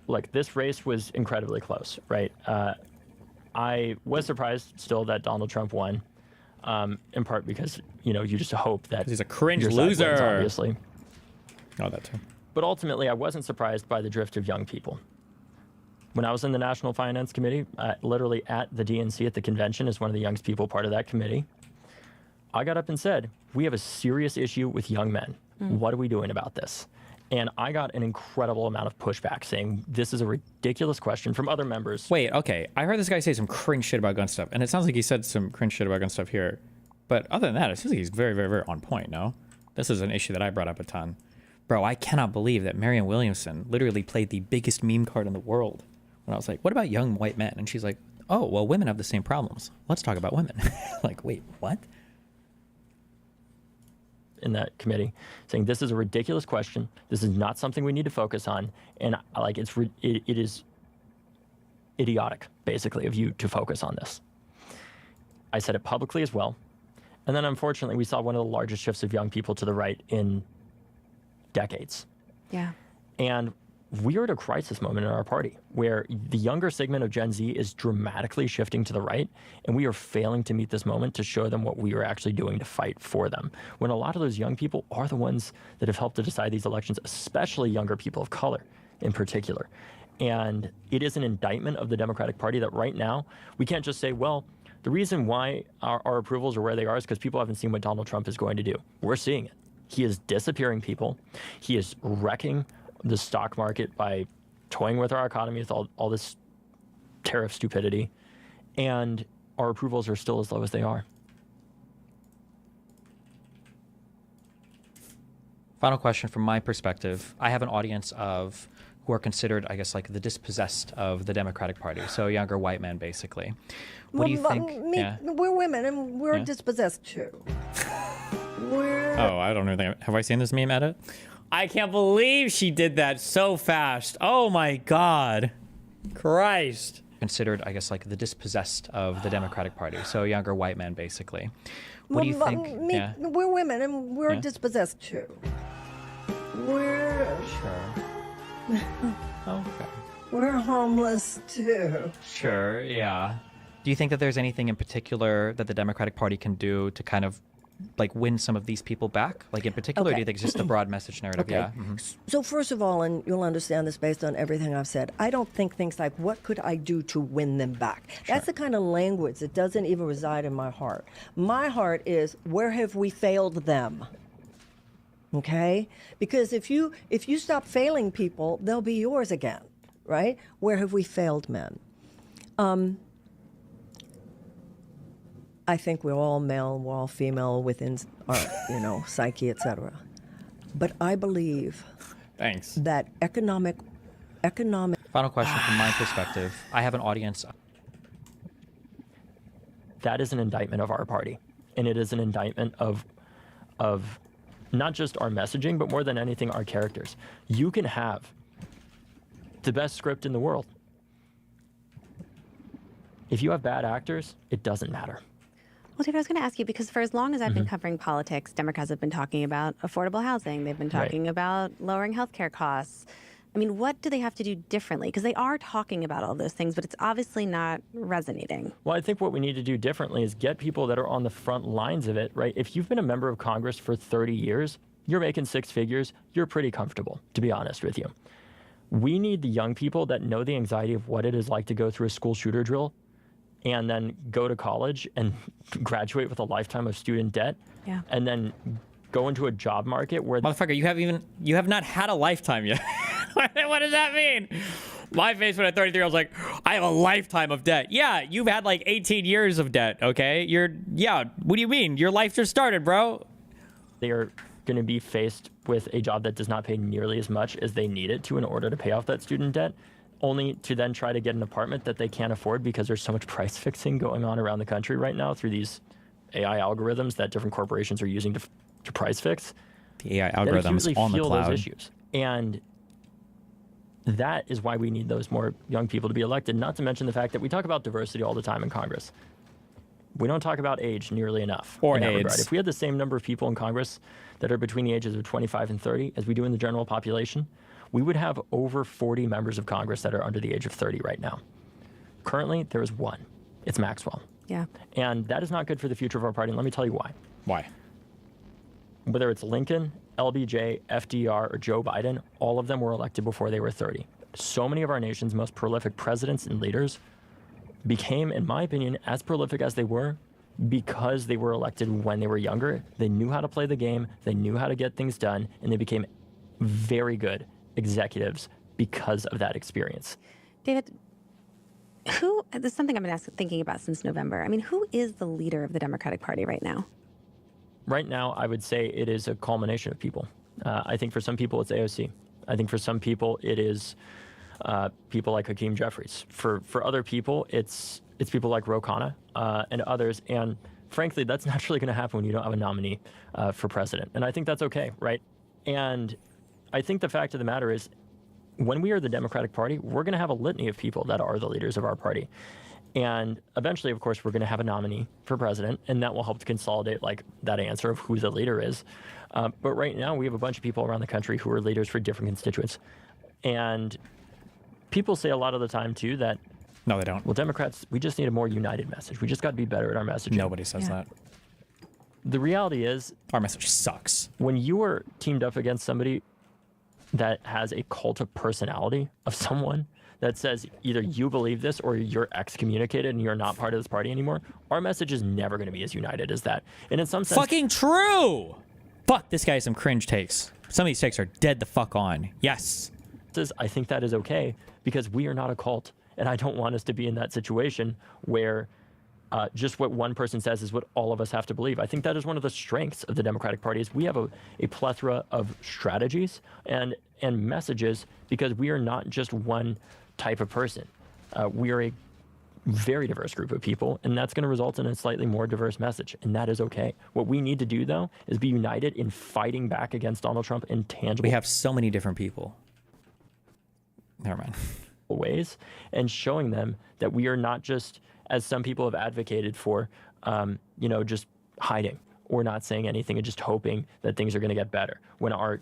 like, this race was incredibly close, right? I was surprised still that Donald Trump won, in part because, you know, you just hope that he's a cringe your side wins, loser. obviously. Oh, that too. But ultimately, I wasn't surprised by the drift of young people. When I was in the National Finance Committee, literally at the DNC at the convention as one of the youngest people part of that committee, I got up and said, we have a serious issue with young men. What are we doing about this? And I got an incredible amount of pushback saying, this is a ridiculous question from other members. Wait, okay. I heard this guy say some cringe shit about gun stuff, and it sounds like he said some cringe shit about gun stuff here. But other than that, it seems like he's very, very, very on point, no? This is an issue that I brought up a ton. Bro, I cannot believe that Marianne Williamson literally played the biggest meme card in the world. When I was like, what about young white men? And she's like, oh, well, women have the same problems. Let's talk about women. Like, wait, what? In that committee, saying this is a ridiculous question. This is not something we need to focus on, and like it is idiotic, basically, of you to focus on this. I said it publicly as well, and then unfortunately, we saw one of the largest shifts of young people to the right in decades. Yeah. And we are at a crisis moment in our party where the younger segment of Gen Z is dramatically shifting to the right, and we are failing to meet this moment to show them what we are actually doing to fight for them. When a lot of those young people are the ones that have helped to decide these elections, especially younger people of color in particular. And it is an indictment of the Democratic Party that right now, we can't just say, well, the reason why our approvals are where they are is because people haven't seen what Donald Trump is going to do. We're seeing it. He is disappearing people. He is wrecking the stock market by toying with our economy with all this tariff stupidity, and our approvals are still as low as they are. Final question from my perspective. I have an audience of who are considered, I guess, like the dispossessed of the Democratic Party, so younger white men, basically. What do you think? We're women, and we're dispossessed too. Oh, I don't know. Have I seen this meme edit? I can't believe she did that so fast. Oh my God. Christ. Considered, I guess, like the dispossessed of the Democratic Party, so younger white men, basically. What do you think? We're women, and we're dispossessed too. We're Okay. We're homeless too. Sure, yeah. Do you think that there's anything in particular that the Democratic Party can do to kind of like win some of these people back? Like in particular, do you think it's just the broad message narrative? Okay. Yeah. So first of all, and you'll understand this based on everything I've said, I don't think things like, what could I do to win them back? That's the kind of language that doesn't even reside in my heart. My heart is, where have we failed them? Okay? Because if you stop failing people, they'll be yours again, right? Where have we failed men? I think we're all male, we're all female within our, psyche, etc. But I believe that economic. Final question from my perspective. I have an audience. That is an indictment of our party, and it is an indictment of not just our messaging, but more than anything, our characters. You can have the best script in the world. If you have bad actors, it doesn't matter. Well, David, I was going to ask you, because for as long as I've been covering politics, Democrats have been talking about affordable housing. They've been talking about lowering healthcare costs. I mean, what do they have to do differently? Because they are talking about all those things, but it's obviously not resonating. Well, I think what we need to do differently is get people that are on the front lines of it, right? If you've been a member of Congress for 30 years, you're making six figures, you're pretty comfortable, to be honest with you. We need the young people that know the anxiety of what it is like to go through a school shooter drill and then go to college and graduate with a lifetime of student debt. Yeah. And then go into a job market where... Motherfucker, you have not had a lifetime yet. What does that mean? My face when I'm 33, I was like, I have a lifetime of debt. Yeah, you've had like 18 years of debt, okay? What do you mean? Your life just started, bro. They are going to be faced with a job that does not pay nearly as much as they need it to in order to pay off that student debt, only to then try to get an apartment that they can't afford because there's so much price fixing going on around the country right now through these AI algorithms that different corporations are using to price fix. The AI algorithms on the cloud. Those issues. And that is why we need those more young people to be elected, not to mention the fact that we talk about diversity all the time in Congress. We don't talk about age nearly enough. Or in that AIDS. regard. If we had the same number of people in Congress that are between the ages of 25 and 30 as we do in the general population, we would have over 40 members of Congress that are under the age of 30 right now. Currently, there is one. It's Maxwell. Yeah. And that is not good for the future of our party, and let me tell you why. Why? Whether it's Lincoln, LBJ, FDR, or Joe Biden, all of them were elected before they were 30. So many of our nation's most prolific presidents and leaders became, in my opinion, as prolific as they were because they were elected when they were younger. They knew how to play the game, they knew how to get things done, and they became very good executives because of that experience. David, this is something I've been thinking about since November. I mean, who is the leader of the Democratic Party right now? Right now, I would say it is a culmination of people. I think for some people, it's AOC. I think for some people, it is people like Hakeem Jeffries. For other people, it's people like Ro Khanna and others. And frankly, that's naturally going to happen when you don't have a nominee for president. And I think that's okay, right? And I think the fact of the matter is, when we are the Democratic Party, we're going to have a litany of people that are the leaders of our party. And eventually, of course, we're going to have a nominee for president, and that will help to consolidate like that answer of who the leader is. But right now, we have a bunch of people around the country who are leaders for different constituents. And people say a lot of the time, too, that... No, they don't. Well, Democrats, we just need a more united message. We just got to be better at our messaging. Nobody says that. The reality is... Our message sucks. When you are teamed up against somebody that has a cult of personality of someone that says either you believe this or you're excommunicated and you're not part of this party anymore, our message is never going to be as united as that. And in some sense... Fucking true! Fuck, this guy has some cringe takes. Some of these takes are dead the fuck on. Yes. I think that is okay because we are not a cult. And I don't want us to be in that situation where just what one person says is what all of us have to believe. I think that is one of the strengths of the Democratic Party is we have a plethora of strategies and messages because we are not just one type of person. We are a very diverse group of people, and that's going to result in a slightly more diverse message, and that is okay. What we need to do, though, is be united in fighting back against Donald Trump in tangible... We have so many different people. Never mind. ...ways, and showing them that we are not just, as some people have advocated for, just hiding or not saying anything and just hoping that things are going to get better. When our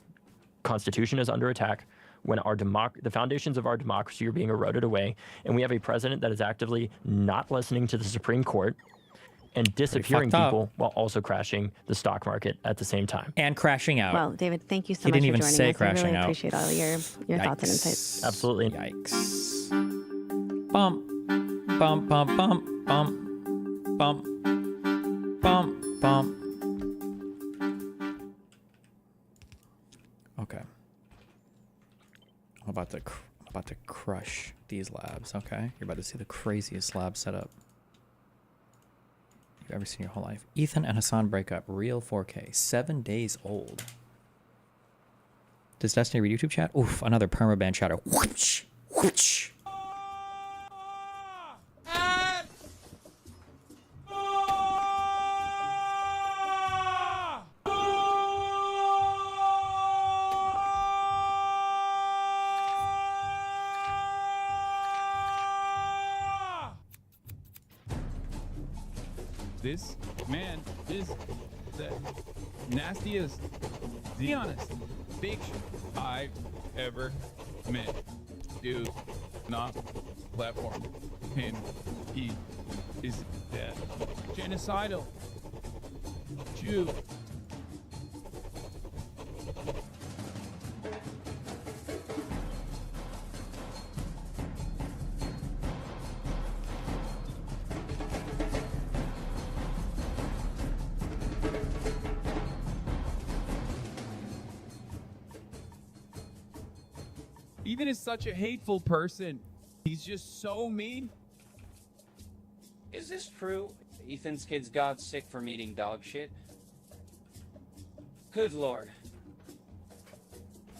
Constitution is under attack, when the foundations of our democracy are being eroded away, and we have a president that is actively not listening to the Supreme Court and disappearing people while also crashing the stock market at the same time. And crashing out. Well, David, thank you so He much didn't for even joining say us. I crashing really out. appreciate all your thoughts and insights. Absolutely. Yikes. Bump, bump, bump, bump, bump, bump, bump, bump. Okay. I'm about to crush these labs, okay? You're about to see the craziest lab setup you've ever seen in your whole life. Ethan and Hassan break up. Real 4K. 7 days old. Does Destiny read YouTube chat? Oof, another permaban shadow. Whoosh, whoosh. This man is the nastiest, the honest bitch I've ever met. Dude, not platform. And he is dead. Genocidal. Jew. Ethan is such a hateful person. He's just so mean. Is this true? Ethan's kids got sick from eating dog shit. Good lord.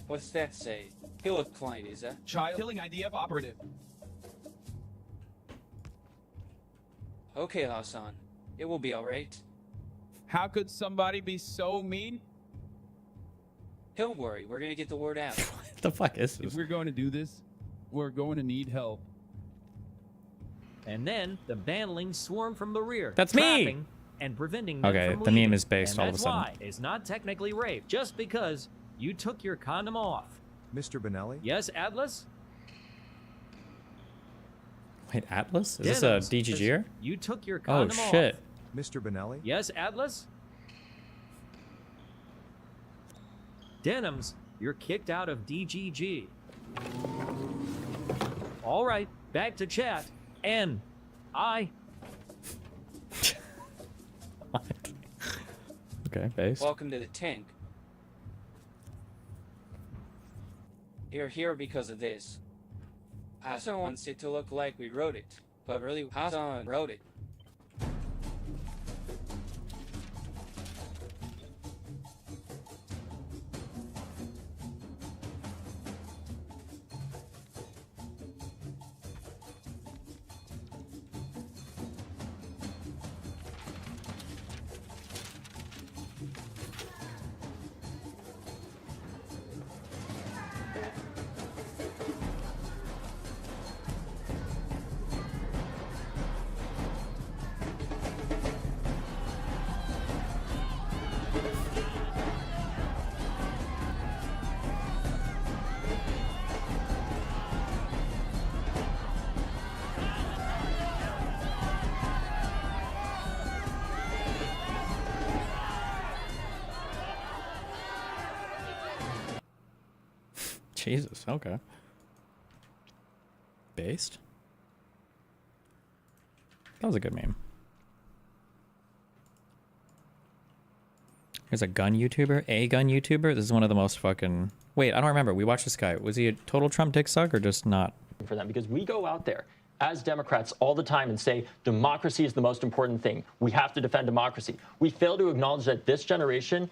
What's that say? Kill a client, is that? Child killing IDF operative. Okay, Hassan. It will be alright. How could somebody be so mean? Don't worry, we're gonna get the word out. What the fuck is this? If we're going to do this, we're going to need help. And then the bandlings swarm from the rear. That's me! trapping and preventing them Okay, from the meme leaving. is based And all of a that's sudden. why it's not technically rape, just because you took your condom off. Mr. Benelli? Yes, Atlas? Wait, Atlas? Is Denims, this a DGGer? You took your Oh, condom off. shit. Mr. Benelli? Yes, Atlas? Denims, you're kicked out of DGG. All right, back to chat. And Okay, based. Welcome to the tank. You're here because of this. Hassan wants it to look like we wrote it, but really Hassan wrote it. Jesus, okay. Based? That was a good meme. There's a gun YouTuber? A gun YouTuber? This is one of the most fucking... Wait, I don't remember. We watched this guy. Was he a total Trump dick suck or just not? For them, because we go out there as Democrats all the time and say democracy is the most important thing. We have to defend democracy. We fail to acknowledge that this generation,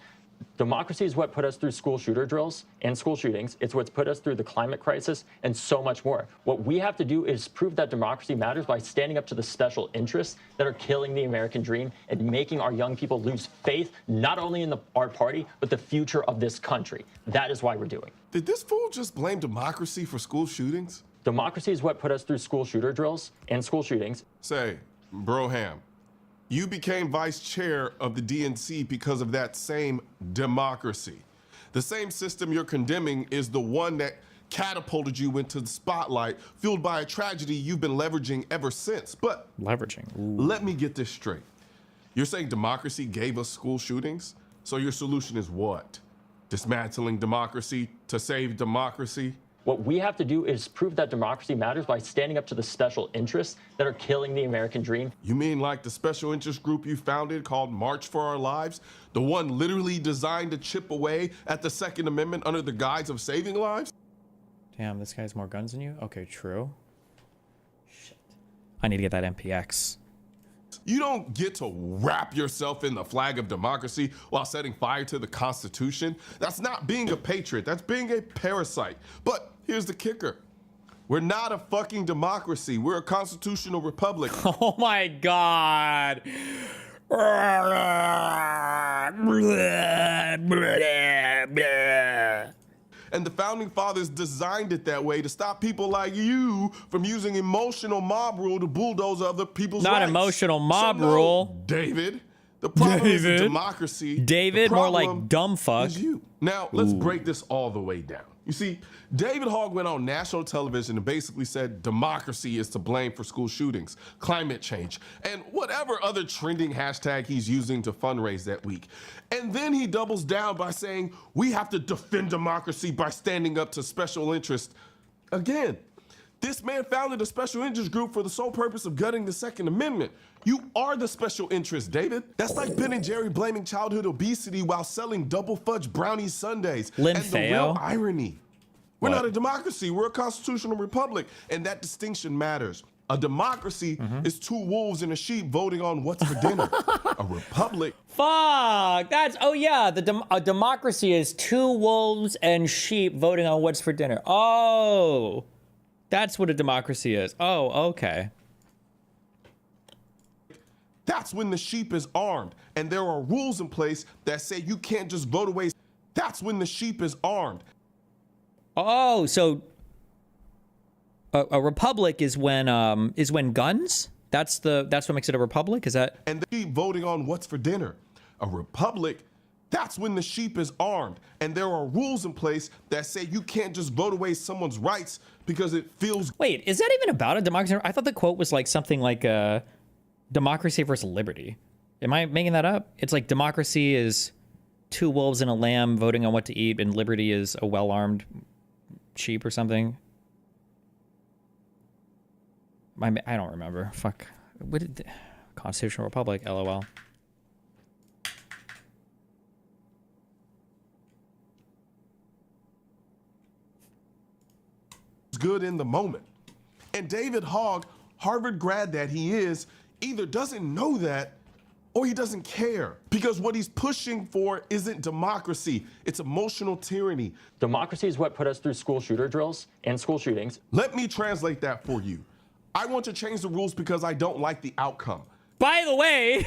democracy is what put us through school shooter drills and school shootings. It's what's put us through the climate crisis and so much more. What we have to do is prove that democracy matters by standing up to the special interests that are killing the American dream and making our young people lose faith, not only in our party, but the future of this country. That is why we're doing. Did this fool just blame democracy for school shootings? Democracy is what put us through school shooter drills and school shootings. Say, Broham, you became vice chair of the DNC because of that same democracy. The same system you're condemning is the one that catapulted you into the spotlight, fueled by a tragedy you've been leveraging ever since. But leveraging. Let me get this straight. You're saying democracy gave us school shootings? So your solution is what? Dismantling democracy to save democracy? What we have to do is prove that democracy matters by standing up to the special interests that are killing the American dream. You mean like the special interest group you founded called March for Our Lives? The one literally designed to chip away at the Second Amendment under the guise of saving lives? Damn, this guy has more guns than you? Okay, true. Shit. I need to get that MPX. You don't get to wrap yourself in the flag of democracy while setting fire to the Constitution. That's not being a patriot. That's being a parasite. But here's the kicker. We're not a fucking democracy. We're a constitutional republic. Oh my God. And the founding fathers designed it that way to stop people like you from using emotional mob rule to bulldoze other people's rights. Not emotional mob So no, rule. David. The problem isn't David. democracy. David, The more like problem dumb fuck. is you. Now, let's Ooh. break this all the way down. You see, David Hogg went on national television and basically said democracy is to blame for school shootings, climate change, and whatever other trending hashtag he's using to fundraise that week. And then he doubles down by saying we have to defend democracy by standing up to special interests. Again, this man founded a special interest group for the sole purpose of gutting the Second Amendment. You are the special interest, David. That's like Ben and Jerry blaming childhood obesity while selling double fudge brownie sundaes. Lynn and the real Fayot? irony We're What? not a democracy. We're a constitutional republic. And that distinction matters. A democracy is two wolves and a sheep voting on what's for dinner. A republic. Fuck. That's, oh yeah, a democracy is two wolves and sheep voting on what's for dinner. Oh, that's what a democracy is. Oh, okay. That's when the sheep is armed and there are rules in place that say you can't just vote away. That's when the sheep is armed. Oh, so a republic is when guns? That's what makes it a republic? Is that? And the sheep voting on what's for dinner. A republic, that's when the sheep is armed and there are rules in place that say you can't just vote away someone's rights because it feels. Wait, is that even about a democracy? I thought the quote was like something like democracy versus liberty. Am I making that up? It's like democracy is two wolves and a lamb voting on what to eat, and liberty is a well-armed sheep or something. I don't remember. Fuck. What did Constitutional Republic? LOL. Good in the moment. And David Hogg, Harvard grad that he is, either doesn't know that or he doesn't care, because what he's pushing for isn't democracy, it's emotional tyranny. Democracy is what put us through school shooter drills and school shootings. Let me translate that for you. I want to change the rules because I don't like the outcome. By the way,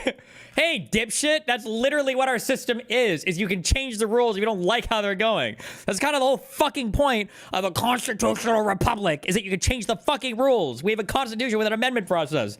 hey, dipshit, that's literally what our system is you can change the rules if you don't like how they're going. That's kind of the whole fucking point of a constitutional republic, is that you can change the fucking rules. We have a constitution with an amendment process.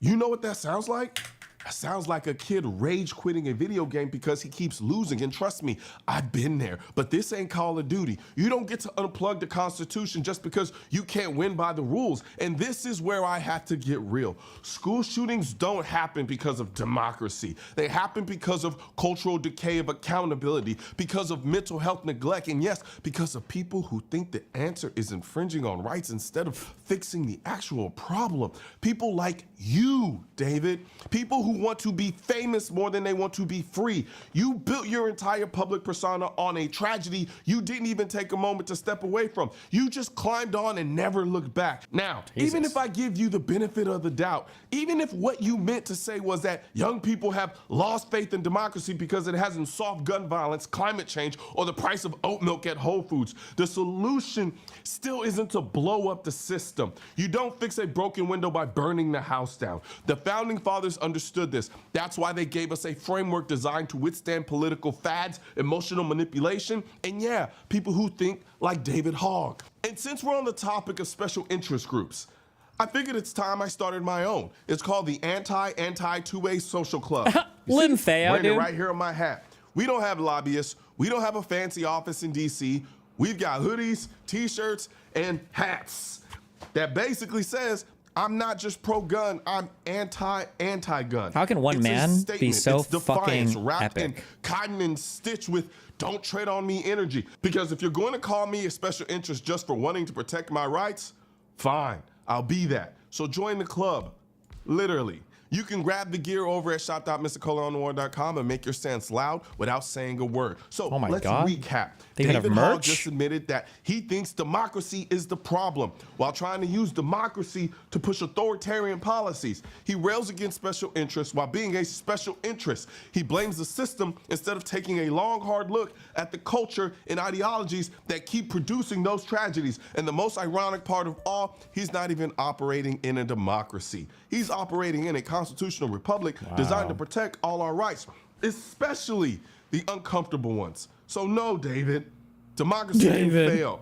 You know what that sounds like? That sounds like a kid rage quitting a video game because he keeps losing. And trust me, I've been there. But this ain't Call of Duty. You don't get to unplug the Constitution just because you can't win by the rules. And this is where I have to get real. School shootings don't happen because of democracy. They happen because of cultural decay of accountability, because of mental health neglect, and yes, because of people who think the answer is infringing on rights instead of fixing the actual problem. People like you, David. People who want to be famous more than they want to be free. You built your entire public persona on a tragedy you didn't even take a moment to step away from. You just climbed on and never looked back. Now, even if I give you the benefit of the doubt, even if what you meant to say was that young people have lost faith in democracy because it hasn't solved gun violence, climate change, or the price of oat milk at Whole Foods, the solution still isn't to blow up the system. You don't fix a broken window by burning the house down. The founding fathers understood this. That's why they gave us a framework designed to withstand political fads, emotional manipulation, and yeah, people who think like David Hogg. And since we're on the topic of special interest groups, I figured it's time I started my own. It's called the Anti-Two-Way Social Club. Lim Feo, dude. dude. Right here on my hat. We don't have lobbyists. We don't have a fancy office in DC. We've got hoodies, t-shirts, and hats that basically says, I'm not just pro-gun, I'm anti-gun. How can one man be so it's defiance, fucking wrapped in epic? cotton and stitched with don't tread on me energy. Because if you're going to call me a special interest just for wanting to protect my rights, fine, I'll be that. So join the club, literally. You can grab the gear over at shop.mrcolonwar.com and make your stance loud without saying a word. So let's recap. They even have David Hogg merch? just admitted that he thinks democracy is the problem while trying to use democracy to push authoritarian policies. He rails against special interests while being a special interest. He blames the system instead of taking a long, hard look at the culture and ideologies that keep producing those tragedies. And the most ironic part of all, he's not even operating in a democracy. He's operating in a constitutional republic designed to protect all our rights, especially the uncomfortable ones. So no, David, democracy can fail.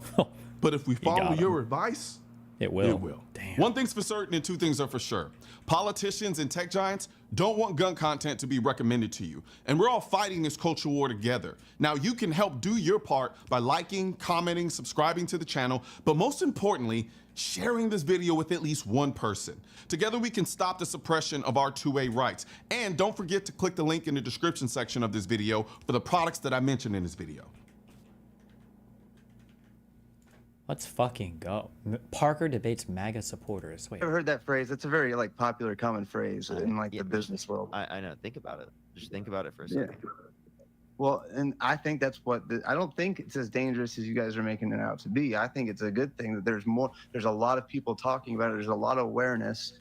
But if we follow your advice, it will. It will. One thing's for certain and two things are for sure. Politicians and tech giants don't want gun content to be recommended to you. And we're all fighting this culture war together. Now, you can help do your part by liking, commenting, subscribing to the channel, but most importantly, sharing this video with at least one person. Together, we can stop the suppression of our two-way rights. And don't forget to click the link in the description section of this video for the products that I mentioned in this video. Let's fucking go. Parker debates MAGA supporters. Wait. I've heard that phrase. It's a very popular, common phrase in the business world. I know. Think about it. Just think about it for a second. Well, and I think that's what I don't think it's as dangerous as you guys are making it out to be. I think it's a good thing that there's a lot of people talking about it. There's a lot of awareness.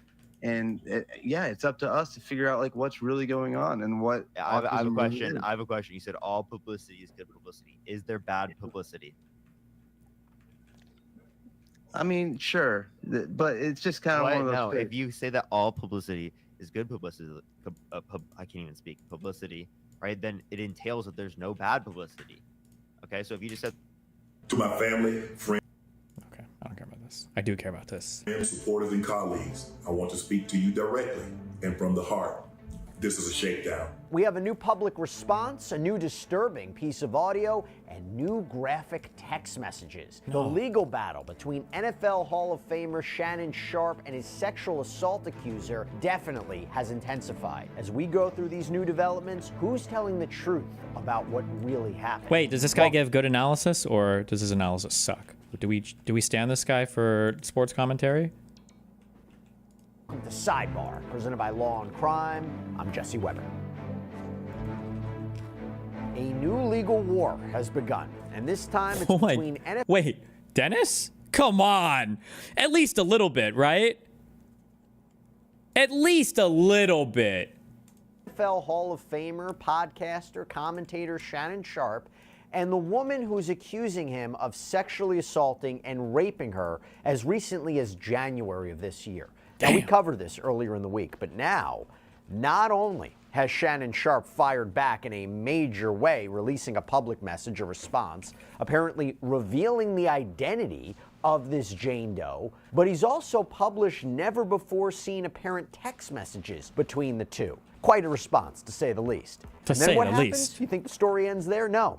And it's up to us to figure out like what's really going on and what. I have a autism really question. is. I have a question. You said all publicity is good publicity. Is there bad publicity? I mean, sure, but it's just kind of one of those. No, things. if you say that all publicity is good publicity, I can't even speak publicity, right? Then it entails that there's no bad publicity. Okay, so if you just said to my family, friends. Okay, I don't care about this. I do care about this. Supporters and colleagues, I want to speak to you directly and from the heart. This is a shakedown. We have a new public response, a new disturbing piece of audio, and new graphic text messages. The legal battle between NFL Hall of Famer Shannon Sharpe and his sexual assault accuser definitely has intensified. As we go through these new developments, who's telling the truth about what really happened? Wait, does this guy give good analysis, or does his analysis suck? Do we stand this guy for sports commentary? Welcome to Sidebar, presented by Law and Crime. I'm Jesse Weber. A new legal war has begun, and this time it's between NFL. Wait, Dennis? Come on. At least a little bit, right? At least a little bit. NFL Hall of Famer, podcaster, commentator Shannon Sharpe, and the woman who's accusing him of sexually assaulting and raping her as recently as January of this year. Now, we covered this earlier in the week, but now, not only has Shannon Sharpe fired back in a major way, releasing a public message, a response, apparently revealing the identity of this Jane Doe, but he's also published never-before-seen apparent text messages between the two. Quite a response, to say the least. And then what happens? You think the story ends there? No.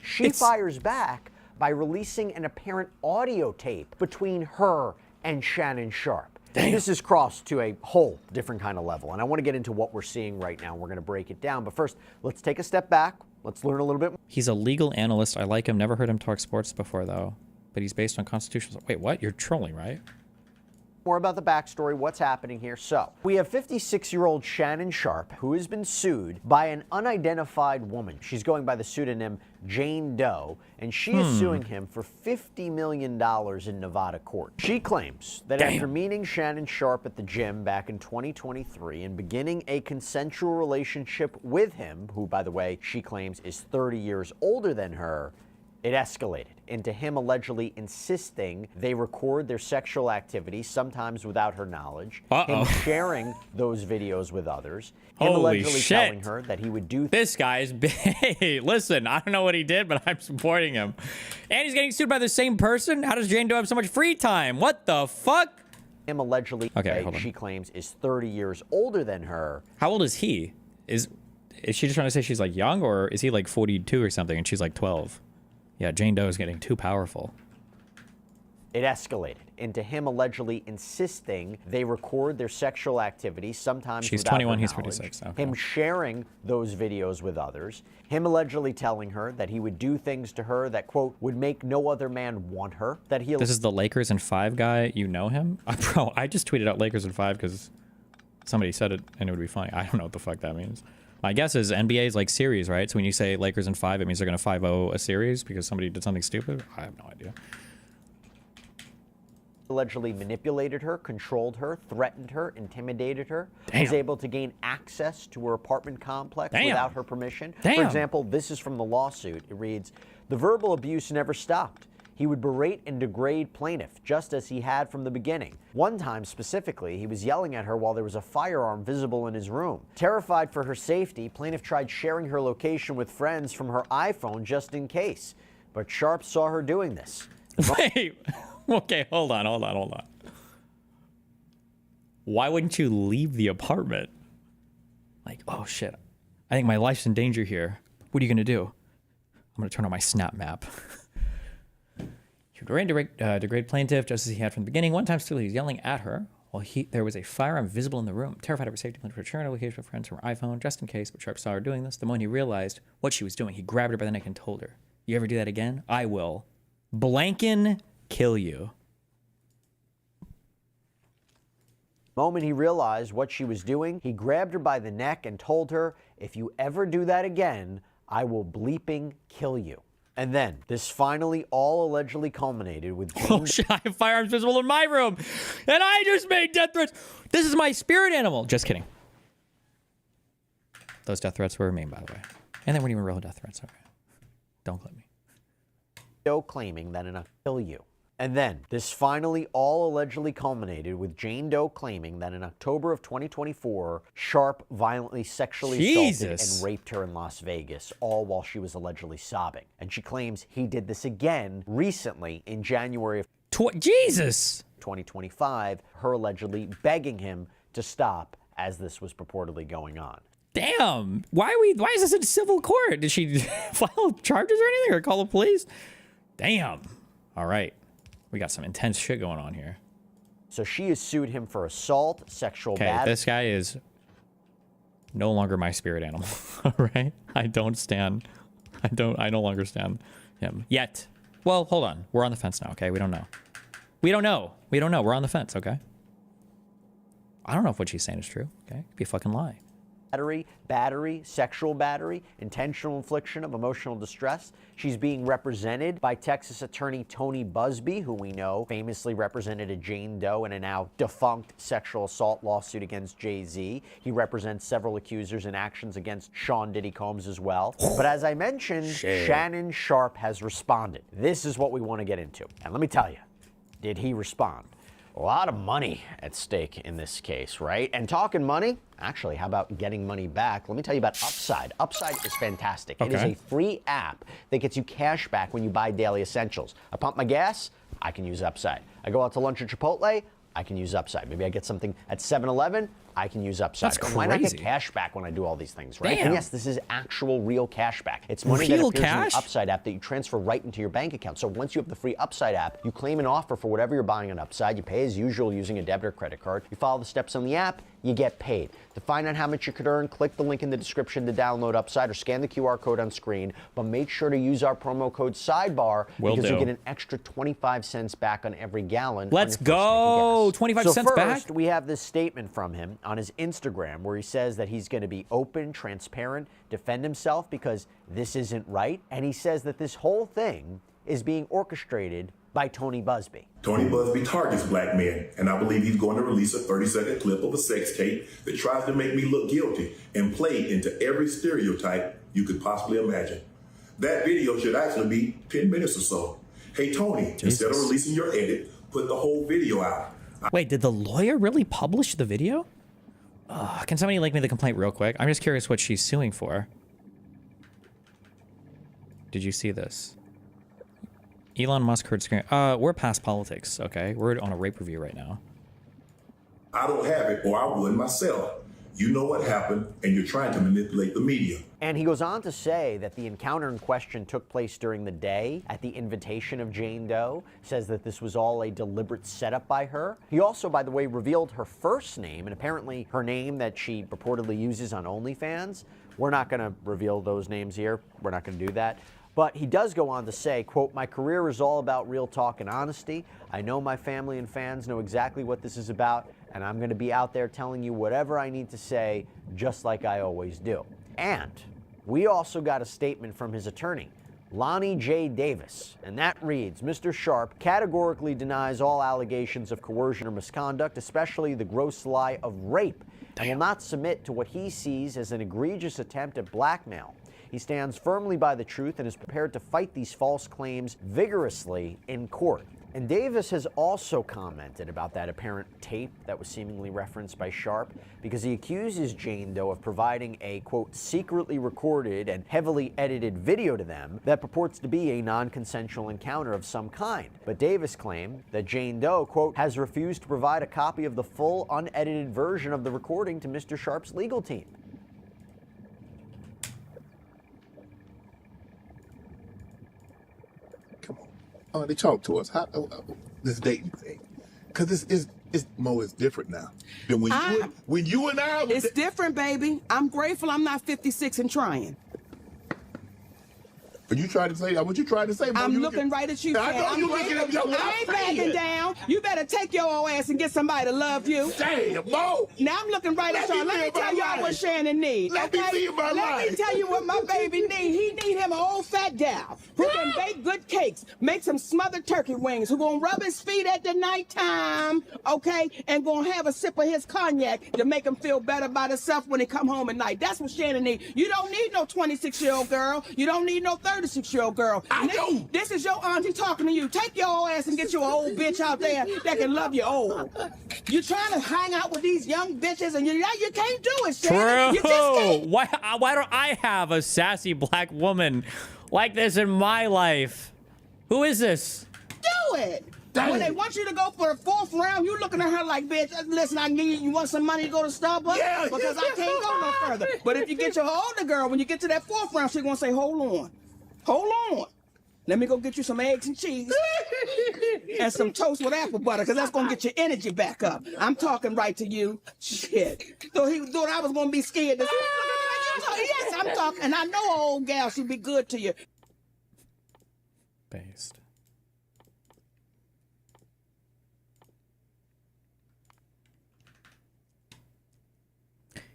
She fires back by releasing an apparent audio tape between her and Shannon Sharpe. This has crossed to a whole different kind of level, and I want to get into what we're seeing right now. We're going to break it down, but first, let's take a step back. Let's learn a little bit. He's a legal analyst. I like him. Never heard him talk sports before, though. But he's based on constitutional... Wait, what? You're trolling, right? More about the backstory, what's happening here. So, we have 56-year-old Shannon Sharpe, who has been sued by an unidentified woman. She's going by the pseudonym Jane Doe, and she is suing him for $50 million in Nevada court. She claims that after meeting Shannon Sharpe at the gym back in 2023 and beginning a consensual relationship with him, who, by the way, she claims is 30 years older than her, it escalated into him allegedly insisting they record their sexual activity, sometimes without her knowledge, him sharing those videos with others, him allegedly telling her that he would do... This guy is... Hey, listen, I don't know what he did, but I'm supporting him. And he's getting sued by the same person? How does Jane Doe have so much free time? What the fuck? Him allegedly, she claims, is 30 years older than her. How old is he? Is she just trying to say she's like young, or is he like 42 or something and she's like 12? Yeah, Jane Doe is getting too powerful. It escalated into him allegedly insisting they record their sexual activity, sometimes she's without 21, her he's knowledge, 46. Okay. him sharing those videos with others, him allegedly telling her that he would do things to her that, quote, would make no other man want her, that he... This is the Lakers in 5 guy. You know him? Bro, I just tweeted out Lakers in 5 because somebody said it and it would be funny. I don't know what the fuck that means. My guess is NBA is like series, right? So when you say Lakers in 5, it means they're going to 5-0 a series because somebody did something stupid? I have no idea. Allegedly manipulated her, controlled her, threatened her, intimidated her, was able to gain access to her apartment complex without her permission. For example, this is from the lawsuit. It reads, the verbal abuse never stopped. He would berate and degrade plaintiff, just as he had from the beginning. One time specifically, he was yelling at her while there was a firearm visible in his room. Terrified for her safety, plaintiff tried sharing her location with friends from her iPhone just in case. But Sharpe saw her doing this. Wait, okay, hold on. Why wouldn't you leave the apartment? Like, oh shit, I think my life's in danger here. What are you gonna do? I'm gonna turn on my Snap map. Degrade plaintiff just as he had from the beginning. One time still he was yelling at her while there was a firearm visible in the room. Terrified of her safety, plaintiff returned her location with friends from her iPhone just in case, but Sharpe saw her doing this. The moment he realized what she was doing, he grabbed her by the neck and told her, you ever do that again? I will blankin' kill you. The moment he realized what she was doing, he grabbed her by the neck and told her, if you ever do that again, I will bleeping kill you. And then this finally all allegedly culminated with Oh shit, I have firearms visible in my room. And I just made death threats. This is my spirit animal. Just kidding. Those death threats were mean, by the way. And they weren't even real death threats. Okay. Don't clip me. Claiming that I'll kill you. And then this finally all allegedly culminated with Jane Doe claiming that in October of 2024, Sharp violently sexually assaulted and raped her in Las Vegas, all while she was allegedly sobbing. And she claims he did this again recently in January of 2025, her allegedly begging him to stop as this was purportedly going on. Damn. Why is this in civil court? Did she file charges or anything or call the police? Damn. All right. We got some intense shit going on here. So she has sued him for assault, sexual battery. Okay, this guy is no longer my spirit animal. All right? I no longer stand him. Yet. Well, hold on. We're on the fence now, okay? We don't know. We don't know. We're on the fence, okay? I don't know if what she's saying is true, okay? It could be a fucking lie. Battery, sexual battery, intentional infliction of emotional distress. She's being represented by Texas attorney Tony Busby, who we know famously represented a Jane Doe in a now defunct sexual assault lawsuit against Jay-Z. He represents several accusers in actions against Sean Diddy Combs as well. But as I mentioned, Shannon Sharpe has responded. This is what we want to get into. And let me tell you, did he respond? A lot of money at stake in this case, right? And talking money, actually, how about getting money back? Let me tell you about Upside. Upside is fantastic. Okay. It is a free app that gets you cash back when you buy daily essentials. I pump my gas, I can use Upside. I go out to lunch at Chipotle, I can use Upside. Maybe I get something at 7-Eleven, I can use Upside. That's crazy. Why not get cash back when I do all these things, right? Damn. And yes, this is actual real cash back. It's money Real that appears cash? in the Upside app that you transfer right into your bank account. So once you have the free Upside app, you claim an offer for whatever you're buying on Upside. You pay as usual using a debit or credit card. You follow the steps on the app, you get paid. To find out how much you could earn, click the link in the description to download Upside or scan the QR code on screen. But make sure to use our promo code SIDEBAR because you get an extra 25 cents back on every gallon. Let's go. 25 cents back? First, we have this statement from him on his Instagram where he says that he's going to be open, transparent, defend himself because this isn't right. And he says that this whole thing is being orchestrated by Tony Busby. Tony Busby targets black men, and I believe he's going to release a 30-second clip of a sex tape that tries to make me look guilty and play into every stereotype you could possibly imagine. That video should actually be 10 minutes or so. Hey, Tony, instead of releasing your edit, put the whole video out. Wait, did the lawyer really publish the video? Can somebody link me the complaint real quick? I'm just curious what she's suing for. Did you see this? Elon Musk heard screen. We're past politics, okay? We're on a rape review right now. I don't have it, or I would myself. You know what happened, and you're trying to manipulate the media. And he goes on to say that the encounter in question took place during the day at the invitation of Jane Doe, says that this was all a deliberate setup by her. He also, by the way, revealed her first name and apparently her name that she purportedly uses on OnlyFans. We're not going to reveal those names here. We're not going to do that. But he does go on to say, quote, "My career is all about real talk and honesty. I know my family and fans know exactly what this is about, and I'm going to be out there telling you whatever I need to say, just like I always do." And we also got a statement from his attorney, Lonnie J. Davis, and that reads, "Mr. Sharpe categorically denies all allegations of coercion or misconduct, especially the gross lie of rape, and will not submit to what he sees as an egregious attempt at blackmail. He stands firmly by the truth and is prepared to fight these false claims vigorously in court." And Davis has also commented about that apparent tape that was seemingly referenced by Sharpe because he accuses Jane Doe of providing a, quote, secretly recorded and heavily edited video to them that purports to be a non-consensual encounter of some kind. But Davis claimed that Jane Doe, quote, has refused to provide a copy of the full unedited version of the recording to Mr. Sharpe's legal team. They talk to us. How this dating thing? Because this is Mo is different now than when you and I. It's different, baby. I'm grateful I'm not 56 and trying. Are you trying to say what you trying to say? Mo? I'm You looking right at you. I know I'm you looking at me. I'm I ain't backing saying. down. You better take your old ass and get somebody to love you. Damn, Mo. Now I'm looking right at y'all. Let me tell y'all what Shannon needs. Let me Okay? see my Let me life. tell you what my baby needs. He need him an old fat gal who can bake good cakes, make some smothered turkey wings, who gonna rub his feet at the nighttime, okay, and gonna have a sip of his cognac to make him feel better about himself when he come home at night. That's what Shannon need. You don't need no 26-year-old girl. You don't need no 36-year-old girl. I know. This is your auntie talking to you. Take your old ass and get you an old bitch out there that can love you old. You trying to hang out with these young bitches and you can't do it, Shannon. You just can't. Why don't I have a sassy black woman like this in my life? Who is this? Do it. When they want you to go for the 4th round, you looking at her like, bitch, listen, I need you want some money to go to Starbucks? Yeah, because I can't go no further. But if you get your older girl, when you get to that 4th round, she's going to say, hold on. Let me go get you some eggs and cheese and some toast with apple butter, because that's going to get your energy back up. I'm talking right to you. Shit. So he thought I was going to be scared to say, yes, I'm talking. And I know old gal, she'll be good to you. Based.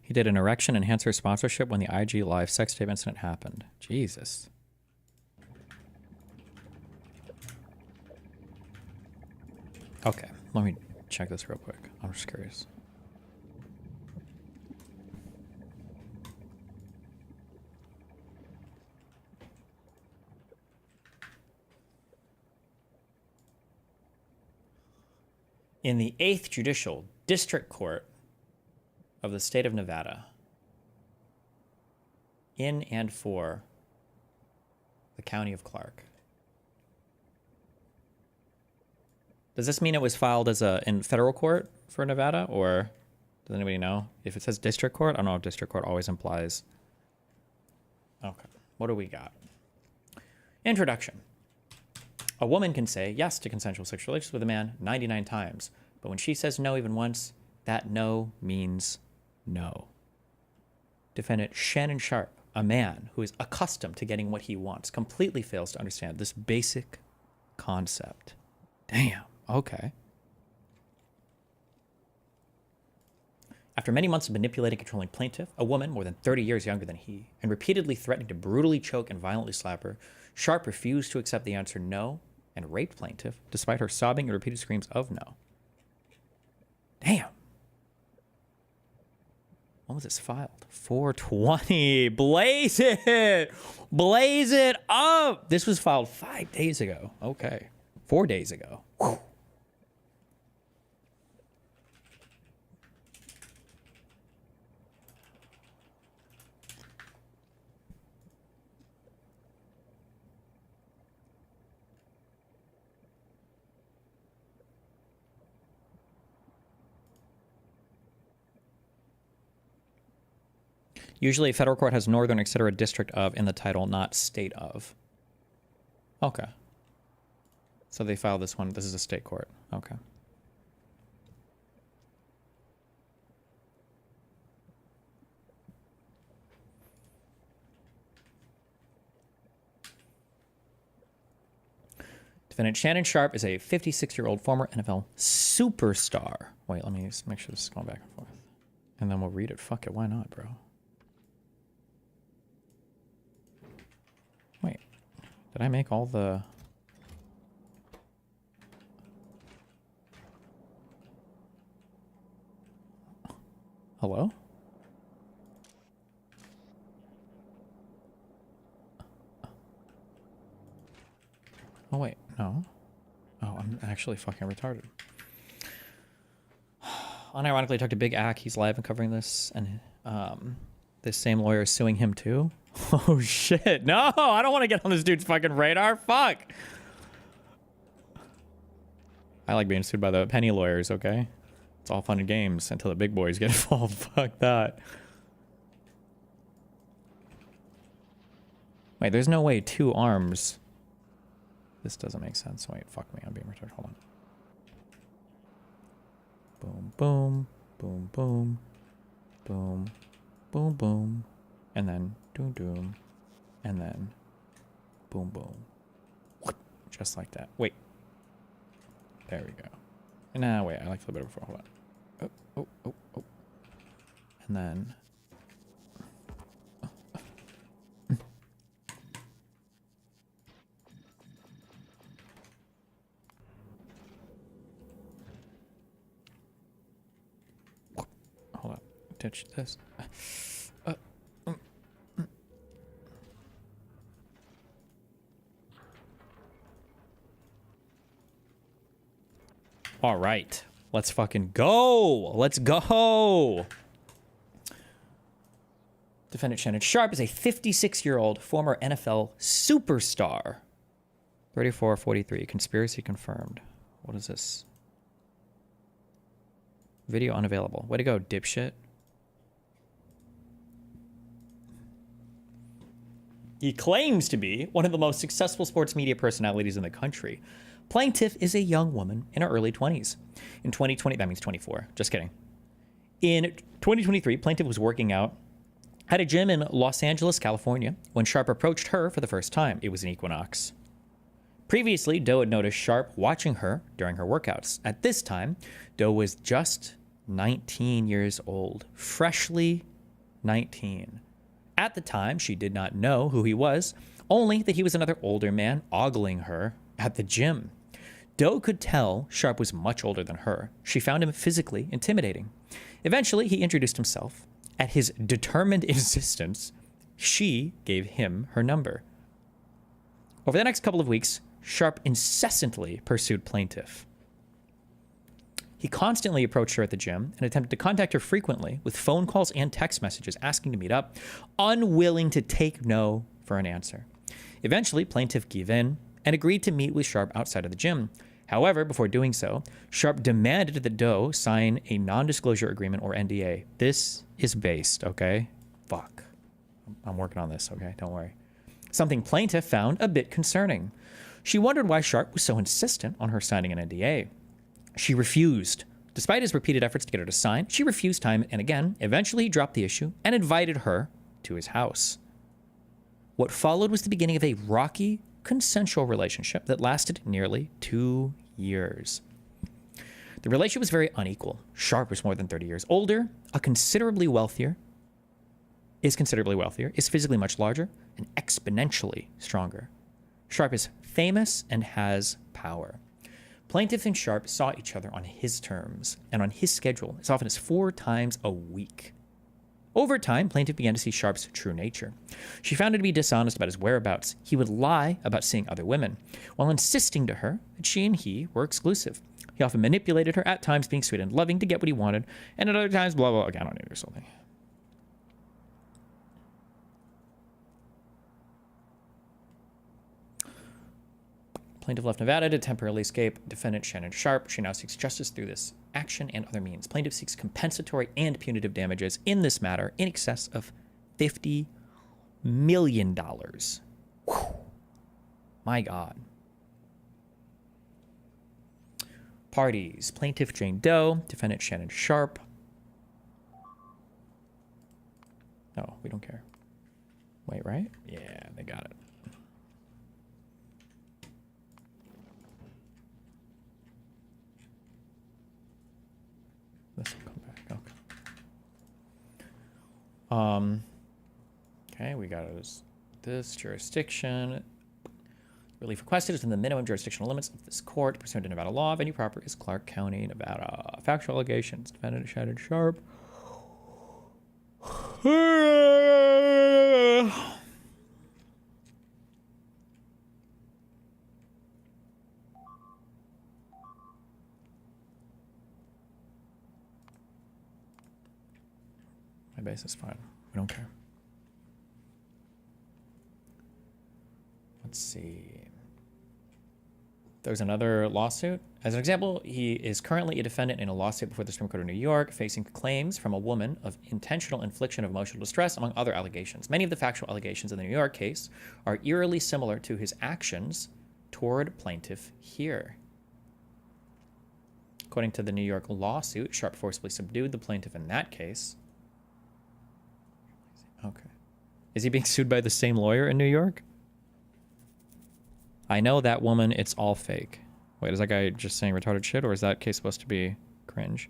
He did an erection enhancer sponsorship when the IG Live sex tape incident happened. Jesus. Okay, let me check this real quick. I'm just curious. In the 8th Judicial District Court of the state of Nevada, in and for the county of Clark. Does this mean it was filed as in federal court for Nevada, or does anybody know? If it says district court, I don't know if district court always implies. Okay, what do we got? Introduction. A woman can say yes to consensual sexual relations with a man 99 times, but when she says no even once, that no means no. Defendant Shannon Sharp, a man who is accustomed to getting what he wants, completely fails to understand this basic concept. Damn, okay. After many months of manipulating and controlling plaintiff, a woman more than 30 years younger than he, and repeatedly threatening to brutally choke and violently slap her, Sharp refused to accept the answer no and raped plaintiff, despite her sobbing and repeated screams of no. Damn. When was this filed? 4/20. Blaze it! Blaze it up! This was filed 5 days ago. Okay. 4 days ago. Whew. Usually, a federal court has northern, etc., district of in the title, not state of. Okay. So they filed this one. This is a state court. Okay. Defendant Shannon Sharp is a 56-year-old former NFL superstar. Wait, let me just make sure this is going back and forth. And then we'll read it. Fuck it. Why not, bro? Wait. Did I make all the... Hello? Oh, wait. No. Oh, I'm actually fucking retarded. Unironically, I talked to Big Ack. He's live and covering this. And this same lawyer is suing him too. Oh, shit. No, I don't want to get on this dude's fucking radar. Fuck. I like being sued by the penny lawyers, okay? It's all fun and games until the big boys get involved. Fuck that. Wait, there's no way 2 arms. This doesn't make sense. Wait, fuck me. I'm being retarded. Hold on. Boom, boom, boom, boom, boom, boom, boom, and then doom, doom, and then Boom, boom. Just like that. Wait. There we go. Nah, wait. I like the better before. Hold on. Oh. And then... Hold on. Touch this. All right. Let's fucking go. Let's go. Defendant Shannon Sharp is a 56-year-old former NFL superstar. 3443. Conspiracy confirmed. What is this? Video unavailable. Way to go, dipshit. He claims to be one of the most successful sports media personalities in the country. Plaintiff is a young woman in her early 20s. In 2020, that means 24. Just kidding. In 2023, Plaintiff was working out at a gym in Los Angeles, California, when Sharp approached her for the first time. It was an equinox. Previously, Doe had noticed Sharp watching her during her workouts. At this time, Doe was just 19 years old, freshly 19. At the time, she did not know who he was, only that he was another older man ogling her at the gym. Doe could tell Sharp was much older than her. She found him physically intimidating. Eventually, he introduced himself. At his determined insistence, she gave him her number. Over the next couple of weeks, Sharp incessantly pursued Plaintiff. He constantly approached her at the gym and attempted to contact her frequently with phone calls and text messages asking to meet up, unwilling to take no for an answer. Eventually, Plaintiff gave in and agreed to meet with Sharp outside of the gym. However, before doing so, Sharp demanded that Doe sign a non-disclosure agreement or NDA. This is based, okay? Fuck. I'm working on this, okay? Don't worry. Something Plaintiff found a bit concerning. She wondered why Sharp was so insistent on her signing an NDA. She refused. Despite his repeated efforts to get her to sign, she refused time and again. Eventually, he dropped the issue and invited her to his house. What followed was the beginning of a rocky, consensual relationship that lasted nearly 2 years. The relationship was very unequal. Sharp was more than 30 years older, is considerably wealthier, is physically much larger, and exponentially stronger. Sharp is famous and has power. Plaintiff and Sharp saw each other on his terms and on his schedule as often as 4 times a week. Over time, Plaintiff began to see Sharp's true nature. She found him to be dishonest about his whereabouts. He would lie about seeing other women, while insisting to her that she and he were exclusive. He often manipulated her, at times being sweet and loving to get what he wanted, and at other times, blah, blah, again, I don't need to do something. Plaintiff left Nevada to temporarily escape defendant Shannon Sharp. She now seeks justice through this action and other means. Plaintiff seeks compensatory and punitive damages in this matter in excess of $50 million. Whew. My God. Parties. Plaintiff Jane Doe, defendant Shannon Sharp. No, we don't care. Wait, right? Yeah, they got it. This will come back. Okay. Okay, we got this jurisdiction. Relief requested is in the minimum jurisdictional limits of this court pursuant to Nevada law. Venue proper is Clark County, Nevada. Factual allegations. Defendant Shannon Sharp. My base is fine. We don't care. Let's see. There's another lawsuit. As an example, he is currently a defendant in a lawsuit before the Supreme Court of New York, facing claims from a woman of intentional infliction of emotional distress, among other allegations. Many of the factual allegations in the New York case are eerily similar to his actions toward plaintiff here. According to the New York lawsuit, Sharp forcibly subdued the plaintiff in that case. Okay. Is he being sued by the same lawyer in New York? I know that woman, it's all fake. Wait, is that guy just saying retarded shit, or is that case supposed to be cringe?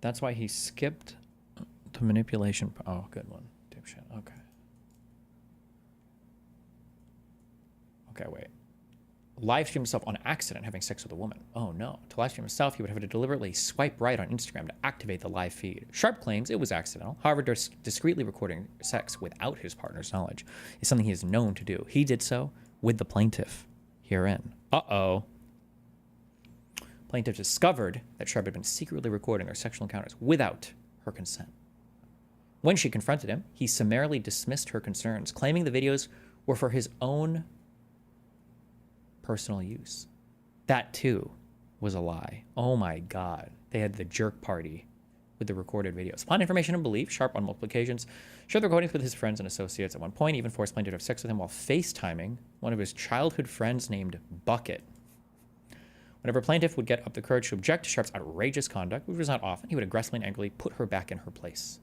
That's why he skipped the manipulation. Oh, good one. Dipshit. Okay. Okay, wait. Live stream himself on accident having sex with a woman. Oh no. To live stream himself, he would have to deliberately swipe right on Instagram to activate the live feed. Sharp claims it was accidental. However, discreetly recording sex without his partner's knowledge is something he is known to do. He did so with the plaintiff herein. Uh-oh. Plaintiff discovered that Sharp had been secretly recording their sexual encounters without her consent. When she confronted him, he summarily dismissed her concerns, claiming the videos were for his own personal use. That, too, was a lie. Oh my God. They had the jerk party with the recorded videos. Upon information and belief, Sharp on multiple occasions shared the recordings with his friends and associates. At one point, he even forced Plaintiff to have sex with him while FaceTiming one of his childhood friends named Bucket. Whenever Plaintiff would get up the courage to object to Sharp's outrageous conduct, which was not often, he would aggressively and angrily put her back in her place.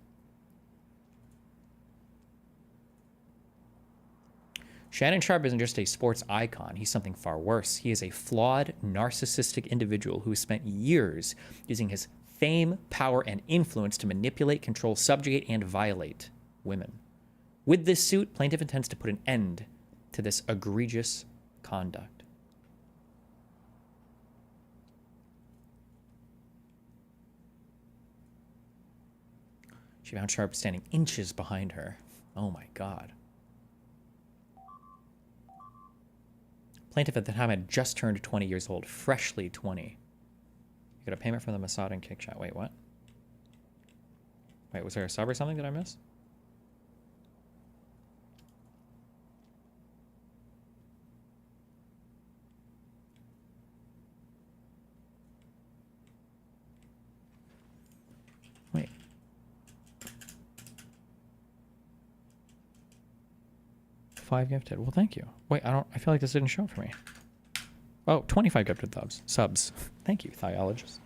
Shannon Sharp isn't just a sports icon. He's something far worse. He is a flawed, narcissistic individual who has spent years using his fame, power, and influence to manipulate, control, subjugate, and violate women. With this suit, Plaintiff intends to put an end to this egregious conduct. She found Sharp standing inches behind her. Oh my God. Plaintiff at the time had just turned 20 years old, freshly 20. You got a payment from the Mossad and kick shot. Wait, what? Wait, was there a sub or something that I missed? Wait. $5 gifted. Well, thank you. Wait, I feel like this didn't show up for me. Oh, 25 gifted subs. Thank you, Thiologist.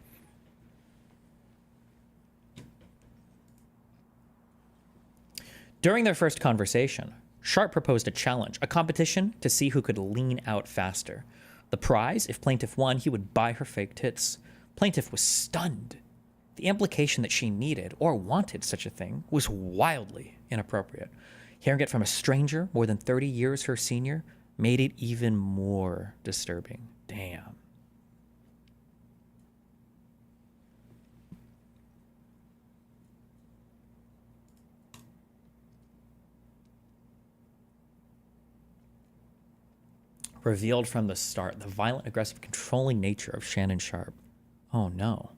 During their first conversation, Sharp proposed a challenge, a competition to see who could lean out faster. The prize, if Plaintiff won, he would buy her fake tits. Plaintiff was stunned. The implication that she needed or wanted such a thing was wildly inappropriate. Hearing it from a stranger more than 30 years her senior made it even more disturbing. Damn. Revealed from the start, the violent, aggressive, controlling nature of Shannon Sharp. Oh no.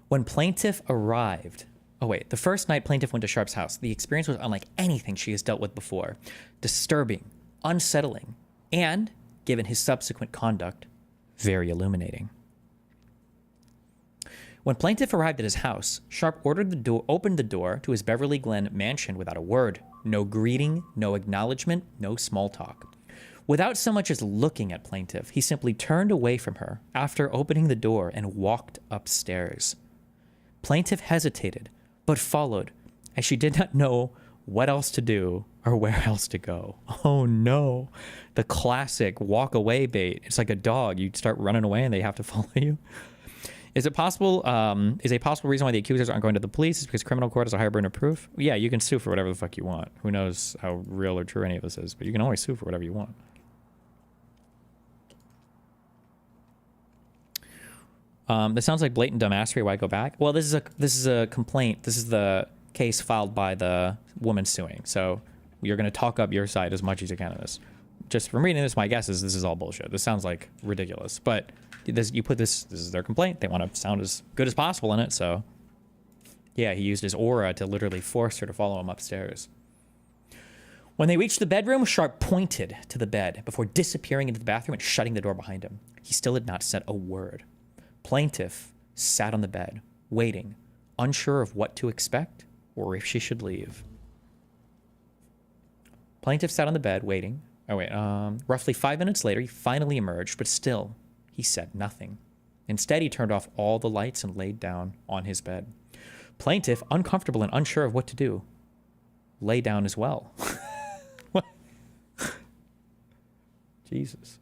When Plaintiff arrived, the first night Plaintiff went to Sharp's house, the experience was unlike anything she has dealt with before. Disturbing, unsettling, and, given his subsequent conduct, very illuminating. When Plaintiff arrived at his house, Sharp opened the door to his Beverly Glen mansion without a word. No greeting, no acknowledgement, no small talk. Without so much as looking at Plaintiff, he simply turned away from her after opening the door and walked upstairs. Plaintiff hesitated, but followed, as she did not know what else to do or where else to go. Oh no, the classic walk away bait. It's like a dog. You start running away and they have to follow you. Is a possible reason why the accusers aren't going to the police is because criminal court has a higher burden of proof? Yeah, you can sue for whatever the fuck you want. Who knows how real or true any of this is, but you can always sue for whatever you want. This sounds like blatant dumbassery. Why go back? Well, this is a complaint. This is the case filed by the woman suing. So you're going to talk up your side as much as you can in this. Just from reading this, my guess is this is all bullshit. This sounds like ridiculous. But this is their complaint. They want to sound as good as possible in it. So yeah, he used his aura to literally force her to follow him upstairs. When they reached the bedroom, Sharp pointed to the bed before disappearing into the bathroom and shutting the door behind him. He still had not said a word. Plaintiff sat on the bed, waiting, unsure of what to expect or if she should leave. Plaintiff sat on the bed waiting. Roughly 5 minutes later, he finally emerged, but still, he said nothing. Instead, he turned off all the lights and laid down on his bed. Plaintiff, uncomfortable and unsure of what to do, lay down as well. What? Jesus.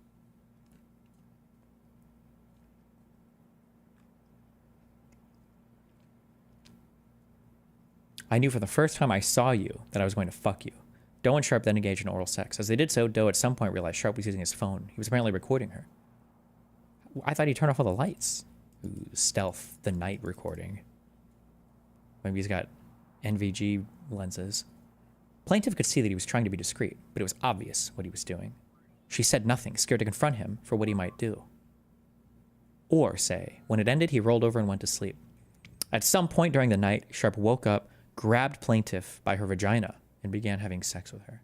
I knew from the first time I saw you that I was going to fuck you. Doe and Sharp then engaged in oral sex. As they did so, Doe at some point realized Sharp was using his phone. He was apparently recording her. I thought he turned off all the lights. Ooh, stealth, the night recording. Maybe he's got NVG lenses. Plaintiff could see that he was trying to be discreet, but it was obvious what he was doing. She said nothing, scared to confront him for what he might do. Or say, when it ended, he rolled over and went to sleep. At some point during the night, Sharp woke up, grabbed Plaintiff by her vagina, and began having sex with her.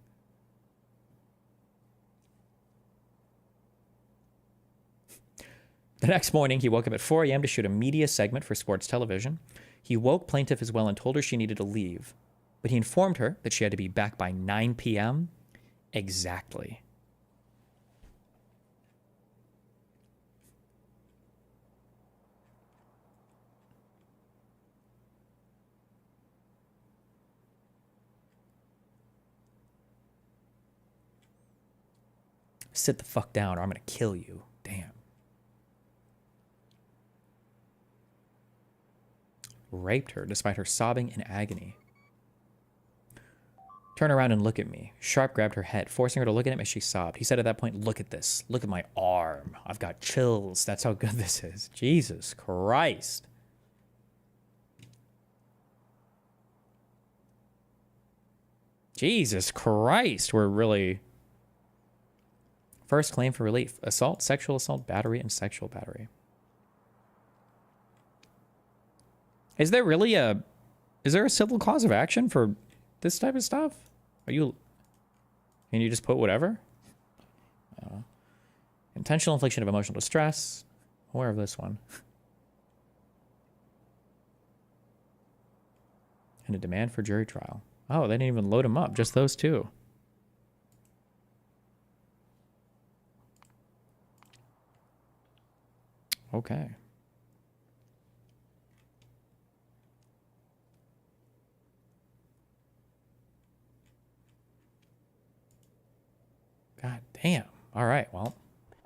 The next morning, he woke up at 4 a.m. to shoot a media segment for sports television. He woke Plaintiff as well and told her she needed to leave, but he informed her that she had to be back by 9 p.m. exactly. Sit the fuck down or I'm going to kill you. Damn. Raped her despite her sobbing in agony. Turn around and look at me. Sharp grabbed her head, forcing her to look at him as she sobbed. He said at that point, look at this. Look at my arm. I've got chills. That's how good this is. Jesus Christ. Jesus Christ. We're really... First claim for relief. Assault, sexual assault, battery, and sexual battery. Is there really a civil cause of action for this type of stuff? Can you just put whatever? Intentional infliction of emotional distress. Aware of this one. And a demand for jury trial. Oh, they didn't even load them up. Just those two. Okay. God damn. All right, well.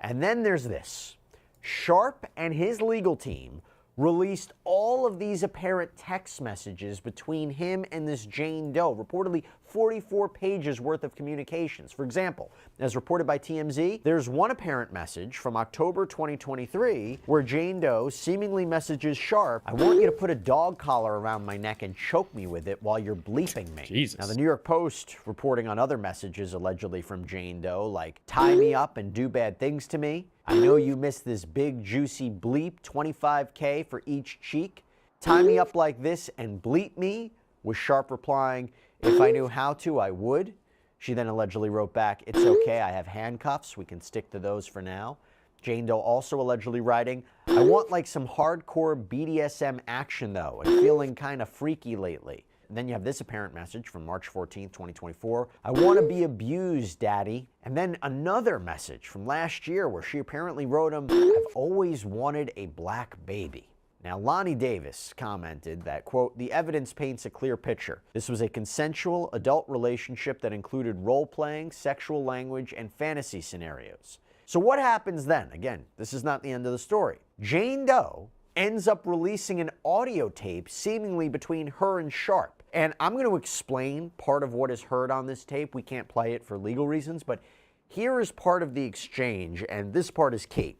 And then there's this. Sharp and his legal team released all of these apparent text messages between him and this Jane Doe, reportedly 44 pages worth of communications. For example, as reported by TMZ, there's one apparent message from October 2023 where Jane Doe seemingly messages Sharp, I want you to put a dog collar around my neck and choke me with it while you're bleeping me. Jesus. Now, the New York Post reporting on other messages allegedly from Jane Doe, like tie me up and do bad things to me. I know you missed this big juicy bleep, $25K for each cheek. Tie me up like this and bleep me, with Sharp replying, if I knew how to, I would. She then allegedly wrote back, it's okay, I have handcuffs, we can stick to those for now. Jane Doe also allegedly writing, I want like some hardcore BDSM action though, and feeling kind of freaky lately. And then you have this apparent message from March 14th, 2024. I want to be abused, daddy. And then another message from last year where she apparently wrote him, I've always wanted a black baby. Now, Lonnie Davis commented that, quote, the evidence paints a clear picture. This was a consensual adult relationship that included role-playing, sexual language, and fantasy scenarios. So what happens then? Again, this is not the end of the story. Jane Doe ends up releasing an audio tape seemingly between her and Sharp. And I'm going to explain part of what is heard on this tape. We can't play it for legal reasons, but here is part of the exchange, and this part is key.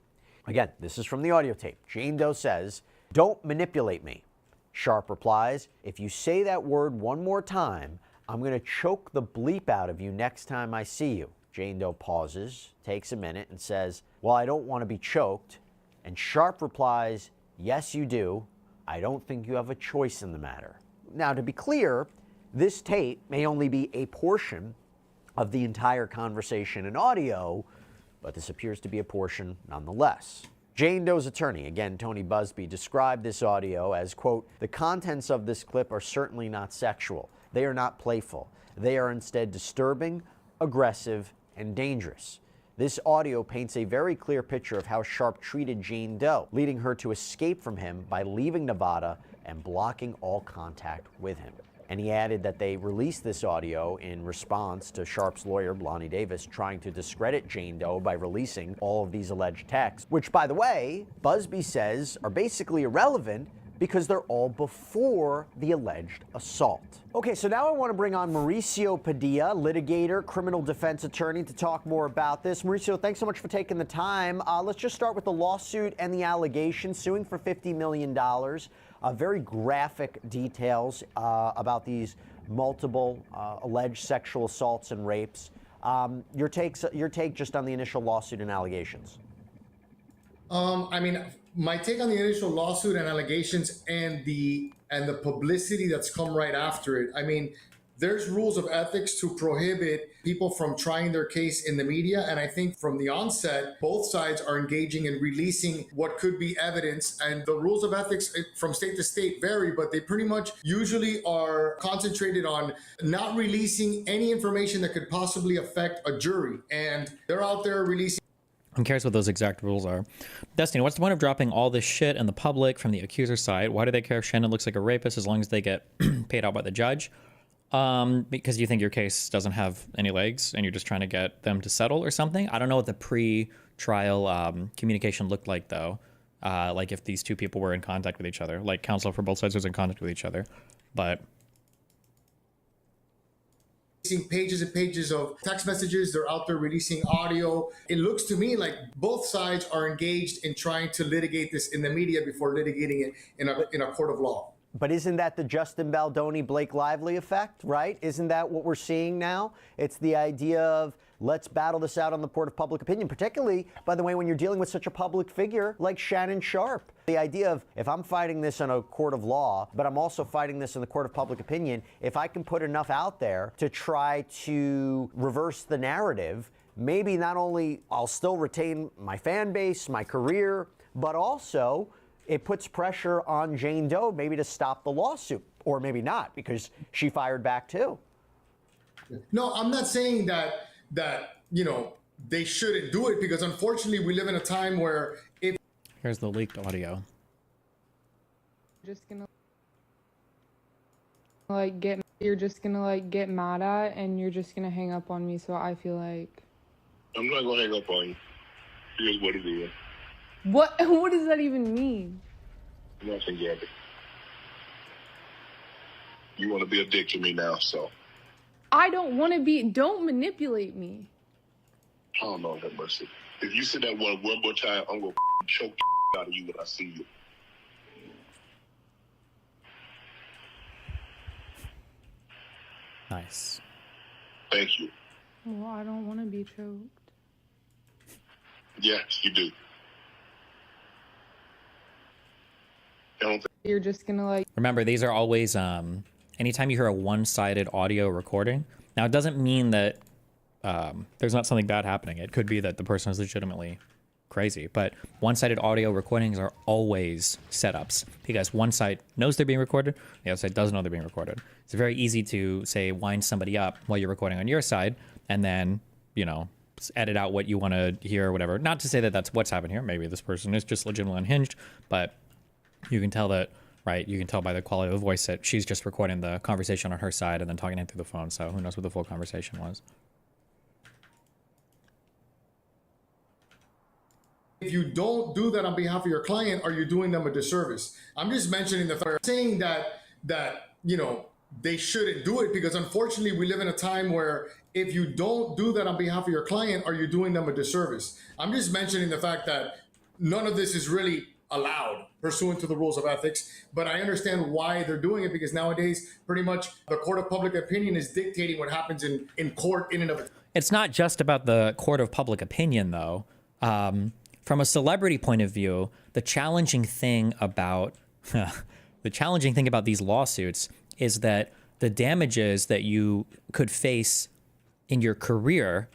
Again, this is from the audio tape. Jane Doe says, don't manipulate me. Sharp replies, if you say that word one more time, I'm going to choke the bleep out of you next time I see you. Jane Doe pauses, takes a minute, and says, well, I don't want to be choked. And Sharp replies, yes, you do. I don't think you have a choice in the matter. Now, to be clear, this tape may only be a portion of the entire conversation and audio, but this appears to be a portion nonetheless. Jane Doe's attorney, again, Tony Busby, described this audio as, quote, the contents of this clip are certainly not sexual. They are not playful. They are instead disturbing, aggressive, and dangerous. This audio paints a very clear picture of how Sharp treated Jane Doe, leading her to escape from him by leaving Nevada and blocking all contact with him. And he added that they released this audio in response to Sharp's lawyer, Lonnie Davis, trying to discredit Jane Doe by releasing all of these alleged texts, which, by the way, Busby says are basically irrelevant because they're all before the alleged assault. Okay, so now I want to bring on Mauricio Padilla, litigator, criminal defense attorney, to talk more about this. Mauricio, thanks so much for taking the time. Let's just start with the lawsuit and the allegation, suing for $50 million. Very graphic details about these multiple alleged sexual assaults and rapes. Your take just on the initial lawsuit and allegations. I mean, my take on the initial lawsuit and allegations and the publicity that's come right after it. I mean, there's rules of ethics to prohibit people from trying their case in the media. And I think from the onset, both sides are engaging in releasing what could be evidence. And the rules of ethics from state to state vary, but they pretty much usually are concentrated on not releasing any information that could possibly affect a jury. And they're out there releasing. Who cares what those exact rules are? Destiny, what's the point of dropping all this shit in the public from the accuser's side? Why do they care if Shannon looks like a rapist as long as they get paid out by the judge? Because you think your case doesn't have any legs and you're just trying to get them to settle or something? I don't know what the pre-trial communication looked like, though. Like if these two people were in contact with each other. Like counsel for both sides was in contact with each other. But pages and pages of text messages. They're out there releasing audio. It looks to me like both sides are engaged in trying to litigate this in the media before litigating it in a court of law. But isn't that the Justin Baldoni, Blake Lively effect, right? Isn't that what we're seeing now? It's the idea of let's battle this out on the court of public opinion, particularly, by the way, when you're dealing with such a public figure like Shannon Sharp. The idea of if I'm fighting this in a court of law, but I'm also fighting this in the court of public opinion, if I can put enough out there to try to reverse the narrative, maybe not only I'll still retain my fan base, my career, but also it puts pressure on Jane Doe maybe to stop the lawsuit, or maybe not, because she fired back too. No, I'm not saying that you know they shouldn't do it, because unfortunately we live in a time where if here's the leaked audio. You're just gonna get mad at, and you're just gonna hang up on me. So I feel like I'm not gonna hang up on you. Here's what it is. what does that even mean? Nothing, Gabby. You want to be a dick to me now, so. I don't want to be. Don't manipulate me. Oh, Lord have mercy. If you say that one more time, I'm going to choke the out of you when I see you. Nice. Thank you. Well, I don't want to be choked. Yes, you do. You're just gonna Remember, these are always anytime you hear a one-sided audio recording. Now, it doesn't mean that there's not something bad happening. It could be that the person is legitimately crazy, but one-sided audio recordings are always setups because one side knows they're being recorded, the other side doesn't know they're being recorded. It's very easy to say wind somebody up while you're recording on your side, and then edit out what you want to hear or whatever. Not to say that that's what's happened here. Maybe this person is just legitimately unhinged, but you can tell that, right? You can tell by the quality of the voice that she's just recording the conversation on her side and then talking it through the phone. So who knows what the full conversation was. if you don't do that on behalf of your client, are you doing them a disservice? I'm just mentioning the fact, saying that they shouldn't do it, because unfortunately we live in a time where if you don't do that on behalf of your client, are you doing them a disservice? I'm just mentioning the fact that none of this is really allowed pursuant to the rules of ethics, but I understand why they're doing it, because nowadays pretty much the court of public opinion is dictating what happens in court in and of itself. It's not just about the court of public opinion, though. From a celebrity point of view, the challenging thing about these lawsuits is that the damages that you could face in your career,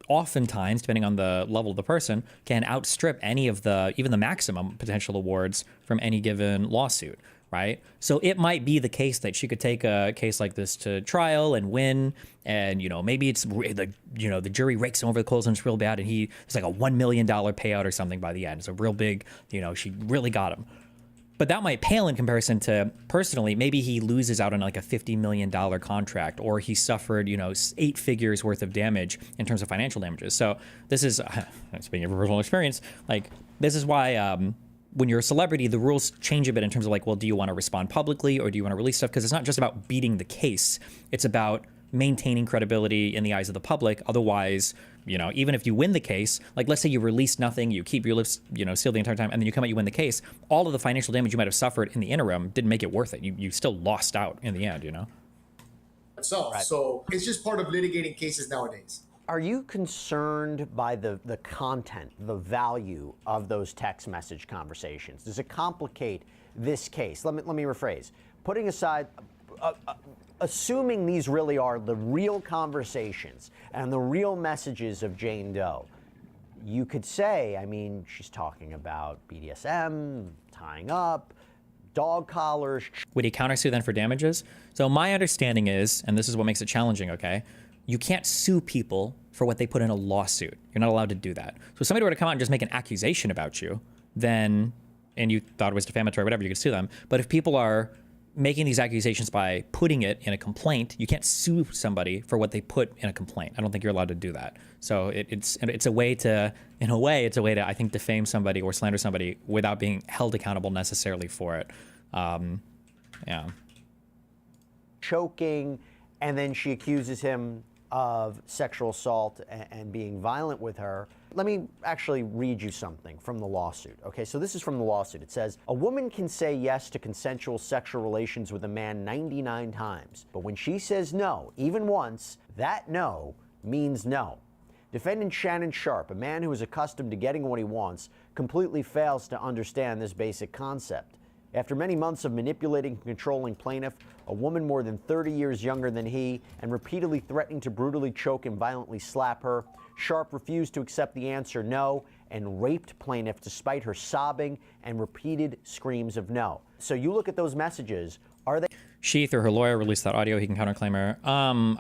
oftentimes, depending on the level of the person, can outstrip any of even the maximum potential awards from any given lawsuit, right? So it might be the case that she could take a case like this to trial and win, and maybe it's the the jury rakes him over the coals and it's real bad, and it's like a $1 million payout or something by the end. It's a real big, she really got him. But that might pale in comparison to, personally, maybe he loses out on like a $50 million contract, or he suffered, 8 figures worth of damage in terms of financial damages. So this is, speaking of personal experience, like this is why when you're a celebrity, the rules change a bit in terms of like, well, do you want to respond publicly or do you want to release stuff? Because it's not just about beating the case. It's about maintaining credibility in the eyes of the public. Otherwise, even if you win the case, like let's say you release nothing, you keep your lips, sealed the entire time, and then you come out, you win the case, all of the financial damage you might have suffered in the interim didn't make it worth it. You still lost out in the end, So it's just part of litigating cases nowadays. Are you concerned by the content, the value of those text message conversations? Does it complicate this case? Let me rephrase. Putting aside, assuming these really are the real conversations and the real messages of Jane Doe, you could say, she's talking about BDSM, tying up, dog collars. Would he countersue then for damages? So my understanding is, and this is what makes it challenging, okay? You can't sue people for what they put in a lawsuit. You're not allowed to do that. So if somebody were to come out and just make an accusation about you, then, and you thought it was defamatory, whatever, you could sue them. But if people are making these accusations by putting it in a complaint, you can't sue somebody for what they put in a complaint. I don't think you're allowed to do that. So it's a way to, I think, defame somebody or slander somebody without being held accountable necessarily for it. Yeah. Choking, and then she accuses him of sexual assault and being violent with her. Let me actually read you something from the lawsuit. Okay, so this is from the lawsuit. It says, a woman can say yes to consensual sexual relations with a man 99 times, but when she says no, even once, that no means no. Defendant Shannon Sharp, a man who is accustomed to getting what he wants, completely fails to understand this basic concept. After many months of manipulating and controlling plaintiff, a woman more than 30 years younger than he, and repeatedly threatening to brutally choke and violently slap her, Sharp refused to accept the answer no and raped plaintiff despite her sobbing and repeated screams of no. So you look at those messages, are they... She, through her lawyer, released that audio. He can counterclaim her.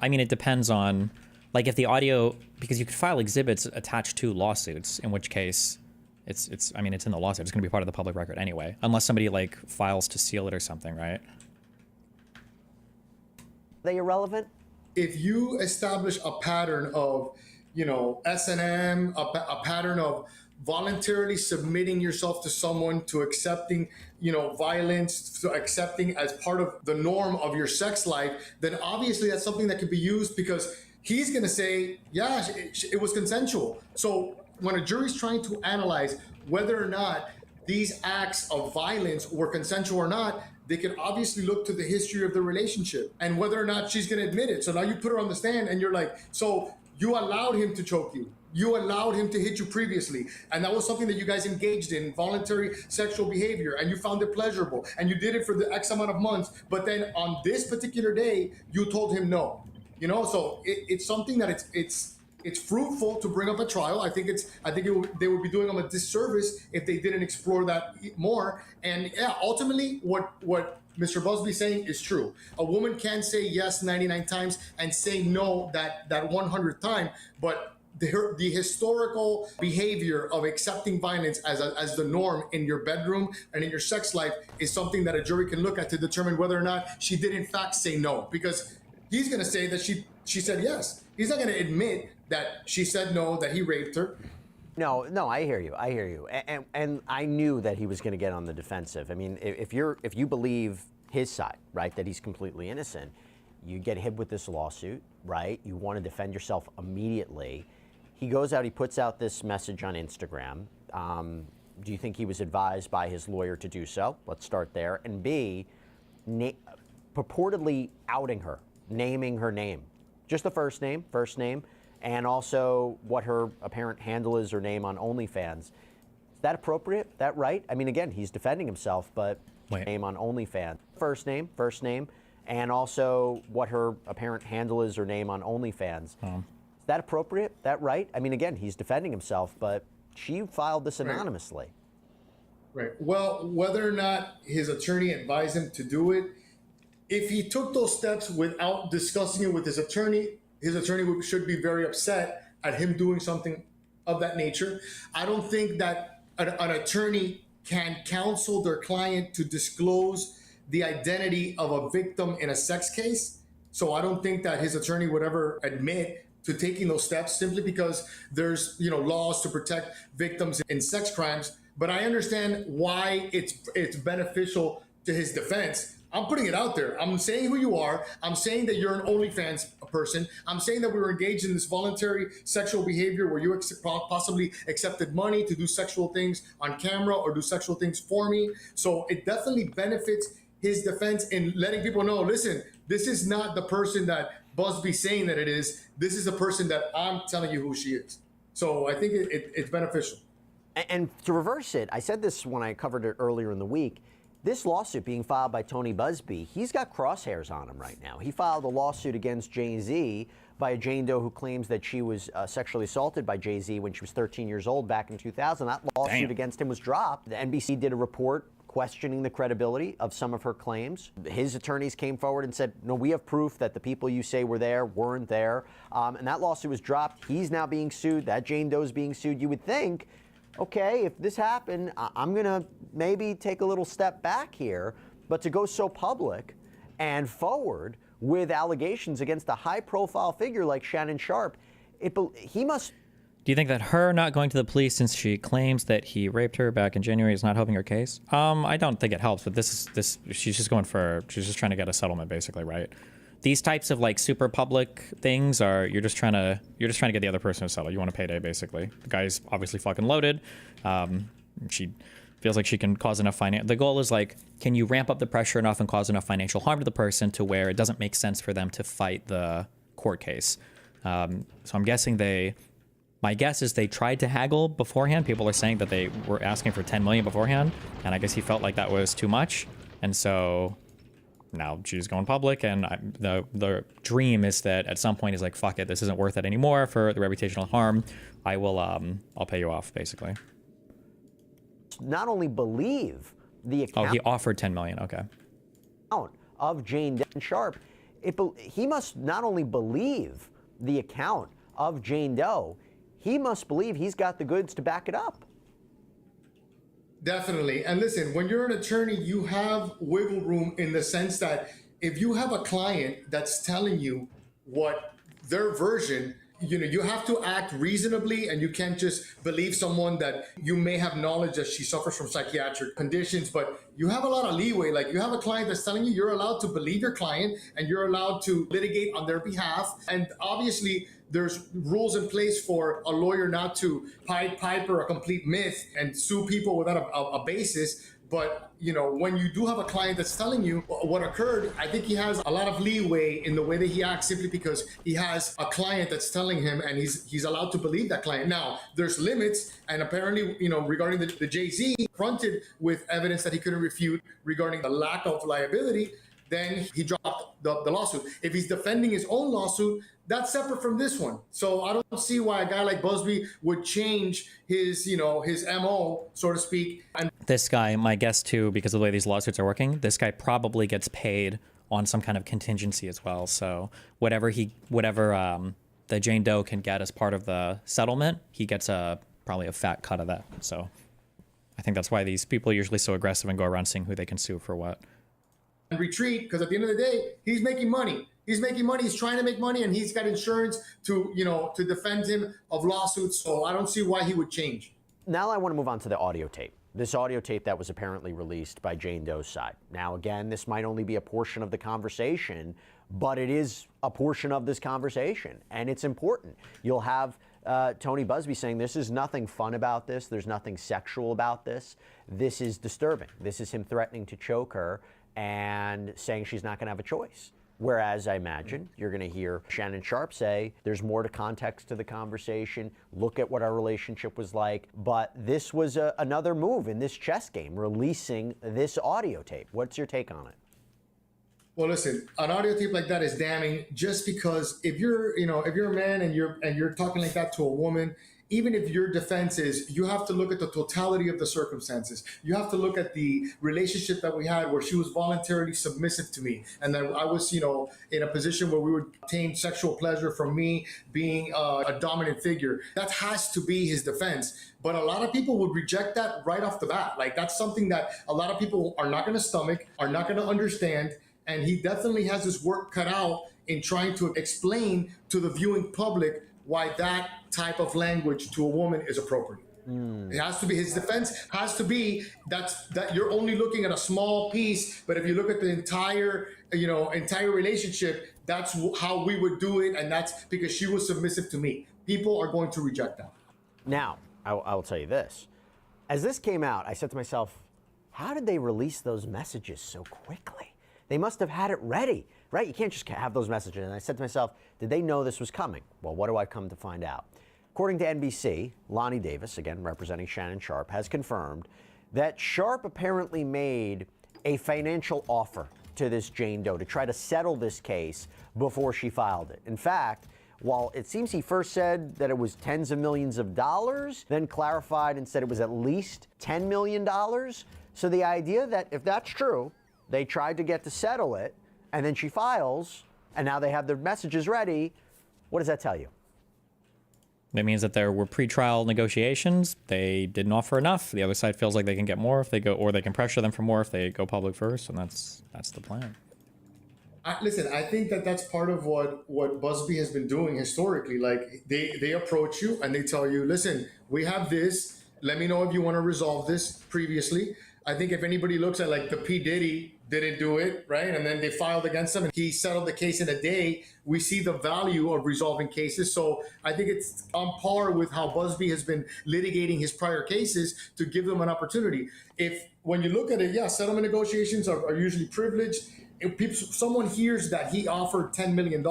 It depends on, like, if the audio, because you could file exhibits attached to lawsuits, in which case... It's in the lawsuit. It's going to be part of the public record anyway, unless somebody like files to seal it or something, right? They irrelevant? If you establish a pattern of, S&M, a pattern of voluntarily submitting yourself to someone, to accepting, violence, to accepting as part of the norm of your sex life, then obviously that's something that could be used, because he's going to say, yeah, it was consensual. So when a jury's trying to analyze whether or not these acts of violence were consensual or not, they can obviously look to the history of the relationship and whether or not she's going to admit it. So now you put her on the stand and you're like, so you allowed him to choke you. You allowed him to hit you previously. And that was something that you guys engaged in, voluntary sexual behavior, and you found it pleasurable. And you did it for the X amount of months. But then on this particular day, you told him no. So it's something that it's fruitful to bring up a trial. I think they would be doing them a disservice if they didn't explore that more. And yeah, ultimately, what Mr. Busby's saying is true. A woman can say yes 99 times and say no that 100th time, but the historical behavior of accepting violence as the norm in your bedroom and in your sex life is something that a jury can look at to determine whether or not she did in fact say no, because he's going to say that she said yes. He's not going to admit that she said no, that he raped her. No, I hear you. And I knew that he was going to get on the defensive. If you believe his side, right, that he's completely innocent, you get hit with this lawsuit, right? You want to defend yourself immediately. He goes out, he puts out this message on Instagram. Do you think he was advised by his lawyer to do so? Let's start there. And B, purportedly outing her, naming her name. Just the first name, and also what her apparent handle is or name on OnlyFans. Is that appropriate? That right? Again, he's defending himself, but name on OnlyFans. First name, and also what her apparent handle is or name on OnlyFans. Is that appropriate? That right? Again, he's defending himself, but she filed this anonymously. Right. Well, whether or not his attorney advised him to do it, if he took those steps without discussing it with his attorney should be very upset at him doing something of that nature. I don't think that an attorney can counsel their client to disclose the identity of a victim in a sex case. So I don't think that his attorney would ever admit to taking those steps simply because there's laws to protect victims in sex crimes. But I understand why it's beneficial to his defense. I'm putting it out there. I'm saying who you are. I'm saying that you're an OnlyFans person. I'm saying that we were engaged in this voluntary sexual behavior where you possibly accepted money to do sexual things on camera or do sexual things for me. So it definitely benefits his defense in letting people know, listen, this is not the person that Busby's saying that it is. This is the person that I'm telling you who she is. So I think it's beneficial. And to reverse it, I said this when I covered it earlier in the week, this lawsuit being filed by Tony Busby, he's got crosshairs on him right now. He filed a lawsuit against Jay-Z by a Jane Doe who claims that she was sexually assaulted by Jay-Z when she was 13 years old back in 2000. That lawsuit against him was dropped. The NBC did a report questioning the credibility of some of her claims. His attorneys came forward and said, no, we have proof that the people you say were there weren't there. And that lawsuit was dropped. He's now being sued. That Jane Doe's being sued. You would think, okay, if this happened, I'm going to maybe take a little step back here. But to go so public and forward with allegations against a high-profile figure like Shannon Sharpe, he must... Do you think that her not going to the police since she claims that he raped her back in January is not helping her case? I don't think it helps, but she's just she's trying to get a settlement basically, right? These types of like super public things you're just trying to get the other person to settle. You want a payday basically. The guy's obviously fucking loaded. She feels like she can cause enough the goal is like, can you ramp up the pressure enough and cause enough financial harm to the person to where it doesn't make sense for them to fight the court case? So I'm guessing my guess is they tried to haggle beforehand. People are saying that they were asking for 10 million beforehand, and I guess he felt like that was too much, and so now she's going public. And the dream is that at some point he's like, fuck it, this isn't worth it anymore for the reputational harm. I'll pay you off, basically. Not only believe the account. Oh, he offered 10 million. Okay. Of Jane Sharpe, he must not only believe the account of Jane Doe, he must believe he's got the goods to back it up. Definitely. And listen, when you're an attorney, you have wiggle room in the sense that if you have a client that's telling you what their version, you have to act reasonably, and you can't just believe someone that you may have knowledge that she suffers from psychiatric conditions, but you have a lot of leeway. Like, you have a client that's telling you, you're allowed to believe your client and you're allowed to litigate on their behalf. And obviously there's rules in place for a lawyer not to pipe or a complete myth and sue people without a basis. But, when you do have a client that's telling you what occurred, I think he has a lot of leeway in the way that he acts, simply because he has a client that's telling him, and he's allowed to believe that client. Now, there's limits, and apparently, regarding the Jay-Z, confronted with evidence that he couldn't refute regarding the lack of liability, then he dropped the lawsuit. If he's defending his own lawsuit, that's separate from this one. So I don't see why a guy like Busby would change his MO, so to speak. And This guy, my guess too, because of the way these lawsuits are working, this guy probably gets paid on some kind of contingency as well. So whatever the Jane Doe can get as part of the settlement, he gets probably a fat cut of that. So I think that's why these people are usually so aggressive and go around seeing who they can sue for what. And retreat, because at the end of the day, he's making money. He's making money. He's trying to make money, and he's got insurance to defend him of lawsuits. So I don't see why he would change. Now I want to move on to the audio tape. This audio tape that was apparently released by Jane Doe's side. Now, again, this might only be a portion of the conversation, but it is a portion of this conversation, and it's important. You'll have Tony Busby saying this is nothing fun about this. There's nothing sexual about this. This is disturbing. This is him threatening to choke her and saying she's not going to have a choice. Whereas I imagine you're going to hear Shannon Sharpe say, there's more to context to the conversation. Look at what our relationship was like. But this was another move in this chess game, releasing this audio tape. What's your take on it? Well, listen, an audio tape like that is damning, just because if you're a man and you're talking like that to a woman, even if your defense is, you have to look at the totality of the circumstances. You have to look at the relationship that we had where she was voluntarily submissive to me. And then I was, in a position where we would obtain sexual pleasure from me being a dominant figure. That has to be his defense. But a lot of people would reject that right off the bat. Like, that's something that a lot of people are not going to stomach, are not going to understand. And he definitely has his work cut out in trying to explain to the viewing public why that type of language to a woman is appropriate. It has to be, his defense has to be that you're only looking at a small piece, but if you look at the entire relationship, that's how we would do it, and that's because she was submissive to me. People are going to reject that. Now, I will tell you this. As this came out, I said to myself, how did they release those messages so quickly? They must have had it ready, right? You can't just have those messages. And I said to myself, did they know this was coming? Well, what do I come to find out? According to NBC, Lonnie Davis, again representing Shannon Sharpe, has confirmed that Sharpe apparently made a financial offer to this Jane Doe to try to settle this case before she filed it. In fact, while it seems he first said that it was tens of millions of dollars, then clarified and said it was at least $10 million. So the idea that if that's true, they tried to get to settle it, and then she files, and now they have their messages ready, what does that tell you? That means that there were pretrial negotiations. They didn't offer enough. The other side feels like they can get more if they go, or they can pressure them for more if they go public first, and that's the plan. Listen, I think that's part of what Busby has been doing historically. Like, they approach you and they tell you, listen, we have this. Let me know if you want to resolve this previously. I think if anybody looks at, like, the P. Diddy didn't do it, right? And then they filed against him and he settled the case in a day. We see the value of resolving cases. So I think it's on par with how Busby has been litigating his prior cases to give them an opportunity. When you look at it, yeah, settlement negotiations are usually privileged. If someone hears that he offered $10 million,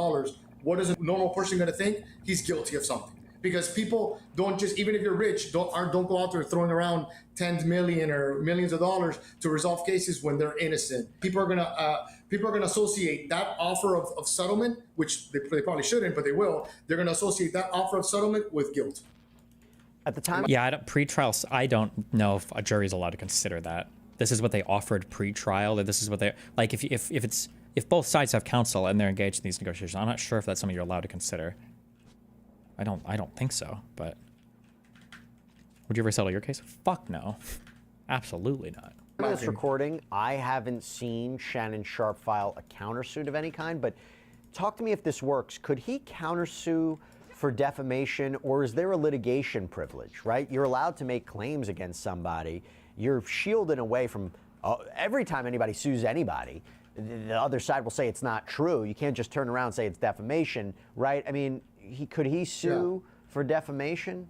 what is a normal person going to think? He's guilty of something. Because people don't just, even if you're rich, don't go out there throwing around tens million or millions of dollars to resolve cases when they're innocent. People are gonna associate that offer of settlement, which they probably shouldn't, but they will. They're gonna associate that offer of settlement with guilt. At the time, yeah, pre-trial. I don't know if a jury's allowed to consider that. This is what they offered pre-trial. That this is what they like. If both sides have counsel and they're engaged in these negotiations, I'm not sure if that's something you're allowed to consider. I don't think so, but would you ever settle your case? Fuck no. Absolutely not. In this recording, I haven't seen Shannon Sharpe file a countersuit of any kind, but talk to me if this works. Could he countersue for defamation, or is there a litigation privilege, right? You're allowed to make claims against somebody. You're shielded away from every time anybody sues anybody, the other side will say it's not true. You can't just turn around and say it's defamation, right? I mean, could he sue for defamation?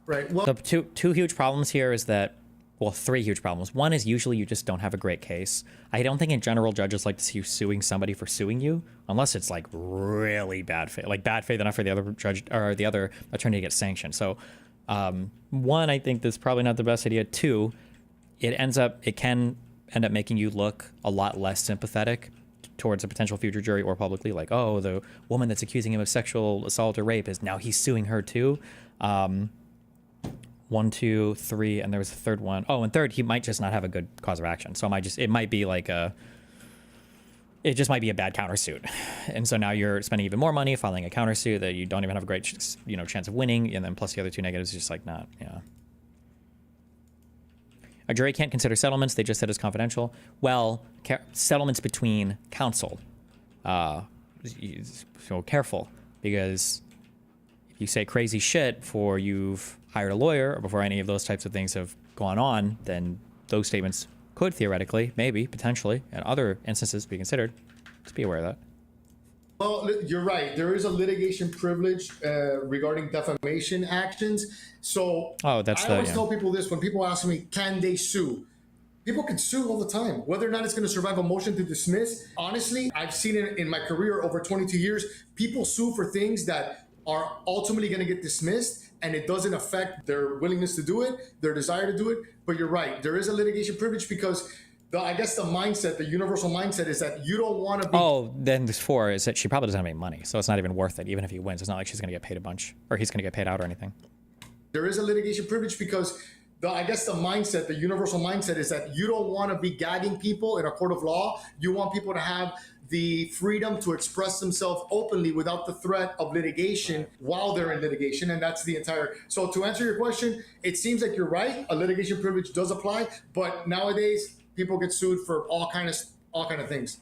Right. Well, the two huge problems here is that, well, three huge problems. One is usually you just don't have a great case. I don't think in general judges like to see you suing somebody for suing you, unless it's like really bad faith, like bad faith enough for the other judge or the other attorney to get sanctioned. So, one, I think that's probably not the best idea. Two, it can end up making you look a lot less sympathetic towards a potential future jury or publicly, like, oh, the woman that's accusing him of sexual assault or rape is now he's suing her too. 1, 2, 3, and there was a third one. Oh, and third, he might just not have a good cause of action. So it might be like it just might be a bad countersuit. And so now you're spending even more money filing a countersuit that you don't even have a great, chance of winning. And then plus the other two negatives, just like not, yeah. A jury can't consider settlements. They just said it's confidential. Well, settlements between counsel. So careful, because if you say crazy shit before you've hired a lawyer or before any of those types of things have gone on, then those statements could theoretically, maybe, potentially, in other instances be considered. Just be aware of that. Well, you're right. There is a litigation privilege regarding defamation actions. So I always tell people this when people ask me, can they sue? People can sue all the time. Whether or not it's going to survive a motion to dismiss, honestly, I've seen it in my career over 22 years. People sue for things that are ultimately going to get dismissed, and it doesn't affect their willingness to do it, their desire to do it. But you're right. There is a litigation privilege because I guess the mindset, the universal mindset is that you don't want to be... Oh, then this 4 is that she probably doesn't have any money, so it's not even worth it. Even if he wins, it's not like she's going to get paid a bunch, or he's going to get paid out or anything. there is a litigation privilege because I guess the mindset, the universal mindset is that you don't want to be gagging people in a court of law. You want people to have the freedom to express themselves openly without the threat of litigation while they're in litigation. And that's the entire. So to answer your question, it seems like you're right. A litigation privilege does apply, but nowadays people get sued for all kind of things.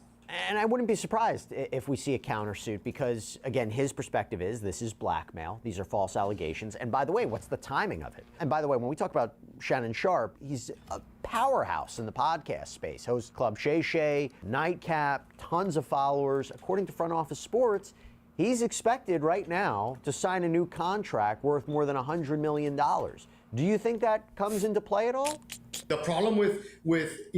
And I wouldn't be surprised if we see a countersuit because, again, his perspective is this is blackmail. These are false allegations. And by the way, what's the timing of it? And by the way, when we talk about Shannon Sharpe, he's a powerhouse in the podcast space. Hosts Club Shay Shay, Nightcap, tons of followers. According to Front Office Sports, he's expected right now to sign a new contract worth more than $100 million. Do you think that comes into play at all? The problem with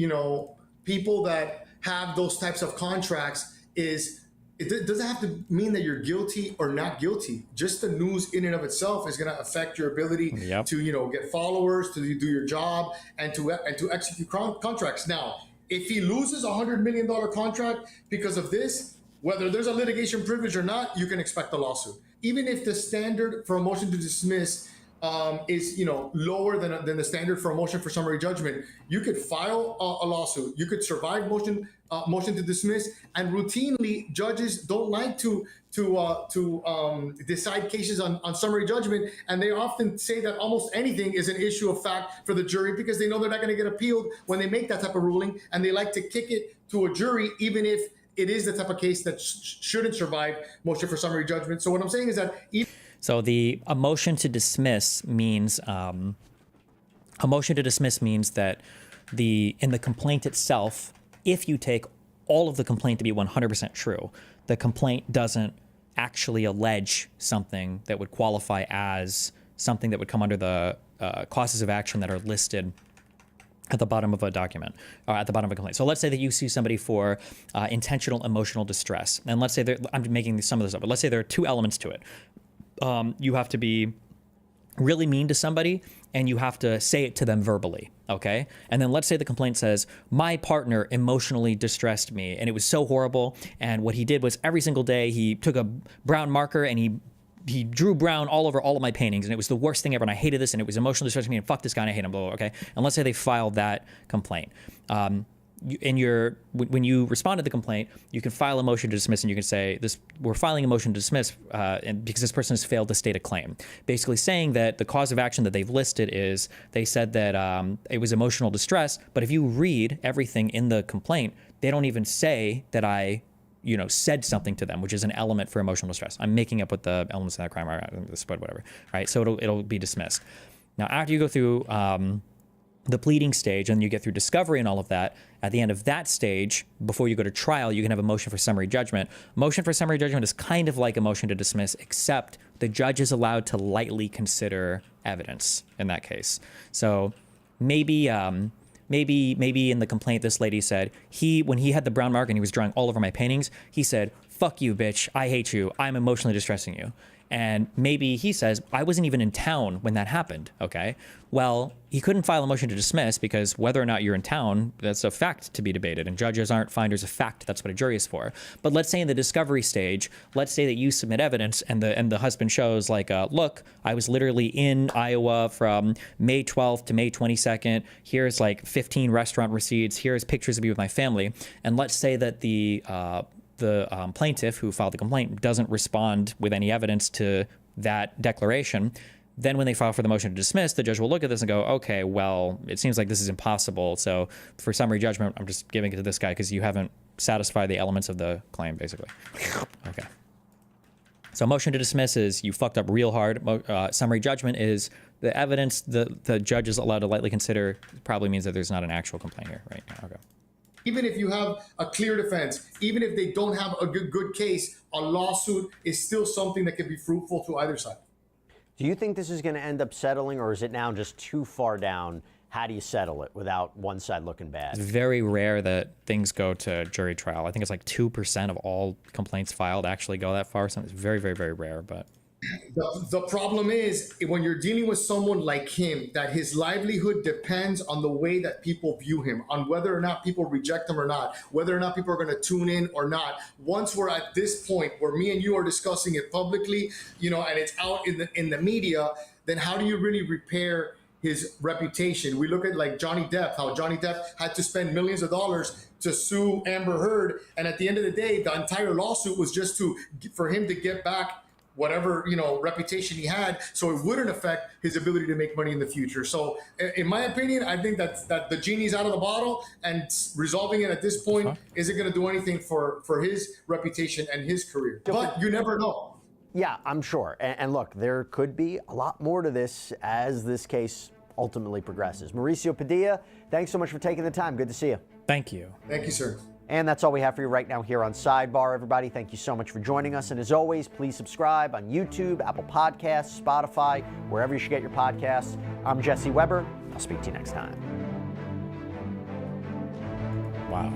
people that have those types of contracts is it doesn't have to mean that you're guilty or not guilty. Just the news in and of itself is going to affect your ability to get followers, to do your job, and to execute contracts. Now, if he loses a $100 million contract because of this, whether there's a litigation privilege or not, you can expect a lawsuit. Even if the standard for a motion to dismiss is lower than the standard for a motion for summary judgment, you could file a lawsuit. You could survive motion to dismiss, and routinely judges don't like to decide cases on summary judgment, and they often say that almost anything is an issue of fact for the jury because they know they're not going to get appealed when they make that type of ruling, and they like to kick it to a jury even if it is the type of case that shouldn't survive motion for summary judgment. So what I'm saying is that So a motion to dismiss means that in the complaint itself, if you take all of the complaint to be 100% true, the complaint doesn't actually allege something that would qualify as something that would come under the causes of action that are listed at the bottom of a document or at the bottom of a complaint. So let's say that you sue somebody for intentional emotional distress. And let's say I'm making some of this up, but let's say there are two elements to it. You have to be really mean to somebody and you have to say it to them verbally, okay? And then let's say the complaint says, my partner emotionally distressed me and it was so horrible, and what he did was every single day he took a brown marker and he drew brown all over all of my paintings, and it was the worst thing ever, and I hated this, and it was emotionally distressing me, and fuck this guy, and I hate him, blah, blah, blah, okay? And let's say they filed that complaint. When you respond to the complaint, you can file a motion to dismiss, and you can say, we're filing a motion to dismiss and because this person has failed to state a claim. Basically saying that the cause of action that they've listed is, they said that it was emotional distress, but if you read everything in the complaint, they don't even say that I said something to them, which is an element for emotional distress. I'm making up what the elements of that crime are, but whatever, right? So it'll be dismissed. Now, after you go through the pleading stage and you get through discovery and all of that, at the end of that stage, before you go to trial, you can have a motion for summary judgment. Motion for summary judgment is kind of like a motion to dismiss, except the judge is allowed to lightly consider evidence in that case. So maybe in the complaint, this lady said, when he had the brown mark and he was drawing all over my paintings, he said, fuck you, bitch, I hate you, I'm emotionally distressing you. And maybe he says, I wasn't even in town when that happened, okay? Well, he couldn't file a motion to dismiss because whether or not you're in town, that's a fact to be debated, and judges aren't finders of fact. That's what a jury is for. But let's say in the discovery stage, let's say that you submit evidence and the husband shows like, look, I was literally in Iowa from May 12th to May 22nd. Here's like 15 restaurant receipts. Here's pictures of me with my family. And let's say that the plaintiff who filed the complaint doesn't respond with any evidence to that declaration. Then when they file for the motion to dismiss, the judge will look at this and go, okay, well, it seems like this is impossible. So for summary judgment, I'm just giving it to this guy because you haven't satisfied the elements of the claim, basically. Okay. So motion to dismiss is you fucked up real hard. Summary judgment is the evidence the judge is allowed to lightly consider probably means that there's not an actual complaint here right now. Okay. Even if you have a clear defense, even if they don't have a good case, a lawsuit is still something that can be fruitful to either side. Do you think this is going to end up settling, or is it now just too far down? How do you settle it without one side looking bad? It's very rare that things go to jury trial. I think it's like 2% of all complaints filed actually go that far. So it's very, very, very rare, but... The problem is when you're dealing with someone like him, that his livelihood depends on the way that people view him, on whether or not people reject him or not, whether or not people are going to tune in or not. Once we're at this point where me and you are discussing it publicly, and it's out in the media, then how do you really repair his reputation? We look at like Johnny Depp, how Johnny Depp had to spend millions of dollars to sue Amber Heard, and at the end of the day, the entire lawsuit was just for him to get back whatever reputation he had, so it wouldn't affect his ability to make money in the future. So, in my opinion, I think that the genie's out of the bottle, and resolving it at this point isn't going to do anything for his reputation and his career. But you never know. Yeah, I'm sure. And look, there could be a lot more to this as this case ultimately progresses. Mauricio Padilla, thanks so much for taking the time. Good to see you. Thank you. Thank you, sir. And that's all we have for you right now here on Sidebar, everybody. Thank you so much for joining us. And as always, please subscribe on YouTube, Apple Podcasts, Spotify, wherever you should get your podcasts. I'm Jesse Weber. I'll speak to you next time. Wow.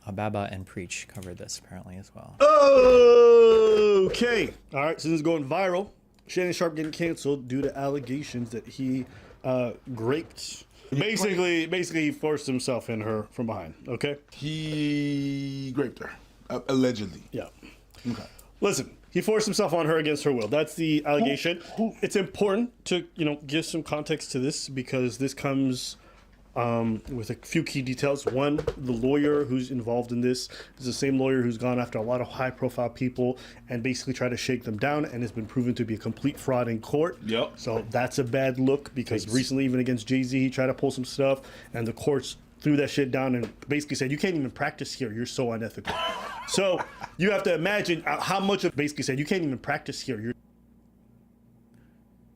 Ababa and Preach covered this apparently as well. Okay. All right. So this is going viral. Shannon Sharpe getting canceled due to allegations that he raped. Basically, he forced himself in her from behind. Okay. He raped her, allegedly. Yeah. Okay. Listen, he forced himself on her against her will. That's the allegation. It's important to give some context to this because this comes with a few key details. One, the lawyer who's involved in this is the same lawyer who's gone after a lot of high-profile people and basically tried to shake them down and has been proven to be a complete fraud in court. Yep. So that's a bad look because recently, even against Jay-Z, he tried to pull some stuff and the courts threw that shit down and basically said, you can't even practice here. You're so unethical. So you have to imagine how much of basically said, you can't even practice here.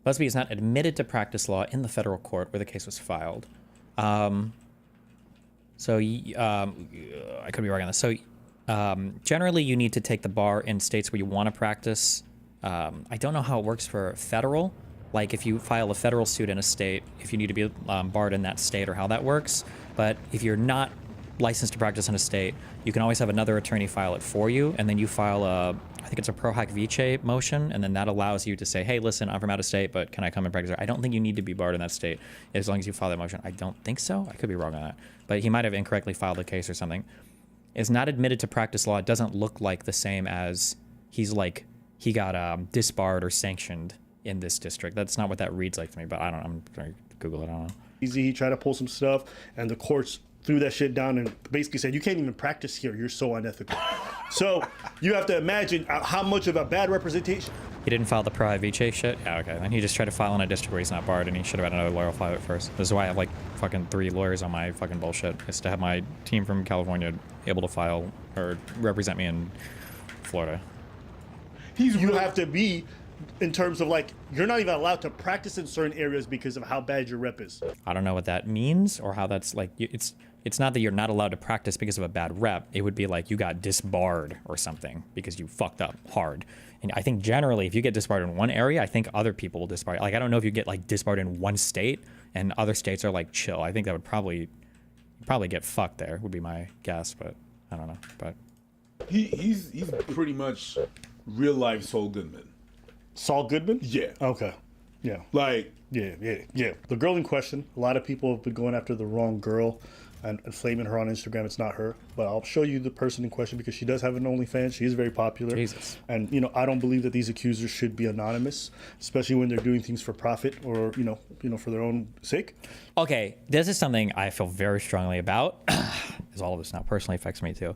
Busby is not admitted to practice law in the federal court where the case was filed. I could be wrong on this. So generally you need to take the bar in states where you want to practice. I don't know how it works for federal. Like if you file a federal suit in a state, if you need to be barred in that state or how that works. But if you're not licensed to practice in a state, you can always have another attorney file it for you. And then you file I think it's a pro hac vice motion. And then that allows you to say, hey, listen, I'm from out of state, but can I come and practice there? I don't think you need to be barred in that state as long as you file that motion. I don't think so. I could be wrong on that. But he might have incorrectly filed the case or something. Is not admitted to practice law. It doesn't look like the same as he got disbarred or sanctioned in this district. That's not what that reads like to me, but I don't know. I'm trying to Google it. I don't know. He tried to pull some stuff and the courts threw that shit down and basically said, you can't even practice here. You're so unethical. So you have to imagine how much of a bad representation. He didn't file the pro vice shit? Yeah, okay. Then he just tried to file in a district where he's not barred and he should have had another lawyer file it first. This is why I have like fucking 3 lawyers on my fucking bullshit. Is to have my team from California able to file or represent me in Florida. You have to be in terms of like, you're not even allowed to practice in certain areas because of how bad your rep is. I don't know what that means or how that's like, it's not that you're not allowed to practice because of a bad rep. It would be like you got disbarred or something because you fucked up hard. And I think generally if you get disbarred in one area, I think other people will disbar. Like, I don't know if you get like disbarred in one state and other states are like chill. I think that would probably get fucked there would be my guess, but I don't know. But he's pretty much real life Saul Goodman. Saul Goodman? Yeah. Okay. Yeah. Like, yeah. The girl in question, a lot of people have been going after the wrong girl and flaming her on Instagram. It's not her, but I'll show you the person in question because she does have an OnlyFans. She is very popular. Jesus. And, I don't believe that these accusers should be anonymous, especially when they're doing things for profit or, for their own sake. Okay, this is something I feel very strongly about, because all of this now personally affects me too.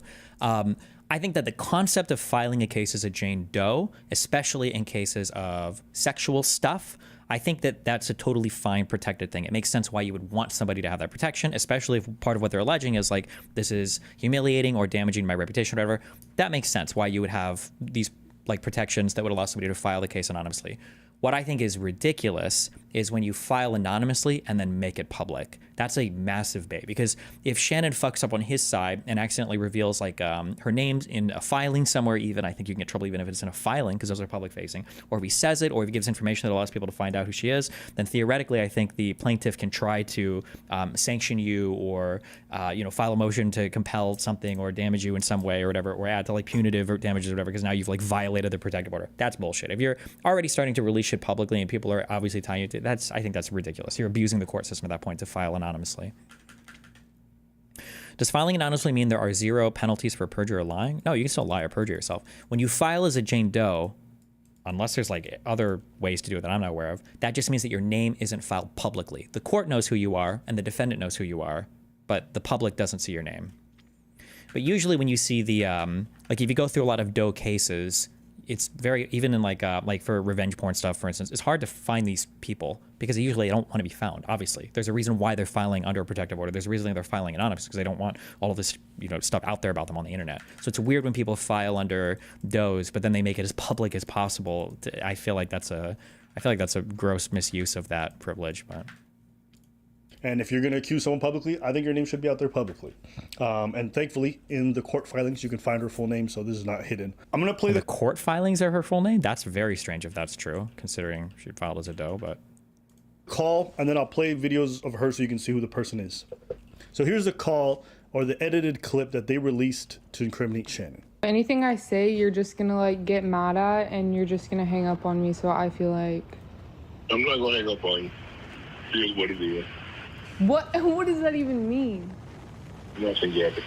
I think that the concept of filing a case as a Jane Doe, especially in cases of sexual stuff, I think that that's a totally fine protected thing. It makes sense why you would want somebody to have that protection, especially if part of what they're alleging is like, this is humiliating or damaging my reputation or whatever. That makes sense why you would have these like protections that would allow somebody to file the case anonymously. What I think is ridiculous is when you file anonymously and then make it public. That's a massive bait, because if Shannon fucks up on his side and accidentally reveals like her name's in a filing somewhere, even I think you can get trouble even if it's in a filing because those are public facing, or if he says it or if he gives information that allows people to find out who she is, then theoretically I think the plaintiff can try to sanction you or file a motion to compel something or damage you in some way or whatever, or add to like punitive or damages or whatever, because now you've like violated the protective order. That's bullshit. If you're already starting to release shit publicly and people are obviously tying you to I think that's ridiculous. You're abusing the court system at that point to file anonymously. Does filing anonymously mean there are 0 penalties for perjury or lying? No, you can still lie or perjure yourself. When you file as a Jane Doe, unless there's like other ways to do it that I'm not aware of, that just means that your name isn't filed publicly. The court knows who you are and the defendant knows who you are, but the public doesn't see your name. But usually when you see the, like if you go through a lot of Doe cases, it's very, even in like for revenge porn stuff, for instance, it's hard to find these people because they usually don't want to be found, obviously. There's a reason why they're filing under a protective order. There's a reason they're filing anonymous because they don't want all of this, stuff out there about them on the internet. So it's weird when people file under Does, but then they make it as public as possible. I feel like that's a gross misuse of that privilege, but... And if you're going to accuse someone publicly, I think your name should be out there publicly. And thankfully, in the court filings, you can find her full name, so this is not hidden. I'm going to play the court filings are her full name? That's very strange if that's true, considering she filed as a Doe, but... Call, and then I'll play videos of her so you can see who the person is. So here's the call, or the edited clip that they released to incriminate Shannon. Anything I say, you're just gonna like get mad at, and you're just gonna hang up on me, so I feel like... I'm not gonna hang up on you. Here's what it is. What does that even mean? Nothing, Gabby.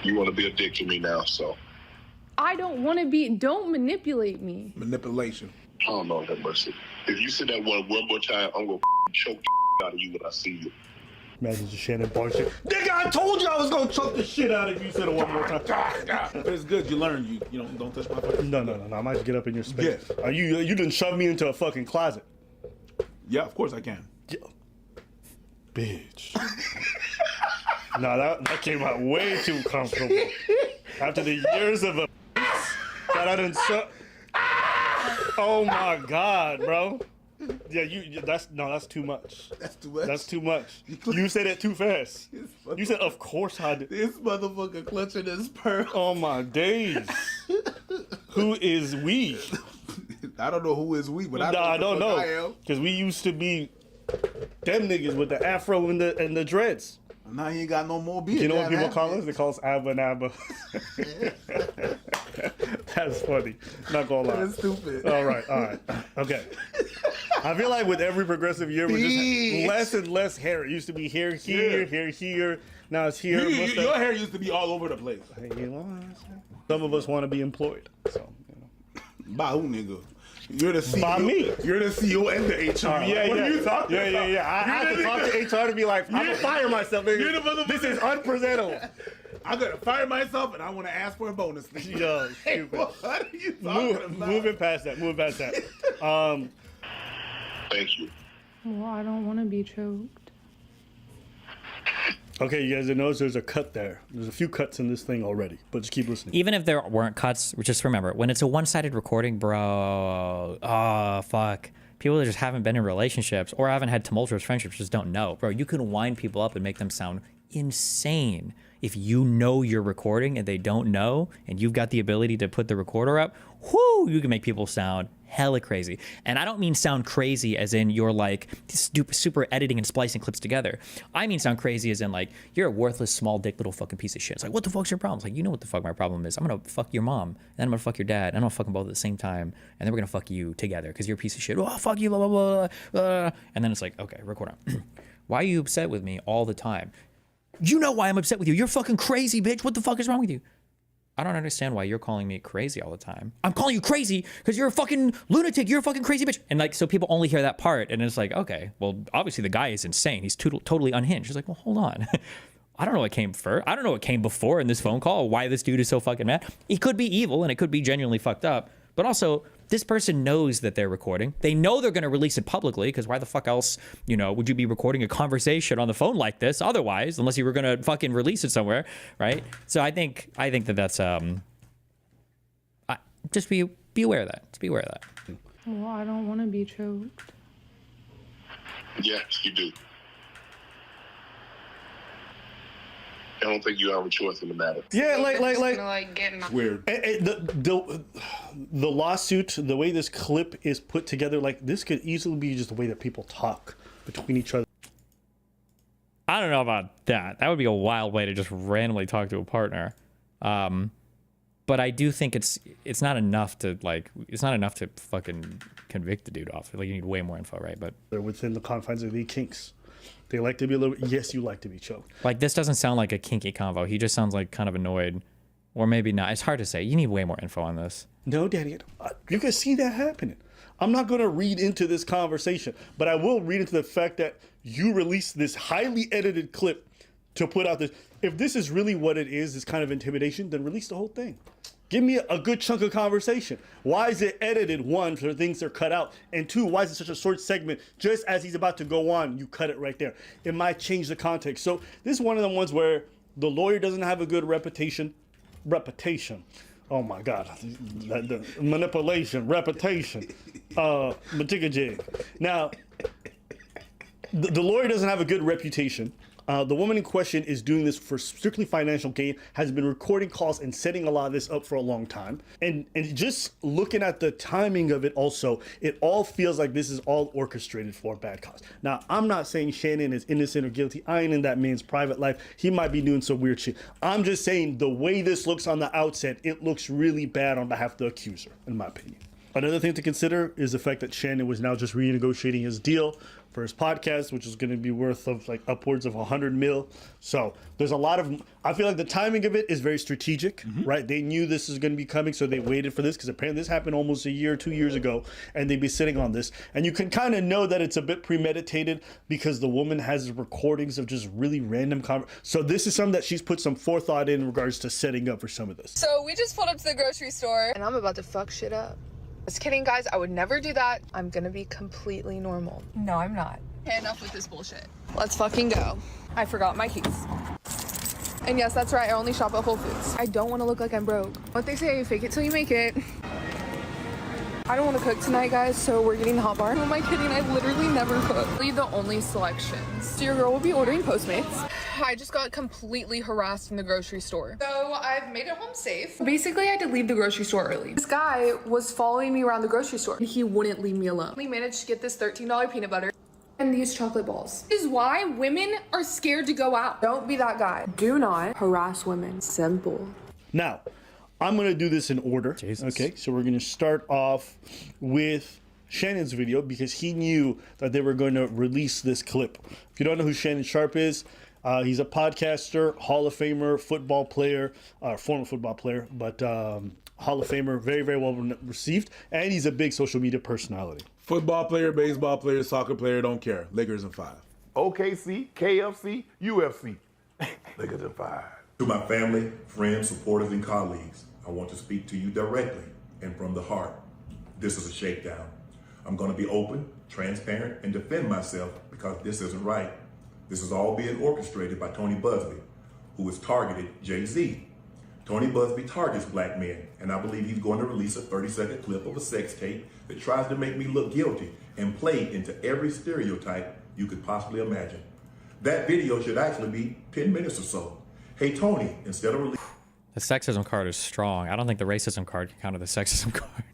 You want to be a dick to me now, so. I don't want to be, don't manipulate me. Manipulation. I don't know that mercy. If you say that one more time, I'm gonna choke the out of you when I see you. Imagine just Shannon Barnes shit. Nigga, I told you I was gonna choke the shit out of you. You said it one more time. But it's good. You learn. You don't touch my fucking. No. I might get up in your space. Yeah. You didn't shove me into a fucking closet. Yeah, of course I can. Yeah. Bitch. No, that came out way too comfortable. After the years of a that I didn't oh my God, bro. Yeah, that's too much. That's too much. That's too much. You said it too fast. You said, of course I did. This motherfucker clutching his pearl. Oh my days. Who is we? I don't know who is we, but I don't know. Because we used to be them niggas with the afro and the dreads. Now he ain't got no more beard. You know what people call us? They call us Abba and Abba. That's funny. Not gonna lie. That's stupid. All right. Okay. I feel like with every progressive year, we're just less and less hair. It used to be hair here, hair here. Now it's here. Your hair used to be all over the place. Some of us want to be employed. So, by who, nigga? You're the CEO. By me. You're the CEO and the HR. What are you talking about? Yeah. I have to talk to HR to be like, I'm gonna fire myself, nigga. This is unpresentable. I'm gonna fire myself and I want to ask for a bonus. Yo, stupid. What are you talking about? Moving past that. Thank you. Well, I don't want to be choked. Okay, you guys didn't notice there's a cut there. There's a few cuts in this thing already, but just keep listening. Even if there weren't cuts, just remember, when it's a one-sided recording, bro, oh, fuck. People that just haven't been in relationships or haven't had tumultuous friendships just don't know. Bro, you can wind people up and make them sound insane. If you know you're recording and they don't know, and you've got the ability to put the recorder up, whoo, you can make people sound hella crazy. And I don't mean sound crazy as in you're like super editing and splicing clips together. I mean sound crazy as in like you're a worthless small dick little fucking piece of shit. It's like, what the fuck's your problem? It's like, you know what the fuck my problem is. I'm gonna fuck your mom, and then I'm gonna fuck your dad, and I'm gonna fuck them both at the same time, and then we're gonna fuck you together because you're a piece of shit. Oh, fuck you, blah, blah, blah, blah. And then it's like, okay, record on. Why are you upset with me all the time? You know why I'm upset with you. You're fucking crazy, bitch. What the fuck is wrong with you? I don't understand why you're calling me crazy all the time. I'm calling you crazy because you're a fucking lunatic. You're a fucking crazy bitch. And like, so people only hear that part. And it's like, okay, well, obviously the guy is insane. He's totally unhinged. She's like, well, hold on. I don't know what came first. I don't know what came before in this phone call, why this dude is so fucking mad. He could be evil and it could be genuinely fucked up. But also, this person knows that they're recording. They know they're going to release it publicly because why the fuck else, would you be recording a conversation on the phone like this otherwise, unless you were going to fucking release it somewhere, right? So I think that that's just be aware of that. Just be aware of that. Well, I don't want to be choked. Yes, you do. I don't think you have a choice in the matter. Yeah, get weird. The lawsuit, the way this clip is put together, like this could easily be just the way that people talk between each other. I don't know about that. That would be a wild way to just randomly talk to a partner. But I do think it's not enough to fucking convict the dude off. Like you need way more info, right? But they're within the confines of the kinks. They like to be a little. Yes, you like to be choked. Like, this doesn't sound like a kinky convo. He just sounds like kind of annoyed, or maybe not. It's hard to say. You need way more info on this. No, Daddy, you can see that happening. I'm not going to read into this conversation, but I will read into the fact that you released this highly edited clip to put out this. If this is really what it is, this kind of intimidation, then release the whole thing. Give me a good chunk of conversation. Why is it edited, one, for things that are cut out, and two, why is it such a short segment? Just as he's about to go on, you cut it right there. It might change the context. So this is one of the ones where the lawyer doesn't have a good reputation. Oh my God, the manipulation, reputation, matigajig. Now, the lawyer doesn't have a good reputation. The woman in question is doing this for strictly financial gain, has been recording calls and setting a lot of this up for a long time. And just looking at the timing of it also, it all feels like this is all orchestrated for a bad cause. Now, I'm not saying Shannon is innocent or guilty. I ain't in that man's private life. He might be doing some weird shit. I'm just saying the way this looks on the outset, it looks really bad on behalf of the accuser, in my opinion. Another thing to consider is the fact that Shannon was now just renegotiating his deal for his podcast, which is going to be worth of like upwards of 100 mil. So there's a lot of, I feel like the timing of it is very strategic, right? They knew this is going to be coming, so they waited for this, because apparently this happened almost a year, 2 years ago, and they'd be sitting on this. And you can kind of know that it's a bit premeditated because the woman has recordings of just really random So this is something that she's put some forethought in regards to setting up for some of this. So we just pulled up to the grocery store and I'm about to fuck shit up. Just kidding, guys. I would never do that. I'm gonna be completely normal. No, I'm not. Okay, enough with this bullshit. Let's fucking go. I forgot my keys. And yes, that's right. I only shop at Whole Foods. I don't want to look like I'm broke. What they say, fake it till you make it. I don't want to cook tonight, guys, so we're getting hot bar. Who am I kidding? I literally never cook. The only selections. So your girl will be ordering Postmates. I just got completely harassed in the grocery store. So I've made it home safe. Basically, I had to leave the grocery store early. This guy was following me around the grocery store and he wouldn't leave me alone. We managed to get this $13 peanut butter and these chocolate balls. This is why women are scared to go out. Don't be that guy. Do not harass women. Simple. Now, I'm going to do this in order. Okay, so we're going to start off with Shannon's video because he knew that they were going to release this clip. If you don't know who Shannon Sharp is, he's a podcaster, Hall of Famer, football player, former football player, but Hall of Famer, very, very well received, and he's a big social media personality. Football player, baseball player, soccer player, don't care. Lakers in 5. OKC, KFC, UFC. Lakers in 5. To my family, friends, supporters, and colleagues, I want to speak to you directly and from the heart. This is a shakedown. I'm going to be open, transparent, and defend myself because this isn't right. This is all being orchestrated by Tony Busby, who has targeted Jay-Z. Tony Busby targets black men, and I believe he's going to release a 30-second clip of a sex tape that tries to make me look guilty and play into every stereotype you could possibly imagine. That video should actually be 10 minutes or so. Hey, Tony, instead of The sexism card is strong. I don't think the racism card can counter the sexism card.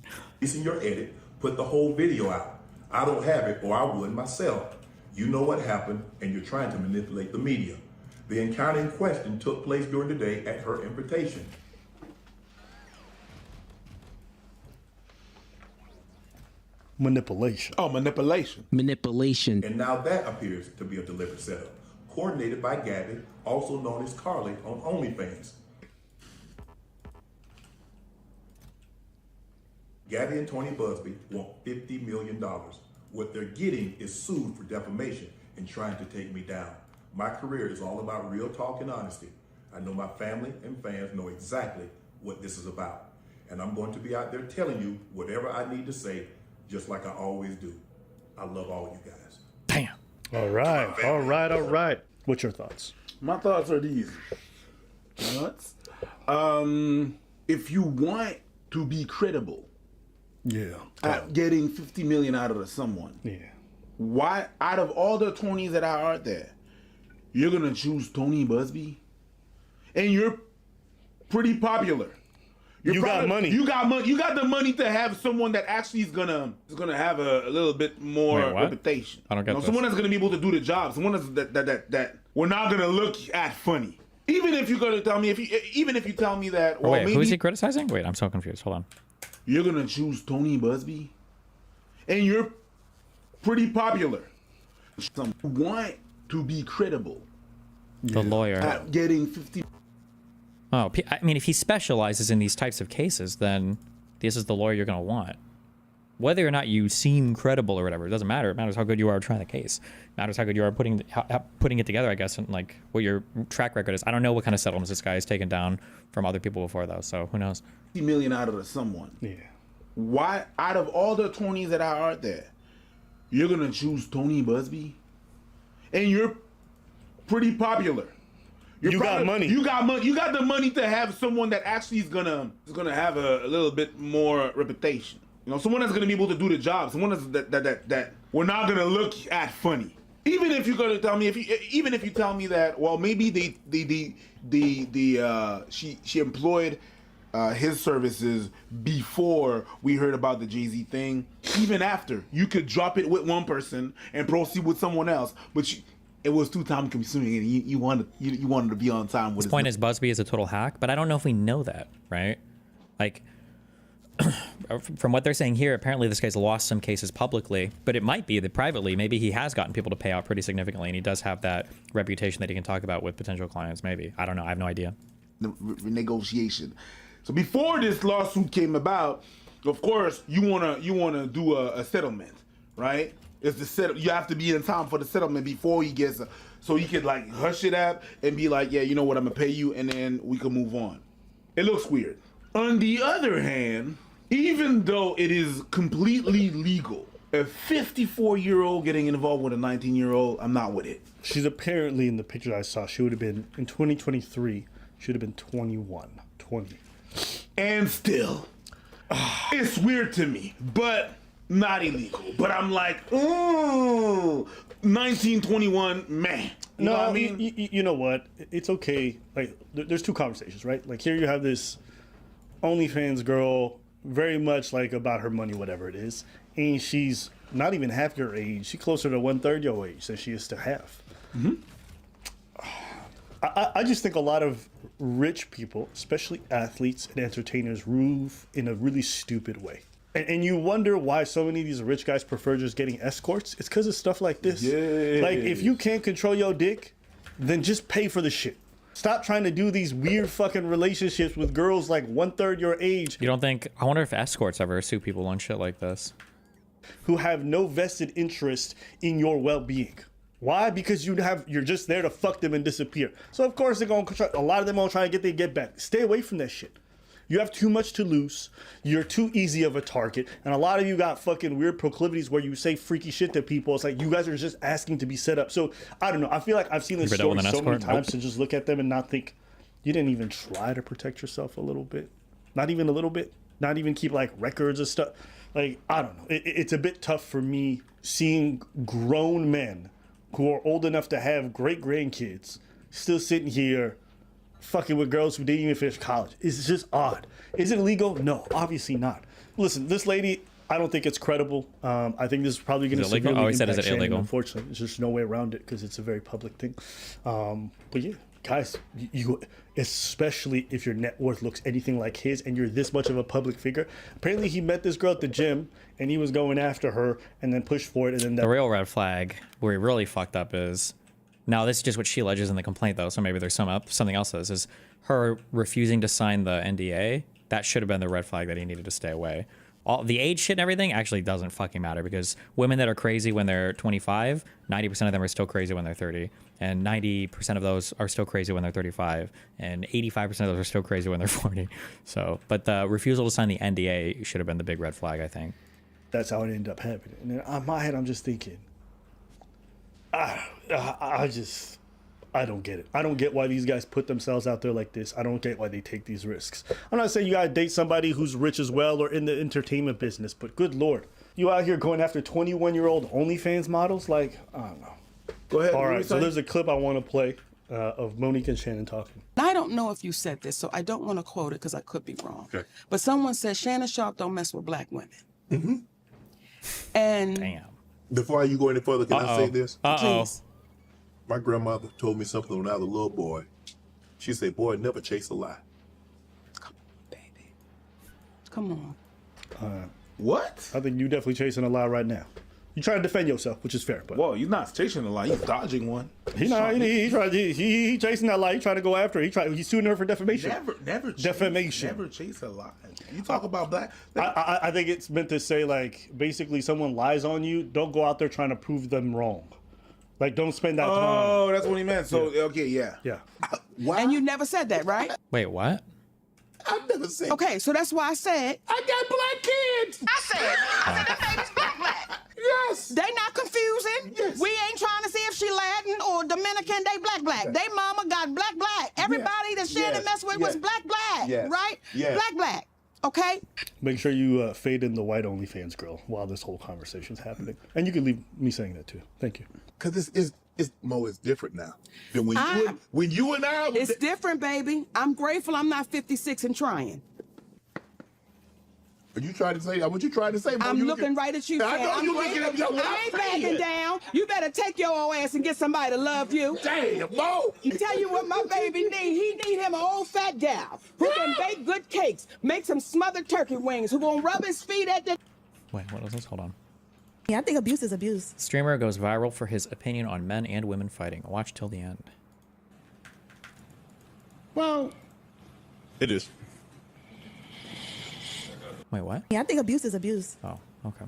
releasing your edit, put the whole video out. I don't have it, or I would myself. You know what happened, and you're trying to manipulate the media. The encounter in question took place during the day at her invitation. Manipulation. Oh, manipulation. Manipulation. And now that appears to be a deliberate setup, coordinated by Gabby, also known as Carly on OnlyFans. Gabby and Tony Busby want $50 million. What they're getting is sued for defamation and trying to take me down. My career is all about real talk and honesty. I know my family and fans know exactly what this is about. And I'm going to be out there telling you whatever I need to say, just like I always do. I love all you guys. Damn. All right. What's your thoughts? My thoughts are these. If you want to be credible, at getting 50 million out of someone, why, out of all the Tonys that are out there, you're gonna choose Tony Busby, and you're pretty popular. You got money. You got money. You got the money to have someone that actually is gonna have a little bit more reputation. I don't get this. Someone that's gonna be able to do the job. Someone that we're not gonna look at funny. Even if you're gonna tell me, even if you tell me that. Oh, wait, who is he criticizing? Wait, I'm so confused. Hold on. You're gonna choose Tony Busby, and you're pretty popular. to be credible The lawyer. at getting 50. Oh, I mean, if he specializes in these types of cases, then this is the lawyer you're going to want. Whether or not you seem credible or whatever, it doesn't matter. It matters how good you are at trying the case. It matters how good you are putting it together, I guess, and like what your track record is. I don't know what kind of settlements this guy has taken down from other people before, though, so who knows? 50 million out of someone. Yeah. Why, out of all the Tonys that are out there, you're gonna choose Tony Busby? And you're pretty popular. You got money. You got money. You got the money to have someone that actually is gonna have a little bit more reputation. You know, someone that's gonna be able to do the job. Someone that's that we're not gonna look at funny. Even if you're gonna tell me, even if you tell me that, well, maybe she employed his services before we heard about the Jay-Z thing. Even after, you could drop it with one person and proceed with someone else, but it was too time consuming, and you wanted to be on time with. The point is, Busby is a total hack, but I don't know if we know that, right? Like, from what they're saying here, apparently this guy's lost some cases publicly, but it might be that privately, maybe he has gotten people to pay out pretty significantly, and he does have that reputation that he can talk about with potential clients. Maybe, I don't know. I have no idea. The negotiation. So before this lawsuit came about, of course, you wanna do a settlement, right? It's the set. You have to be in time for the settlement before he gets, so he could like hush it up and be like, yeah, you know what, I'm gonna pay you, and then we can move on. It looks weird. On the other hand, even though it is completely legal, a 54-year-old getting involved with a 19-year-old, I'm not with it. She's apparently, in the picture I saw, she would have been, in 2023, she would have been 20. And still, it's weird to me, but not illegal. But I'm like, ooh, 1921, man. You know what I mean? You know what? It's okay. Like, there's two conversations, right? Like, here you have this OnlyFans girl, very much like about her money, whatever it is, and she's not even half your age. She's closer to 1/3 your age than she is to half. Mm-hmm. I just think a lot of rich people, especially athletes and entertainers, move in a really stupid way. And you wonder why so many of these rich guys prefer just getting escorts. It's because of stuff like this. Yes. Like, if you can't control your dick, then just pay for the shit. Stop trying to do these weird fucking relationships with girls like 1/3 your age. You don't think? I wonder if escorts ever sue people on shit like this, who have no vested interest in your well-being. Why? Because you're just there to fuck them and disappear. So of course they're gonna try, a lot of them gonna try to get their get back. Stay away from that shit. You have too much to lose. You're too easy of a target, and a lot of you got fucking weird proclivities where you say freaky shit to people. It's like you guys are just asking to be set up. So I don't know. I feel like I've seen this story so many times to just look at them and not think you didn't even try to protect yourself a little bit, not even a little bit, not even keep like records of stuff. Like, I don't know. It's a bit tough for me seeing grown men who are old enough to have great grandkids still sitting here fucking with girls who didn't even finish college. It's just odd. Is it illegal? No, obviously not. Listen, this lady, I don't think it's credible. I think this is probably going to severely Oh, he said, is impact it Shannon, illegal? unfortunately. There's just no way around it because it's a very public thing. But yeah, guys, you especially if your net worth looks anything like his and you're this much of a public figure. Apparently he met this girl at the gym and he was going after her and then pushed for it. And then the real red flag where he really fucked up is, now this is just what she alleges in the complaint though, so maybe there's something else is her refusing to sign the NDA. That should have been the red flag that he needed to stay away. All the age shit and everything actually doesn't fucking matter, because women that are crazy when they're 25, 90% of them are still crazy when they're 30, and 90% of those are still crazy when they're 35, and 85% of those are still crazy when they're 40. So, but the refusal to sign the NDA should have been the big red flag, I think. That's how it ended up happening. And in my head, I'm just thinking, I don't get it. I don't get why these guys put themselves out there like this. I don't get why they take these risks. I'm not saying you gotta date somebody who's rich as well or in the entertainment business, but good Lord. You out here going after 21-year-old OnlyFans models? Like, I don't know. Go ahead. All right, so there's a clip I want to play of Monique and Shannon talking. I don't know if you said this, so I don't want to quote it because I could be wrong. Okay. But someone said Shannon Sharp don't mess with black women. Mm-hmm. And damn. Before you go any further, can I say this? Please. My grandmother told me something when I was a little boy. She said, boy, never chase a lie. Come on. What? I think you definitely chasing a lie right now. You try to defend yourself, which is fair. But well, he's not chasing the light. He's dodging one. He chasing that light. He trying to go after her. He's suing her for defamation. Never defamation. Never chase a lie. You talk about black. I think it's meant to say, like, basically someone lies on you, don't go out there trying to prove them wrong. Like, don't spend that time. Oh, that's what he meant. So, okay, yeah. Yeah. And you never said that, right? Wait, what? I've never said. Okay, so that's why I said. I got black kids. I said that baby's black. Yes. They not confusing. Yes. We ain't trying to see if she Latin or Dominican. They black. They mama got black. Everybody that Shannon messed with was black. Yes. Right? Yes. Black. Okay? Make sure you fade in the white OnlyFans girl while this whole conversation's happening. And you can leave me saying that too. Thank you. Because Mo is different now. Than when you and I. It's different, baby. I'm grateful I'm not 56 and trying. Are you trying to say what you trying to say? Mo? I'm looking right at you. I know you looking at me. I ain't backing down. You better take your old ass and get somebody to love you. Damn, Mo. Tell you what my baby need. He need him an old fat gal who can bake good cakes, make some smothered turkey wings, who gonna rub his feet at the. Wait, what is this? Hold on. Yeah, I think abuse is abuse. Streamer goes viral for his opinion on men and women fighting. Watch till the end. Well, it is. Wait, what? Yeah, I think abuse is abuse. Oh, okay.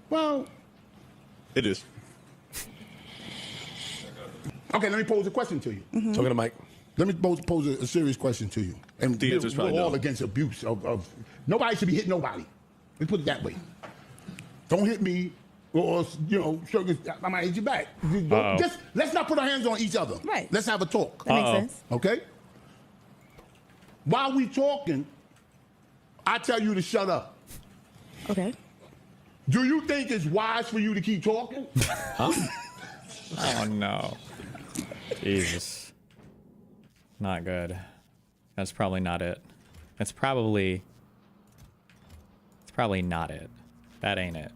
Well, it is. Okay, let me pose a question to you. Talking to Mike. Let me pose a serious question to you. And we're all against abuse of nobody should be hitting nobody. Let's put it that way. Don't hit me, or I might hit you back. Just let's not put our hands on each other. Right. Let's have a talk. That makes sense. Okay. While we talking, I tell you to shut up. Okay. Do you think it's wise for you to keep talking? Oh no. Jesus. Not good. That's probably not it. It's probably not it. That ain't it.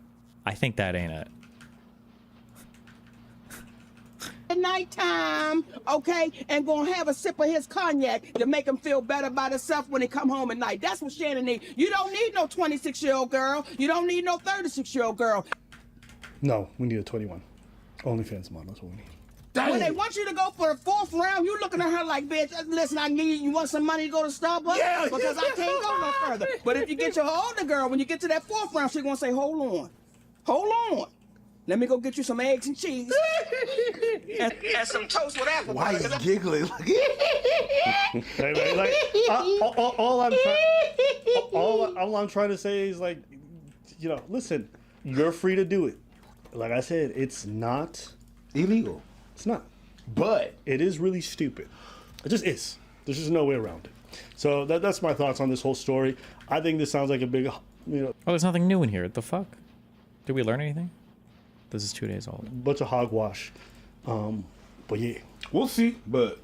I think that ain't it. At nighttime, okay, and gonna have a sip of his cognac to make him feel better about himself when he come home at night. That's what Shannon needs. You don't need no 26-year-old girl. You don't need no 36-year-old girl. No, we need a 21. OnlyFans model. That's what we need. When they want you to go for the 4th round, you looking at her like, bitch, listen, I need you want some money to go to Starbucks? Yeah, because I can't go no further. But if you get your older girl, when you get to that 4th round, she's gonna say, hold on. Let me go get you some eggs and cheese. and some toast with apple Why butter. are you giggling? All I'm trying to say is, like, listen, you're free to do it. Like I said, it's not illegal. It's not. But it is really stupid. It just is. There's just no way around it. So that's my thoughts on this whole story. I think this sounds like a big, Oh, there's nothing new in here. What the fuck? Did we learn anything? This is 2 days old. Bunch of hogwash. But yeah. We'll see. But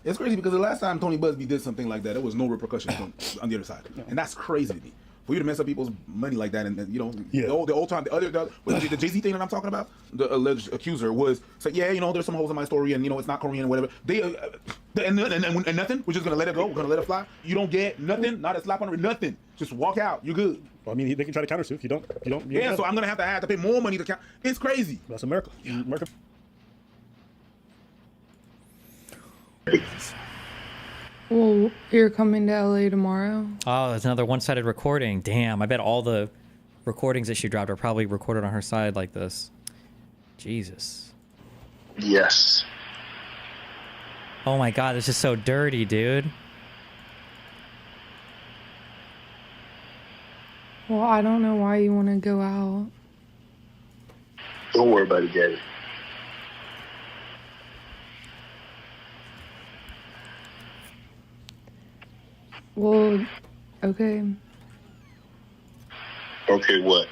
it's crazy because the last time Tony Busby did something like that, there was no repercussions on the other side. And that's crazy to me. For you to mess up people's money like that, and the old time, the Jay-Z thing that I'm talking about, the alleged accuser was say, there's some holes in my story, and it's not Korean, whatever. They and nothing. We're just gonna let it go. We're gonna let it fly. You don't get nothing, not a slap on the wrist, nothing. Just walk out. You're good. Well, I mean, they can try to countersue if you don't. Yeah, so I'm gonna have to pay more money to count. It's crazy. That's America. America. Well, you're coming to LA tomorrow? Oh, that's another one-sided recording. Damn, I bet all the recordings that she dropped are probably recorded on her side like this. Jesus. Yes. Oh my god, this is so dirty, dude. Well, I don't know why you want to go out. Don't worry about it, Daddy. Well, okay. Okay, what?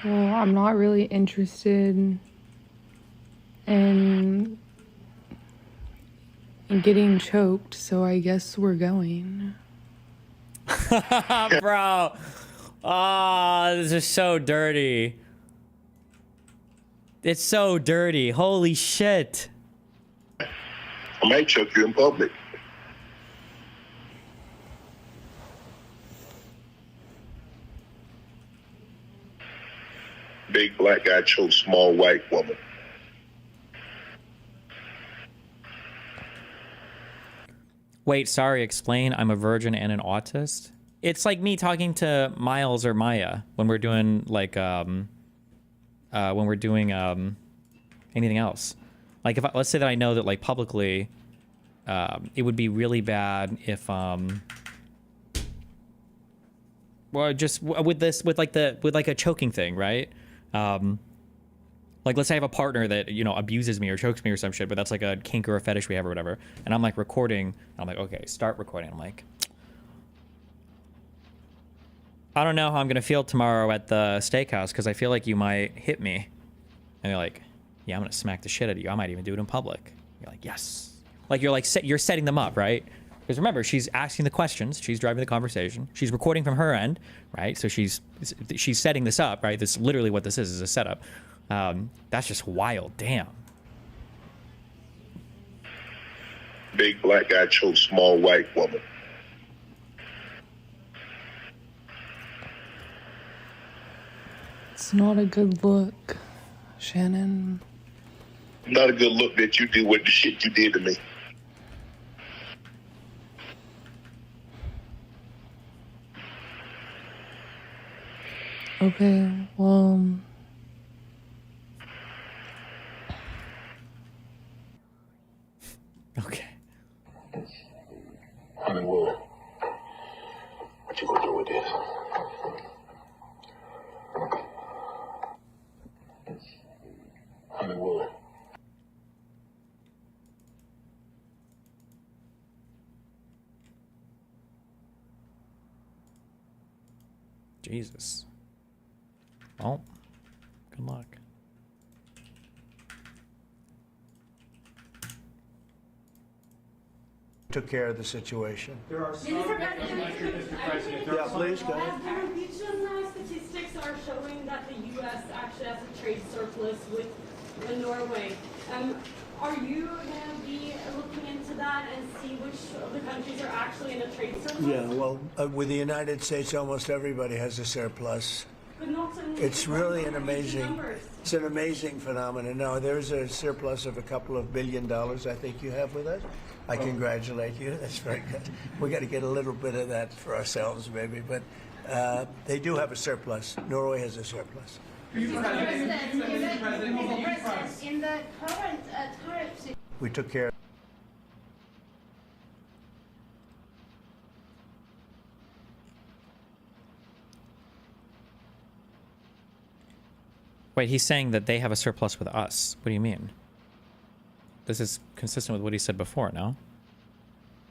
Well, I'm not really interested in getting choked, so I guess we're going. Bro. Oh, this is so dirty. It's so dirty. Holy shit. I might choke you in public. Big black guy chokes small white woman. Wait, sorry, explain. I'm a virgin and an autist. It's like me talking to Miles or Maya when we're doing like anything else. Like if let's say that I know that like publicly, it would be really bad if well, just with a choking thing, right? Like let's say I have a partner that, you know, abuses me or chokes me or some shit, but that's like a kink or a fetish we have or whatever. And I'm like recording. I'm like, okay, start recording. I'm like, I don't know how I'm going to feel tomorrow at the steakhouse because I feel like you might hit me. And you're like, yeah, I'm going to smack the shit out of you. I might even do it in public. You're like, yes. Like you're like, you're setting them up, right? Because remember, she's asking the questions. She's driving the conversation. She's recording from her end, right? So she's setting this up, right? This literally what this is a setup. That's just wild. Damn. Big black guy chokes small white woman. It's not a good look, Shannon. Not a good look that you do with the shit you did to me. Okay, well... Okay. Hollywood. What you gonna do with this? Hollywood. Jesus. Well, good luck. Took care of the situation. There are some. Yeah, please go ahead. Norwegian statistics are showing that the U.S. actually has a trade surplus with Norway. Are you going to be looking into that and see which of the countries are actually in a trade surplus? Yeah, well, with the United States, almost everybody has a surplus. But not in It's really an Norwegian amazing, numbers. it's an amazing phenomenon. No, there's a surplus of a couple of $1 billion I think you have with us. I congratulate you. That's very good. We got to get a little bit of that for ourselves, maybe, but they do have a surplus. Norway has a surplus. In the current tariff We took care. Wait, he's saying that they have a surplus with us. What do you mean? This is consistent with what he said before, no?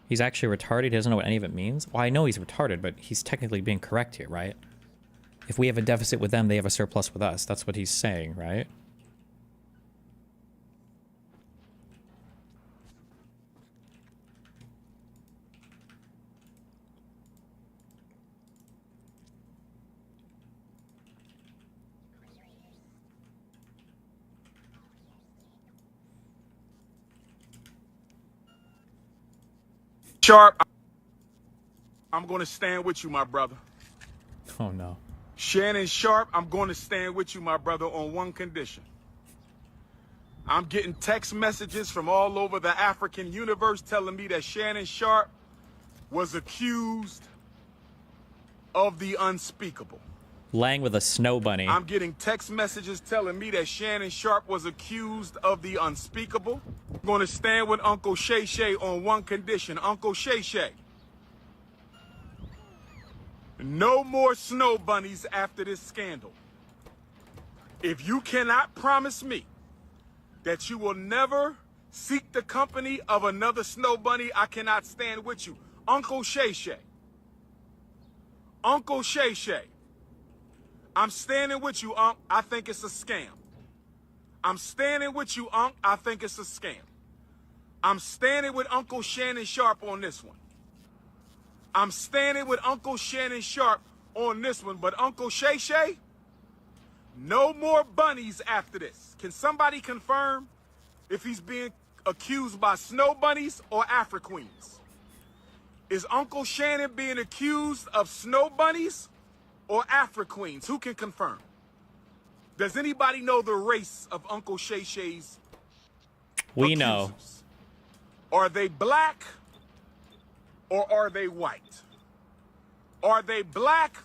He's actually retarded. He doesn't know what any of it means. Well, I know he's retarded, but he's technically being correct here, right? If we have a deficit with them, they have a surplus with us. That's what he's saying, right? Sharp, I'm going to stand with you, my brother. Oh, no. Shannon Sharp, I'm going to stand with you, my brother, on one condition. I'm getting text messages from all over the African universe telling me that Shannon Sharp was accused of the unspeakable. Lang with a snow bunny. I'm getting text messages telling me that Shannon Sharp was accused of the unspeakable. I'm going to stand with Uncle Shay Shay on one condition. Uncle Shay Shay, no more snow bunnies after this scandal. If you cannot promise me that you will never seek the company of another snow bunny, I cannot stand with you. Uncle Shay Shay. Uncle Shay Shay. I'm standing with you, Unc. I think it's a scam. I'm standing with you, Unc. I think it's a scam. I'm standing with Uncle Shannon Sharp on this one. I'm standing with Uncle Shannon Sharp on this one. But Uncle Shay Shay, no more bunnies after this. Can somebody confirm if he's being accused by snow bunnies or Afro Queens? Is Uncle Shannon being accused of snow bunnies or Afro Queens? Who can confirm? Does anybody know the race of Uncle Shay Shay's We know. Are they black or are they white? Are they black?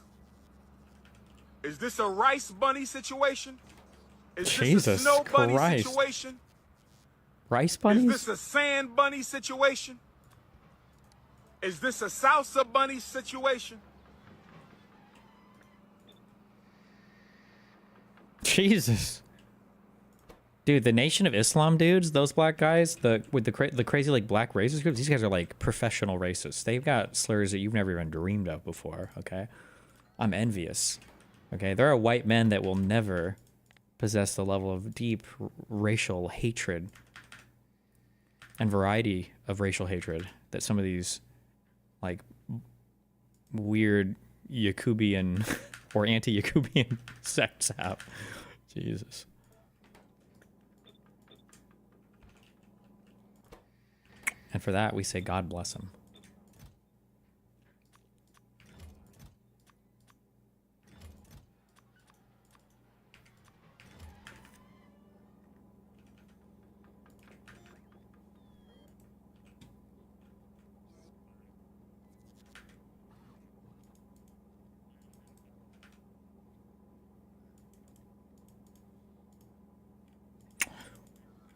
Is this a rice bunny situation? Is Jesus this a snow bunny Christ. situation? Rice bunnies? Is this a sand bunny situation? Is this a salsa bunny situation? Jesus. Dude, the Nation of Islam dudes, those black guys, with the crazy like black racist groups, these guys are like professional racists. They've got slurs that you've never even dreamed of before, okay? I'm envious. Okay, there are white men that will never possess the level of deep racial hatred and variety of racial hatred that some of these like weird Yakubian or anti-Yakubian sects have. Jesus. And for that, we say God bless him.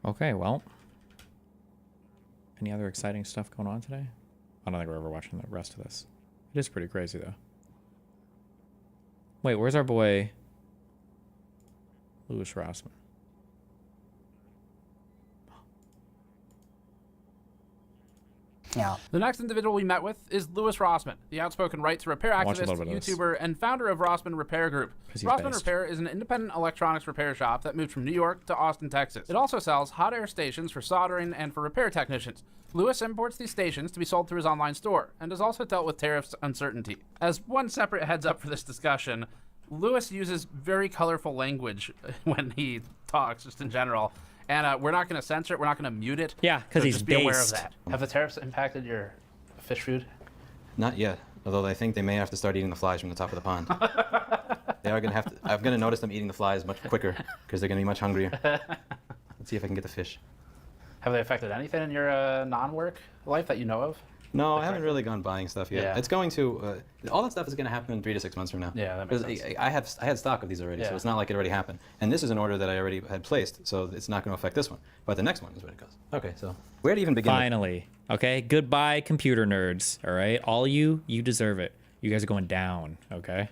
Okay, well. Any other exciting stuff going on today? I don't think we're ever watching the rest of this. It is pretty crazy, though. Wait, where's our boy Louis Rossmann? Yeah. The next individual we met with is Louis Rossmann, the outspoken right to repair Watch a activist, little bit of this. YouTuber, and founder of Rossmann Repair Group. 'Cause he's Rossmann based. Repair is an independent electronics repair shop that moved from New York to Austin, Texas. It also sells hot air stations for soldering and for repair technicians. Louis imports these stations to be sold through his online store, and has also dealt with tariffs uncertainty. As one separate heads up for this discussion, Louis uses very colorful language when he talks, just in general. And we're not going to censor it. We're not going to mute it. Yeah, because so he's just be aware of based. that. Have the tariffs impacted your fish food? Not yet, although I think they may have to start eating the flies from the top of the pond. They are gonna have to. I'm gonna notice them eating the flies much quicker because they're gonna be much hungrier. Let's see if I can get the fish. Have they affected anything in your non-work life that you know of? No, I haven't really gone buying stuff yet. Yeah. It's going to. All that stuff is going to happen in 3 to 6 months from now. Yeah, that makes sense. I had stock of these already, so Yeah. it's not like it already happened. And this is an order that I already had placed, so it's not going to affect this one. But the next one is when it goes. Okay, so where to even begin? Finally. Okay, goodbye, computer nerds. All right, all you deserve it. You guys are going down. Okay.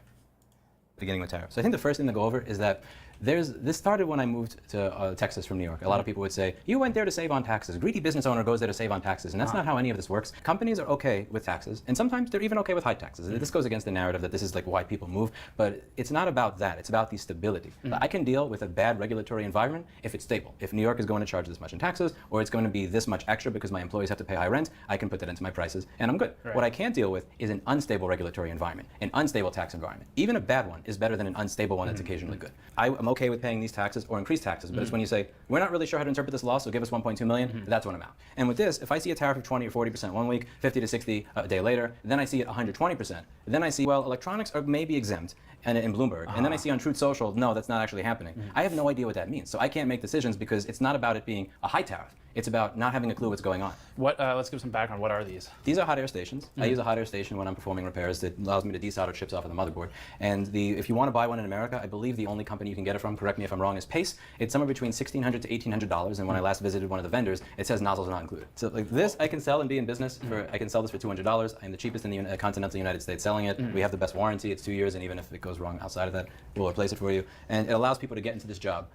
Beginning with tariffs. So I think the first thing to go over is that this started when I moved to Texas from New York. A lot of people would say, you went there to save on taxes. Greedy business owner goes there to save on taxes. And that's not how any of this works. Companies are okay with taxes, and sometimes they're even okay with high taxes. This goes against the narrative that this is like why people move, but it's not about that. It's about the stability. I can deal with a bad regulatory environment if it's stable. If New York is going to charge this much in taxes, or it's going to be this much extra because my employees have to pay high rent, I can put that into my prices, and I'm good. Right. What I can't deal with is an unstable regulatory environment, an unstable tax environment. Even a bad one is better than an unstable one that's occasionally good. I'm okay with paying these taxes or increased taxes, but it's when you say, we're not really sure how to interpret this law, so give us 1.2 million, that's when I'm out. And with this, if I see a tariff of 20 or 40% one week, 50 to 60 a day later, then I see it 120%, then I see, well, electronics are maybe exempt and in Bloomberg, and then I see on Truth Social, no, that's not actually happening. I have no idea what that means, so I can't make decisions because it's not about it being a high tariff. It's about not having a clue what's going on. Let's give some background. What are these? These are hot air stations. I use a hot air station when I'm performing repairs that allows me to desolder chips off of the motherboard. And if you want to buy one in America, I believe the only company you can get it from, correct me if I'm wrong, is Pace. It's somewhere between $1,600 to $1,800, and when I last visited one of the vendors, it says nozzles not included. So like this, I can sell and be in business for. I can sell this for $200. I'm the cheapest in the continental United States selling it. We have the best warranty. It's 2 years, and even if it goes wrong outside of that, we'll replace it for you. And it allows people to get into this job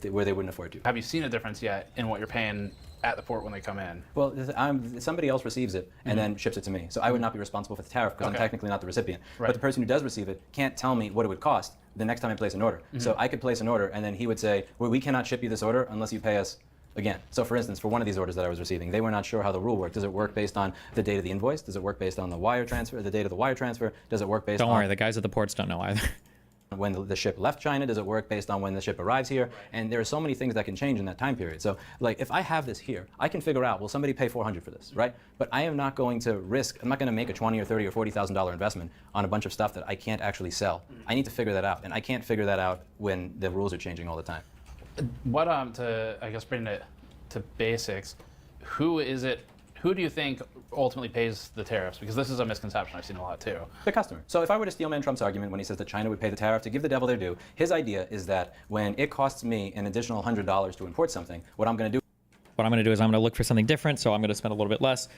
where they wouldn't afford to. Have you seen a difference yet in what you're paying at the port when they come in? Well, somebody else receives it and then ships it to me. So I would not be responsible for the tariff because I'm technically not the recipient. Right. But the person who does receive it can't tell me what it would cost the next time I place an order. So I could place an order and then he would say, well, we cannot ship you this order unless you pay us again. So for instance, for one of these orders that I was receiving, they were not sure how the rule worked. Does it work based on the date of the invoice? Does it work based on the wire transfer, the date of the wire transfer? Does it work based on... Don't worry, the guys at the ports don't know either. when the ship left China? Does it work based on when the ship arrives here? And there are so many things that can change in that time period. So like if I have this here, I can figure out, will somebody pay $400 for this, right? But I am not going to risk, I'm not going to make a $20 or $30 or $40,000 investment on a bunch of stuff that I can't actually sell. I need to figure that out, and I can't figure that out when the rules are changing all the time. What to I guess bring it to basics, who do you think ultimately pays the tariffs? Because this is a misconception I've seen a lot too. The customer. So if I were to steelman Trump's argument when he says that China would pay the tariff, to give the devil their due, his idea is that when it costs me an additional $100 to import something, what I'm going to do is I'm going to look for something different, so I'm going to spend a little bit less.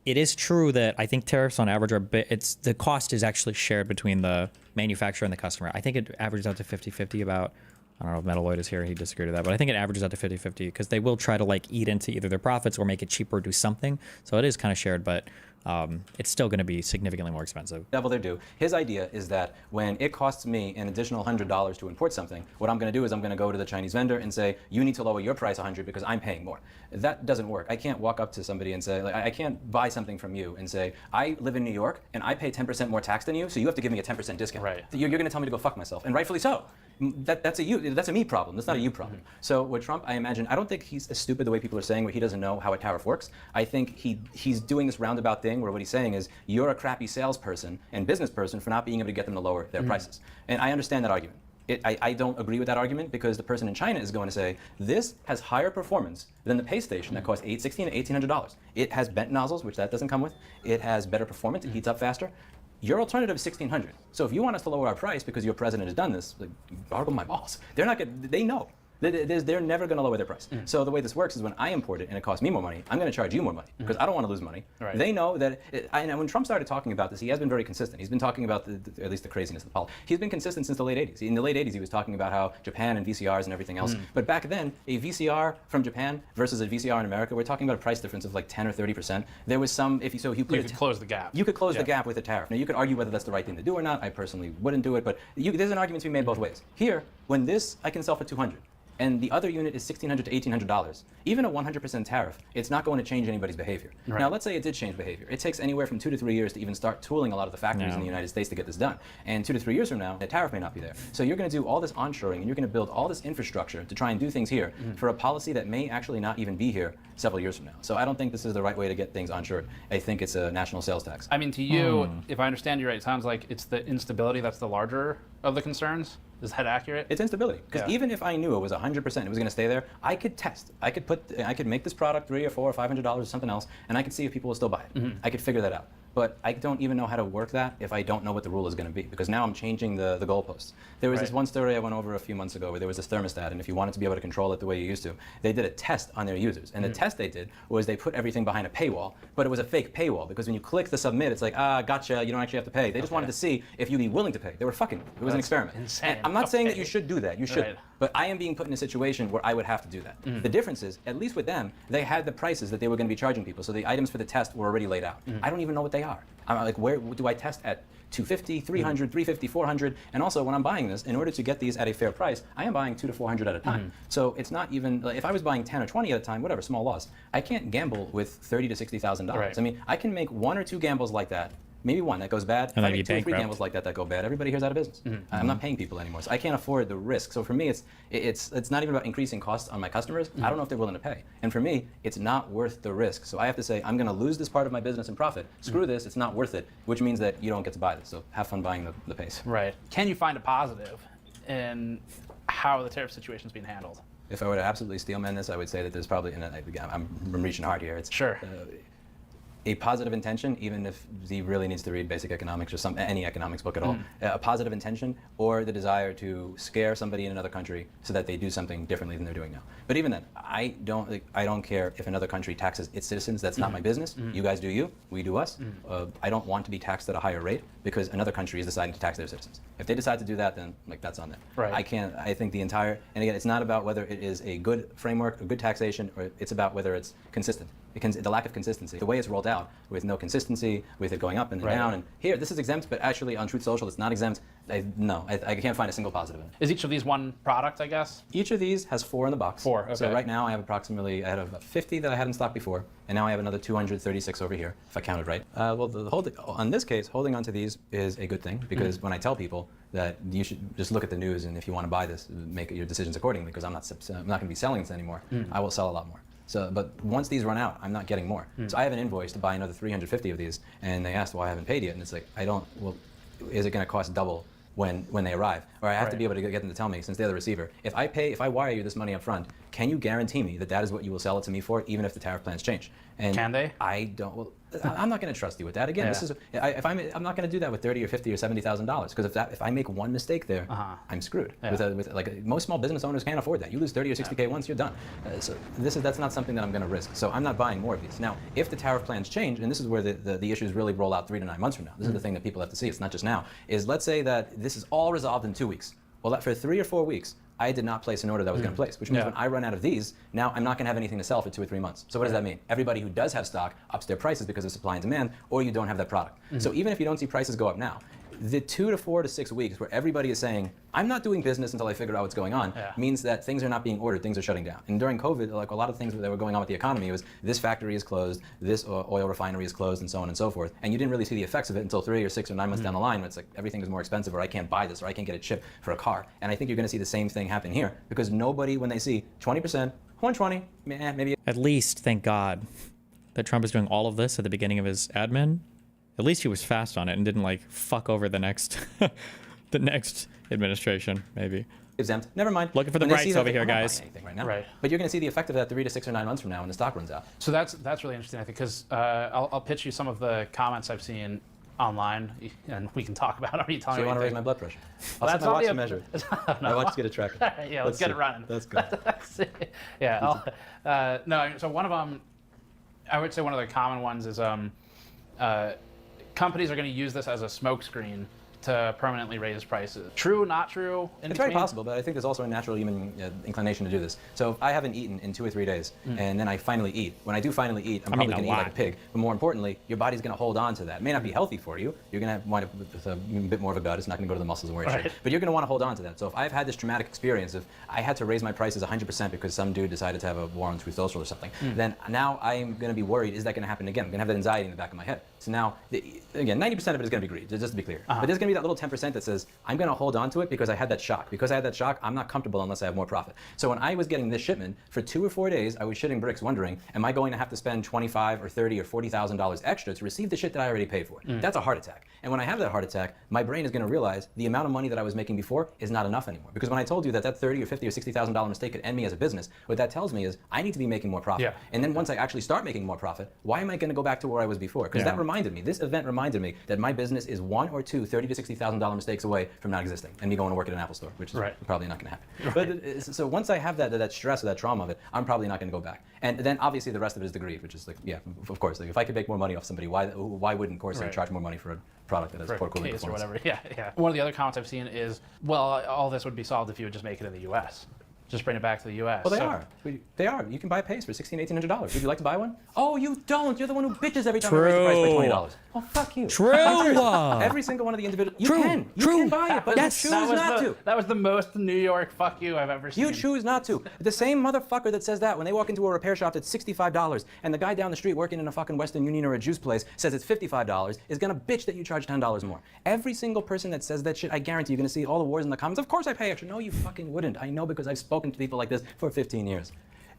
It is true that I think tariffs on average are the cost is actually shared between the manufacturer and the customer. I think it averages out to 50-50 about. I don't know if Metalloid is here, he disagreed with that, but I think it averages out to 50-50 because they will try to like eat into either their profits or make it cheaper or do something. So it is kind of shared, but it's still going to be significantly more expensive. Devil their due. His idea is that when it costs me an additional $100 to import something, what I'm going to do is I'm going to go to the Chinese vendor and say, you need to lower your price $100 because I'm paying more. That doesn't work. I can't walk up to somebody and say, like, I can't buy something from you and say, I live in New York and I pay 10% more tax than you, so you have to give me a 10% discount. Right. You're going to tell me to go fuck myself, and rightfully so. That's a me problem. That's not a you problem. So with Trump, I imagine, I don't think he's as stupid the way people are saying where he doesn't know how a tariff works. I think he's doing this roundabout thing where what he's saying is you're a crappy salesperson and business person for not being able to get them to lower their prices. And I understand that argument. I don't agree with that argument because the person in China is going to say, this has higher performance than the pay station that costs $1,600 to $1,800. It has bent nozzles, which that doesn't come with. It has better performance. It heats up faster. Your alternative is $1,600. So if you want us to lower our price because your president has done this, like, gargle my balls. They're not good. They know. They're never going to lower their price. So the way this works is when I import it and it costs me more money, I'm going to charge you more money because I don't want to lose money. Right. They know that. When Trump started talking about this, he has been very consistent. He's been talking about at least the craziness of the politics. He's been consistent since the late 80s. In the late 80s, he was talking about how Japan and VCRs and everything else. But back then, a VCR from Japan versus a VCR in America, we're talking about a price difference of like 10 or 30%. There was some. You could close the gap. You could close the gap with a tariff. Now you could argue whether that's the right thing to do or not. I personally wouldn't do it, but there's an argument to be made both ways. Here, when this I can sell for $200. And the other unit is $1,600 to $1,800. Even a 100% tariff, it's not going to change anybody's behavior. Right. Now, let's say it did change behavior. It takes anywhere from 2 to 3 years to even start tooling a lot of the factories in the United States to get this done. And 2 to 3 years from now, the tariff may not be there. So you're going to do all this onshoring, and you're going to build all this infrastructure to try and do things here for a policy that may actually not even be here several years from now. So I don't think this is the right way to get things onshored. I think it's a national sales tax. I mean, to you, if I understand you right, it sounds like it's the instability that's the larger of the concerns. Is that accurate? It's instability. Because even if I knew it was 100%, it was going to stay there, I could test. I could make this product $300 or $400 or $500 or something else, and I could see if people will still buy it. I could figure that out. But I don't even know how to work that if I don't know what the rule is going to be, because now I'm changing the goalposts. There was this one story I went over a few months ago where there was this thermostat, and if you wanted to be able to control it the way you used to, they did a test on their users. And the test they did was they put everything behind a paywall, but it was a fake paywall, because when you click the submit, it's like, gotcha, you don't actually have to pay. They just wanted to see if you'd be willing to pay. They were fucking. It was an experiment. Insane. And I'm not saying that you should do that. You should. But I am being put in a situation where I would have to do that. The difference is, at least with them, they had the prices that they were going to be charging people. So the items for the test were already laid out. I don't even know what they are. I'm like, where do I test at? 250, 300, 350, 400, and also when I'm buying this, in order to get these at a fair price, I am buying 200 to 400 at a time. So it's not even, like, if I was buying 10 or 20 at a time, whatever, small loss, I can't gamble with $30,000 to $60,000. I mean, I can make 1 or 2 gambles like that. Maybe 1 that goes bad. And if I make 2 or 3 gambles like that go bad, everybody here's out of business. I'm not paying people anymore, so I can't afford the risk. So for me, it's not even about increasing costs on my customers. I don't know if they're willing to pay. And for me, it's not worth the risk. So I have to say, I'm going to lose this part of my business and profit. Screw this, it's not worth it, which means that you don't get to buy this. So have fun buying the pace. Right. Can you find a positive in how the tariff situation is being handled? If I were to absolutely steelman this, I would say that there's probably, and I'm reaching hard here. It's sure. A positive intention, even if he really needs to read basic economics or any economics book at all, a positive intention or the desire to scare somebody in another country so that they do something differently than they're doing now. But even then, I don't care if another country taxes its citizens. That's not my business. You guys do you, we do us. I don't want to be taxed at a higher rate because another country is deciding to tax their citizens. If they decide to do that, then that's on them. Right. I think the entire, and again, it's not about whether it is a good framework, a good taxation, or it's about whether it's consistent. the lack of consistency. The way it's rolled out, with no consistency, with it going up and down, and here, this is exempt, but actually on Truth Social, it's not exempt. I can't find a single positive in it. Is each of these one product, I guess? Each of these has 4 in the box. 4, okay. So right now I have I had about 50 that I had in stock before, and now I have another 236 over here, if I counted right. On this case, holding on to these is a good thing, because when I tell people that you should just look at the news, and if you want to buy this, make your decisions accordingly, because I'm not going to be selling this anymore. I will sell a lot more. So, but once these run out, I'm not getting more. So I have an invoice to buy another 350 of these, and they asked why I haven't paid yet, and it's like, is it going to cost double when they arrive? Or I have to be able to get them to tell me, since they're the receiver, if I wire you this money up front, can you guarantee me that is what you will sell it to me for, even if the tariff plans change? And can they? I don't. Well, I'm not going to trust you with that. Again, I'm not going to do that with $30,000 or $50,000 or $70,000, because if I make one mistake there, I'm screwed. Most small business owners can't afford that. You lose 30 or 60K once, you're done. So that's not something that I'm going to risk. So I'm not buying more of these. Now, if the tariff plans change, and this is where the issues really roll out 3 to 9 months from now. This is the thing that people have to see. It's not just now. Is let's say that this is all resolved in 2 weeks. Well, for 3 or 4 weeks, I did not place an order that I was going to place, which means when I run out of these, now I'm not going to have anything to sell for 2 or 3 months. So what does that mean? Everybody who does have stock ups their prices because of supply and demand, or you don't have that product. So even if you don't see prices go up now, the 2 to 4 to 6 weeks where everybody is saying, I'm not doing business until I figure out what's going on, means that things are not being ordered, things are shutting down. And during COVID, like a lot of things that were going on with the economy was this factory is closed, this oil refinery is closed, and so on and so forth. And you didn't really see the effects of it until 3 or 6 or 9 months down the line, when it's like everything is more expensive, or I can't buy this, or I can't get it shipped for a car. And I think you're going to see the same thing happen here, because nobody, when they see 20%, 120, maybe. At least, thank God, that Trump is doing all of this at the beginning of his admin. At least he was fast on it and didn't fuck over the next the next administration, maybe. Exempt. Never mind. Looking for the rights over here, guys. Right now. But you're going to see the effect of that 3 to 6 or 9 months from now when the stock runs out. So that's really interesting, I think, because I'll pitch you some of the comments I've seen online, and we can talk about it. Are you telling me? So you want to raise my blood pressure? I'll That's set my watch not to measure. My watch to get a tracker. Yeah, let's get it running. That's good. Yeah. No, so one of them, I would say one of the common ones is companies are going to use this as a smokescreen to permanently raise prices. True, not true? It's very possible, but I think there's also a natural human inclination to do this. So if I haven't eaten in 2 or 3 days, and then I finally eat, when I do finally eat, I'm probably going to eat like a pig. But more importantly, your body's going to hold on to that. It may not be healthy for you. You're going to wind up with a bit more of a gut. It's not going to go to the muscles and where it should. But you're going to want to hold on to that. So if I've had this traumatic experience of I had to raise my prices 100% because some dude decided to have a war on Truth Social or something, then now I'm going to be worried, is that going to happen again? I'm going to have that anxiety in the back of my head. So now, again, 90% of it is going to be greed, just to be clear. But there's going to be that little 10% that says, I'm going to hold on to it because I had that shock. Because I had that shock, I'm not comfortable unless I have more profit. So when I was getting this shipment, for 2 or 4 days, I was shitting bricks wondering, am I going to have to spend $25,000 or $30,000 or $40,000 extra to receive the shit that I already paid for? That's a heart attack. And when I have that heart attack, my brain is going to realize the amount of money that I was making before is not enough anymore. Because when I told you that $30,000 or $50,000 or $60,000 mistake could end me as a business, what that tells me is I need to be making more profit. And then once I actually start making more profit, why am I going to go back to where I was before? Because that reminded me, this event reminded me that my business is 1 or 2 $30,000 to $60,000 mistakes away from not existing and me going to work at an Apple store, which is probably not going to happen. But so once I have that stress or that trauma of it, I'm probably not going to go back. And then obviously the rest of it is the greed, which is like, yeah, of course, like if I could make more money off somebody, why wouldn't Corsair charge more money for a product that has poor cooling performance? Or whatever. Yeah. One of the other comments I've seen is, well, all this would be solved if you would just make it in the U.S. Just bring it back to the U.S. Well, they are. You can buy a pace for $1,600, $1,800. Would you like to buy one? Oh, you don't. You're the one who bitches every time I raise the price by $20. Oh, fuck you. True. Every single one of the individual. You can buy it, but you choose not to. That was the most New York fuck you I've ever seen. You choose not to. The same motherfucker that says that when they walk into a repair shop that's $65 and the guy down the street working in a fucking Western Union or a juice place says it's $55 is gonna bitch that you charge $10 more. Every single person that says that shit, I guarantee you're gonna see all the wars in the comments. Of course I pay extra. No, you fucking wouldn't. I know because I've spoken to people like this for 15 years.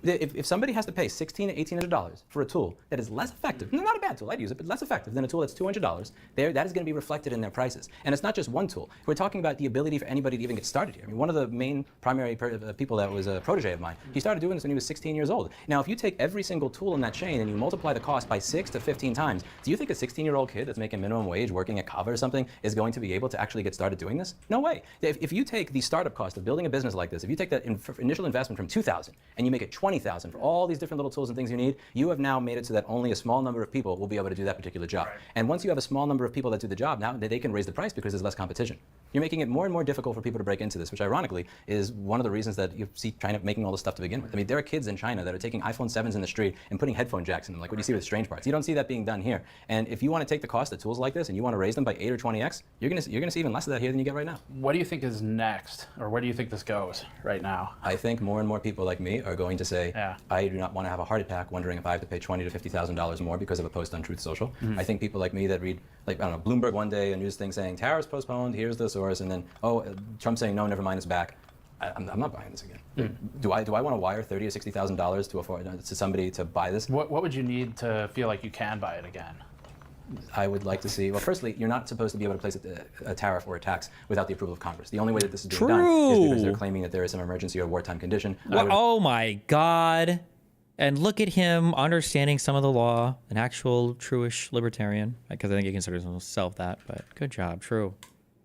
If somebody has to pay $1,600 to $1,800 for a tool that is less effective, not a bad tool, I'd use it, but less effective than a tool that's $200, that is going to be reflected in their prices. And it's not just one tool. We're talking about the ability for anybody to even get started here. I mean, one of the main primary people that was a protege of mine, he started doing this when he was 16 years old. Now, if you take every single tool in that chain and you multiply the cost by 6 to 15 times, do you think a 16-year-old kid that's making minimum wage working at Kava or something is going to be able to actually get started doing this? No way. If you take the startup cost of building a business like this, if you take that initial investment from $2,000 and you make it $20,000 for all these different little tools and things you need, you have now made it so that only a small number of people will be able to do that particular job. And once you have a small number of people that do the job, now they can raise the price because there's less competition. You're making it more and more difficult for people to break into this, which ironically is one of the reasons that you see China making all this stuff to begin with. I mean, there are kids in China that are taking iPhone 7s in the street and putting headphone jacks in them, like what you see with strange parts. You don't see that being done here. And if you want to take the cost of tools like this and you want to raise them by 8 or 20x, you're going to see even less of that here than you get right now. What do you think is next, or where do you think this goes right now? I think more and more people like me are going to say, I do not want to have a heart attack wondering if I have to pay $20,000 to $50,000 more because of a post on Truth Social. Mhm. I think people like me that read, like, I don't know, Bloomberg one day, a news thing saying, tariffs postponed, here's the source, and then, Trump saying, no, never mind, it's back. I'm not buying this again. Do I want to wire $30,000 or $60,000 to somebody to buy this? What would you need to feel like you can buy it again? I would like to see, well, firstly, you're not supposed to be able to place a tariff or a tax without the approval of Congress. The only way that this is being done is because they're claiming that there is some emergency or wartime condition. Well, oh my God. And look at him understanding some of the law, an actual truish libertarian, because I think he considers himself that, but good job, true.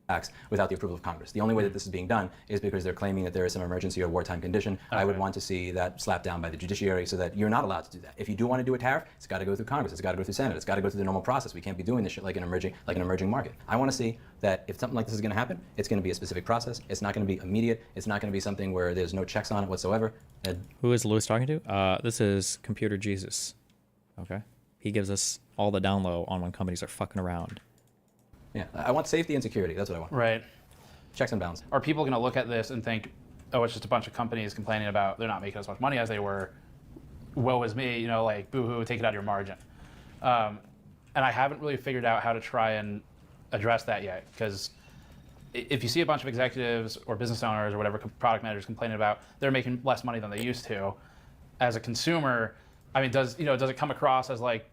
Tax without the approval of Congress. The only way that this is being done is because they're claiming that there is some emergency or wartime condition. I would want to see that slapped down by the judiciary so that you're not allowed to do that. If you do want to do a tariff, it's got to go through Congress, it's got to go through Senate, it's got to go through the normal process. We can't be doing this shit like an emerging market. I want to see that if something like this is going to happen, it's going to be a specific process. It's not going to be immediate. It's not going to be something where there's no checks on it whatsoever. Who is Lewis talking to? This is Computer Jesus. Okay. He gives us all the down low on when companies are fucking around. Yeah, I want safety and security. That's what I want. Right. Checks and balances. Are people going to look at this and think, oh, it's just a bunch of companies complaining about they're not making as much money as they were? Woe is me, like boo-hoo, take it out of your margin. And I haven't really figured out how to try and address that yet, because if you see a bunch of executives or business owners or whatever product managers complaining about they're making less money than they used to, as a consumer, I mean, does it come across as like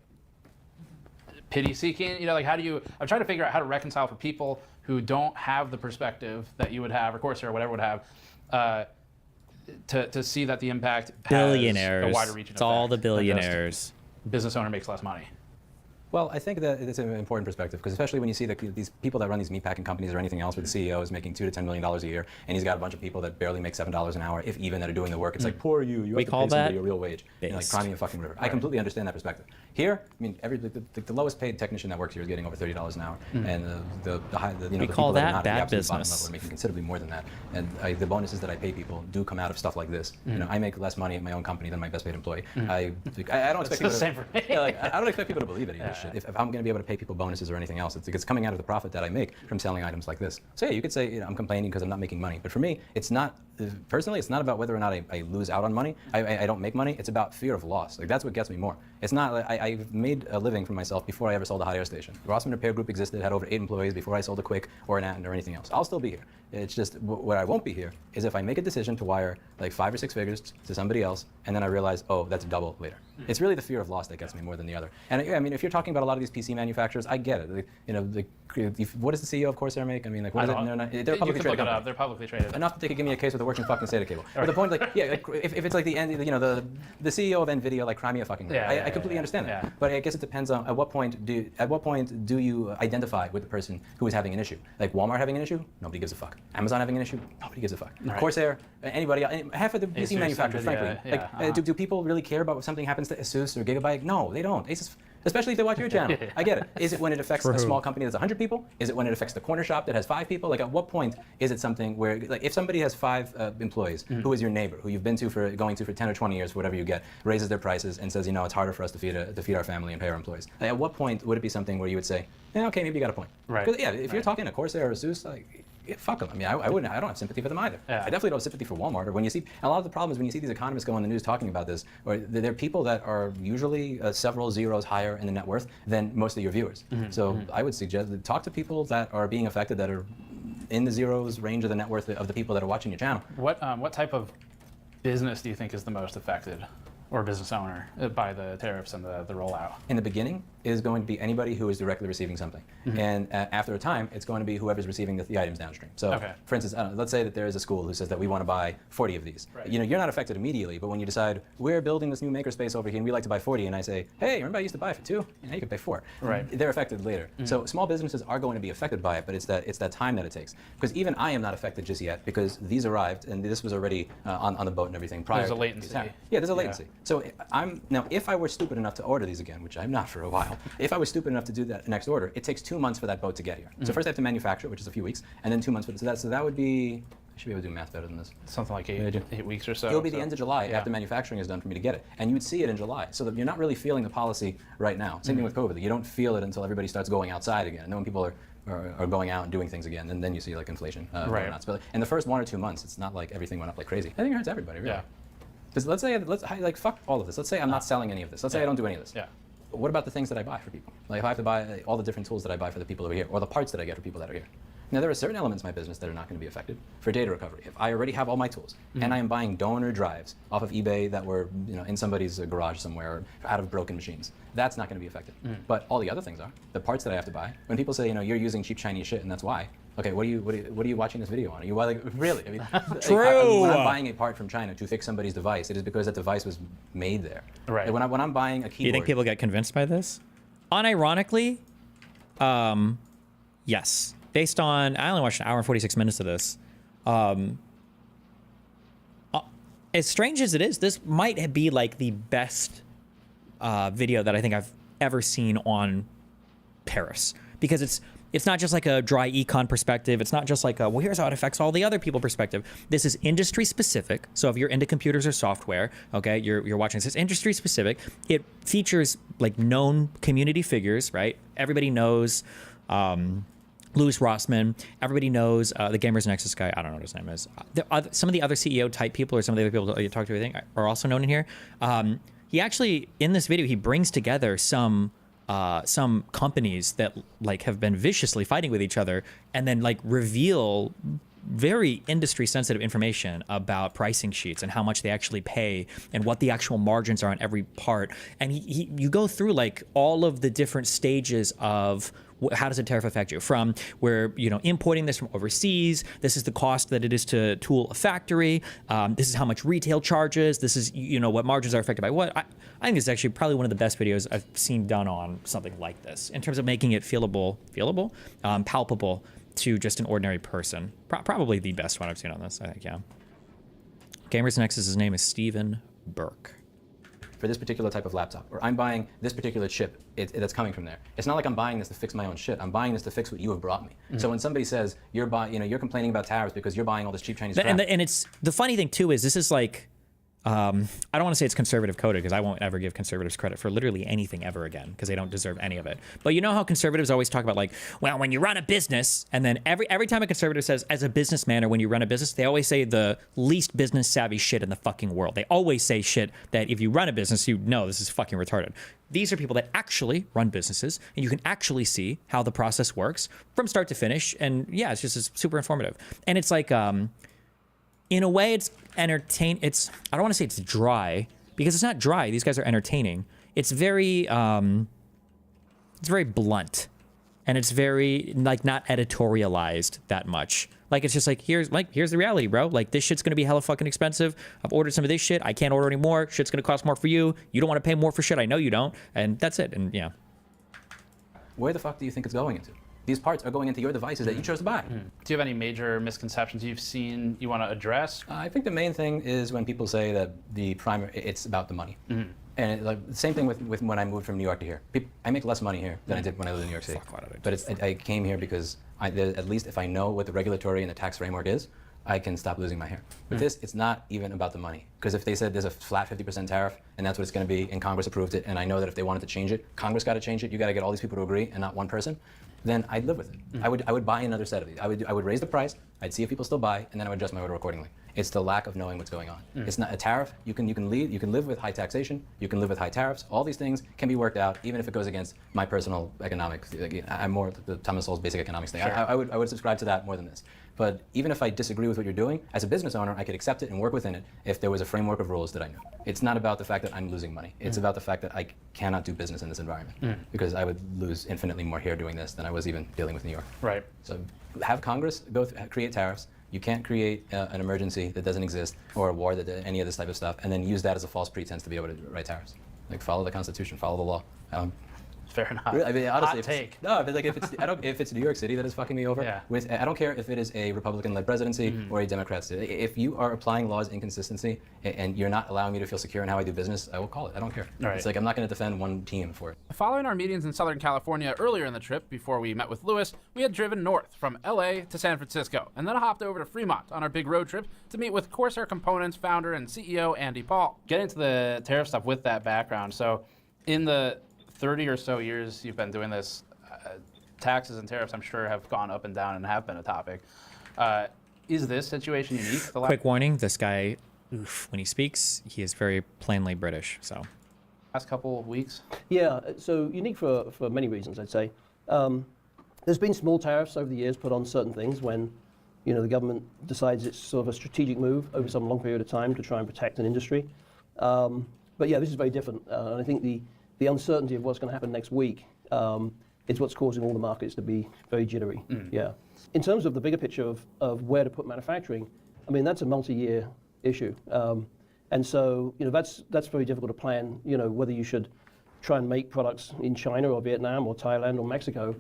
pity-seeking? I'm trying to figure out how to reconcile for people who don't have the perspective that you would have, or Corsair or whatever would have, to see that the impact Billionaires. has a wider reach. It's all the billionaires. Business owner makes less money. Well, I think that it's an important perspective, because especially when you see these people that run these meatpacking companies or anything else, where the CEO is making $2 to $10 million a year, and he's got a bunch of people that barely make $7 an hour, if even, that are doing the work. It's like, poor you. You have to pay somebody a real wage. Like crying a fucking river. Right. I completely understand that perspective. Here, I mean, the lowest paid technician that works here is getting over $30 an hour, and the we call that bad business. Level are making considerably more than that. And the bonuses that I pay people do come out of stuff like this. I make less money at my own company than my best paid employee. I don't expect people I don't expect people to believe any of this shit. If I'm going to be able to pay people bonuses or anything else, it's coming out of the profit that I make from selling items like this. So yeah, you could say I'm complaining because I'm not making money, but for me, it's not. Personally, it's not about whether or not I lose out on money. I don't make money. It's about fear of loss. Like, that's what gets me more. It's not like I've made a living for myself before I ever sold a hot air station. Rossman Repair Group existed, had over 8 employees before I sold a Quick or an Atten or anything else. I'll still be here. It's just where I won't be here is if I make a decision to wire like 5 or 6 figures to somebody else, and then I realize, oh, that's double later. It's really the fear of loss that gets me more than the other. And I mean, if you're talking about a lot of these PC manufacturers, I get it. What does the CEO of Corsair make? I mean, like, what is it? They're publicly traded. They're publicly traded. Enough that they could give me a case with a working fucking SATA cable. But the point, like, yeah, like, if it's like the end, the CEO of NVIDIA, like, cry me a fucking river. I completely understand that. But I guess it depends on at what point do you identify with the person who is having an issue? Like Walmart having an issue? Nobody gives a fuck. Amazon having an issue? Nobody gives a fuck. Right. Corsair, anybody, half of the PC manufacturers, frankly. Do people really care about if something happens to Asus or Gigabyte? No, they don't. Especially if they watch your channel. I get it. Is it when it affects a small company that's 100 people? Is it when it affects the corner shop that has 5 people? Like, at what point is it something where, like, if somebody has 5 employees, who is your neighbor, who you've been going to for 10 or 20 years, for whatever you get, raises their prices and says, it's harder for us to feed our family and pay our employees. Like, at what point would it be something where you would say, okay, maybe you got a point? Right. Because if you're talking to Corsair or Asus, like, fuck them. I mean, I wouldn't. I don't have sympathy for them either. I definitely don't have sympathy for Walmart. Or when you see, a lot of the problem is when you see these economists go on the news talking about this, or they're people that are usually several zeros higher in the net worth than most of your viewers. So I would suggest that talk to people that are being affected, that are in the zeros range of the net worth of the people that are watching your channel. What type of business do you think is the most affected, or business owner, by the tariffs and the rollout? In the beginning, it is going to be anybody who is directly receiving something. And after a time, it's going to be whoever's receiving the items downstream. So, for instance, let's say that there is a school who says that we want to buy 40 of these. Right. You're not affected immediately, but when you decide, we're building this new makerspace over here and we like to buy 40, and I say, hey, remember I used to buy for 2? Now you can pay 4. Right. They're affected later. So small businesses are going to be affected by it, but it's that time that it takes. Because even I am not affected just yet, because these arrived, and this was already on the boat and everything prior. There's a latency. Yeah, there's a latency. So if I were stupid enough to order these again, which I'm not for a while, if I was stupid enough to do that next order, it takes 2 months for that boat to get here. So first I have to manufacture it, which is a few weeks, and then 2 months for that. So that would be, I should be able to do math better than this. Something like 8 weeks or so. It'll be the end of July after manufacturing is done for me to get it. And you would see it in July. So that you're not really feeling the policy right now. Same thing with COVID. You don't feel it until everybody starts going outside again. And then when people are going out and doing things again, and then you see like inflation going nuts. But in the first 1 or 2 months, it's not like everything went up like crazy. I think it hurts everybody, really. Because let's say, fuck all of this. Let's say I'm not selling any of this. Let's say I don't do any of this. But what about the things that I buy for people? Like if I have to buy all the different tools that I buy for the people over here, or the parts that I get for people that are here. Now, there are certain elements of my business that are not going to be affected. For data recovery, if I already have all my tools, and I am buying donor drives off of eBay that were in somebody's garage somewhere, or out of broken machines, that's not going to be affected. But all the other things are. The parts that I have to buy. When people say, you're using cheap Chinese shit, and that's why. Okay, what are you watching this video on? Are you like, really? I mean, True. When I'm buying a part from China to fix somebody's device, it is because that device was made there. Right. When I'm buying a keyboard. Do you think people get convinced by this? Unironically, yes. Based on, I only watched an hour and 46 minutes of this. As strange as it is, this might be like the best video that I think I've ever seen on Paris, because it's not just like a dry econ perspective. It's not just like well, here's how it affects all the other people perspective. This is industry specific. So if you're into computers or software, okay, you're watching this. It's industry specific. It features like known community figures, right? Everybody knows Louis Rossmann. Everybody knows the Gamers Nexus guy. I don't know what his name is. Some of the other CEO type people, or some of the other people that you talk to, I think, are also known in here. He actually, in this video, he brings together some companies that like have been viciously fighting with each other, and then like reveal very industry sensitive information about pricing sheets and how much they actually pay and what the actual margins are on every part. And you go through like all of the different stages of how does a tariff affect you, from where importing this from overseas, this is the cost that it is to tool a factory, this is how much retail charges, this is what margins are affected by what. I think it's actually probably one of the best videos I've seen done on something like this in terms of making it palpable to just an ordinary person. Probably the best one I've seen on this, I think, yeah. Gamers Nexus' name is Stephen Burke. For this particular type of laptop, or I'm buying this particular chip that's coming from there. It's not like I'm buying this to fix my own shit. I'm buying this to fix what you have brought me. So when somebody says you're you're complaining about tariffs because you're buying all this cheap Chinese crap. And it's the funny thing too is this is like, I don't want to say it's conservative coded, because I won't ever give conservatives credit for literally anything ever again, because they don't deserve any of it. But you know how conservatives always talk about like, well, when you run a business, and then every time a conservative says as a businessman or when you run a business, they always say the least business savvy shit in the fucking world. They always say shit that if you run a business, you know this is fucking retarded. These are people that actually run businesses, and you can actually see how the process works from start to finish. And yeah, it's super informative. And it's like, in a way, it's entertaining. I don't want to say it's dry, because it's not dry. These guys are entertaining. It's very blunt, and it's very like not editorialized that much. Like it's just like here's the reality, bro. Like this shit's gonna be hella fucking expensive. I've ordered some of this shit. I can't order any more. Shit's gonna cost more for you. You don't want to pay more for shit. I know you don't, and that's it. And yeah. Where the fuck do you think it's going into? These parts are going into your devices that you chose to buy. Do you have any major misconceptions you've seen you want to address? I think the main thing is when people say that it's about the money. And like the same thing with when I moved from New York to here. I make less money here than I did when I lived in New York City. But I came here because at least if I know what the regulatory and the tax framework is, I can stop losing my hair. With this, it's not even about the money. Because if they said there's a flat 50% tariff, and that's what it's going to be, and Congress approved it, and I know that if they wanted to change it, Congress got to change it, you got to get all these people to agree, and not one person, then I'd live with it. I would buy another set of these. I would raise the price, I'd see if people still buy, and then I would adjust my order accordingly. It's the lack of knowing what's going on. It's not a tariff. You can live with high taxation, you can live with high tariffs. All these things can be worked out, even if it goes against my personal economics. I'm more the Thomas Sowell's basic economics thing. Sure. I would subscribe to that more than this. But even if I disagree with what you're doing, as a business owner, I could accept it and work within it if there was a framework of rules that I knew. It's not about the fact that I'm losing money. It's about the fact that I cannot do business in this environment, because I would lose infinitely more here doing this than I was even dealing with New York. Right. So have Congress create tariffs. You can't create an emergency that doesn't exist, or a war, any of this type of stuff, and then use that as a false pretense to be able to write tariffs. Like, follow the Constitution, follow the law. Fair enough. I mean, honestly, Hot take. No, but like if it's New York City that is fucking me over, Yeah. I don't care if it is a Republican-led presidency or a Democrat city. If you are applying laws inconsistency and you're not allowing me to feel secure in how I do business, I will call it. I don't care. Right. It's like I'm not going to defend one team for it. Following our meetings in Southern California earlier in the trip, before we met with Lewis, we had driven north from LA to San Francisco, and then hopped over to Fremont on our big road trip to meet with Corsair Components founder and CEO Andy Paul. Getting into the tariff stuff with that background, so in the 30 or so years you've been doing this, taxes and tariffs I'm sure have gone up and down and have been a topic. Is this situation unique? Quick warning, this guy, when he speaks, he is very plainly British, so. Last couple of weeks? Yeah, so unique for many reasons, I'd say. There's been small tariffs over the years put on certain things when the government decides it's sort of a strategic move over some long period of time to try and protect an industry. But yeah, this is very different. And I think the uncertainty of what's going to happen next week is what's causing all the markets to be very jittery. Yeah. In terms of the bigger picture of where to put manufacturing, I mean, that's a multi-year issue. And so, that's very difficult to plan, whether you should try and make products in China or Vietnam or Thailand or Mexico.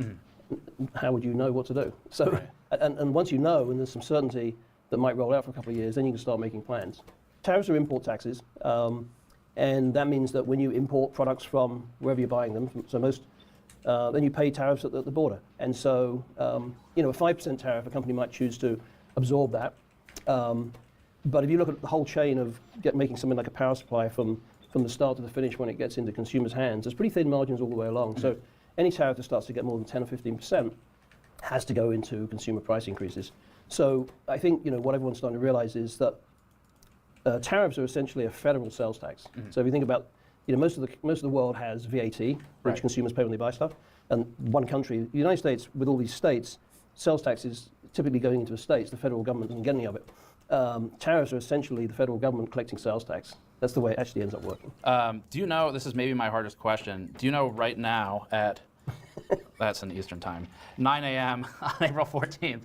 How would you know what to do? So, right. and once you know, and there's some certainty that might roll out for a couple of years, then you can start making plans. Tariffs are import taxes. And that means that when you import products from wherever you're buying them, then you pay tariffs at the border. And so, a 5% tariff, a company might choose to absorb that. But if you look at the whole chain of making something like a power supply from the start to the finish when it gets into consumers' hands, there's pretty thin margins all the way along. So any tariff that starts to get more than 10 or 15% has to go into consumer price increases. So I think what everyone's starting to realize is that tariffs are essentially a federal sales tax. So if you think about, most of the world has VAT, which consumers pay when they buy stuff, and one country, the United States, with all these states, sales tax is typically going into the states. The federal government doesn't get any of it. Tariffs are essentially the federal government collecting sales tax. That's the way it actually ends up working. Do you know? This is maybe my hardest question. Do you know right now at that's in Eastern time, 9 a.m. on April 14th?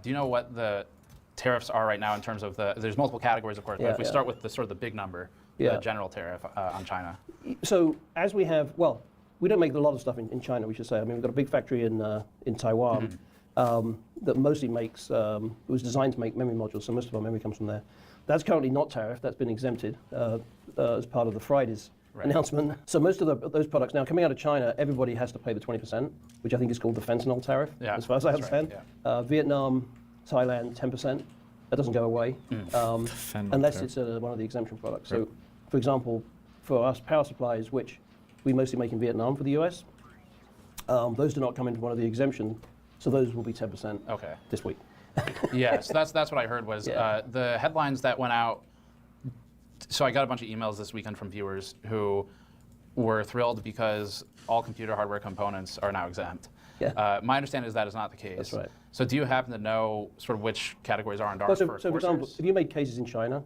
Do you know what the tariffs are right now in terms of there's multiple categories, of course, but if we start with the sort of the big number, the general tariff on China. So as we have, we don't make a lot of stuff in China, we should say. I mean, we've got a big factory in Taiwan that mostly makes, it was designed to make memory modules, so most of our memory comes from there. That's currently not tariffed, that's been exempted as part of the Friday's announcement. So most of those products now coming out of China, everybody has to pay the 20%, which I think is called the fentanyl tariff, as far as I understand. Right, Vietnam, Thailand, 10%. That doesn't go away unless it's one of the exemption products. So, for example, for us power supplies, which we mostly make in Vietnam for the US, those do not come into one of the exemptions, so those will be 10% this week. Yes, that's what I heard was the headlines that went out. So I got a bunch of emails this weekend from viewers who were thrilled because all computer hardware components are now exempt. My understanding is that is not the case. That's right. So do you happen to know sort of which categories are and aren't for for example, if you made cases in China,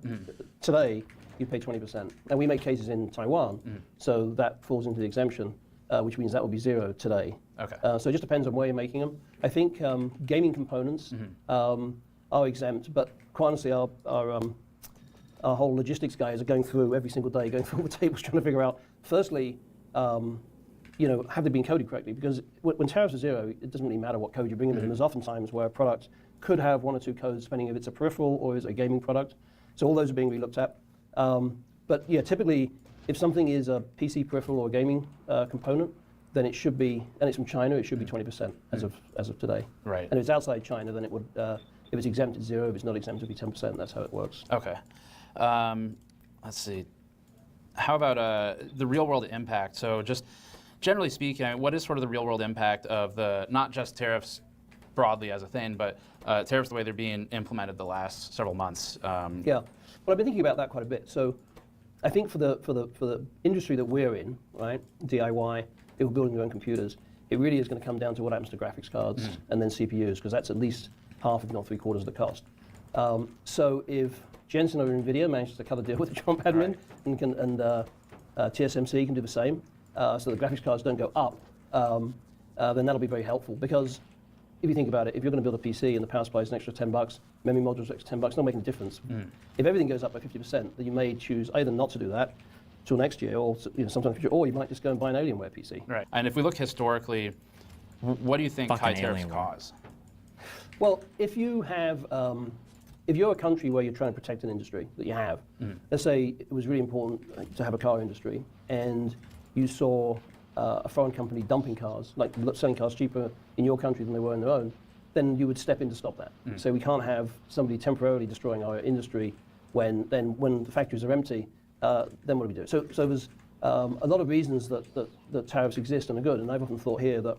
today you pay 20%. And we make cases in Taiwan, so that falls into the exemption, which means that will be zero today. So it just depends on where you're making them. I think gaming components are exempt, but quite honestly, our whole logistics guys are going through every single day, going through all the tables, trying to figure out, firstly, have they been coded correctly? Because when tariffs are zero, it doesn't really matter what code you bring in. And there's often times where a product could have one or two codes, depending if it's a peripheral or is it a gaming product. So all those are being re-looked at. But yeah, typically, if something is a PC peripheral or a gaming component, then it should be, and it's from China, it should be 20% as of today. Right. And if it's outside China, then it would, if it's exempt, it's zero. If it's not exempt, it'd be 10%. That's how it works. Okay. Let's see. How about the real-world impact? So just generally speaking, what is sort of the real-world impact of not just tariffs broadly as a thing, but tariffs the way they're being implemented the last several months? Yeah. Well, I've been thinking about that quite a bit. So I think for the industry that we're in, right, DIY, people building their own computers, it really is going to come down to what happens to graphics cards and then CPUs, because that's at least half, if not 3/4 of the cost. So if Jensen over NVIDIA manages to cut a deal with the John Padman and TSMC can do the same, so the graphics cards don't go up, then that'll be very helpful. Because if you think about it, if you're going to build a PC and the power supply is an extra $10, memory modules extra $10, not making a difference. If everything goes up by 50%, then you may choose either not to do that, till next year, or sometime in the future, or you might just go and buy an Alienware PC. Right. And if we look historically, what do you think high Fucking tariffs Alienware. cause? Well, if you have, if you're a country where you're trying to protect an industry that you have, let's say it was really important to have a car industry, and you saw a foreign company dumping cars, like selling cars cheaper in your country than they were in their own, then you would step in to stop that. So we can't have somebody temporarily destroying our industry when the factories are empty. Then what do we do? So there's a lot of reasons that tariffs exist and are good, and I've often thought here that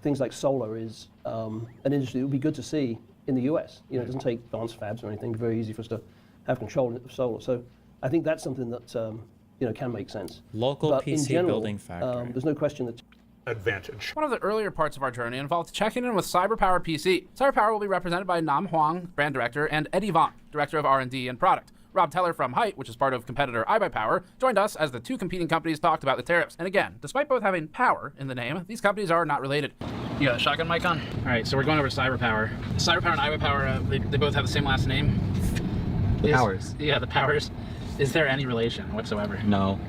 things like solar is an industry that would be good to see in the US. It doesn't take advanced fabs or anything. It's very easy for us to have control of solar. So I think that's something that can make sense. Local but PC in general, building factory. There's no question that advantage. One of the earlier parts of our journey involved checking in with CyberPower PC. CyberPower will be represented by Nam Huang, brand director, and Eddie Vaughn, director of R&D and product. Rob Teller from Height, which is part of competitor iBuyPower, joined us as the two competing companies talked about the tariffs. And again, despite both having power in the name, these companies are not related. You got a shotgun mic on? All right, so we're going over to CyberPower. CyberPower and iBuyPower, they both have the same last name. The Powers. Yeah, the Powers. Is there any relation whatsoever? No.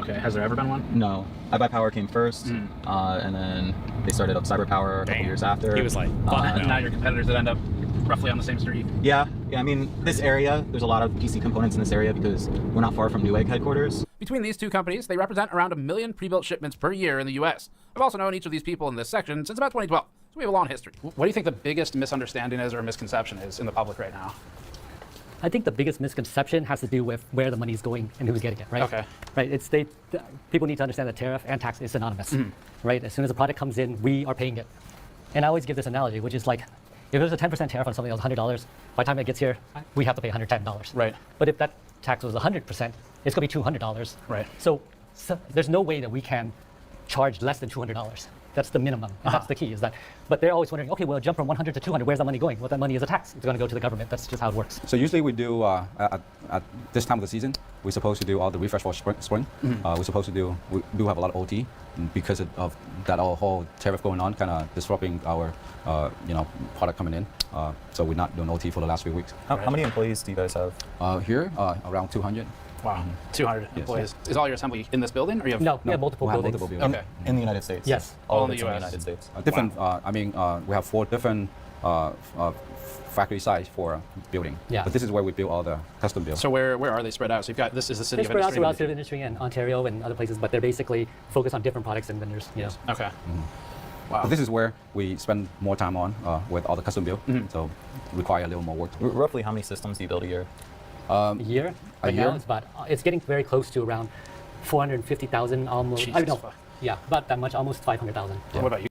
Okay. Has there ever been one? No. iBuyPower came first, and then they started up CyberPower a couple years after. He was like, fuck no. Now your competitors that end up roughly on the same street. Yeah. I mean, this area, there's a lot of PC components in this area because we're not far from Newegg headquarters. Between these two companies, they represent around 1 million pre-built shipments per year in the US. I've also known each of these people in this section since about 2012, so we have a long history. What do you think the biggest misunderstanding is or misconception is in the public right now? I think the biggest misconception has to do with where the money is going and who's getting it, right? Okay. Right. People need to understand that tariff and tax is synonymous, right? As soon as a product comes in, we are paying it. And I always give this analogy, which is like, if there's a 10% tariff on something else, $100, by the time it gets here, we have to pay $110. Right. But if that tax was 100%, it's going to be $200. Right. So there's no way that we can charge less than $200. That's the minimum. And that's the key is that. But they're always wondering, okay, well, jump from 100 to 200. Where's that money going? Well, that money is a tax. It's going to go to the government. That's just how it works. So usually we do, at this time of the season, we're supposed to do all the refresh for spring. We're supposed to do, we do have a lot of OT because of that whole tariff going on, kind of disrupting our, product coming in. So we're not doing OT for the last few weeks. How many employees do you guys have? Here, around 200. Wow, 200 employees. Is all your assembly in this building, or you have? No, we have multiple buildings. Okay. In the United States? Yes. All in of the it's US. In the United States. Different, we have 4 different factory sites for building. Yeah. But this is where we build all the custom builds. So where are they spread out? So you've got, this is the city They're of spread out industry. throughout city of industry and Ontario and other places, but they're basically focused on different products and vendors. Yes. Okay. Wow. But this is where we spend more time on with all the custom build, so require a little more work. Roughly how many systems do you build a year? A year? Right now it's getting very close to around 450,000 almost. I don't know. Yeah, about that much, almost 500,000. Yeah. What about you?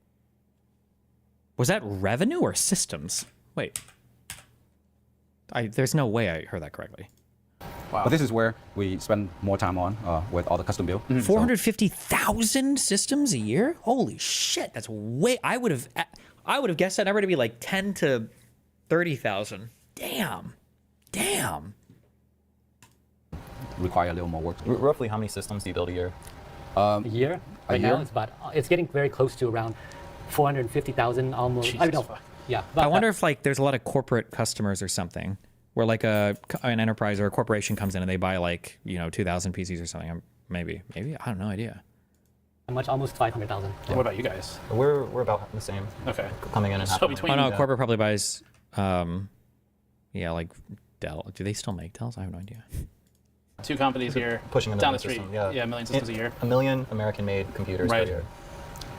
Was that revenue or systems? Wait. There's no way I heard that correctly. Wow. But this is where we spend more time on with all the custom build. 450,000 systems a year? Holy shit, that's way. I would have guessed that number to be like 10 to 30,000. Damn. Require a little more work. Roughly how many systems do you build a year? A year? Right now it's getting very close to around 450,000 almost. I don't know. Yeah. I wonder if like there's a lot of corporate customers or something where like an enterprise or a corporation comes in and they buy like, 2,000 PCs or something. Maybe. I don't know, idea. Much, almost 500,000. What about you guys? We're about the same. Okay. Coming in and so between. Oh no, corporate probably buys, like Dell. Do they still make Dells? I have no idea. Two companies here, pushing down the street. System, yeah, 1 million systems a year. 1 million American-made computers per year.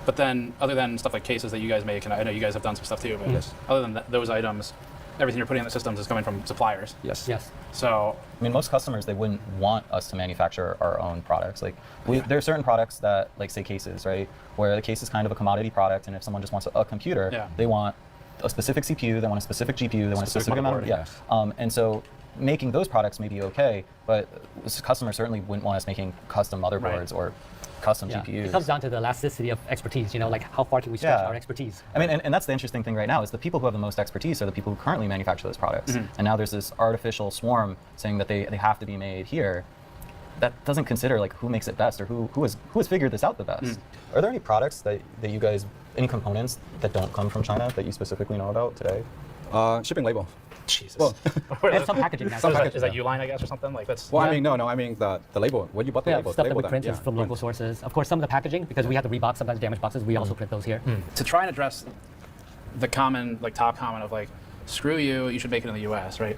But then, other than stuff like cases that you guys make, and I know you guys have done some stuff too, but other than those items, everything you're putting in the systems is coming from suppliers. Yes. So, I mean, most customers, they wouldn't want us to manufacture our own products. Like, there are certain products that, like, say cases, right, where the case is kind of a commodity product, and if someone just wants a computer, they want a specific CPU, they want a specific GPU, they want a specific amount of, and so making those products may be okay, but customers certainly wouldn't want us making custom motherboards or custom GPUs. It comes down to the elasticity of expertise, like how far can we stretch our expertise? I mean, and that's the interesting thing right now is the people who have the most expertise are the people who currently manufacture those products. And now there's this artificial swarm saying that they have to be made here. That doesn't consider like who makes it best or who has figured this out the best. Are there any products that you guys, any components that don't come from China that you specifically know about today? Shipping label. Jesus. Well, And some packaging now. Some Is that- is that Uline, I guess, or something like that's? well, I mean, no, I mean the label. When you bought the Yeah, label, stuff the that label we print is from local sources. Of course, some of the packaging, because we have to rebox sometimes damaged boxes, we also print those here. To try and address the common, like top comment of like, screw you, you should make it in the U.S., right?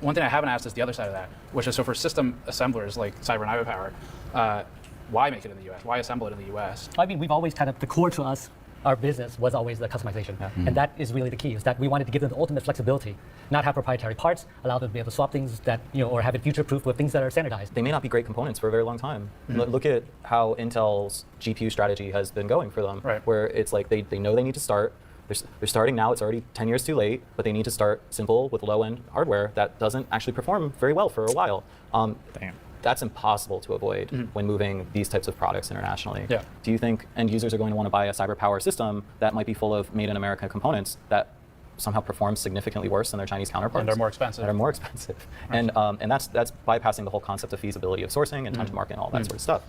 One thing I haven't asked is the other side of that, which is so for system assemblers like Cyber and Ivopower, why make it in the U.S.? Why assemble it in the U.S.? I mean, we've always kind of, the core to us, our business was always the customization. And that is really the key, is that we wanted to give them the ultimate flexibility, not have proprietary parts, allow them to be able to swap things that, or have it future-proof with things that are standardized. They may not be great components for a very long time. Look at how Intel's GPU strategy has been going for them, where it's like they know they need to start. They're starting now, it's already 10 years too late, but they need to start simple with low-end hardware that doesn't actually perform very well for a while. Damn. That's impossible to avoid when moving these types of products internationally. Yeah. Do you think end users are going to want to buy a cyber power system that might be full of made in America components that somehow perform significantly worse than their Chinese counterparts? And they're more expensive. That are more expensive. Right. And that's bypassing the whole concept of feasibility of sourcing and time to market and all that sort of stuff.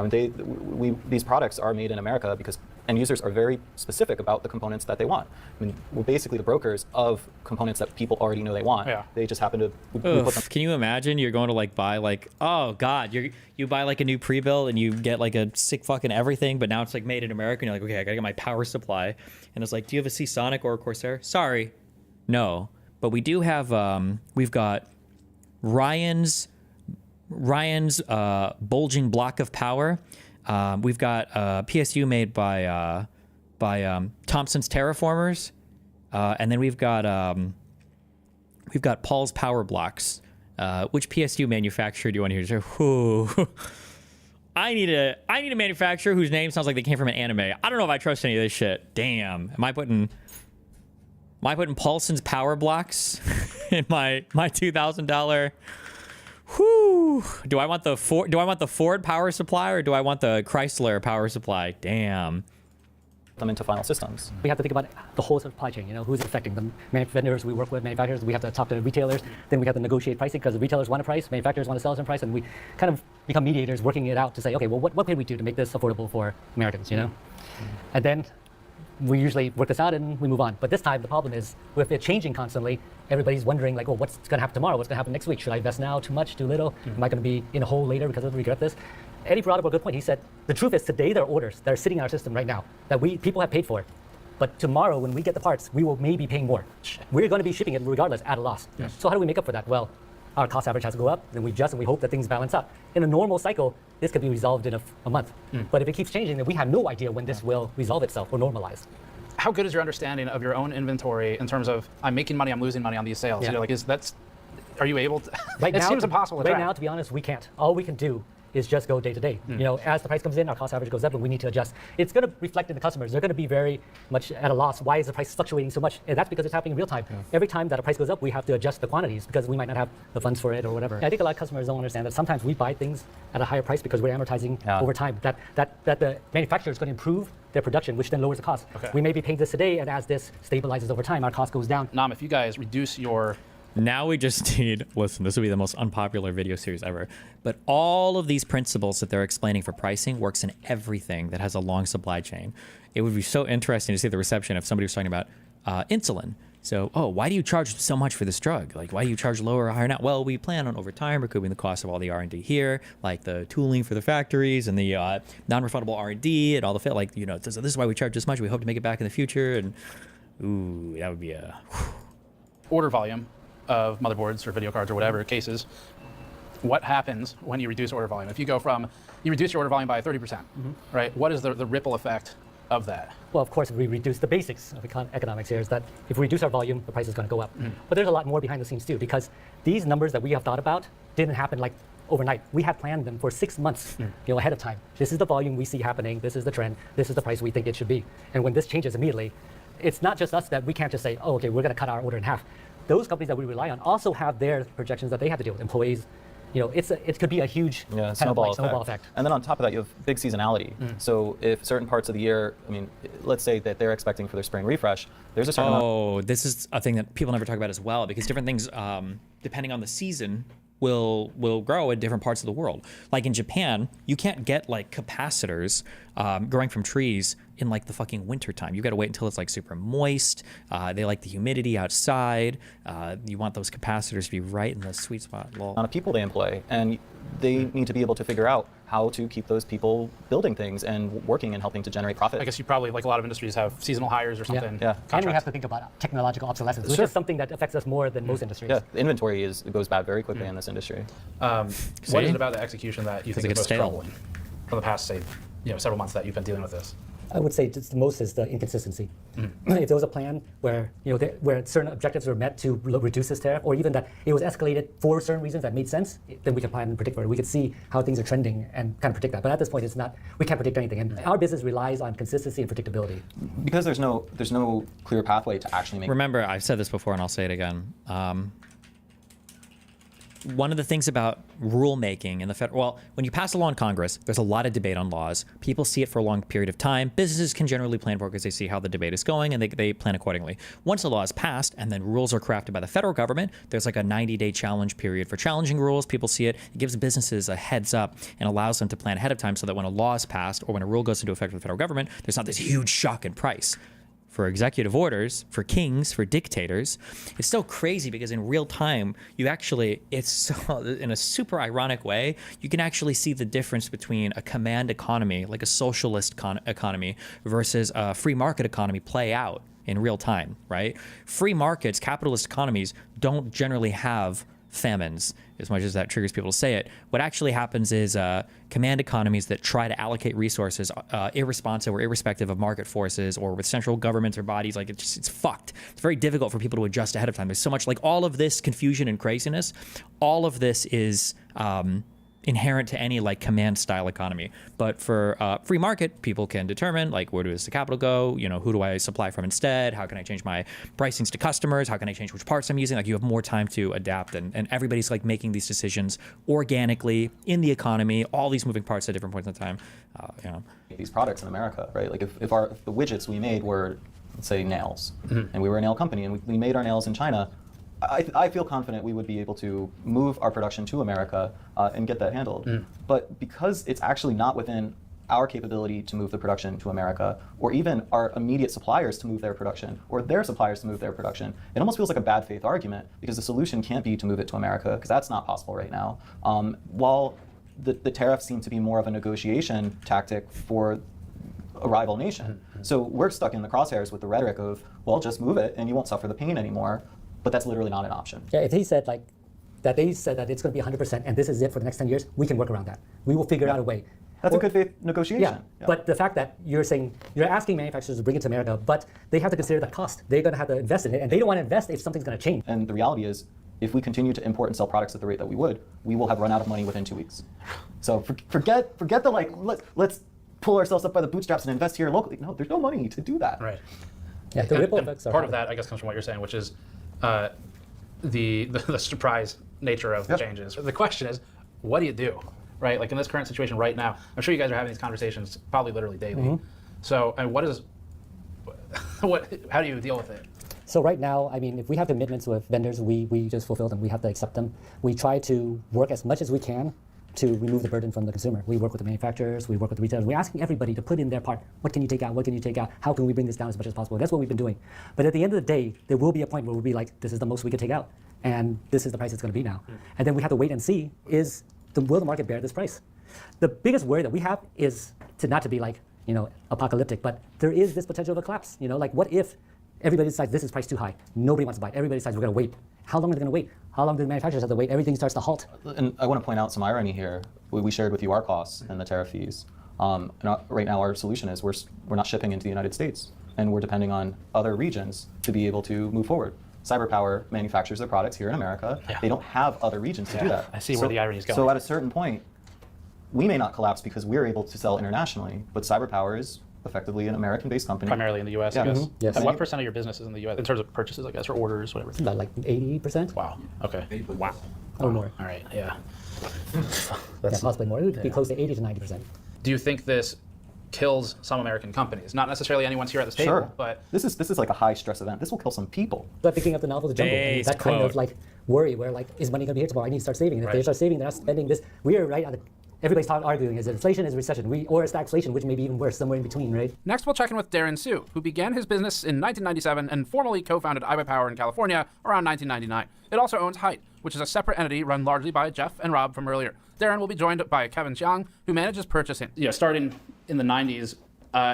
These products are made in America because end users are very specific about the components that they want. I mean, we're basically the brokers of components that people already know they want. Yeah. They just happen to we put them. Can you imagine you're going to like buy like, oh God, you buy like a new pre-built and you get like a sick fucking everything, but now it's like made in America and you're like, okay, I gotta get my power supply. And it's like, do you have a Seasonic or a Corsair? Sorry, no. But we do have, we've got Ryan's bulging block of power. We've got PSU made by Thompson's Terraformers, and then we've got Paul's Power Blocks. Which PSU manufacturer do you want to hear? So, I need a manufacturer whose name sounds like they came from an anime. I don't know if I trust any of this shit. Damn, am I putting Paulson's Power Blocks in my $2,000? Whew. Do I want the Ford power supply or do I want the Chrysler power supply? Damn. Them into final systems. We have to think about the whole supply chain, who's it affecting? The vendors we work with, manufacturers, we have to talk to retailers, then we have to negotiate pricing because the retailers want a price, manufacturers want to sell us a price, and we kind of become mediators working it out to say, okay, well, what can we do to make this affordable for Americans, And then we usually work this out and we move on. But this time, the problem is, with it changing constantly, everybody's wondering, like, well, what's going to happen tomorrow? What's going to happen next week? Should I invest now? Too much? Too little? Am I going to be in a hole later because I regret this? Eddie brought up a good point. He said, the truth is, today there are orders that are sitting in our system right now that people have paid for. But tomorrow, when we get the parts, we will maybe be paying more. We're going to be shipping it regardless at a loss. Yes. So how do we make up for that? Well, our cost average has to go up, then we adjust and we hope that things balance out. In a normal cycle, this could be resolved in a month. But if it keeps changing, then we have no idea when this will resolve itself or normalize. How good is your understanding of your own inventory in terms of I'm making money, I'm losing money on these sales? Yeah. Are you able to? Right It now, seems impossible to track. Right now, to be honest, we can't. All we can do is just go day to day. As the price comes in, our cost average goes up, and we need to adjust. It's going to reflect in the customers. They're going to be very much at a loss. Why is the price fluctuating so much? And that's because it's happening in real time. Every time that a price goes up, we have to adjust the quantities because we might not have the funds for it or whatever. I think a lot of customers don't understand that sometimes we buy things at a higher price because we're amortizing over time. That the manufacturer is going to improve their production, which then lowers the cost. Okay. We may be paying this today, and as this stabilizes over time, our cost goes down. Nam, if you guys reduce your Now we just need, listen, this will be the most unpopular video series ever, but all of these principles that they're explaining for pricing works in everything that has a long supply chain. It would be so interesting to see the reception if somebody was talking about insulin. So, why do you charge so much for this drug? Like, why do you charge lower or higher now? Well, we plan on over time recouping the cost of all the R&D here, like the tooling for the factories and the non-refundable R&D and all the so this is why we charge this much. We hope to make it back in the future. And ooh, that would be a order volume of motherboards or video cards or whatever cases. What happens when you reduce order volume? If you you reduce your order volume by 30%, right? What is the ripple effect of that? Well, of course, we reduce the basics of economics here is that if we reduce our volume, the price is going to go up. But there's a lot more behind the scenes too, because these numbers that we have thought about didn't happen like overnight. We had planned them for 6 months ahead of time. This is the volume we see happening. This is the trend. This is the price we think it should be. And when this changes immediately, it's not just us that we can't just say, oh, okay, we're going to cut our order in half. Those companies that we rely on also have their projections that they have to deal with, employees. It could be a huge snowball effect. And then on top of that, you have big seasonality. So if certain parts of the year, let's say that they're expecting for their spring refresh, there's a certain amount. This is a thing that people never talk about as well, because different things, depending on the season, will grow in different parts of the world. Like in Japan, you can't get like capacitors growing from trees in like the fucking winter time. You got to wait until it's like super moist. They like the humidity outside. You want those capacitors to be right in the sweet spot. Lol. Amount of people they employ, and they need to be able to figure out how to keep those people building things and working and helping to generate profit. I guess you probably, like a lot of industries, have seasonal hires or something. Yeah. And we have to think about technological obsolescence, which is something that affects us more than most industries. Yeah, the inventory goes bad very quickly in this industry. What is it about the execution that you think is most troubling from the past, say, several months that you've been dealing with this? I would say just the most is the inconsistency. If there was a plan where where certain objectives were met to reduce this tariff, or even that it was escalated for certain reasons that made sense, then we can plan and predict for it. We could see how things are trending and kind of predict that. But at this point, we can't predict anything. And our business relies on consistency and predictability. Because there's no clear pathway to actually make. Remember, I've said this before, and I'll say it again. One of the things about rulemaking in the federal, when you pass a law in Congress, there's a lot of debate on laws. People see it for a long period of time. Businesses can generally plan for it because they see how the debate is going and they plan accordingly. Once a law is passed and then rules are crafted by the federal government, there's like a 90-day challenge period for challenging rules. People see it. It gives businesses a heads up and allows them to plan ahead of time so that when a law is passed or when a rule goes into effect with the federal government, there's not this huge shock in price. For executive orders, for kings, for dictators, it's so crazy because in real time, it's so, in a super ironic way, you can actually see the difference between a command economy, like a socialist economy, versus a free market economy play out in real time, right? Free markets, capitalist economies don't generally have famines, as much as that triggers people to say it. What actually happens is command economies that try to allocate resources irresponsive or irrespective of market forces or with central governments or bodies, like it's fucked. It's very difficult for people to adjust ahead of time. There's so much, like all of this confusion and craziness, all of this is inherent to any like command style economy. But for free market, people can determine like where does the capital go, who do I supply from instead, how can I change my pricings to customers, how can I change which parts I'm using, like you have more time to adapt, and everybody's like making these decisions organically in the economy, all these moving parts at different points in time. These products in America, right? Like if the widgets we made were, let's say, nails, and we were a nail company and we made our nails in China, I feel confident we would be able to move our production to America and get that handled. But because it's actually not within our capability to move the production to America, or even our immediate suppliers to move their production, or their suppliers to move their production, it almost feels like a bad faith argument because the solution can't be to move it to America, because that's not possible right now. While the tariffs seem to be more of a negotiation tactic for a rival nation. So we're stuck in the crosshairs with the rhetoric of, well, just move it and you won't suffer the pain anymore. But that's literally not an option. Yeah, if he said that they said that it's going to be 100% and this is it for the next 10 years, we can work around that. We will figure out a way. That's a good faith negotiation. Yeah, but the fact that you're asking manufacturers to bring it to America, but they have to consider the cost. They're going to have to invest in it, and they don't want to invest if something's going to change. And the reality is, if we continue to import and sell products at the rate that we will have run out of money within 2 weeks. So forget the let's pull ourselves up by the bootstraps and invest here locally. No, there's no money to do that. Right. Yeah, the ripple effects are part of that, I guess, comes from what you're saying, which is the surprise nature of the changes. The question is, what do you do, right? Like in this current situation right now, I'm sure you guys are having these conversations probably literally daily. So, and how do you deal with it? So right now, I mean, if we have commitments with vendors, we just fulfill them. We have to accept them. We try to work as much as we can to remove the burden from the consumer. We work with the manufacturers, we work with the retailers. We're asking everybody to put in their part. What can you take out? What can you take out? How can we bring this down as much as possible? That's what we've been doing. But at the end of the day, there will be a point where we'll be like, this is the most we can take out. And this is the price it's going to be now. And then we have to wait and see, will the market bear this price? The biggest worry that we have is not to be like, apocalyptic, but there is this potential of a collapse. Like what if everybody decides this is priced too high? Nobody wants to buy it. Everybody decides we're going to wait. How long are they going to wait? How long do the manufacturers have to wait? Everything starts to halt. And I want to point out some irony here. We shared with you our costs and the tariff fees. And right now our solution is we're not shipping into the United States, and we're depending on other regions to be able to move forward. CyberPower manufactures their products here in America. They don't have other regions to do that. I see where the irony is going. So at a certain point, we may not collapse because we're able to sell internationally, but CyberPower is effectively an American-based company. Primarily in the U.S., I guess. Yes. And what % of your business is in the U.S. in terms of purchases, I guess, or orders, whatever? About like 80%. Wow. Okay. Wow. Or more. All right. Yeah. Possibly more. It would be close to 80 to 90%. Do you think this kills some American companies? Not necessarily anyone's here at this table, Sure. but this is like a high-stress event. This will kill some people. But picking up the novel, The Jungle, and that kind of like worry where like, is money going to be here tomorrow? I need to start saving. And if they start saving, they're not spending this. We are right on everybody's arguing, is it inflation, is it recession, or is stagflation, which may be even worse, somewhere in between, right? Next, we'll check in with Darren Su, who began his business in 1997 and formally co-founded iBuyPower in California around 1999. It also owns Height, which is a separate entity run largely by Jeff and Rob from earlier. Darren will be joined by Kevin Chiang, who manages purchasing. Yeah, starting in the 90s,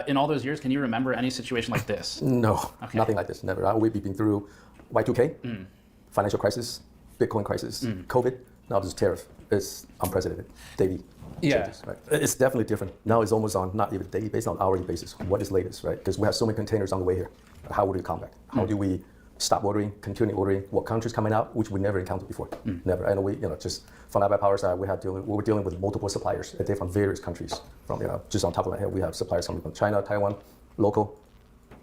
in all those years, can you remember any situation like this? No, nothing like this, never. We've been through Y2K, financial crisis, Bitcoin crisis, COVID, now this tariff. It's unprecedented, daily changes, right? It's definitely different. Now it's almost on not even daily basis, on hourly basis. What is latest, right? Because we have so many containers on the way here. How would we combat? How do we stop ordering, continue ordering? What countries coming out, which we never encountered before? Never. I know we, just from iBuyPower side, we were dealing with multiple suppliers, they're from various countries. From just on top of my head, we have suppliers coming from China, Taiwan, local,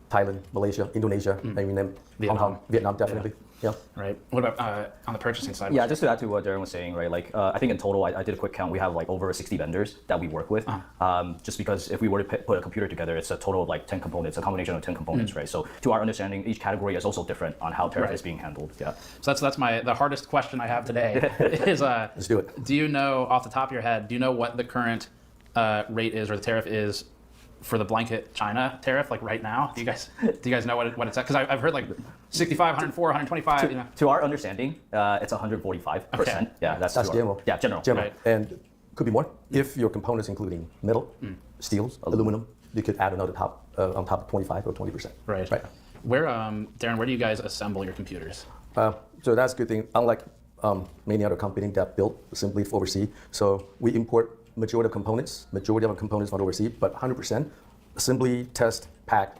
Thailand, Malaysia, Indonesia, and we name Hong Kong, Vietnam, definitely. Yeah. Right. What about on the purchasing side? Yeah, just to add to what Darren was saying, right? Like, I think in total, I did a quick count. We have like over 60 vendors that we work with. Just because if we were to put a computer together, it's a total of like 10 components, a combination of 10 components, right? So to our understanding, each category is also different on how tariff is being handled. Yeah. So that's the hardest question I have today is let's do it. Do you know off the top of your head? Do you know what the current rate is or the tariff is for the blanket China tariff, like right now? Do you guys know what it's at? Because I've heard like 65, 104, 125. To our understanding, it's 145%. Okay. Yeah, that's general. Yeah, general. Right. And could be more. If your components including metal, steels, aluminum, you could add another top on top of 25 or 20%. Right. Where, Darren, where do you guys assemble your computers? So that's a good thing. Unlike many other companies that built simply for overseas, so we import majority of components from overseas, but 100% assembly, test, pack,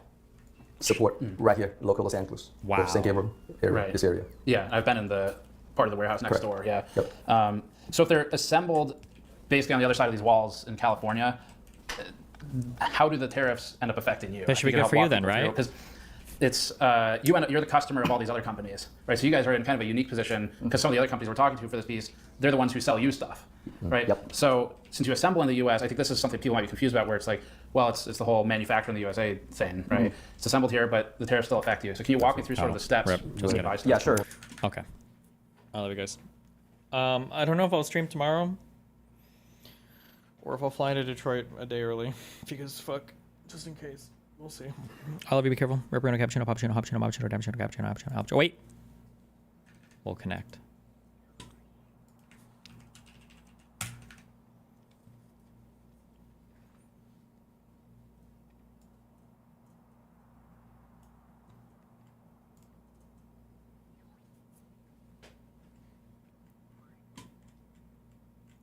support right here, local Los Angeles. Wow. San Gabriel area, this area. Yeah, I've been in the part of the warehouse next door. Yeah. Yep. So if they're assembled basically on the other side of these walls in California, how do the tariffs end up affecting you? That should be good for you then, right? Because it's you're the customer of all these other companies, right? So you guys are in kind of a unique position because some of the other companies we're talking to for this piece, they're the ones who sell you stuff, right? Yep. So since you assemble in the U.S., I think this is something people might be confused about, where it's like, well, it's the whole manufacture in the USA thing, right? It's assembled here, but the tariffs still affect you. So can you walk me through sort of the steps? Yeah, sure. Okay. I love you guys. I don't know if I'll stream tomorrow or if I'll fly to Detroit a day early because just in case. We'll see. I love you. Be careful. Repreno, cappuccino, poppuccino, hoppuccino, moppuccino, dampuccino, cappuccino, hoppuccino, hoppuccino. Wait. We'll connect.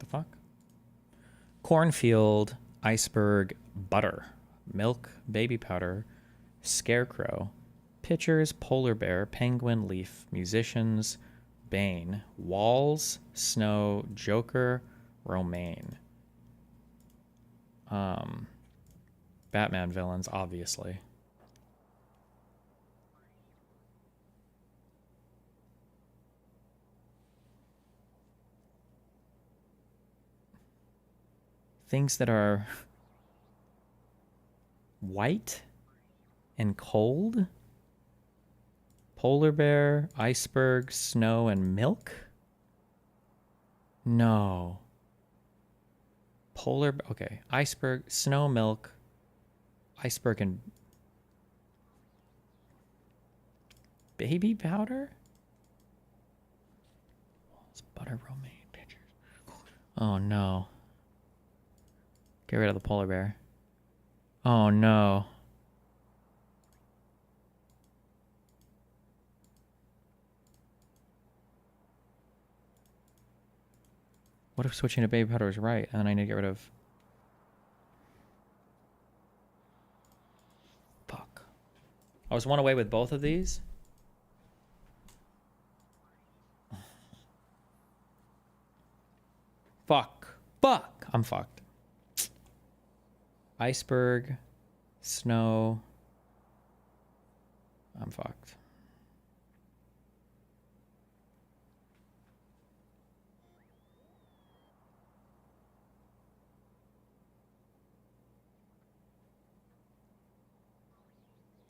The fuck? Cornfield, iceberg, butter. Milk, baby powder, scarecrow, pitchers, polar bear, penguin, leaf, musicians, Bane, walls, snow, Joker, Romaine. Batman villains, obviously. Things that are white and cold. Polar bear, iceberg, snow, and milk? No. Okay. Iceberg, snow, milk, iceberg, and baby powder? Walls, butter, romaine, pictures. Oh no. Get rid of the polar bear. Oh no. What if switching to baby powder is right and then I need to get rid of... Fuck. I was one away with both of these. Fuck. I'm fucked. Iceberg, snow. I'm fucked.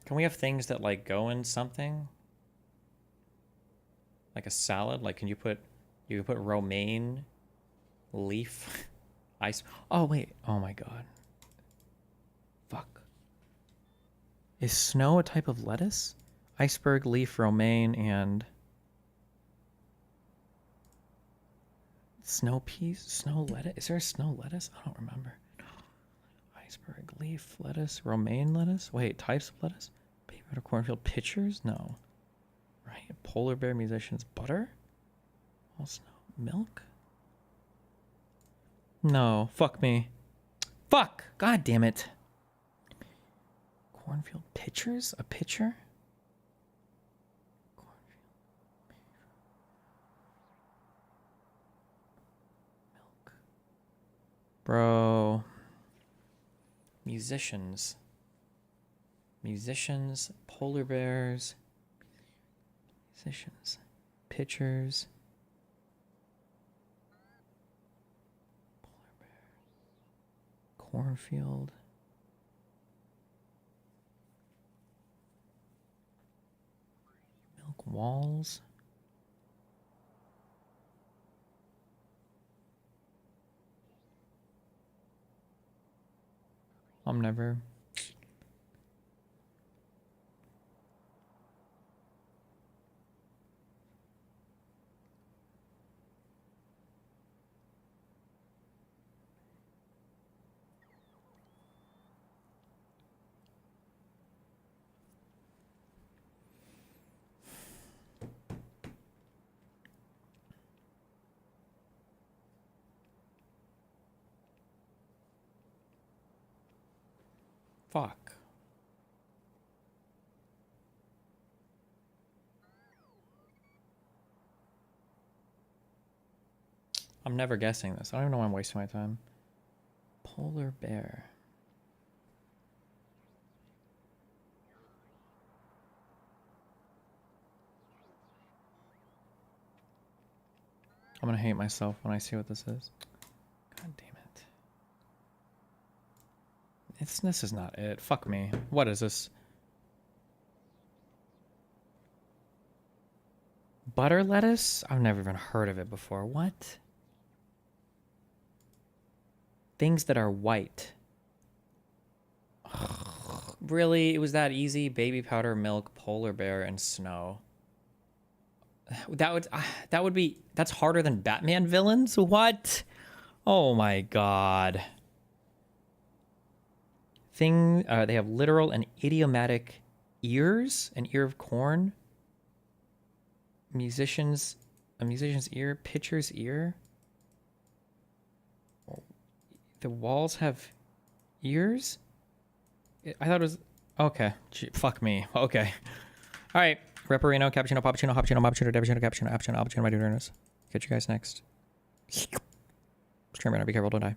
Can we have things that like go in something? Like a salad? Like you could put romaine leaf Ice. Oh, wait. Oh, my God. Fuck. Is snow a type of lettuce? Iceberg, leaf, romaine, and... Snow peas? Snow lettuce? Is there a snow lettuce? I don't remember. Iceberg, leaf, lettuce, romaine lettuce? Wait, types of lettuce? Baby powder, cornfield, pitchers? No. Right. Polar bear, musicians, butter? All snow. Milk? No. Fuck me. Fuck! God damn it. Cornfield, pitchers? A pitcher? Bro. Musicians. Musicians. Polar bears. Musicians. Pitchers. Polar bear. Cornfield. Milk walls. I'm never. Fuck. I'm never guessing this. I don't even know why I'm wasting my time. Polar bear. I'm gonna hate myself when I see what this is. God damn it. This is not it. Fuck me. What is this? Butter lettuce? I've never even heard of it before. What? Things that are white. Really? It was that easy? Baby powder, milk, polar bear, and snow. That would be... That's harder than Batman villains? What? Oh my god. They have literal and idiomatic ears. An ear of corn. A musician's ear. Pitcher's ear. The walls have ears? I thought it was... Okay. Gee, fuck me. Okay. All right. Reparino, cappuccino, pappuccino, hoppuccino, moppuccino, cappuccino, cappuccino, appuccino, my dude. Catch you guys next. Stream right now. Be careful. Don't die.